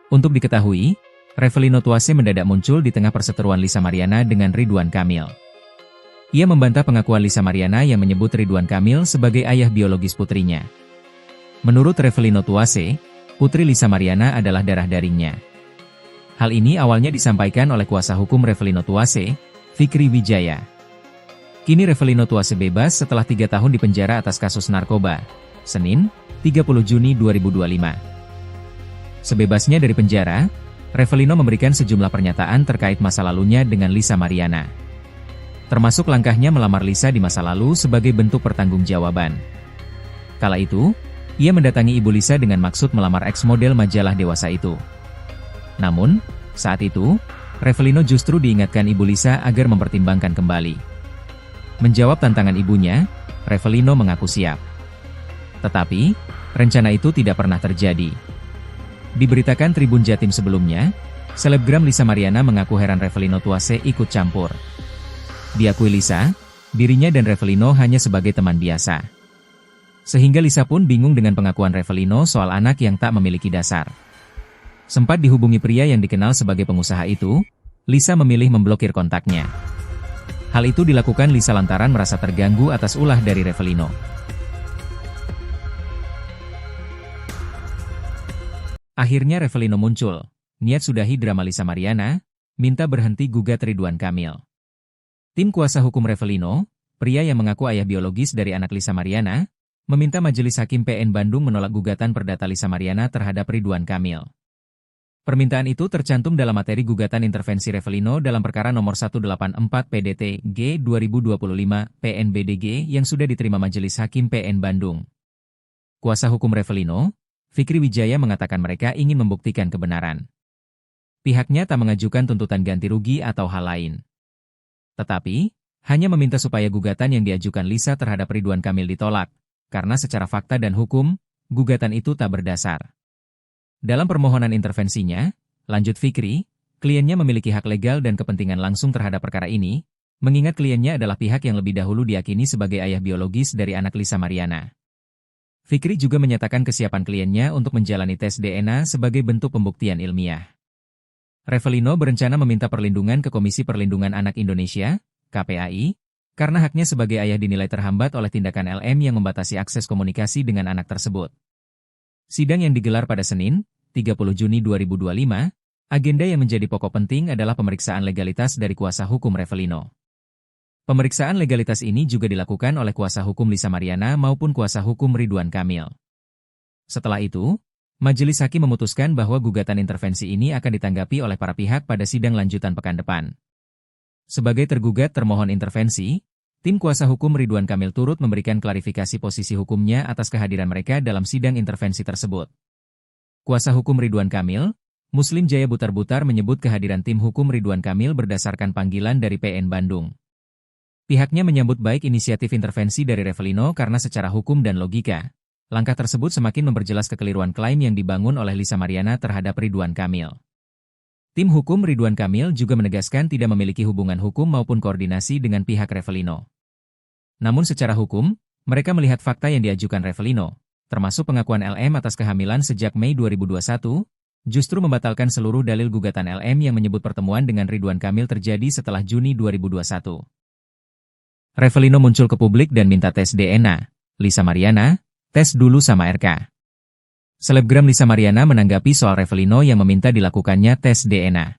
Untuk diketahui, Revelino Tuase mendadak muncul di tengah perseteruan Lisa Mariana dengan Ridwan Kamil. Ia membantah pengakuan Lisa Mariana yang menyebut Ridwan Kamil sebagai ayah biologis putrinya. Menurut Revelino Tuase, putri Lisa Mariana adalah darah dagingnya. Hal ini awalnya disampaikan oleh kuasa hukum Revelino Tuase, Fikri Wijaya. Kini Revelino Tuase bebas setelah 3 tahun dipenjara atas kasus narkoba. Senin, 30 Juni 2025. Sebebasnya dari penjara, Revelino memberikan sejumlah pernyataan terkait masa lalunya dengan Lisa Mariana. Termasuk langkahnya melamar Lisa di masa lalu sebagai bentuk pertanggungjawaban. Kala itu, ia mendatangi ibu Lisa dengan maksud melamar ex-model majalah dewasa itu. Namun, saat itu, Revelino justru diingatkan ibu Lisa agar mempertimbangkan kembali. Menjawab tantangan ibunya, Revelino mengaku siap. Tetapi, rencana itu tidak pernah terjadi. Diberitakan Tribun Jatim sebelumnya, selebgram Lisa Mariana mengaku heran Revelino Tuase ikut campur. Diakui Lisa, dirinya dan Revelino hanya sebagai teman biasa. Sehingga Lisa pun bingung dengan pengakuan Revelino soal anak yang tak memiliki dasar. Sempat dihubungi pria yang dikenal sebagai pengusaha itu, Lisa memilih memblokir kontaknya. Hal itu dilakukan Lisa lantaran merasa terganggu atas ulah dari Revelino. Akhirnya Revelino muncul, niat sudahi drama Lisa Mariana, minta berhenti gugat Ridwan Kamil. Tim kuasa hukum Revelino, pria yang mengaku ayah biologis dari anak Lisa Mariana, meminta Majelis Hakim PN Bandung menolak gugatan perdata Lisa Mariana terhadap Ridwan Kamil. Permintaan itu tercantum dalam materi gugatan intervensi Revelino dalam perkara nomor 184 PDT G 2025 PNBDG yang sudah diterima Majelis Hakim PN Bandung. Kuasa hukum Revelino, Fikri Wijaya mengatakan mereka ingin membuktikan kebenaran. Pihaknya tak mengajukan tuntutan ganti rugi atau hal lain. Tetapi, hanya meminta supaya gugatan yang diajukan Lisa terhadap Ridwan Kamil ditolak, karena secara fakta dan hukum, gugatan itu tak berdasar. Dalam permohonan intervensinya, lanjut Fikri, kliennya memiliki hak legal dan kepentingan langsung terhadap perkara ini, mengingat kliennya adalah pihak yang lebih dahulu diyakini sebagai ayah biologis dari anak Lisa Mariana. Fikri juga menyatakan kesiapan kliennya untuk menjalani tes DNA sebagai bentuk pembuktian ilmiah. Revelino berencana meminta perlindungan ke Komisi Perlindungan Anak Indonesia, KPAI, karena haknya sebagai ayah dinilai terhambat oleh tindakan LM yang membatasi akses komunikasi dengan anak tersebut. Sidang yang digelar pada Senin, 30 Juni 2025, agenda yang menjadi pokok penting adalah pemeriksaan legalitas dari kuasa hukum Revelino. Pemeriksaan legalitas ini juga dilakukan oleh kuasa hukum Lisa Mariana maupun kuasa hukum Ridwan Kamil. Setelah itu, Majelis Hakim memutuskan bahwa gugatan intervensi ini akan ditanggapi oleh para pihak pada sidang lanjutan pekan depan. Sebagai tergugat termohon intervensi, tim kuasa hukum Ridwan Kamil turut memberikan klarifikasi posisi hukumnya atas kehadiran mereka dalam sidang intervensi tersebut. Kuasa hukum Ridwan Kamil, Muslim Jaya Butar-Butar menyebut kehadiran tim hukum Ridwan Kamil berdasarkan panggilan dari PN Bandung. Pihaknya menyambut baik inisiatif intervensi dari Revelino karena secara hukum dan logika, langkah tersebut semakin memperjelas kekeliruan klaim yang dibangun oleh Lisa Mariana terhadap Ridwan Kamil. Tim hukum Ridwan Kamil juga menegaskan tidak memiliki hubungan hukum maupun koordinasi dengan pihak Revelino. Namun secara hukum, mereka melihat fakta yang diajukan Revelino, termasuk pengakuan LM atas kehamilan sejak Mei 2021, justru membatalkan seluruh dalil gugatan LM yang menyebut pertemuan dengan Ridwan Kamil terjadi setelah Juni 2021. Revelino muncul ke publik dan minta tes DNA. Lisa Mariana, tes dulu sama RK. Selebgram Lisa Mariana menanggapi soal Revelino yang meminta dilakukannya tes DNA.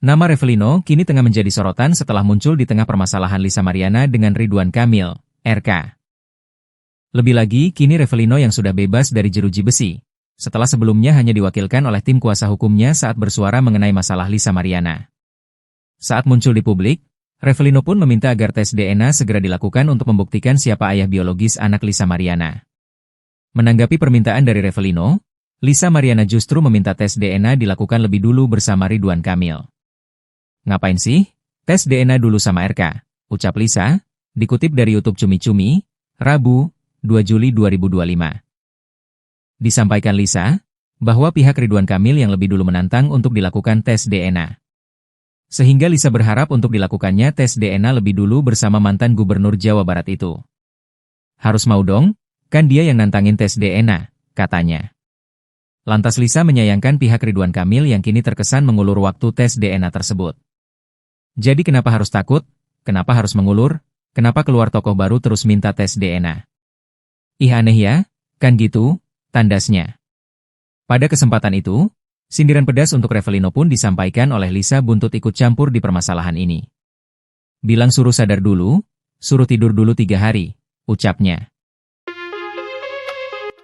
Nama Revelino kini tengah menjadi sorotan setelah muncul di tengah permasalahan Lisa Mariana dengan Ridwan Kamil, RK. Lebih lagi, kini Revelino yang sudah bebas dari jeruji besi, setelah sebelumnya hanya diwakilkan oleh tim kuasa hukumnya saat bersuara mengenai masalah Lisa Mariana. Saat muncul di publik, Revelino pun meminta agar tes DNA segera dilakukan untuk membuktikan siapa ayah biologis anak Lisa Mariana. Menanggapi permintaan dari Revelino, Lisa Mariana justru meminta tes DNA dilakukan lebih dulu bersama Ridwan Kamil. Ngapain sih? Tes DNA dulu sama RK, ucap Lisa, dikutip dari YouTube Cumi Cumi, Rabu, 2 Juli 2025. Disampaikan Lisa, bahwa pihak Ridwan Kamil yang lebih dulu menantang untuk dilakukan tes DNA. Sehingga Lisa berharap untuk dilakukannya tes DNA lebih dulu bersama mantan Gubernur Jawa Barat itu. Harus mau dong, kan dia yang nantangin tes DNA, katanya. Lantas Lisa menyayangkan pihak Ridwan Kamil yang kini terkesan mengulur waktu tes DNA tersebut. Jadi kenapa harus takut? Kenapa harus mengulur? Kenapa keluar tokoh baru terus minta tes DNA? Ih aneh ya, kan gitu, tandasnya. Pada kesempatan itu, sindiran pedas untuk Revelino pun disampaikan oleh Lisa buntut ikut campur di permasalahan ini. Bilang suruh sadar dulu, suruh tidur dulu 3 hari, ucapnya.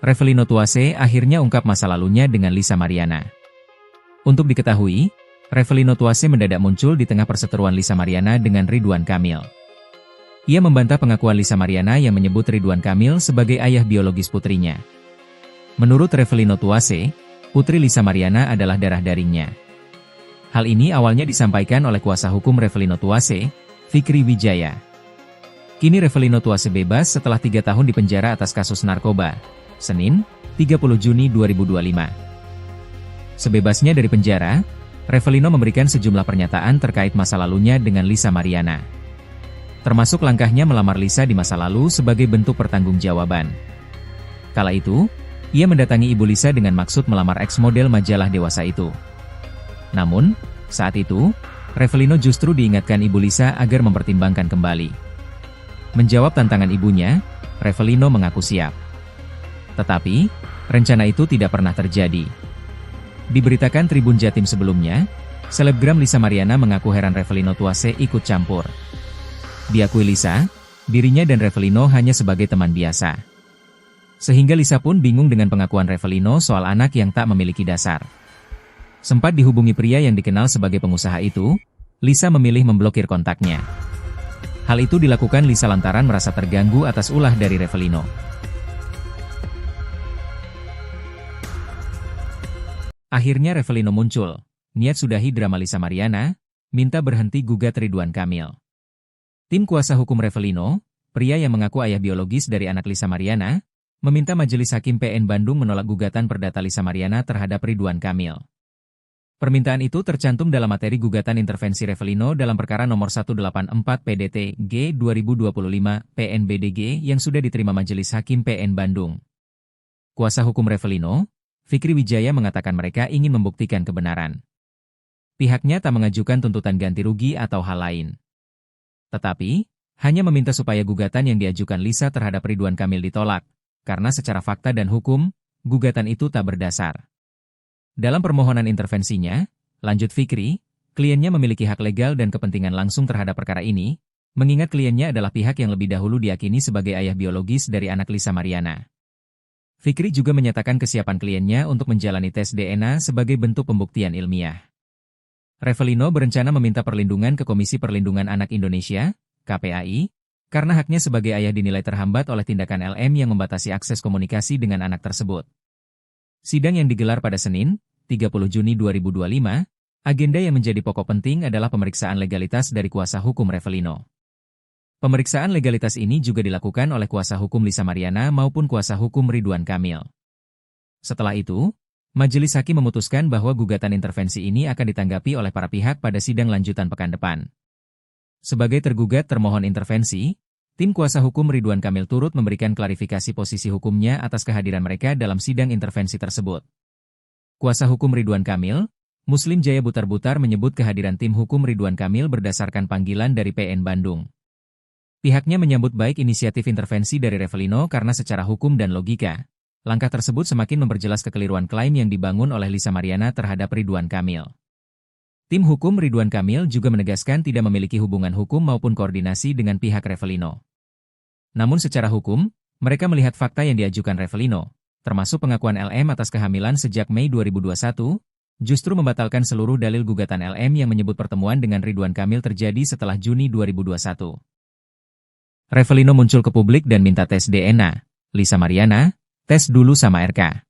Revelino Tuase akhirnya ungkap masa lalunya dengan Lisa Mariana. Untuk diketahui, Revelino Tuase mendadak muncul di tengah perseteruan Lisa Mariana dengan Ridwan Kamil. Ia membantah pengakuan Lisa Mariana yang menyebut Ridwan Kamil sebagai ayah biologis putrinya. Menurut Revelino Tuase, putri Lisa Mariana adalah darah dagingnya. Hal ini awalnya disampaikan oleh kuasa hukum Revelino Tuase, Fikri Wijaya. Kini Revelino Tuase bebas setelah 3 tahun di penjara atas kasus narkoba. Senin, 30 Juni 2025. Sebebasnya dari penjara, Revelino memberikan sejumlah pernyataan terkait masa lalunya dengan Lisa Mariana. Termasuk langkahnya melamar Lisa di masa lalu sebagai bentuk pertanggungjawaban. Kala itu, ia mendatangi ibu Lisa dengan maksud melamar ex-model majalah dewasa itu. Namun, saat itu, Revelino justru diingatkan ibu Lisa agar mempertimbangkan kembali. Menjawab tantangan ibunya, Revelino mengaku siap. Tetapi, rencana itu tidak pernah terjadi. Diberitakan Tribun Jatim sebelumnya, selebgram Lisa Mariana mengaku heran Revelino Tuase ikut campur. Diakui Lisa, dirinya dan Revelino hanya sebagai teman biasa. Sehingga Lisa pun bingung dengan pengakuan Revelino soal anak yang tak memiliki dasar. Sempat dihubungi pria yang dikenal sebagai pengusaha itu, Lisa memilih memblokir kontaknya. Hal itu dilakukan Lisa lantaran merasa terganggu atas ulah dari Revelino. Akhirnya Revelino muncul, niat sudahi drama Lisa Mariana, minta berhenti gugat Ridwan Kamil. Tim kuasa hukum Revelino, pria yang mengaku ayah biologis dari anak Lisa Mariana, meminta Majelis Hakim PN Bandung menolak gugatan perdata Lisa Mariana terhadap Ridwan Kamil. Permintaan itu tercantum dalam materi gugatan intervensi Revelino dalam perkara nomor 184 PDT G 2025 PNBDG yang sudah diterima Majelis Hakim PN Bandung. Kuasa hukum Revelino, Fikri Wijaya mengatakan mereka ingin membuktikan kebenaran. Pihaknya tak mengajukan tuntutan ganti rugi atau hal lain. Tetapi, hanya meminta supaya gugatan yang diajukan Lisa terhadap Ridwan Kamil ditolak, karena secara fakta dan hukum, gugatan itu tak berdasar. Dalam permohonan intervensinya, lanjut Fikri, kliennya memiliki hak legal dan kepentingan langsung terhadap perkara ini, mengingat kliennya adalah pihak yang lebih dahulu diyakini sebagai ayah biologis dari anak Lisa Mariana. Fikri juga menyatakan kesiapan kliennya untuk menjalani tes DNA sebagai bentuk pembuktian ilmiah. Revelino berencana meminta perlindungan ke Komisi Perlindungan Anak Indonesia, KPAI, karena haknya sebagai ayah dinilai terhambat oleh tindakan LM yang membatasi akses komunikasi dengan anak tersebut. Sidang yang digelar pada Senin, 30 Juni 2025, agenda yang menjadi pokok penting adalah pemeriksaan legalitas dari kuasa hukum Revelino. Pemeriksaan legalitas ini juga dilakukan oleh kuasa hukum Lisa Mariana maupun kuasa hukum Ridwan Kamil. Setelah itu, Majelis Hakim memutuskan bahwa gugatan intervensi ini akan ditanggapi oleh para pihak pada sidang lanjutan pekan depan. Sebagai tergugat termohon intervensi, tim kuasa hukum Ridwan Kamil turut memberikan klarifikasi posisi hukumnya atas kehadiran mereka dalam sidang intervensi tersebut. Kuasa hukum Ridwan Kamil, Muslim Jaya Butar-Butar menyebut kehadiran tim hukum Ridwan Kamil berdasarkan panggilan dari PN Bandung. Pihaknya menyambut baik inisiatif intervensi dari Revelino karena secara hukum dan logika, langkah tersebut semakin memperjelas kekeliruan klaim yang dibangun oleh Lisa Mariana terhadap Ridwan Kamil. Tim hukum Ridwan Kamil juga menegaskan tidak memiliki hubungan hukum maupun koordinasi dengan pihak Revelino. Namun secara hukum, mereka melihat fakta yang diajukan Revelino, termasuk pengakuan LM atas kehamilan sejak Mei 2021, justru membatalkan seluruh dalil gugatan LM yang menyebut pertemuan dengan Ridwan Kamil terjadi setelah Juni 2021. Revelino muncul ke publik dan minta tes DNA. Lisa Mariana, tes dulu sama RK.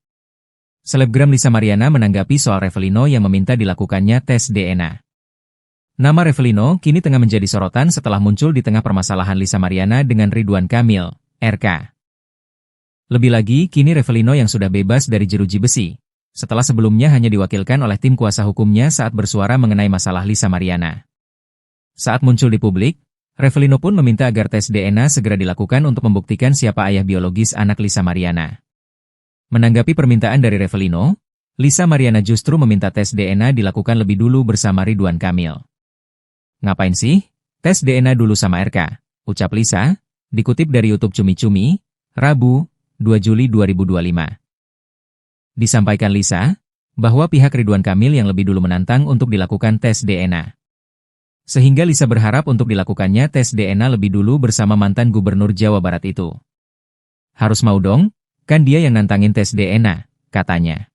Selebgram Lisa Mariana menanggapi soal Revelino yang meminta dilakukannya tes DNA. Nama Revelino kini tengah menjadi sorotan setelah muncul di tengah permasalahan Lisa Mariana dengan Ridwan Kamil, RK. Lebih lagi, kini Revelino yang sudah bebas dari jeruji besi, setelah sebelumnya hanya diwakilkan oleh tim kuasa hukumnya saat bersuara mengenai masalah Lisa Mariana. Saat muncul di publik, Revelino pun meminta agar tes DNA segera dilakukan untuk membuktikan siapa ayah biologis anak Lisa Mariana. Menanggapi permintaan dari Revelino, Lisa Mariana justru meminta tes DNA dilakukan lebih dulu bersama Ridwan Kamil. "Ngapain sih? Tes DNA dulu sama RK," ucap Lisa, dikutip dari YouTube Cumi Cumi, Rabu, 2 Juli 2025. Disampaikan Lisa, bahwa pihak Ridwan Kamil yang lebih dulu menantang untuk dilakukan tes DNA. Sehingga Lisa berharap untuk dilakukannya tes DNA lebih dulu bersama mantan Gubernur Jawa Barat itu. "Harus mau dong, kan dia yang nantangin tes DNA," katanya.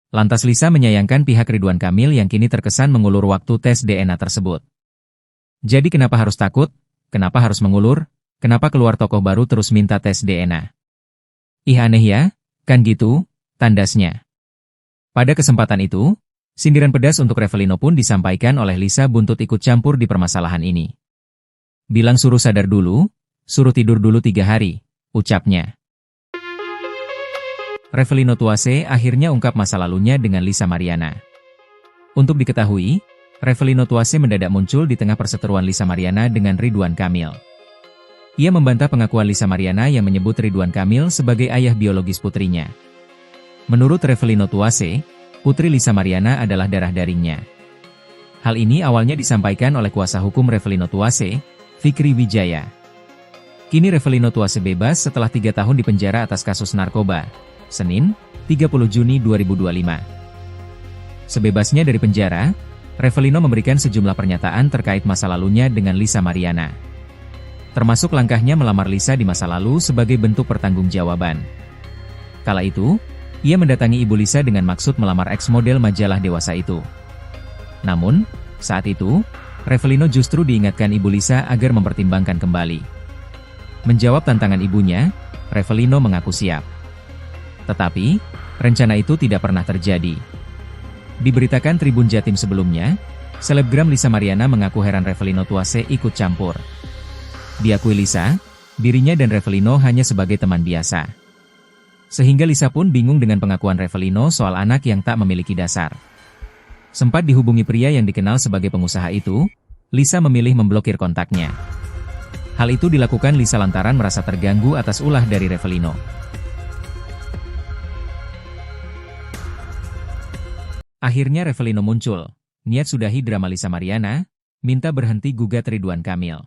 Lantas Lisa menyayangkan pihak Ridwan Kamil yang kini terkesan mengulur waktu tes DNA tersebut. "Jadi kenapa harus takut? Kenapa harus mengulur? Kenapa keluar tokoh baru terus minta tes DNA? Ih aneh ya, kan gitu," tandasnya. Pada kesempatan itu, sindiran pedas untuk Revelino pun disampaikan oleh Lisa buntut ikut campur di permasalahan ini. "Bilang suruh sadar dulu, suruh tidur dulu 3 hari, ucapnya. Revelino Tuase akhirnya ungkap masa lalunya dengan Lisa Mariana. Untuk diketahui, Revelino Tuase mendadak muncul di tengah perseteruan Lisa Mariana dengan Ridwan Kamil. Ia membantah pengakuan Lisa Mariana yang menyebut Ridwan Kamil sebagai ayah biologis putrinya. Menurut Revelino Tuase, putri Lisa Mariana adalah darah dagingnya. Hal ini awalnya disampaikan oleh kuasa hukum Revelino Tuase, Fikri Wijaya. Kini Revelino Tuase bebas setelah 3 tahun di penjara atas kasus narkoba. Senin, 30 Juni 2025. Sebebasnya dari penjara, Revelino memberikan sejumlah pernyataan terkait masa lalunya dengan Lisa Mariana. Termasuk langkahnya melamar Lisa di masa lalu sebagai bentuk pertanggungjawaban. Kala itu, ia mendatangi ibu Lisa dengan maksud melamar ex-model majalah dewasa itu. Namun, saat itu, Revelino justru diingatkan ibu Lisa agar mempertimbangkan kembali. Menjawab tantangan ibunya, Revelino mengaku siap. Tetapi, rencana itu tidak pernah terjadi. Diberitakan Tribun Jatim sebelumnya, selebgram Lisa Mariana mengaku heran Revelino Tuase ikut campur. Diakui Lisa, dirinya dan Revelino hanya sebagai teman biasa. Sehingga Lisa pun bingung dengan pengakuan Revelino soal anak yang tak memiliki dasar. Sempat dihubungi pria yang dikenal sebagai pengusaha itu, Lisa memilih memblokir kontaknya. Hal itu dilakukan Lisa lantaran merasa terganggu atas ulah dari Revelino. Akhirnya Revelino muncul, niat sudahi drama Lisa Mariana, minta berhenti gugat Ridwan Kamil.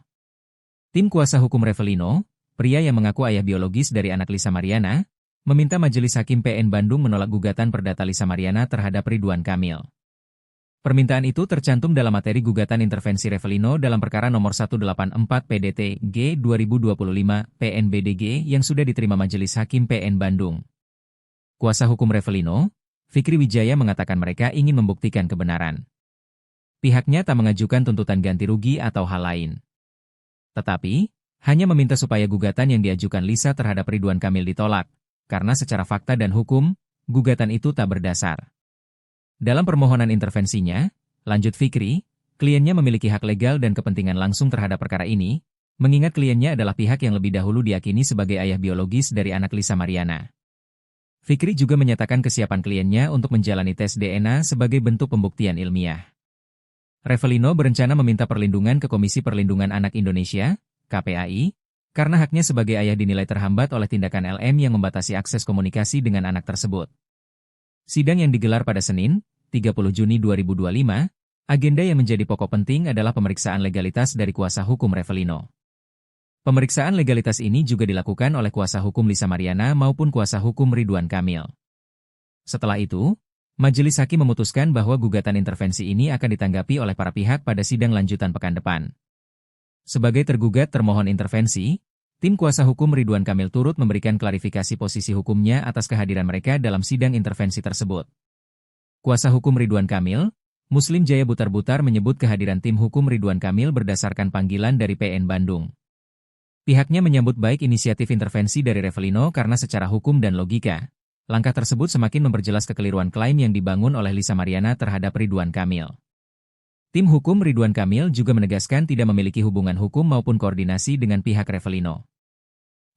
Tim kuasa hukum Revelino, pria yang mengaku ayah biologis dari anak Lisa Mariana, meminta Majelis Hakim PN Bandung menolak gugatan perdata Lisa Mariana terhadap Ridwan Kamil. Permintaan itu tercantum dalam materi gugatan intervensi Revelino dalam perkara nomor 184 PDT G 2025 PNBDG yang sudah diterima Majelis Hakim PN Bandung. Kuasa hukum Revelino, Fikri Wijaya mengatakan mereka ingin membuktikan kebenaran. Pihaknya tak mengajukan tuntutan ganti rugi atau hal lain. Tetapi, hanya meminta supaya gugatan yang diajukan Lisa terhadap Ridwan Kamil ditolak, karena secara fakta dan hukum, gugatan itu tak berdasar. Dalam permohonan intervensinya, lanjut Fikri, kliennya memiliki hak legal dan kepentingan langsung terhadap perkara ini, mengingat kliennya adalah pihak yang lebih dahulu diyakini sebagai ayah biologis dari anak Lisa Mariana. Fikri juga menyatakan kesiapan kliennya untuk menjalani tes DNA sebagai bentuk pembuktian ilmiah. Revelino berencana meminta perlindungan ke Komisi Perlindungan Anak Indonesia, KPAI, karena haknya sebagai ayah dinilai terhambat oleh tindakan LM yang membatasi akses komunikasi dengan anak tersebut. Sidang yang digelar pada Senin, 30 Juni 2025, agenda yang menjadi pokok penting adalah pemeriksaan legalitas dari kuasa hukum Revelino. Pemeriksaan legalitas ini juga dilakukan oleh kuasa hukum Lisa Mariana maupun kuasa hukum Ridwan Kamil. Setelah itu, Majelis Hakim memutuskan bahwa gugatan intervensi ini akan ditanggapi oleh para pihak pada sidang lanjutan pekan depan. Sebagai tergugat termohon intervensi, tim kuasa hukum Ridwan Kamil turut memberikan klarifikasi posisi hukumnya atas kehadiran mereka dalam sidang intervensi tersebut. Kuasa hukum Ridwan Kamil, Muslim Jaya Butar-Butar menyebut kehadiran tim hukum Ridwan Kamil berdasarkan panggilan dari PN Bandung. Pihaknya menyambut baik inisiatif intervensi dari Revelino karena secara hukum dan logika, langkah tersebut semakin memperjelas kekeliruan klaim yang dibangun oleh Lisa Mariana terhadap Ridwan Kamil. Tim hukum Ridwan Kamil juga menegaskan tidak memiliki hubungan hukum maupun koordinasi dengan pihak Revelino.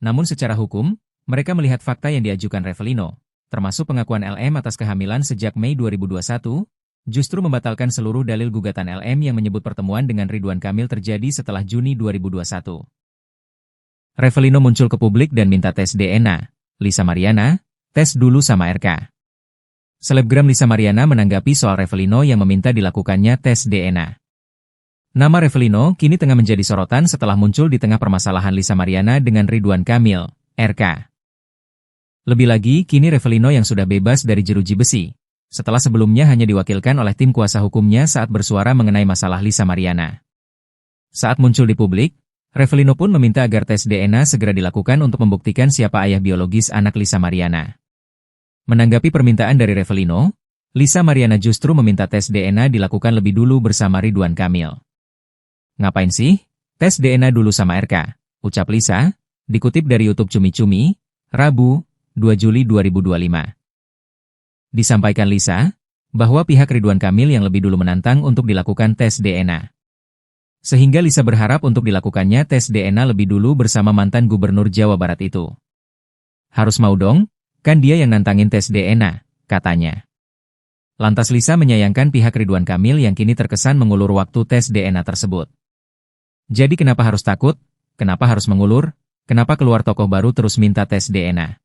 Namun secara hukum, Mereka melihat fakta yang diajukan Revelino, termasuk pengakuan LM atas kehamilan sejak Mei 2021, justru membatalkan seluruh dalil gugatan LM yang menyebut pertemuan dengan Ridwan Kamil terjadi setelah Juni 2021. Revelino muncul ke publik dan minta tes DNA. Lisa Mariana, tes dulu sama RK. Selebgram Lisa Mariana menanggapi soal Revelino yang meminta dilakukannya tes DNA. Nama Revelino kini tengah menjadi sorotan setelah muncul di tengah permasalahan Lisa Mariana dengan Ridwan Kamil, RK. Lebih lagi, kini Revelino yang sudah bebas dari jeruji besi, setelah sebelumnya hanya diwakilkan oleh tim kuasa hukumnya saat bersuara mengenai masalah Lisa Mariana. Saat muncul di publik, Revelino pun meminta agar tes DNA segera dilakukan untuk membuktikan siapa ayah biologis anak Lisa Mariana. Menanggapi permintaan dari Revelino, Lisa Mariana justru meminta tes DNA dilakukan lebih dulu bersama Ridwan Kamil. "Ngapain sih? Tes DNA dulu sama RK," ucap Lisa, dikutip dari YouTube Cumi Cumi, Rabu, 2 Juli 2025. Disampaikan Lisa, bahwa pihak Ridwan Kamil yang lebih dulu menantang untuk dilakukan tes DNA. Sehingga Lisa berharap untuk dilakukannya tes DNA lebih dulu bersama mantan Gubernur Jawa Barat itu. "Harus mau dong, kan dia yang nantangin tes DNA," katanya. Lantas Lisa menyayangkan pihak Ridwan Kamil yang kini terkesan mengulur waktu tes DNA tersebut. "Jadi kenapa harus takut? Kenapa harus mengulur? Kenapa keluar tokoh baru terus minta tes DNA?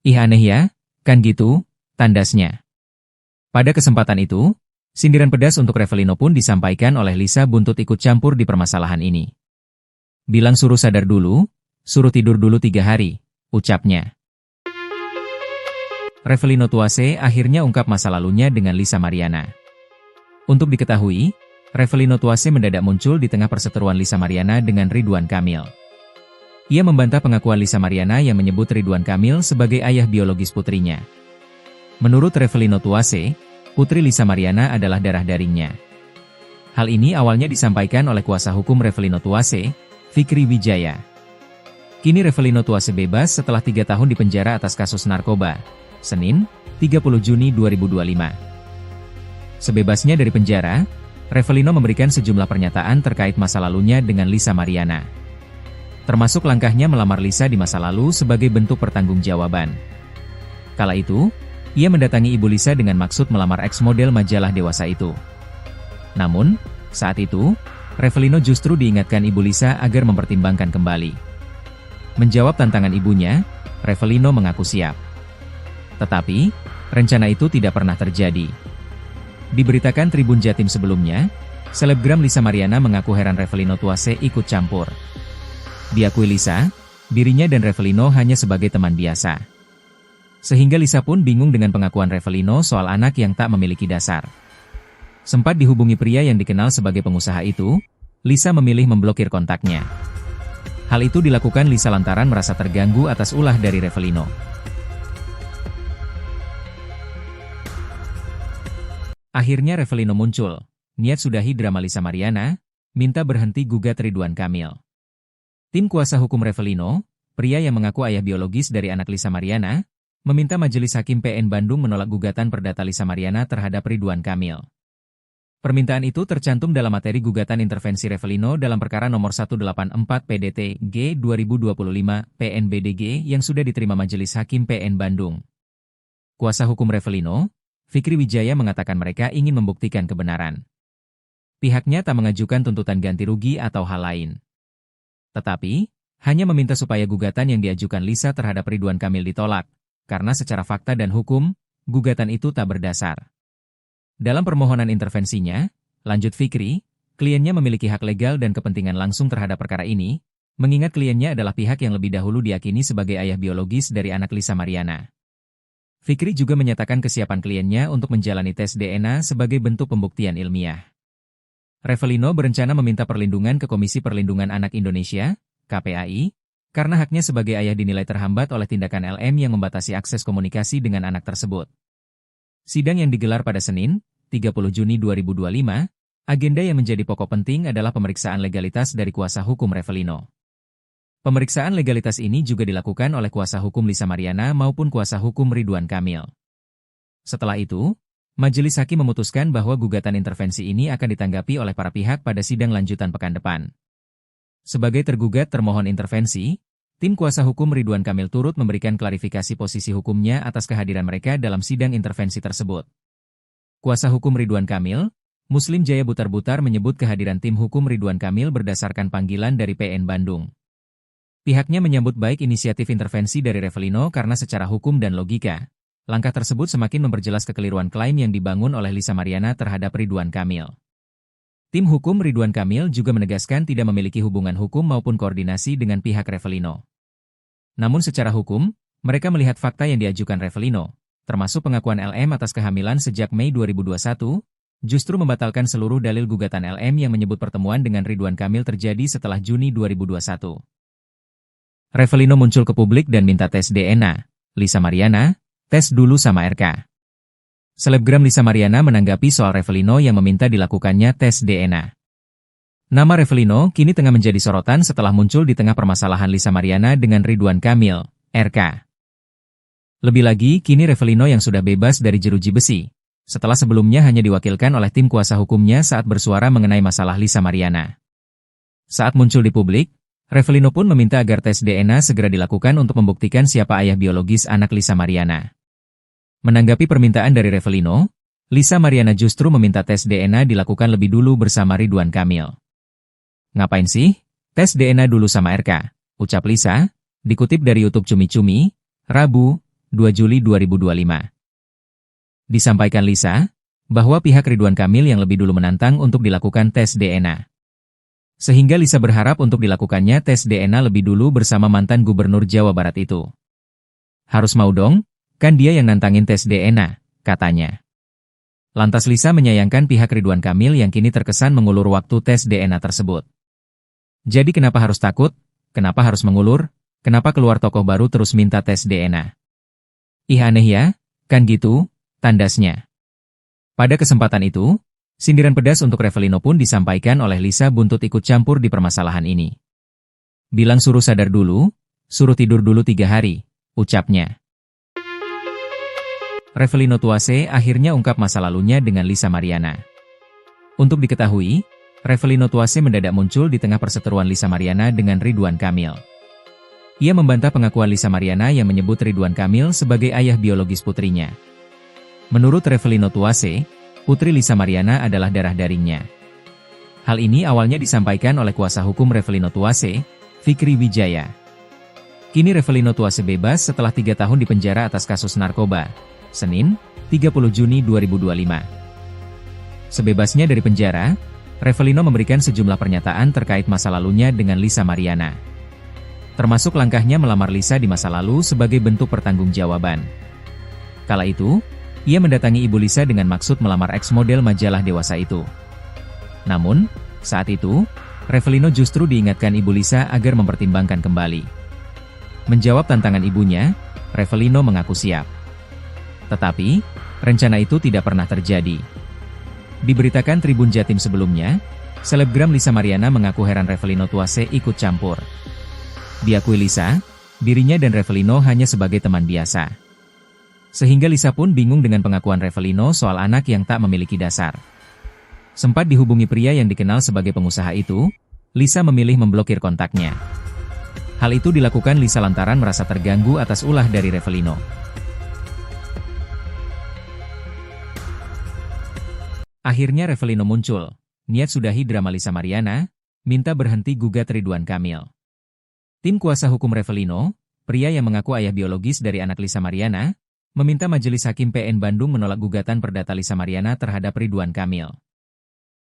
Ih aneh ya, kan gitu," tandasnya. Pada kesempatan itu, sindiran pedas untuk Revelino pun disampaikan oleh Lisa buntut ikut campur di permasalahan ini. "Bilang suruh sadar dulu, suruh tidur dulu 3 hari, ucapnya. Revelino Tuase akhirnya ungkap masa lalunya dengan Lisa Mariana. Untuk diketahui, Revelino Tuase mendadak muncul di tengah perseteruan Lisa Mariana dengan Ridwan Kamil. Ia membantah pengakuan Lisa Mariana yang menyebut Ridwan Kamil sebagai ayah biologis putrinya. Menurut Revelino Tuase, putri Lisa Mariana adalah darah dagingnya. Hal ini awalnya disampaikan oleh kuasa hukum Revelino Tuase, Fikri Wijaya. Kini Revelino Tuase bebas setelah 3 tahun di penjara atas kasus narkoba. Senin, 30 Juni 2025. Sebebasnya dari penjara, Revelino memberikan sejumlah pernyataan terkait masa lalunya dengan Lisa Mariana. Termasuk langkahnya melamar Lisa di masa lalu sebagai bentuk pertanggungjawaban. Kala itu, ia mendatangi ibu Lisa dengan maksud melamar ex-model majalah dewasa itu. Namun, saat itu, Revelino justru diingatkan ibu Lisa agar mempertimbangkan kembali. Menjawab tantangan ibunya, Revelino mengaku siap. Tetapi, rencana itu tidak pernah terjadi. Diberitakan Tribun Jatim sebelumnya, selebgram Lisa Mariana mengaku heran Revelino Tuase ikut campur. Diakui Lisa, dirinya dan Revelino hanya sebagai teman biasa. Sehingga Lisa pun bingung dengan pengakuan Revelino soal anak yang tak memiliki dasar. Sempat dihubungi pria yang dikenal sebagai pengusaha itu, Lisa memilih memblokir kontaknya. Hal itu dilakukan Lisa lantaran merasa terganggu atas ulah dari Revelino. Akhirnya Revelino muncul, niat sudahi drama Lisa Mariana, minta berhenti gugat Ridwan Kamil. Tim kuasa hukum Revelino, pria yang mengaku ayah biologis dari anak Lisa Mariana, meminta Majelis Hakim PN Bandung menolak gugatan perdata Lisa Mariana terhadap Ridwan Kamil. Permintaan itu tercantum dalam materi gugatan intervensi Revelino dalam perkara nomor 184 PDT G 2025 PNBDG yang sudah diterima Majelis Hakim PN Bandung. Kuasa hukum Revelino, Fikri Wijaya mengatakan mereka ingin membuktikan kebenaran. Pihaknya tak mengajukan tuntutan ganti rugi atau hal lain. Tetapi, hanya meminta supaya gugatan yang diajukan Lisa terhadap Ridwan Kamil ditolak, karena secara fakta dan hukum, gugatan itu tak berdasar. Dalam permohonan intervensinya, lanjut Fikri, kliennya memiliki hak legal dan kepentingan langsung terhadap perkara ini, mengingat kliennya adalah pihak yang lebih dahulu diyakini sebagai ayah biologis dari anak Lisa Mariana. Fikri juga menyatakan kesiapan kliennya untuk menjalani tes DNA sebagai bentuk pembuktian ilmiah. Revelino berencana meminta perlindungan ke Komisi Perlindungan Anak Indonesia, KPAI, karena haknya sebagai ayah dinilai terhambat oleh tindakan LM yang membatasi akses komunikasi dengan anak tersebut. Sidang yang digelar pada Senin, 30 Juni 2025, agenda yang menjadi pokok penting adalah pemeriksaan legalitas dari kuasa hukum Revelino. Pemeriksaan legalitas ini juga dilakukan oleh kuasa hukum Lisa Mariana maupun kuasa hukum Ridwan Kamil. Setelah itu, Majelis Hakim memutuskan bahwa gugatan intervensi ini akan ditanggapi oleh para pihak pada sidang lanjutan pekan depan. Sebagai tergugat termohon intervensi, Tim kuasa hukum Ridwan Kamil turut memberikan klarifikasi posisi hukumnya atas kehadiran mereka dalam sidang intervensi tersebut. Kuasa hukum Ridwan Kamil, Muslim Jaya Butar-Butar menyebut kehadiran tim hukum Ridwan Kamil berdasarkan panggilan dari PN Bandung. Pihaknya menyambut baik inisiatif intervensi dari Revelino karena secara hukum dan logika, langkah tersebut semakin memperjelas kekeliruan klaim yang dibangun oleh Lisa Mariana terhadap Ridwan Kamil. Tim hukum Ridwan Kamil juga menegaskan tidak memiliki hubungan hukum maupun koordinasi dengan pihak Revelino. Namun secara hukum, mereka melihat fakta yang diajukan Revelino, termasuk pengakuan LM atas kehamilan sejak Mei 2021, justru membatalkan seluruh dalil gugatan LM yang menyebut pertemuan dengan Ridwan Kamil terjadi setelah Juni 2021. Revelino muncul ke publik dan minta tes DNA. Lisa Mariana, tes dulu sama RK. Selebgram Lisa Mariana menanggapi soal Revelino yang meminta dilakukannya tes DNA. Nama Revelino kini tengah menjadi sorotan setelah muncul di tengah permasalahan Lisa Mariana dengan Ridwan Kamil, RK. Lebih lagi, kini Revelino yang sudah bebas dari jeruji besi, setelah sebelumnya hanya diwakilkan oleh tim kuasa hukumnya saat bersuara mengenai masalah Lisa Mariana. Saat muncul di publik, Revelino pun meminta agar tes DNA segera dilakukan untuk membuktikan siapa ayah biologis anak Lisa Mariana. Menanggapi permintaan dari Revelino, Lisa Mariana justru meminta tes DNA dilakukan lebih dulu bersama Ridwan Kamil. Ngapain sih? Tes DNA dulu sama RK, ucap Lisa, dikutip dari YouTube Cumi Cumi, Rabu, 2 Juli 2025. Disampaikan Lisa, bahwa pihak Ridwan Kamil yang lebih dulu menantang untuk dilakukan tes DNA. Sehingga Lisa berharap untuk dilakukannya tes DNA lebih dulu bersama mantan Gubernur Jawa Barat itu. Harus mau dong? Kan dia yang nantangin tes DNA, katanya. Lantas Lisa menyayangkan pihak Ridwan Kamil yang kini terkesan mengulur waktu tes DNA tersebut. Jadi kenapa harus takut? Kenapa harus mengulur? Kenapa keluar tokoh baru terus minta tes DNA? Ih aneh ya, kan gitu, tandasnya. Pada kesempatan itu, sindiran pedas untuk Revelino pun disampaikan oleh Lisa buntut ikut campur di permasalahan ini. Bilang suruh sadar dulu, suruh tidur dulu 3 hari, ucapnya. Revelino Tuase akhirnya ungkap masa lalunya dengan Lisa Mariana. Untuk diketahui, Revelino Tuase mendadak muncul di tengah perseteruan Lisa Mariana dengan Ridwan Kamil. Ia membantah pengakuan Lisa Mariana yang menyebut Ridwan Kamil sebagai ayah biologis putrinya. Menurut Revelino Tuase, putri Lisa Mariana adalah darah dagingnya. Hal ini awalnya disampaikan oleh kuasa hukum Revelino Tuase, Fikri Wijaya. Kini Revelino Tuase bebas setelah 3 tahun di penjara atas kasus narkoba. Senin, 30 Juni 2025. Sebebasnya dari penjara, Revelino memberikan sejumlah pernyataan terkait masa lalunya dengan Lisa Mariana. Termasuk langkahnya melamar Lisa di masa lalu sebagai bentuk pertanggungjawaban. Kala itu, ia mendatangi ibu Lisa dengan maksud melamar ex-model majalah dewasa itu. Namun, saat itu, Revelino justru diingatkan ibu Lisa agar mempertimbangkan kembali. Menjawab tantangan ibunya, Revelino mengaku siap. Tetapi, rencana itu tidak pernah terjadi. Diberitakan Tribun Jatim sebelumnya, selebgram Lisa Mariana mengaku heran Revelino Tuase ikut campur. Diakui Lisa, dirinya dan Revelino hanya sebagai teman biasa. Sehingga Lisa pun bingung dengan pengakuan Revelino soal anak yang tak memiliki dasar. Sempat dihubungi pria yang dikenal sebagai pengusaha itu, Lisa memilih memblokir kontaknya. Hal itu dilakukan Lisa lantaran merasa terganggu atas ulah dari Revelino. Akhirnya Revelino muncul, niat sudahi drama Lisa Mariana, minta berhenti gugat Ridwan Kamil. Tim kuasa hukum Revelino, pria yang mengaku ayah biologis dari anak Lisa Mariana, meminta Majelis Hakim PN Bandung menolak gugatan perdata Lisa Mariana terhadap Ridwan Kamil.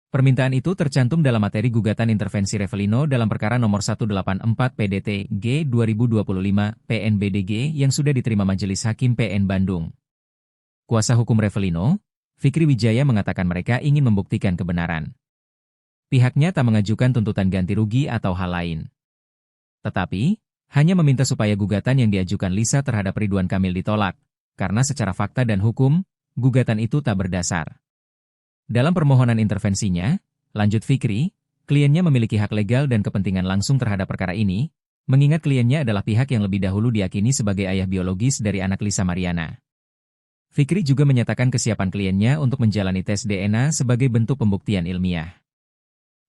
Permintaan itu tercantum dalam materi gugatan intervensi Revelino dalam perkara nomor 184 PDT G 2025 PNBDG yang sudah diterima Majelis Hakim PN Bandung. Kuasa hukum Revelino, Fikri Wijaya mengatakan mereka ingin membuktikan kebenaran. Pihaknya tak mengajukan tuntutan ganti rugi atau hal lain. Tetapi, hanya meminta supaya gugatan yang diajukan Lisa terhadap Ridwan Kamil ditolak, karena secara fakta dan hukum, gugatan itu tak berdasar. Dalam permohonan intervensinya, lanjut Fikri, kliennya memiliki hak legal dan kepentingan langsung terhadap perkara ini, mengingat kliennya adalah pihak yang lebih dahulu diyakini sebagai ayah biologis dari anak Lisa Mariana. Fikri juga menyatakan kesiapan kliennya untuk menjalani tes DNA sebagai bentuk pembuktian ilmiah.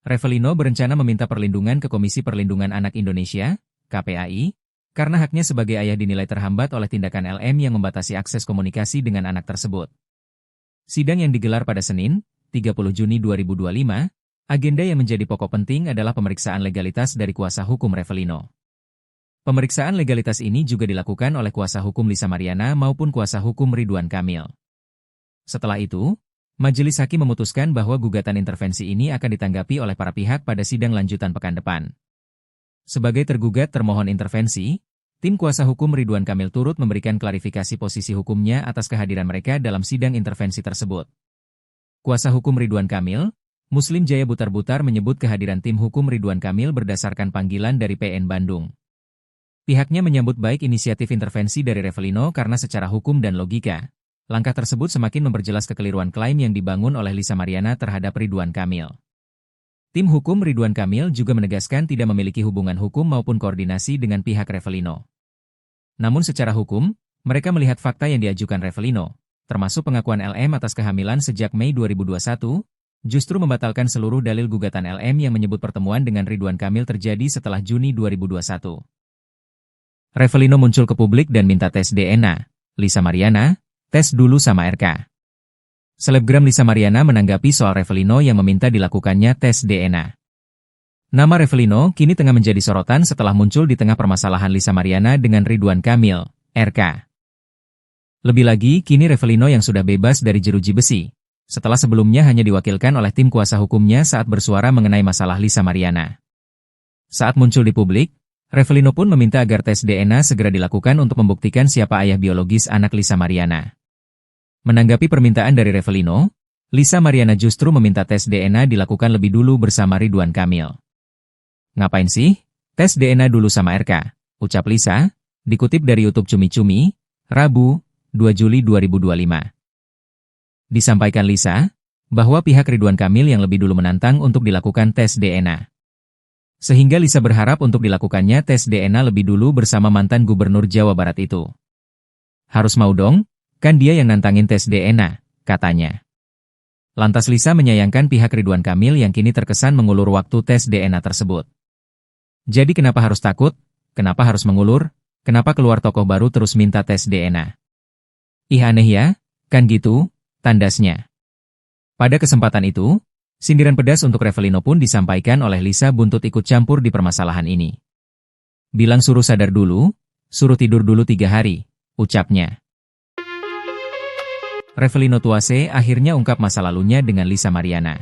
Revelino berencana meminta perlindungan ke Komisi Perlindungan Anak Indonesia, KPAI, karena haknya sebagai ayah dinilai terhambat oleh tindakan LM yang membatasi akses komunikasi dengan anak tersebut. Sidang yang digelar pada Senin, 30 Juni 2025, agenda yang menjadi pokok penting adalah pemeriksaan legalitas dari kuasa hukum Revelino. Pemeriksaan legalitas ini juga dilakukan oleh kuasa hukum Lisa Mariana maupun kuasa hukum Ridwan Kamil. Setelah itu, Majelis Hakim memutuskan bahwa gugatan intervensi ini akan ditanggapi oleh para pihak pada sidang lanjutan pekan depan. Sebagai tergugat termohon intervensi, tim kuasa hukum Ridwan Kamil turut memberikan klarifikasi posisi hukumnya atas kehadiran mereka dalam sidang intervensi tersebut. Kuasa hukum Ridwan Kamil, Muslim Jaya Butar-Butar menyebut kehadiran tim hukum Ridwan Kamil berdasarkan panggilan dari PN Bandung. Pihaknya menyambut baik inisiatif intervensi dari Revelino karena secara hukum dan logika, langkah tersebut semakin memperjelas kekeliruan klaim yang dibangun oleh Lisa Mariana terhadap Ridwan Kamil. Tim hukum Ridwan Kamil juga menegaskan tidak memiliki hubungan hukum maupun koordinasi dengan pihak Revelino. Namun secara hukum, mereka melihat fakta yang diajukan Revelino, termasuk pengakuan LM atas kehamilan sejak Mei 2021, justru membatalkan seluruh dalil gugatan LM yang menyebut pertemuan dengan Ridwan Kamil terjadi setelah Juni 2021. Revelino muncul ke publik dan minta tes DNA. Lisa Mariana, tes dulu sama RK. Selebgram Lisa Mariana menanggapi soal Revelino yang meminta dilakukannya tes DNA. Nama Revelino kini tengah menjadi sorotan setelah muncul di tengah permasalahan Lisa Mariana dengan Ridwan Kamil, RK. Lebih lagi, kini Revelino yang sudah bebas dari jeruji besi, setelah sebelumnya hanya diwakilkan oleh tim kuasa hukumnya saat bersuara mengenai masalah Lisa Mariana. Saat muncul di publik, Revelino pun meminta agar tes DNA segera dilakukan untuk membuktikan siapa ayah biologis anak Lisa Mariana. Menanggapi permintaan dari Revelino, Lisa Mariana justru meminta tes DNA dilakukan lebih dulu bersama Ridwan Kamil. Ngapain sih? Tes DNA dulu sama RK, ucap Lisa, dikutip dari YouTube Cumi Cumi, Rabu, 2 Juli 2025. Disampaikan Lisa, bahwa pihak Ridwan Kamil yang lebih dulu menantang untuk dilakukan tes DNA. Sehingga Lisa berharap untuk dilakukannya tes DNA lebih dulu bersama mantan gubernur Jawa Barat itu. Harus mau dong, kan dia yang nantangin tes DNA, katanya. Lantas Lisa menyayangkan pihak Ridwan Kamil yang kini terkesan mengulur waktu tes DNA tersebut. Jadi kenapa harus takut? Kenapa harus mengulur? Kenapa keluar tokoh baru terus minta tes DNA? Ih aneh ya, kan gitu, tandasnya. Pada kesempatan itu, sindiran pedas untuk Revelino pun disampaikan oleh Lisa buntut ikut campur di permasalahan ini. Bilang suruh sadar dulu, suruh tidur dulu 3 hari, ucapnya. Revelino Tuase akhirnya ungkap masa lalunya dengan Lisa Mariana.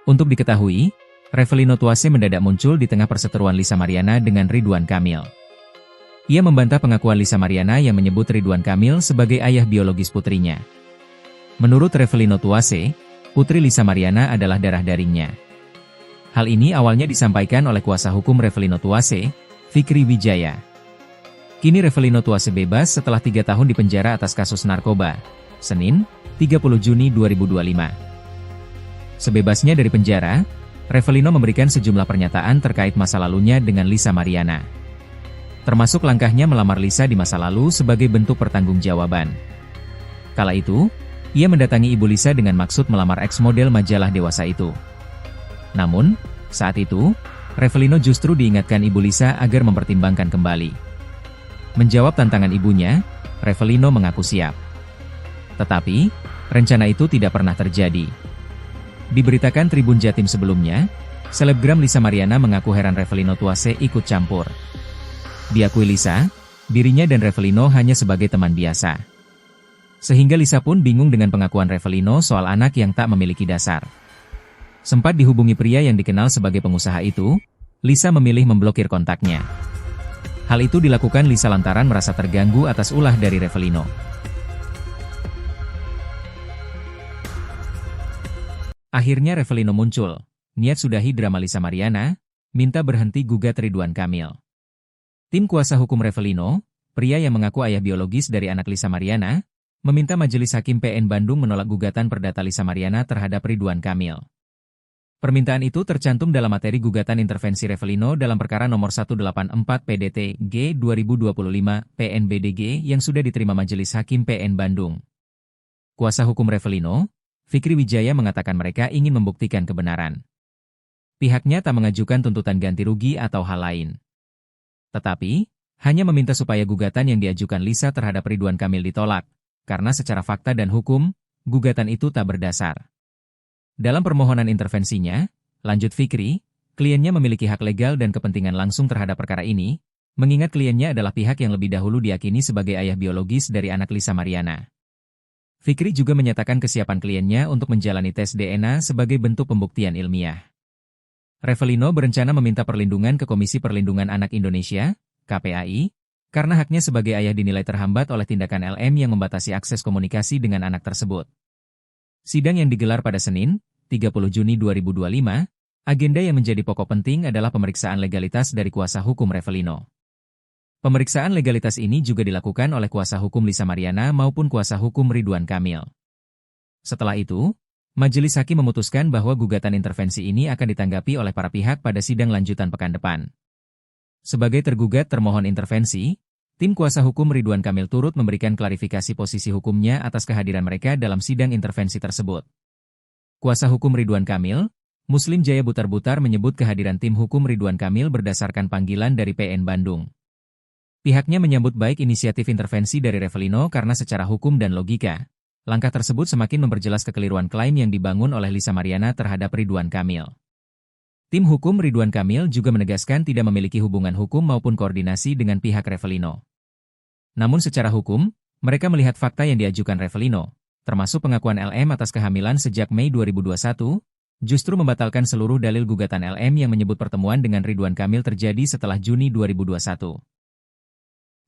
Untuk diketahui, Revelino Tuase mendadak muncul di tengah perseteruan Lisa Mariana dengan Ridwan Kamil. Ia membantah pengakuan Lisa Mariana yang menyebut Ridwan Kamil sebagai ayah biologis putrinya. Menurut Revelino Tuase, putri Lisa Mariana adalah darah dagingnya. Hal ini awalnya disampaikan oleh kuasa hukum Revelino Tuase, Fikri Wijaya. Kini Revelino Tuase bebas setelah 3 tahun di penjara atas kasus narkoba. Senin, 30 Juni 2025. Sebebasnya dari penjara, Revelino memberikan sejumlah pernyataan terkait masa lalunya dengan Lisa Mariana. Termasuk langkahnya melamar Lisa di masa lalu sebagai bentuk pertanggungjawaban. Kala itu, ia mendatangi ibu Lisa dengan maksud melamar ex-model majalah dewasa itu. Namun, saat itu, Revelino justru diingatkan ibu Lisa agar mempertimbangkan kembali. Menjawab tantangan ibunya, Revelino mengaku siap. Tetapi, rencana itu tidak pernah terjadi. Diberitakan Tribun Jatim sebelumnya, selebgram Lisa Mariana mengaku heran Revelino Tuase ikut campur. Diakui Lisa, dirinya dan Revelino hanya sebagai teman biasa. Sehingga Lisa pun bingung dengan pengakuan Revelino soal anak yang tak memiliki dasar. Sempat dihubungi pria yang dikenal sebagai pengusaha itu, Lisa memilih memblokir kontaknya. Hal itu dilakukan Lisa lantaran merasa terganggu atas ulah dari Revelino. Akhirnya Revelino muncul, niat sudahi drama Lisa Mariana, minta berhenti gugat Ridwan Kamil. Tim kuasa hukum Revelino, pria yang mengaku ayah biologis dari anak Lisa Mariana, meminta Majelis Hakim PN Bandung menolak gugatan perdata Lisa Mariana terhadap Ridwan Kamil. Permintaan itu tercantum dalam materi gugatan intervensi Revelino dalam perkara nomor 184 PDT G 2025 PNBDG yang sudah diterima Majelis Hakim PN Bandung. Kuasa hukum Revelino, Fikri Wijaya mengatakan mereka ingin membuktikan kebenaran. Pihaknya tak mengajukan tuntutan ganti rugi atau hal lain. Tetapi, hanya meminta supaya gugatan yang diajukan Lisa terhadap Ridwan Kamil ditolak, karena secara fakta dan hukum, gugatan itu tak berdasar. Dalam permohonan intervensinya, lanjut Fikri, kliennya memiliki hak legal dan kepentingan langsung terhadap perkara ini, mengingat kliennya adalah pihak yang lebih dahulu diyakini sebagai ayah biologis dari anak Lisa Mariana. Fikri juga menyatakan kesiapan kliennya untuk menjalani tes DNA sebagai bentuk pembuktian ilmiah. Revelino berencana meminta perlindungan ke Komisi Perlindungan Anak Indonesia, KPAI, karena haknya sebagai ayah dinilai terhambat oleh tindakan LM yang membatasi akses komunikasi dengan anak tersebut. Sidang yang digelar pada Senin, 30 Juni 2025, agenda yang menjadi pokok penting adalah pemeriksaan legalitas dari kuasa hukum Revelino. Pemeriksaan legalitas ini juga dilakukan oleh kuasa hukum Lisa Mariana maupun kuasa hukum Ridwan Kamil. Setelah itu, Majelis Hakim memutuskan bahwa gugatan intervensi ini akan ditanggapi oleh para pihak pada sidang lanjutan pekan depan. Sebagai tergugat termohon intervensi, tim kuasa hukum Ridwan Kamil turut memberikan klarifikasi posisi hukumnya atas kehadiran mereka dalam sidang intervensi tersebut. Kuasa hukum Ridwan Kamil, Muslim Jaya Butar-Butar menyebut kehadiran tim hukum Ridwan Kamil berdasarkan panggilan dari PN Bandung. Pihaknya menyambut baik inisiatif intervensi dari Revelino karena secara hukum dan logika, langkah tersebut semakin memperjelas kekeliruan klaim yang dibangun oleh Lisa Mariana terhadap Ridwan Kamil. Tim hukum Ridwan Kamil juga menegaskan tidak memiliki hubungan hukum maupun koordinasi dengan pihak Revelino. Namun secara hukum, mereka melihat fakta yang diajukan Revelino, termasuk pengakuan LM atas kehamilan sejak Mei 2021, justru membatalkan seluruh dalil gugatan LM yang menyebut pertemuan dengan Ridwan Kamil terjadi setelah Juni 2021.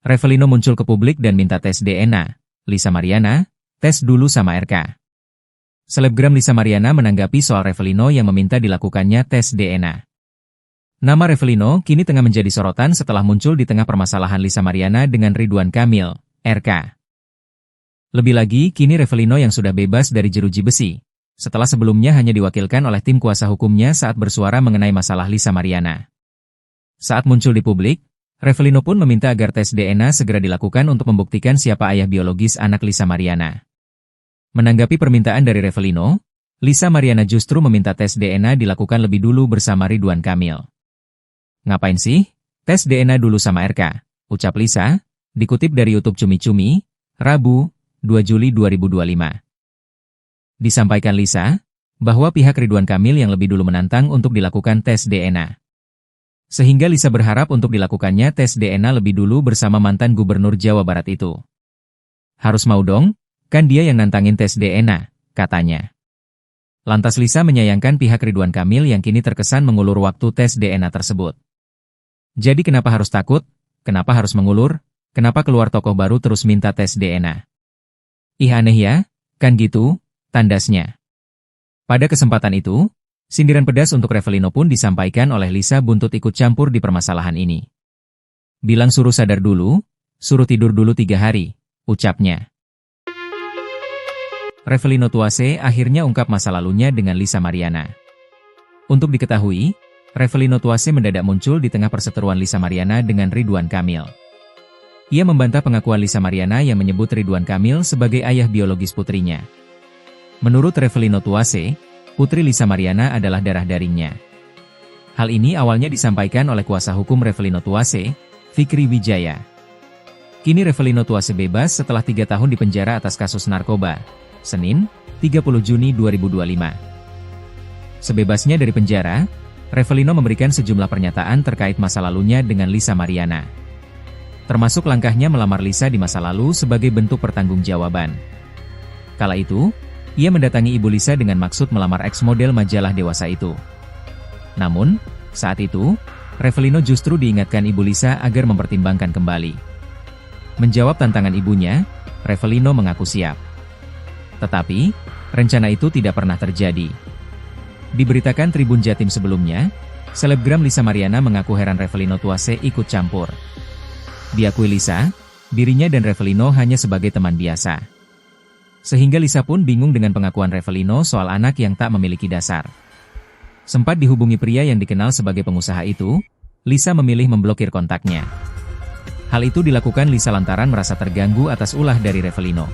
Revelino muncul ke publik dan minta tes DNA. Lisa Mariana, tes dulu sama RK. Selebgram Lisa Mariana menanggapi soal Revelino yang meminta dilakukannya tes DNA. Nama Revelino kini tengah menjadi sorotan setelah muncul di tengah permasalahan Lisa Mariana dengan Ridwan Kamil, RK. Lebih lagi, kini Revelino yang sudah bebas dari jeruji besi, setelah sebelumnya hanya diwakilkan oleh tim kuasa hukumnya saat bersuara mengenai masalah Lisa Mariana. Saat muncul di publik, Revelino pun meminta agar tes DNA segera dilakukan untuk membuktikan siapa ayah biologis anak Lisa Mariana. Menanggapi permintaan dari Revelino, Lisa Mariana justru meminta tes DNA dilakukan lebih dulu bersama Ridwan Kamil. "Ngapain sih? Tes DNA dulu sama RK," ucap Lisa, dikutip dari YouTube Cumi Cumi, Rabu, 2 Juli 2025. Disampaikan Lisa, bahwa pihak Ridwan Kamil yang lebih dulu menantang untuk dilakukan tes DNA. Sehingga Lisa berharap untuk dilakukannya tes DNA lebih dulu bersama mantan Gubernur Jawa Barat itu. "Harus mau dong, kan dia yang nantangin tes DNA," katanya. Lantas Lisa menyayangkan pihak Ridwan Kamil yang kini terkesan mengulur waktu tes DNA tersebut. "Jadi kenapa harus takut? Kenapa harus mengulur? Kenapa keluar tokoh baru terus minta tes DNA? Ih aneh ya, kan gitu," tandasnya. Pada kesempatan itu, sindiran pedas untuk Revelino pun disampaikan oleh Lisa buntut ikut campur di permasalahan ini. "Bilang suruh sadar dulu, suruh tidur dulu 3 hari, ucapnya. Revelino Tuase akhirnya ungkap masa lalunya dengan Lisa Mariana. Untuk diketahui, Revelino Tuase mendadak muncul di tengah perseteruan Lisa Mariana dengan Ridwan Kamil. Ia membantah pengakuan Lisa Mariana yang menyebut Ridwan Kamil sebagai ayah biologis putrinya. Menurut Revelino Tuase, putri Lisa Mariana adalah darah dagingnya. Hal ini awalnya disampaikan oleh kuasa hukum Revelino Tuase, Fikri Wijaya. Kini Revelino Tuase bebas setelah 3 tahun di penjara atas kasus narkoba. Senin, 30 Juni 2025. Sebebasnya dari penjara, Revelino memberikan sejumlah pernyataan terkait masa lalunya dengan Lisa Mariana. Termasuk langkahnya melamar Lisa di masa lalu sebagai bentuk pertanggungjawaban. Kala itu, ia mendatangi ibu Lisa dengan maksud melamar ex-model majalah dewasa itu. Namun, saat itu, Revelino justru diingatkan ibu Lisa agar mempertimbangkan kembali. Menjawab tantangan ibunya, Revelino mengaku siap. Tetapi, rencana itu tidak pernah terjadi. Diberitakan Tribun Jatim sebelumnya, selebgram Lisa Mariana mengaku heran Revelino Tuase ikut campur. Diakui Lisa, dirinya dan Revelino hanya sebagai teman biasa. Sehingga Lisa pun bingung dengan pengakuan Revelino soal anak yang tak memiliki dasar. Sempat dihubungi pria yang dikenal sebagai pengusaha itu, Lisa memilih memblokir kontaknya. Hal itu dilakukan Lisa lantaran merasa terganggu atas ulah dari Revelino.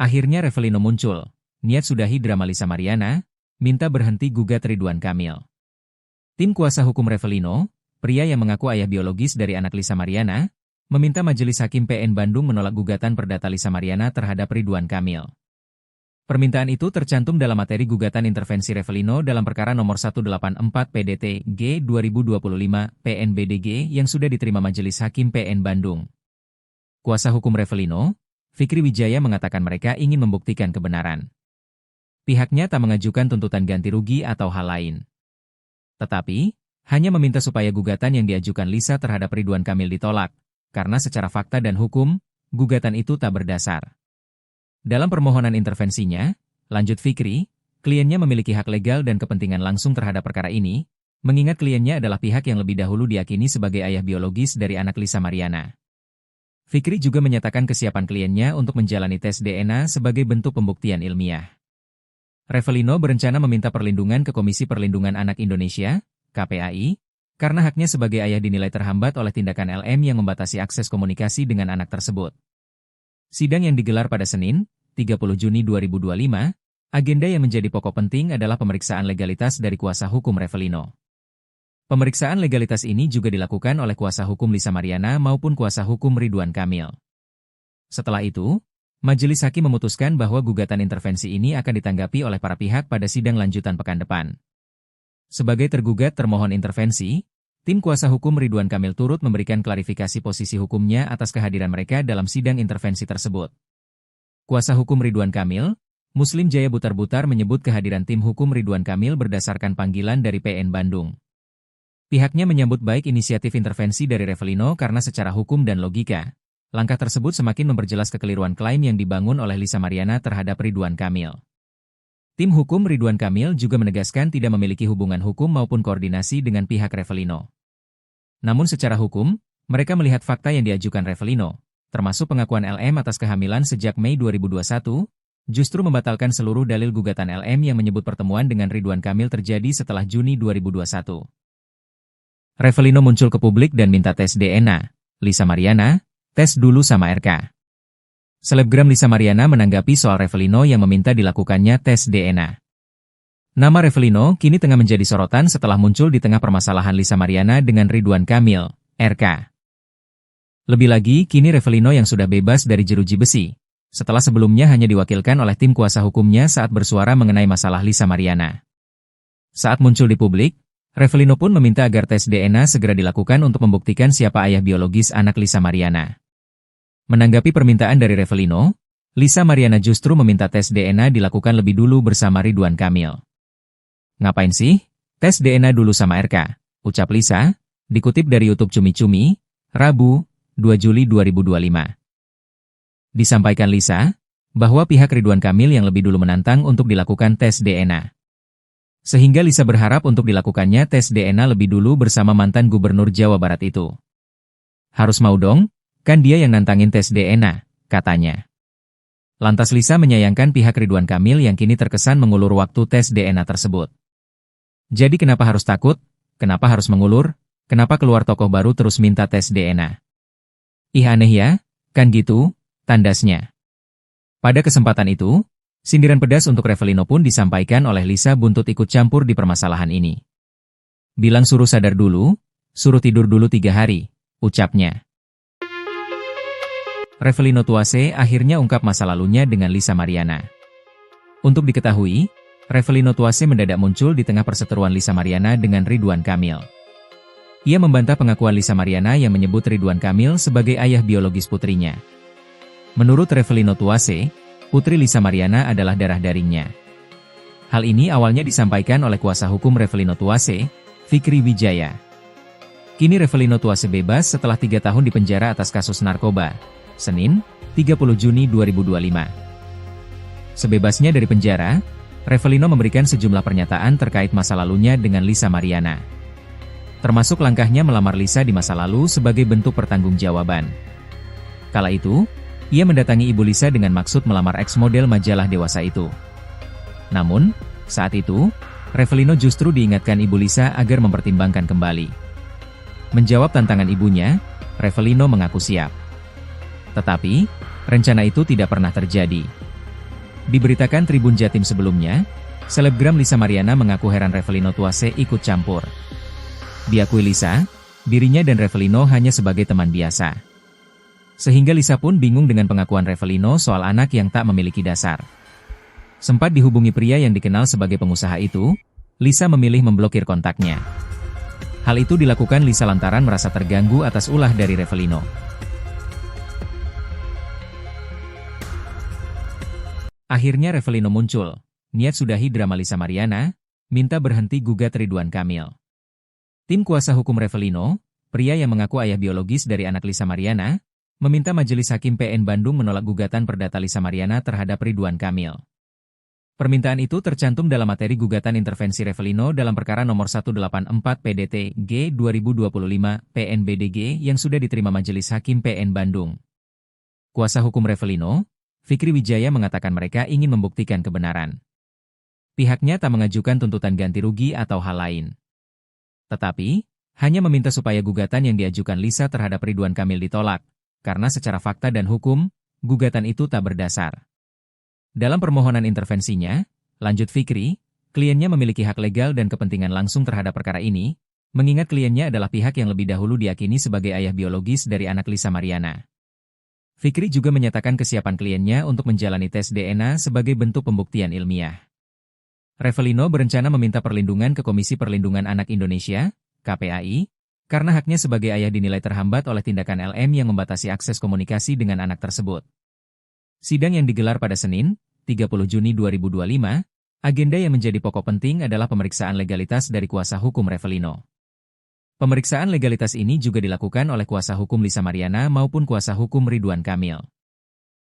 Akhirnya Revelino muncul, niat sudahi drama Lisa Mariana, minta berhenti gugat Ridwan Kamil. Tim kuasa hukum Revelino, pria yang mengaku ayah biologis dari anak Lisa Mariana, meminta Majelis Hakim PN Bandung menolak gugatan perdata Lisa Mariana terhadap Ridwan Kamil. Permintaan itu tercantum dalam materi gugatan intervensi Revelino dalam perkara nomor 184 PDT G 2025 PNBDG yang sudah diterima Majelis Hakim PN Bandung. Kuasa hukum Revelino, Fikri Wijaya mengatakan mereka ingin membuktikan kebenaran. Pihaknya tak mengajukan tuntutan ganti rugi atau hal lain. Tetapi, hanya meminta supaya gugatan yang diajukan Lisa terhadap Ridwan Kamil ditolak, karena secara fakta dan hukum, gugatan itu tak berdasar. Dalam permohonan intervensinya, lanjut Fikri, kliennya memiliki hak legal dan kepentingan langsung terhadap perkara ini, mengingat kliennya adalah pihak yang lebih dahulu diyakini sebagai ayah biologis dari anak Lisa Mariana. Fikri juga menyatakan kesiapan kliennya untuk menjalani tes DNA sebagai bentuk pembuktian ilmiah. Revelino berencana meminta perlindungan ke Komisi Perlindungan Anak Indonesia, KPAI, karena haknya sebagai ayah dinilai terhambat oleh tindakan LM yang membatasi akses komunikasi dengan anak tersebut. Sidang yang digelar pada Senin, 30 Juni 2025, agenda yang menjadi pokok penting adalah pemeriksaan legalitas dari kuasa hukum Revelino. Pemeriksaan legalitas ini juga dilakukan oleh kuasa hukum Lisa Mariana maupun kuasa hukum Ridwan Kamil. Setelah itu, Majelis Hakim memutuskan bahwa gugatan intervensi ini akan ditanggapi oleh para pihak pada sidang lanjutan pekan depan. Sebagai tergugat termohon intervensi, tim kuasa hukum Ridwan Kamil turut memberikan klarifikasi posisi hukumnya atas kehadiran mereka dalam sidang intervensi tersebut. Kuasa hukum Ridwan Kamil, Muslim Jaya Butar-Butar menyebut kehadiran tim hukum Ridwan Kamil berdasarkan panggilan dari PN Bandung. Pihaknya menyambut baik inisiatif intervensi dari Revelino karena secara hukum dan logika, langkah tersebut semakin memperjelas kekeliruan klaim yang dibangun oleh Lisa Mariana terhadap Ridwan Kamil. Tim hukum Ridwan Kamil juga menegaskan tidak memiliki hubungan hukum maupun koordinasi dengan pihak Revelino. Namun secara hukum, mereka melihat fakta yang diajukan Revelino, termasuk pengakuan LM atas kehamilan sejak Mei 2021, justru membatalkan seluruh dalil gugatan LM yang menyebut pertemuan dengan Ridwan Kamil terjadi setelah Juni 2021. Revelino muncul ke publik dan minta tes DNA. Lisa Mariana, tes dulu sama RK. Selebgram Lisa Mariana menanggapi soal Revelino yang meminta dilakukannya tes DNA. Nama Revelino kini tengah menjadi sorotan setelah muncul di tengah permasalahan Lisa Mariana dengan Ridwan Kamil, RK. Lebih lagi, kini Revelino yang sudah bebas dari jeruji besi, setelah sebelumnya hanya diwakilkan oleh tim kuasa hukumnya saat bersuara mengenai masalah Lisa Mariana. Saat muncul di publik, Revelino pun meminta agar tes DNA segera dilakukan untuk membuktikan siapa ayah biologis anak Lisa Mariana. Menanggapi permintaan dari Revelino, Lisa Mariana justru meminta tes DNA dilakukan lebih dulu bersama Ridwan Kamil. Ngapain sih? Tes DNA dulu sama RK, ucap Lisa, dikutip dari YouTube Cumi Cumi, Rabu, 2 Juli 2025. Disampaikan Lisa, bahwa pihak Ridwan Kamil yang lebih dulu menantang untuk dilakukan tes DNA. Sehingga Lisa berharap untuk dilakukannya tes DNA lebih dulu bersama mantan Gubernur Jawa Barat itu. Harus mau dong? Kan dia yang nantangin tes DNA, katanya. Lantas Lisa menyayangkan pihak Ridwan Kamil yang kini terkesan mengulur waktu tes DNA tersebut. Jadi kenapa harus takut? Kenapa harus mengulur? Kenapa keluar tokoh baru terus minta tes DNA? Ih aneh ya, kan gitu, tandasnya. Pada kesempatan itu, sindiran pedas untuk Revelino pun disampaikan oleh Lisa buntut ikut campur di permasalahan ini. Bilang suruh sadar dulu, suruh tidur dulu 3 hari, ucapnya. Revelino Tuase akhirnya ungkap masa lalunya dengan Lisa Mariana. Untuk diketahui, Revelino Tuase mendadak muncul di tengah perseteruan Lisa Mariana dengan Ridwan Kamil. Ia membantah pengakuan Lisa Mariana yang menyebut Ridwan Kamil sebagai ayah biologis putrinya. Menurut Revelino Tuase, putri Lisa Mariana adalah darah dagingnya. Hal ini awalnya disampaikan oleh kuasa hukum Revelino Tuase, Fikri Wijaya. Kini Revelino Tuase bebas setelah 3 tahun di penjara atas kasus narkoba. Senin, 30 Juni 2025. Sebebasnya dari penjara, Revelino memberikan sejumlah pernyataan terkait masa lalunya dengan Lisa Mariana. Termasuk langkahnya melamar Lisa di masa lalu sebagai bentuk pertanggungjawaban. Kala itu, ia mendatangi ibu Lisa dengan maksud melamar ex-model majalah dewasa itu. Namun, saat itu, Revelino justru diingatkan ibu Lisa agar mempertimbangkan kembali. Menjawab tantangan ibunya, Revelino mengaku siap. Tetapi, rencana itu tidak pernah terjadi. Diberitakan Tribun Jatim sebelumnya, selebgram Lisa Mariana mengaku heran Revelino Tuase ikut campur. Diakui Lisa, dirinya dan Revelino hanya sebagai teman biasa. Sehingga Lisa pun bingung dengan pengakuan Revelino soal anak yang tak memiliki dasar. Sempat dihubungi pria yang dikenal sebagai pengusaha itu, Lisa memilih memblokir kontaknya. Hal itu dilakukan Lisa lantaran merasa terganggu atas ulah dari Revelino. Akhirnya Revelino muncul, niat sudahi drama Lisa Mariana, minta berhenti gugat Ridwan Kamil. Tim kuasa hukum Revelino, pria yang mengaku ayah biologis dari anak Lisa Mariana, meminta Majelis Hakim PN Bandung menolak gugatan perdata Lisa Mariana terhadap Ridwan Kamil. Permintaan itu tercantum dalam materi gugatan intervensi Revelino dalam perkara nomor 184 PDT G 2025 PNBDG yang sudah diterima Majelis Hakim PN Bandung. Kuasa hukum Revelino, Fikri Wijaya mengatakan mereka ingin membuktikan kebenaran. Pihaknya tak mengajukan tuntutan ganti rugi atau hal lain. Tetapi, hanya meminta supaya gugatan yang diajukan Lisa terhadap Ridwan Kamil ditolak, karena secara fakta dan hukum, gugatan itu tak berdasar. Dalam permohonan intervensinya, lanjut Fikri, kliennya memiliki hak legal dan kepentingan langsung terhadap perkara ini, mengingat kliennya adalah pihak yang lebih dahulu diyakini sebagai ayah biologis dari anak Lisa Mariana. Fikri juga menyatakan kesiapan kliennya untuk menjalani tes DNA sebagai bentuk pembuktian ilmiah. Revelino berencana meminta perlindungan ke Komisi Perlindungan Anak Indonesia, KPAI, karena haknya sebagai ayah dinilai terhambat oleh tindakan LM yang membatasi akses komunikasi dengan anak tersebut. Sidang yang digelar pada Senin, 30 Juni 2025, agenda yang menjadi pokok penting adalah pemeriksaan legalitas dari kuasa hukum Revelino. Pemeriksaan legalitas ini juga dilakukan oleh kuasa hukum Lisa Mariana maupun kuasa hukum Ridwan Kamil.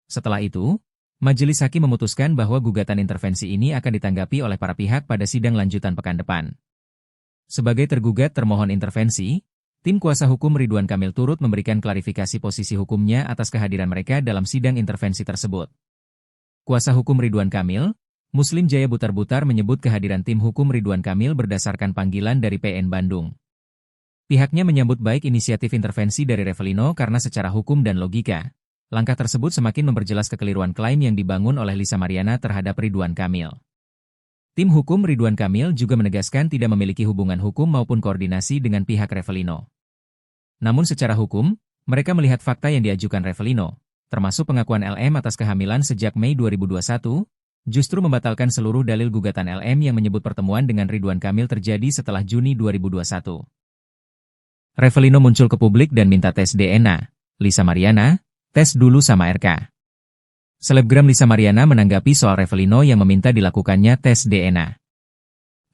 Setelah itu, Majelis Hakim memutuskan bahwa gugatan intervensi ini akan ditanggapi oleh para pihak pada sidang lanjutan pekan depan. Sebagai tergugat termohon intervensi, tim kuasa hukum Ridwan Kamil turut memberikan klarifikasi posisi hukumnya atas kehadiran mereka dalam sidang intervensi tersebut. Kuasa hukum Ridwan Kamil, Muslim Jaya Butar-Butar menyebut kehadiran tim hukum Ridwan Kamil berdasarkan panggilan dari PN Bandung. Pihaknya menyambut baik inisiatif intervensi dari Revelino karena secara hukum dan logika, langkah tersebut semakin memperjelas kekeliruan klaim yang dibangun oleh Lisa Mariana terhadap Ridwan Kamil. Tim hukum Ridwan Kamil juga menegaskan tidak memiliki hubungan hukum maupun koordinasi dengan pihak Revelino. Namun secara hukum, mereka melihat fakta yang diajukan Revelino, termasuk pengakuan LM atas kehamilan sejak Mei 2021, justru membatalkan seluruh dalil gugatan LM yang menyebut pertemuan dengan Ridwan Kamil terjadi setelah Juni 2021. Revelino muncul ke publik dan minta tes DNA. Lisa Mariana, tes dulu sama RK. Selebgram Lisa Mariana menanggapi soal Revelino yang meminta dilakukannya tes DNA.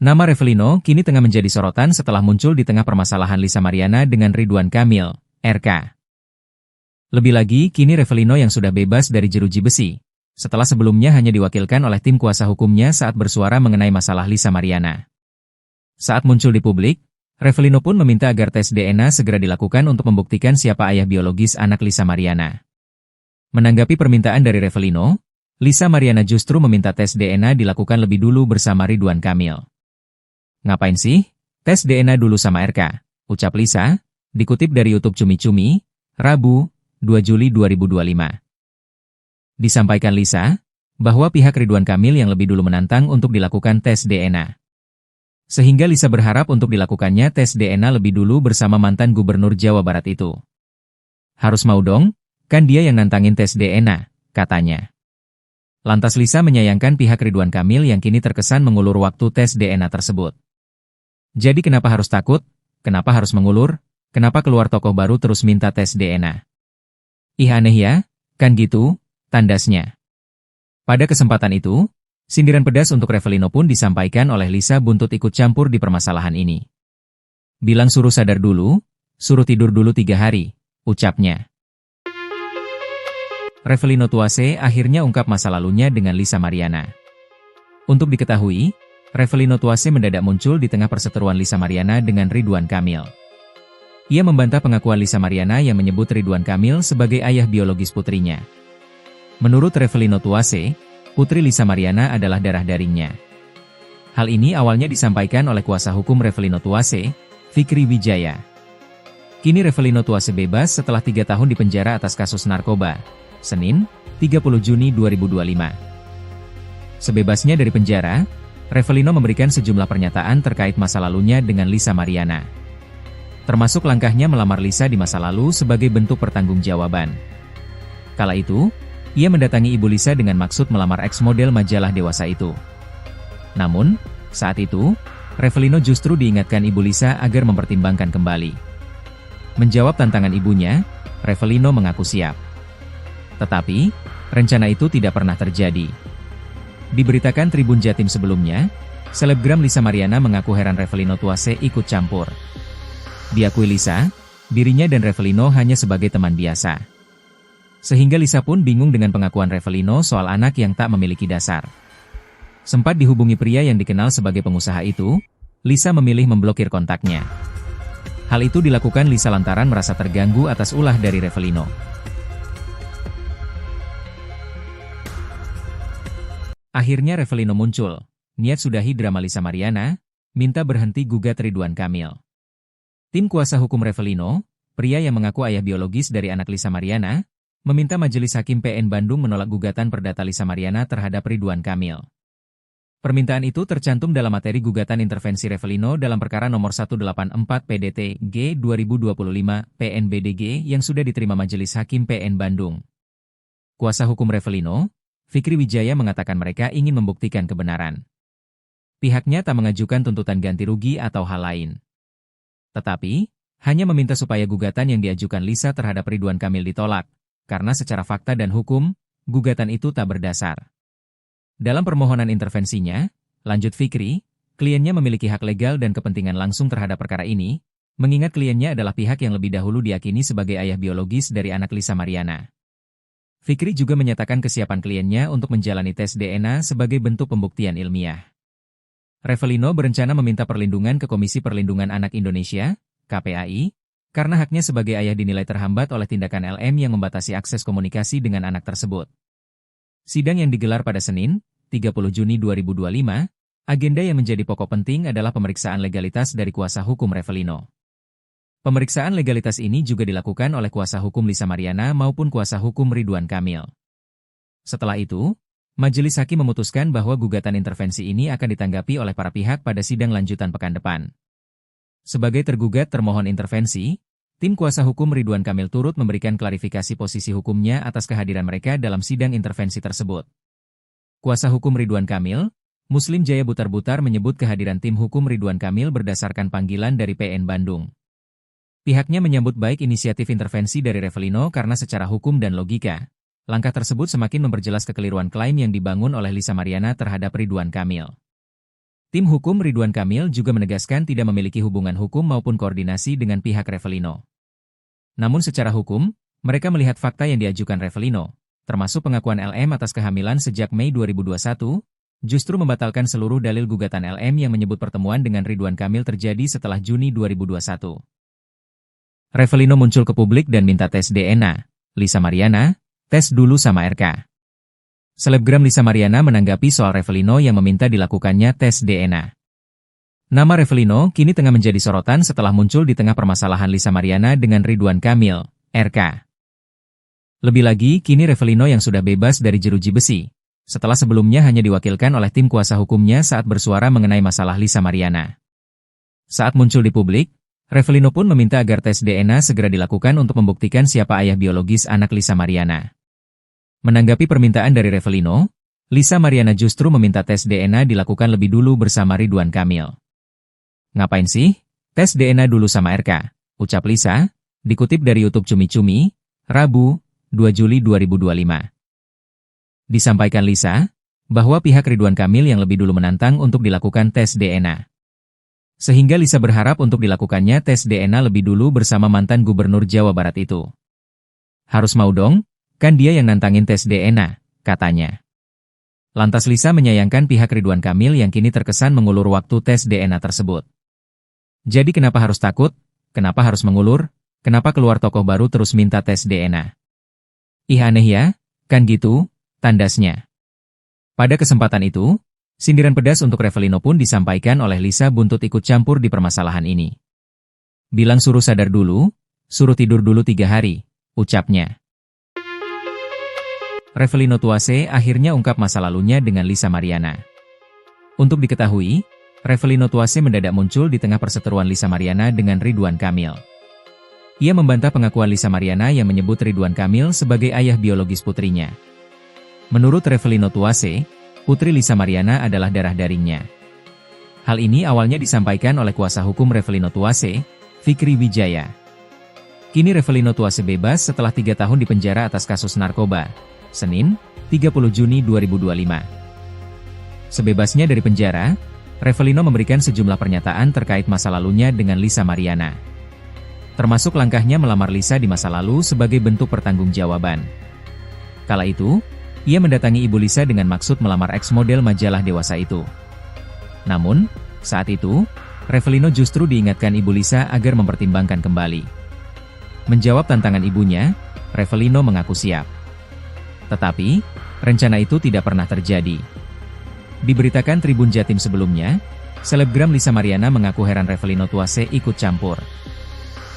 Nama Revelino kini tengah menjadi sorotan setelah muncul di tengah permasalahan Lisa Mariana dengan Ridwan Kamil, RK. Lebih lagi, kini Revelino yang sudah bebas dari jeruji besi, setelah sebelumnya hanya diwakilkan oleh tim kuasa hukumnya saat bersuara mengenai masalah Lisa Mariana. Saat muncul di publik, Revelino pun meminta agar tes DNA segera dilakukan untuk membuktikan siapa ayah biologis anak Lisa Mariana. Menanggapi permintaan dari Revelino, Lisa Mariana justru meminta tes DNA dilakukan lebih dulu bersama Ridwan Kamil. Ngapain sih? Tes DNA dulu sama RK, ucap Lisa, dikutip dari YouTube Cumi Cumi, Rabu, 2 Juli 2025. Disampaikan Lisa, bahwa pihak Ridwan Kamil yang lebih dulu menantang untuk dilakukan tes DNA. Sehingga Lisa berharap untuk dilakukannya tes DNA lebih dulu bersama mantan gubernur Jawa Barat itu. Harus mau dong, kan dia yang nantangin tes DNA, katanya. Lantas Lisa menyayangkan pihak Ridwan Kamil yang kini terkesan mengulur waktu tes DNA tersebut. Jadi kenapa harus takut? Kenapa harus mengulur? Kenapa keluar tokoh baru terus minta tes DNA? Ih aneh ya, kan gitu, tandasnya. Pada kesempatan itu, sindiran pedas untuk Revelino pun disampaikan oleh Lisa buntut ikut campur di permasalahan ini. Bilang suruh sadar dulu, suruh tidur dulu 3 hari, ucapnya. Revelino Tuase akhirnya ungkap masa lalunya dengan Lisa Mariana. Untuk diketahui, Revelino Tuase mendadak muncul di tengah perseteruan Lisa Mariana dengan Ridwan Kamil. Ia membantah pengakuan Lisa Mariana yang menyebut Ridwan Kamil sebagai ayah biologis putrinya. Menurut Revelino Tuase, putri Lisa Mariana adalah darah dagingnya. Hal ini awalnya disampaikan oleh kuasa hukum Revelino Tuase, Fikri Wijaya. Kini Revelino Tuase bebas setelah 3 tahun di penjara atas kasus narkoba. Senin, 30 Juni 2025. Sebebasnya dari penjara, Revelino memberikan sejumlah pernyataan terkait masa lalunya dengan Lisa Mariana. termasuk langkahnya melamar Lisa di masa lalu sebagai bentuk pertanggungjawaban. Kala itu, ia mendatangi ibu Lisa dengan maksud melamar ex-model majalah dewasa itu. Namun, saat itu, Revelino justru diingatkan ibu Lisa agar mempertimbangkan kembali. Menjawab tantangan ibunya, Revelino mengaku siap. Tetapi, rencana itu tidak pernah terjadi. Diberitakan Tribun Jatim sebelumnya, selebgram Lisa Mariana mengaku heran Revelino Tuase ikut campur. Diakui Lisa, dirinya dan Revelino hanya sebagai teman biasa. Sehingga Lisa pun bingung dengan pengakuan Revelino soal anak yang tak memiliki dasar. Sempat dihubungi pria yang dikenal sebagai pengusaha itu, Lisa memilih memblokir kontaknya. Hal itu dilakukan Lisa lantaran merasa terganggu atas ulah dari Revelino. Akhirnya Revelino muncul, niat sudahi drama Lisa Mariana, minta berhenti gugat Ridwan Kamil. Tim kuasa hukum Revelino, pria yang mengaku ayah biologis dari anak Lisa Mariana, meminta Majelis Hakim PN Bandung menolak gugatan perdata Lisa Mariana terhadap Ridwan Kamil. Permintaan itu tercantum dalam materi gugatan intervensi Revelino dalam perkara nomor 184 PDT G 2025 PNBDG yang sudah diterima Majelis Hakim PN Bandung. Kuasa hukum Revelino, Fikri Wijaya mengatakan mereka ingin membuktikan kebenaran. Pihaknya tak mengajukan tuntutan ganti rugi atau hal lain. Tetapi, hanya meminta supaya gugatan yang diajukan Lisa terhadap Ridwan Kamil ditolak, karena secara fakta dan hukum, gugatan itu tak berdasar. Dalam permohonan intervensinya, lanjut Fikri, kliennya memiliki hak legal dan kepentingan langsung terhadap perkara ini, mengingat kliennya adalah pihak yang lebih dahulu diyakini sebagai ayah biologis dari anak Lisa Mariana. Fikri juga menyatakan kesiapan kliennya untuk menjalani tes DNA sebagai bentuk pembuktian ilmiah. Revelino berencana meminta perlindungan ke Komisi Perlindungan Anak Indonesia, KPAI, karena haknya sebagai ayah dinilai terhambat oleh tindakan LM yang membatasi akses komunikasi dengan anak tersebut. Sidang yang digelar pada Senin, 30 Juni 2025, agenda yang menjadi pokok penting adalah pemeriksaan legalitas dari kuasa hukum Revelino. Pemeriksaan legalitas ini juga dilakukan oleh kuasa hukum Lisa Mariana maupun kuasa hukum Ridwan Kamil. Setelah itu, Majelis Hakim memutuskan bahwa gugatan intervensi ini akan ditanggapi oleh para pihak pada sidang lanjutan pekan depan. Sebagai tergugat termohon intervensi, tim kuasa hukum Ridwan Kamil turut memberikan klarifikasi posisi hukumnya atas kehadiran mereka dalam sidang intervensi tersebut. Kuasa hukum Ridwan Kamil, Muslim Jaya Butar-Butar menyebut kehadiran tim hukum Ridwan Kamil berdasarkan panggilan dari PN Bandung. Pihaknya menyambut baik inisiatif intervensi dari Revelino karena secara hukum dan logika, langkah tersebut semakin memperjelas kekeliruan klaim yang dibangun oleh Lisa Mariana terhadap Ridwan Kamil. Tim hukum Ridwan Kamil juga menegaskan tidak memiliki hubungan hukum maupun koordinasi dengan pihak Revelino. Namun secara hukum, mereka melihat fakta yang diajukan Revelino, termasuk pengakuan LM atas kehamilan sejak Mei 2021, justru membatalkan seluruh dalil gugatan LM yang menyebut pertemuan dengan Ridwan Kamil terjadi setelah Juni 2021. Revelino muncul ke publik dan minta tes DNA. Lisa Mariana, tes dulu sama RK. Selebgram Lisa Mariana menanggapi soal Revelino yang meminta dilakukannya tes DNA. Nama Revelino kini tengah menjadi sorotan setelah muncul di tengah permasalahan Lisa Mariana dengan Ridwan Kamil, RK. Lebih lagi, kini Revelino yang sudah bebas dari jeruji besi, setelah sebelumnya hanya diwakilkan oleh tim kuasa hukumnya saat bersuara mengenai masalah Lisa Mariana. Saat muncul di publik, Revelino pun meminta agar tes DNA segera dilakukan untuk membuktikan siapa ayah biologis anak Lisa Mariana. Menanggapi permintaan dari Revelino, Lisa Mariana justru meminta tes DNA dilakukan lebih dulu bersama Ridwan Kamil. Ngapain sih? Tes DNA dulu sama RK, ucap Lisa, dikutip dari YouTube Cumi Cumi, Rabu, 2 Juli 2025. Disampaikan Lisa, bahwa pihak Ridwan Kamil yang lebih dulu menantang untuk dilakukan tes DNA. Sehingga Lisa berharap untuk dilakukannya tes DNA lebih dulu bersama mantan Gubernur Jawa Barat itu. Harus mau dong? Kan dia yang nantangin tes DNA, katanya. Lantas Lisa menyayangkan pihak Ridwan Kamil yang kini terkesan mengulur waktu tes DNA tersebut. Jadi kenapa harus takut? Kenapa harus mengulur? Kenapa keluar tokoh baru terus minta tes DNA? Ih aneh ya, kan gitu, tandasnya. Pada kesempatan itu, sindiran pedas untuk Revelino pun disampaikan oleh Lisa buntut ikut campur di permasalahan ini. Bilang suruh sadar dulu, suruh tidur dulu 3 hari, ucapnya. Revelino Tuase akhirnya ungkap masa lalunya dengan Lisa Mariana. Untuk diketahui, Revelino Tuase mendadak muncul di tengah perseteruan Lisa Mariana dengan Ridwan Kamil. Ia membantah pengakuan Lisa Mariana yang menyebut Ridwan Kamil sebagai ayah biologis putrinya. Menurut Revelino Tuase, putri Lisa Mariana adalah darah dagingnya. Hal ini awalnya disampaikan oleh kuasa hukum Revelino Tuase, Fikri Wijaya. Kini Revelino Tuase bebas setelah 3 tahun di penjara atas kasus narkoba. Senin, 30 Juni 2025. Sebebasnya dari penjara, Revelino memberikan sejumlah pernyataan terkait masa lalunya dengan Lisa Mariana. Termasuk langkahnya melamar Lisa di masa lalu sebagai bentuk pertanggungjawaban. Kala itu, ia mendatangi ibu Lisa dengan maksud melamar ex-model majalah dewasa itu. Namun, saat itu, Revelino justru diingatkan ibu Lisa agar mempertimbangkan kembali. Menjawab tantangan ibunya, Revelino mengaku siap. Tetapi, rencana itu tidak pernah terjadi. Diberitakan Tribun Jatim sebelumnya, selebgram Lisa Mariana mengaku heran Revelino Tuase ikut campur.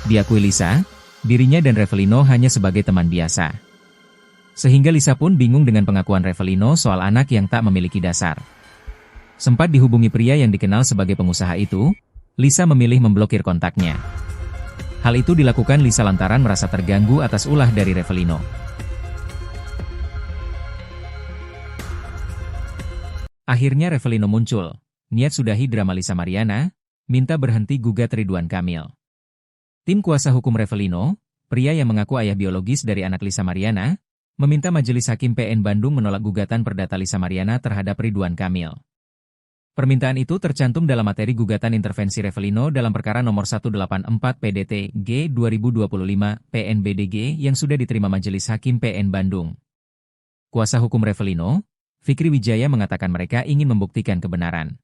Diakui Lisa, dirinya dan Revelino hanya sebagai teman biasa. Sehingga Lisa pun bingung dengan pengakuan Revelino soal anak yang tak memiliki dasar. Sempat dihubungi pria yang dikenal sebagai pengusaha itu, Lisa memilih memblokir kontaknya. Hal itu dilakukan Lisa lantaran merasa terganggu atas ulah dari Revelino. Akhirnya Revelino muncul, niat sudahi drama Lisa Mariana, minta berhenti gugat Ridwan Kamil. Tim kuasa hukum Revelino, pria yang mengaku ayah biologis dari anak Lisa Mariana, meminta Majelis Hakim PN Bandung menolak gugatan perdata Lisa Mariana terhadap Ridwan Kamil. Permintaan itu tercantum dalam materi gugatan intervensi Revelino dalam perkara nomor 184 PDT G 2025 PNBDG yang sudah diterima Majelis Hakim PN Bandung. Kuasa hukum Revelino, Fikri Wijaya mengatakan mereka ingin membuktikan kebenaran.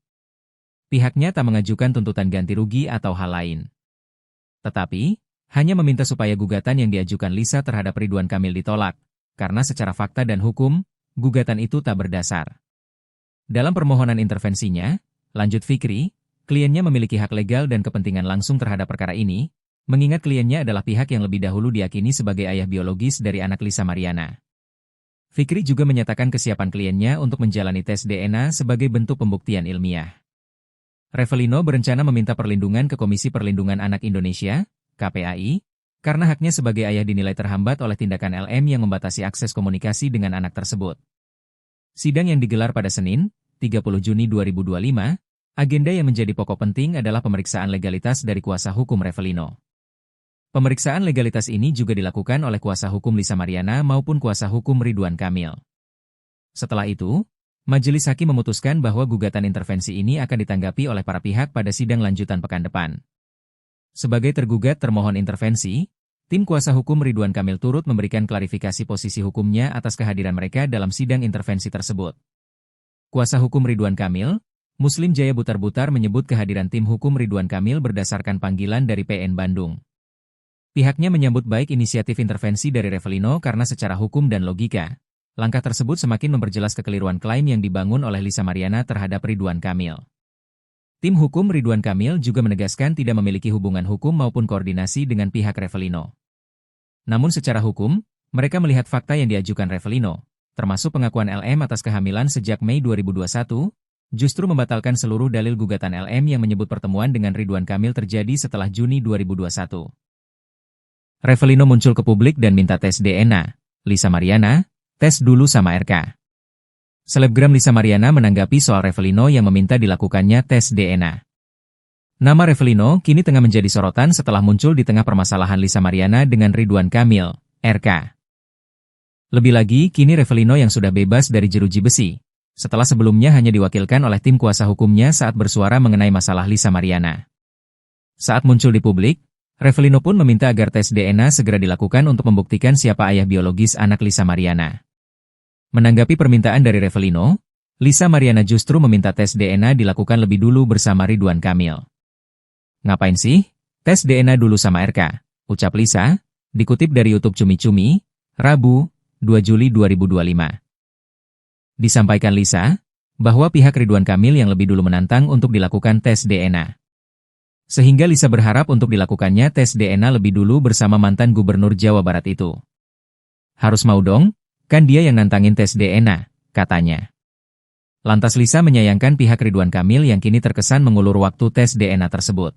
Pihaknya tak mengajukan tuntutan ganti rugi atau hal lain. Tetapi, hanya meminta supaya gugatan yang diajukan Lisa terhadap Ridwan Kamil ditolak, karena secara fakta dan hukum, gugatan itu tak berdasar. Dalam permohonan intervensinya, lanjut Fikri, kliennya memiliki hak legal dan kepentingan langsung terhadap perkara ini, mengingat kliennya adalah pihak yang lebih dahulu diyakini sebagai ayah biologis dari anak Lisa Mariana. Fikri juga menyatakan kesiapan kliennya untuk menjalani tes DNA sebagai bentuk pembuktian ilmiah. Revelino berencana meminta perlindungan ke Komisi Perlindungan Anak Indonesia, KPAI, karena haknya sebagai ayah dinilai terhambat oleh tindakan LM yang membatasi akses komunikasi dengan anak tersebut. Sidang yang digelar pada Senin, 30 Juni 2025, agenda yang menjadi pokok penting adalah pemeriksaan legalitas dari kuasa hukum Revelino. Pemeriksaan legalitas ini juga dilakukan oleh kuasa hukum Lisa Mariana maupun kuasa hukum Ridwan Kamil. Setelah itu, Majelis Hakim memutuskan bahwa gugatan intervensi ini akan ditanggapi oleh para pihak pada sidang lanjutan pekan depan. Sebagai tergugat termohon intervensi, tim kuasa hukum Ridwan Kamil turut memberikan klarifikasi posisi hukumnya atas kehadiran mereka dalam sidang intervensi tersebut. Kuasa hukum Ridwan Kamil, Muslim Jaya Butar-Butar menyebut kehadiran tim hukum Ridwan Kamil berdasarkan panggilan dari PN Bandung. Pihaknya menyambut baik inisiatif intervensi dari Revelino karena secara hukum dan logika, langkah tersebut semakin memperjelas kekeliruan klaim yang dibangun oleh Lisa Mariana terhadap Ridwan Kamil. Tim hukum Ridwan Kamil juga menegaskan tidak memiliki hubungan hukum maupun koordinasi dengan pihak Revelino. Namun secara hukum, mereka melihat fakta yang diajukan Revelino, termasuk pengakuan LM atas kehamilan sejak Mei 2021, justru membatalkan seluruh dalil gugatan LM yang menyebut pertemuan dengan Ridwan Kamil terjadi setelah Juni 2021. Revelino muncul ke publik dan minta tes DNA. Lisa Mariana, tes dulu sama RK. Selebgram Lisa Mariana menanggapi soal Revelino yang meminta dilakukannya tes DNA. Nama Revelino kini tengah menjadi sorotan setelah muncul di tengah permasalahan Lisa Mariana dengan Ridwan Kamil, RK. Lebih lagi, kini Revelino yang sudah bebas dari jeruji besi, setelah sebelumnya hanya diwakilkan oleh tim kuasa hukumnya saat bersuara mengenai masalah Lisa Mariana. Saat muncul di publik, Revelino pun meminta agar tes DNA segera dilakukan untuk membuktikan siapa ayah biologis anak Lisa Mariana. Menanggapi permintaan dari Revelino, Lisa Mariana justru meminta tes DNA dilakukan lebih dulu bersama Ridwan Kamil. Ngapain sih? Tes DNA dulu sama RK, ucap Lisa, dikutip dari YouTube Cumi Cumi, Rabu, 2 Juli 2025. Disampaikan Lisa, bahwa pihak Ridwan Kamil yang lebih dulu menantang untuk dilakukan tes DNA. Sehingga Lisa berharap untuk dilakukannya tes DNA lebih dulu bersama mantan Gubernur Jawa Barat itu. Harus mau dong? Kan dia yang nantangin tes DNA, katanya. Lantas Lisa menyayangkan pihak Ridwan Kamil yang kini terkesan mengulur waktu tes DNA tersebut.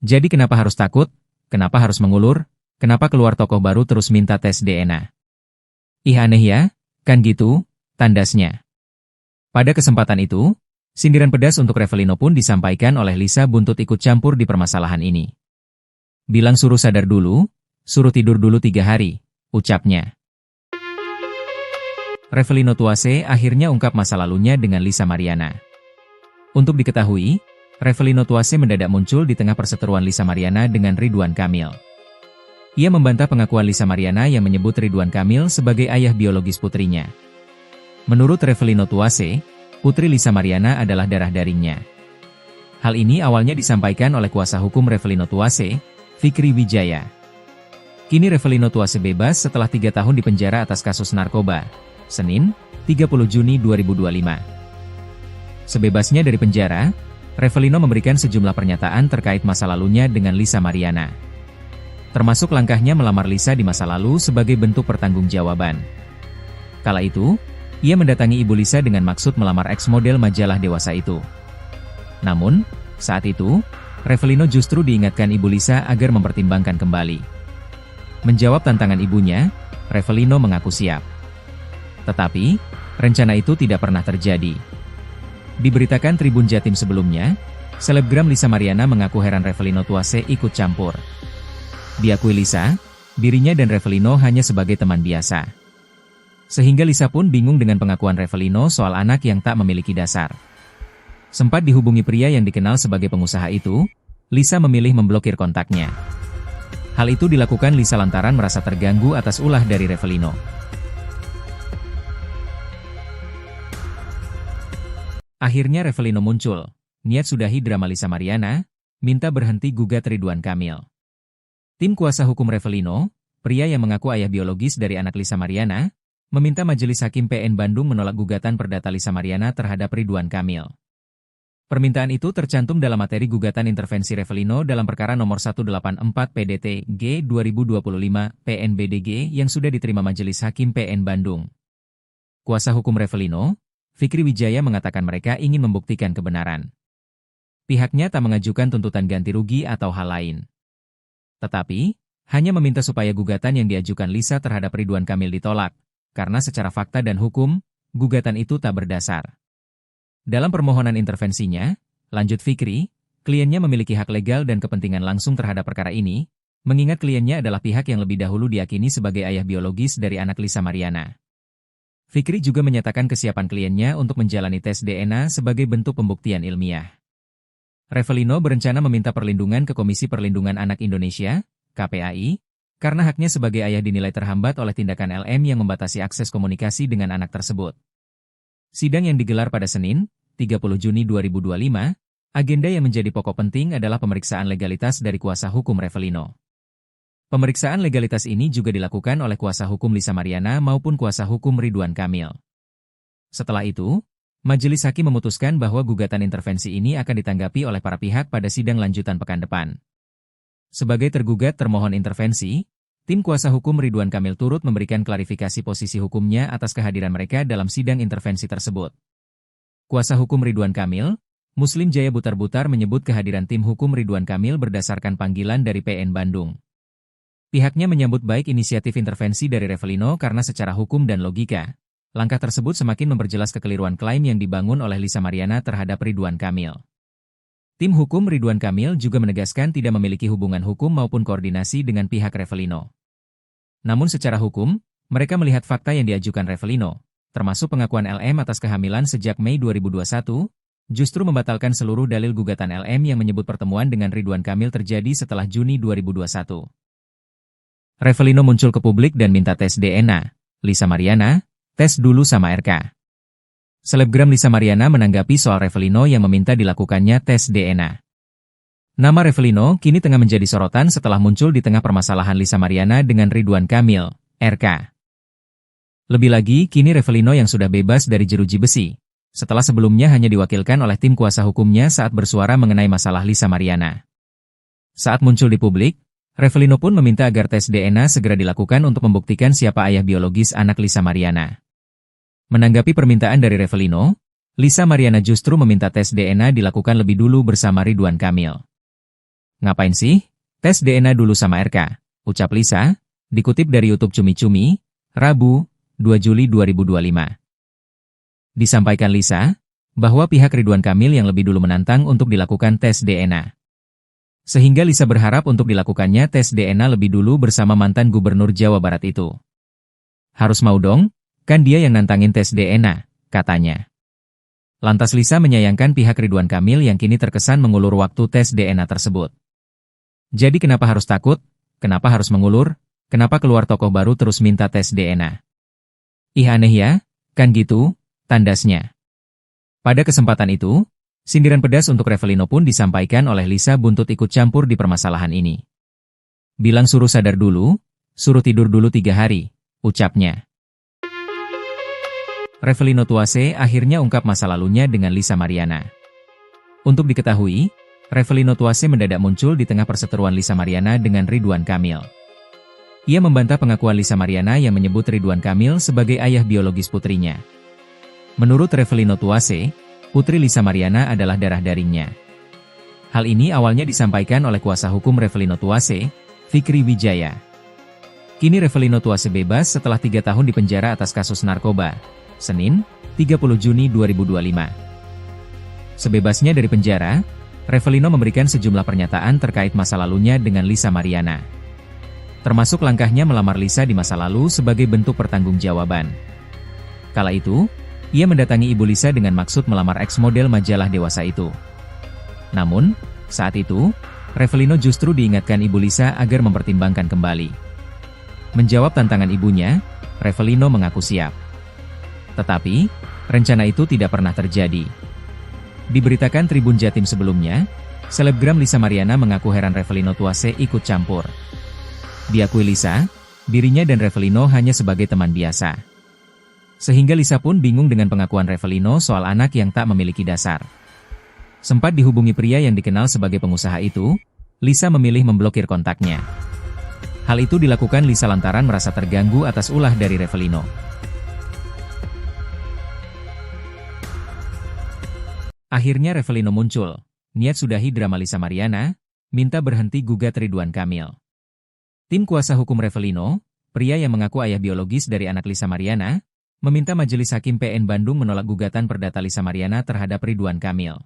Jadi kenapa harus takut? Kenapa harus mengulur? Kenapa keluar tokoh baru terus minta tes DNA? Ih aneh ya, kan gitu, tandasnya. Pada kesempatan itu, sindiran pedas untuk Revelino pun disampaikan oleh Lisa buntut ikut campur di permasalahan ini. Bilang suruh sadar dulu, suruh tidur dulu 3 hari, ucapnya. Revelino Tuase akhirnya ungkap masa lalunya dengan Lisa Mariana. Untuk diketahui, Revelino Tuase mendadak muncul di tengah perseteruan Lisa Mariana dengan Ridwan Kamil. Ia membantah pengakuan Lisa Mariana yang menyebut Ridwan Kamil sebagai ayah biologis putrinya. Menurut Revelino Tuase, putri Lisa Mariana adalah darah dagingnya. Hal ini awalnya disampaikan oleh kuasa hukum Revelino Tuase, Fikri Wijaya. Kini Revelino Tuase bebas setelah 3 tahun di penjara atas kasus narkoba. Senin, 30 Juni 2025. Sebebasnya dari penjara, Revelino memberikan sejumlah pernyataan terkait masa lalunya dengan Lisa Mariana. Termasuk langkahnya melamar Lisa di masa lalu sebagai bentuk pertanggungjawaban. Kala itu, ia mendatangi ibu Lisa dengan maksud melamar ex-model majalah dewasa itu. Namun, saat itu, Revelino justru diingatkan ibu Lisa agar mempertimbangkan kembali. Menjawab tantangan ibunya, Revelino mengaku siap. Tetapi, rencana itu tidak pernah terjadi. Diberitakan Tribun Jatim sebelumnya, selebgram Lisa Mariana mengaku heran Revelino Tuase ikut campur. Diakui Lisa, dirinya dan Revelino hanya sebagai teman biasa. Sehingga Lisa pun bingung dengan pengakuan Revelino soal anak yang tak memiliki dasar. Sempat dihubungi pria yang dikenal sebagai pengusaha itu, Lisa memilih memblokir kontaknya. Hal itu dilakukan Lisa lantaran merasa terganggu atas ulah dari Revelino. Akhirnya Revelino muncul, niat sudahi drama Lisa Mariana, minta berhenti gugat Ridwan Kamil. Tim kuasa hukum Revelino, pria yang mengaku ayah biologis dari anak Lisa Mariana, meminta Majelis Hakim PN Bandung menolak gugatan perdata Lisa Mariana terhadap Ridwan Kamil. Permintaan itu tercantum dalam materi gugatan intervensi Revelino dalam perkara nomor 184 PDT G 2025 PNBDG yang sudah diterima Majelis Hakim PN Bandung. Kuasa hukum Revelino, Fikri Wijaya mengatakan mereka ingin membuktikan kebenaran. Pihaknya tak mengajukan tuntutan ganti rugi atau hal lain. Tetapi, hanya meminta supaya gugatan yang diajukan Lisa terhadap Ridwan Kamil ditolak, karena secara fakta dan hukum, gugatan itu tak berdasar. Dalam permohonan intervensinya, lanjut Fikri, kliennya memiliki hak legal dan kepentingan langsung terhadap perkara ini, mengingat kliennya adalah pihak yang lebih dahulu diyakini sebagai ayah biologis dari anak Lisa Mariana. Fikri juga menyatakan kesiapan kliennya untuk menjalani tes DNA sebagai bentuk pembuktian ilmiah. Revelino berencana meminta perlindungan ke Komisi Perlindungan Anak Indonesia, KPAI, karena haknya sebagai ayah dinilai terhambat oleh tindakan LM yang membatasi akses komunikasi dengan anak tersebut. Sidang yang digelar pada Senin, 30 Juni 2025, agenda yang menjadi pokok penting adalah pemeriksaan legalitas dari kuasa hukum Revelino. Pemeriksaan legalitas ini juga dilakukan oleh kuasa hukum Lisa Mariana maupun kuasa hukum Ridwan Kamil. Setelah itu, Majelis Hakim memutuskan bahwa gugatan intervensi ini akan ditanggapi oleh para pihak pada sidang lanjutan pekan depan. Sebagai tergugat termohon intervensi, tim kuasa hukum Ridwan Kamil turut memberikan klarifikasi posisi hukumnya atas kehadiran mereka dalam sidang intervensi tersebut. Kuasa hukum Ridwan Kamil, Muslim Jaya Butar-Butar menyebut kehadiran tim hukum Ridwan Kamil berdasarkan panggilan dari PN Bandung. Pihaknya menyambut baik inisiatif intervensi dari Revelino karena secara hukum dan logika, langkah tersebut semakin memperjelas kekeliruan klaim yang dibangun oleh Lisa Mariana terhadap Ridwan Kamil. Tim hukum Ridwan Kamil juga menegaskan tidak memiliki hubungan hukum maupun koordinasi dengan pihak Revelino. Namun secara hukum, mereka melihat fakta yang diajukan Revelino, termasuk pengakuan LM atas kehamilan sejak Mei 2021, justru membatalkan seluruh dalil gugatan LM yang menyebut pertemuan dengan Ridwan Kamil terjadi setelah Juni 2021. Revelino muncul ke publik dan minta tes DNA. Lisa Mariana, tes dulu sama RK. Selebgram Lisa Mariana menanggapi soal Revelino yang meminta dilakukannya tes DNA. Nama Revelino kini tengah menjadi sorotan setelah muncul di tengah permasalahan Lisa Mariana dengan Ridwan Kamil, RK. Lebih lagi, kini Revelino yang sudah bebas dari jeruji besi, setelah sebelumnya hanya diwakilkan oleh tim kuasa hukumnya saat bersuara mengenai masalah Lisa Mariana. Saat muncul di publik, Revelino pun meminta agar tes DNA segera dilakukan untuk membuktikan siapa ayah biologis anak Lisa Mariana. Menanggapi permintaan dari Revelino, Lisa Mariana justru meminta tes DNA dilakukan lebih dulu bersama Ridwan Kamil. "Ngapain sih? Tes DNA dulu sama RK," ucap Lisa, dikutip dari YouTube Cumi Cumi, Rabu, 2 Juli 2025. Disampaikan Lisa, bahwa pihak Ridwan Kamil yang lebih dulu menantang untuk dilakukan tes DNA. Sehingga Lisa berharap untuk dilakukannya tes DNA lebih dulu bersama mantan Gubernur Jawa Barat itu. "Harus mau dong, kan dia yang nantangin tes DNA," katanya. Lantas Lisa menyayangkan pihak Ridwan Kamil yang kini terkesan mengulur waktu tes DNA tersebut. "Jadi kenapa harus takut? Kenapa harus mengulur? Kenapa keluar tokoh baru terus minta tes DNA? Ih aneh ya, kan gitu," tandasnya. Pada kesempatan itu, sindiran pedas untuk Revelino pun disampaikan oleh Lisa buntut ikut campur di permasalahan ini. "Bilang suruh sadar dulu, suruh tidur dulu 3 hari, ucapnya. Revelino Tuase akhirnya ungkap masa lalunya dengan Lisa Mariana. Untuk diketahui, Revelino Tuase mendadak muncul di tengah perseteruan Lisa Mariana dengan Ridwan Kamil. Ia membantah pengakuan Lisa Mariana yang menyebut Ridwan Kamil sebagai ayah biologis putrinya. Menurut Revelino Tuase, putri Lisa Mariana adalah darah dagingnya. Hal ini awalnya disampaikan oleh kuasa hukum Revelino Tuase, Fikri Wijaya. Kini Revelino Tuase bebas setelah 3 tahun di penjara atas kasus narkoba. Senin, 30 Juni 2025. Sebebasnya dari penjara, Revelino memberikan sejumlah pernyataan terkait masa lalunya dengan Lisa Mariana. Termasuk langkahnya melamar Lisa di masa lalu sebagai bentuk pertanggungjawaban. Kala itu, ia mendatangi ibu Lisa dengan maksud melamar ex-model majalah dewasa itu. Namun, saat itu, Revelino justru diingatkan ibu Lisa agar mempertimbangkan kembali. Menjawab tantangan ibunya, Revelino mengaku siap. Tetapi, rencana itu tidak pernah terjadi. Diberitakan Tribun Jatim sebelumnya, selebgram Lisa Mariana mengaku heran Revelino Tuase ikut campur. Diakui Lisa, dirinya dan Revelino hanya sebagai teman biasa. Sehingga Lisa pun bingung dengan pengakuan Revelino soal anak yang tak memiliki dasar. Sempat dihubungi pria yang dikenal sebagai pengusaha itu, Lisa memilih memblokir kontaknya. Hal itu dilakukan Lisa lantaran merasa terganggu atas ulah dari Revelino. Akhirnya Revelino muncul, niat sudahi drama Lisa Mariana, minta berhenti gugat Ridwan Kamil. Tim kuasa hukum Revelino, pria yang mengaku ayah biologis dari anak Lisa Mariana, meminta Majelis Hakim PN Bandung menolak gugatan perdata Lisa Mariana terhadap Ridwan Kamil.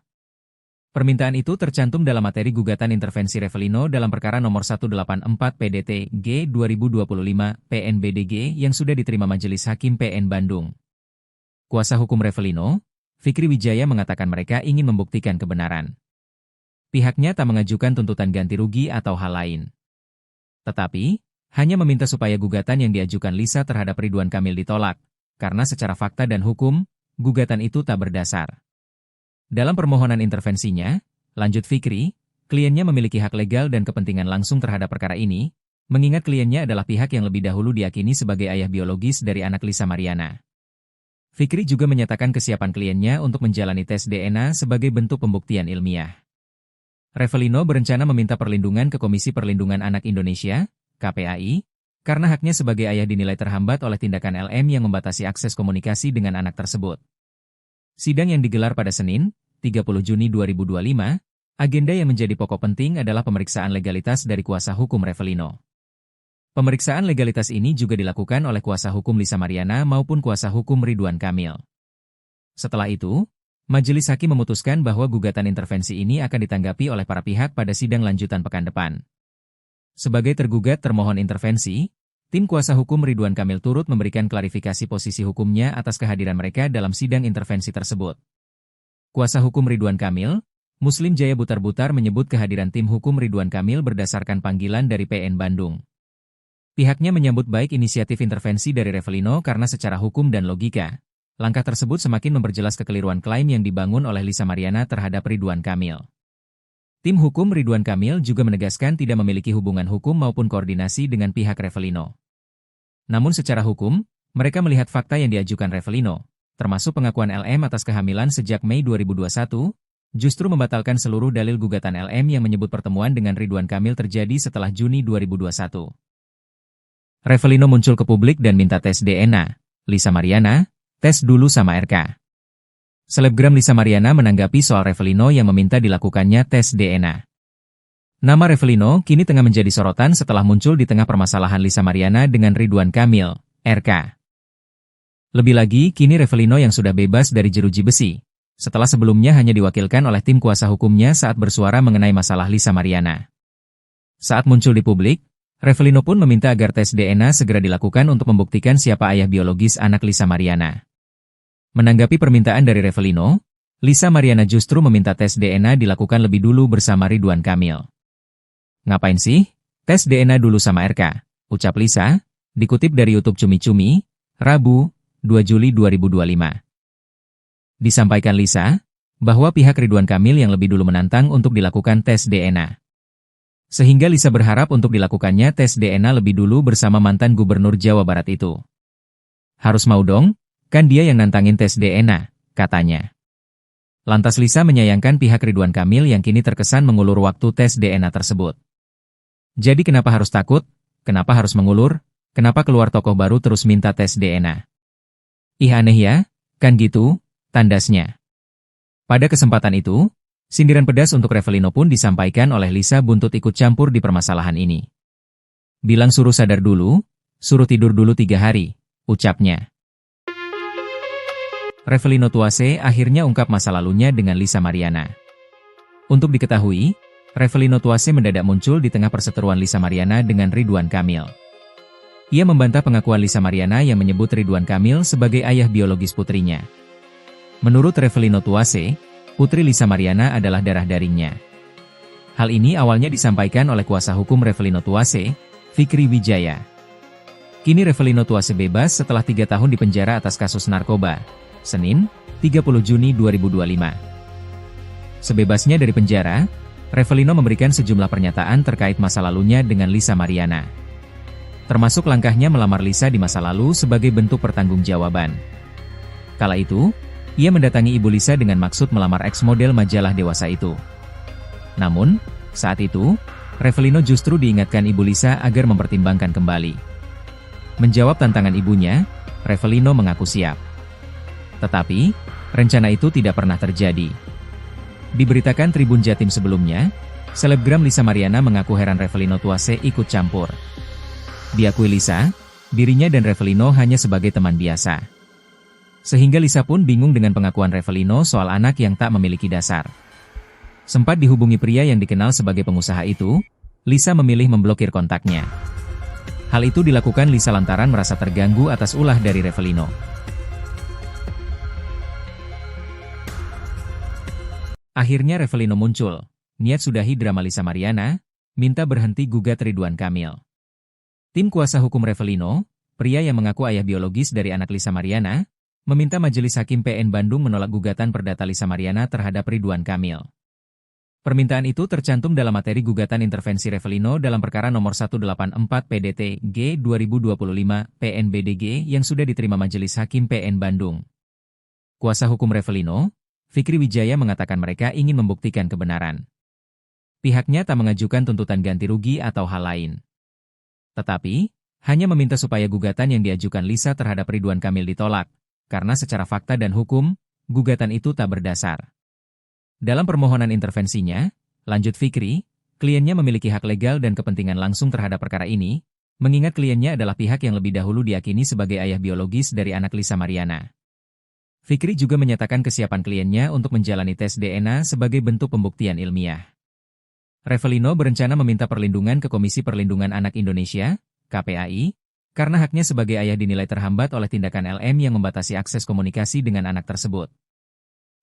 Permintaan itu tercantum dalam materi gugatan intervensi Revelino dalam perkara nomor 184 PDT G 2025 PNBDG yang sudah diterima Majelis Hakim PN Bandung. Kuasa hukum Revelino, Fikri Wijaya mengatakan mereka ingin membuktikan kebenaran. Pihaknya tak mengajukan tuntutan ganti rugi atau hal lain. Tetapi, hanya meminta supaya gugatan yang diajukan Lisa terhadap Ridwan Kamil ditolak, karena secara fakta dan hukum, gugatan itu tak berdasar. Dalam permohonan intervensinya, lanjut Fikri, kliennya memiliki hak legal dan kepentingan langsung terhadap perkara ini, mengingat kliennya adalah pihak yang lebih dahulu diyakini sebagai ayah biologis dari anak Lisa Mariana. Fikri juga menyatakan kesiapan kliennya untuk menjalani tes DNA sebagai bentuk pembuktian ilmiah. Revelino berencana meminta perlindungan ke Komisi Perlindungan Anak Indonesia, KPAI, karena haknya sebagai ayah dinilai terhambat oleh tindakan LM yang membatasi akses komunikasi dengan anak tersebut. Sidang yang digelar pada Senin, 30 Juni 2025, agenda yang menjadi pokok penting adalah pemeriksaan legalitas dari kuasa hukum Revelino. Pemeriksaan legalitas ini juga dilakukan oleh kuasa hukum Lisa Mariana maupun kuasa hukum Ridwan Kamil. Setelah itu, Majelis Hakim memutuskan bahwa gugatan intervensi ini akan ditanggapi oleh para pihak pada sidang lanjutan pekan depan. Sebagai tergugat termohon intervensi, tim kuasa hukum Ridwan Kamil turut memberikan klarifikasi posisi hukumnya atas kehadiran mereka dalam sidang intervensi tersebut. Kuasa hukum Ridwan Kamil, Muslim Jaya Butar-Butar menyebut kehadiran tim hukum Ridwan Kamil berdasarkan panggilan dari PN Bandung. Pihaknya menyambut baik inisiatif intervensi dari Revelino karena secara hukum dan logika, langkah tersebut semakin memperjelas kekeliruan klaim yang dibangun oleh Lisa Mariana terhadap Ridwan Kamil. Tim hukum Ridwan Kamil juga menegaskan tidak memiliki hubungan hukum maupun koordinasi dengan pihak Revelino. Namun secara hukum, mereka melihat fakta yang diajukan Revelino, termasuk pengakuan LM atas kehamilan sejak Mei 2021, justru membatalkan seluruh dalil gugatan LM yang menyebut pertemuan dengan Ridwan Kamil terjadi setelah Juni 2021. Revelino muncul ke publik dan minta tes DNA. Lisa Mariana, tes dulu sama RK. Selebgram Lisa Mariana menanggapi soal Revelino yang meminta dilakukannya tes DNA. Nama Revelino kini tengah menjadi sorotan setelah muncul di tengah permasalahan Lisa Mariana dengan Ridwan Kamil, RK. Lebih lagi, kini Revelino yang sudah bebas dari jeruji besi, setelah sebelumnya hanya diwakilkan oleh tim kuasa hukumnya saat bersuara mengenai masalah Lisa Mariana. Saat muncul di publik, Revelino pun meminta agar tes DNA segera dilakukan untuk membuktikan siapa ayah biologis anak Lisa Mariana. Menanggapi permintaan dari Revelino, Lisa Mariana justru meminta tes DNA dilakukan lebih dulu bersama Ridwan Kamil. "Ngapain sih? Tes DNA dulu sama RK," ucap Lisa, dikutip dari YouTube Cumi Cumi, Rabu, 2 Juli 2025. Disampaikan Lisa, bahwa pihak Ridwan Kamil yang lebih dulu menantang untuk dilakukan tes DNA. Sehingga Lisa berharap untuk dilakukannya tes DNA lebih dulu bersama mantan Gubernur Jawa Barat itu. "Harus mau dong, kan dia yang nantangin tes DNA," katanya. Lantas Lisa menyayangkan pihak Ridwan Kamil yang kini terkesan mengulur waktu tes DNA tersebut. "Jadi kenapa harus takut? Kenapa harus mengulur? Kenapa keluar tokoh baru terus minta tes DNA? Ih aneh ya, kan gitu?" tandasnya. Pada kesempatan itu, sindiran pedas untuk Revelino pun disampaikan oleh Lisa buntut ikut campur di permasalahan ini. "Bilang suruh sadar dulu, suruh tidur dulu 3 hari, ucapnya. Revelino Tuase akhirnya ungkap masa lalunya dengan Lisa Mariana. Untuk diketahui, Revelino Tuase mendadak muncul di tengah perseteruan Lisa Mariana dengan Ridwan Kamil. Ia membantah pengakuan Lisa Mariana yang menyebut Ridwan Kamil sebagai ayah biologis putrinya. Menurut Revelino Tuase, putri Lisa Mariana adalah darah dagingnya. Hal ini awalnya disampaikan oleh kuasa hukum Revelino Tuase, Fikri Wijaya. Kini Revelino Tuase bebas setelah 3 tahun di penjara atas kasus narkoba. Senin, 30 Juni 2025. Sebebasnya dari penjara, Revelino memberikan sejumlah pernyataan terkait masa lalunya dengan Lisa Mariana. Termasuk langkahnya melamar Lisa di masa lalu sebagai bentuk pertanggungjawaban. Kala itu, ia mendatangi ibu Lisa dengan maksud melamar ex-model majalah dewasa itu. Namun, saat itu, Revelino justru diingatkan ibu Lisa agar mempertimbangkan kembali. Menjawab tantangan ibunya, Revelino mengaku siap. Tetapi, rencana itu tidak pernah terjadi. Diberitakan Tribun Jatim sebelumnya, selebgram Lisa Mariana mengaku heran Revelino Tuase ikut campur. Diakui Lisa, dirinya dan Revelino hanya sebagai teman biasa. Sehingga Lisa pun bingung dengan pengakuan Revelino soal anak yang tak memiliki dasar. Sempat dihubungi pria yang dikenal sebagai pengusaha itu, Lisa memilih memblokir kontaknya. Hal itu dilakukan Lisa lantaran merasa terganggu atas ulah dari Revelino. Akhirnya Revelino muncul, niat sudahi drama Lisa Mariana, minta berhenti gugat Ridwan Kamil. Tim kuasa hukum Revelino, pria yang mengaku ayah biologis dari anak Lisa Mariana, meminta Majelis Hakim PN Bandung menolak gugatan perdata Lisa Mariana terhadap Ridwan Kamil. Permintaan itu tercantum dalam materi gugatan intervensi Revelino dalam perkara nomor 184 PDT G 2025 PNBDG yang sudah diterima Majelis Hakim PN Bandung. Kuasa hukum Revelino, Fikri Wijaya mengatakan mereka ingin membuktikan kebenaran. Pihaknya tak mengajukan tuntutan ganti rugi atau hal lain. Tetapi, hanya meminta supaya gugatan yang diajukan Lisa terhadap Ridwan Kamil ditolak, karena secara fakta dan hukum, gugatan itu tak berdasar. Dalam permohonan intervensinya, lanjut Fikri, kliennya memiliki hak legal dan kepentingan langsung terhadap perkara ini, mengingat kliennya adalah pihak yang lebih dahulu diyakini sebagai ayah biologis dari anak Lisa Mariana. Fikri juga menyatakan kesiapan kliennya untuk menjalani tes DNA sebagai bentuk pembuktian ilmiah. Revelino berencana meminta perlindungan ke Komisi Perlindungan Anak Indonesia, KPAI, karena haknya sebagai ayah dinilai terhambat oleh tindakan LM yang membatasi akses komunikasi dengan anak tersebut.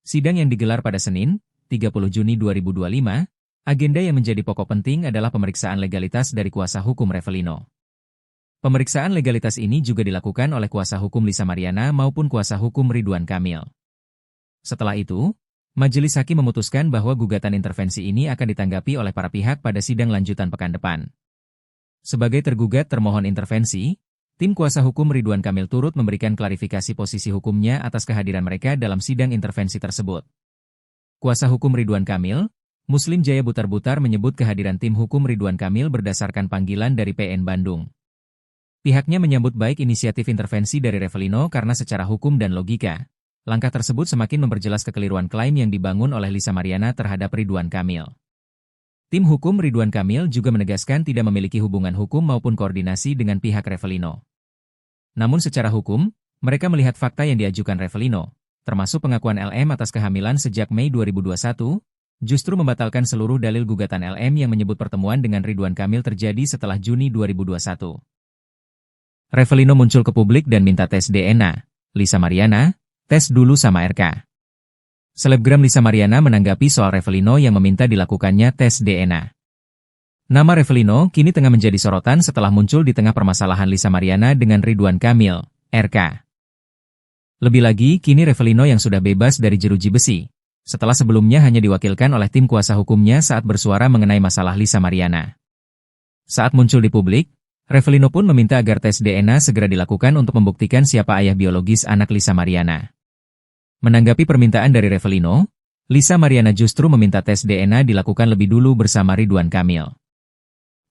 Sidang yang digelar pada Senin, 30 Juni 2025, agenda yang menjadi pokok penting adalah pemeriksaan legalitas dari kuasa hukum Revelino. Pemeriksaan legalitas ini juga dilakukan oleh kuasa hukum Lisa Mariana maupun kuasa hukum Ridwan Kamil. Setelah itu, Majelis Hakim memutuskan bahwa gugatan intervensi ini akan ditanggapi oleh para pihak pada sidang lanjutan pekan depan. Sebagai tergugat termohon intervensi, tim kuasa hukum Ridwan Kamil turut memberikan klarifikasi posisi hukumnya atas kehadiran mereka dalam sidang intervensi tersebut. Kuasa hukum Ridwan Kamil, Muslim Jaya Butar-Butar menyebut kehadiran tim hukum Ridwan Kamil berdasarkan panggilan dari PN Bandung. Pihaknya menyambut baik inisiatif intervensi dari Revelino karena secara hukum dan logika, Langkah tersebut semakin memperjelas kekeliruan klaim yang dibangun oleh Lisa Mariana terhadap Ridwan Kamil. Tim hukum Ridwan Kamil juga menegaskan tidak memiliki hubungan hukum maupun koordinasi dengan pihak Revelino. Namun secara hukum, mereka melihat fakta yang diajukan Revelino, termasuk pengakuan LM atas kehamilan sejak Mei 2021, justru membatalkan seluruh dalil gugatan LM yang menyebut pertemuan dengan Ridwan Kamil terjadi setelah Juni 2021. Revelino muncul ke publik dan minta tes DNA. Lisa Mariana, tes dulu sama RK. Selebgram Lisa Mariana menanggapi soal Revelino yang meminta dilakukannya tes DNA. Nama Revelino kini tengah menjadi sorotan setelah muncul di tengah permasalahan Lisa Mariana dengan Ridwan Kamil, RK. Lebih lagi, kini Revelino yang sudah bebas dari jeruji besi, setelah sebelumnya hanya diwakilkan oleh tim kuasa hukumnya saat bersuara mengenai masalah Lisa Mariana. Saat muncul di publik, Revelino pun meminta agar tes DNA segera dilakukan untuk membuktikan siapa ayah biologis anak Lisa Mariana. Menanggapi permintaan dari Revelino, Lisa Mariana justru meminta tes DNA dilakukan lebih dulu bersama Ridwan Kamil.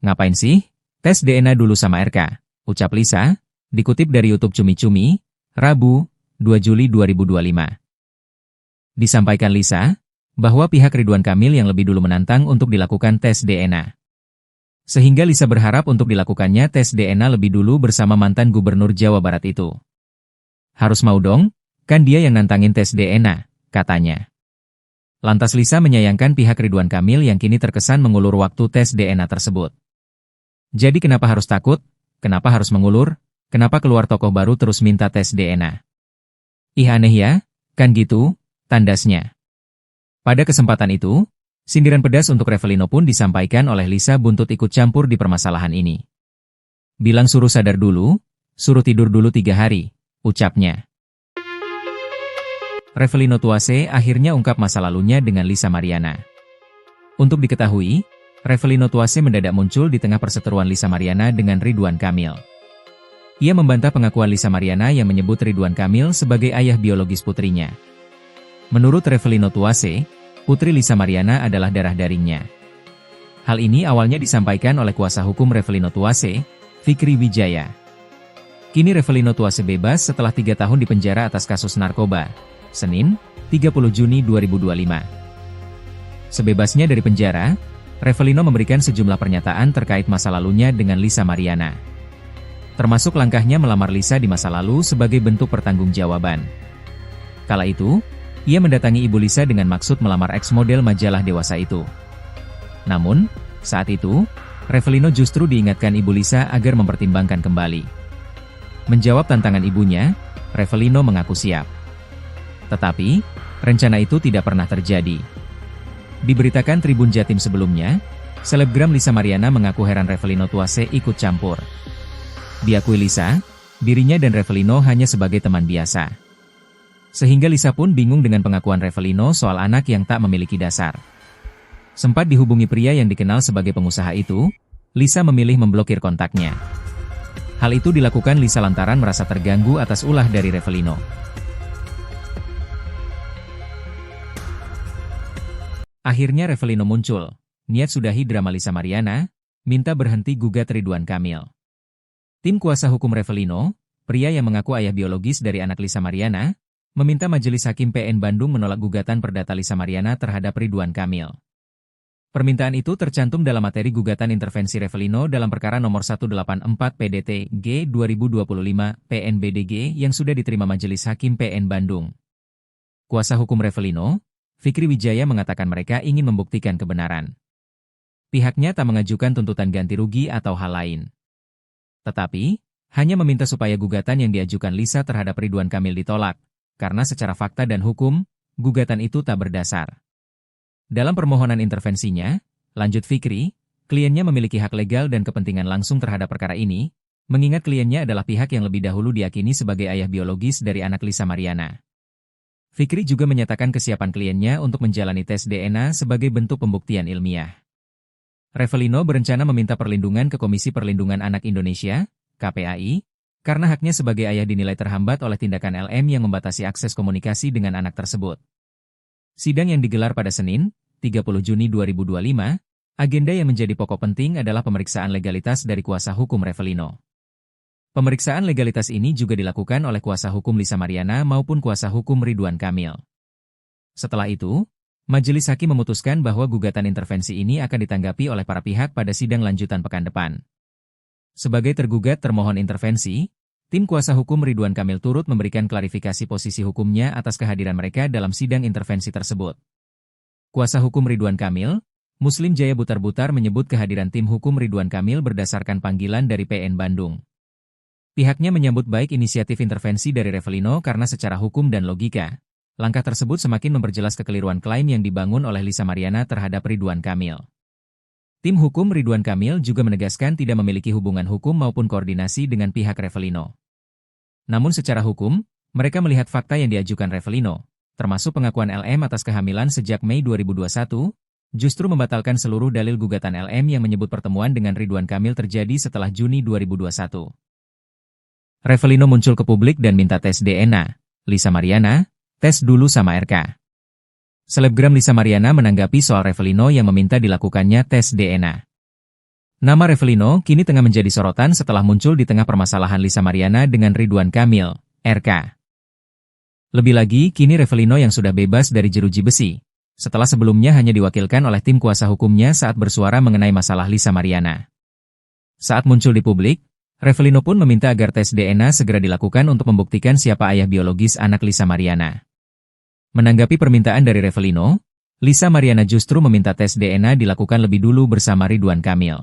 "Ngapain sih? Tes DNA dulu sama RK," ucap Lisa, dikutip dari YouTube Cumi Cumi, Rabu, 2 Juli 2025. Disampaikan Lisa, bahwa pihak Ridwan Kamil yang lebih dulu menantang untuk dilakukan tes DNA. Sehingga Lisa berharap untuk dilakukannya tes DNA lebih dulu bersama mantan Gubernur Jawa Barat itu. "Harus mau dong, kan dia yang nantangin tes DNA," katanya. Lantas Lisa menyayangkan pihak Ridwan Kamil yang kini terkesan mengulur waktu tes DNA tersebut. "Jadi kenapa harus takut? Kenapa harus mengulur? Kenapa keluar tokoh baru terus minta tes DNA? Ih aneh ya, kan gitu?" tandasnya. Pada kesempatan itu, sindiran pedas untuk Revelino pun disampaikan oleh Lisa buntut ikut campur di permasalahan ini. "Bilang suruh sadar dulu, suruh tidur dulu 3 hari, ucapnya. Revelino Tuase akhirnya ungkap masa lalunya dengan Lisa Mariana. Untuk diketahui, Revelino Tuase mendadak muncul di tengah perseteruan Lisa Mariana dengan Ridwan Kamil. Ia membantah pengakuan Lisa Mariana yang menyebut Ridwan Kamil sebagai ayah biologis putrinya. Menurut Revelino Tuase, putri Lisa Mariana adalah darah dagingnya. Hal ini awalnya disampaikan oleh kuasa hukum Revelino Tuase, Fikri Wijaya. Kini Revelino Tuase bebas setelah 3 tahun di penjara atas kasus narkoba. Senin, 30 Juni 2025. Sebebasnya dari penjara, Revelino memberikan sejumlah pernyataan terkait masa lalunya dengan Lisa Mariana. Termasuk langkahnya melamar Lisa di masa lalu sebagai bentuk pertanggungjawaban. Kala itu, ia mendatangi ibu Lisa dengan maksud melamar ex-model majalah dewasa itu. Namun, saat itu, Revelino justru diingatkan ibu Lisa agar mempertimbangkan kembali. Menjawab tantangan ibunya, Revelino mengaku siap. Tetapi, rencana itu tidak pernah terjadi. Diberitakan Tribun Jatim sebelumnya, selebgram Lisa Mariana mengaku heran Revelino Tuase ikut campur. Diakui Lisa, dirinya dan Revelino hanya sebagai teman biasa. Sehingga Lisa pun bingung dengan pengakuan Revelino soal anak yang tak memiliki dasar. Sempat dihubungi pria yang dikenal sebagai pengusaha itu, Lisa memilih memblokir kontaknya. Hal itu dilakukan Lisa lantaran merasa terganggu atas ulah dari Revelino. Akhirnya Revelino muncul, niat sudahi drama Lisa Mariana, minta berhenti gugat Ridwan Kamil. Tim kuasa hukum Revelino, pria yang mengaku ayah biologis dari anak Lisa Mariana, meminta Majelis Hakim PN Bandung menolak gugatan perdata Lisa Mariana terhadap Ridwan Kamil. Permintaan itu tercantum dalam materi gugatan intervensi Revelino dalam perkara nomor 184 PDT G 2025 PNBDG yang sudah diterima Majelis Hakim PN Bandung. Kuasa hukum Revelino, Fikri Wijaya mengatakan mereka ingin membuktikan kebenaran. Pihaknya tak mengajukan tuntutan ganti rugi atau hal lain. Tetapi, hanya meminta supaya gugatan yang diajukan Lisa terhadap Ridwan Kamil ditolak, karena secara fakta dan hukum, gugatan itu tak berdasar. Dalam permohonan intervensinya, lanjut Fikri, kliennya memiliki hak legal dan kepentingan langsung terhadap perkara ini, mengingat kliennya adalah pihak yang lebih dahulu diyakini sebagai ayah biologis dari anak Lisa Mariana. Fikri juga menyatakan kesiapan kliennya untuk menjalani tes DNA sebagai bentuk pembuktian ilmiah. Revelino berencana meminta perlindungan ke Komisi Perlindungan Anak Indonesia, KPAI, karena haknya sebagai ayah dinilai terhambat oleh tindakan LM yang membatasi akses komunikasi dengan anak tersebut. Sidang yang digelar pada Senin, 30 Juni 2025, agenda yang menjadi pokok penting adalah pemeriksaan legalitas dari kuasa hukum Revelino. Pemeriksaan legalitas ini juga dilakukan oleh kuasa hukum Lisa Mariana maupun kuasa hukum Ridwan Kamil. Setelah itu, majelis hakim memutuskan bahwa gugatan intervensi ini akan ditanggapi oleh para pihak pada sidang lanjutan pekan depan. Sebagai tergugat termohon intervensi, tim kuasa hukum Ridwan Kamil turut memberikan klarifikasi posisi hukumnya atas kehadiran mereka dalam sidang intervensi tersebut. Kuasa hukum Ridwan Kamil, Muslim Jaya Butar-Butar menyebut kehadiran tim hukum Ridwan Kamil berdasarkan panggilan dari PN Bandung. Pihaknya menyambut baik inisiatif intervensi dari Revelino karena secara hukum dan logika, langkah tersebut semakin memperjelas kekeliruan klaim yang dibangun oleh Lisa Mariana terhadap Ridwan Kamil. Tim hukum Ridwan Kamil juga menegaskan tidak memiliki hubungan hukum maupun koordinasi dengan pihak Revelino. Namun secara hukum, mereka melihat fakta yang diajukan Revelino, termasuk pengakuan LM atas kehamilan sejak Mei 2021, justru membatalkan seluruh dalil gugatan LM yang menyebut pertemuan dengan Ridwan Kamil terjadi setelah Juni 2021. Revelino muncul ke publik dan minta tes DNA. Lisa Mariana, tes dulu sama RK. Selebgram Lisa Mariana menanggapi soal Revelino yang meminta dilakukannya tes DNA. Nama Revelino kini tengah menjadi sorotan setelah muncul di tengah permasalahan Lisa Mariana dengan Ridwan Kamil, RK. Lebih lagi, kini Revelino yang sudah bebas dari jeruji besi, setelah sebelumnya hanya diwakilkan oleh tim kuasa hukumnya saat bersuara mengenai masalah Lisa Mariana. Saat muncul di publik, Revelino pun meminta agar tes DNA segera dilakukan untuk membuktikan siapa ayah biologis anak Lisa Mariana. Menanggapi permintaan dari Revelino, Lisa Mariana justru meminta tes DNA dilakukan lebih dulu bersama Ridwan Kamil.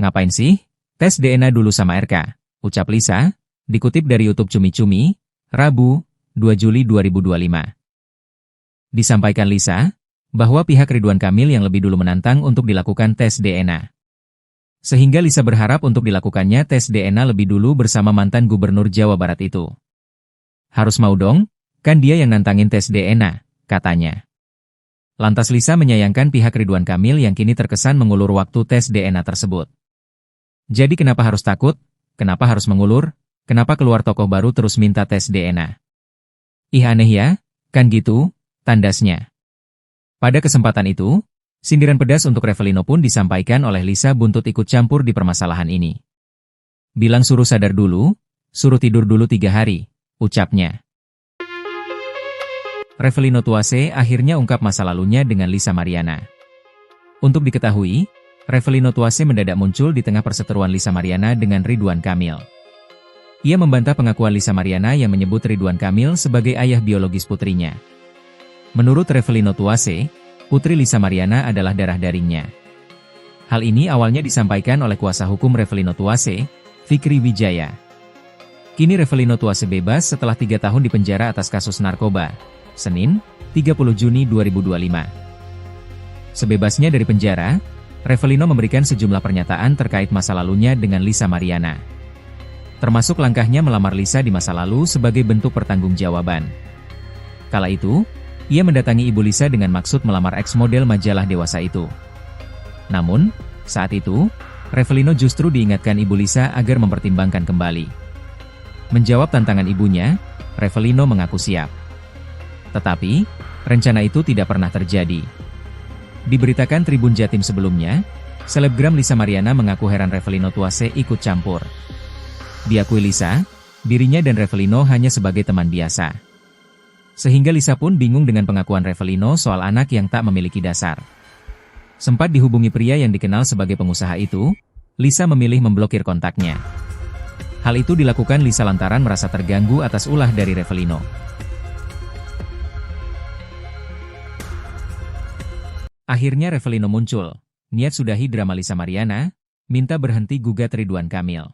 "Ngapain sih? Tes DNA dulu sama RK," ucap Lisa, dikutip dari YouTube Cumi Cumi, Rabu, 2 Juli 2025. Disampaikan Lisa, bahwa pihak Ridwan Kamil yang lebih dulu menantang untuk dilakukan tes DNA. Sehingga Lisa berharap untuk dilakukannya tes DNA lebih dulu bersama mantan Gubernur Jawa Barat itu. "Harus mau dong, kan dia yang nantangin tes DNA," katanya. Lantas Lisa menyayangkan pihak Ridwan Kamil yang kini terkesan mengulur waktu tes DNA tersebut. "Jadi kenapa harus takut? Kenapa harus mengulur? Kenapa keluar tokoh baru terus minta tes DNA? Ih aneh ya, kan gitu," tandasnya. Pada kesempatan itu, sindiran pedas untuk Revelino pun disampaikan oleh Lisa buntut ikut campur di permasalahan ini. "Bilang suruh sadar dulu, suruh tidur dulu 3 hari, ucapnya. Revelino Tuase akhirnya ungkap masa lalunya dengan Lisa Mariana. Untuk diketahui, Revelino Tuase mendadak muncul di tengah perseteruan Lisa Mariana dengan Ridwan Kamil. Ia membantah pengakuan Lisa Mariana yang menyebut Ridwan Kamil sebagai ayah biologis putrinya. Menurut Revelino Tuase, putri Lisa Mariana adalah darah dagingnya. Hal ini awalnya disampaikan oleh kuasa hukum Revelino Tuase, Fikri Wijaya. Kini Revelino Tuase bebas setelah 3 tahun di penjara atas kasus narkoba. Senin, 30 Juni 2025. Sebebasnya dari penjara, Revelino memberikan sejumlah pernyataan terkait masa lalunya dengan Lisa Mariana. Termasuk langkahnya melamar Lisa di masa lalu sebagai bentuk pertanggungjawaban. Kala itu, ia mendatangi ibu Lisa dengan maksud melamar ex-model majalah dewasa itu. Namun, saat itu, Revelino justru diingatkan ibu Lisa agar mempertimbangkan kembali. Menjawab tantangan ibunya, Revelino mengaku siap. Tetapi, rencana itu tidak pernah terjadi. Diberitakan Tribun Jatim sebelumnya, selebgram Lisa Mariana mengaku heran Revelino Tuase ikut campur. Diakui Lisa, dirinya dan Revelino hanya sebagai teman biasa. Sehingga Lisa pun bingung dengan pengakuan Revelino soal anak yang tak memiliki dasar. Sempat dihubungi pria yang dikenal sebagai pengusaha itu, Lisa memilih memblokir kontaknya. Hal itu dilakukan Lisa lantaran merasa terganggu atas ulah dari Revelino. Akhirnya Revelino muncul, niat sudahi drama Lisa Mariana, minta berhenti gugat Ridwan Kamil.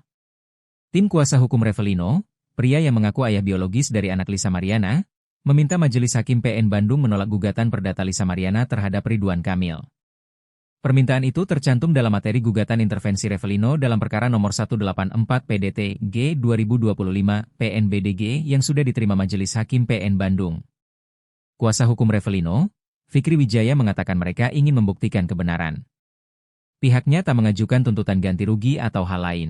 Tim kuasa hukum Revelino, pria yang mengaku ayah biologis dari anak Lisa Mariana, meminta Majelis Hakim PN Bandung menolak gugatan perdata Lisa Mariana terhadap Ridwan Kamil. Permintaan itu tercantum dalam materi gugatan intervensi Revelino dalam perkara nomor 184 PDT G 2025 PNBDG yang sudah diterima Majelis Hakim PN Bandung. Kuasa hukum Revelino, Fikri Wijaya mengatakan mereka ingin membuktikan kebenaran. Pihaknya tak mengajukan tuntutan ganti rugi atau hal lain.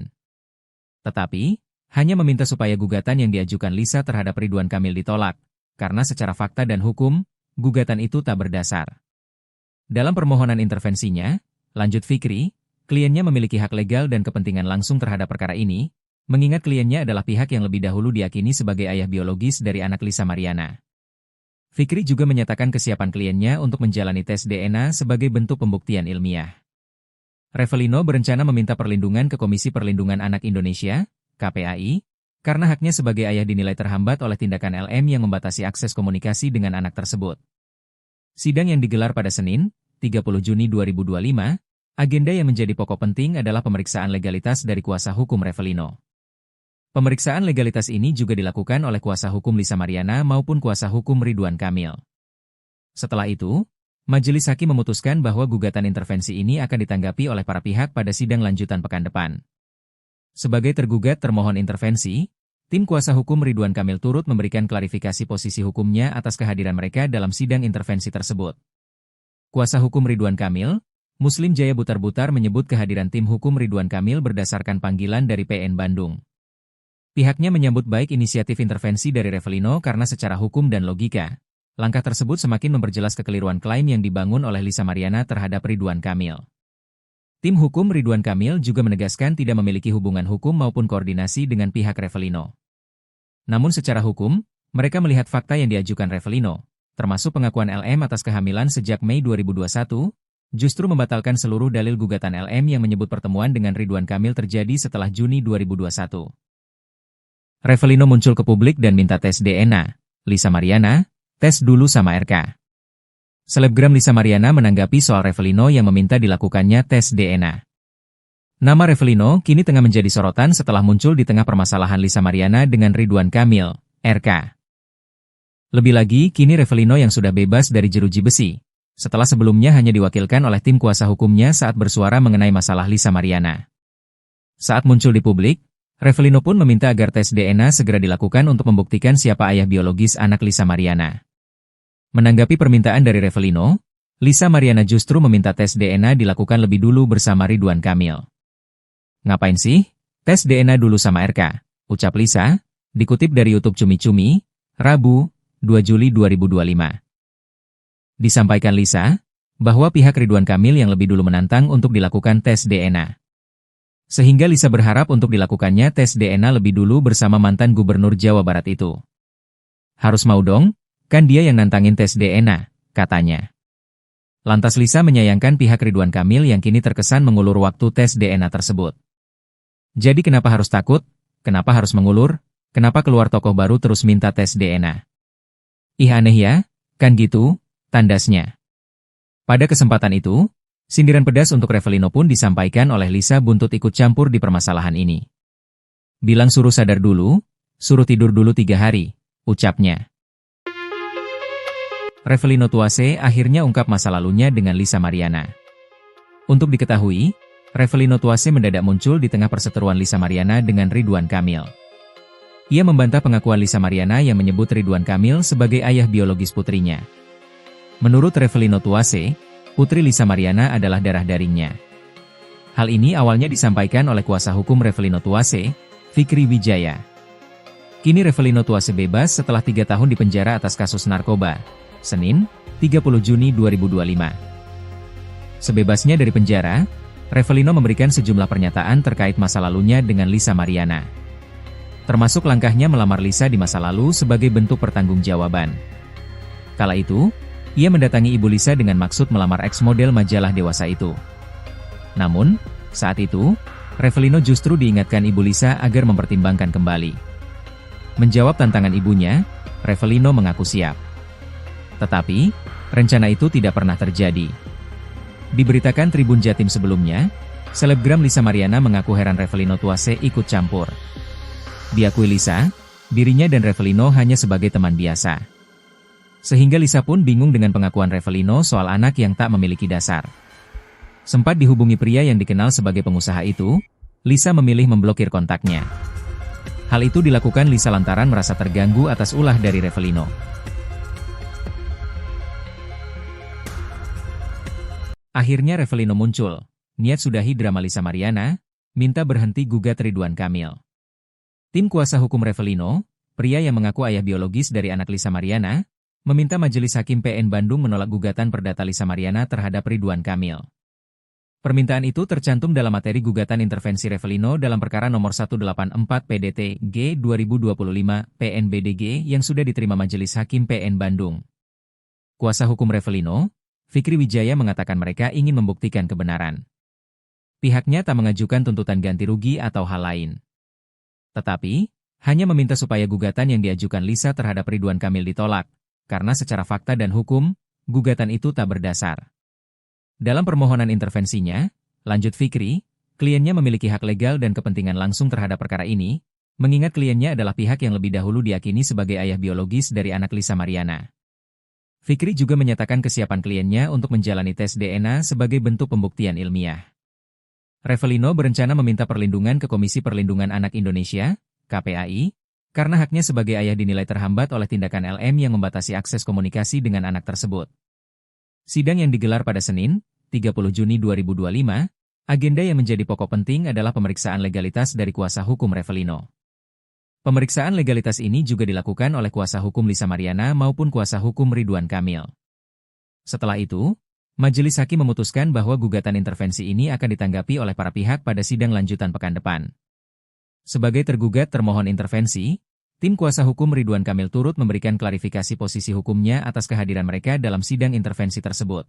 Tetapi, hanya meminta supaya gugatan yang diajukan Lisa terhadap Ridwan Kamil ditolak, karena secara fakta dan hukum, gugatan itu tak berdasar. Dalam permohonan intervensinya, lanjut Fikri, kliennya memiliki hak legal dan kepentingan langsung terhadap perkara ini, mengingat kliennya adalah pihak yang lebih dahulu diyakini sebagai ayah biologis dari anak Lisa Mariana. Fikri juga menyatakan kesiapan kliennya untuk menjalani tes DNA sebagai bentuk pembuktian ilmiah. Revelino berencana meminta perlindungan ke Komisi Perlindungan Anak Indonesia, KPAI, karena haknya sebagai ayah dinilai terhambat oleh tindakan LM yang membatasi akses komunikasi dengan anak tersebut. Sidang yang digelar pada Senin, 30 Juni 2025, agenda yang menjadi pokok penting adalah pemeriksaan legalitas dari kuasa hukum Revelino. Pemeriksaan legalitas ini juga dilakukan oleh kuasa hukum Lisa Mariana maupun kuasa hukum Ridwan Kamil. Setelah itu, Majelis Hakim memutuskan bahwa gugatan intervensi ini akan ditanggapi oleh para pihak pada sidang lanjutan pekan depan. Sebagai tergugat termohon intervensi, tim kuasa hukum Ridwan Kamil turut memberikan klarifikasi posisi hukumnya atas kehadiran mereka dalam sidang intervensi tersebut. Kuasa hukum Ridwan Kamil, Muslim Jaya Butar-Butar menyebut kehadiran tim hukum Ridwan Kamil berdasarkan panggilan dari PN Bandung. Pihaknya menyambut baik inisiatif intervensi dari Revelino karena secara hukum dan logika, langkah tersebut semakin memperjelas kekeliruan klaim yang dibangun oleh Lisa Mariana terhadap Ridwan Kamil. Tim hukum Ridwan Kamil juga menegaskan tidak memiliki hubungan hukum maupun koordinasi dengan pihak Revelino. Namun secara hukum, mereka melihat fakta yang diajukan Revelino, termasuk pengakuan LM atas kehamilan sejak Mei 2021, justru membatalkan seluruh dalil gugatan LM yang menyebut pertemuan dengan Ridwan Kamil terjadi setelah Juni 2021. Revelino muncul ke publik dan minta tes DNA. Lisa Mariana, tes dulu sama RK. Selebgram Lisa Mariana menanggapi soal Revelino yang meminta dilakukannya tes DNA. Nama Revelino kini tengah menjadi sorotan setelah muncul di tengah permasalahan Lisa Mariana dengan Ridwan Kamil, RK. Lebih lagi, kini Revelino yang sudah bebas dari jeruji besi, setelah sebelumnya hanya diwakilkan oleh tim kuasa hukumnya saat bersuara mengenai masalah Lisa Mariana. Saat muncul di publik, Revelino pun meminta agar tes DNA segera dilakukan untuk membuktikan siapa ayah biologis anak Lisa Mariana. Menanggapi permintaan dari Revelino, Lisa Mariana justru meminta tes DNA dilakukan lebih dulu bersama Ridwan Kamil. Ngapain sih? Tes DNA dulu sama RK, ucap Lisa, dikutip dari YouTube Cumi Cumi, Rabu, 2 Juli 2025. Disampaikan Lisa, bahwa pihak Ridwan Kamil yang lebih dulu menantang untuk dilakukan tes DNA. Sehingga Lisa berharap untuk dilakukannya tes DNA lebih dulu bersama mantan Gubernur Jawa Barat itu. Harus mau dong? Kan dia yang nantangin tes DNA, katanya. Lantas Lisa menyayangkan pihak Ridwan Kamil yang kini terkesan mengulur waktu tes DNA tersebut. Jadi kenapa harus takut? Kenapa harus mengulur? Kenapa keluar tokoh baru terus minta tes DNA? Ih aneh ya, kan gitu, tandasnya. Pada kesempatan itu, sindiran pedas untuk Revelino pun disampaikan oleh Lisa buntut ikut campur di permasalahan ini. Bilang suruh sadar dulu, suruh tidur dulu 3 hari, ucapnya. Revelino Tuase akhirnya ungkap masa lalunya dengan Lisa Mariana. Untuk diketahui, Revelino Tuase mendadak muncul di tengah perseteruan Lisa Mariana dengan Ridwan Kamil. Ia membantah pengakuan Lisa Mariana yang menyebut Ridwan Kamil sebagai ayah biologis putrinya. Menurut Revelino Tuase, putri Lisa Mariana adalah darah dagingnya. Hal ini awalnya disampaikan oleh kuasa hukum Revelino Tuase, Fikri Wijaya. Kini Revelino Tuase bebas setelah 3 tahun di penjara atas kasus narkoba. Senin, 30 Juni 2025. Sebebasnya dari penjara, Revelino memberikan sejumlah pernyataan terkait masa lalunya dengan Lisa Mariana. Termasuk langkahnya melamar Lisa di masa lalu sebagai bentuk pertanggungjawaban. Kala itu, ia mendatangi ibu Lisa dengan maksud melamar ex-model majalah dewasa itu. Namun, saat itu, Revelino justru diingatkan ibu Lisa agar mempertimbangkan kembali. Menjawab tantangan ibunya, Revelino mengaku siap. Tetapi, rencana itu tidak pernah terjadi. Diberitakan Tribun Jatim sebelumnya, selebgram Lisa Mariana mengaku heran Revelino Tuase ikut campur. Diakui Lisa, dirinya dan Revelino hanya sebagai teman biasa. Sehingga Lisa pun bingung dengan pengakuan Revelino soal anak yang tak memiliki dasar. Sempat dihubungi pria yang dikenal sebagai pengusaha itu, Lisa memilih memblokir kontaknya. Hal itu dilakukan Lisa lantaran merasa terganggu atas ulah dari Revelino. Akhirnya Revelino muncul, niat sudahi drama Lisa Mariana, minta berhenti gugat Ridwan Kamil. Tim kuasa hukum Revelino, pria yang mengaku ayah biologis dari anak Lisa Mariana, meminta Majelis Hakim PN Bandung menolak gugatan perdata Lisa Mariana terhadap Ridwan Kamil. Permintaan itu tercantum dalam materi gugatan intervensi Revelino dalam perkara nomor 184 PDT G 2025 PNBDG yang sudah diterima Majelis Hakim PN Bandung. Kuasa hukum Revelino, Fikri Wijaya mengatakan mereka ingin membuktikan kebenaran. Pihaknya tak mengajukan tuntutan ganti rugi atau hal lain. Tetapi, hanya meminta supaya gugatan yang diajukan Lisa terhadap Ridwan Kamil ditolak, karena secara fakta dan hukum, gugatan itu tak berdasar. Dalam permohonan intervensinya, lanjut Fikri, kliennya memiliki hak legal dan kepentingan langsung terhadap perkara ini, mengingat kliennya adalah pihak yang lebih dahulu diyakini sebagai ayah biologis dari anak Lisa Mariana. Fikri juga menyatakan kesiapan kliennya untuk menjalani tes DNA sebagai bentuk pembuktian ilmiah. Revelino berencana meminta perlindungan ke Komisi Perlindungan Anak Indonesia, KPAI, karena haknya sebagai ayah dinilai terhambat oleh tindakan LM yang membatasi akses komunikasi dengan anak tersebut. Sidang yang digelar pada Senin, 30 Juni 2025, agenda yang menjadi pokok penting adalah pemeriksaan legalitas dari kuasa hukum Revelino. Pemeriksaan legalitas ini juga dilakukan oleh kuasa hukum Lisa Mariana maupun kuasa hukum Ridwan Kamil. Setelah itu, Majelis Hakim memutuskan bahwa gugatan intervensi ini akan ditanggapi oleh para pihak pada sidang lanjutan pekan depan. Sebagai tergugat termohon intervensi, tim kuasa hukum Ridwan Kamil turut memberikan klarifikasi posisi hukumnya atas kehadiran mereka dalam sidang intervensi tersebut.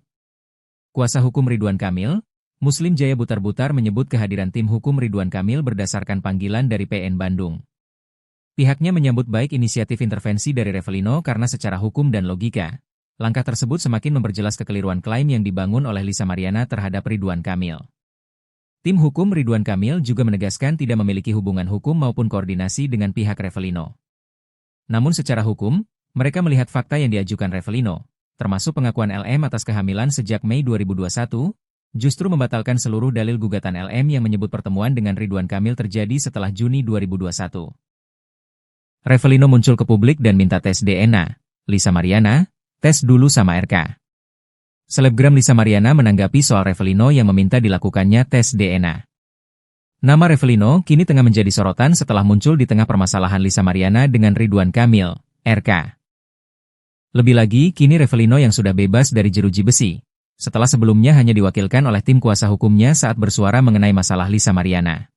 Kuasa hukum Ridwan Kamil, Muslim Jaya Butar-Butar menyebut kehadiran tim hukum Ridwan Kamil berdasarkan panggilan dari PN Bandung. Pihaknya menyambut baik inisiatif intervensi dari Revelino karena secara hukum dan logika, langkah tersebut semakin memperjelas kekeliruan klaim yang dibangun oleh Lisa Mariana terhadap Ridwan Kamil. Tim hukum Ridwan Kamil juga menegaskan tidak memiliki hubungan hukum maupun koordinasi dengan pihak Revelino. Namun secara hukum, mereka melihat fakta yang diajukan Revelino, termasuk pengakuan LM atas kehamilan sejak Mei 2021, justru membatalkan seluruh dalil gugatan LM yang menyebut pertemuan dengan Ridwan Kamil terjadi setelah Juni 2021. Revelino muncul ke publik dan minta tes DNA. Lisa Mariana, tes dulu sama RK. Selebgram Lisa Mariana menanggapi soal Revelino yang meminta dilakukannya tes DNA. Nama Revelino kini tengah menjadi sorotan setelah muncul di tengah permasalahan Lisa Mariana dengan Ridwan Kamil, RK. Lebih lagi, kini Revelino yang sudah bebas dari jeruji besi, setelah sebelumnya hanya diwakilkan oleh tim kuasa hukumnya saat bersuara mengenai masalah Lisa Mariana.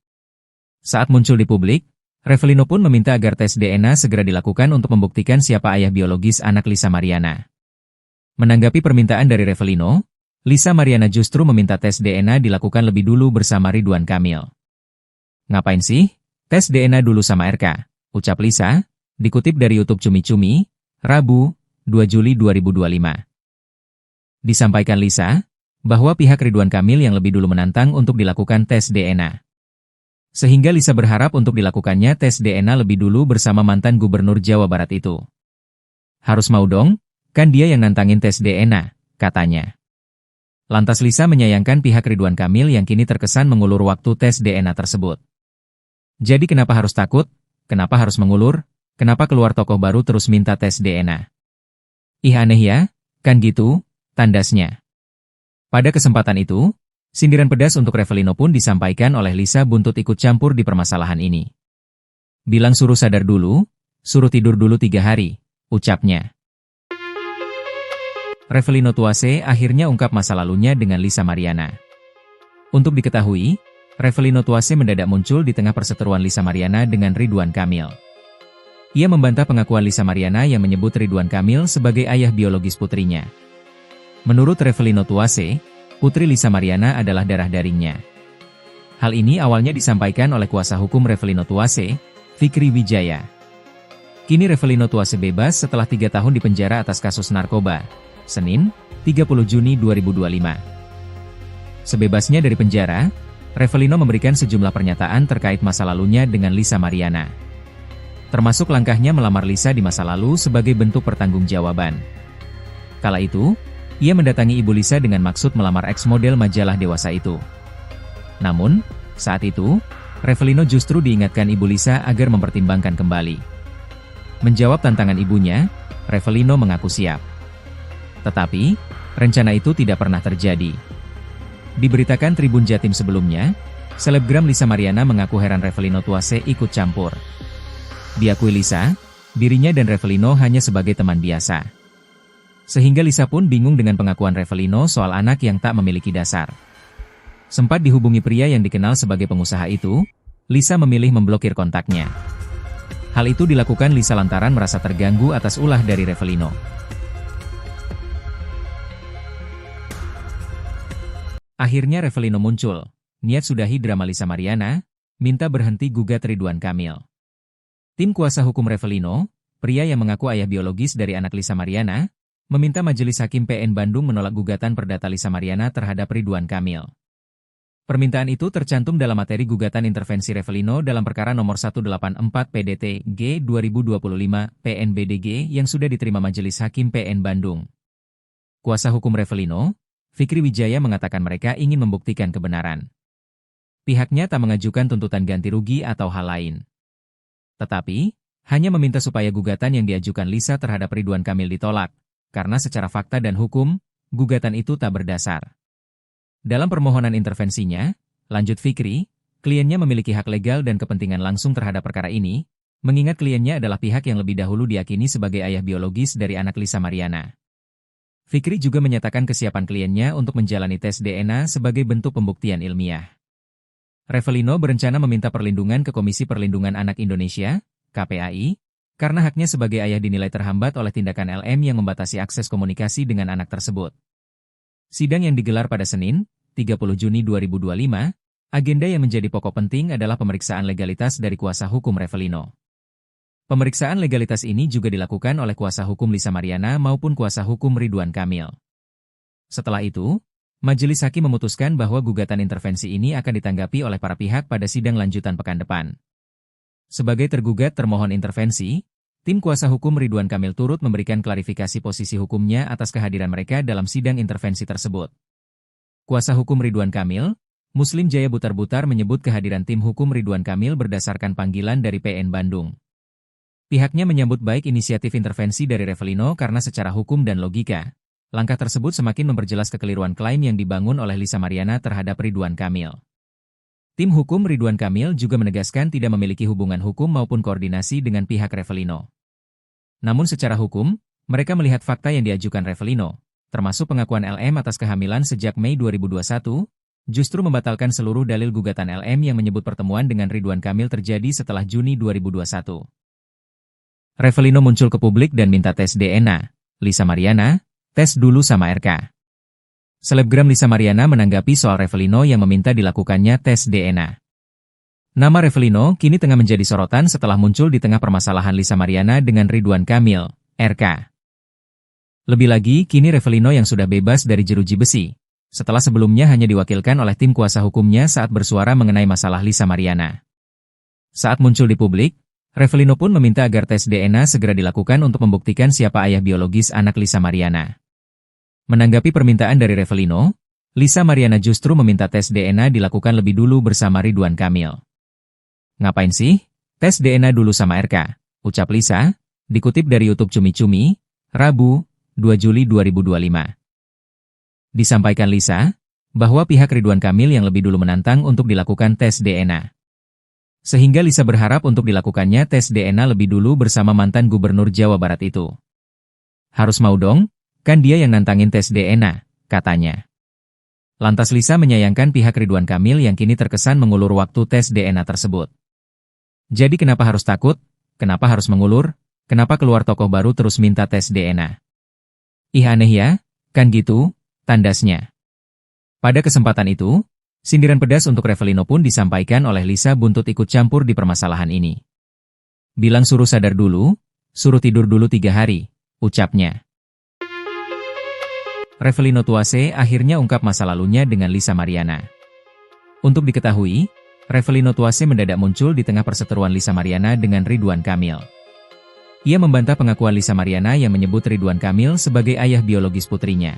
Saat muncul di publik, Revelino pun meminta agar tes DNA segera dilakukan untuk membuktikan siapa ayah biologis anak Lisa Mariana. Menanggapi permintaan dari Revelino, Lisa Mariana justru meminta tes DNA dilakukan lebih dulu bersama Ridwan Kamil. "Ngapain sih? Tes DNA dulu sama RK," ucap Lisa, dikutip dari YouTube Cumi-Cumi, Rabu, 2 Juli 2025. Disampaikan Lisa, bahwa pihak Ridwan Kamil yang lebih dulu menantang untuk dilakukan tes DNA. Sehingga Lisa berharap untuk dilakukannya tes DNA lebih dulu bersama mantan Gubernur Jawa Barat itu. "Harus mau dong, kan dia yang nantangin tes DNA," katanya. Lantas Lisa menyayangkan pihak Ridwan Kamil yang kini terkesan mengulur waktu tes DNA tersebut. "Jadi kenapa harus takut? Kenapa harus mengulur? Kenapa keluar tokoh baru terus minta tes DNA? Ih aneh ya, kan gitu," tandasnya. Pada kesempatan itu, sindiran pedas untuk Revelino pun disampaikan oleh Lisa buntut ikut campur di permasalahan ini. "Bilang suruh sadar dulu, suruh tidur dulu 3 hari, ucapnya. Revelino Tuase akhirnya ungkap masa lalunya dengan Lisa Mariana. Untuk diketahui, Revelino Tuase mendadak muncul di tengah perseteruan Lisa Mariana dengan Ridwan Kamil. Ia membantah pengakuan Lisa Mariana yang menyebut Ridwan Kamil sebagai ayah biologis putrinya. Menurut Revelino Tuase, putri Lisa Mariana adalah darah dagingnya. Hal ini awalnya disampaikan oleh kuasa hukum Revelino Tuase, Fikri Wijaya. Kini Revelino Tuase bebas setelah 3 tahun di penjara atas kasus narkoba. Senin, 30 Juni 2025. Sebebasnya dari penjara, Revelino memberikan sejumlah pernyataan terkait masa lalunya dengan Lisa Mariana. Termasuk langkahnya melamar Lisa di masa lalu sebagai bentuk pertanggungjawaban. Kala itu, ia mendatangi ibu Lisa dengan maksud melamar ex-model majalah dewasa itu. Namun, saat itu, Revelino justru diingatkan ibu Lisa agar mempertimbangkan kembali. Menjawab tantangan ibunya, Revelino mengaku siap. Tetapi, rencana itu tidak pernah terjadi. Diberitakan Tribun Jatim sebelumnya, selebgram Lisa Mariana mengaku heran Revelino Tuase ikut campur. Diakui Lisa, dirinya dan Revelino hanya sebagai teman biasa. Sehingga Lisa pun bingung dengan pengakuan Revelino soal anak yang tak memiliki dasar. Sempat dihubungi pria yang dikenal sebagai pengusaha itu, Lisa memilih memblokir kontaknya. Hal itu dilakukan Lisa lantaran merasa terganggu atas ulah dari Revelino. Akhirnya Revelino muncul, niat sudahi drama Lisa Mariana, minta berhenti gugat Ridwan Kamil. Tim kuasa hukum Revelino, pria yang mengaku ayah biologis dari anak Lisa Mariana, meminta Majelis Hakim PN Bandung menolak gugatan perdata Lisa Mariana terhadap Ridwan Kamil. Permintaan itu tercantum dalam materi gugatan intervensi Revelino dalam perkara nomor 184 PDT G 2025 PNBDG yang sudah diterima Majelis Hakim PN Bandung. Kuasa hukum Revelino, Fikri Wijaya mengatakan mereka ingin membuktikan kebenaran. Pihaknya tak mengajukan tuntutan ganti rugi atau hal lain. Tetapi, hanya meminta supaya gugatan yang diajukan Lisa terhadap Ridwan Kamil ditolak, karena secara fakta dan hukum, gugatan itu tak berdasar. Dalam permohonan intervensinya, lanjut Fikri, kliennya memiliki hak legal dan kepentingan langsung terhadap perkara ini, mengingat kliennya adalah pihak yang lebih dahulu diyakini sebagai ayah biologis dari anak Lisa Mariana. Fikri juga menyatakan kesiapan kliennya untuk menjalani tes DNA sebagai bentuk pembuktian ilmiah. Revelino berencana meminta perlindungan ke Komisi Perlindungan Anak Indonesia, KPAI, karena haknya sebagai ayah dinilai terhambat oleh tindakan LM yang membatasi akses komunikasi dengan anak tersebut. Sidang yang digelar pada Senin, 30 Juni 2025, agenda yang menjadi pokok penting adalah pemeriksaan legalitas dari kuasa hukum Revelino. Pemeriksaan legalitas ini juga dilakukan oleh kuasa hukum Lisa Mariana maupun kuasa hukum Ridwan Kamil. Setelah itu, Majelis Hakim memutuskan bahwa gugatan intervensi ini akan ditanggapi oleh para pihak pada sidang lanjutan pekan depan. Sebagai tergugat termohon intervensi, tim kuasa hukum Ridwan Kamil turut memberikan klarifikasi posisi hukumnya atas kehadiran mereka dalam sidang intervensi tersebut. Kuasa hukum Ridwan Kamil, Muslim Jaya Butar-Butar menyebut kehadiran tim hukum Ridwan Kamil berdasarkan panggilan dari PN Bandung. Pihaknya menyambut baik inisiatif intervensi dari Revelino karena secara hukum dan logika, langkah tersebut semakin memperjelas kekeliruan klaim yang dibangun oleh Lisa Mariana terhadap Ridwan Kamil. Tim hukum Ridwan Kamil juga menegaskan tidak memiliki hubungan hukum maupun koordinasi dengan pihak Revelino. Namun secara hukum, mereka melihat fakta yang diajukan Revelino, termasuk pengakuan LM atas kehamilan sejak Mei 2021, justru membatalkan seluruh dalil gugatan LM yang menyebut pertemuan dengan Ridwan Kamil terjadi setelah Juni 2021. Revelino muncul ke publik dan minta tes DNA. Lisa Mariana, tes dulu sama RK. Selebgram Lisa Mariana menanggapi soal Revelino yang meminta dilakukannya tes DNA. Nama Revelino kini tengah menjadi sorotan setelah muncul di tengah permasalahan Lisa Mariana dengan Ridwan Kamil, RK. Lebih lagi, kini Revelino yang sudah bebas dari jeruji besi, setelah sebelumnya hanya diwakilkan oleh tim kuasa hukumnya saat bersuara mengenai masalah Lisa Mariana. Saat muncul di publik, Revelino pun meminta agar tes DNA segera dilakukan untuk membuktikan siapa ayah biologis anak Lisa Mariana. Menanggapi permintaan dari Revelino, Lisa Mariana justru meminta tes DNA dilakukan lebih dulu bersama Ridwan Kamil. Ngapain sih? Tes DNA dulu sama RK, ucap Lisa, dikutip dari YouTube Cumi Cumi, Rabu, 2 Juli 2025. Disampaikan Lisa, bahwa pihak Ridwan Kamil yang lebih dulu menantang untuk dilakukan tes DNA. Sehingga Lisa berharap untuk dilakukannya tes DNA lebih dulu bersama mantan Gubernur Jawa Barat itu. Harus mau dong? Kan dia yang nantangin tes DNA, katanya. Lantas Lisa menyayangkan pihak Ridwan Kamil yang kini terkesan mengulur waktu tes DNA tersebut. Jadi kenapa harus takut? Kenapa harus mengulur? Kenapa keluar tokoh baru terus minta tes DNA? Ih aneh ya, kan gitu, tandasnya. Pada kesempatan itu, sindiran pedas untuk Revelino pun disampaikan oleh Lisa buntut ikut campur di permasalahan ini. Bilang suruh sadar dulu, suruh tidur dulu 3 hari, ucapnya. Revelino Tuase akhirnya ungkap masa lalunya dengan Lisa Mariana. Untuk diketahui, Revelino Tuase mendadak muncul di tengah perseteruan Lisa Mariana dengan Ridwan Kamil. Ia membantah pengakuan Lisa Mariana yang menyebut Ridwan Kamil sebagai ayah biologis putrinya.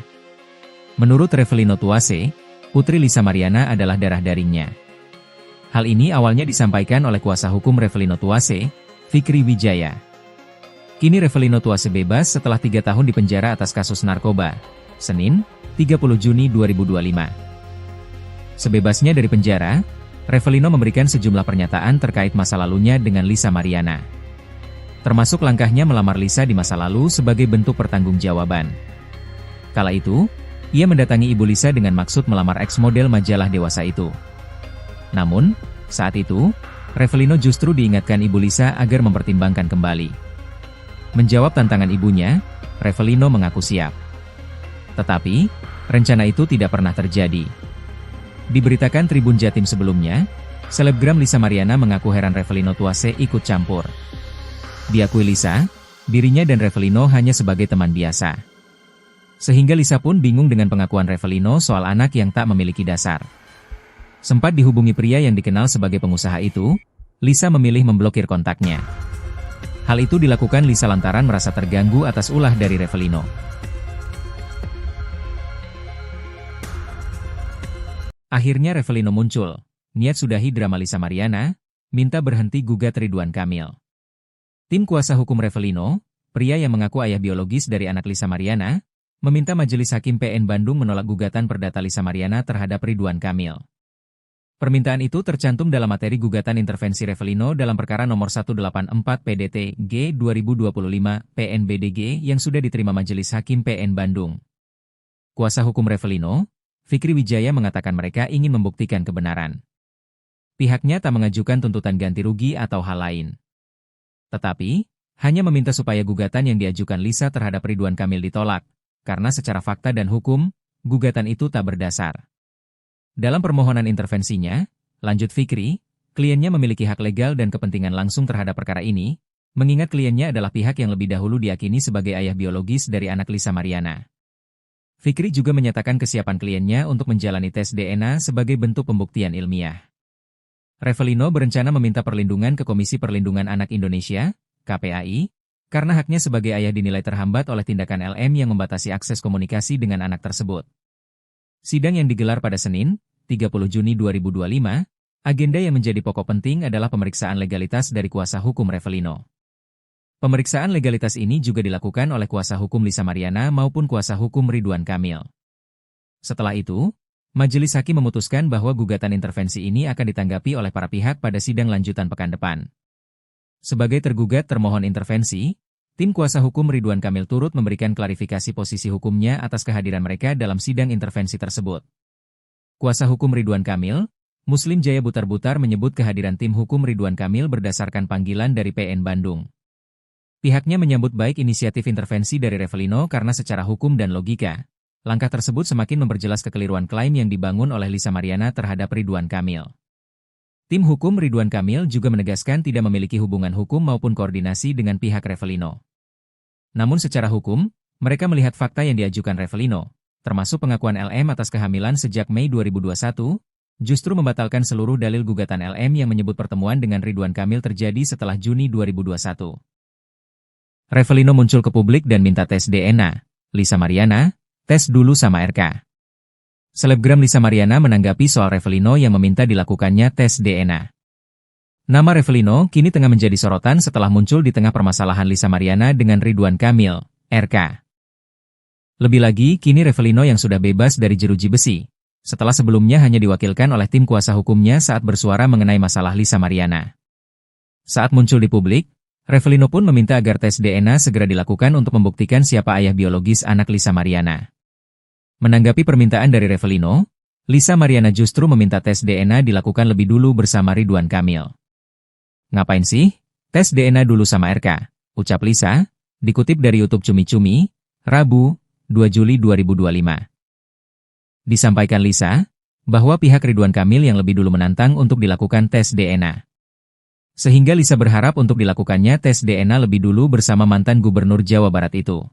Menurut Revelino Tuase, putri Lisa Mariana adalah darah dagingnya. Hal ini awalnya disampaikan oleh kuasa hukum Revelino Tuase, Fikri Wijaya. Kini Revelino Tuase bebas setelah 3 tahun dipenjara atas kasus narkoba. Senin, 30 Juni 2025. Sebebasnya dari penjara, Revelino memberikan sejumlah pernyataan terkait masa lalunya dengan Lisa Mariana. Termasuk langkahnya melamar Lisa di masa lalu sebagai bentuk pertanggungjawaban. Kala itu, Ia mendatangi Ibu Lisa dengan maksud melamar ex-model majalah dewasa itu. Namun, saat itu, Revelino justru diingatkan Ibu Lisa agar mempertimbangkan kembali. Menjawab tantangan ibunya, Revelino mengaku siap. Tetapi, rencana itu tidak pernah terjadi. Diberitakan Tribun Jatim sebelumnya, selebgram Lisa Mariana mengaku heran Revelino Tuase ikut campur. Diakui Lisa, dirinya dan Revelino hanya sebagai teman biasa. Sehingga Lisa pun bingung dengan pengakuan Revelino soal anak yang tak memiliki dasar. Sempat dihubungi pria yang dikenal sebagai pengusaha itu, Lisa memilih memblokir kontaknya. Hal itu dilakukan Lisa lantaran merasa terganggu atas ulah dari Revelino. Akhirnya Revelino muncul, niat sudahi drama Lisa Mariana, minta berhenti gugat Ridwan Kamil. Tim kuasa hukum Revelino, pria yang mengaku ayah biologis dari anak Lisa Mariana, meminta Majelis Hakim PN Bandung menolak gugatan perdata Lisa Mariana terhadap Ridwan Kamil. Permintaan itu tercantum dalam materi gugatan intervensi Revelino dalam perkara nomor 184 PDT G 2025 PNBDG yang sudah diterima Majelis Hakim PN Bandung. Kuasa hukum Revelino, Fikri Wijaya mengatakan mereka ingin membuktikan kebenaran. Pihaknya tak mengajukan tuntutan ganti rugi atau hal lain. Tetapi, hanya meminta supaya gugatan yang diajukan Lisa terhadap Ridwan Kamil ditolak, karena secara fakta dan hukum, gugatan itu tak berdasar. Dalam permohonan intervensinya, lanjut Fikri, kliennya memiliki hak legal dan kepentingan langsung terhadap perkara ini, mengingat kliennya adalah pihak yang lebih dahulu diyakini sebagai ayah biologis dari anak Lisa Mariana. Fikri juga menyatakan kesiapan kliennya untuk menjalani tes DNA sebagai bentuk pembuktian ilmiah. Revelino berencana meminta perlindungan ke Komisi Perlindungan Anak Indonesia, KPAI, karena haknya sebagai ayah dinilai terhambat oleh tindakan LM yang membatasi akses komunikasi dengan anak tersebut. Sidang yang digelar pada Senin, 30 Juni 2025, agenda yang menjadi pokok penting adalah pemeriksaan legalitas dari kuasa hukum Revelino. Pemeriksaan legalitas ini juga dilakukan oleh kuasa hukum Lisa Mariana maupun kuasa hukum Ridwan Kamil. Setelah itu, Majelis Hakim memutuskan bahwa gugatan intervensi ini akan ditanggapi oleh para pihak pada sidang lanjutan pekan depan. Sebagai tergugat termohon intervensi, tim kuasa hukum Ridwan Kamil turut memberikan klarifikasi posisi hukumnya atas kehadiran mereka dalam sidang intervensi tersebut. Kuasa hukum Ridwan Kamil, Muslim Jaya Butar-Butar menyebut kehadiran tim hukum Ridwan Kamil berdasarkan panggilan dari PN Bandung. Pihaknya menyambut baik inisiatif intervensi dari Revelino karena secara hukum dan logika, langkah tersebut semakin memperjelas kekeliruan klaim yang dibangun oleh Lisa Mariana terhadap Ridwan Kamil. Tim hukum Ridwan Kamil juga menegaskan tidak memiliki hubungan hukum maupun koordinasi dengan pihak Revelino. Namun secara hukum, mereka melihat fakta yang diajukan Revelino, termasuk pengakuan LM atas kehamilan sejak Mei 2021, justru membatalkan seluruh dalil gugatan LM yang menyebut pertemuan dengan Ridwan Kamil terjadi setelah Juni 2021. Revelino muncul ke publik dan minta tes DNA. Lisa Mariana, tes dulu sama RK. Selebgram Lisa Mariana menanggapi soal Revelino yang meminta dilakukannya tes DNA. Nama Revelino kini tengah menjadi sorotan setelah muncul di tengah permasalahan Lisa Mariana dengan Ridwan Kamil, RK. Lebih lagi, kini Revelino yang sudah bebas dari jeruji besi, setelah sebelumnya hanya diwakilkan oleh tim kuasa hukumnya saat bersuara mengenai masalah Lisa Mariana. Saat muncul di publik, Revelino pun meminta agar tes DNA segera dilakukan untuk membuktikan siapa ayah biologis anak Lisa Mariana. Menanggapi permintaan dari Revelino, Lisa Mariana justru meminta tes DNA dilakukan lebih dulu bersama Ridwan Kamil. Ngapain sih? Tes DNA dulu sama RK, ucap Lisa, dikutip dari YouTube Cumi Cumi, Rabu, 2 Juli 2025. Disampaikan Lisa, bahwa pihak Ridwan Kamil yang lebih dulu menantang untuk dilakukan tes DNA. Sehingga Lisa berharap untuk dilakukannya tes DNA lebih dulu bersama mantan Gubernur Jawa Barat itu.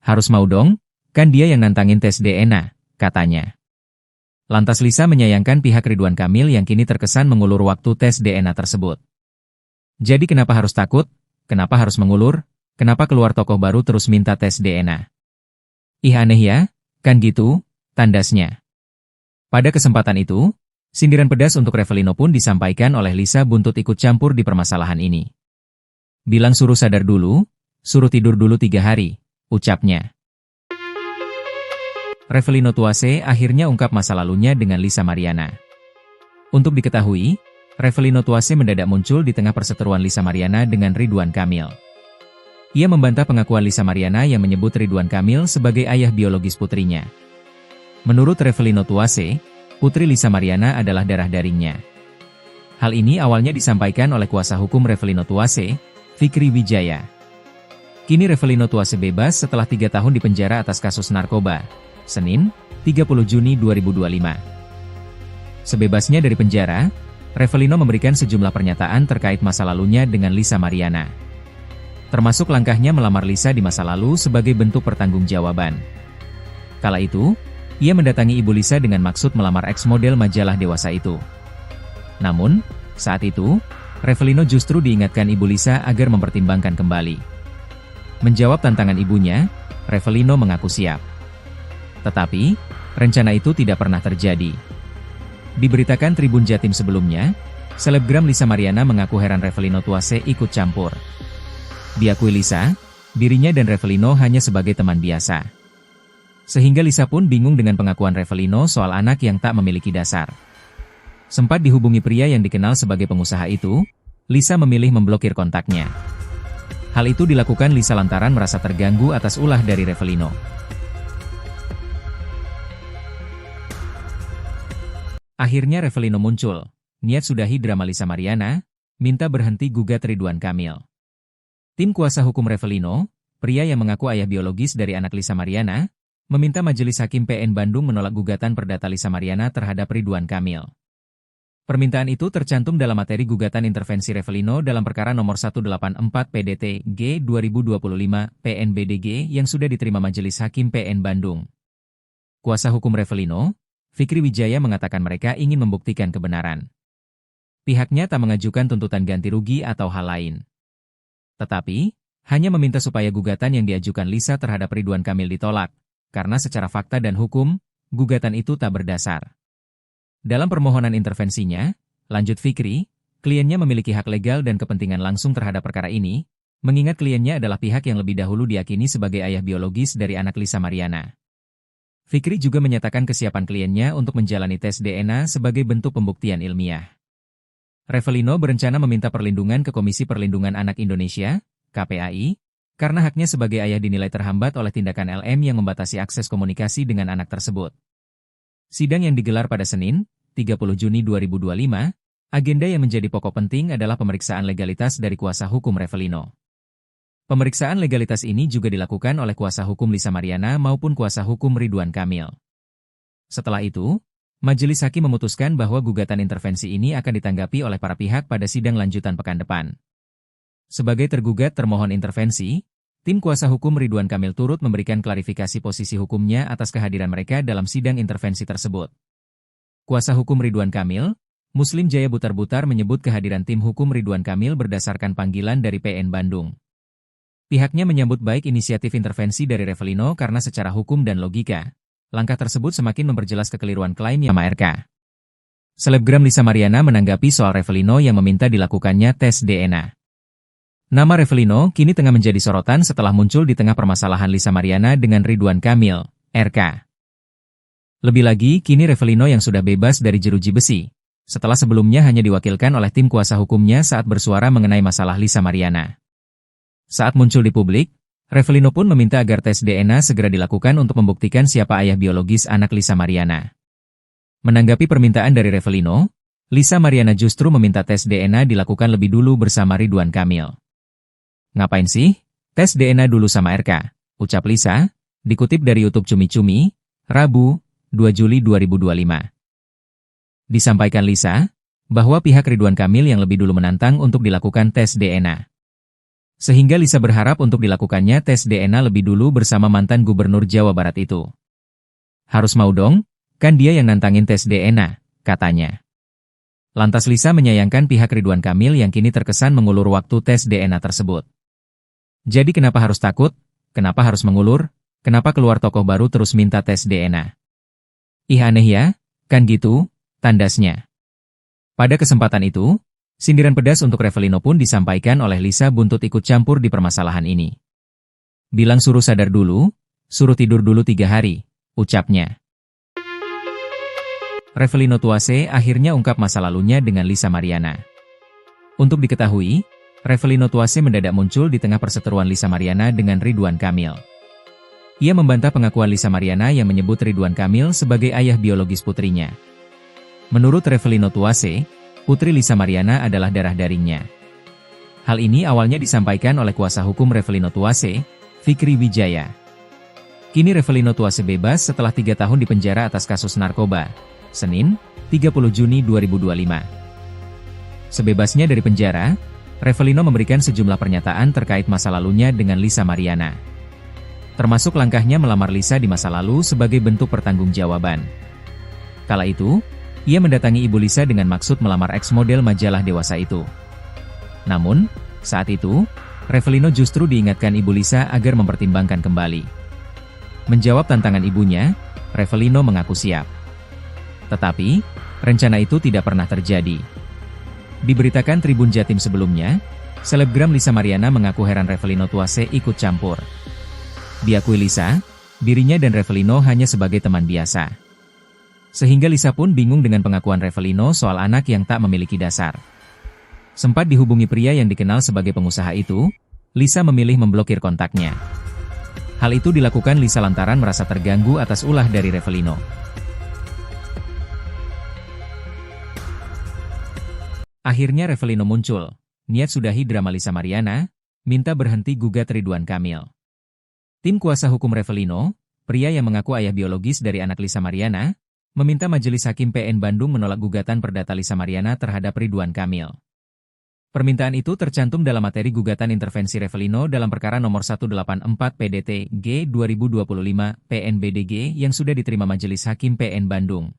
Harus mau dong? Kan dia yang nantangin tes DNA, katanya. Lantas Lisa menyayangkan pihak Ridwan Kamil yang kini terkesan mengulur waktu tes DNA tersebut. Jadi kenapa harus takut? Kenapa harus mengulur? Kenapa keluar tokoh baru terus minta tes DNA? Ih aneh ya, kan gitu, tandasnya. Pada kesempatan itu, sindiran pedas untuk Revelino pun disampaikan oleh Lisa buntut ikut campur di permasalahan ini. Bilang suruh sadar dulu, suruh tidur dulu 3 hari, ucapnya. Revelino Tuase akhirnya ungkap masa lalunya dengan Lisa Mariana. Untuk diketahui, Revelino Tuase mendadak muncul di tengah perseteruan Lisa Mariana dengan Ridwan Kamil. Ia membantah pengakuan Lisa Mariana yang menyebut Ridwan Kamil sebagai ayah biologis putrinya. Menurut Revelino Tuase, putri Lisa Mariana adalah darah dagingnya. Hal ini awalnya disampaikan oleh kuasa hukum Revelino Tuase, Fikri Wijaya. Kini Revelino Tuase bebas setelah 3 tahun dipenjara atas kasus narkoba. Senin, 30 Juni 2025. Sebebasnya dari penjara, Revelino memberikan sejumlah pernyataan terkait masa lalunya dengan Lisa Mariana. Termasuk langkahnya melamar Lisa di masa lalu sebagai bentuk pertanggungjawaban. Kala itu, ia mendatangi ibu Lisa dengan maksud melamar ex-model majalah dewasa itu. Namun, saat itu, Revelino justru diingatkan ibu Lisa agar mempertimbangkan kembali. Menjawab tantangan ibunya, Revelino mengaku siap. Tetapi, rencana itu tidak pernah terjadi. Diberitakan Tribun Jatim sebelumnya, selebgram Lisa Mariana mengaku heran Revelino Tuase ikut campur. Diakui Lisa, dirinya dan Revelino hanya sebagai teman biasa. Sehingga Lisa pun bingung dengan pengakuan Revelino soal anak yang tak memiliki dasar. Sempat dihubungi pria yang dikenal sebagai pengusaha itu, Lisa memilih memblokir kontaknya. Hal itu dilakukan Lisa lantaran merasa terganggu atas ulah dari Revelino. Akhirnya Revelino muncul, niat sudahi drama Lisa Mariana, minta berhenti gugat Ridwan Kamil. Tim kuasa hukum Revelino, pria yang mengaku ayah biologis dari anak Lisa Mariana, meminta Majelis Hakim PN Bandung menolak gugatan perdata Lisa Mariana terhadap Ridwan Kamil. Permintaan itu tercantum dalam materi gugatan intervensi Revelino dalam perkara nomor 184 PDT G 2025 PNBDG yang sudah diterima Majelis Hakim PN Bandung. Kuasa hukum Revelino, Fikri Wijaya mengatakan mereka ingin membuktikan kebenaran. Pihaknya tak mengajukan tuntutan ganti rugi atau hal lain. Tetapi, hanya meminta supaya gugatan yang diajukan Lisa terhadap Ridwan Kamil ditolak, karena secara fakta dan hukum, gugatan itu tak berdasar. Dalam permohonan intervensinya, lanjut Fikri, kliennya memiliki hak legal dan kepentingan langsung terhadap perkara ini, mengingat kliennya adalah pihak yang lebih dahulu diyakini sebagai ayah biologis dari anak Lisa Mariana. Fikri juga menyatakan kesiapan kliennya untuk menjalani tes DNA sebagai bentuk pembuktian ilmiah. Revelino berencana meminta perlindungan ke Komisi Perlindungan Anak Indonesia, KPAI, karena haknya sebagai ayah dinilai terhambat oleh tindakan LM yang membatasi akses komunikasi dengan anak tersebut. Sidang yang digelar pada Senin, 30 Juni 2025, agenda yang menjadi pokok penting adalah pemeriksaan legalitas dari kuasa hukum Revelino. Pemeriksaan legalitas ini juga dilakukan oleh kuasa hukum Lisa Mariana maupun kuasa hukum Ridwan Kamil. Setelah itu, Majelis Hakim memutuskan bahwa gugatan intervensi ini akan ditanggapi oleh para pihak pada sidang lanjutan pekan depan. Sebagai tergugat termohon intervensi, tim kuasa hukum Ridwan Kamil turut memberikan klarifikasi posisi hukumnya atas kehadiran mereka dalam sidang intervensi tersebut. Kuasa hukum Ridwan Kamil, Muslim Jaya Butar-Butar menyebut kehadiran tim hukum Ridwan Kamil berdasarkan panggilan dari PN Bandung. Pihaknya menyambut baik inisiatif intervensi dari Revelino karena secara hukum dan logika, langkah tersebut semakin memperjelas kekeliruan klaim yang RK. Selebgram Lisa Mariana menanggapi soal Revelino yang meminta dilakukannya tes DNA. Nama Revelino kini tengah menjadi sorotan setelah muncul di tengah permasalahan Lisa Mariana dengan Ridwan Kamil, RK. Lebih lagi, kini Revelino yang sudah bebas dari jeruji besi, setelah sebelumnya hanya diwakilkan oleh tim kuasa hukumnya saat bersuara mengenai masalah Lisa Mariana. Saat muncul di publik, Revelino pun meminta agar tes DNA segera dilakukan untuk membuktikan siapa ayah biologis anak Lisa Mariana. Menanggapi permintaan dari Revelino, Lisa Mariana justru meminta tes DNA dilakukan lebih dulu bersama Ridwan Kamil. "Ngapain sih? Tes DNA dulu sama RK," ucap Lisa, dikutip dari YouTube Cumi-Cumi, Rabu, 2 Juli 2025. Disampaikan Lisa, bahwa pihak Ridwan Kamil yang lebih dulu menantang untuk dilakukan tes DNA. Sehingga Lisa berharap untuk dilakukannya tes DNA lebih dulu bersama mantan Gubernur Jawa Barat itu. "Harus mau dong, kan dia yang nantangin tes DNA," katanya. Lantas Lisa menyayangkan pihak Ridwan Kamil yang kini terkesan mengulur waktu tes DNA tersebut. "Jadi kenapa harus takut? Kenapa harus mengulur? Kenapa keluar tokoh baru terus minta tes DNA? Ih aneh ya, kan gitu," tandasnya. Pada kesempatan itu, sindiran pedas untuk Revelino pun disampaikan oleh Lisa buntut ikut campur di permasalahan ini. "Bilang suruh sadar dulu, suruh tidur dulu 3 hari, ucapnya. Revelino Tuase akhirnya ungkap masa lalunya dengan Lisa Mariana. Untuk diketahui, Revelino Tuase mendadak muncul di tengah perseteruan Lisa Mariana dengan Ridwan Kamil. Ia membantah pengakuan Lisa Mariana yang menyebut Ridwan Kamil sebagai ayah biologis putrinya. Menurut Revelino Tuase, putri Lisa Mariana adalah darah dagingnya. Hal ini awalnya disampaikan oleh kuasa hukum Revelino Tuase, Fikri Wijaya. Kini Revelino Tuase bebas setelah 3 tahun di penjara atas kasus narkoba. Senin, 30 Juni 2025. Sebebasnya dari penjara, Revelino memberikan sejumlah pernyataan terkait masa lalunya dengan Lisa Mariana. Termasuk langkahnya melamar Lisa di masa lalu sebagai bentuk pertanggungjawaban. Kala itu, ia mendatangi ibu Lisa dengan maksud melamar ex-model majalah dewasa itu. Namun, saat itu, Revelino justru diingatkan ibu Lisa agar mempertimbangkan kembali. Menjawab tantangan ibunya, Revelino mengaku siap. Tetapi, rencana itu tidak pernah terjadi. Diberitakan Tribun Jatim sebelumnya, selebgram Lisa Mariana mengaku heran Revelino Tuase ikut campur. Diakui Lisa, dirinya dan Revelino hanya sebagai teman biasa. Sehingga Lisa pun bingung dengan pengakuan Revelino soal anak yang tak memiliki dasar. Sempat dihubungi pria yang dikenal sebagai pengusaha itu, Lisa memilih memblokir kontaknya. Hal itu dilakukan Lisa lantaran merasa terganggu atas ulah dari Revelino. Akhirnya Revelino muncul, niat sudahi drama Lisa Mariana, minta berhenti gugat Ridwan Kamil. Tim kuasa hukum Revelino, pria yang mengaku ayah biologis dari anak Lisa Mariana, meminta Majelis Hakim PN Bandung menolak gugatan perdata Lisa Mariana terhadap Ridwan Kamil. Permintaan itu tercantum dalam materi gugatan intervensi Revelino dalam perkara nomor 184 PDT G 2025 PNBDG yang sudah diterima Majelis Hakim PN Bandung.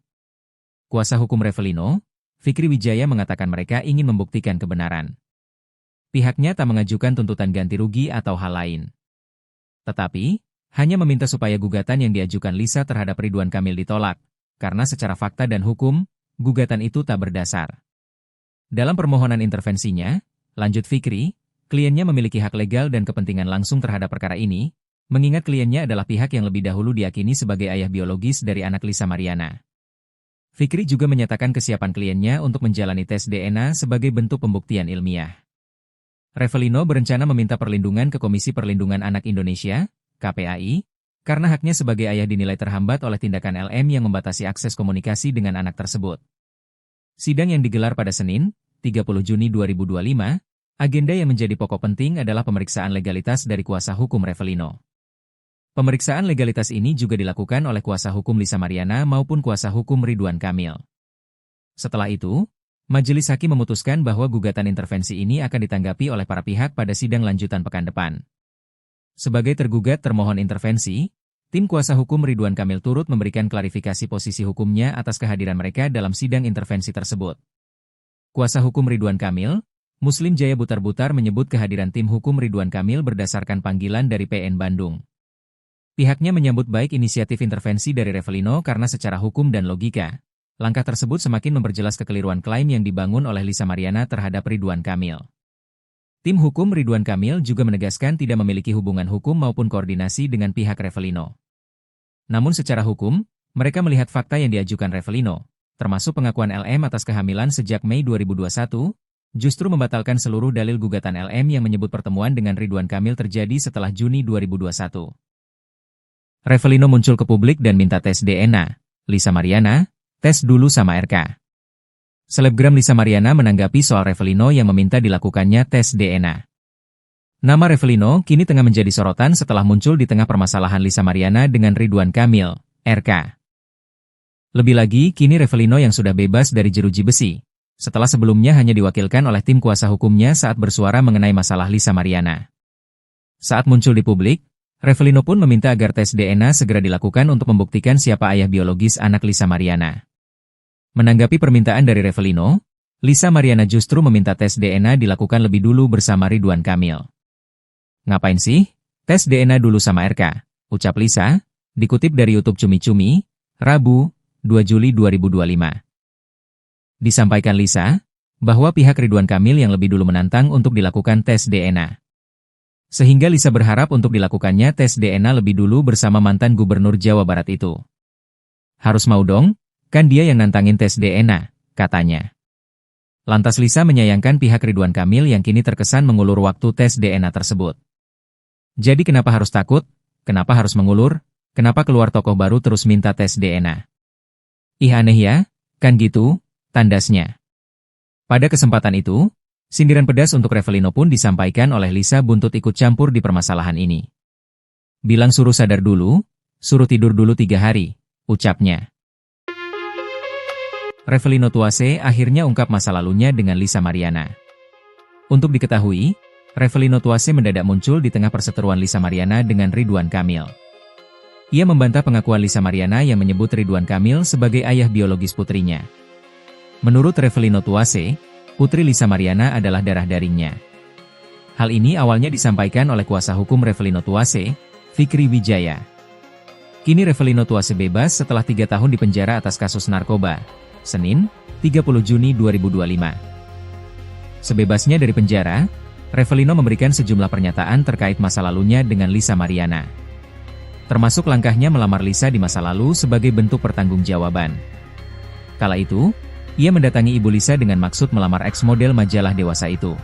Kuasa hukum Revelino, Fikri Wijaya mengatakan mereka ingin membuktikan kebenaran. Pihaknya tak mengajukan tuntutan ganti rugi atau hal lain. Tetapi, hanya meminta supaya gugatan yang diajukan Lisa terhadap Ridwan Kamil ditolak, karena secara fakta dan hukum, gugatan itu tak berdasar. Dalam permohonan intervensinya, lanjut Fikri, kliennya memiliki hak legal dan kepentingan langsung terhadap perkara ini, mengingat kliennya adalah pihak yang lebih dahulu diyakini sebagai ayah biologis dari anak Lisa Mariana. Fikri juga menyatakan kesiapan kliennya untuk menjalani tes DNA sebagai bentuk pembuktian ilmiah. Revelino berencana meminta perlindungan ke Komisi Perlindungan Anak Indonesia, KPAI, karena haknya sebagai ayah dinilai terhambat oleh tindakan LM yang membatasi akses komunikasi dengan anak tersebut. Sidang yang digelar pada Senin, 30 Juni 2025, agenda yang menjadi pokok penting adalah pemeriksaan legalitas dari kuasa hukum Revelino. Pemeriksaan legalitas ini juga dilakukan oleh kuasa hukum Lisa Mariana maupun kuasa hukum Ridwan Kamil. Setelah itu, Majelis Hakim memutuskan bahwa gugatan intervensi ini akan ditanggapi oleh para pihak pada sidang lanjutan pekan depan. Sebagai tergugat termohon intervensi, tim kuasa hukum Ridwan Kamil turut memberikan klarifikasi posisi hukumnya atas kehadiran mereka dalam sidang intervensi tersebut. Kuasa hukum Ridwan Kamil, Muslim Jaya Butar-Butar menyebut kehadiran tim hukum Ridwan Kamil berdasarkan panggilan dari PN Bandung. Pihaknya menyambut baik inisiatif intervensi dari Revelino karena secara hukum dan logika, langkah tersebut semakin memperjelas kekeliruan klaim yang dibangun oleh Lisa Mariana terhadap Ridwan Kamil. Tim hukum Ridwan Kamil juga menegaskan tidak memiliki hubungan hukum maupun koordinasi dengan pihak Revelino. Namun secara hukum, mereka melihat fakta yang diajukan Revelino, termasuk pengakuan LM atas kehamilan sejak Mei 2021, justru membatalkan seluruh dalil gugatan LM yang menyebut pertemuan dengan Ridwan Kamil terjadi setelah Juni 2021. Revelino muncul ke publik dan minta tes DNA. Lisa Mariana, tes dulu sama RK. Selebgram Lisa Mariana menanggapi soal Revelino yang meminta dilakukannya tes DNA. Nama Revelino kini tengah menjadi sorotan setelah muncul di tengah permasalahan Lisa Mariana dengan Ridwan Kamil, RK. Lebih lagi, kini Revelino yang sudah bebas dari jeruji besi, setelah sebelumnya hanya diwakilkan oleh tim kuasa hukumnya saat bersuara mengenai masalah Lisa Mariana. Saat muncul di publik, Revelino pun meminta agar tes DNA segera dilakukan untuk membuktikan siapa ayah biologis anak Lisa Mariana. Menanggapi permintaan dari Revelino, Lisa Mariana justru meminta tes DNA dilakukan lebih dulu bersama Ridwan Kamil. "Ngapain sih? Tes DNA dulu sama RK," ucap Lisa, dikutip dari YouTube Cumi Cumi, Rabu, 2 Juli 2025. Disampaikan Lisa, bahwa pihak Ridwan Kamil yang lebih dulu menantang untuk dilakukan tes DNA. Sehingga Lisa berharap untuk dilakukannya tes DNA lebih dulu bersama mantan Gubernur Jawa Barat itu. "Harus mau dong, kan dia yang nantangin tes DNA," katanya. Lantas Lisa menyayangkan pihak Ridwan Kamil yang kini terkesan mengulur waktu tes DNA tersebut. "Jadi kenapa harus takut? Kenapa harus mengulur? Kenapa keluar tokoh baru terus minta tes DNA? Ih aneh ya, kan gitu, tandasnya. Pada kesempatan itu, sindiran pedas untuk Revelino pun disampaikan oleh Lisa Buntut ikut campur di permasalahan ini. Bilang suruh sadar dulu, suruh tidur dulu 3 hari, ucapnya. Revelino Tuase akhirnya ungkap masa lalunya dengan Lisa Mariana. Untuk diketahui, Revelino Tuase mendadak muncul di tengah perseteruan Lisa Mariana dengan Ridwan Kamil. Ia membantah pengakuan Lisa Mariana yang menyebut Ridwan Kamil sebagai ayah biologis putrinya. Menurut Revelino Tuase, putri Lisa Mariana adalah darah dagingnya. Hal ini awalnya disampaikan oleh kuasa hukum Revelino Tuase, Fikri Wijaya. Kini Revelino Tuase bebas setelah 3 tahun di penjara atas kasus narkoba. Senin, 30 Juni 2025. Sebebasnya dari penjara, Revelino memberikan sejumlah pernyataan terkait masa lalunya dengan Lisa Mariana. Termasuk langkahnya melamar Lisa di masa lalu sebagai bentuk pertanggungjawaban. Kala itu, ia mendatangi ibu Lisa dengan maksud melamar ex-model majalah dewasa itu.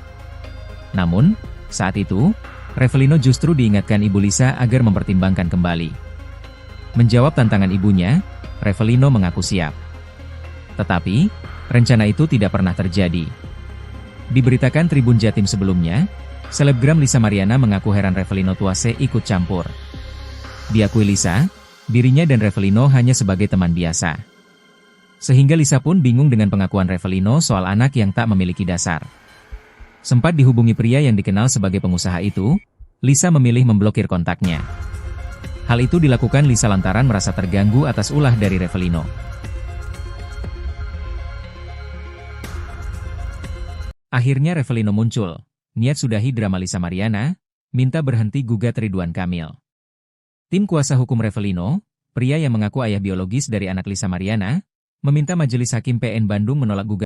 Namun, saat itu, Revelino justru diingatkan ibu Lisa agar mempertimbangkan kembali. Menjawab tantangan ibunya, Revelino mengaku siap. Tetapi, rencana itu tidak pernah terjadi. Diberitakan Tribun Jatim sebelumnya, selebgram Lisa Mariana mengaku heran Revelino Tuase ikut campur. Diakui Lisa, dirinya dan Revelino hanya sebagai teman biasa. Sehingga Lisa pun bingung dengan pengakuan Revelino soal anak yang tak memiliki dasar. Sempat dihubungi pria yang dikenal sebagai pengusaha itu, Lisa memilih memblokir kontaknya. Hal itu dilakukan Lisa lantaran merasa terganggu atas ulah dari Revelino. Akhirnya Revelino muncul, niat sudahi drama Lisa Mariana, minta berhenti gugat Ridwan Kamil. Tim kuasa hukum Revelino, pria yang mengaku ayah biologis dari anak Lisa Mariana, meminta Majelis Hakim PN Bandung menolak gugatan